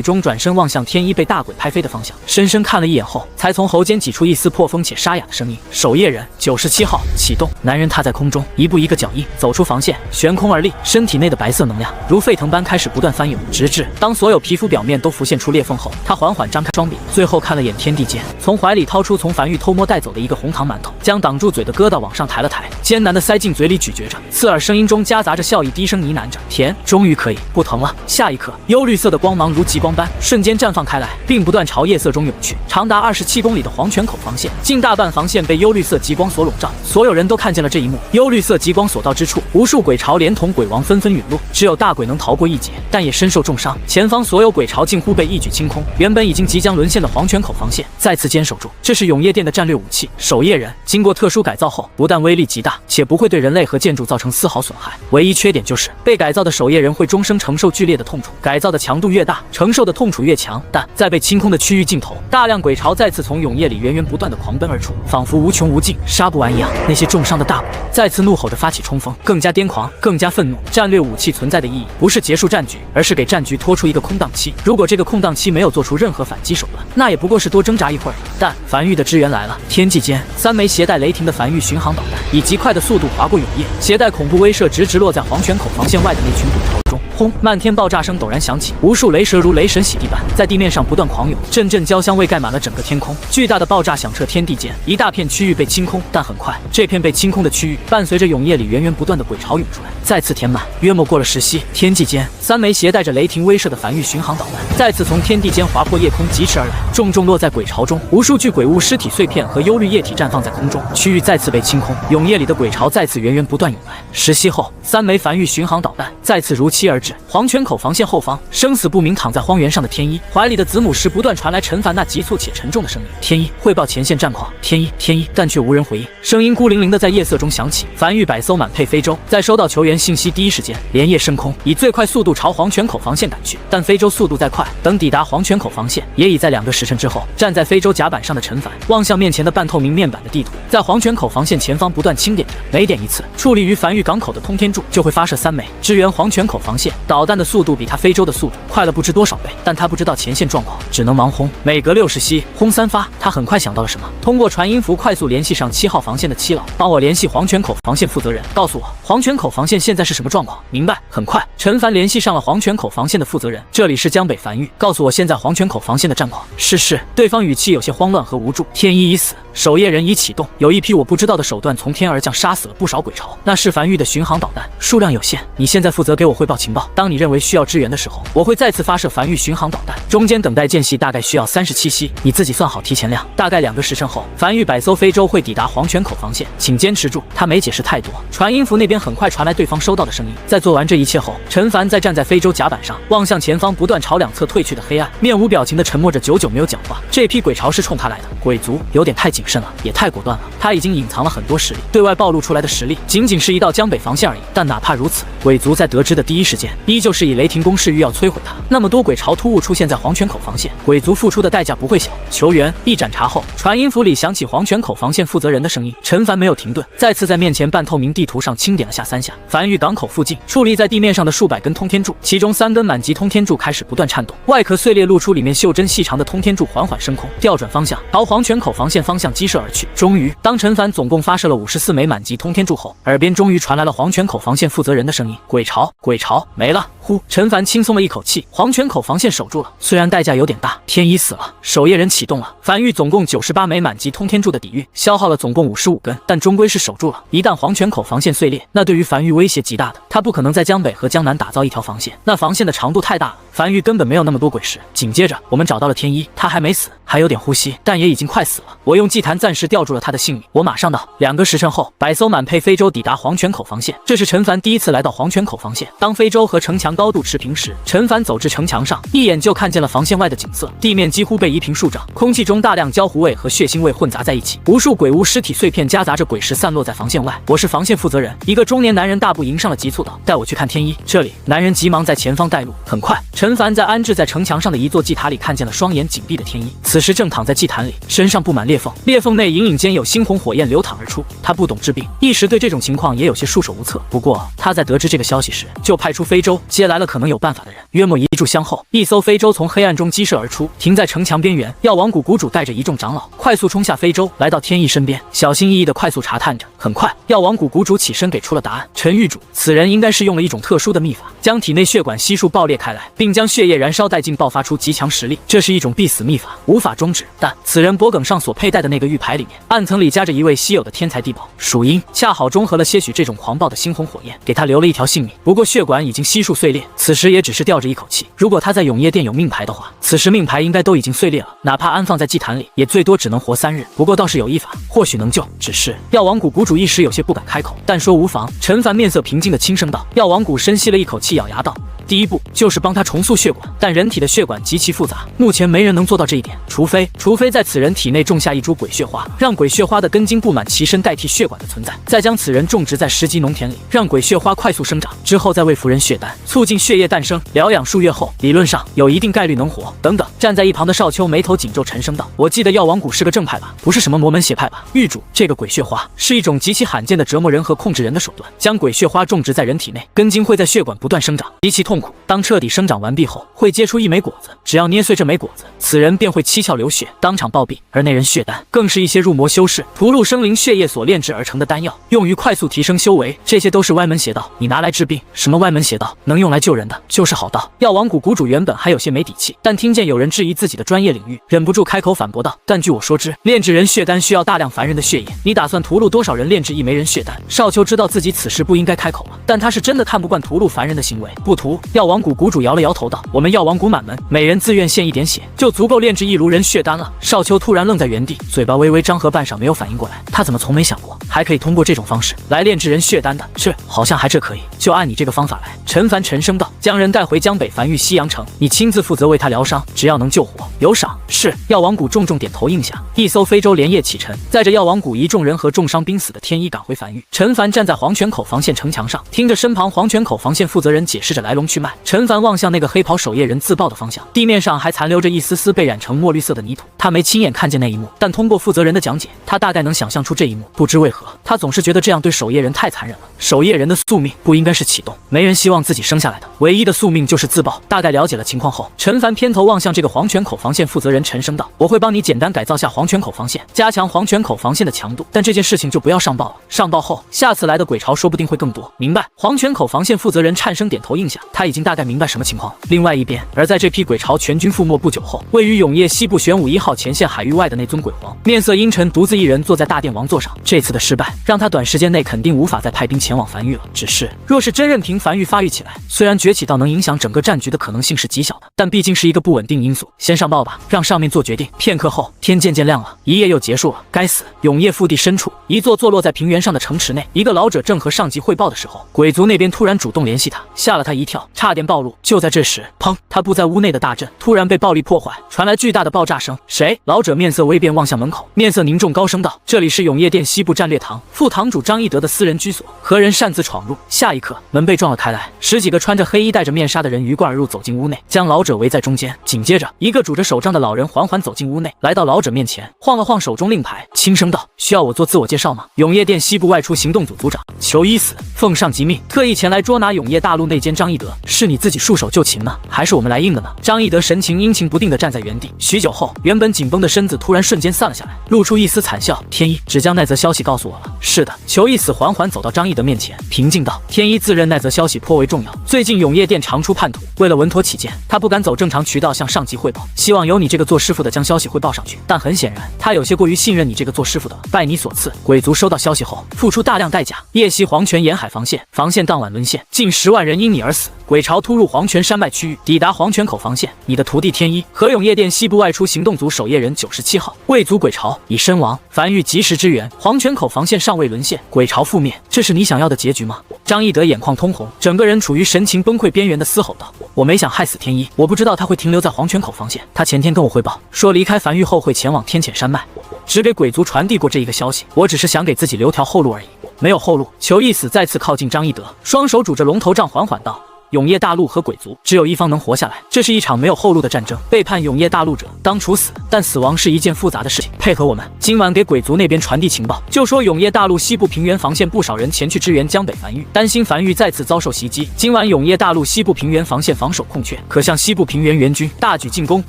中，转身望向天一被大鬼拍飞的方向，深深看了一眼后，才从喉间挤出一丝破风且沙哑的声音：“守夜人97号启动。”男人踏在空中，一步一个脚印走出防线，悬空而立，身体内的白色能量如沸腾般开始不断翻涌，直至当所有皮肤表面都浮现出裂缝后，他缓缓张开双臂，最后看了眼眼天地间，从怀里掏出从樊玉偷摸带走的一个红糖馒头，将挡住嘴的疙瘩往上抬了抬，艰难地塞进嘴里咀嚼着，刺耳声音中夹杂着笑意，低声呢喃着：“甜，终于可以不疼了。”下一刻，幽绿色的光芒如极光般瞬间绽放开来，并不断朝夜色中涌去。长达27公里的黄泉口防线，近大半防线被幽绿色极光所笼罩，所有人都看见了这一幕。幽绿色极光所到之处，无数鬼巢连同鬼王纷纷陨落，只有大鬼能逃过一劫，但也身受重伤。前方所有鬼巢近乎被一举清空，原本已经即将沦陷的黄泉口防线再次坚守住。这是永夜殿的战略武器——守夜人。经过特殊改造后，不但威力极大，且不会对人类和建筑造成丝毫损害。唯一缺点就是被改造的守夜人会终生承受剧烈的痛楚，改造的强度越大，承受的痛楚越强。但在被清空的区域尽头，大量鬼巢再次从永夜里源源不断的狂奔而出，仿佛无穷无尽，杀不完一样。那些重伤的大鬼再次怒吼着发起冲锋，更加癫狂，更加愤怒。战略武器存在的意义不是结束战局，而是给战局拖出一个空档期。如果这个空档期没有做出任何反击手段，那也不过是多挣扎一会儿。但樊玉的支援来了，天际间3枚携带雷霆的樊玉巡航导弹以极快的速度划过永夜，携带恐怖威慑，直落在黄泉口防线外的那群鬼巢中。轰！漫天爆炸声陡然响起，无数雷蛇如雷神洗地般在地面上不断狂涌，阵阵焦香味盖满了整个天空。巨大的爆炸响彻天地间，一大片区域被清空。但很快，这片被清空的区域伴随着永夜里源源不断的鬼巢涌出来，再次填满。约莫过了10息，天际间3枚携带着雷霆威慑的樊玉巡航导弹再次从天地间划破夜空疾驰而来，重重落在鬼巢中。无数具鬼物尸体碎片和幽绿液体绽放在空中，区域再次被清空。永夜里的鬼巢再次源源不断涌来。10息后，3枚樊玉巡航导弹再次如期而至。黄泉口防线后方，生死不明躺在荒原上的天一，怀里的子母时不断传来陈凡那急促且沉重的声音：“天一，汇报前线战况。”天一，但却无人回应。声音孤零零的在夜色中响起。樊玉100艘满配非洲在收到球员信息第一时间连夜升空，以最快速度朝黄泉口防线赶去。但非洲速度再快，等抵达黄泉口防线，也已在2个时辰之后。站在非洲甲板上的陈凡望向面前的半透明面板的地图，在黄泉口防线前方不断清点着，每点一次，矗立于樊玉港口的通天柱就会发射3枚，支援黄泉口防线。导弹的速度比他非洲的速度快了不知多少倍，但他不知道前线状况，只能盲轰。每隔60息轰3发，他很快想到了什么，通过传音符快速联系上7号防线的7老，帮我联系黄泉口防线负责人，告诉我黄泉口防线现在是什么状况。明白。很快，陈凡联系上了黄泉口防线的负责人，这里是江北樊玉，告诉我现在黄泉口防线的战况。是。对方语气有些慌乱和无助。天一已死，守夜人已启动，有一批我不知道的手段从天而降，杀死了不少鬼巢。那是樊玉的巡航导弹，数量有限。你现在负责给我汇报情报，当你认为需要支援的时候，我会再次发射樊玉巡航导弹。中间等待间隙大概需要37息，你自己算好提前量。大概2个时辰后，樊玉100艘非洲会抵达黄泉口防线，请坚持住。他没解释太多。传音符那边很快传来对方收到的声音。在做完这一切后，陈凡在站在非洲甲板上，望向前方不断朝2侧退去的黑暗，面无表情的沉默着，久久没有讲话。这批鬼巢是冲他来的，鬼族有点太谨慎了，也太果断了。他已经隐藏了很多实力，对外暴露出来的实力仅仅是一道江北防线而已。但哪怕如此，鬼族在得知的第一时间，依旧是以雷霆攻势欲要摧毁他。那么多鬼巢突兀出现在黄泉口防线，鬼族付出的代价不会小。球员一盏茶后，传音符里响起黄泉口防线负责人的声音。陈凡没有停顿，再次在面前半透明地图上清点了下3下。樊玉港口附近矗立在地面上的数百根通天柱，其中3根满级通天柱开始不断颤动，外壳碎裂，露出里面袖珍细长的通天柱缓缓升空，调转方向朝黄泉口防线方向激射而去。终于，当陈凡总共发射了54枚满级通天柱后，耳边终于传来了黄泉口防线负责人的声音：“鬼巢没了。”呼，陈凡轻松了一口气，黄泉口防线守住了，虽然代价有点大。天一死了，守夜人启动了。樊玉总共98枚满级通天柱的抵御，消耗了总共55根，但终归是守住了。一旦黄泉口防线碎裂，那对于樊玉威胁极大的，他不可能在江北和江南打造一条防线，那防线的长度太大了，樊玉根本没有那么多鬼石。紧接着，我们找到了天一，他还没死，还有点呼吸，但也已经快死了。我用祭坛暂时吊住了他的性命，我马上到。2个时辰后，100艘满配非洲抵达黄泉口防线。这是陈凡第一次来到黄泉口防线。当非洲和城墙高度持平时，陈凡走至城墙上，一眼就看见了防线外的景色，地面几乎被夷平数丈，空气中大量焦糊味和血腥味混杂在一起，无数鬼屋尸体碎片夹杂着鬼石散落在防线外。我是防线负责人，一个中年男人大步迎上了，急促道：“带我去看天一。”这里，男人急忙在前方带路。很快，陈凡在安置在城墙上的一座祭塔里看见了双眼紧闭的天一，此时正躺在祭坛里，身上布满裂缝，裂缝内隐隐间有猩红火焰流淌而出。他不懂治病，一时对这种情况也有些束手无策。不过他在得知这个消息时，就派出非洲接爷来了，可能有办法的人。约莫1炷香后，一艘非洲从黑暗中激射而出，停在城墙边缘。药王谷谷主带着一众长老快速冲下非洲，来到天意身边，小心翼翼地快速查探着。很快，药王谷谷主起身给出了答案：陈狱主，此人应该是用了一种特殊的秘法，将体内血管悉数爆裂开来，并将血液燃烧殆尽，爆发出极强实力。这是一种必死秘法，无法终止。但此人脖颈上所佩戴的那个玉牌里面，暗层里夹着一位稀有的天才地宝——属鹰，恰好中和了些许这种狂暴的猩红火焰，给他留了一条性命。不过血管已经悉数碎裂，此时也只是吊着一口气。如果他在永夜殿有命牌的话，此时命牌应该都已经碎裂了，哪怕安放在祭坛里，也最多只能活3日。不过倒是有一法，或许能救。只是药王谷谷主一时有些不敢开口，但说无妨。陈凡面色平静地轻声道。药王谷深吸了一口气，咬牙道：第一步就是帮他重塑血管，但人体的血管极其复杂，目前没人能做到这一点，除非在此人体内种下一株鬼血花，让鬼血花的根茎布满其身，代替血管的存在，再将此人种植在10级农田里，让鬼血花快速生长，之后再为夫人血丹，促进血液诞生，疗养数月后，理论上有一定概率能活。等等，站在一旁的少秋眉头紧皱，沉声道：我记得药王谷是个正派吧，不是什么魔门邪派吧？狱主，这个鬼血花是一种极其罕见的折磨人和控制人的手段，将鬼血花种植在人体内，根茎会在血管不断生长，极其痛苦。当彻底生长完毕后，会结出一枚果子，只要捏碎这枚果子，此人便会七窍流血，当场暴毙。而那人血丹更是一些入魔修士屠戮生灵血液所炼制而成的丹药，用于快速提升修为。这些都是歪门邪道，你拿来治病，什么歪门邪道？能用来救人的就是好道。药王谷谷主原本还有些没底气，但听见有人质疑自己的专业领域，忍不住开口反驳道：但据我所知，炼制人血丹需要大量凡人的血液，你打算屠戮多少人炼制1枚人血丹？少秋知道自己此时不应该开口了，但他是真的看不惯屠戮凡人的行为，不屠。药王谷谷主摇了摇头道：我们药王谷满门每人自愿献一点血，就足够炼制1炉人血丹了。少秋突然愣在原地，嘴巴微微张合半晌，没有反应过来，他怎么从没想过还可以通过这种方式来炼制人血丹的？这好像还这可以，就按你这个方法来。陈凡沉声道：将人带回江北繁育西阳城，你亲自负责为他疗伤，只要能救活，有赏。是。药王谷重重点头应下。一艘非洲连夜启程，载着药王谷一众人和重伤濒死的天一赶回繁育。陈凡站在黄泉口防线城墙上，听着身旁黄泉口防线负责人解释着来龙去脉。陈凡望向那个黑袍守夜人自爆的方向，地面上还残留着一丝丝被染成墨绿色的泥土。他没亲眼看见那一幕，但通过负责人的讲解，他大概能想象出这一幕。不知为何，他总是觉得这样对守夜人太残忍了。守夜人的宿命不应该是启动，没人希望自己生下来的唯一的宿命就是自爆。大概了解了情况后，陈凡偏头望向这个黄泉口防线负责人，沉声道：我会帮你简单改造下黄泉口防线，加强黄泉口防线的强度，但这件事情就不要上报了，上报后下次来的鬼潮说不定会更多。明白。黄泉口防线负责人颤声点头应下，他已经大概明白什么情况了。另外一边，而在这批鬼潮全军覆没不久后，位于永夜西部玄武1号前线海域外的那尊鬼皇，面色阴沉，独自一人坐在大殿王座上。这次的失败让他短时间内肯定无法再派兵前往繁育了。只是若是真任凭繁育发育起来，虽然崛起到能影响整个战局的可能性是极小的，但毕竟是一个不稳定因素。先上报吧，让上面做决定。片刻后，天渐渐亮了，一夜又结束了。该死！永夜腹地深处，一座坐落在平原上的城池内，一个老者正和上级汇报的时候，鬼族那边突然主动联系他，吓了他一跳，差点暴露。就在这时，砰！他布在屋内的大阵突然被暴力破坏，传来巨大的爆炸声。谁？老者面色微变，望向门口，面色凝重，高声道：这里是永夜殿西部战略堂，副堂主张翼德的私人居所，何人擅自闯入？下一刻，门被撞了开来，10几个穿着黑衣戴着面纱的人鱼贯而入，走进屋内，将老者围在中间。紧接着，一个拄着手杖的老人缓缓走进屋内，来到老者面前，晃了晃手中令牌，轻声道：需要我做自我介绍吗？永夜殿西部外出行动组组长，求已死，奉上级命，特意前来捉拿永夜大陆内奸张翼德。是你自己束手就擒呢，还是我们来硬的呢？张翼德神情阴晴不定地站在原地，许久后，原本紧绷的身子突然瞬间散了下来，露出一丝惨笑。天一只将那则消息告诉我了。是的。裘一死缓缓走到张翼德面前，平静道：天一自认那则消息颇为重要，最近永夜殿常出叛徒，为了稳妥起见，他不敢走正常渠道向上级汇报，希望由你这个做师傅的将消息汇报上去。但很显然，他有些过于信任你这个做师傅的了。拜你所赐，鬼族收到消息后，付出大量代价，夜袭黄泉沿海防线，防线当晚沦陷，近10万人因你而死。鬼潮突入黄泉山脉区域，抵达黄泉口防线，你的徒弟天一和永夜殿西部外出行动组守夜人97号畏族鬼潮已身亡，繁育及时支援，黄泉口防线尚未沦陷，鬼潮覆灭，这是你想要的结局吗？张翼德眼眶通红，整个人处于神情崩溃边缘的嘶吼道：我没想害死天一，我不知道他会停留在黄泉口防线，他前天跟我汇报说离开繁育后会前往天潜山脉，只给鬼族传递过这一个消息，我只是想给自己留条后路而已。没有后路。裘一死再次靠近张翼德，双手拄着龙头杖缓缓道：永业大陆和鬼族只有一方能活下来，这是一场没有后路的战争。背叛永业大陆者当处死，但死亡是一件复杂的事情。配合我们，今晚给鬼族那边传递情报，就说永业大陆西部平原防线不少人前去支援江北繁育，担心繁育再次遭受袭击。今晚永业大陆西部平原防线防守空缺，可向西部平原援军大举进攻，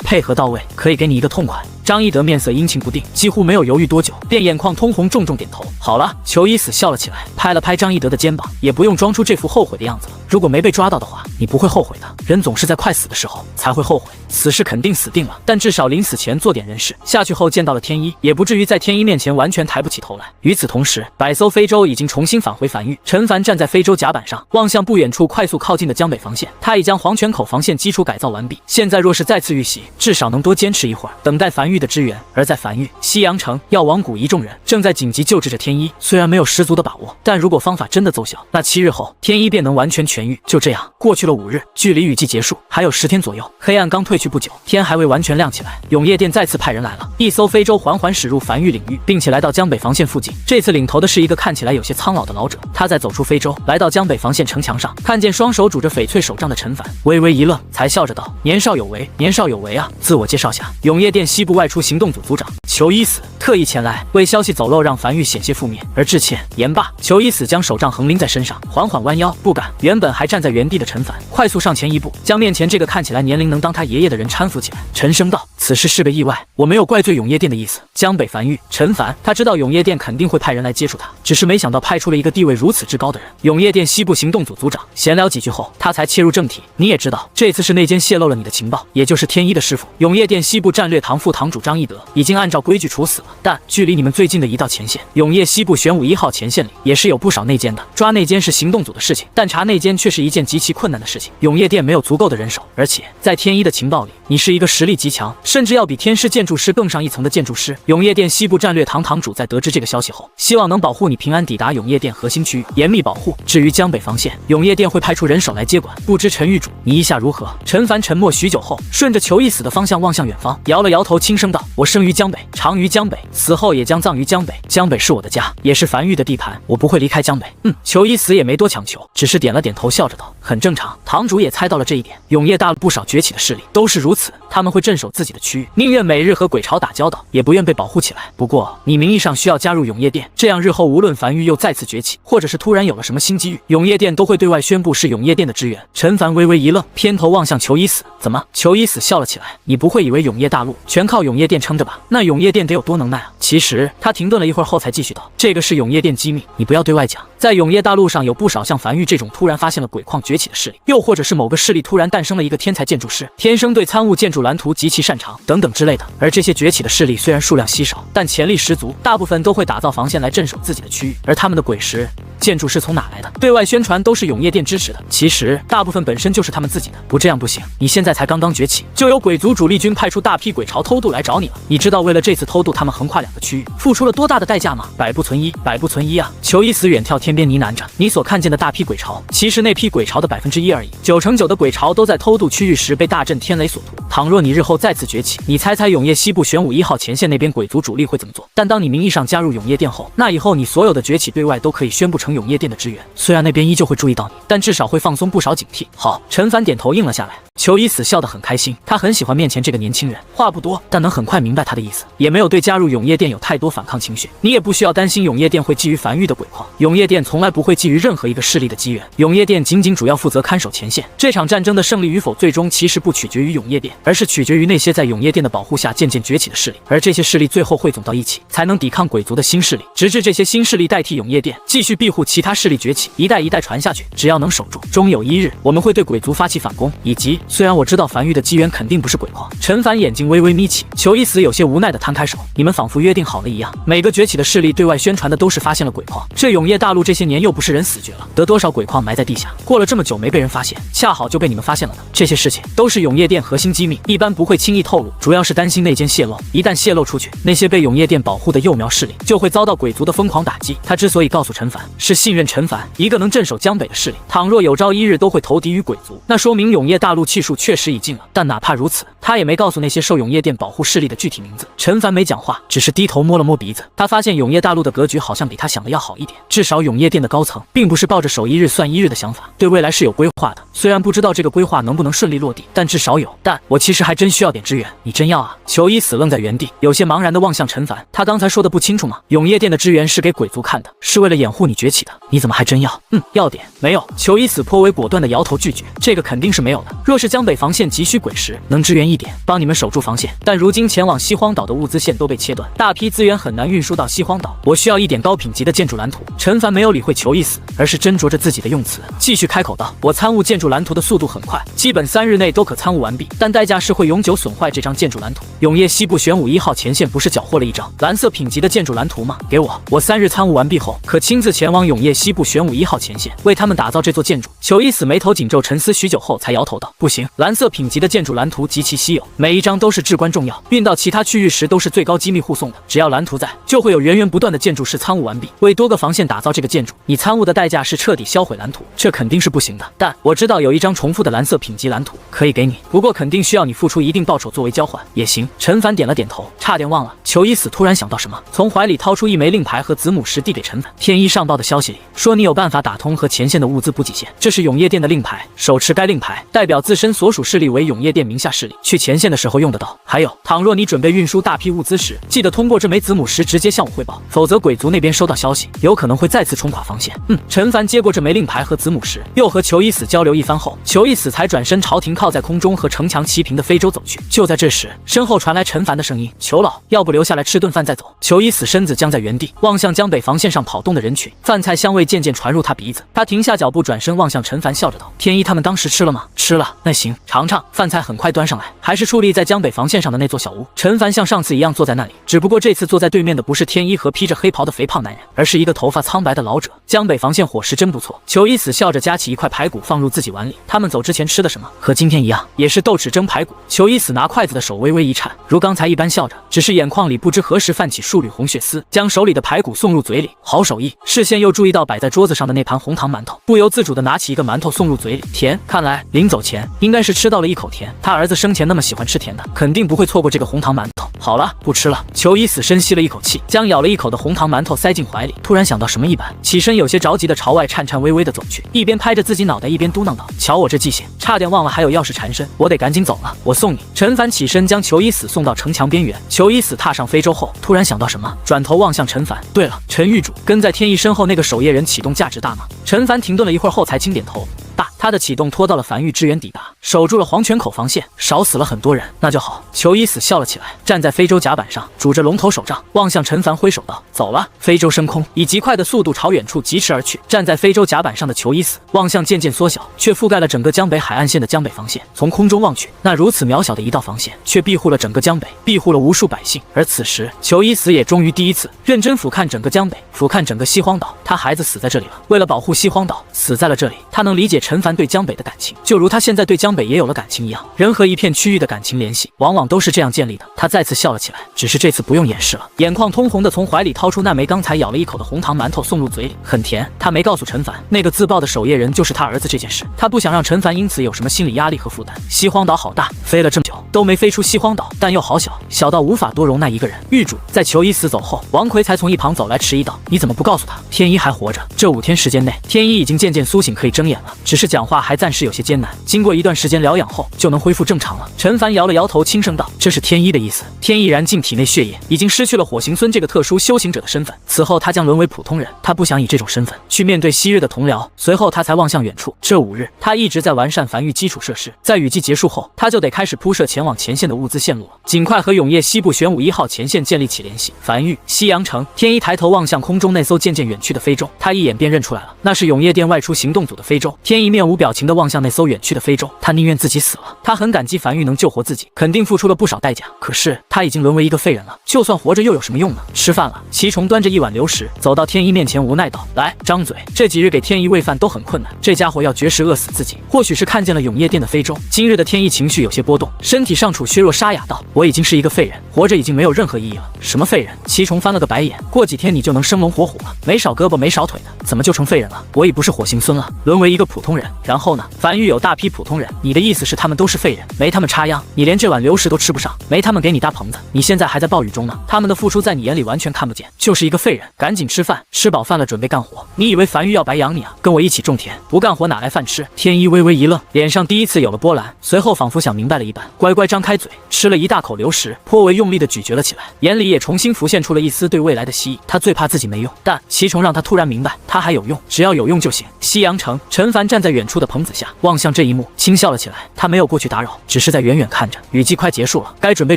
配合到位，可以给你一个痛快。张一德面色阴晴不定，几乎没有犹豫多久，便眼眶通红，重重点头。好了，裘一死笑了起来，拍了拍张一德的肩膀，也不用装出这副后悔的样子了。如果没被抓到的话，你不会后悔的。人总是在快死的时候才会后悔，死是肯定死定了，但至少临死前做点人事。下去后见到了天一，也不至于在天一面前完全抬不起头来。与此同时，百艘非洲已经重新返回繁育。陈凡站在非洲甲板上，望向不远处快速靠近的江北防线。他已将黄泉口防线基础改造完毕，现在若是再次遇袭，至少能多坚持一会儿，等待繁育的支援。而在繁育西阳城，药王谷一众人正在紧急救治着天一。虽然没有十足的把握，但如果方法真的奏效，那7日后天一便能完全痊愈。就这样过去了5日，距离雨季结束还有10天左右。黑暗刚褪去不久，天还未完全亮起来，永业殿再次派人来了。一艘非洲缓缓驶入繁育领域，并且来到江北防线附近。这次领头的是一个看起来有些苍老的老者。他在走出非洲，来到江北防线城墙上，看见双手拄着翡翠手杖的陈凡，微微一愣，才笑着道：“年少有为，年少有为啊！”自我介绍下，永业殿西部外出行动组组长裘一死特意前来，为消息走漏让繁育险些覆灭而致歉。言罢，裘一死将手杖横拎在身上，缓缓弯腰，不敢。原本还站在原地的陈凡快速上前一步，将面前这个看起来年龄能当他爷爷的人搀扶起来，沉声道：“此事是个意外，我没有怪罪永业殿的意思。”江北繁育，陈凡他知道永业殿肯定会派人来接触他，只是没想到派出了一个地位如此之高的人。永业殿西部行动组组长闲聊几句后，他才切入正题：“你也知道，这次是内奸泄露了你的情报，也就是天一的师傅永业殿西部战略堂副堂主张一德，已经按照规矩处死了。但距离你们最近的一道前线，永业西部玄武1号前线里，也是有不少内奸的。抓内奸是行动组的事情，但查内奸却是一件极其困难的事情。永业殿没有足够的人手，而且在天一的情报里，你是一个实力极强，甚至要比天师建筑师更上一层的建筑师。永业殿西部战略堂堂主在得知这个消息后，希望能保护你平安抵达永业殿核心区域，严密保护。至于江北防线，永业殿会派出人手来接管。不知陈狱主你意下如何？”陈凡沉默许久后，顺着裘一死的方向望向远方，摇了摇头，轻声道：“我生于江北，长于江北，死后也将葬于江北。江北是我的家，也是繁育的地盘，我不会离开江北。”裘一死也没多强求，只是点了点头，笑着道：“很正常，堂主也猜到了这一点。永业大陆不少崛起的势力都是如此，他们会镇守自己的区域，宁愿每日和鬼巢打交道，也不愿被保护起来。不过你名义上需要加入永业殿，这样日后无论繁育又再次崛起，或者是突然有了什么新机遇，永业殿都会对外宣布是永业殿的支援。”陈凡微微一愣，偏头望向裘一死：“怎么？”裘一死笑了起来：“你不会以为永业大陆全靠永业殿撑着吧？那永业殿得有多能耐啊！”其实他停顿了一会儿后才继续道：“这个是永业殿机密，你不要对外讲。在永业大陆上有不少像繁育这种突然发现了鬼矿崛起的势力，又或者是某个势力突然诞生了一个天才建筑师，天生对参悟建筑蓝图极其擅长等等之类的。而这些崛起的势力虽然数量稀少，但潜力十足，大部分都会打造防线来镇守自己的区域。而他们的鬼石建筑是从哪来的？对外宣传都是永业殿支持的，其实大部分本身就是他们自己的。不这样不行，你现在才刚刚崛起，就有鬼族主力军派出大批鬼巢偷渡来找你了。你知道为了这次偷渡他们横跨2个区域付出了多大的代价吗？百不存一，百不存一啊！”裘一死远眺天边呢喃着：“你所看见的大批鬼巢，其实那批鬼巢的1%而已，9成9的鬼巢都在偷渡区域时被大阵天雷所屠。倘若你日后再次崛起，你猜猜永业西部玄武1号前线那边鬼族主力会怎么做？但当你名义上加入永业殿后，那以后你所有的崛起对外都可以宣布成永业殿的支援。虽然那边依旧会注意到你，但至少会放松不少警惕。”好，陈凡点头应了下来。裘一死笑得很开心，他很喜欢面前这个年轻人，话不多，但能很快明白他的意思，也没有对加入永业殿有太多反抗情绪。你也不需要担心永业殿会觊觎繁育的鬼矿，永业殿从来不会觊觎任何一个势力的机缘，永业殿仅仅主要负责看守前线。这场战争的胜利与否，最终其实不取决于永业殿，而是取决于那些在永业殿的保护下渐渐崛起的势力，而这些势力最后汇总到一起，才能抵抗鬼族的新势力，直至这些新势力代替永业殿，继续庇护其他势力崛起，一代一代传下去。只要能守住，终有一日我们会对鬼族发起反攻。以及，虽然我知道繁育的机缘肯定不是鬼矿。陈凡眼睛微微眯起，裘一死有些无奈地摊开手：“你们仿佛约定好了一样，每个崛起的势力对外宣传的都是发现了鬼矿。这永业大陆这些年又不是人死绝了，得多少鬼矿埋在地下，过了这么久没被人发现，恰好就被你们发现了的。这些事情都是永业殿核心机密，一般不会轻易透露，主要是担心内奸泄露。一旦泄露出去，那些被永业殿保护的幼苗势力就会遭到鬼族的疯狂打击。他之所以告诉陈凡，是信任陈凡一个能镇守江北的势力，倘若有朝一日都会投敌于鬼族，那说明永业大陆气数确实已尽了。但哪怕如此，他也没告诉那些受永业殿保护势力的具体名字。陈凡没讲话，只是低头摸了摸鼻子。他发现永业大陆的格局好像比他想的要好一点，至少永业店的高层并不是抱着守一日算一日的想法，对未来是有规划的。虽然不知道这个规划能不能顺利落地，但至少有。但我其实还真需要点支援，你真要啊？裘一死愣在原地，有些茫然地望向陈凡。他刚才说的不清楚吗？永业店的支援是给鬼族看的，是为了掩护你崛起的，你怎么还真要？要点没有。裘一死颇为果断地摇头拒绝，这个肯定是没有的。若是江北防线急需鬼石，能支援一点，帮你们守住防线。但如今前往西荒岛的物资线都被切断，大批资源很难运输到西荒岛。我需要一点高品级的建筑蓝图。陈凡没有理会裘一死，而是斟酌着自己的用词，继续开口道：我参悟建筑蓝图的速度很快，基本3日内都可参悟完毕，但代价是会永久损坏这张建筑蓝图。永业西部玄武1号前线不是缴获了一张蓝色品级的建筑蓝图吗？给我3日参悟完毕后，可亲自前往永业西部玄武1号前线，为他们打造这座建筑。裘一死眉头紧皱，沉思许久后才摇头道：不行，蓝色品级的建筑蓝图极其稀有，每一张都是至关重要，运到其他区域时都是最高机密护送的。只要蓝图在，就会有源源不断的建筑师参悟完毕。为多个防线打造这个建筑，你参悟的代价是彻底销毁蓝图，这肯定是不行的。但我知道有一张重复的蓝色品级蓝图可以给你，不过肯定需要你付出一定报酬作为交换。也行。陈凡点了点头，差点忘了。裘一死突然想到什么，从怀里掏出一枚令牌和子母石递给陈凡。天一上报的消息里说你有办法打通和前线的物资补给线，这是永业店的令牌，手持该令牌代表自身所属势力为永业店名下势力，去前线的时候用得到。还有，倘若你准备运输大批物资时，记得通过这枚子母石直接向我汇报，否则鬼族那边收到消息，有可能会再次冲垮防线。陈凡接过这枚令牌和子母石，又和裘一死交流一番后，裘一死才转身朝停靠在空中和城墙齐平的非洲走去。就在这时，身后传来陈凡的声音：裘老，要不留下来吃顿饭再走？裘一死身子僵在原地，望向江北防线上跑动的人群，饭菜香味渐渐传入他鼻子。他停下脚步，转身望向陈凡，笑着道：天一他们当时吃了吗？吃了。那行，尝尝。饭菜很快端上来，还是矗立在江北防线上的那座小屋。陈凡像上次一样坐在那里，只不过这次坐在对面的不是天一和披着黑袍的肥胖男人，而是一个头发苍白的老者。江北防线伙食真不错。裘一死笑着夹起一块排骨放入自己碗里。他们走之前吃的什么？和今天一样，也是豆豉蒸排骨。裘一死拿筷子的手微微一颤，如刚才一般笑着，只是眼眶里不知何时泛起数缕红血丝，将手里的排骨送入嘴里。好手艺。视线又注意到摆在桌子上的那盘红糖馒头，不由自主地拿起一个馒头送入嘴里。甜，看来临走前应该是吃到了一口甜。他儿子生前那么喜欢吃甜的，肯定不会错过这个红糖馒头。好了，不吃了。裘一死深吸了一口气，将咬了一口的红糖馒头塞进怀里，突然想到什么一般，起身有些着急地朝外颤颤巍巍地走去，一边拍着自己脑袋一边嘟囔道：瞧我这记性，差点忘了还有钥匙缠身，我得赶紧走了，我送你。陈凡起身将裘一死送到城墙边缘。裘一死踏上非洲后，突然想到什么，转头望向陈凡。对了，陈狱主跟在天一身后那个守夜人启动价值大吗？陈凡停顿了一会儿后才轻点头。大，他的启动拖到了樊玉支援抵达，守住了黄泉口防线，少死了很多人，那就好。裘一死笑了起来，站在非洲甲板上，拄着龙头手杖，望向陈凡挥手道：走了。非洲升空，以极快的速度朝远处疾驰而去。站在非洲甲板上的裘一死望向渐渐缩小却覆盖了整个江北海岸线的江北防线，从空中望去，那如此渺小的一道防线，却庇护了整个江北，庇护了无数百姓。而此时，裘一死也终于第一次认真俯瞰整个江北，俯瞰整个西荒岛。他孩子死在这里了，为了保护西荒岛，死在了这里。他能理解陈凡对江北的感情，就如他现在对江北也有了感情一样。人和一片区域的感情联系，往往都是这样建立的。他再次笑了起来，只是这次不用掩饰了，眼眶通红的从怀里掏出那枚刚才咬了一口的红糖馒头送入嘴里，很甜。他没告诉陈凡，那个自爆的守夜人就是他儿子这件事，他不想让陈凡因此有什么心理压力和负担。西荒岛好大，飞了这么久都没飞出西荒岛，但又好小，小到无法多容纳一个人。狱主在裘一死走后，王奎才从一旁走来，迟疑道：你怎么不告诉他天一还活着？这5天时间内，天一已经渐渐苏醒，可以睁眼了，只是讲话还暂时有些艰难，经过一段时间疗养后就能恢复正常了。陈凡摇了摇头，轻声道：这是天一的意思。天一燃尽体内血液，已经失去了火行孙这个特殊修行者的身份，此后他将沦为普通人。他不想以这种身份去面对昔日的同僚。随后他才望向远处，这5日他一直在完善繁育基础设施，在雨季结束后，他就得开始铺设前往前线的物资线路了，尽快和永业西部玄武1号前线建立起联系。繁育西洋城，天一抬头望向空中那艘渐渐远去的非洲，他一眼便认出来了，那是永业店外出行动组的非洲。天一面无表情地望向那艘远去的非洲，他宁愿自己死了。他很感激樊玉能救活自己，肯定付出了不少代价，可是他已经沦为一个废人了，就算活着又有什么用呢？吃饭了。祁崇端着一碗流食走到天一面前，无奈道：来，张嘴。这几日给天一喂饭都很困难，这家伙要绝食饿死自己。或许是看见了永业店的非洲，今日的天一情绪有些波动，身体尚处虚弱，沙哑道：我已经是一个废人，活着已经没有任何意义了。什么废人？祁崇翻了个白眼，过几天你就能生龙活虎了，没少胳膊没少腿的，怎么就成废人了？我已不是火行孙了，沦为一个普通人。然后呢？樊玉有大批普通人你的意思是他们都是废人，没他们插秧，你连这碗流食都吃不上，没他们给你搭棚子，你现在还在暴雨中呢，他们的付出在你眼里完全看不见，就是一个废人，赶紧吃饭，吃饱饭了准备干活。你以为樊玉要白养你啊？跟我一起种田，不干活哪来饭吃？天一微微一愣，脸上第一次有了波澜，随后仿佛想明白了一般，乖乖张开嘴，吃了一大口流食，颇为用力的咀嚼了起来，眼里也重新浮现出了一丝对未来的希冀。他最怕自己没用，但奇虫让他突然明白，他还有用，只要有用就行。西阳城，陈凡站在远处的棚子下，望向这一幕，轻笑了起来。他没有过去打扰，只是在远远看着。雨季快结束了，该准备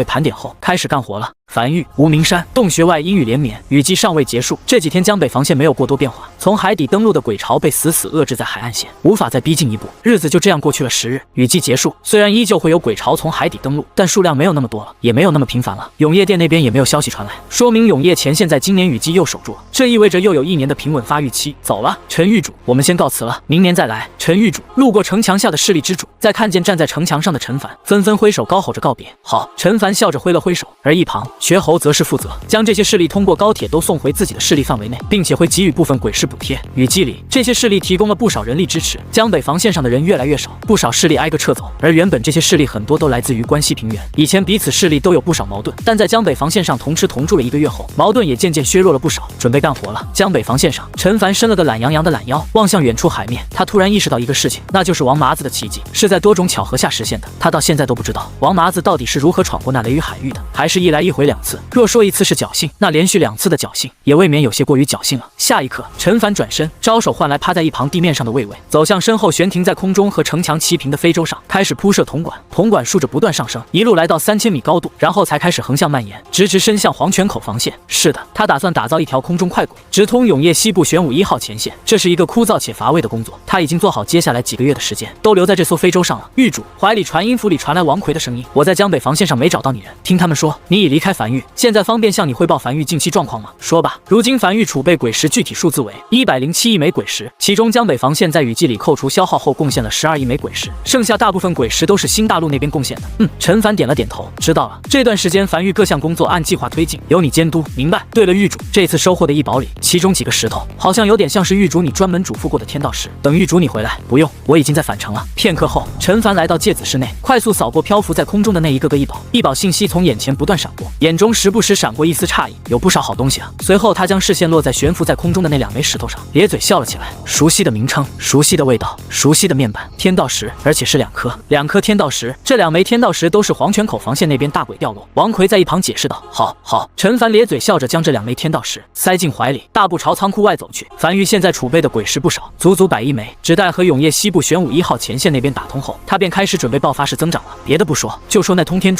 盘点后，开始干活了。樊玉、无名山洞穴外阴雨连绵，雨季尚未结束。这几天江北防线没有过多变化，从海底登陆的鬼巢被死死遏制在海岸线，无法再逼近一步。日子就这样过去了10日。雨季结束，虽然依旧会有鬼巢从海底登陆，但数量没有那么多了，也没有那么频繁了。永业殿那边也没有消息传来，说明永业前线在今年雨季又守住了，这意味着又有1年的平稳发育期。走了，陈狱主，我们先告辞了，明年再来。陈狱主路过城墙下的势力之主，在看见站在城墙上的陈凡，纷纷挥手高吼着告别。好，陈凡笑着挥了挥手，而一旁绝侯则是负责将这些势力通过高铁都送回自己的势力范围内，并且会给予部分鬼市补贴。雨季里，这些势力提供了不少人力支持，江北防线上的人越来越少，不少势力挨个撤走。而原本这些势力很多都来自于关西平原，以前彼此势力都有不少矛盾，但在江北防线上同吃同住了1个月后，矛盾也渐渐削弱了不少，准备干活了。江北防线上，陈凡伸了个懒洋洋的懒腰，望向远处海面，他突然意识到一个事情，那就是王麻子的奇迹是在多种巧合下实现的。他到现在都不知道王麻子到底是如何闯过那雷雨海域的，还是一来一回2次。若说1次是侥幸，那连续2次的侥幸也未免有些过于侥幸了。下一刻，陈凡转身，招手唤来趴在一旁地面上的卫尉，走向身后悬停在空中和城墙齐平的非洲上，开始铺设铜管。铜管竖着不断上升，一路来到3000米高度，然后才开始横向蔓延，直伸向黄泉口防线。是的，他打算打造一条空中快轨，直通永业西部玄武1号前线。这是一个枯燥且乏味的工作，他已经做好接下来几个月的时间都留在这艘非洲上了。狱主，怀里传音符里传来王奎的声音，我在江北防线上没找到你人，听他们说你已离开樊玉，现在方便向你汇报樊玉近期状况吗？说吧。如今樊玉储备鬼石具体数字为107亿枚鬼石，其中江北防线在雨季里扣除消耗后贡献了12亿枚鬼石，剩下大部分鬼石都是新大陆那边贡献的。陈凡点了点头，知道了。这段时间樊玉各项工作按计划推进，由你监督。明白。对了，狱主，这次收获的1宝里，其中几个石头好像有点像是狱主你专门嘱咐过的天道石。等狱主你回来，不用，我已经在返程了。片刻后，陈凡来到芥子室内，快速扫过漂浮在空中的那一个个异宝信息，从眼前不断闪过，眼中时不时闪过一丝诧异，有不少好东西啊。随后他将视线落在悬浮在空中的那2枚石头上，咧嘴笑了起来。熟悉的名称，熟悉的味道，熟悉的面板，天道石，而且是2颗天道石。这2枚天道石都是黄泉口防线那边大鬼掉落。王奎在一旁解释道：好。陈凡咧嘴笑着将这2枚天道石塞进怀里，大步朝仓库外走去。樊玉现在储备的鬼石不少，足100亿枚，只待和永业西部玄武1号前线那边打通后，他便开始准备爆发式增长了。别的不说，就说那通天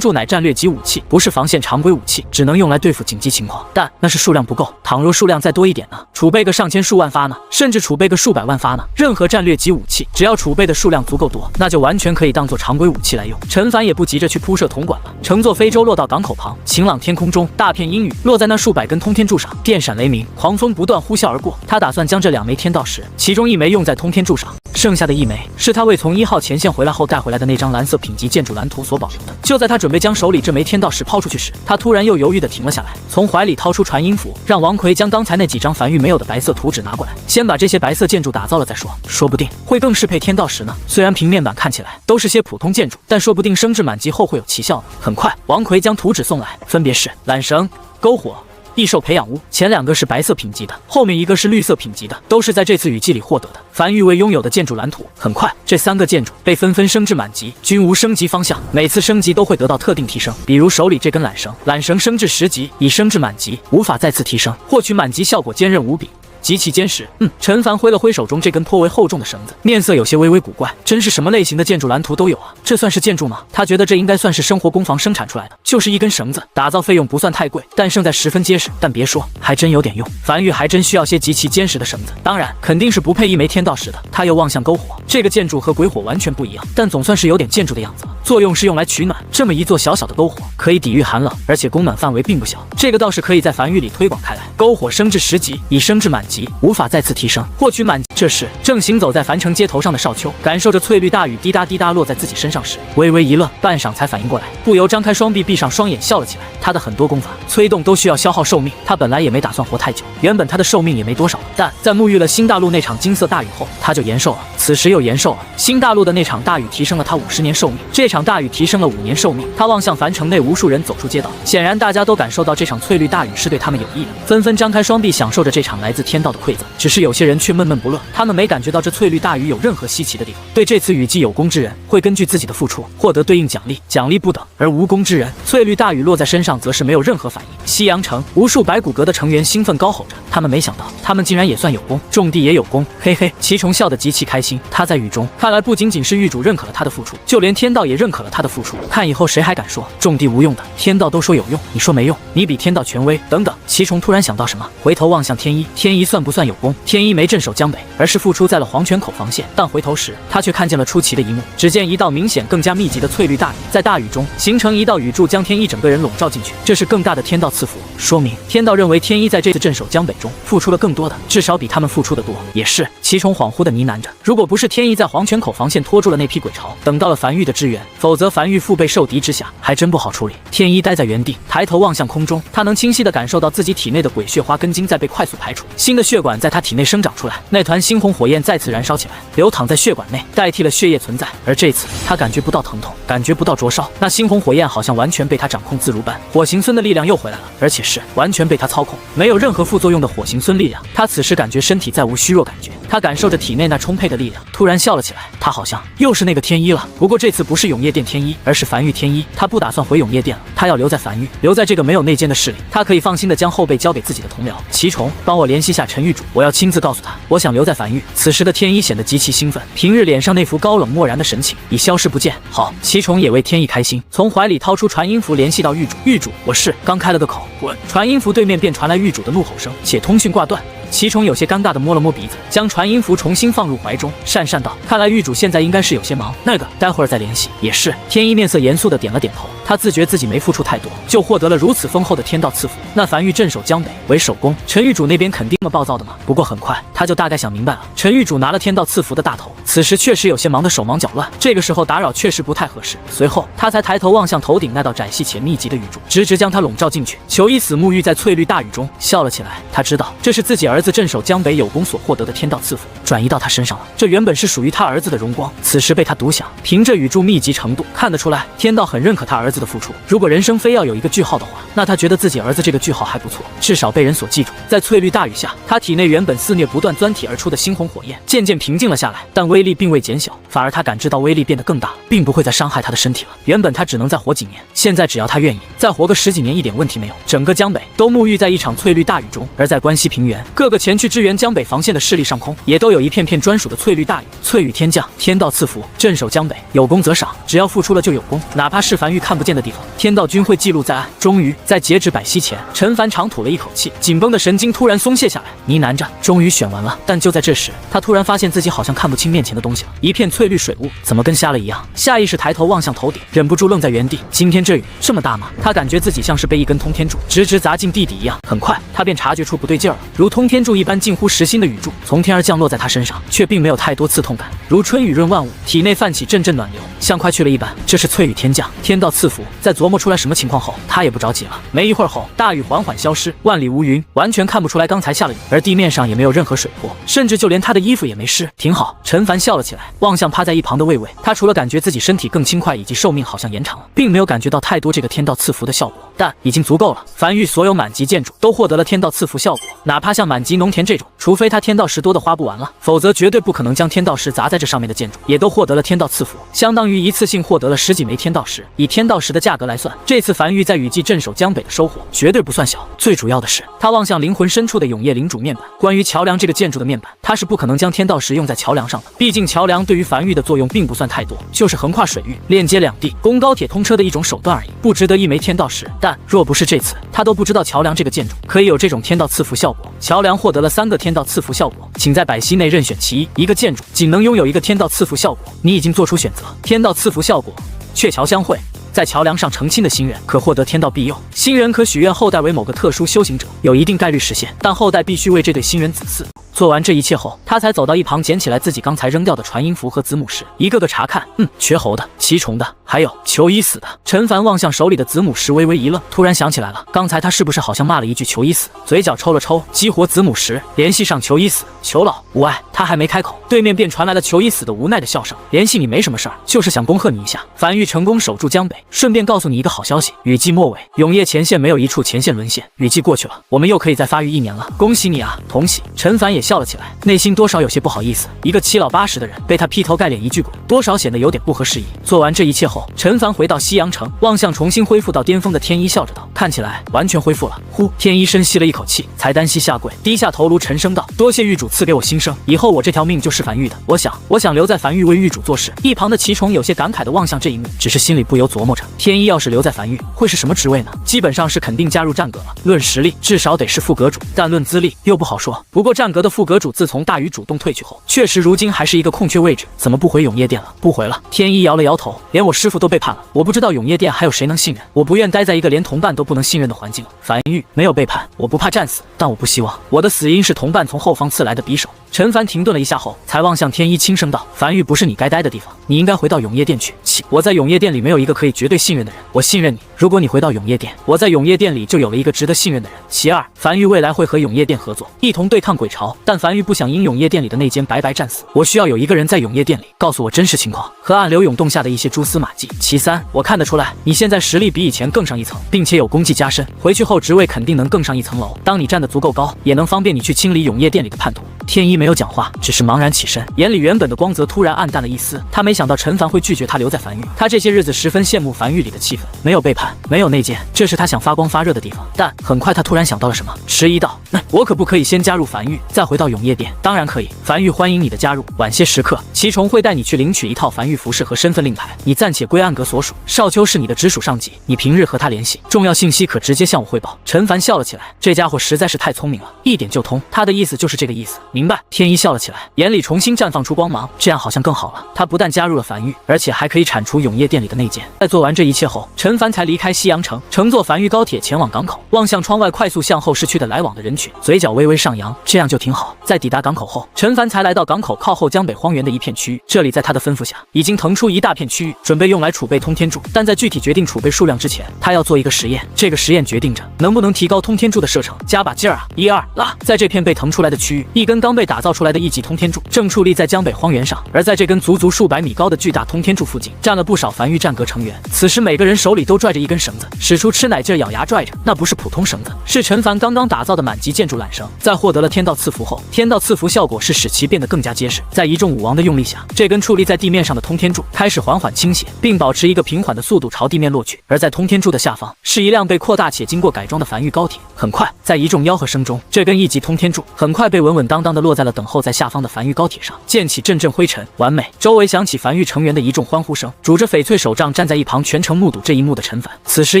柱乃战略级武器，不是防线常规武器，只能用来对付紧急情况，但那是数量不够，倘若数量再多一点呢？储备个上千数万发呢？甚至储备个数百万发呢？任何战略级武器，只要储备的数量足够多，那就完全可以当做常规武器来用。陈凡也不急着去铺设铜管了，乘坐非洲落到港口旁，晴朗天空中，大片阴雨落在那数百根通天柱上，电闪雷鸣，狂风不断呼啸而过。他打算将这2枚天道石，其中1枚用在通天柱上，剩下的1枚是他未从1号前线回来后带回来的那张蓝色品级建筑蓝图所保留的。就在他准备将手里这枚天道石抛出去时，他突然又犹豫地停了下来，从怀里掏出传音符，让王奎将刚才那几张樊玉没有的白色图纸拿过来，先把这些白色建筑打造了再说，说不定会更适配天道石呢。虽然平面板看起来都是些普通建筑，但说不定升至满级后会有奇效呢。很快，王奎将图纸送来，分别是缆绳、篝火、异兽培养屋，前2个是白色品级的，后面1个是绿色品级的，都是在这次雨季里获得的。樊玉未拥有的建筑蓝图。很快，这3个建筑被纷纷升至满级，均无升级方向，每次升级都会得到特定提升。比如手里这根缆绳升至10级，已升至满级，无法再次提升，获取满级效果坚韧无比，极其坚实。陈凡挥了挥手中这根颇为厚重的绳子，面色有些微微古怪，真是什么类型的建筑蓝图都有啊，这算是建筑吗？他觉得这应该算是生活工坊生产出来的，就是一根绳子，打造费用不算太贵，但胜在十分结实。但别说，还真有点用。樊玉还真需要些极其坚实的绳子，当然肯定是不配1枚天道石的。他又望向篝火，这个建筑和鬼火完全不一样，但总算是有点建筑的样子了。作用是用来取暖。这么一座小小的篝火，可以抵御寒冷，而且供暖范围并不小。这个倒是可以在梵域里推广开来。篝火升至10级，已升至满级，无法再次提升，获取满级。这时，正行走在凡城街头上的少秋，感受着翠绿大雨滴答滴答落在自己身上时，微微一愣，半晌才反应过来，不由张开双臂，闭上双眼笑了起来。他的很多功法催动都需要消耗寿命，他本来也没打算活太久，原本他的寿命也没多少，但在沐浴了新大陆那场金色大雨后，他就延寿了。此时又延寿了，新大陆的那场大雨提升了他50年寿命，这场大雨提升了5年寿命。他望向凡城内无数人走出街道，显然大家都感受到这场翠绿大雨是对他们有益的，纷纷张开双臂享受着这场来自天道的馈赠。只是有些人却闷闷不乐，他们没感觉到这翠绿大雨有任何稀奇的地方。对这次雨季有功之人会根据自己的付出获得对应奖励，奖励不等；而无功之人，翠绿大雨落在身上则是没有任何反应。西洋城无数白骨阁的成员兴奋高吼着，他们没想到他们竟然也算有功，种地也有功，嘿嘿。祁崇笑得极其开心，他在雨中看来不仅仅是狱主认可了他的付出，就连天道也认可了他的付出。看以后谁还敢说种地无用的，天道都说有用，你说没用，你比天道权威等等。祁崇突然想到什么，回头望向天一，天一算不算有功？天一没镇守江北，而是付出在了黄泉口防线，但回头时他却看见了出奇的一幕，只见一道明显更加密集的翠绿大雨在大雨中形成一道雨柱，将天一整个人笼罩进去。这是更大的天道赐福，说明天道认为天一在这次镇守江北中付出了更多的，至少比他们付出的多。也是，祁崇恍惚的呢喃着，如果不是天一在黄泉口防线拖住了那批鬼潮，等到了梵域的支援，否则梵域腹背受敌之下还真不好处理。天一待在原地，抬头望向空中，他能清晰地感受到自己体内的鬼血花根茎在被快速排除，新的血管在他体内生长出来，那团猩红火焰再次燃烧起来，流淌在血管内，代替了血液存在。而这次他感觉不到疼痛，感觉不到灼烧，那猩红火焰好像完全被他掌控自如般。火行孙的力量又回来了，而且是完全被他操控，没有任何副作用的火行孙力量。他此时感觉身体再无虚弱感觉，他感受着体内那充沛的力量，突然笑了起来。他好像又是那个天一了，不过这次不是永夜殿天一，而是梵域天一。他不打算回永夜殿了，他要留在梵域，留在这个没有内奸的市里，他可以放心的将后背交给自己的同僚祁崇。帮我联系下陈狱主，我要亲自告诉他，我想留在梵域。此时的天一显得极其兴奋，平日脸上那副高冷漠然的神情已消失不见。好，祁崇也为天一开心，从怀里掏出传音符联系到狱主。狱主，我是刚开了个口，滚！传音符对面便传来狱主的怒吼声，且通讯挂断。祁崇有些尴尬地摸了摸鼻子，将传音符重新放入怀中，讪讪道：“看来狱主现在应该是有些忙，那个待会儿再联系。”也是，天一面色严肃地点了点头。他自觉自己没付出太多，就获得了如此丰厚的天道赐福。那梵域镇守江北为首功，陈狱主那边肯定这么暴躁的吗？不过很快他就大概想明白了，陈狱主拿了天道赐福的大头，此时确实有些忙得手忙脚乱，这个时候打扰确实不太合适。随后他才抬头望向头顶那道窄细且密集的雨柱，直直将他笼罩进去。裘一死沐浴在翠绿大雨中，笑了起来。他知道这是自己儿子镇守江北有功所获得的天道赐福，转移到他身上了。这原本是属于他儿子的荣光，此时被他独享。凭着雨柱密集程度，看得出来天道很认可他儿子的付出。如果人生非要有一个句号的话，那他觉得自己儿子这个句号还不错，至少被人所记住。在翠绿大雨下，他体内原本肆虐不断钻体而出的猩红火焰渐渐平静了下来，但威力并未减小，反而他感知到威力变得更大了，并不会再伤害他的身体了。原本他只能再活几年，现在只要他愿意，再活个10几年一点问题没有。整个江北都沐浴在一场翠绿大雨中，而在关西平原，各个前去支援江北防线的势力上空，也都有一片片专属的翠绿大雨。翠雨天降，天道赐福，镇守江北，有功则赏，只要付出了就有功，哪怕是梵域看不见的地方，天道君会记录在案。终于在截止百息前，陈凡长吐了一口气，紧绷的神经突然松懈下来，呢喃着终于选完了。但就在这时，他突然发现自己好像看不清面前的东西了，一片翠绿水雾，怎么跟瞎了一样？下意识抬头望向头顶，忍不住愣在原地。今天这雨这么大吗？他感觉自己像是被一根通天柱直直砸进地底一样。很快他便察觉出不对劲儿了，如通天柱一般近乎实心的雨柱从天而降落在他身上，却并没有太多刺痛感，如春雨润万物，体内泛起阵阵暖流，像快去了一般。这是翠雨天降，天道赐福。在琢磨出来什么情况后，他也不着急了。没一会儿后，大雨缓缓消失，万里无云，完全看不出来刚才下了雨，而地面上也没有任何水波，甚至就连他的衣服也没湿。挺好，陈凡笑了起来，望向趴在一旁的魏魏。他除了感觉自己身体更轻快，以及寿命好像延长了，并没有感觉到太多这个天道赐福的效果，但已经足够了。梵域所有满级建筑都获得了天道赐福效果，哪怕像满级农田这种，除非他天道石多的花不完了，否则绝对不可能将天道石砸在这上面的建筑，也都获得了天道赐福，相当于一次性获得了10几枚天道石。以天道石的价格来算，这次梵域在雨季镇守江北的收获绝对不算小。最主要的是，他望向灵魂深处的永夜领主面板，关于桥梁这个建筑的面板，他是不可能将天道石用在桥梁上的，毕竟桥梁对于梵域的作用并不算太多，就是横跨水域，链接两地，供高铁通车的一种手段而已，不值得1枚天道石。但若不是这次，他都不知道桥梁这个建筑可以有这种天道赐福效果。桥梁获得了3个天道赐福效果，请在百息内任选其一。一个建筑仅能拥有1个天道赐福效果，你已经做出选择。天道赐福效果鹊桥相会。在桥梁上成亲的心愿可获得天道庇佑，新人可许愿后代为某个特殊修行者，有一定概率实现，但后代必须为这对新人子嗣。做完这一切后，他才走到一旁，捡起来自己刚才扔掉的传音符和子母石，一个个查看。缺猴的、奇虫的，还有求医死的。陈凡望向手里的子母石，微微一愣，突然想起来了，刚才他是不是好像骂了一句求医死？嘴角抽了抽，激活子母石，联系上求医死。求老无碍。他还没开口，对面便传来了求医死的无奈的笑声。联系你没什么事儿，就是想恭贺你一下，樊玉成功守住江北，顺便告诉你一个好消息，雨季末尾，永业前线没有一处前线沦陷，雨季过去了，我们又可以再发育1年了，恭喜你啊，同喜。陈凡也笑了起来，内心多少有些不好意思，一个七老八十的人被他劈头盖脸一句滚，多少显得有点不合时宜。做完这一切后，陈凡回到西阳城，望向重新恢复到巅峰的天一，笑着道：“看起来完全恢复了。”呼，天一深吸了一口气，才单膝下跪，低下头颅，沉声道：“多谢玉主赐给我新生，以后我这条命就是樊玉的。我想留在樊玉为玉主做事。”一旁的祁虫有些感慨地望向这一幕，只是心里不由琢磨着，天一要是留在樊玉，会是什么职位呢？基本上是肯定加入战阁了。论实力，至少得是副阁主，但论资历又不好说。不过战阁的副阁主自从大禹主动退去后，确实如今还是一个空缺位置，怎么不回永业殿了？不回了。天一摇了摇头，连我师父都背叛了，我不知道永业殿还有谁能信任，我不愿待在一个连同伴都不能信任的环境了。樊玉没有背叛，我不怕战死，但我不希望我的死因是同伴从后方刺来的匕首。陈凡停顿了一下后，才望向天一，轻声道：“樊玉不是你该待的地方，你应该回到永业殿去。我在永业殿里没有一个可以绝对信任的人，我信任你。如果你回到永业殿，我在永业殿里就有了一个值得信任的人。其二，樊玉未来会和永业殿合作，一同对抗鬼巢，但樊玉不想因永业殿里的内奸白白战死。我需要有一个人在永业殿里告诉我真实情况和暗流涌动下的一些蛛丝马迹。其三，我看得出来你现在实力比以前更上一层，并且有功绩加身，回去后职位肯定能更上一层楼。当你站得足够高，也能方便你去清理永业殿里的叛徒。”天一没有讲话，只是茫然起身，眼里原本的光泽突然暗淡了一丝。他没想到陈凡会拒绝他留在樊玉，他这些日子十分羡慕樊玉里的气氛，没有背叛，没有内奸，这是他想发光发热的地方。但很快他突然想到了什么，迟疑道：“那我可不可以先加入樊玉，再回到永业殿？”“当然可以，樊玉欢迎你的加入。晚些时刻，祁虫会带你去领取一套樊玉服饰和身份令牌，你暂且归暗阁所属。少秋是你的直属上级，你平日和他联系，重要信息可直接向我汇报。”陈凡笑了起来，这家伙实在是太聪明了，一点就通。他的意思就是这个意思，明白？天一笑了起来，眼里重新绽放出光芒，这样好像更好了。他不但加入了樊玉，而且还可以铲除永业殿里的内奸。在做完这一切后，陈凡才离开西阳城，乘坐樊玉高铁前往港口，望向窗外快速向后市区的来往的人群，嘴角微微上扬，这样就挺好。在抵达港口后，陈凡才来到港口靠后江北荒原的一片区域，这里在他的吩咐下，已经腾出一大片区域，准备用来储备通天柱。但在具体决定储备数量之前，他要做一个实验，这个实验决定着能不能提高通天柱的射程。加把劲儿啊！1、2拉！在这片被腾出来的区域，一根刚被打造出来的1级通天柱正矗立在江北荒原上，而在这根足足数百米高的巨大通天柱附近，站了不少樊玉战阁成员。此时每个人手里都拽着一根绳子，使出吃奶劲咬牙拽着，那不是普通绳子，是陈凡刚刚打造的满级建筑缆绳。在获得了天道赐福后，天道赐福效果是使其变得更加结实。在一众武王的用力下，这根矗立在地面上的通天柱开始缓缓倾斜，并保持一个平缓的速度朝地面落去。而在通天柱的下方，是一辆被扩大且经过改装的樊玉高铁。很快，在一众吆喝声中，这根1级通天柱很快被稳稳当当的落在了等候在下方的樊玉高铁上，溅起阵阵灰尘，完美。周围响起樊玉成员的一众欢呼声，拄着翡翠手杖站在一旁全程目睹这一幕的陈凡，此时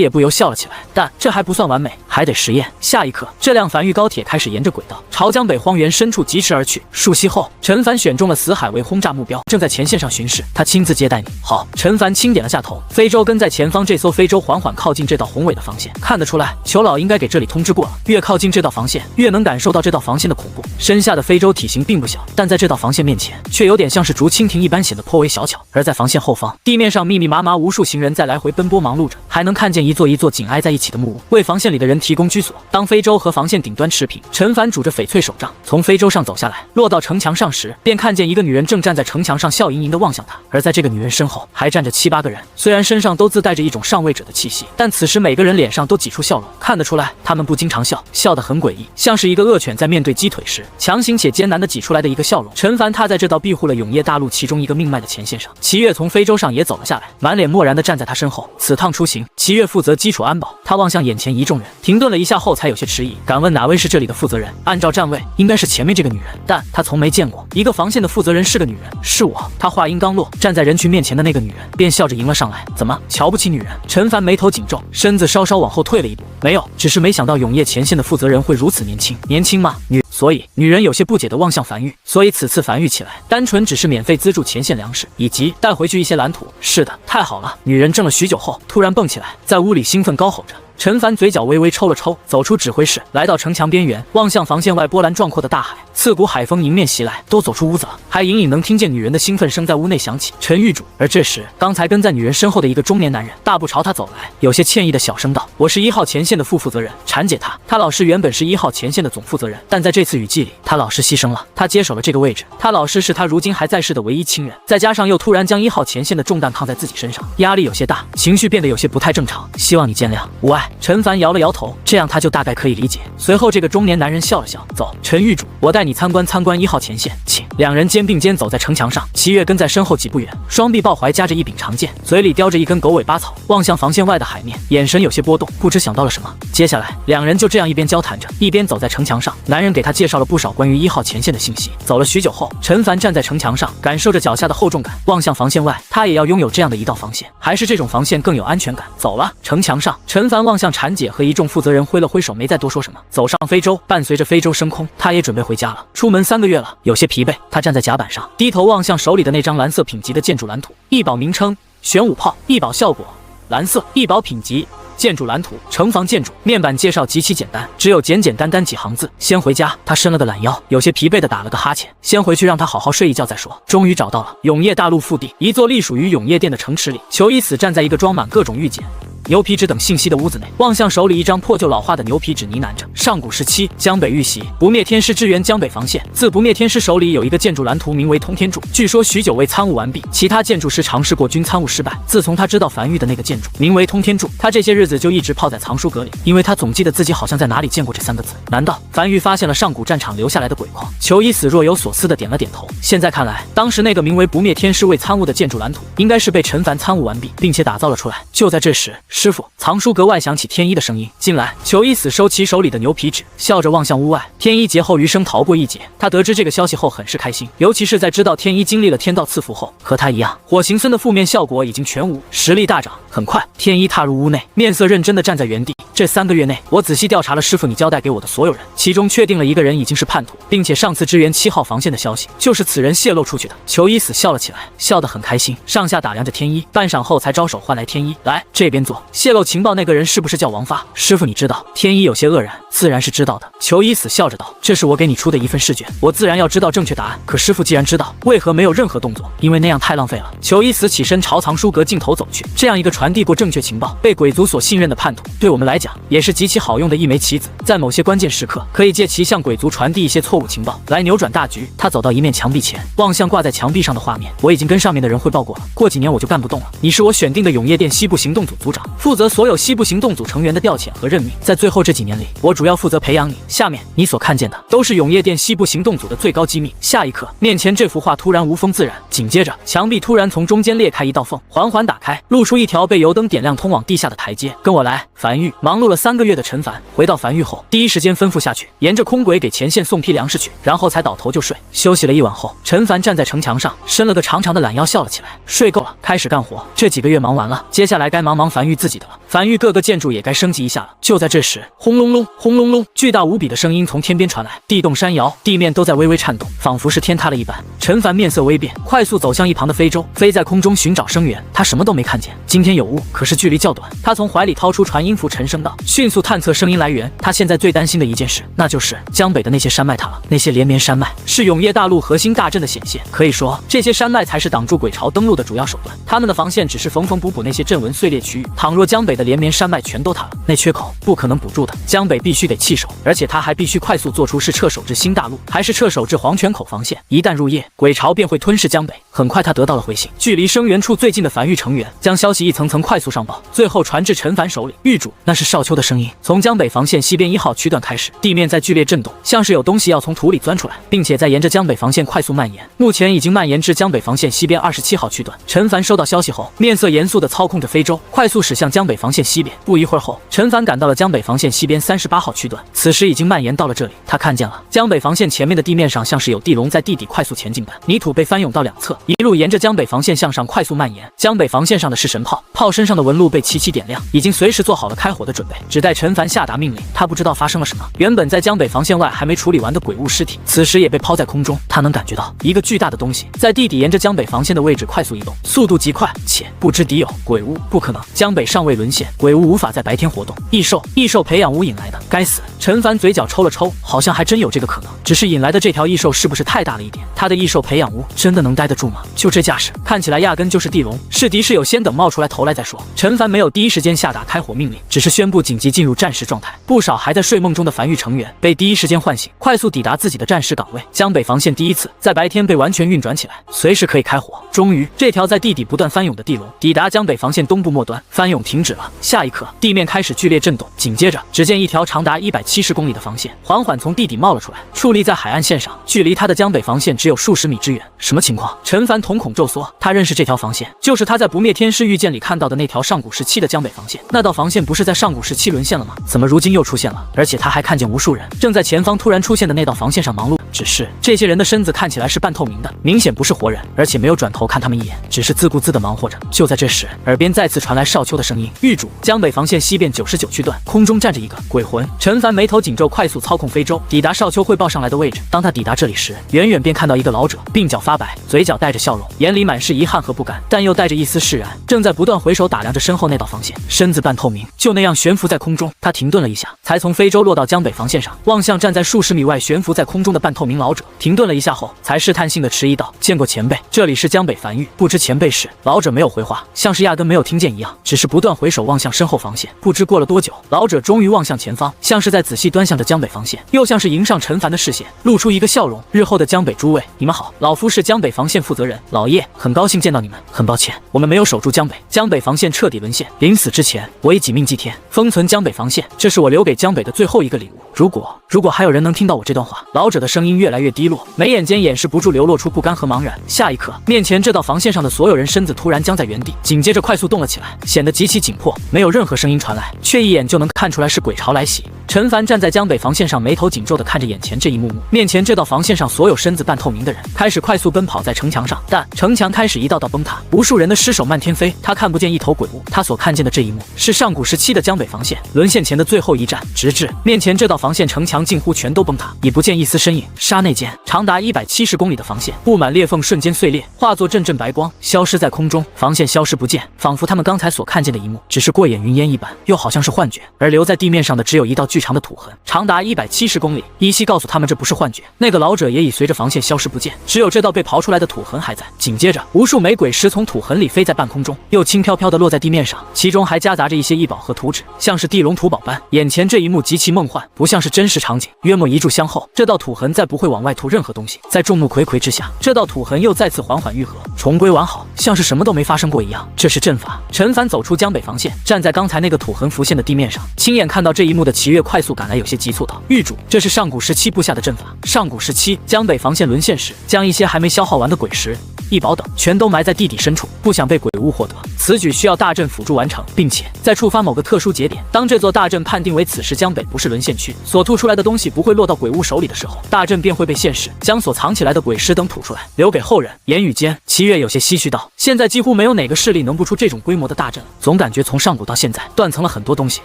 也不由笑了起来。但这还不算完美，还得实验。下一刻，这辆樊玉高铁开始沿着轨道朝江北荒原深处疾驰而去。数息后，陈凡选中了死海为轰炸目标，正在前线上巡视，他亲自接待你。好，陈凡轻点了下头。非洲跟在前方这艘非洲缓缓靠近这道宏伟的防线，看得出来，裘老应该给这里通知过了。越靠近这道防线，越能感受到这道防线的恐怖。身下的非洲体型并不小，但在这道防线面前，却有点像是竹蜻蜓一般，显得颇为小巧。而在防线后方，地面上密密麻麻无数行人在来回奔波忙碌着，还能看见一座一座紧挨在一起的木屋，为防线里的人提供居所。当非洲和防线顶端持平，陈凡拄着翡翠手杖从非洲上走下来，落到城墙上时，便看见一个女人正站在城墙上，笑盈盈地望向他。而在这个女人身后，还站着7、8个人，虽然身上都自带着一种上位者的气息，但此时每个人脸上都挤出笑容，看得出来他们不经常笑，笑得很诡异，像是一个恶犬在面对鸡腿时强行且艰难地挤出来的一个笑容。陈凡踏在这道庇护了永业大陆其中一个命脉的前线上，齐越从非洲上也走了下来，满脸漠然地站在他身后。此趟出行，齐越负责基础安保。他望向眼前一众人，停顿了一下后才有些迟疑，敢问哪位是这里的负责人？按照站位，应该是前面这个女人，但他从没见过一个防线的负责人是个女人。是我。他话音刚落，站在人群面前的那个女人便笑着迎了上来。怎么瞧不起女人？陈凡眉头紧皱，身子稍稍往后退了一步。没有，只是没想到永业前线的负责人会如此年轻。年轻吗？女所以女人有些不解地望向樊玉。所以此次樊玉起来，单纯只是免费资助前线粮食，以及带回去一些蓝图。是的，太好了！女人怔了许久后，突然蹦起来，在屋里兴奋高吼着。陈凡嘴角微微抽了抽，走出指挥室，来到城墙边缘，望向防线外波澜壮阔的大海。刺骨海风迎面袭来，都走出屋子了，还隐隐能听见女人的兴奋声在屋内响起。陈玉主。而这时，刚才跟在女人身后的一个中年男人大步朝他走来，有些歉意的小声道：“我是1号前线的副负责人，婵姐她。他老师原本是1号前线的总负责人，但在这次雨季里，他老师牺牲了，他接手了这个位置。他老师是他如今还在世的唯一亲人，再加上又突然将1号前线的重担扛在自己身上，压力有些大，情绪变得有些不太正常，希望你见谅。无碍。”陈凡摇了摇头，这样他就大概可以理解。随后，这个中年男人笑了笑，走，陈狱主，我带你参观1号前线，请。两人肩并肩走在城墙上，齐越跟在身后几步远，双臂抱怀夹着一柄长剑，嘴里叼着一根狗尾巴草，望向防线外的海面，眼神有些波动，不知想到了什么。接下来，两人就这样一边交谈着，一边走在城墙上。男人给他介绍了不少关于1号前线的信息。走了许久后，陈凡站在城墙上，感受着脚下的厚重感，望向防线外，他也要拥有这样的一道防线，还是这种防线更有安全感。走了，城墙上，陈凡望向婵姐和一众负责人挥了挥手，没再多说什么，走上非洲。伴随着非洲升空，他也准备回家了。出门3个月了，有些疲惫，他站在甲板上，低头望向手里的那张蓝色品级的建筑蓝图。一宝名称：玄武炮，一宝效果：蓝色，一宝品级。建筑蓝图，城防建筑。面板介绍极其简单，只有简简单单几行字。先回家。他伸了个懒腰，有些疲惫的打了个哈欠。先回去让他好好睡一觉再说。终于找到了永业大陆腹地，一座隶属于永业殿的城池里。裘一死站在一个装满各种玉简、牛皮纸等信息的屋子内，望向手里一张破旧老化的牛皮纸，呢喃着：上古时期，江北遇袭，不灭天师支援江北防线。自不灭天师手里有一个建筑蓝图，名为通天柱，据说许久未参悟完毕。其他建筑师尝试过，均参悟失败。自从他知道樊玉的那个建筑名为通天柱，他这些日子就一直泡在藏书阁里，因为他总记得自己好像在哪里见过这3个字。难道樊玉发现了上古战场留下来的鬼矿？裘一死若有所思的点了点头。现在看来，当时那个名为不灭天师未参悟的建筑蓝图，应该是被陈凡参悟完毕，并且打造了出来。就在这时，师傅，藏书阁外响起天一的声音。进来。裘一死收起手里的牛皮纸，笑着望向屋外。天一劫后余生逃过一劫。他得知这个消息后很是开心，尤其是在知道天一经历了天道赐福后，和他一样，火行僧的负面效果已经全无，实力大涨。很快，天一踏入屋内，面色认真地站在原地。这3个月内，我仔细调查了师傅你交代给我的所有人，其中确定了一个人已经是叛徒，并且上次支援7号防线的消息就是此人泄露出去的。裘一死笑了起来，笑得很开心，上下打量着天一，半晌后才招手唤来天一，来这边坐。泄露情报那个人是不是叫王发？师傅你知道？天一有些愕然，自然是知道的。裘一死笑着道：这是我给你出的一份试卷，我自然要知道正确答案。可师傅既然知道，为何没有任何动作？因为那样太浪费了。裘一死起身朝藏书阁尽头走去。这样一个传递过正确情报、被鬼族所信任的叛徒，对我们来讲也是极其好用的一枚棋子，在某些关键时刻，可以借其向鬼族传递一些错误情报，来扭转大局。他走到一面墙壁前，望向挂在墙壁上的画面。我已经跟上面的人汇报过了，过几年我就干不动了。你是我选定的永业殿西部行动组组长，负责所有西部行动组成员的调遣和任命。在最后这几年里，我主要负责培养你。下面你所看见的都是永业殿西部行动组的最高机密。下一刻，面前这幅画突然无风自然，紧接着墙壁突然从中间裂开一道缝，缓缓打开，露出一条被油灯点亮通往地下的台阶。跟我来。樊玉忙碌了3个月的陈凡回到樊玉后，第一时间吩咐下去，沿着空轨给前线送批粮食去，然后才倒头就睡。休息了一晚后，陈凡站在城墙上，伸了个长长的懒腰，笑了起来。睡够了，开始干活。这几个月忙完了，接下来该忙樊玉自己的了。樊玉各个建筑也该升级一下了。就在这时，轰隆隆，轰隆隆，巨大无比的声音从天边传来，地动山摇，地面都在微微颤动，仿佛是天塌了一般。陈凡面色微变，快速走向一旁的非洲，飞在空中寻找声源。他什么都没看见。今天有雾，可是距离较短。他从怀里掏出传音符，沉声道，迅速探测声音来源。他现在最担心的一件事，那就是江北的那些山脉塔了。那些连绵山脉是永业大陆核心大阵的显现，可以说这些山脉才是挡住鬼巢登陆的主要手段。他们的防线只是缝缝补补那些阵纹碎裂区域。倘若江北的连绵山脉全都塌了，那缺口不可能补住的。江北必须得弃守，而且他还必须快速做出是撤守至新大陆，还是撤守至黄泉口防线。一旦入夜，鬼巢便会吞噬江北。很快他得到了回信，距离声源处最近的樊玉成员将消息一层层快速上报，最后传至陈凡手里。狱主，那是少秋的声音，从江北防线西边1号区段开始，地面在剧烈震动，像是有东西要从土里钻出来，并且在沿着江北防线快速蔓延，目前已经蔓延至江北防线西边27号区段。陈凡收到消息后，面色严肃地操控着非洲，快速驶向江北防线西边。不一会儿后，陈凡赶到了江北防线西边38号区段，此时已经蔓延到了这里。他看见了江北防线前面的地面上像是有地龙在地底快速前进般，泥土被翻涌到两侧，一路沿着江北防线向上快速蔓延。江北防线上的是神炮，炮身上的纹路被齐齐点亮，已经随时做好了开火的准备，只待陈凡下达命令。他不知道发生了什么，原本在江北防线外还没处理完的鬼物尸体，此时也被抛在空中。他能感觉到一个巨大的东西在地底沿着江北防线的位置快速移动，速度极快，且不知敌友。鬼物不可能，江北尚未沦陷，鬼物无法在白天活动。异兽培养物引来的，该死！陈凡嘴角抽了抽，好像还真有这个可能，只是引来的这条异兽是不是太大了一点？他的异兽培养物真的能待得住吗？就这架势，看起来压根就是地龙。是敌是友，先等冒出来头来再说。陈凡没有第一时间下达开火命令，只是宣布紧急进入战时状态。不少还在睡梦中的繁育成员被第一时间唤醒，快速抵达自己的战时岗位。江北防线第一次在白天被完全运转起来，随时可以开火。终于，这条在地底不断翻涌的地龙抵达江北防线东部末端，翻涌停止了。下一刻，地面开始剧烈震动，紧接着，只见一条长达170公里的防线缓缓从地底冒了出来，矗立在海岸线上，距离他的江北防线只有数十米之远。什么情况？陈凡瞳孔骤缩，他认识这条防线，就是他在《不灭天师御剑》里看到的那条上古时期的江北防线。那道防线不是在上古时期沦陷了吗？怎么如今又出现了？而且他还看见无数人正在前方突然出现的那道防线上忙碌，只是这些人的身子看起来是半透明的，明显不是活人，而且没有转头看他们一眼，只是自顾自地忙活着。就在这时，耳边再次传来少秋的声音：“狱主，江北防线西边99区段，空中站着一个鬼魂。”陈凡眉头紧皱，快速操控飞舟抵达少秋汇报上来的位置。当他抵达这里时，远远便看到一个老者，鬓角发白，嘴角带着笑容，眼里满是遗憾和不甘，但又带着一丝释然，正在不断回首打量着身后那道防线，身子半透明，就那样悬浮在空中。他停顿了一下，才从飞舟落到江北防线上，望向站在数十米外悬浮在空中的半透明老者。停顿了一下后，才试探性的迟疑道：“见过前辈，这里是江北繁育，不知前辈是？”老者没有回话，像是压根没有听见一样，只是不断回首望向身后防线。不知过了多久，老者终于望向前方，像是在仔细端详着江北防线，又像是迎上陈凡的视线，露出一个笑容：“日后的江北诸位，你们好，老夫是江北防线负责人老叶，很高兴见到你们。很抱歉，我们没有守住江北防线彻底沦陷，临死之前，我已几命祭天，封存江北防线，这是我留给江北的最后一个礼物。如果还有人能听到我这段话。”老者的声音越来越低落，眉眼间掩饰不住流露出不甘和茫然。下一刻，面前这道防线上的所有人身子突然僵在原地，紧接着快速动了起来，显得极其紧迫，没有任何声音传来，却一眼就能看出来是鬼潮来袭。陈凡站在江北防线上，眉头紧皱地看着眼前这一幕幕。面前这道防线上所有身子半透明的人开始快速奔跑在城墙上，但城墙开始一道道崩塌，无数人的尸首漫天飞。他看不见一头鬼物，他所看见的这一幕是上古时期的江北防线沦陷前的最后一战，直至面前这道防线城墙近乎全都崩塌，已不见一丝身影。刹那间，长达170公里的防线布满裂缝，瞬间碎裂，化作阵阵白光，消失在空中。防线消失不见，仿佛他们刚才所看见的一幕只是过眼云烟一般，又好像是幻觉。而留在地面上的只有一道巨长的土痕，长达170公里，依稀告诉他们这不是幻觉。那个老者也已随着防线消失不见，只有这道被刨出来的土痕还在。紧接着，无数枚鬼石从土痕里飞在半空中，又轻飘飘地落在地面上，其中还夹杂着一些异宝和图纸，像是地龙图宝般。眼前这一幕极其梦幻，不像是真实场景。约莫1炷香后，这道土痕再不会往外吐任何东西，在众目睽睽之下，这道土痕又再次缓缓愈合，重归完好，像是什么都没发生过一样。这是阵法。陈凡走出江北防线，站在刚才那个土痕浮现的地面上，亲眼看到这一幕的齐越快速赶来，有些急促道：“狱主，这是上古时期布下的阵法。上古时期江北防线沦陷时，将一些还没消耗完的鬼石、异宝等全都埋在地底深处，不想被鬼物获得。此举需要大阵辅助完成，并且在触发某个特殊节点，当这座大阵判定为此时江北不是沦陷区，所吐出来的东西不会落到鬼物手里的时候，大阵便会被现世，将所藏起来的鬼尸等吐出来，留给后人。”言语间，齐越有些唏嘘道：“现在几乎没有哪个势力能布出这种规模的大阵了，总感觉从上古到现在断层了很多东西。”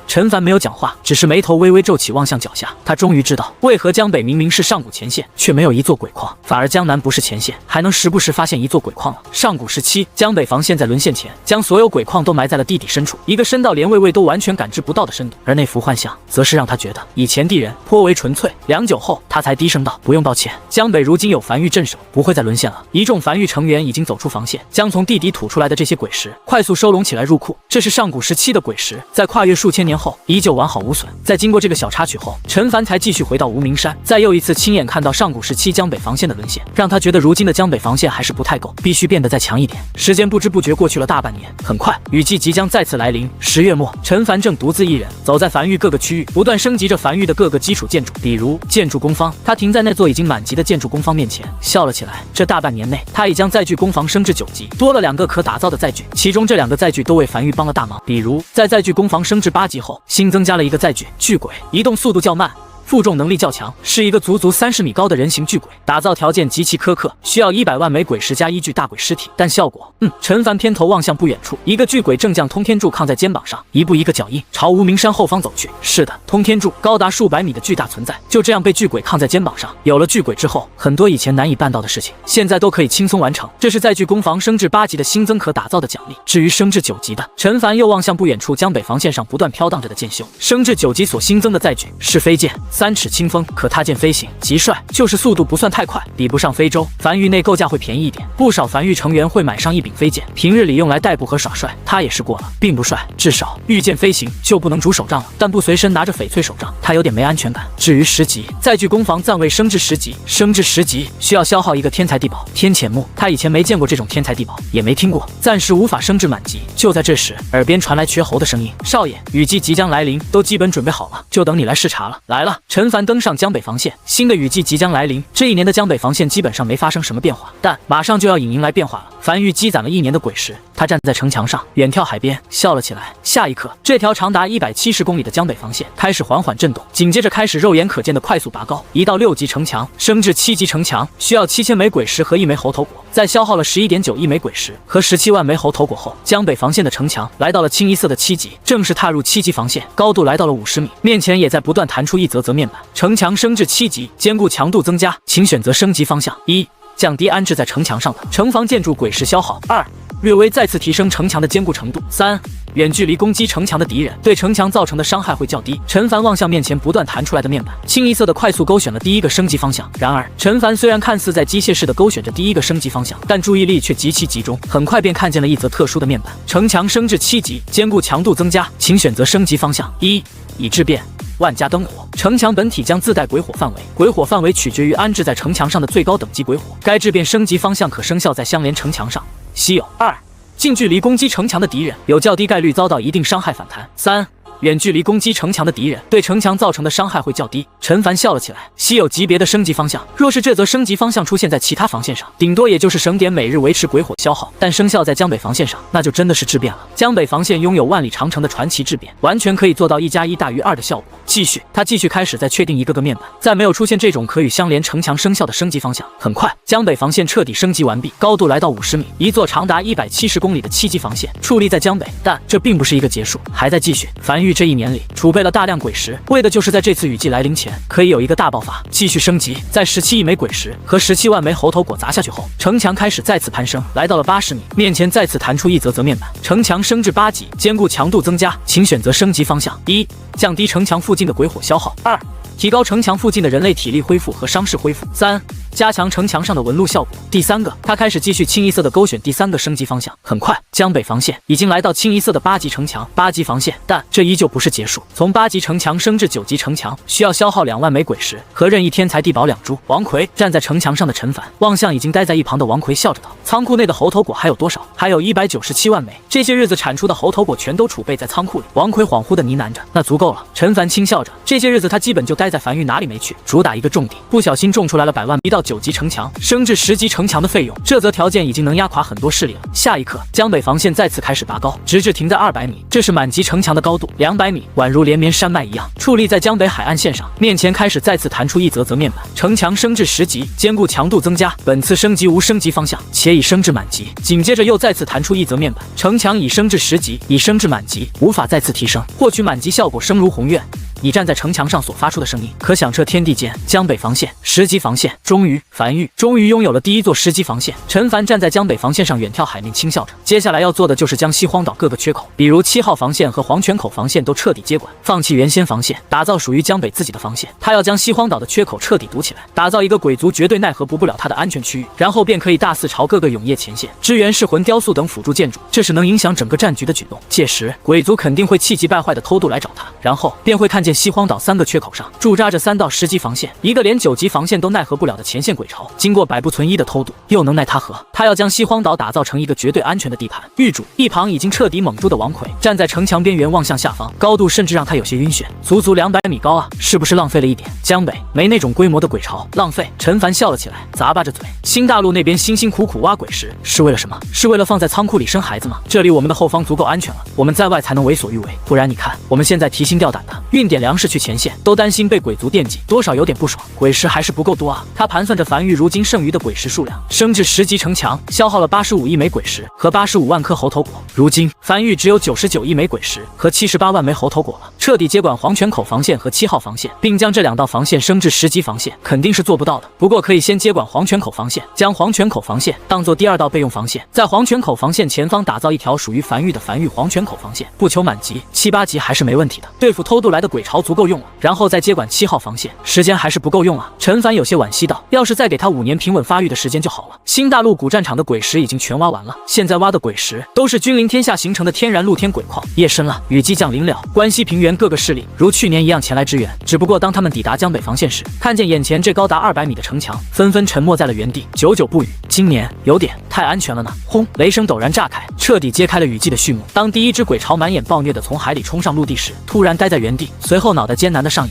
陈凡没有讲话，只是眉头微微皱起，望向脚下。他终于知道，为何江北明明是上古前线，却没有一座鬼矿，反而江南不是前线，还能时不时发现一座鬼矿了。上古时期，江北防线在沦陷前，将所有鬼矿都埋在了地底深处，一个深到连魏魏都完全感知不到的深度。而那幅幻象，则是让他觉得以前地人颇为纯粹。良久后，他才低声道：“不用道歉，江北如今有繁育镇守，不会再沦陷了。”一众繁育成员已经走出防线，将从地底吐出来的这些鬼石快速收拢起来入库。这是上古时期的鬼石，在跨越数千年后，依旧完好无损。在经过这个小插曲后，陈凡才继续回到无名山，再又一次亲眼看到上古时期江北防线的沦陷，让他觉得如今的江北防线还是不太够，必须变得再强一点。时间不知不觉过去了大半年，很快雨季即将再次来临。10月末，陈凡正独自一人走在繁育各个区域，不断升级着繁育的各个基础建筑，比如建筑工坊。他停在那座已经满级的建筑工坊面前，笑了起来。这大半年内，他已将载具工坊升至9级，多了2个可打造的载具，其中这2个载具都为繁育帮了大忙。比如在载具工坊升至8级后，新增加了一个载具巨鬼，移动速度较慢，负重能力较强，是一个足足30米高的人形巨鬼，打造条件极其苛刻，需要100万枚鬼石加1具大鬼尸体。但效果，陈凡偏头望向不远处，一个巨鬼正将通天柱扛在肩膀上，一步一个脚印，朝无名山后方走去。是的，通天柱高达数百米的巨大存在，就这样被巨鬼扛在肩膀上。有了巨鬼之后，很多以前难以办到的事情，现在都可以轻松完成。这是在巨攻防升至8级的新增可打造的奖励。至于升至9级的，陈凡又望向不远处江北防线上不断飘荡着的剑修。升至9级所新增的载具是飞剑，3尺清风，可踏剑飞行，极帅，就是速度不算太快，比不上非洲。凡域内购价会便宜一点，不少凡域成员会买上一柄飞剑，平日里用来代步和耍帅。他也是过了，并不帅，至少御剑飞行就不能拄手杖了，但不随身拿着翡翠手杖，他有点没安全感。至于10级，载具攻防暂未升至10级，升至10级需要消耗一个天才地宝天潜木，他以前没见过这种天才地宝，也没听过，暂时无法升至满级。就在这时，耳边传来缺喉的声音：“少爷，雨季即将来临，都基本准备好了，就等你来视察了。”来了。陈凡登上江北防线，新的雨季即将来临。这一年的江北防线基本上没发生什么变化，但马上就要迎来变化了。樊玉积攒了1年的鬼石，他站在城墙上，远眺海边，笑了起来。下一刻，这条长达170公里的江北防线开始缓缓震动，紧接着开始肉眼可见的快速拔高。1到6级城墙升至7级城墙需要7000枚鬼石和1枚猴头果，在消耗了11.9亿枚鬼石和17万枚猴头果后，江北防线的城墙来到了清一色的7级，正式踏入7级防线，高度来到了50米，面前也在不断弹出一则面板。城墙升至7级，坚固强度增加，请选择升级方向。1、降低安置在城墙上的城防建筑鬼石消耗。2、略微再次提升城墙的坚固程度。3、远距离攻击城墙的敌人对城墙造成的伤害会较低。陈凡望向面前不断弹出来的面板，清一色的快速勾选了第一个升级方向。然而，陈凡虽然看似在机械式的勾选着第一个升级方向，但注意力却极其集中，很快便看见了一则特殊的面板：城墙升至7级，坚固强度增加，请选择升级方向。1、已质变。万家灯火，城墙本体将自带鬼火范围，鬼火范围取决于安置在城墙上的最高等级鬼火。该质变升级方向可生效在相连城墙上。稀有。2、近距离攻击城墙的敌人有较低概率遭到一定伤害反弹。3、远距离攻击城墙的敌人对城墙造成的伤害会较低。陈凡笑了起来，稀有级别的升级方向，若是这则升级方向出现在其他防线上，顶多也就是省点每日维持鬼火消耗，但生效在江北防线上，那就真的是质变了。江北防线拥有万里长城的传奇质变，完全可以做到1+1大于2的效果。他继续开始在确定一个面板，在没有出现这种可与相连城墙生效的升级方向。很快，江北防线彻底升级完毕，高度来到50米，一座长达170公里的7级防线矗立在江北。但这并不是一个结束，还在继续。樊玉这1年里储备了大量鬼石，为的就是在这次雨季来临前可以有一个大爆发。继续升级，在17亿枚鬼石和17万枚猴头果砸下去后，城墙开始再次攀升，来到了80米，面前再次弹出一则面板：城墙升至8级，坚固强度增加，请选择升级方向。1、降低城墙附近的鬼火消耗。2、提高城墙附近的人类体力恢复和伤势恢复。3、加强城墙上的纹路效果。第3个，他开始继续清一色的勾选第3个升级方向。很快，江北防线已经来到清一色的8级城墙、8级防线，但这依旧不是结束。从8级城墙升至9级城墙，需要消耗2万枚鬼石和任意天才地宝2株。王奎站在城墙上的陈凡望向已经待在一旁的王奎，笑着道：“仓库内的猴头果还有多少？”还有197万枚。这些日子产出的猴头果全都储备在仓库里。王奎恍惚的呢喃着：“那足够了。”陈凡轻笑着：“这些日子他基本就待在樊玉，哪里没去，主打一个重点，不小心种出来了100万。1到9级城墙升至10级城墙的费用，这则条件已经能压垮很多势力了。”下一刻，江北防线再次开始拔高，直至停在200米，这是满级城墙的高度。200米宛如连绵山脉一样矗立在江北海岸线上，面前开始再次弹出一则面板：城墙升至10级，坚固强度增加，本次升级无升级方向，且已升至满级。紧接着又再次弹出一则面板：城墙已升至10级，已升至满级，无法再次提升，获取满级效果声如鸿怨。你站在城墙上所发出的声音，可响彻天地间。江北防线10级防线，终于，樊玉终于拥有了第1座10级防线。陈凡站在江北防线上远眺海面，轻笑着。接下来要做的就是将西荒岛各个缺口，比如7号防线和黄泉口防线都彻底接管，放弃原先防线，打造属于江北自己的防线。他要将西荒岛的缺口彻底堵起来，打造一个鬼族绝对奈何不了他的安全区域，然后便可以大肆朝各个永夜前线支援噬魂雕塑等辅助建筑，这是能影响整个战局的举动。届时，鬼族肯定会气急败坏的偷渡来找他，然后便会看见西荒岛3个缺口上驻扎着3到10级防线，一个连9级防线都奈何不了的前线鬼巢，经过百不存一的偷渡，又能奈他何？他要将西荒岛打造成一个绝对安全的地盘。狱主一旁已经彻底懵住的王奎站在城墙边缘望向下方，高度甚至让他有些晕眩，足足200米高啊，是不是浪费了一点？江北没那种规模的鬼巢，浪费。陈凡笑了起来，咂巴着嘴。新大陆那边辛辛苦苦挖鬼石是为了什么？是为了放在仓库里生孩子吗？这里我们的后方足够安全了，我们在外才能为所欲为，不然你看我们现在提心吊胆的，运点点粮食去前线，都担心被鬼族惦记，多少有点不爽。鬼石还是不够多啊！他盘算着樊玉如今剩余的鬼石数量，升至10级城墙，消耗了85亿枚鬼石和85万颗猴头果。如今樊玉只有99亿枚鬼石和78万枚猴头果了，彻底接管黄泉口防线和7号防线，并将这2道防线升至10级防线，肯定是做不到的。不过可以先接管黄泉口防线，将黄泉口防线当做第2道备用防线，在黄泉口防线前方打造一条属于樊玉的樊玉黄泉口防线，不求满级，7、8级还是没问题的。对付偷渡来的鬼巢足够用了，然后再接管7号防线，时间还是不够用啊。陈凡有些惋惜道，要是再给他5年平稳发育的时间就好了。新大陆古战场的鬼石已经全挖完了，现在挖的鬼石都是君临天下形成的天然露天鬼矿。夜深了，雨即将临了，关西平原各个势力如去年一样前来支援，只不过当他们抵达江北防线时，看见眼前这高达200米的城墙，纷纷沉默在了原地，久久不语。今年有点太安全了呢！轰！雷声陡然炸开，彻底揭开了雨季的序幕。当第一只鬼巢满眼暴虐的从海里冲上陆地时，突然呆在原地，随后脑袋艰难的上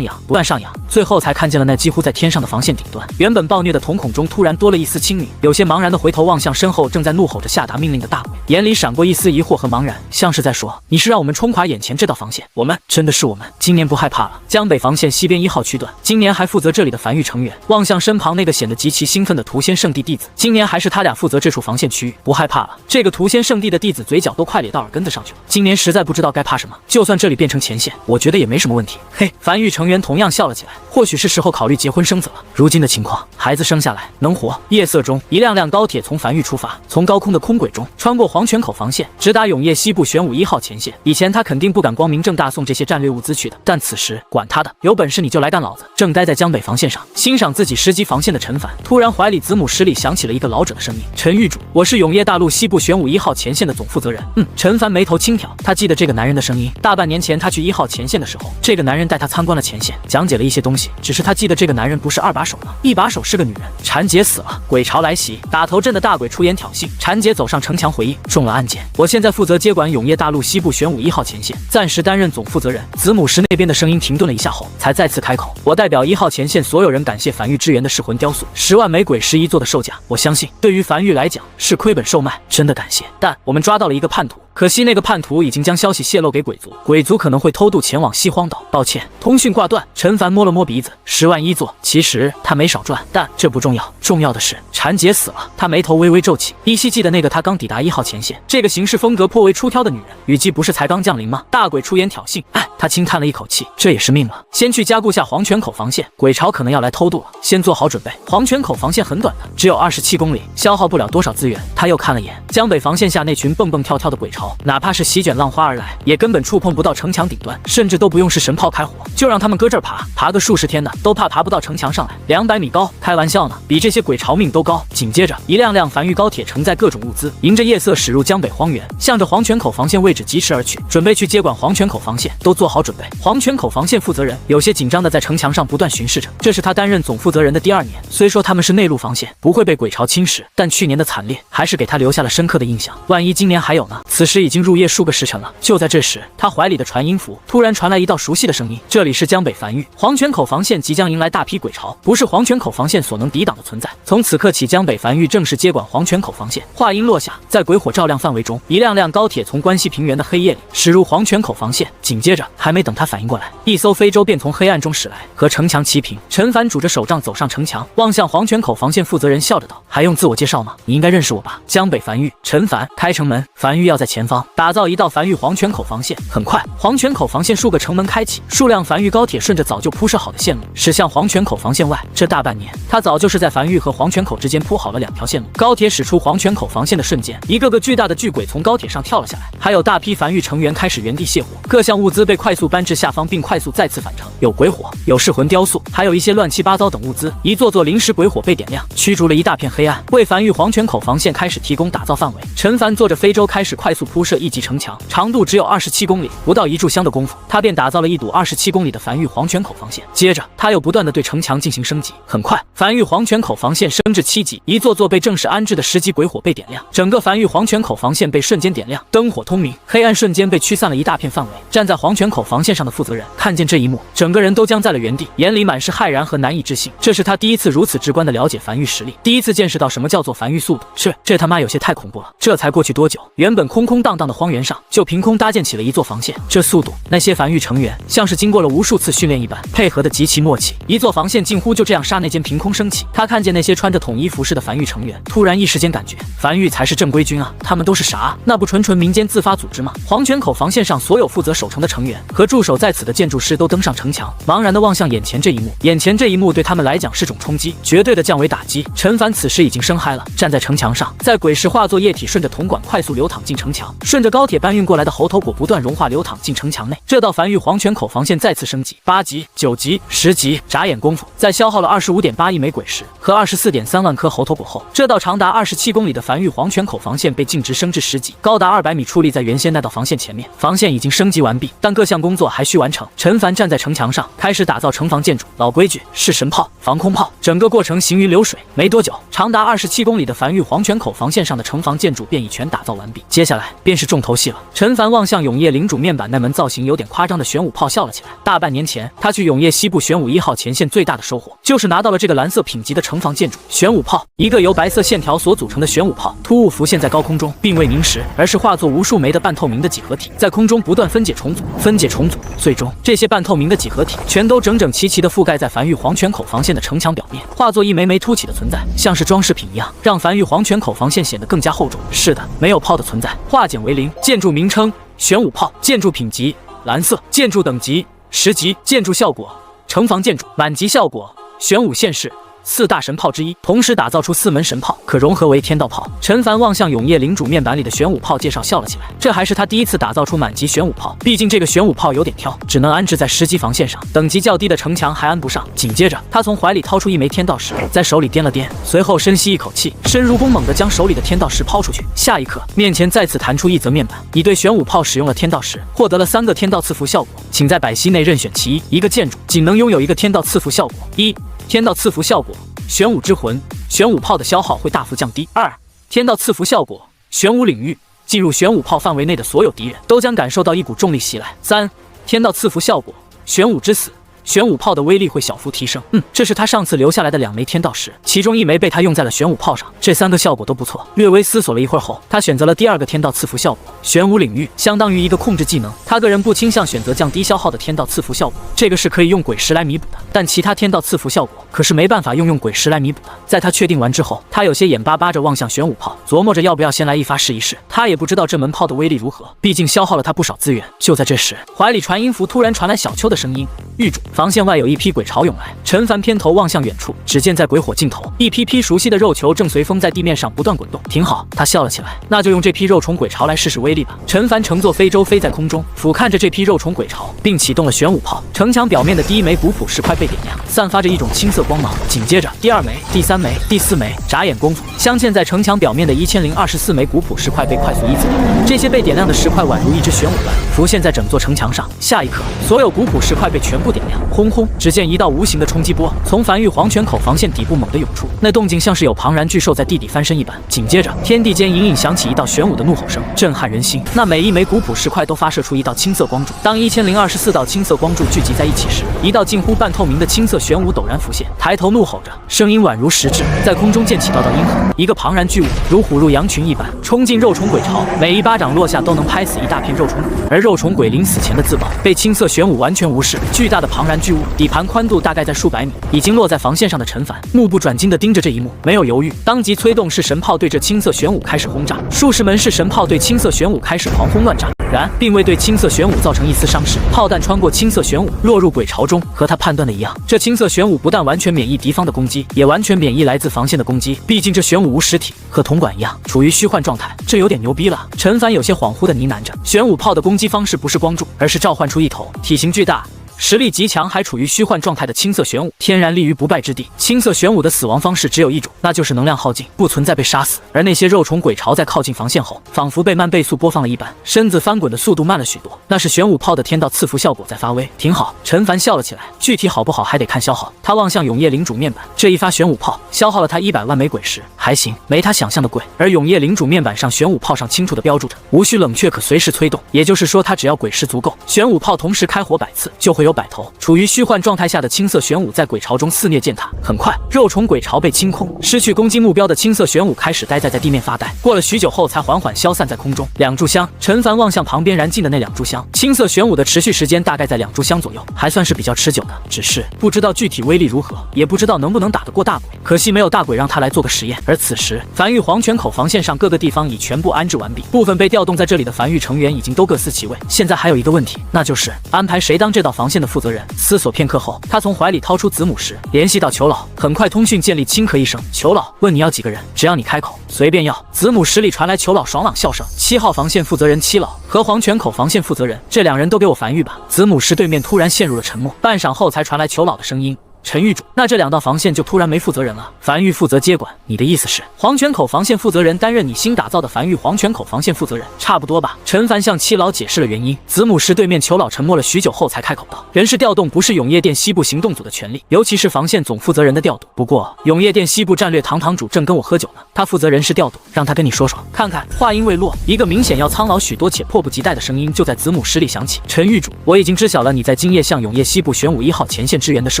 仰，不断上仰，最后才看见了那几乎在天上的防线顶端。原本暴虐的瞳孔中突然多了一丝清明，有些茫然的回头望向身后正在怒吼着下达命令的大鬼，眼里闪过一丝疑惑和茫然，像是在说：“你是让我们冲垮眼前这道防线？我们真的是我们，今年不害怕了。”江北防线西边1号区段，今年还负责这里的樊玉成员望向身旁那个显得极其兴奋的屠仙圣地弟子，今年还是他俩负责这处防线区域，不害怕了。这个屠仙圣地的弟子嘴角都快咧到耳根子上去了，今年实在不知道该怕什么。就算这里变成前线，我觉得也没什么问题。嘿，樊玉成员同样笑了起来，或许是时候考虑结婚生子了。如今的情况，孩子生下来能活。夜色中，一辆辆高铁从樊玉出发，从高空的空轨中穿过黄泉口防线，直达永业西部玄武1号前线。以前他肯定不敢光明正大送这些战略物资去的，但此时管他的，有本事你就来干老子！正待在江北防线上欣赏自己10级防线的陈凡，突然怀里子母室里响起了一个老者的声音：“陈狱主，我是永业大陆西部玄武1号前线的总负责人。”陈凡眉头轻挑，他记得这个男人的声音。大半年前他去1号前线的时候，这个男人带他参观了前线，讲解了一些东西。只是他记得这个男人不是2把手了，1把手是个女人。禅姐死了，鬼巢来袭，打头阵的大鬼出言挑衅。禅姐走上城墙回应，中了案件。我现在负责接管永业大陆西部玄武1号前线，暂时担任总负责人。子母石那边的声音停顿了一下后，才再次开口：“我代表1号前线所有人感谢樊玉支援的噬魂雕塑，10万枚鬼石一座的售价，我相信对于樊玉来讲是亏本售卖，真的感谢。但我们抓到了一个叛徒。”可惜那个叛徒已经将消息泄露给鬼族，鬼族可能会偷渡前往西荒岛。抱歉，通讯挂断。陈凡摸了摸鼻子，10万一座，其实他没少赚，但这不重要，重要的是禅姐死了。他眉头微微皱起，依稀记得那个他刚抵达1号前线，这个行事风格颇为出挑的女人。雨季不是才刚降临吗？大鬼出言挑衅，他轻叹了一口气，这也是命了。先去加固下黄泉口防线，鬼巢可能要来偷渡了，先做好准备。黄泉口防线很短的，只有27公里，消耗不了多少资源。他又看了眼江北防线下那群蹦蹦跳跳的鬼巢，哪怕是席卷浪花而来，也根本触碰不到城墙顶端，甚至都不用是神炮开火，就让他们搁这儿爬个数十天的，都怕爬不到城墙上来。200米高，开玩笑呢，比这些鬼巢命都高。紧接着，一辆辆樊玉高铁承载各种物资，迎着夜色驶入江北荒原，向着黄泉口防线位置疾驰而去，准备去接管黄泉口防线。都做好准备。黄泉口防线负责人有些紧张的在城墙上不断巡视着，这是他担任总负责人的第2年。虽说他们是内陆防线，不会被鬼巢侵蚀，但去年的惨烈还是给他留下了深刻的印象。万一今年还有呢？此时已经入夜数个时辰了。就在这时，他怀里的传音符突然传来一道熟悉的声音：“这里是江北樊玉，黄泉口防线即将迎来大批鬼巢，不是黄泉口防线所能抵挡的存在。从此刻起，江北樊玉正式接管黄泉口防线。”话音落下，在鬼火照亮范围中，一辆辆高铁从关西平原的黑夜里驶入黄泉口防线。紧接着，还没等他反应过来，一艘非洲便从黑暗中驶来，和城墙齐平。陈凡拄着手杖走上城墙，望向黄泉口防线负责人，笑着道：“还用自我介绍吗？你应该认识我吧？江北樊玉，陈凡。开城门，樊玉要在前方打造一道樊玉黄泉口防线。”很快，黄泉口防线数个城门开启，数辆樊玉高铁顺着早就铺设好的线路驶向黄泉口防线外。这大半年，他早就是在樊玉和黄泉口之间铺好了2条线路。高铁驶出黄泉口防线的瞬间，一个个巨大的巨鬼从高铁上跳了下来，还有大批樊玉成员开始原地卸火，各项物资被快速搬至下方，并快速再次返程。有鬼火，有噬魂雕塑，还有一些乱七八糟等物资。一座座临时鬼火被点亮，驱逐了一大片黑暗，为樊玉黄泉口防线开始提供打造范围。陈凡坐着非洲开始快速铺设1级城墙，长度只有27公里，不到1炷香的功夫，他便打造了一堵27公里的樊玉黄泉口防线。接着，他又不断的对城墙进行升级。很快，樊玉黄泉口防线升至7级，一座座被正式安置的10级鬼火被点亮，整个樊玉黄泉口防线被瞬间点亮，灯火通明，黑暗瞬间被驱散了一大片范围。站在黄泉口防线上的负责人看见这一幕，整个人都僵在了原地，眼里满是骇然和难以置信。这是他第一次如此直观的了解樊玉实力，第一次见识到什么叫做樊玉速度。这他妈有些太恐怖了。这才过去多久，原本空空空荡荡的荒原上就凭空搭建起了一座防线。这速度，那些繁育成员像是经过了无数次训练一般，配合的极其默契。一座防线近乎就这样刹那间凭空升起。他看见那些穿着统一服饰的繁育成员，突然一时间感觉繁育才是正规军啊！他们都是啥？那不纯民间自发组织吗？黄泉口防线上所有负责守城的成员和驻守在此的建筑师都登上城墙，茫然地望向眼前这一幕。眼前这一幕对他们来讲是种冲击，绝对的降维打击。陈凡此时已经生嗨了，站在城墙上，在鬼石化作液体顺着铜管快速流淌进城墙，顺着高铁搬运过来的猴头果不断融化流淌进城墙内。这道繁育黄泉口防线再次升级，8级、9级、10级，眨眼功夫，在消耗了25.8亿枚鬼石和24.3万颗猴头果后，这道长达27公里的繁育黄泉口防线被径直升至10级，高达200米，矗立在原先那道防线前面。防线已经升级完毕，但各项工作还需完成。陈凡站在城墙上，开始打造城防建筑。老规矩，是神炮、防空炮，整个过程行云流水。没多久，长达27公里的繁育黄泉口防线上的城防建筑便已全打造完毕。接下来便是重头戏了。陈凡望向永业领主面板那门造型有点夸张的玄武炮笑了起来。大半年前，他去永业西部玄武1号前线最大的收获，就是拿到了这个蓝色品级的城防建筑玄武炮。一个由白色线条所组成的玄武炮突兀浮现在高空中，并未凝实，而是化作无数枚的半透明的几何体，在空中不断分解重组，分解重组，最终这些半透明的几何体全都整整齐齐地覆盖在繁育黄泉口防线的城墙表面，化作一枚枚凸起的存在，像是装饰品一样，让繁育黄泉口防线显得更加厚重。是的，没有炮的存在，化简为零。建筑名称：玄武炮，建筑品级：蓝色，建筑等级：10级，建筑效果：城防建筑，满级效果：玄武现世4大神炮之一，同时打造出4门神炮，可融合为天道炮。陈凡望向永业领主面板里的玄武炮，介绍笑了起来。这还是他第一次打造出满级玄武炮，毕竟这个玄武炮有点挑，只能安置在10级防线上，等级较低的城墙还安不上。紧接着，他从怀里掏出一枚天道石，在手里掂了掂，随后深吸一口气，深如弓，猛地将手里的天道石抛出去。下一刻，面前再次弹出一则面板：你对玄武炮使用了天道石，获得了3个天道赐福效果，请在百息内任选其一。一个建筑仅能拥有1个天道赐福效果。1、天道赐福效果：玄武之魂，玄武炮的消耗会大幅降低。2、天道赐福效果：玄武领域，进入玄武炮范围内的所有敌人都将感受到一股重力袭来。3、天道赐福效果：玄武之死，玄武炮的威力会小幅提升。这是他上次留下来的2枚天道石，其中1枚被他用在了玄武炮上，这3个效果都不错。略微思索了一会儿后，他选择了第2个天道赐福效果，玄武领域，相当于一个控制技能。他个人不倾向选择降低消耗的天道赐福效果，这个是可以用鬼石来弥补的，但其他天道赐福效果可是没办法用鬼石来弥补的。在他确定完之后，他有些眼巴巴着望向玄武炮，琢磨着要不要先来一发试一试。他也不知道这门炮的威力如何，毕竟消耗了他不少资源。就在这时，怀里传音符突然传来小秋的声音：狱主，防线外有一批鬼潮涌来。陈凡偏头望向远处，只见在鬼火尽头，一批批熟悉的肉球正随风在地面上不断滚动。挺好，他笑了起来，那就用这批肉虫鬼潮来试试威力吧。陈凡乘坐飞舟飞在空中，俯瞰着这批肉虫鬼潮，并启动了玄武炮。城墙表面的第1枚古朴石块被点亮，散发着一种青色光芒。紧接着，第2枚、第3枚、第4枚，眨眼功夫，镶嵌在城墙表面的1024枚古朴石块被快速依次点亮。这些被点亮的石块宛如一只玄武卵，浮现在整座城墙上。下一刻，所有古朴石块被全部点亮。轰轰！只见一道无形的冲击波从繁育黄泉口防线底部猛地涌出，那动静像是有庞然巨兽在地底翻身一般。紧接着，天地间隐隐响起一道玄武的怒吼声，震撼人心。那每1枚古朴石块都发射出一道青色光柱。当1024道青色光柱聚集在一起时，一道近乎半透明的青色玄武陡然浮现，抬头怒吼着，声音宛如实质，在空中溅起道道阴痕。一个庞然巨物如虎入羊群一般冲进肉虫鬼巢，每一巴掌落下都能拍死一大片肉虫鬼。而肉虫鬼临死前的自爆被青色玄武完全无视。巨大的庞然巨物底盘宽度大概在数百米，已经落在防线上的陈凡目不转睛地盯着这一幕，没有犹豫，当即催动式神炮对着青色玄武开始轰炸。数十门式神炮对青色玄武开始狂轰乱炸，然并未对青色玄武造成一丝伤势。炮弹穿过青色玄武，落入鬼巢中。和他判断的一样，这青色玄武不但完全免疫敌方的攻击，也完全免疫来自防线的攻击。毕竟这玄武无实体，和铜管一样处于虚幻状态，这有点牛逼了。陈凡有些恍惚地呢喃着，玄武炮的攻击方式不是光柱，而是召唤出一头体型巨大、实力极强还处于虚幻状态的青色玄武，天然立于不败之地。青色玄武的死亡方式只有一种，那就是能量耗尽，不存在被杀死。而那些肉虫鬼巢在靠近防线后，仿佛被慢倍速播放了一般，身子翻滚的速度慢了许多。那是玄武炮的天道赐福效果在发威，挺好。陈凡笑了起来，具体好不好还得看消耗。他望向永业领主面板，这一发玄武炮消耗了他100万枚鬼石，还行，没他想象的贵。而永业领主面板上玄武炮上清楚地标注着无需冷却，可随时催动，也就是说他只要鬼石足够，玄武炮同时开火100次就会有有100头。处于虚幻状态下的青色玄武在鬼巢中肆虐践踏。很快，肉虫鬼巢被清空，失去攻击目标的青色玄武开始呆在地面发呆。过了许久后，才缓缓消散在空中。2炷香，陈凡望向旁边燃尽的那2炷香，青色玄武的持续时间大概在2炷香左右，还算是比较持久的。只是不知道具体威力如何，也不知道能不能打得过大鬼。可惜没有大鬼让他来做个实验。而此时，繁域黄泉口防线上各个地方已全部安置完毕，部分被调动在这里的繁域成员已经都各司其位。现在还有一个问题，那就是安排谁当这道防线的负责人。思索片刻后，他从怀里掏出子母石，联系到裘老。很快通讯建立，轻咳一声：“裘老，问你要几个人？只要你开口，随便要。”子母石里传来裘老爽朗笑声：“7号防线负责人七老和黄泉口防线负责人，这2人都给我繁育吧。”子母石对面突然陷入了沉默，半晌后才传来裘老的声音：“陈狱主，那这2道防线就突然没负责人了？繁育负责接管，你的意思是黄泉口防线负责人担任你新打造的繁育黄泉口防线负责人？差不多吧。”陈凡向七老解释了原因。子母石对面裘老沉默了许久后才开口道：“人事调动不是永业殿西部行动组的权利，尤其是防线总负责人的调度。不过永业殿西部战略堂堂主正跟我喝酒呢，他负责人事调度，让他跟你说说看看。”话音未落，一个明显要苍老许多且迫不及待的声音就在子母石里响起：“陈狱主，我已经知晓了你在今夜向永业西部玄武1号前线支援的噬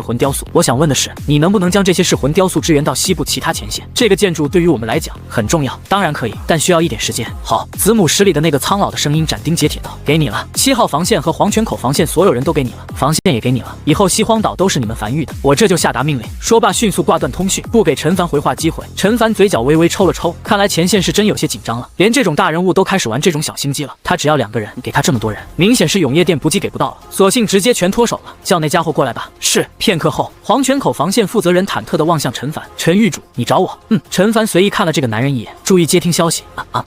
魂雕塑，我想问的是，你能不能将这些噬魂雕塑支援到西部其他前线？这个建筑对于我们来讲很重要。”“当然可以，但需要一点时间。”“好。”子母石里的那个苍老的声音斩钉截铁道：“给你了，7号防线和黄泉口防线所有人都给你了，防线也给你了，以后西荒岛都是你们繁育的，我这就下达命令。”说罢迅速挂断通讯，不给陈凡回话机会。陈凡嘴角微微抽了抽，看来前线是真有些紧张了，连这种大人物都开始玩这种小心机了。他只要2个人，给他这么多人，明显是永业殿补给给不到了，索性直接全脱手了。叫那家伙过来吧。是。片刻后，黄泉口防线负责人忐忑地望向陈凡：“陈狱主，你找我？”“陈凡随意看了这个男人一眼，注意接听消息。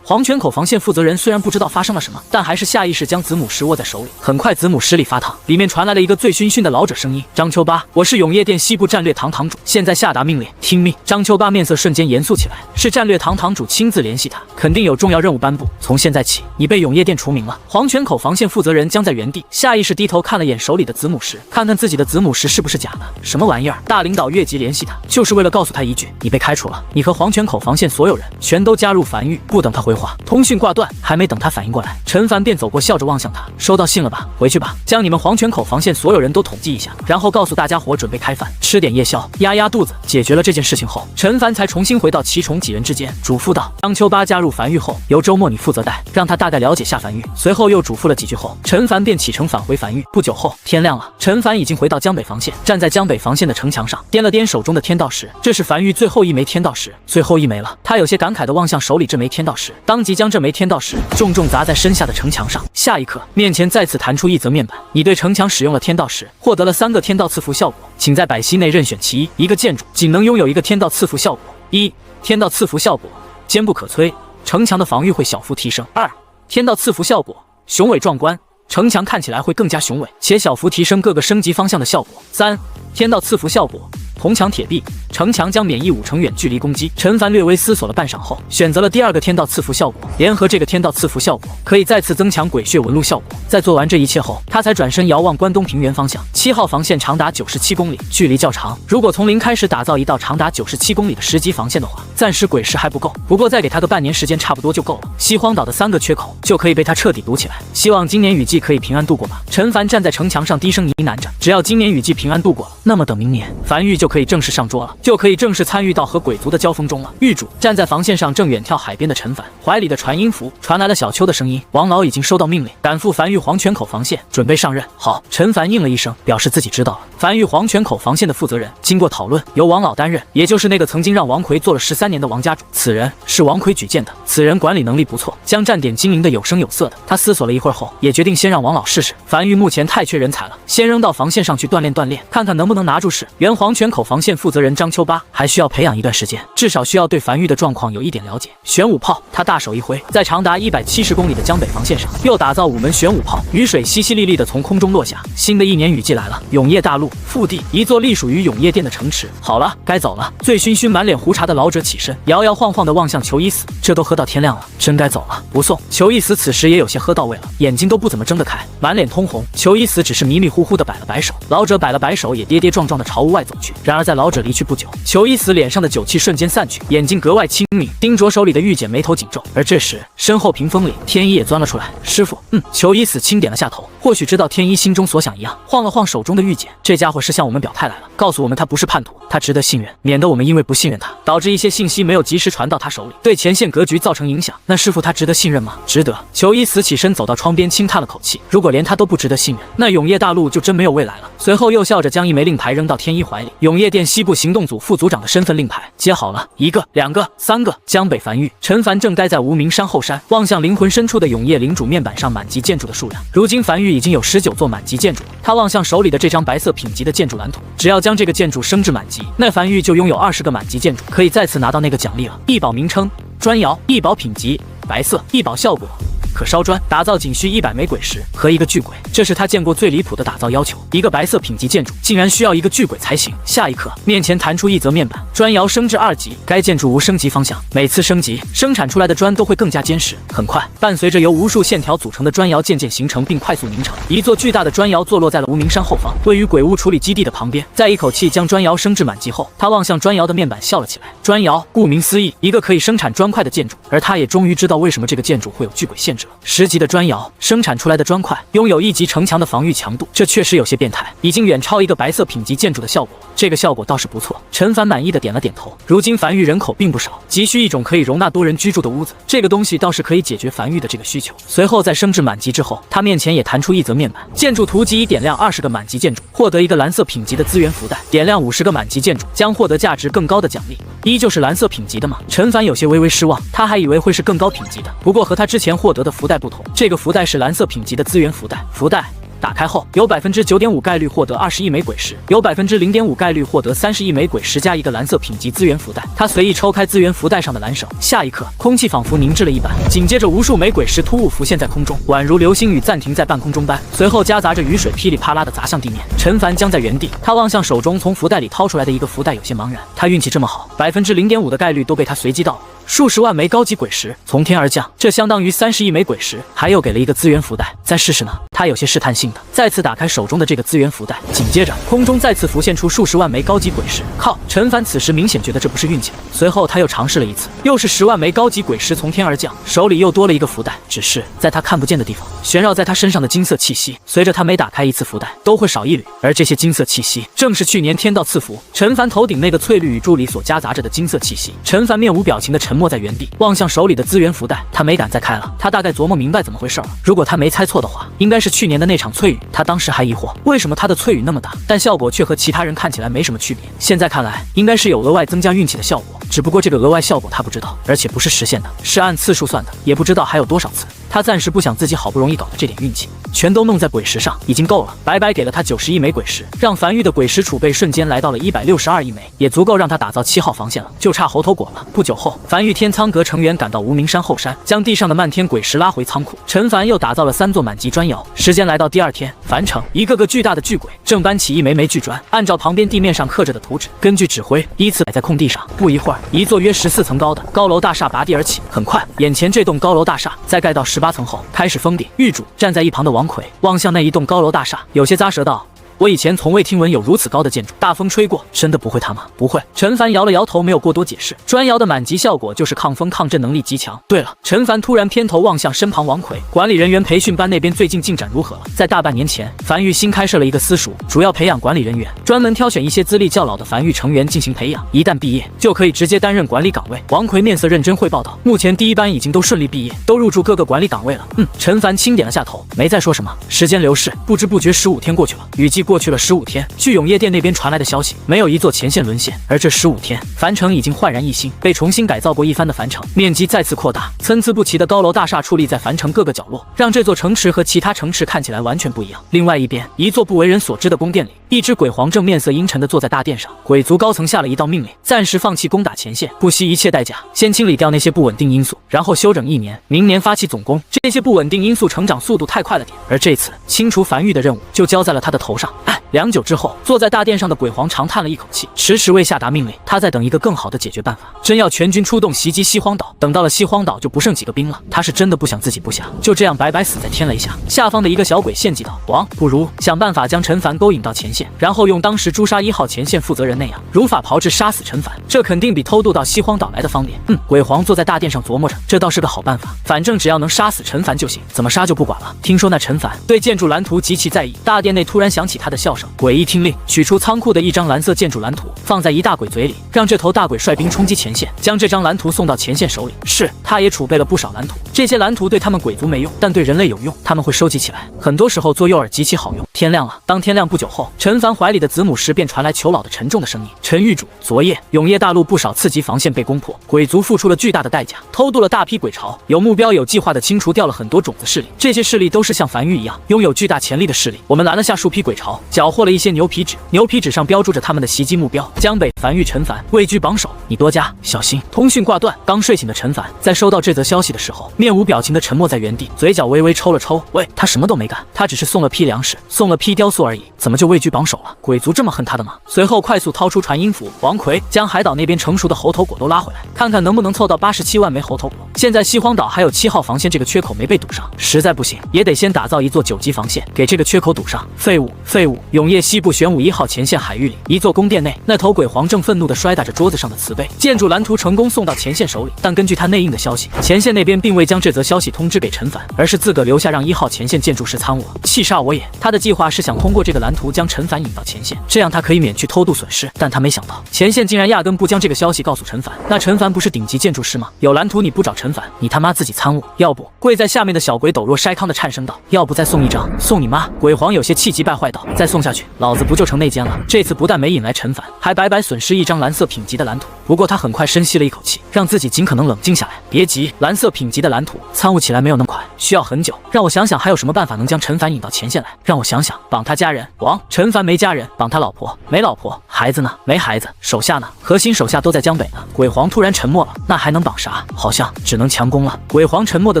黄泉口防线负责人虽然不知道发生了什么，但还是下意识将子母石握在手里。很快，子母石里发烫，里面传来了一个醉醺醺的老者声音：“张秋八，我是永业殿西部战略堂堂主，现在下达命令，听命。”张秋八面色瞬间严肃起来：“是战略堂堂主亲自联系他，肯定有重要任务颁布。从现在起，你被永业殿除名了。”黄泉口防线负责人僵在原地，下意识低头看了眼手里的子母石，看看自己的子母石是不是假的。什么玩意儿？大领导越级联系他，就是为了告诉他一句：你被开除了，你和黄泉口防线所有人全都加入繁育。不等他回话，通讯挂断，还没等他反应过来，陈凡便走过，笑着望向他：“收到信了吧？回去吧，将你们黄泉口防线所有人都统计一下，然后告诉大家伙准备开饭，吃点夜宵，压压肚子。”解决了这件事情后，陈凡才重新回到奇宠几人之间，嘱咐道：“张秋八加入繁育后，由周末你负责带，让他大概了解下繁育。”随后又嘱咐了几句后，陈凡便启程返回繁育。不久后，天亮了，陈凡已经回到江北防线，站在江北防线的城墙上，掂了掂手中的天道石，这是繁育最后一枚天道石，最后一枚了。他有些感慨地望向手里这枚天道石，当即将这枚天道石重重砸在身下的城墙上。下一刻，面前再次弹出一则面板：你对城墙使用了天道石，获得了3个天道赐福效果，请在百息内任选其一。一个建筑仅能拥有1个天道赐福效果。1. 天道赐福效果，坚不可摧，城墙的防御会小幅提升。2. 天道赐福效果，雄伟壮观，城墙看起来会更加雄伟，且小幅提升各个升级方向的效果。3. 天道赐福效果，铜墙铁壁，城墙将免疫5成远距离攻击。陈凡略微思索了半晌后，选择了第2个天道赐福效果。联合这个天道赐福效果，可以再次增强鬼血纹路效果。在做完这一切后，他才转身遥望关东平原方向。7号防线长达97公里，距离较长。如果从零开始打造一道长达97公里的10级防线的话，暂时鬼石还不够。不过再给他个半年时间，差不多就够了。西荒岛的3个缺口就可以被他彻底堵起来。希望今年雨季可以平安度过吧。陈凡站在城墙上低声呢喃着：只要今年雨季平安度过了，那么等明年繁育就可以正式上桌了，就可以正式参与到和鬼族的交锋中了。狱主站在防线上正远眺海边的陈凡，怀里的传音符传来了小邱的声音：王老已经收到命令，赶赴繁育黄泉口防线，准备上任。好，陈凡应了一声，表示自己知道了。繁育黄泉口防线的负责人经过讨论，由王老担任，也就是那个曾经让王奎做了13年的王家主。此人是王奎举荐的，此人管理能力不错，将站点经营的有声有色的。他思索了一会儿后，也决定先让王老试试。繁育目前太缺人才了，先扔到防线上去锻炼锻炼，看看能不能拿住势。原黄泉口防线负责人张秋八还需要培养一段时间，至少需要对繁育的状况有一点了解。玄武炮，他大手一挥，在长达170公里的江北防线上又打造5门玄武炮，雨水淅淅沥沥的从空中落下。新的一年雨季来了，永业大陆腹地，一座隶属于永夜殿的城池。好了，该走了。醉醺醺、满脸胡茬的老者起身，摇摇晃晃地望向裘伊死。这都喝到天亮了，真该走了。不送。裘伊死此时也有些喝到位了，眼睛都不怎么睁得开，满脸通红。裘伊死只是迷迷糊糊地摆了摆手，老者摆了摆手，也跌跌撞撞地朝屋外走去。然而在老者离去不久，裘伊死脸上的酒气瞬间散去，眼睛格外清明，盯着手里的玉简，眉头紧皱。而这时，身后屏风里，天一也钻了出来。师傅，裘伊死轻点了下头，或许知道天一心中所想一样，晃了晃手中的玉简。这家伙是向我们表态来了，告诉我们他不是叛徒，他值得信任，免得我们因为不信任他，导致一些信息没有及时传到他手里，对前线格局造成影响。那师傅他值得信任吗？值得。裘伊死起身走到窗边，轻叹了口气。如果连他都不值得信任，那永夜大陆就真没有未来了。随后又笑着将一枚令牌扔到天一怀里，永夜殿西部行动组副组长的身份令牌，接好了，1个、2个、3个。江北繁玉，陈凡正待在无名山后山，望向灵魂深处的永夜领主面板上满级建筑的数量。如今繁玉已经有19座满级建筑了。他望向手里的这张白色品级的建筑蓝图，只要将这个建筑升至满级，那繁玉就拥有20个满级建筑，可以再次拿到那个奖励了。一宝名称砖窑，一宝品级白色，一宝效果可烧砖，打造仅需100枚鬼石和1个巨鬼，这是他见过最离谱的打造要求。一个白色品级建筑竟然需要1个巨鬼才行。下一刻，面前弹出一则面板，砖窑升至2级，该建筑无升级方向，每次升级生产出来的砖都会更加坚实。很快，伴随着由无数线条组成的砖窑渐渐形成并快速凝成，一座巨大的砖窑坐落在了无名山后方，位于鬼屋处理基地的旁边。在一口气将砖窑升至满级后，他望向砖窑的面板笑了起来。砖窑顾名思义，一个可以生产砖块的建筑，而他也终于知道为什么这个建筑会有巨鬼限制了。10级的砖窑生产出来的砖块拥有1级城墙的防御强度，这确实有些变态，已经远超一个白色品级建筑的效果。这个效果倒是不错。陈凡满意的点了点头。如今繁玉人口并不少，急需一种可以容纳多人居住的屋子，这个东西倒是可以解决繁玉的这个需求。随后在升至满级之后，他面前也弹出一则面板，建筑图集已点亮20个满级建筑，获得1个蓝色品级的资源福袋，点亮50个满级建筑将获得价值更高的奖励。依旧是蓝色品级的吗？陈凡有些微微失望，他还以为会是更高品级的，不过和他之前获得的福袋不同，这个福袋是蓝色品级的资源福袋。福袋打开后，有 9.5% 概率获得21枚鬼石，有 0.5% 概率获得31枚鬼石加1个蓝色品级资源福袋。他随意抽开资源福袋上的蓝绳，下一刻，空气仿佛凝滞了一般，紧接着无数枚鬼石突兀浮现在空中，宛如流星雨暂停在半空中般，随后夹杂着雨水噼里啪啦的砸向地面。陈凡僵在原地，他望向手中从福袋里掏出来的1个福袋，有些茫然。他运气这么好，0.5%的概率都被他随机到了。数十万枚高级鬼石从天而降，这相当于31枚鬼石，还有给了1个资源福袋。再试试呢？他有些试探性的再次打开手中的这个资源福袋，紧接着空中再次浮现出数十万枚高级鬼石。靠！陈凡此时明显觉得这不是运气了。随后他又尝试了一次，又是10万枚高级鬼石从天而降，手里又多了1个福袋。只是在他看不见的地方，旋绕在他身上的金色气息，随着他每打开一次福袋，都会少一缕。而这些金色气息，正是去年天道赐福陈凡头顶那个翠绿雨柱里所夹杂着的金色气息。陈凡面无表情的沉默在原地，望向手里的资源福袋，他没敢再开了。他大概琢磨明白怎么回事了。如果他没猜错的话，应该是去年的那场翠雨。他当时还疑惑，为什么他的翠雨那么大，但效果却和其他人看起来没什么区别。现在看来，应该是有额外增加运气的效果，只不过这个额外效果他不知道，而且不是实现的，是按次数算的，也不知道还有多少次。他暂时不想自己好不容易搞的这点运气全都弄在鬼石上，已经够了。白白给了他91枚鬼石，让樊玉的鬼石储备瞬间来到了162亿枚，也足够让他打造7号防线了，就差猴头果了。不久后，樊玉天仓阁成员赶到无名山后山，将地上的漫天鬼石拉回仓库。陈凡又打造了3座满级砖窑。时间来到第2天，樊城一个个巨大的巨鬼正搬起一枚枚巨砖，按照旁边地面上刻着的图纸，根据指挥依次摆在空地上。不一会儿，一座约14层高的高楼大厦拔地而起。很快，眼前这栋高楼大厦在盖到18层后开始封顶。狱主站在一旁的王魁望向那一栋高楼大厦，有些咂舌道：“我以前从未听闻有如此高的建筑，大风吹过，真的不会塌吗？”不会。陈凡摇了摇头，没有过多解释。砖窑的满级效果就是抗风抗震能力极强。对了，陈凡突然偏头望向身旁王魁，管理人员培训班那边最近进展如何了？在大半年前，樊玉新开设了一个私塾，主要培养管理人员，专门挑选一些资历较老的樊玉成员进行培养，一旦毕业就可以直接担任管理岗位。王魁面色认真汇报道：“目前第1班已经都顺利毕业，都入驻各个管理岗位了。”陈凡轻点了下头，没再说什么。时间流逝，不知不觉15天过去了。雨季过去了15天，据永夜殿那边传来的消息，没有一座前线沦陷。而这15天，樊城已经焕然一新，被重新改造过一番的樊城，面积再次扩大，参差不齐的高楼大厦矗立在樊城各个角落，让这座城池和其他城池看起来完全不一样。另外一边，一座不为人所知的宫殿里，一只鬼皇正面色阴沉地坐在大殿上。鬼族高层下了一道命令，暂时放弃攻打前线，不惜一切代价先清理掉那些不稳定因素，然后休整1年，明年发起总攻。这些不稳定因素成长速度太快了点，而这次清除樊玉的任务就交在了他的头上。良久之后，坐在大殿上的鬼皇长叹了一口气，迟迟未下达命令。他在等一个更好的解决办法，真要全军出动袭击西荒岛。等到了西荒岛，就不剩几个兵了。他是真的不想自己部下就这样白白死在天雷下。下方的一个小鬼献计道：“王，不如想办法将陈凡勾引到前线，然后用当时诛杀1号前线负责人那样，如法炮制杀死陈凡。这肯定比偷渡到西荒岛来的方便。”鬼皇坐在大殿上琢磨着，这倒是个好办法，反正只要能杀死陈凡就行，怎么杀就不管了。听说那陈凡对建筑蓝图极其在意，大殿内突然响起他的笑声。鬼一听令，取出仓库的一张蓝色建筑蓝图，放在一大鬼嘴里，让这头大鬼率兵冲击前线，将这张蓝图送到前线手里。是，他也储备了不少蓝图，这些蓝图对他们鬼族没用，但对人类有用，他们会收集起来，很多时候做诱饵极其好用。天亮了，当天亮不久后，陈凡怀里的子母时便传来裘老的沉重的声音：“陈狱主，昨夜永业大陆不少次级防线被攻破，鬼族付出了巨大的代价，偷渡了大批鬼巢，有目标有计划地清除掉了很多种子势力。这些势力都是像樊玉一样拥有巨大潜力的势力。我们拦了下数批鬼巢，缴获了一些牛皮纸，牛皮纸上标注着他们的袭击目标：江北、樊玉、陈凡位居榜首，你多加小心。”通讯挂断，刚睡醒的陈凡在收到这则消息的时候，面无表情地沉默在原地，嘴角微微抽了抽。喂，他什么都没干，他只是送了批粮食，送了批雕塑而已，怎么就位居榜首了？鬼族这么恨他的吗？随后快速掏出传音符，王奎将海岛那边成熟的猴头果都拉回来，看看能不能凑到87万枚猴头果。现在西荒岛还有7号防线这个缺口没被堵上，实在不行也得先打造一座9级防线，给这个缺口堵上。废物！废物！永业西部玄武1号前线海域里，一座宫殿内，那头鬼皇正愤怒地摔打着桌子上的瓷杯。建筑蓝图成功送到前线手里，但根据他内应的消息，前线那边并未将这则消息通知给陈凡，而是自个留下让1号前线建筑师参悟了。气煞我也！他的计划是想通过这个蓝图将陈凡引到前线，这样他可以免去偷渡损失。但他没想到前线竟然压根不将这个消息告诉陈凡。那陈凡不是顶级建筑师吗？有蓝图你不找陈凡，你他妈自己参悟！要不……跪在下面的小鬼抖若筛糠的颤声道：“要不再送一张？送你妈！”鬼皇有些气急败坏道：“再送下去，老子不就成内奸了？这次不但没引来陈凡，还白白损失一张蓝色品级的蓝图。”不过他很快深吸了一口气，让自己尽可能冷静下来。别急，蓝色品级的蓝图参悟起来没有那么快，需要很久。让我想想还有什么办法能将陈凡引到前线来。让我想想，绑他家人。王，陈凡没家人，绑他老婆没老婆，孩子呢？没孩子，手下呢？核心手下都在江北呢。鬼皇突然沉默了，那还能绑啥？好像只能强攻了。鬼皇沉默地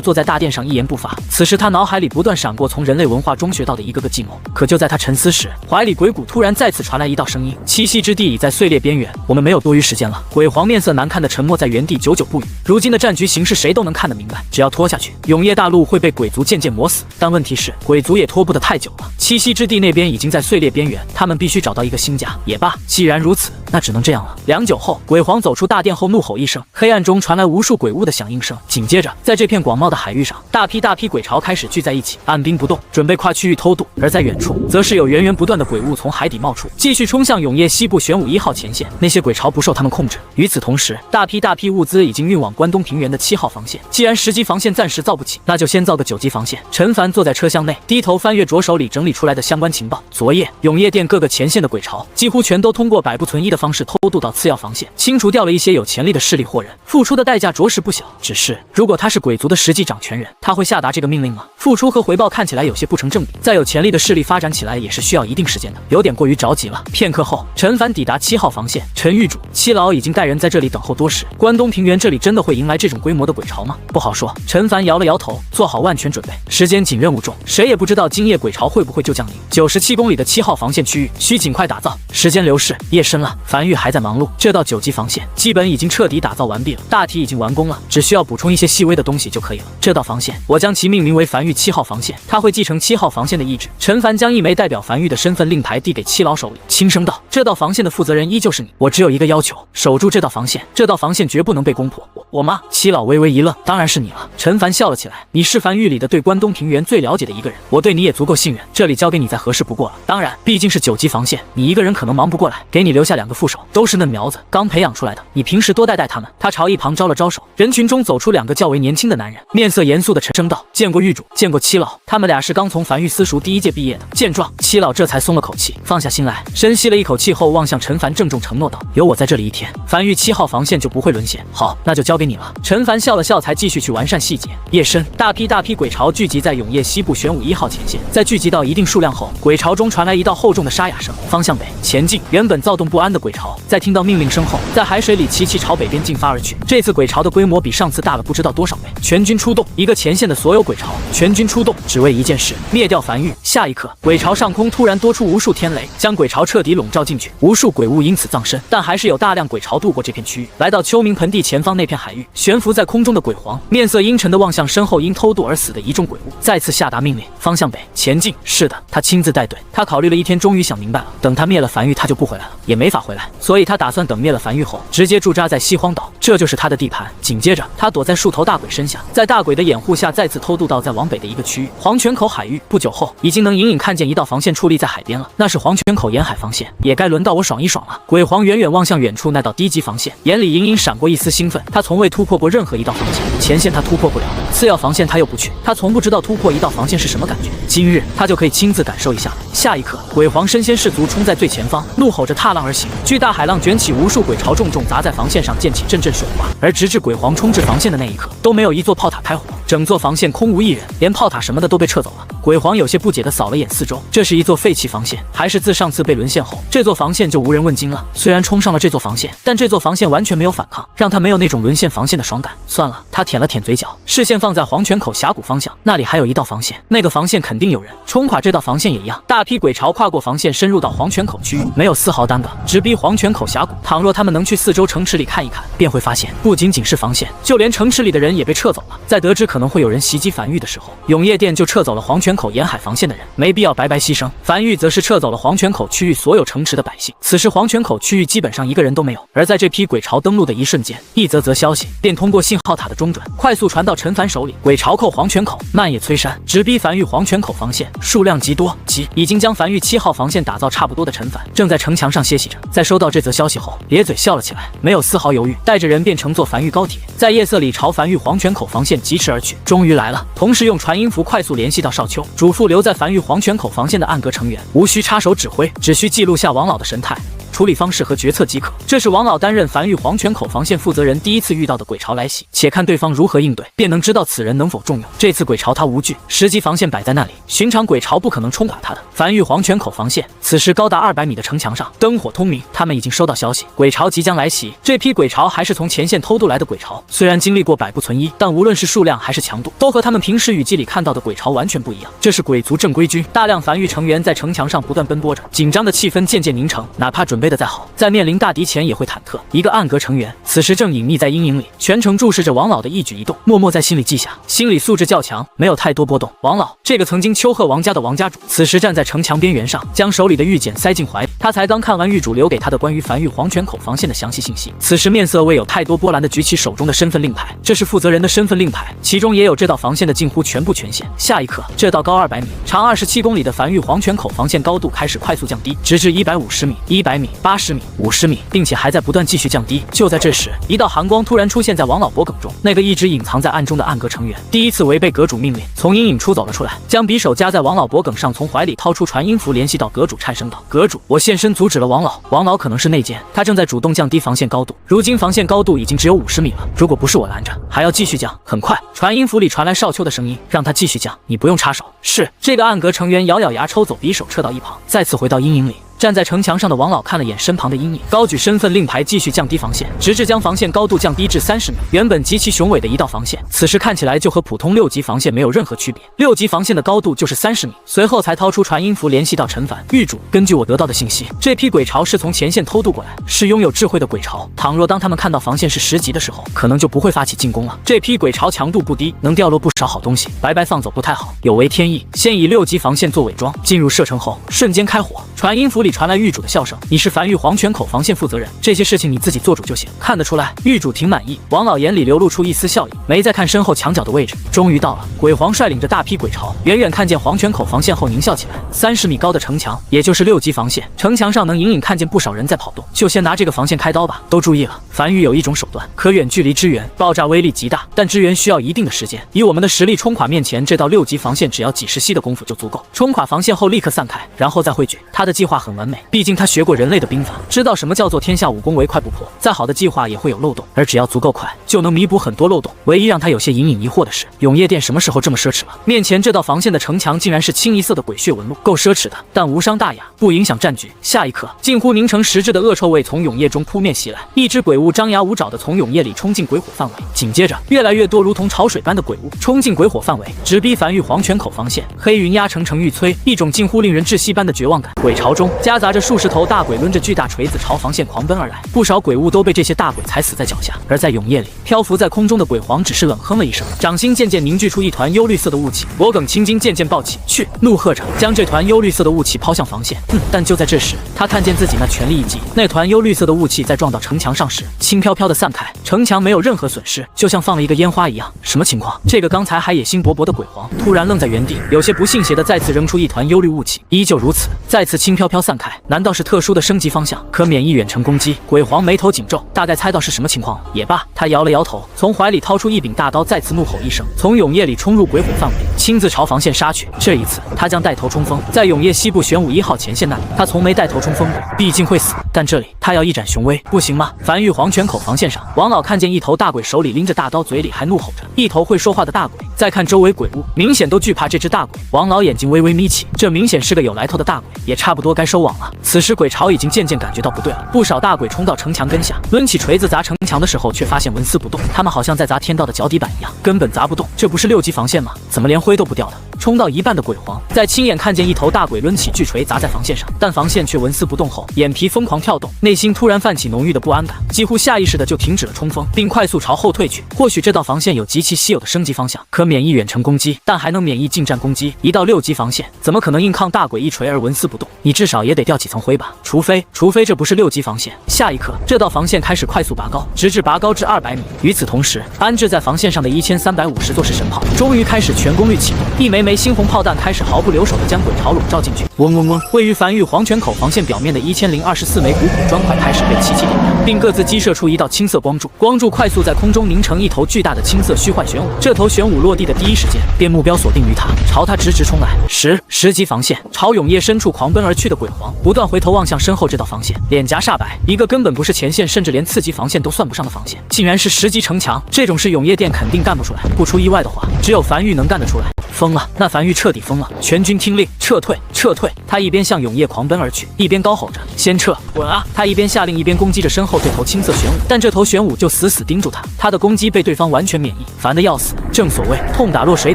坐在大殿上，一言不发。此时他脑海里不断闪过从人类文化中学到的一个个计谋。可就在他沉思时，怀里鬼谷突然再次传来一道声音：“栖息之地已在碎裂边缘，我们没有多余时间了。”鬼皇面色难看的沉默在原地，久久不语。如今的战局形势谁都能看得明白，只要拖下去，永业大陆会被鬼族渐渐磨死。但问题是，鬼族也拖不得太久了。栖息之地那边已经在碎裂边缘，他们必须找到一个新家。也罢，既然如此，那只能这样了。良久后，鬼皇走出大殿后，怒吼一声，黑暗中传来无数鬼物的响应声。紧接着，在这片广袤的海域上，大批鬼巢开始聚在一起，按兵不动，准备跨区域偷渡。而在远处，则是有源源不断的鬼物从海底冒出，继续冲向永业西部玄武1号前线。那些鬼巢不受他们控制。与此同时，大批物资已经运往关东平原的7号防线。既然10级防线暂时造不起，那就先造个9级防线。陈凡坐在车厢内，低头翻阅着手里整理出来的相关情报。昨夜，永业殿各个前线的鬼巢几乎全都通过百不存一的方式偷渡到次要防线，清除掉了一些有潜力的势力或人，付出的代价着实不小。只是，如果他是鬼族的实际掌权人，他会下达这个命令吗？付出和回报看起来有些不成正比。再有潜力的势力发展起来也是需要一定时间的，有点过于着急了。片刻后，陈凡抵达7号防线。陈狱主，七老已经带人在这里等候多时。关东平原这里真的会迎来这种规模的鬼巢吗？不好说。陈凡摇了摇头，做好万全准备。时间紧，任务重，谁也不知道今夜鬼巢会不会就降临。97公里的7号防线区域需尽快打造。时间流逝，夜深了，樊玉还在忙碌。这道9级防线基本已经彻底打造完毕了，大体已经完工了，只需要补充一些细微的东西就可以了。这道防线，我将其命名为樊玉7号防线，它会继承7号防线的意志。陈凡将一枚代表樊玉的身份令牌递给七老手里，轻声道：“这道防线的负责人依旧是你，我只有一个要求，守住这道防线，这道防线绝不能被攻破。我吗？”七老微微一愣，当然是你了。陈凡笑了起来，你是樊玉里的对关东平原最了解的一个人，我对你也足够信任，这里交给你再合适不过了。当然，毕竟是9级防线，你一个人可能忙不过来，给你留下2个副手，都是嫩苗子，刚培养出来的，你平时多带带他们。他朝一旁招了招手，人群中走出2个较为年轻的男人，面色严肃的沉声道：“见过狱主，见过七老。”他们俩是刚从樊玉私塾第1届毕业的。见状，七老这才松了口气，放下心来，深吸了一口气后，望向陈凡，郑重承诺道：“有我在这里一天，樊玉7号防线就不会沦陷。好，那就交给你了。”陈凡笑了笑，才继续去完善细节。夜深，大批鬼巢聚集在永业西部玄武1号前线。在聚集到一定数量后，鬼巢中传来一道厚重的沙哑声：“方向北，前进。”原本躁动不安的鬼巢，在听到命令声后，在海水里齐齐朝北边进发而去。这次鬼巢的规模比上次大了不知道多少倍。全军出动！一个前线的所有鬼巢，全军出动，只为一件事：灭掉樊玉。下一刻，鬼巢上空突然多出无数天雷，将鬼巢彻底笼罩进去，无数鬼物因此葬身。但还是有大量鬼巢渡过这片区域，来到秋冥盆地前方那片海域。悬浮在空中的鬼皇面色阴沉地望向身后因偷渡而死的一众鬼物，再次下达命令：方向北，前进。是的，他亲自带队。他考虑了一天，终于想明白了，等他灭了樊玉，他就不回来了，也没法回来，所以他打算等灭了樊玉后，直接驻扎在西荒岛，这就是他的地盘。紧接着，他躲在树头大鬼身下，在大鬼的掩护下，再次偷渡到再往北的一个区域——黄泉口海域。不久后，已经能隐隐看见一道防线矗立在海边了，那是黄泉口沿海防线，也该轮到我爽一爽了。鬼皇远远望向远处那道低级防线，眼里隐隐闪过一丝兴奋。他从未突破过任何一道防线，前线他突破不了，次要防线他又不去，他从不知道突破一道防线是什么感觉。今日他就可以亲自感受一下。下一刻，鬼皇身先士卒冲在最前方，怒吼着踏浪而行，巨大海浪卷起无数鬼巢，重重砸在防线上，溅起阵阵水花。而直至鬼皇冲至防线的那一刻，都没有一座炮塔开火，整座防线空无一人，连炮塔什么的都被撤走了。鬼皇有些不解地扫了眼四周，这是一座废弃防线，还是自上次被沦陷后，这座防线就无人问津了？虽然冲上了这座防线，但这座防线完全没有反抗，让他没有那种沦陷防线的爽感。算了，他舔了舔嘴角，视线放在黄泉口峡谷方向，那里还有一道防线，那个防线肯定有人，冲垮这道防线也一样。大批鬼巢跨过防线，深入到黄泉口区域，没有丝毫耽搁，直逼黄泉口峡谷。倘若他们能去四周城池里看一看，便会发现，不仅仅是防线，就连城池里的人也被撤走了。在得知可能会有人袭击樊玉的时候，永业殿就撤走了黄泉口沿海防线的人，没必要白白牺牲。樊玉则是撤走了黄泉口区域所有城池的百姓。此时黄泉口区域基本上一个人都没有。而在这批鬼巢登陆的一瞬间，一则消息便通过信号塔的中转，快速传到陈凡手里。鬼巢扣黄泉口，漫野摧山，直逼樊玉黄泉口防线，数量极多。已经将樊玉7号防线打造差不多的陈凡，正在城墙上歇息着。在收到这则消息后，咧嘴笑了起来，没有丝毫犹豫，带着人便乘坐樊玉高铁，在夜色里朝樊玉黄泉口防线疾驰而去。终于来了，同时用传音符快速联系到少秋，嘱咐留在樊玉黄泉口防线的暗格成员，无需插手指挥，只需记录下王老的神态、处理方式和决策即可。这是王老担任樊玉黄泉口防线负责人第一次遇到的鬼巢来袭，且看对方如何应对，便能知道此人能否重用。这次鬼巢他无惧，10级防线摆在那里，寻常鬼巢不可能冲垮他的。樊玉黄泉口防线此时高达200米的城墙上灯火通明，他们已经收到消息，鬼巢即将来袭。这批鬼巢还是从前线偷渡来的鬼巢，虽然经历过百不存一，但无论是数量还是强度，都和他们平时雨季里看到的鬼巢完全不一样。这是鬼族正规军，大量樊玉成员在城墙上不断奔波着，紧张的气氛渐渐凝成，哪怕准备的再好，在面临大敌前也会忐忑。一个暗格成员此时正隐匿在阴影里，全程注视着王老的一举一动，默默在心里记下。心理素质较强，没有太多波动。王老，这个曾经丘贺王家的王家主，此时站在城墙边缘上，将手里的玉简塞进怀里。他才刚看完狱主留给他的关于樊玉黄泉口防线的详细信息，此时面色未有太多波澜的举起手中的身份令牌，这是负责人的身份令牌，其中也有这道防线的近乎全部权限。下一刻，这道高200米、长27公里的樊玉黄泉口防线高度开始快速降低，直至150米、100米、80米、50米，并且还在不断继续降低。就在这时，一道寒光突然出现在王老脖梗中，那个一直隐藏在暗中的暗格成员第一次违背阁主命令，从阴影出走了出来，将匕首夹在王老脖梗上，从怀里掏出传音符联系到阁主，颤声道：“阁主，我现身阻止了王老。”王老可能是内奸，他正在主动降低防线高度，如今防线高度已经只有50米了，如果不是我拦着，还要继续降。很快，传音符里传来少秋的声音：“让他继续降，你不用插手。”是。这个暗格成员咬咬牙，抽走匕首，撤到一旁，再次回到阴影里。站在城墙上的王老看了眼身旁的阴影，高举身份令牌继续降低防线，直至将防线高度降低至30米。原本极其雄伟的一道防线，此时看起来就和普通6级防线没有任何区别。6级防线的高度就是30米。随后才掏出传音符联系到陈凡狱主，根据我得到的信息，这批鬼巢是从前线偷渡过来，是拥有智慧的鬼巢。倘若当他们看到防线是10级的时候，可能就不会发起进攻了。这批鬼巢强度不低，能掉落不少好东西，白白放走不太好，有违天意。先以6级防线做伪装，进入射程后瞬间开火。传音符里传来狱主的笑声：“你是樊玉黄泉口防线负责人，这些事情你自己做主就行。”看得出来，狱主挺满意。王老眼里流露出一丝笑意，没再看身后墙角的位置。终于到了，鬼皇率领着大批鬼巢，远远看见黄泉口防线后狞笑起来。30米高的城墙，也就是6级防线，城墙上能隐隐看见不少人在跑动，就先拿这个防线开刀吧。都注意了，樊玉有一种手段，可远距离支援，爆炸威力极大，但支援需要一定的时间。以我们的实力冲垮面前这道6级防线，只要几10息的功夫就足够。冲垮防线后立刻散开，然后再汇聚。他的计划很完完美，毕竟他学过人类的兵法，知道什么叫做天下武功唯快不破。再好的计划也会有漏洞，而只要足够快，就能弥补很多漏洞。唯一让他有些隐隐疑惑的是，永夜殿什么时候这么奢侈了？面前这道防线的城墙竟然是清一色的鬼血纹路，够奢侈的，但无伤大雅，不影响战局。下一刻，近乎凝成实质的恶臭味从永夜中扑面袭来，一只鬼物张牙舞爪的从永夜里冲进鬼火范围，紧接着越来越多如同潮水般的鬼物冲进鬼火范围，直逼樊玉黄泉口防线。黑云压城城欲摧，一种近乎令人窒息般的绝望感。鬼潮中夹杂着数十头大鬼抡着巨大锤子朝防线狂奔而来，不少鬼物都被这些大鬼踩死在脚下。而在永夜里，漂浮在空中的鬼皇只是冷哼了一声，掌心渐渐凝聚出一团幽绿色的雾气，脖颈青筋渐渐暴起，去！怒喝着将这团幽绿色的雾气抛向防线。但就在这时，他看见自己那全力一击，那团幽绿色的雾气在撞到城墙上时，轻飘飘的散开，城墙没有任何损失，就像放了一个烟花一样。什么情况？这个刚才还野心勃勃的鬼皇突然愣在原地，有些不信邪的再次扔出一团幽绿雾气，依旧如此，再次轻飘飘散开。难道是特殊的升级方向，可免疫远程攻击？鬼皇眉头紧皱，大概猜到是什么情况了。也罢，他摇了摇头，从怀里掏出一柄大刀，再次怒吼一声，从永夜里冲入鬼火范围，亲自朝防线杀去。这一次，他将带头冲锋，在永夜西部玄武1号前线那里，他从没带头冲锋过，毕竟会死。但这里他要一展雄威，不行吗？樊玉黄泉口防线上，王老看见一头大鬼手里拎着大刀，嘴里还怒吼着，一头会说话的大鬼。再看周围鬼物，明显都惧怕这只大鬼。王老眼睛微微眯起，这明显是个有来头的大鬼，也差不多该收网了。此时鬼潮已经渐渐感觉到不对了，不少大鬼冲到城墙根下，抡起锤子砸城墙的时候，却发现纹丝不动，他们好像在砸天道的脚底板一样，根本砸不动。这不是6级防线吗？怎么连灰都不掉的？冲到一半的鬼皇在亲眼看见一头大鬼抡起巨锤砸在防线上，但防线却纹丝不动后，眼皮疯狂跳动，内心突然泛起浓郁的不安感，几乎下意识的就停止了冲锋，并快速朝后退去。或许这道防线有极其稀有的升级方向，可免疫远程攻击，但还能免疫近战攻击。一到6级防线，怎么可能硬抗大鬼一锤而纹丝不动？你至少也得掉几层灰吧？除非这不是6级防线。下一刻，这道防线开始快速拔高，直至拔高至200米。与此同时，安置在防线上的1350座式神炮终于开始全功率启动，一枚枚猩红炮弹开始毫不留手地将鬼潮笼罩进去。嗡嗡嗡！位于樊玉黄泉口防线表面的1024枚古朴砖块开始被齐齐点燃，并各自激射出一道青色光柱，光柱快速在空中凝成一头巨大的青色虚幻玄武。这头玄武落地的第一时间，便目标锁定于他，朝他直直冲来。10级防线，朝永夜深处狂奔而去的鬼皇不断回头望向身后这道防线，脸颊煞白，一个根本不是前线，甚至连次级防线都算不上的防线，竟然是10级城墙。这种事永夜殿肯定干不出来，不出意外的话，只有樊玉能干得出来。疯了，那樊玉彻底疯了！全军听令，撤退，撤退！他一边向永夜狂奔而去，一边高吼着：“先撤，滚啊！”他一边下令，一边攻击着身后这头青色玄武，但这头玄武就死死盯住他，他的攻击被对方完全免疫，烦得要死。正所谓痛打落水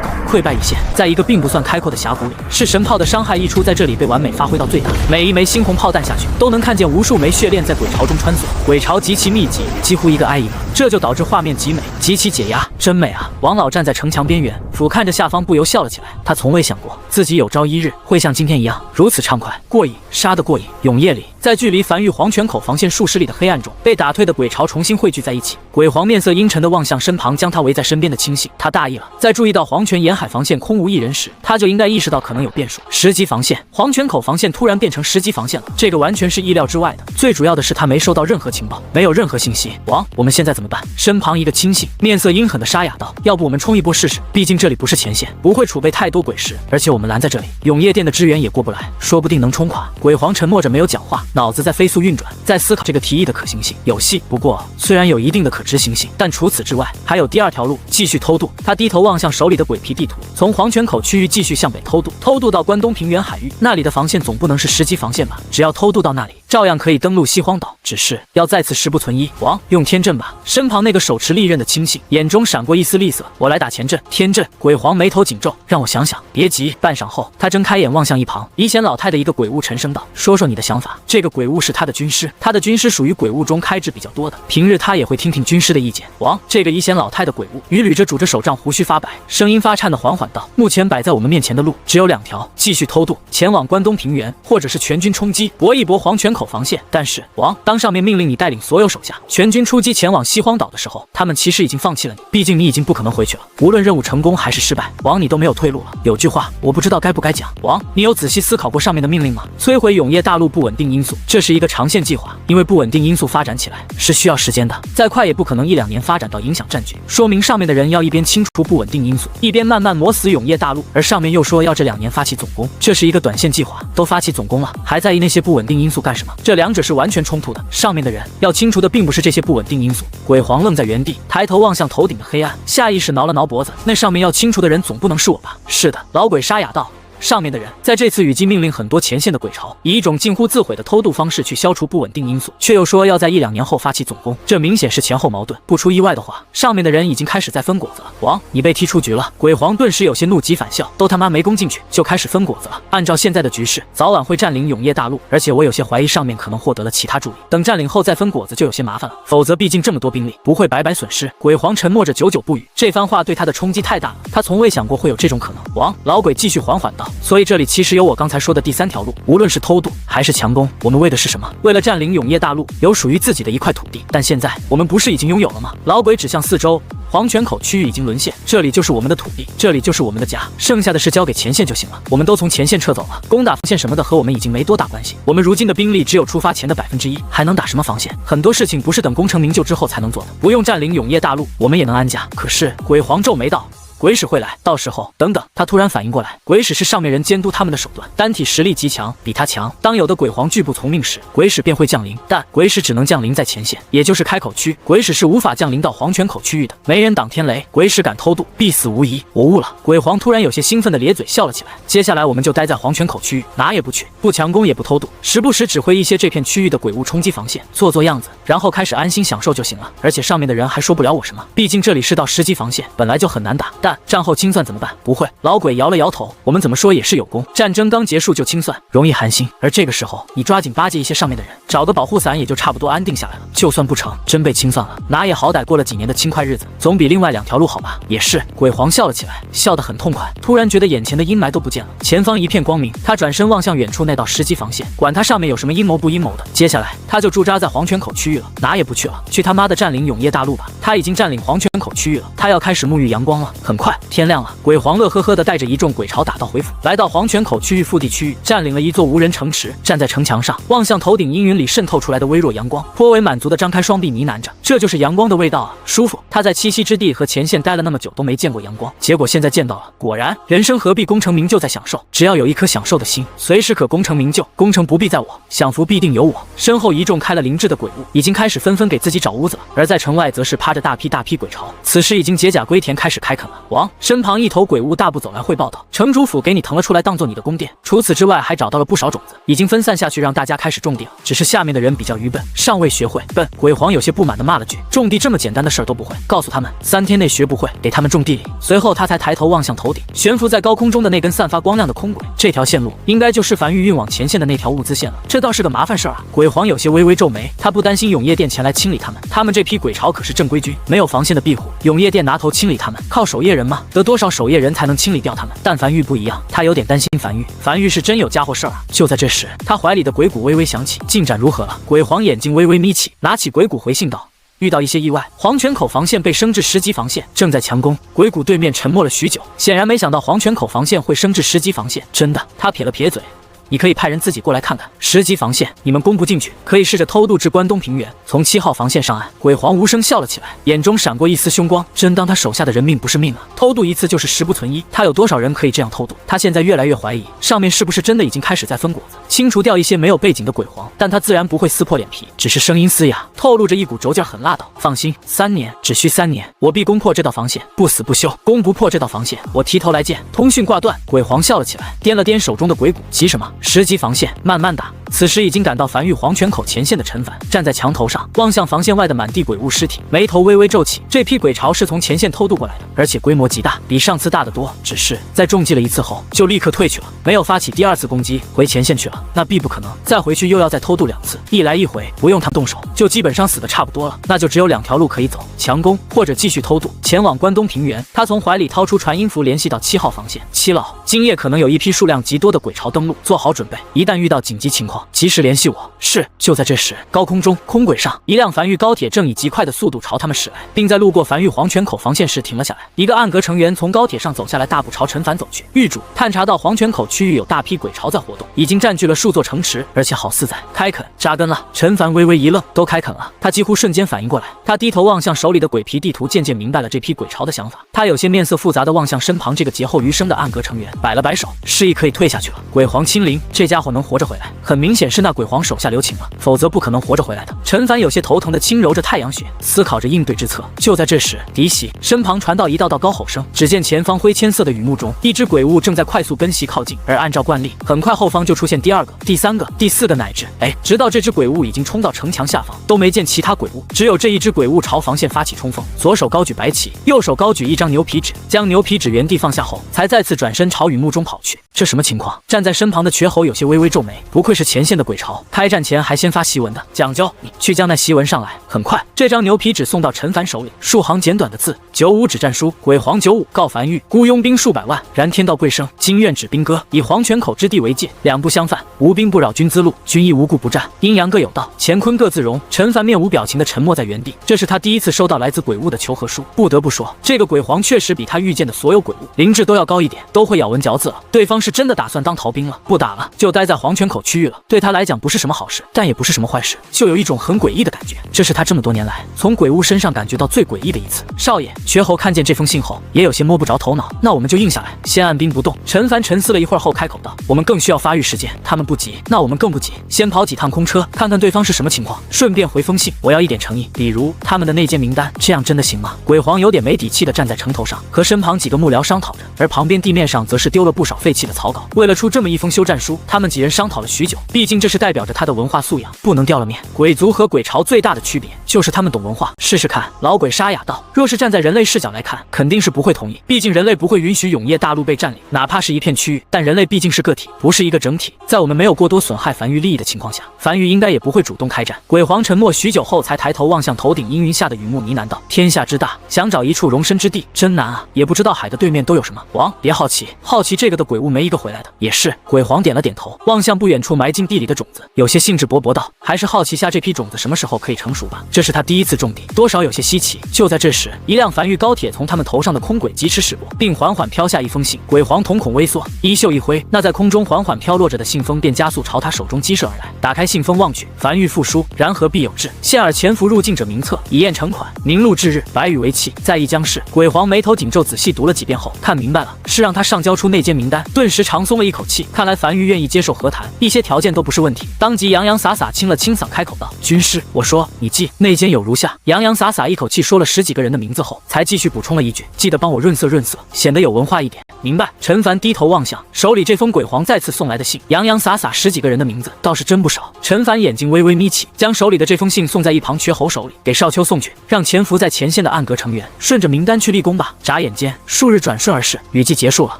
狗，溃败一线。在一个并不算开阔的峡谷里，是神炮的伤害溢出，在这里被完美发挥到最大。每一枚猩红炮弹下去，都能看见无数枚血链在鬼潮中穿梭，鬼潮极其密集，几乎一个挨一个，这就导致画面极美，极其解压，真美啊！王老站在城墙边缘，俯瞰着下方，不由笑了起来。他从未想过自己有朝一日会像今天一样如此畅快过瘾，杀得过瘾。永夜里，在距离樊玉黄泉口防线数十里的黑暗中，被打退的鬼潮重新汇聚在一起。鬼皇面色阴沉地望向身旁将他围在身边的亲信，他大意了。在注意到黄泉沿海防线空无一人时，他就应该意识到可能有变数。10级防线，黄泉口防线突然变成10级防线了，这个完全是意料之外的。最主要的是他没收到任何情报，没有任何信息。王，我们现在怎么办？身旁一个亲信面色阴狠地沙哑道：“要不我们冲一波试试？毕竟这里不是前线，不会储备太多鬼石，而且我们拦在这里，永夜殿的支援也过不来，说不定能冲垮。”鬼皇沉默着没有讲话，脑子在飞速运转，在思考这个提议的可行性。有戏，不过虽然有一定的可执行性，但除此之外还有第二条路，继续偷渡。他低头望向手里的鬼皮地图，从黄泉口区域继续向北偷渡，偷渡到关东平原海域，那里的防线总不能是10级防线吧？只要偷渡到那里，照样可以登陆西荒岛，只是要再次10不存1。王，用天阵吧。身旁那个手持利刃的亲信眼中闪过一丝厉色，我来打前阵。天阵？鬼皇眉头紧皱，让我想想。别急。半晌后，他睁开眼望向一旁遗贤老太的一个鬼物，沉声道：“说说你的想法。”这个鬼物是他的军师，他的军师属于鬼物中开支比较多的，平日他也会听听军师的意见。王，这个遗贤老太的鬼物与捋着拄着手杖，胡须发白，声音发颤的缓缓道：“目前摆在我们面前的路只有2条，继续偷渡前往关东平原，或者是全军冲击搏一搏黄泉口防线。但是王，当上面命令你带领所有手下全军出击前往西荒岛的时候，他们其实已经放弃了你，毕竟你已经不可能回去了。无论任务成功还是失败，王你都没有退路了。有句话我不知道该不该讲，王，你有仔细思考过上面的命令吗？摧毁永夜大陆不稳定因素，素，这是一个长线计划，因为不稳定因素发展起来是需要时间的，再快也不可能1-2年发展到影响战局，说明上面的人要一边清除不稳定因素，一边慢慢磨死永业大陆，而上面又说要这2年发起总攻，这是一个短线计划，都发起总攻了，还在意那些不稳定因素干什么？这两者是完全冲突的，上面的人要清除的并不是这些不稳定因素。鬼皇愣在原地，抬头望向头顶的黑暗，下意识挠了挠脖子，那上面要清除的人总不能是我吧？是的，老鬼沙哑道。上面的人在这次雨季命令很多前线的鬼巢以一种近乎自毁的偷渡方式去消除不稳定因素，却又说要在1-2年后发起总攻，这明显是前后矛盾。不出意外的话，上面的人已经开始在分果子了。王，你被踢出局了！鬼皇顿时有些怒极反笑，都他妈没攻进去就开始分果子了。按照现在的局势，早晚会占领永业大陆，而且我有些怀疑上面可能获得了其他助力，等占领后再分果子就有些麻烦了。否则毕竟这么多兵力不会白白损失。鬼皇沉默着，久久不语。这番话对他的冲击太大了，他从未想过会有这种可能。王，老鬼继续缓缓道，所以这里其实有我刚才说的第3条路，无论是偷渡还是强攻，我们为的是什么？为了占领永业大陆，有属于自己的一块土地。但现在我们不是已经拥有了吗？老鬼指向四周，黄泉口区域已经沦陷，这里就是我们的土地，这里就是我们的家，剩下的事交给前线就行了。我们都从前线撤走了，攻打防线什么的和我们已经没多大关系。我们如今的兵力只有出发前的1%，还能打什么防线？很多事情不是等功成名就之后才能做的。不用占领永业大陆，我们也能安家。可是鬼皇皱眉道。鬼使会来，到时候等等。他突然反应过来，鬼使是上面人监督他们的手段，单体实力极强，比他强。当有的鬼皇拒不从命时，鬼使便会降临，但鬼使只能降临在前线，也就是开口区，鬼使是无法降临到黄泉口区域的。没人挡天雷，鬼使敢偷渡，必死无疑。我悟了。鬼皇突然有些兴奋的咧嘴笑了起来。接下来我们就待在黄泉口区域，哪也不去，不强攻也不偷渡，时不时指挥一些这片区域的鬼物冲击防线，做做样子，然后开始安心享受就行了。而且上面的人还说不了我什么，毕竟这里是到10级防线，本来就很难打。但战后清算怎么办？不会。老鬼摇了摇头，我们怎么说也是有功，战争刚结束就清算，容易寒心。而这个时候你抓紧巴结一些上面的人，找个保护伞也就差不多安定下来了。就算不成，真被清算了，哪也好歹过了几年的轻快日子，总比另外2条路好吧？也是。鬼皇笑了起来，笑得很痛快，突然觉得眼前的阴霾都不见了，前方一片光明。他转身望向远处那道10级防线，管他上面有什么阴谋不阴谋的，接下来他就驻扎在黄泉口区域了，哪也不去了，去他妈的占领永业大陆吧！他已经占领黄泉口区域了，他要开始沐浴阳光了。很快天亮了，鬼皇乐呵呵地带着一众鬼巢打道回府，来到黄泉口区域腹地区域，占领了一座无人城池，站在城墙上，望向头顶阴云里渗透出来的微弱阳光，颇为满足地张开双臂呢喃着，这就是阳光的味道啊，舒服。他在栖息之地和前线待了那么久都没见过阳光，结果现在见到了，果然人生何必功成名就在享受，只要有一颗享受的心，随时可功成名就，功成不必在我，享福必定有我。身后一众开了灵智的鬼物已经开始纷纷给自己找屋子了，而在城外则是趴着大批鬼巢，此时已经解甲归田开始开垦了。王身旁一头鬼物大步走来汇报道，城主府给你腾了出来当做你的宫殿，除此之外还找到了不少种子，已经分散下去让大家开始种地了，只是下面的人比较愚笨，尚未学会。笨！鬼皇有些不满地骂了句，种地这么简单的事儿都不会，告诉他们3天内学不会给他们种地里。随后他才抬头望向头顶悬浮在高空中的那根散发光亮的空轨，这条线路应该就是樊玉运往前线的那条物资线了，这倒是个麻烦事儿啊。鬼皇有些微微皱眉，他不担心永业殿前来清理他们这批鬼巢可是正规军，没有防线的庇护，永业殿拿头清理他们靠守夜人吗？得多少守夜人才能清理掉他们？但樊玉不一样，他有点担心樊玉是真有家伙事儿啊。就在这时，他怀里的鬼骨微微响起，进展如何了？鬼皇眼睛微微眯起，拿起鬼骨回信道，遇到一些意外，黄泉口防线被升至10级防线，正在强攻。鬼谷对面沉默了许久，显然没想到黄泉口防线会升至10级防线。真的？他撇了撇嘴。你可以派人自己过来看看，10级防线你们攻不进去，可以试着偷渡至关东平原，从7号防线上岸。鬼皇无声笑了起来，眼中闪过一丝凶光，真当他手下的人命不是命啊！偷渡一次就是10不存1，他有多少人可以这样偷渡？他现在越来越怀疑上面是不是真的已经开始在分果子，清除掉一些没有背景的鬼皇，但他自然不会撕破脸皮，只是声音嘶哑，透露着一股轴劲，很辣道。放心，3年，只需3年，我必攻破这道防线，不死不休。攻不破这道防线，我提头来见。通讯挂断，鬼皇笑了起来，掂了掂手中的鬼骨，急什么？10级防线，慢慢打。此时已经赶到樊玉黄泉口前线的陈凡，站在墙头上，望向防线外的满地鬼物尸体，眉头微微皱起。这批鬼巢是从前线偷渡过来的，而且规模极大，比上次大得多。只是在中计了一次后，就立刻退去了，没有发起第2次攻击，回前线去了。那必不可能，再回去又要再偷渡2次，一来一回，不用他动手，就基本上死的差不多了。那就只有2条路可以走：强攻或者继续偷渡，前往关东平原。他从怀里掏出传音符，联系到7号防线。7老，今夜可能有一批数量极多的鬼巢登陆，做好好准备，一旦遇到紧急情况，及时联系我。是。就在这时，高空中空轨上，一辆繁育高铁正以极快的速度朝他们驶来，并在路过繁育黄泉口防线时停了下来。一个暗格成员从高铁上走下来，大步朝陈凡走去。狱主探查到黄泉口区域有大批鬼潮在活动，已经占据了数座城池，而且好似在开垦扎根了。陈凡微微一愣，都开垦了？他几乎瞬间反应过来，他低头望向手里的鬼皮地图，渐渐明白了这批鬼潮的想法。他有些面色复杂的望向身旁这个劫后余生的暗格成员，摆了摆手，示意可以退下去了。鬼皇亲临，这家伙能活着回来，很明显是那鬼皇手下留情了，否则不可能活着回来的。陈凡有些头疼的轻揉着太阳穴，思考着应对之策。就在这时，敌袭身旁传到一道道高吼声，只见前方灰铅色的雨幕中，一只鬼物正在快速奔袭靠近，而按照惯例，很快后方就出现第二个、第三个、第四个乃至直到这只鬼物已经冲到城墙下方，都没见其他鬼物，只有这一只鬼物朝防线发起冲锋，左手高举白旗，右手高举一张牛皮纸，将牛皮纸原地放下后，才再次转身朝雨幕中跑去。这什么情况？站在身旁的瘸猴有些微微皱眉，不愧是前线的鬼潮，开战前还先发檄文的，讲究。你去将那檄文上来。很快，这张牛皮纸送到陈凡手里，数行简短的字：95指战书，鬼皇95告樊玉，孤拥兵数百万，然天道贵生，今愿指兵戈，以黄泉口之地为界，两不相犯，无兵不扰君资路，君亦无故不战，阴阳各有道，乾坤各自容。陈凡面无表情的沉默在原地，这是他第一次收到来自鬼物的求和书。不得不说，这个鬼皇确实比他遇见的所有鬼物灵智都要高一点，都会咬文嚼字了。对方是真的打算当逃兵了，不打了，就待在黄泉口区域了。对他来讲不是什么好事，但也不是什么坏事，就有一种很诡异的感觉。这是他这么多年来从鬼物身上感觉到最诡异的一次。少爷，瘸猴看见这封信后也有些摸不着头脑。那我们就硬下来，先按兵不动。陈凡沉思了一会儿后开口道：我们更需要发育时间，他们不急，那我们更不急，先跑几趟空车，看看对方是什么情况，顺便回封信。我要一点诚意，比如他们的内奸名单，这样真的行吗？鬼皇有点没底气的站在城头上，和身旁几个幕僚商讨着，而旁边地面上则是丢了不少废弃的草稿。为了出这么一封休战书，他们几人商讨了许久，毕竟这是代表着他的文化素养，不能掉了面。鬼族和鬼潮最大的区别就是他们懂文化。试试看。老鬼沙哑道：若是站在人类视角来看，肯定是不会同意，毕竟人类不会允许永夜大陆被占领，哪怕是一片区域，但人类毕竟是个体，不是一个整体，在我们没有过多损害樊玉利益的情况下，樊玉应该也不会主动开战。鬼皇沉默许久后才抬头望向头顶阴云下的雨幕，呢喃道：天下之大，想找一处容身之地真难啊，也不知道海的对面都有什么。王，别好奇，好奇这个的鬼物没一个回来的。也是。鬼皇点了点头，望向不远处埋进地里的种子，有些兴致勃勃道：还是好奇下这批种子什么时候可以成熟吧，这是他第一次种地，多少有些稀奇。就在这时，一辆樊玉高铁从他们头上的空轨疾驰驶过，并缓缓飘下一封信。鬼皇瞳孔微缩，衣袖一挥，那在空中缓缓飘落着的信封便加速朝他手中击射而来。打开信封望去，樊玉复书：然何必有志，现尔潜伏入境者名册，以验成款，明录至日，白羽为期，在意将士。鬼皇眉头紧皱，仔细读了几遍后，看明白了，是让他上交出内奸名单，顿时长松了一口气。看来樊玉愿意接受和谈，一些条件都不是问题。当即洋洋洒洒清了清嗓，开口道：军师，我说你记，内奸有如下。洋洋洒洒一口气说了10几个人的名字后，才继续补充了一句：记得帮我润色润色，显得有文化一点。明白。陈凡低头望向手里这封鬼皇再次送来的信，洋洋洒洒10几个人的名字，倒是真不少。陈凡眼睛微微眯起，将手里的这封信送在一旁瘸猴手里，给少秋送去，让潜伏在前线的暗格成员顺着名单去立功吧。眨眼间，数日转瞬而逝，雨季结束了。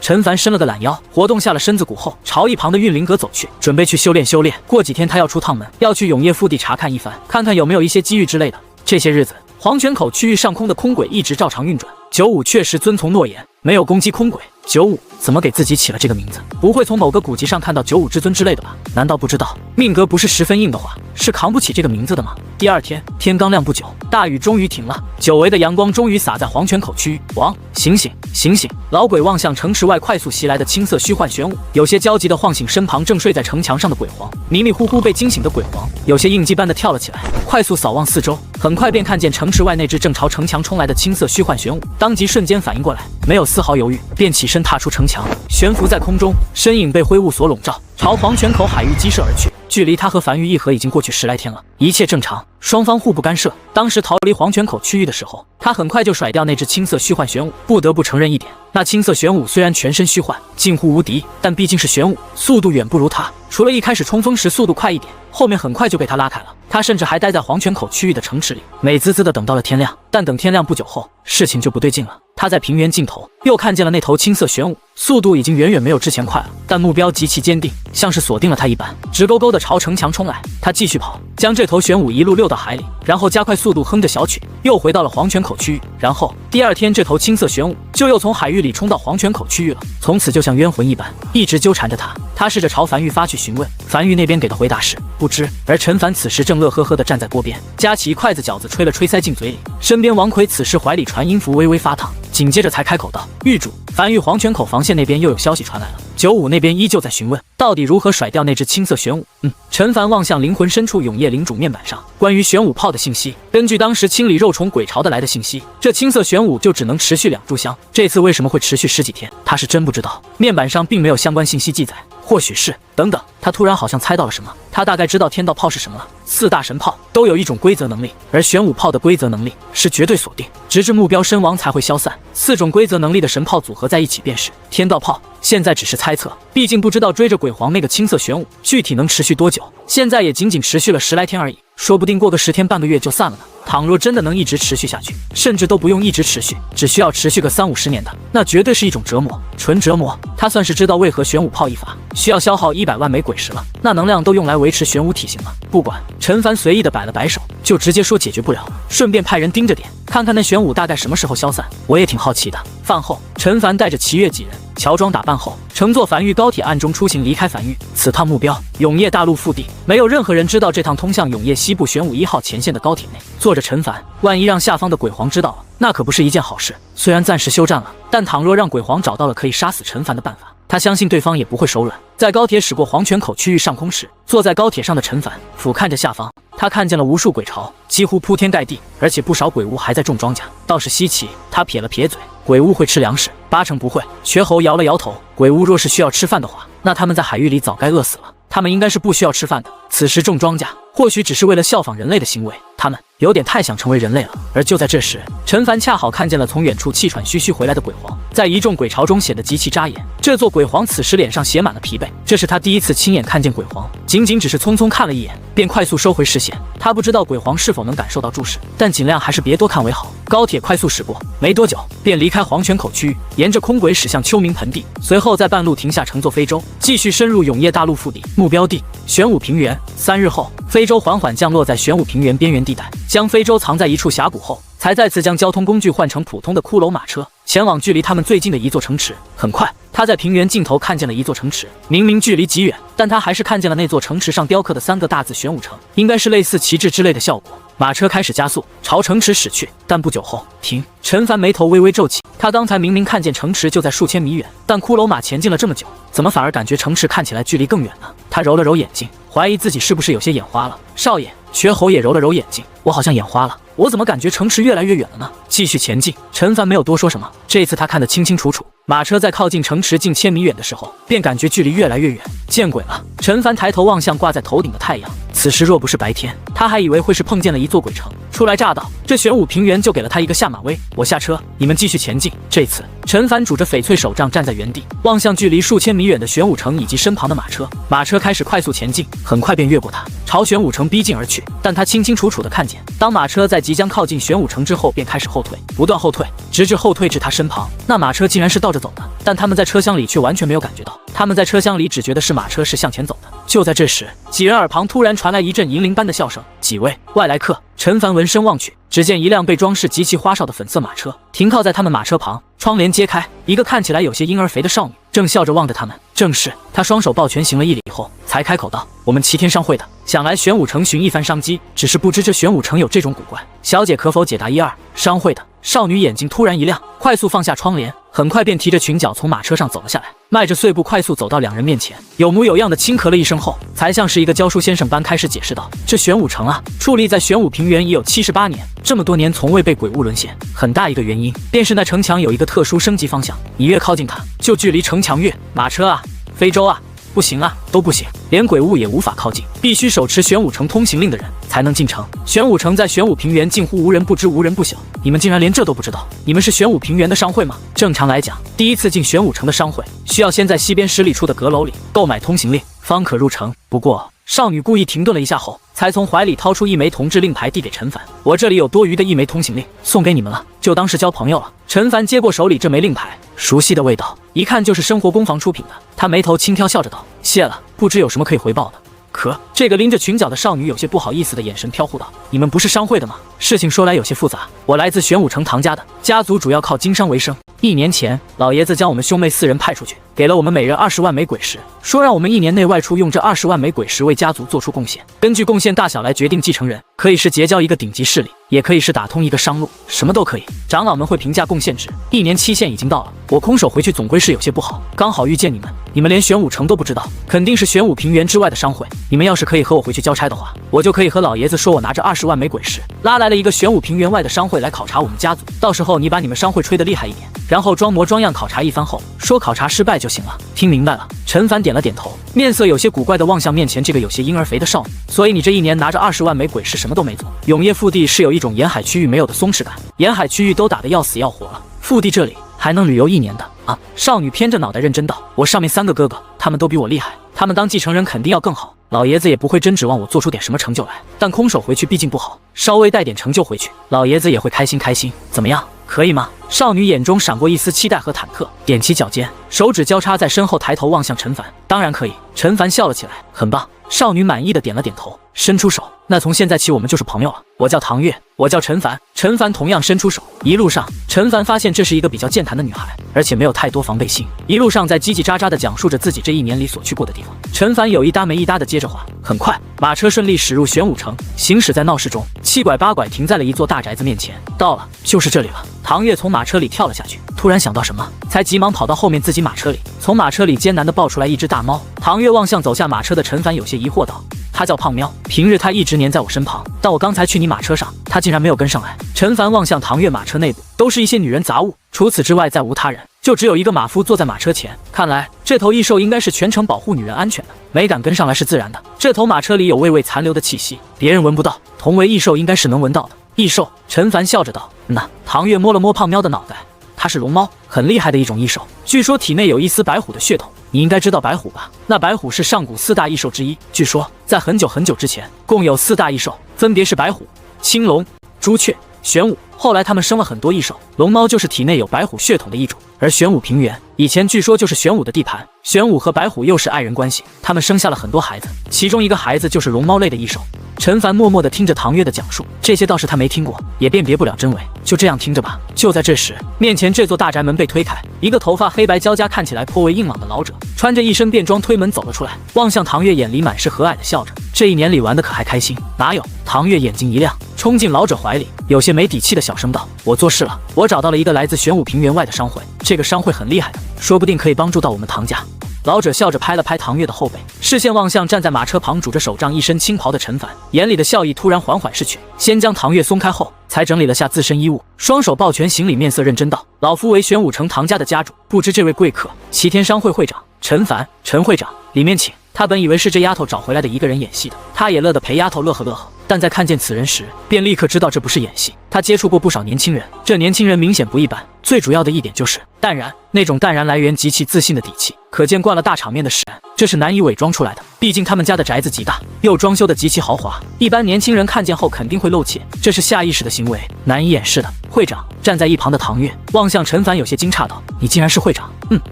陈凡伸了个懒腰，活动下了身子骨后，朝一旁的运灵阁走去，准备去修炼修炼。过几天他要出趟门，要去永夜腹地查看一番，看看有没有一些机遇之类的。这些日子，黄泉口区域上空的空轨一直照常运转。95确实遵从诺言，没有攻击空轨。95怎么给自己起了这个名字？不会从某个古籍上看到95之尊之类的吧？难道不知道命格不是十分硬的话，是扛不起这个名字的吗？第二天天刚亮不久，大雨终于停了，久违的阳光终于洒在黄泉口区域。王，醒醒醒醒！老鬼望向城池外快速袭来的青色虚幻玄武，有些焦急地晃醒身旁正睡在城墙上的鬼皇。迷迷糊糊被惊醒的鬼皇有些应激般的跳了起来，快速扫望四周，很快便看见城池外那只正朝城墙冲来的青色虚幻玄武，当即瞬间反应过来，没有丝毫犹豫，便起身踏出城墙，悬浮在空中，身影被灰雾所笼罩，朝黄泉口海域击射而去。距离他和樊玉议和已经过去10来天了，一切正常，双方互不干涉。当时逃离黄泉口区域的时候，他很快就甩掉那只青色虚幻玄武。不得不承认一点，那青色玄武虽然全身虚幻，近乎无敌，但毕竟是玄武，速度远不如他。除了一开始冲锋时速度快一点，后面很快就被他拉开了。他甚至还待在黄泉口区域的城池里，美滋滋的等到了天亮。但等天亮不久后，事情就不对劲了。他在平原尽头又看见了那头青色玄武，速度已经远远没有之前快了，但目标极其坚定，像是锁定了他一般，直勾勾的朝城墙冲来。他继续跑，将这头玄武一路溜到海里，然后加快速度哼着小曲，又回到了黄泉口区域。然后第二天，这头青色玄武就又从海域里冲到黄泉口区域了，从此就像冤魂一般，一直纠缠着他。他试着朝樊玉发去询问，樊玉那边给的回答是不知。而陈凡此时正乐呵呵地站在锅边，夹起一筷子饺子吹了吹塞进嘴里。身边王奎此时怀里传音符微微发烫，紧接着才开口道：“狱主，樊玉黄泉口防线那边又有消息传来了，九五那边依旧在询问到底如何甩掉那只青色玄武。”陈凡望向灵魂深处永夜领主面板上关于玄武炮的信息，根据当时清理肉虫鬼巢的来的信息，这青色玄武就只能持续2炷香，这次为什么会持续10几天，他是真不知道，面板上并没有相关信息记载。或许是等等，他突然好像猜到了什么，他大概知道天道炮是什么了。4大神炮都有一种规则能力，而玄武炮的规则能力是绝对锁定，直至目标身亡才会消散。4种规则能力的神炮组合在一起便是天道炮。现在只是猜测，毕竟不知道追着鬼皇那个青色玄武具体能持续多久，现在也仅仅持续了10来天而已，说不定过个10天半个月就散了呢。倘若真的能一直持续下去，甚至都不用一直持续，只需要持续个30、50年的，那绝对是一种折磨，纯折磨。他算是知道为何玄武炮一发需要消耗100万枚鬼石了，那能量都用来维持玄武体型了。不管，陈凡随意的摆了摆手，就直接说解决不了，顺便派人盯着点，看看那玄武大概什么时候消散，我也挺好奇的。饭后，陈凡带着齐越几人乔装打扮后，乘坐樊玉高铁暗中出行离开樊玉。此趟目标永夜大陆腹地，没有任何人知道这趟通向永夜西部玄武1号前线的高铁内坐着陈凡，万一让下方的鬼皇知道了，那可不是一件好事。虽然暂时休战了，但倘若让鬼皇找到了可以杀死陈凡的办法，他相信对方也不会手软。在高铁驶过黄泉口区域上空时，坐在高铁上的陈凡俯瞰着下方，他看见了无数鬼巢，几乎铺天盖地，而且不少鬼物还在种庄稼，倒是稀奇。他撇了撇嘴，鬼物会吃粮食？8成不会。瘸猴摇了摇头，鬼物若是需要吃饭的话，那他们在海域里早该饿死了，他们应该是不需要吃饭的。此时种庄稼或许只是为了效仿人类的行为，他们有点太想成为人类了。而就在这时，陈凡恰好看见了从远处气喘吁吁回来的鬼皇，在一众鬼巢中显得极其扎眼。这座鬼皇此时脸上写满了疲惫，这是他第一次亲眼看见鬼皇，仅仅只是匆匆看了一眼，便快速收回视线。他不知道鬼皇是否能感受到注视，但尽量还是别多看为好。高铁快速驶过，没多久便离开黄泉口区域，沿着空轨驶向秋明盆地，随后在半路停下乘坐非洲，继续深入永夜大陆腹地，目标地玄武平原。3日后，非洲缓缓降落在玄武平原边缘地带，将非洲藏在一处峡谷后，才再次将交通工具换成普通的骷髅马车，前往距离他们最近的一座城池。很快，他在平原尽头看见了一座城池，明明距离极远，但他还是看见了那座城池上雕刻的3个大字玄武城，应该是类似旗帜之类的效果。马车开始加速朝城池驶去，但不久后停。陈凡眉头微微皱起，他刚才明明看见城池就在数千米远，但骷髅马前进了这么久，怎么反而感觉城池看起来距离更远呢？他揉了揉眼睛，怀疑自己是不是有些眼花了。少爷，瘸猴也揉了揉眼睛，我好像眼花了，我怎么感觉城池越来越远了呢？继续前进。陈凡没有多说什么，这次他看得清清楚楚，马车在靠近城池近1000米远的时候，便感觉距离越来越远。见鬼了！陈凡抬头望向挂在头顶的太阳，此时若不是白天，他还以为会是碰见了一座鬼城。初来乍到，这玄武平原就给了他一个下马威。我下车，你们继续前进。这次，陈凡拄着翡翠手杖站在原地，望向距离数千米远的玄武城以及身旁的马车。马车开始快速前进，很快便越过他，朝玄武城逼近而去。但他清清楚楚地看见，当马车在即将靠近玄武城之后，便开始后退，不断后退，直至后退至他身旁。那马车竟然是倒着走的，但他们在车厢里却完全没有感觉到。他们在车厢里只觉得是马车是向前走的。就在这时，几人耳旁突然传来一阵银铃般的笑声。几位外来客。陈凡闻声望去，只见一辆被装饰极其花哨的粉色马车停靠在他们马车旁，窗帘揭开，一个看起来有些婴儿肥的少女正笑着望着他们。正是他双手抱拳行了一礼后，才开口道：“我们齐天商会的，想来玄武城寻一番商机，只是不知这玄武城有这种古怪，小姐可否解答一二？”商会的少女眼睛突然一亮，快速放下窗帘，很快便提着裙角从马车上走了下来，迈着碎步快速走到2人面前，有模有样的轻咳了一声后，才像是一个教书先生般开始解释道：“这玄武城啊，矗立在玄武平原已有78年，这么多年从未被鬼物沦陷，很大一个原因便是那城墙有一个特殊升级方向，你越靠近它，就距离城墙越……马车啊，非洲啊，不行啊，都不行，连鬼物也无法靠近，必须手持玄武城通行令的人才能进城。玄武城在玄武平原近乎无人不知无人不晓，你们竟然连这都不知道？你们是玄武平原的商会吗？正常来讲，第一次进玄武城的商会，需要先在西边10里处的阁楼里购买通行令，方可入城。不过……”少女故意停顿了一下后，才从怀里掏出一枚铜制令牌递给陈凡：“我这里有多余的1枚通行令，送给你们了，就当是交朋友了。”陈凡接过手里这枚令牌，熟悉的味道，一看就是生活工坊出品的。他眉头轻挑，笑着道：“谢了，不知有什么可以回报的。”可这个拎着裙角的少女有些不好意思的眼神飘忽道：“你们不是商会的吗？事情说来有些复杂，我来自玄武城唐家的，家族主要靠经商为生。1年前，老爷子将我们兄妹4人派出去，给了我们每人20万枚鬼石，说让我们1年内外出用这20万枚鬼石为家族做出贡献，根据贡献大小来决定继承人，可以是结交一个顶级势力，也可以是打通一个商路，什么都可以。长老们会评价贡献值，1年期限已经到了，我空手回去总归是有些不好，刚好遇见你们，你们连玄武城都不知道，肯定是玄武平原之外的商会。你们要是可以和我回去交差的话，我就可以和老爷子说我拿着20万枚鬼石，拉来了一个玄武平原外的商会来考察我们家族，到时候你把你们商会吹得厉害一点，然后装模装样考察一番后，说考察失败就行了。听明白了？陈凡点了点头，面色有些古怪地望向面前这个有些婴儿肥的少女。所以你这1年拿着20万枚鬼石什么都没做。永业腹地是有一种沿海区域没有的松弛感，沿海区域都打得要死要活了，腹地这里还能旅游1年的啊！少女偏着脑袋认真道：“我上面3个哥哥，他们都比我厉害，他们当继承人肯定要更好。老爷子也不会真指望我做出点什么成就来，但空手回去毕竟不好，稍微带点成就回去，老爷子也会开心开心。怎么样？可以吗？”少女眼中闪过一丝期待和忐忑，踮起脚尖，手指交叉在身后，抬头望向陈凡：“当然可以。”陈凡笑了起来：“很棒。”少女满意的点了点头，伸出手：“那从现在起我们就是朋友了。我叫唐月，我叫陈凡。”陈凡同样伸出手。一路上，陈凡发现这是一个比较健谈的女孩，而且没有太多防备心。一路上在叽叽喳喳的讲述着自己这1年里所去过的地方。陈凡有一搭没一搭的接着话。很快，马车顺利驶入玄武城，行驶在闹市中，7拐8拐停在了一座大宅子面前。到了，就是这里了。唐月从马车里跳了下去，突然想到什么，才急忙跑到后面自己马车里，从马车里艰难地抱出来一只大猫。唐月望向走下马车的陈凡，有些疑惑道：“他叫胖喵，平日他一直黏在我身旁，但我刚才去你马车上，他竟然没有跟上来。”陈凡望向唐月马车内部，都是一些女人杂物，除此之外再无他人，就只有一个马夫坐在马车前。看来这头异兽应该是全程保护女人安全的，没敢跟上来是自然的。这头马车里有微微残留的气息，别人闻不到，同为异兽应该是能闻到的。异兽，陈凡笑着道：“那。”唐月摸了摸胖喵的脑袋，它是龙猫，很厉害的一种异兽，据说体内有一丝白虎的血统。你应该知道白虎吧？那白虎是上古4大异兽之一，据说在很久很久之前，共有4大异兽，分别是白虎、青龙、朱雀、玄武。后来他们生了很多异兽，龙猫就是体内有白虎血统的一种。而玄武平原以前据说就是玄武的地盘，玄武和白虎又是爱人关系，他们生下了很多孩子，其中一个孩子就是龙猫类的异兽。陈凡默默地听着唐月的讲述，这些倒是他没听过，也辨别不了真伪，就这样听着吧。就在这时，面前这座大宅门被推开，一个头发黑白交加、看起来颇为硬朗的老者，穿着一身便装推门走了出来，望向唐月，眼里满是和蔼的笑着。这1年里玩的可还开心？哪有？唐月眼睛一亮，冲进老者怀里，有些没底气的小声道：“我做事了，我找到了一个来自玄武平原外的商会，这个商会很厉害的，说不定可以帮助到我们唐家。”老者笑着拍了拍唐月的后背，视线望向站在马车旁拄着手杖、一身青袍的陈凡，眼里的笑意突然缓缓逝去。先将唐月松开后，才整理了下自身衣物，双手抱拳行礼，面色认真道：“老夫为玄武城唐家的家主，不知这位贵客，齐天商会会长陈凡，陈会长，里面请。”他本以为是这丫头找回来的一个人演戏的，他也乐得陪丫头乐呵乐呵，但在看见此人时，便立刻知道这不是演戏。他接触过不少年轻人，这年轻人明显不一般，最主要的一点就是淡然，那种淡然来源极其自信的底气，可见惯了大场面的使然，这是难以伪装出来的。毕竟他们家的宅子极大，又装修的极其豪华，一般年轻人看见后肯定会露怯，这是下意识的行为，难以掩饰的。会长，站在一旁的唐月望向陈凡，有些惊诧道：“你竟然是会长？”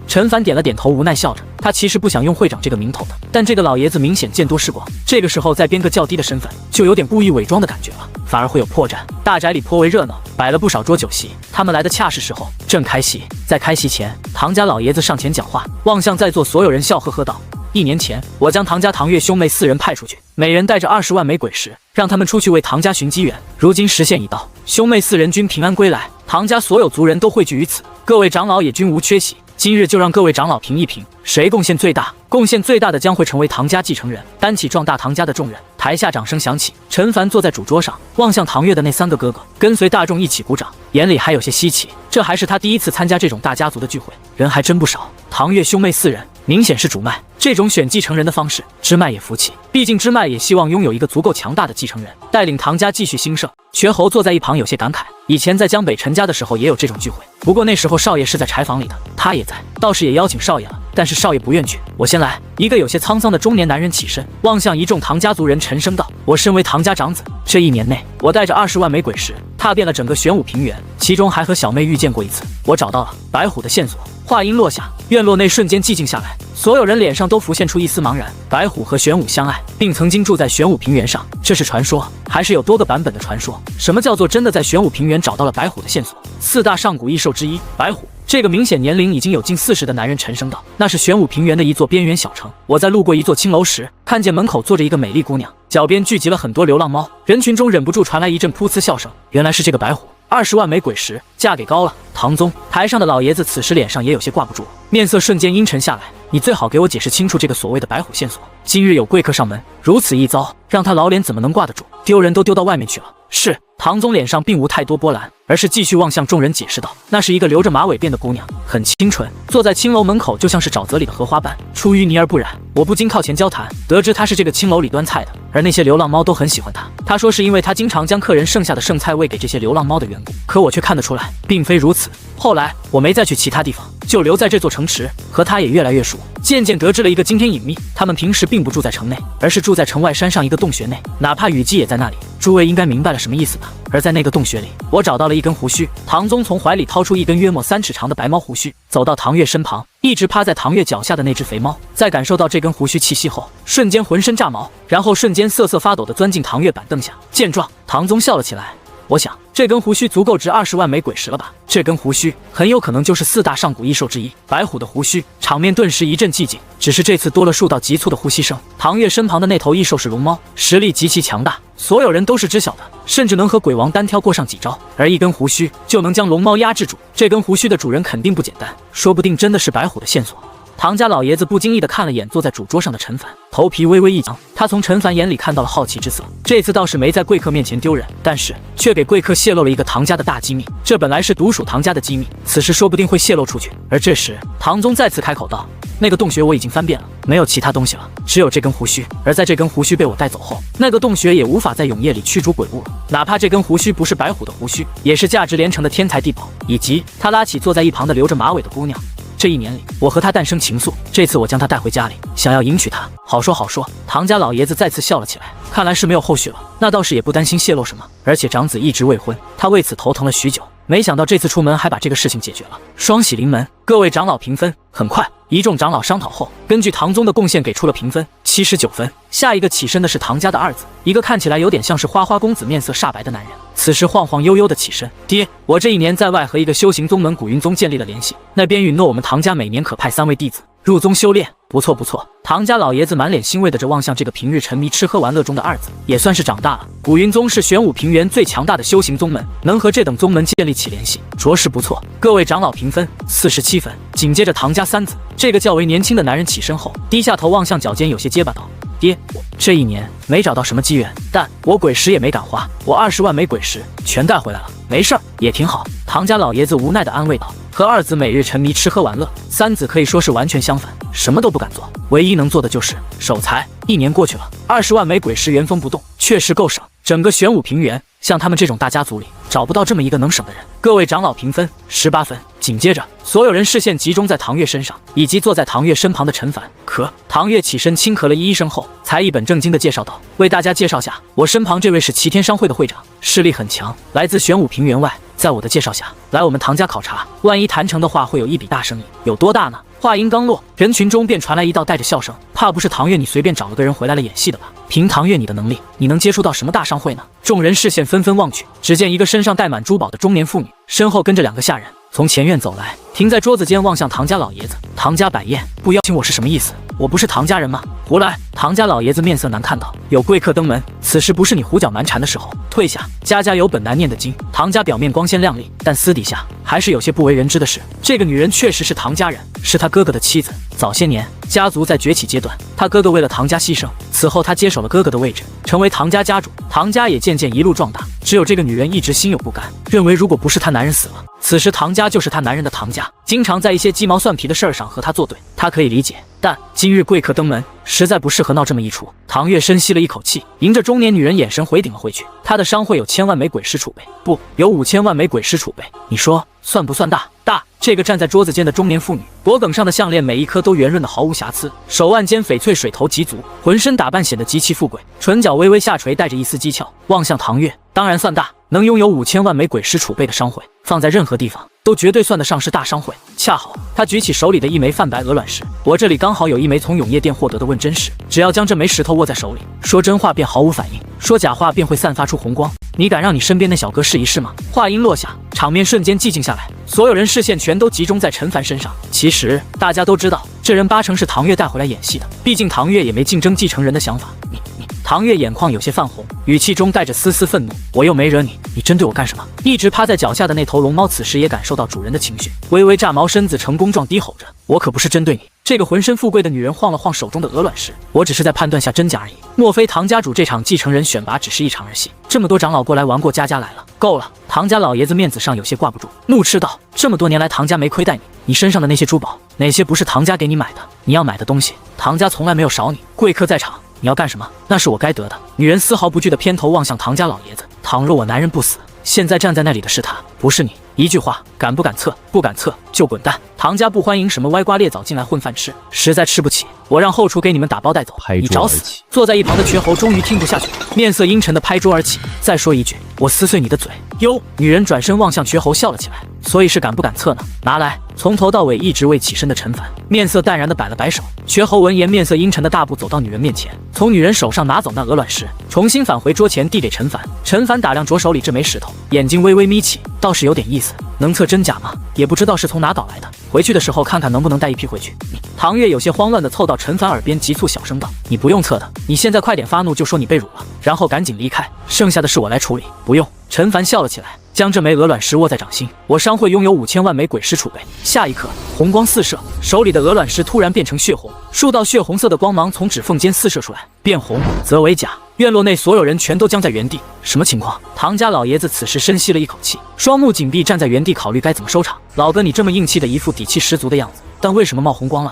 陈凡点了点头，无奈笑着。他其实不想用会长这个名头的，但这个老爷子明显见多识广，这个时候再编个较低的身份，就有点故意伪装的感觉了，反而会有破绽。大宅里颇为热闹，摆了不少桌酒席，他们来的恰是时候，正开席。在开席前，唐家老爷子上前讲话，望向在座所有人，笑呵呵道：“1年前，我将唐家唐月兄妹4人派出去，每人带着20万枚鬼石，让他们出去为唐家寻机缘。如今时限已到，兄妹4人均平安归来，唐家所有族人都汇聚于此，各位长老也均无缺席。今日就让各位长老评一评，谁贡献最大？贡献最大的将会成为唐家继承人，担起壮大唐家的重任。”台下掌声响起，陈凡坐在主桌上，望向唐月的那3个哥哥，跟随大众一起鼓掌，眼里还有些稀奇，这还是他第一次参加这种大家族的聚会，人还真不少。唐月兄妹4人明显是主脉，这种选继承人的方式，支脉也服气，毕竟支脉也希望拥有一个足够强大的继承人，带领唐家继续兴盛。瘸猴坐在一旁有些感慨，以前在江北陈家的时候也有这种聚会，不过那时候少爷是在柴房里的，他也在，倒是也邀请少爷了，但是少爷不愿去。我先来。一个有些沧桑的中年男人起身，望向一众唐家族人，沉声道：“我身为唐家长子，这1年内，我带着20万枚鬼石，踏遍了整个玄武平原，其中还和小妹遇见过一次。我找到了白虎的线索。”话音落下，院落内瞬间寂静下来，所有人脸上都浮现出一丝茫然。白虎和玄武相爱，并曾经住在玄武平原上，这是传说，还是有多个版本的传说？什么叫做真的在玄武平原找到了白虎的线索？4大上古异兽之一，白虎这个明显年龄已经有近40的男人沉声道：“那是玄武平原的一座边缘小城。我在路过一座青楼时，看见门口坐着一个美丽姑娘，脚边聚集了很多流浪猫，人群中忍不住传来一阵噗呲笑声。原来是这个白虎，20万枚鬼石，价给高了。”唐宗台上的老爷子此时脸上也有些挂不住，面色瞬间阴沉下来。你最好给我解释清楚这个所谓的白虎线索。今日有贵客上门，如此一遭，让他老脸怎么能挂得住？丢人都丢到外面去了。是。唐宗脸上并无太多波澜，而是继续望向众人解释道：“那是一个留着马尾辫的姑娘，很清纯，坐在青楼门口就像是沼泽里的荷花瓣，出淤泥而不染。我不禁靠前交谈，得知她是这个青楼里端菜的，而那些流浪猫都很喜欢她。她说是因为她经常将客人剩下的剩菜喂给这些流浪猫的缘故，可我却看得出来，并非如此。后来我没再去其他地方，就留在这座城池，和她也越来越熟。渐渐得知了一个惊天隐秘，他们平时并不住在城内，而是住在城外山上一个洞穴内，哪怕雨季也在那里。诸位应该明白了什么意思吧？而在那个洞穴里，我找到了一根胡须。”唐宗从怀里掏出一根约莫3尺长的白毛胡须，走到唐月身旁，一直趴在唐月脚下的那只肥猫，在感受到这根胡须气息后，瞬间浑身炸毛，然后瞬间瑟瑟发抖地钻进唐月板凳下。见状，唐宗笑了起来。我想这根胡须足够值20万枚鬼石了吧？这根胡须很有可能就是4大上古异兽之一白虎的胡须。场面顿时一阵寂静，只是这次多了数道急促的呼吸声。唐月身旁的那头异兽是龙猫，实力极其强大，所有人都是知晓的，甚至能和鬼王单挑过上几招，而一根胡须就能将龙猫压制住。这根胡须的主人肯定不简单，说不定真的是白虎的线索。唐家老爷子不经意地看了眼坐在主桌上的陈凡，头皮微微一僵。他从陈凡眼里看到了好奇之色，这次倒是没在贵客面前丢人，但是却给贵客泄露了一个唐家的大机密。这本来是独属唐家的机密，此时说不定会泄露出去。而这时，唐宗再次开口道：“那个洞穴我已经翻遍了，没有其他东西了，只有这根胡须。而在这根胡须被我带走后，那个洞穴也无法在永夜里驱逐鬼物了。哪怕这根胡须不是白虎的胡须，也是价值连城的天才地宝。”以及他拉起坐在一旁的留着马尾的姑娘。这1年里，我和她诞生情愫，这次我将她带回家里，想要迎娶她。好说好说。唐家老爷子再次笑了起来，看来是没有后续了。那倒是也不担心泄露什么，而且长子一直未婚，他为此头疼了许久。没想到这次出门还把这个事情解决了，双喜临门。各位长老评分。很快，一众长老商讨后，根据唐宗的贡献给出了评分，79分。下一个起身的是唐家的二子，一个看起来有点像是花花公子、面色煞白的男人。此时晃晃悠悠的起身：“爹，我这1年在外和一个修行宗门古云宗建立了联系，那边允诺我们唐家每年可派3位弟子入宗修炼。不错不错。”唐家老爷子满脸欣慰的着望向这个平日沉迷吃喝玩乐中的二子，也算是长大了。古云宗是玄武平原最强大的修行宗门，能和这等宗门建立起联系，着实不错。各位长老评分47分。紧接着唐家三子，这个较为年轻的男人起身后，低下头望向脚尖，有些结巴道：“爹，我这1年没找到什么机缘，但我鬼石也没敢花，我20万枚鬼石全带回来了，没事儿，也挺好。”唐家老爷子无奈地安慰道：“和二子每日沉迷吃喝玩乐，三子可以说是完全相反，什么都不敢做，唯一能做的就是守财。1年过去了，20万枚鬼石原封不动，确实够省。整个玄武平原，像他们这种大家族里，找不到这么一个能省的人。”各位长老评分18分。紧接着，所有人视线集中在唐月身上，以及坐在唐月身旁的陈凡。唐月起身轻咳了一声后，才一本正经地介绍道：“为大家介绍下，我身旁这位是齐天商会的会长，势力很强，来自玄武平原外。在我的介绍下，来我们唐家考察，万一谈成的话，会有一笔大生意。有多大呢？”话音刚落，人群中便传来一道带着笑声：“怕不是唐月你随便找了个人回来了演戏的吧？凭唐月你的能力，你能接触到什么大商会呢？”众人视线纷纷望去，只见一个身上戴满珠宝的中年妇女，身后跟着2个下人，从前院走来，停在桌子间，望向唐家老爷子。唐家摆宴，不邀请我是什么意思？我不是唐家人吗？胡来！唐家老爷子面色难看道：“有贵客登门，此时不是你胡搅蛮缠的时候，退下。家家有本难念的经。”唐家表面光鲜亮丽，但私底下还是有些不为人知的事。这个女人确实是唐家人，是他哥哥的妻子。早些年，家族在崛起阶段，他哥哥为了唐家牺牲，此后他接手了哥哥的位置，成为唐家家主。唐家也渐渐一路壮大。只有这个女人一直心有不甘，认为如果不是她男人死了，此时唐家就是她男人的唐家，经常在一些鸡毛蒜皮的事儿上和他作对。他可以理解，但今日贵客登门，实在不适合闹这么一出。唐月深吸了一口气，迎着中年女人眼神回顶了回去。他的商会有1000万枚鬼石储备，不，有5000万枚鬼石储备。你说算不算大？大！这个站在桌子间的中年妇女，脖梗上的项链每一颗都圆润的毫无瑕疵，手腕间翡翠水头极足，浑身打扮显得极其富贵，唇角微微下垂，带着一丝讥诮，望向唐月。当然算大，能拥有5000万枚鬼石储备的商会，放在任何地方都绝对算得上是大商会。恰好他举起手里的一枚泛白鹅卵石，我这里刚好有一枚从永业店获得的问真石，只要将这枚石头握在手里，说真话便毫无反应，说假话便会散发出红光。你敢让你身边的小哥试一试吗？话音落下，场面瞬间寂静下来，所有人视线全都集中在陈凡身上。其实大家都知道，这人八成是唐月带回来演戏的，毕竟唐月也没竞争继承人的想法。唐月眼眶有些泛红，语气中带着丝丝愤怒。我又没惹你，你针对我干什么？一直趴在脚下的那头龙猫此时也感受到主人的情绪，微微炸毛身子呈弓状低吼着：我可不是针对你。这个浑身富贵的女人晃了晃手中的鹅卵石，我只是在判断下真假而已。莫非唐家主这场继承人选拔只是一场儿戏？这么多长老过来玩过家家来了，够了！唐家老爷子面子上有些挂不住，怒斥道：这么多年来唐家没亏待你，你身上的那些珠宝，哪些不是唐家给你买的？你要买的东西，唐家从来没有少你。贵客在场，你要干什么？那是我该得的。女人丝毫不惧地偏头望向唐家老爷子。倘若我男人不死，现在站在那里的是他，不是你。一句话，敢不敢测？不敢测就滚蛋！唐家不欢迎什么歪瓜裂枣进来混饭吃，实在吃不起，我让后厨给你们打包带走。你找死！坐在一旁的瘸猴终于听不下去了，面色阴沉的拍桌而起。再说一句，我撕碎你的嘴！哟！女人转身望向瘸猴笑了起来。所以是敢不敢测呢？拿来！从头到尾一直未起身的陈凡，面色淡然的摆了摆手。瘸猴闻言，面色阴沉的大步走到女人面前，从女人手上拿走那鹅卵石，重新返回桌前递给陈凡。陈凡打量着手里这枚石头，眼睛微微眯起，倒是有点意思。能测真假吗？也不知道是从哪搞来的，回去的时候看看能不能带一批回去。唐月有些慌乱地凑到陈凡耳边，急促小声道：你不用测的，你现在快点发怒就说你被辱了，然后赶紧离开，剩下的事我来处理。不用。陈凡笑了起来，将这枚鹅卵石握在掌心。我商会拥有5000万枚鬼石储备。下一刻，红光四射，手里的鹅卵石突然变成血红，数道血红色的光芒从指缝间四射出来，变红则为假。院落内所有人全都僵在原地，什么情况？唐家老爷子此时深吸了一口气，双目紧闭，站在原地考虑该怎么收场。老哥，你这么硬气的一副底气十足的样子，但为什么冒红光了？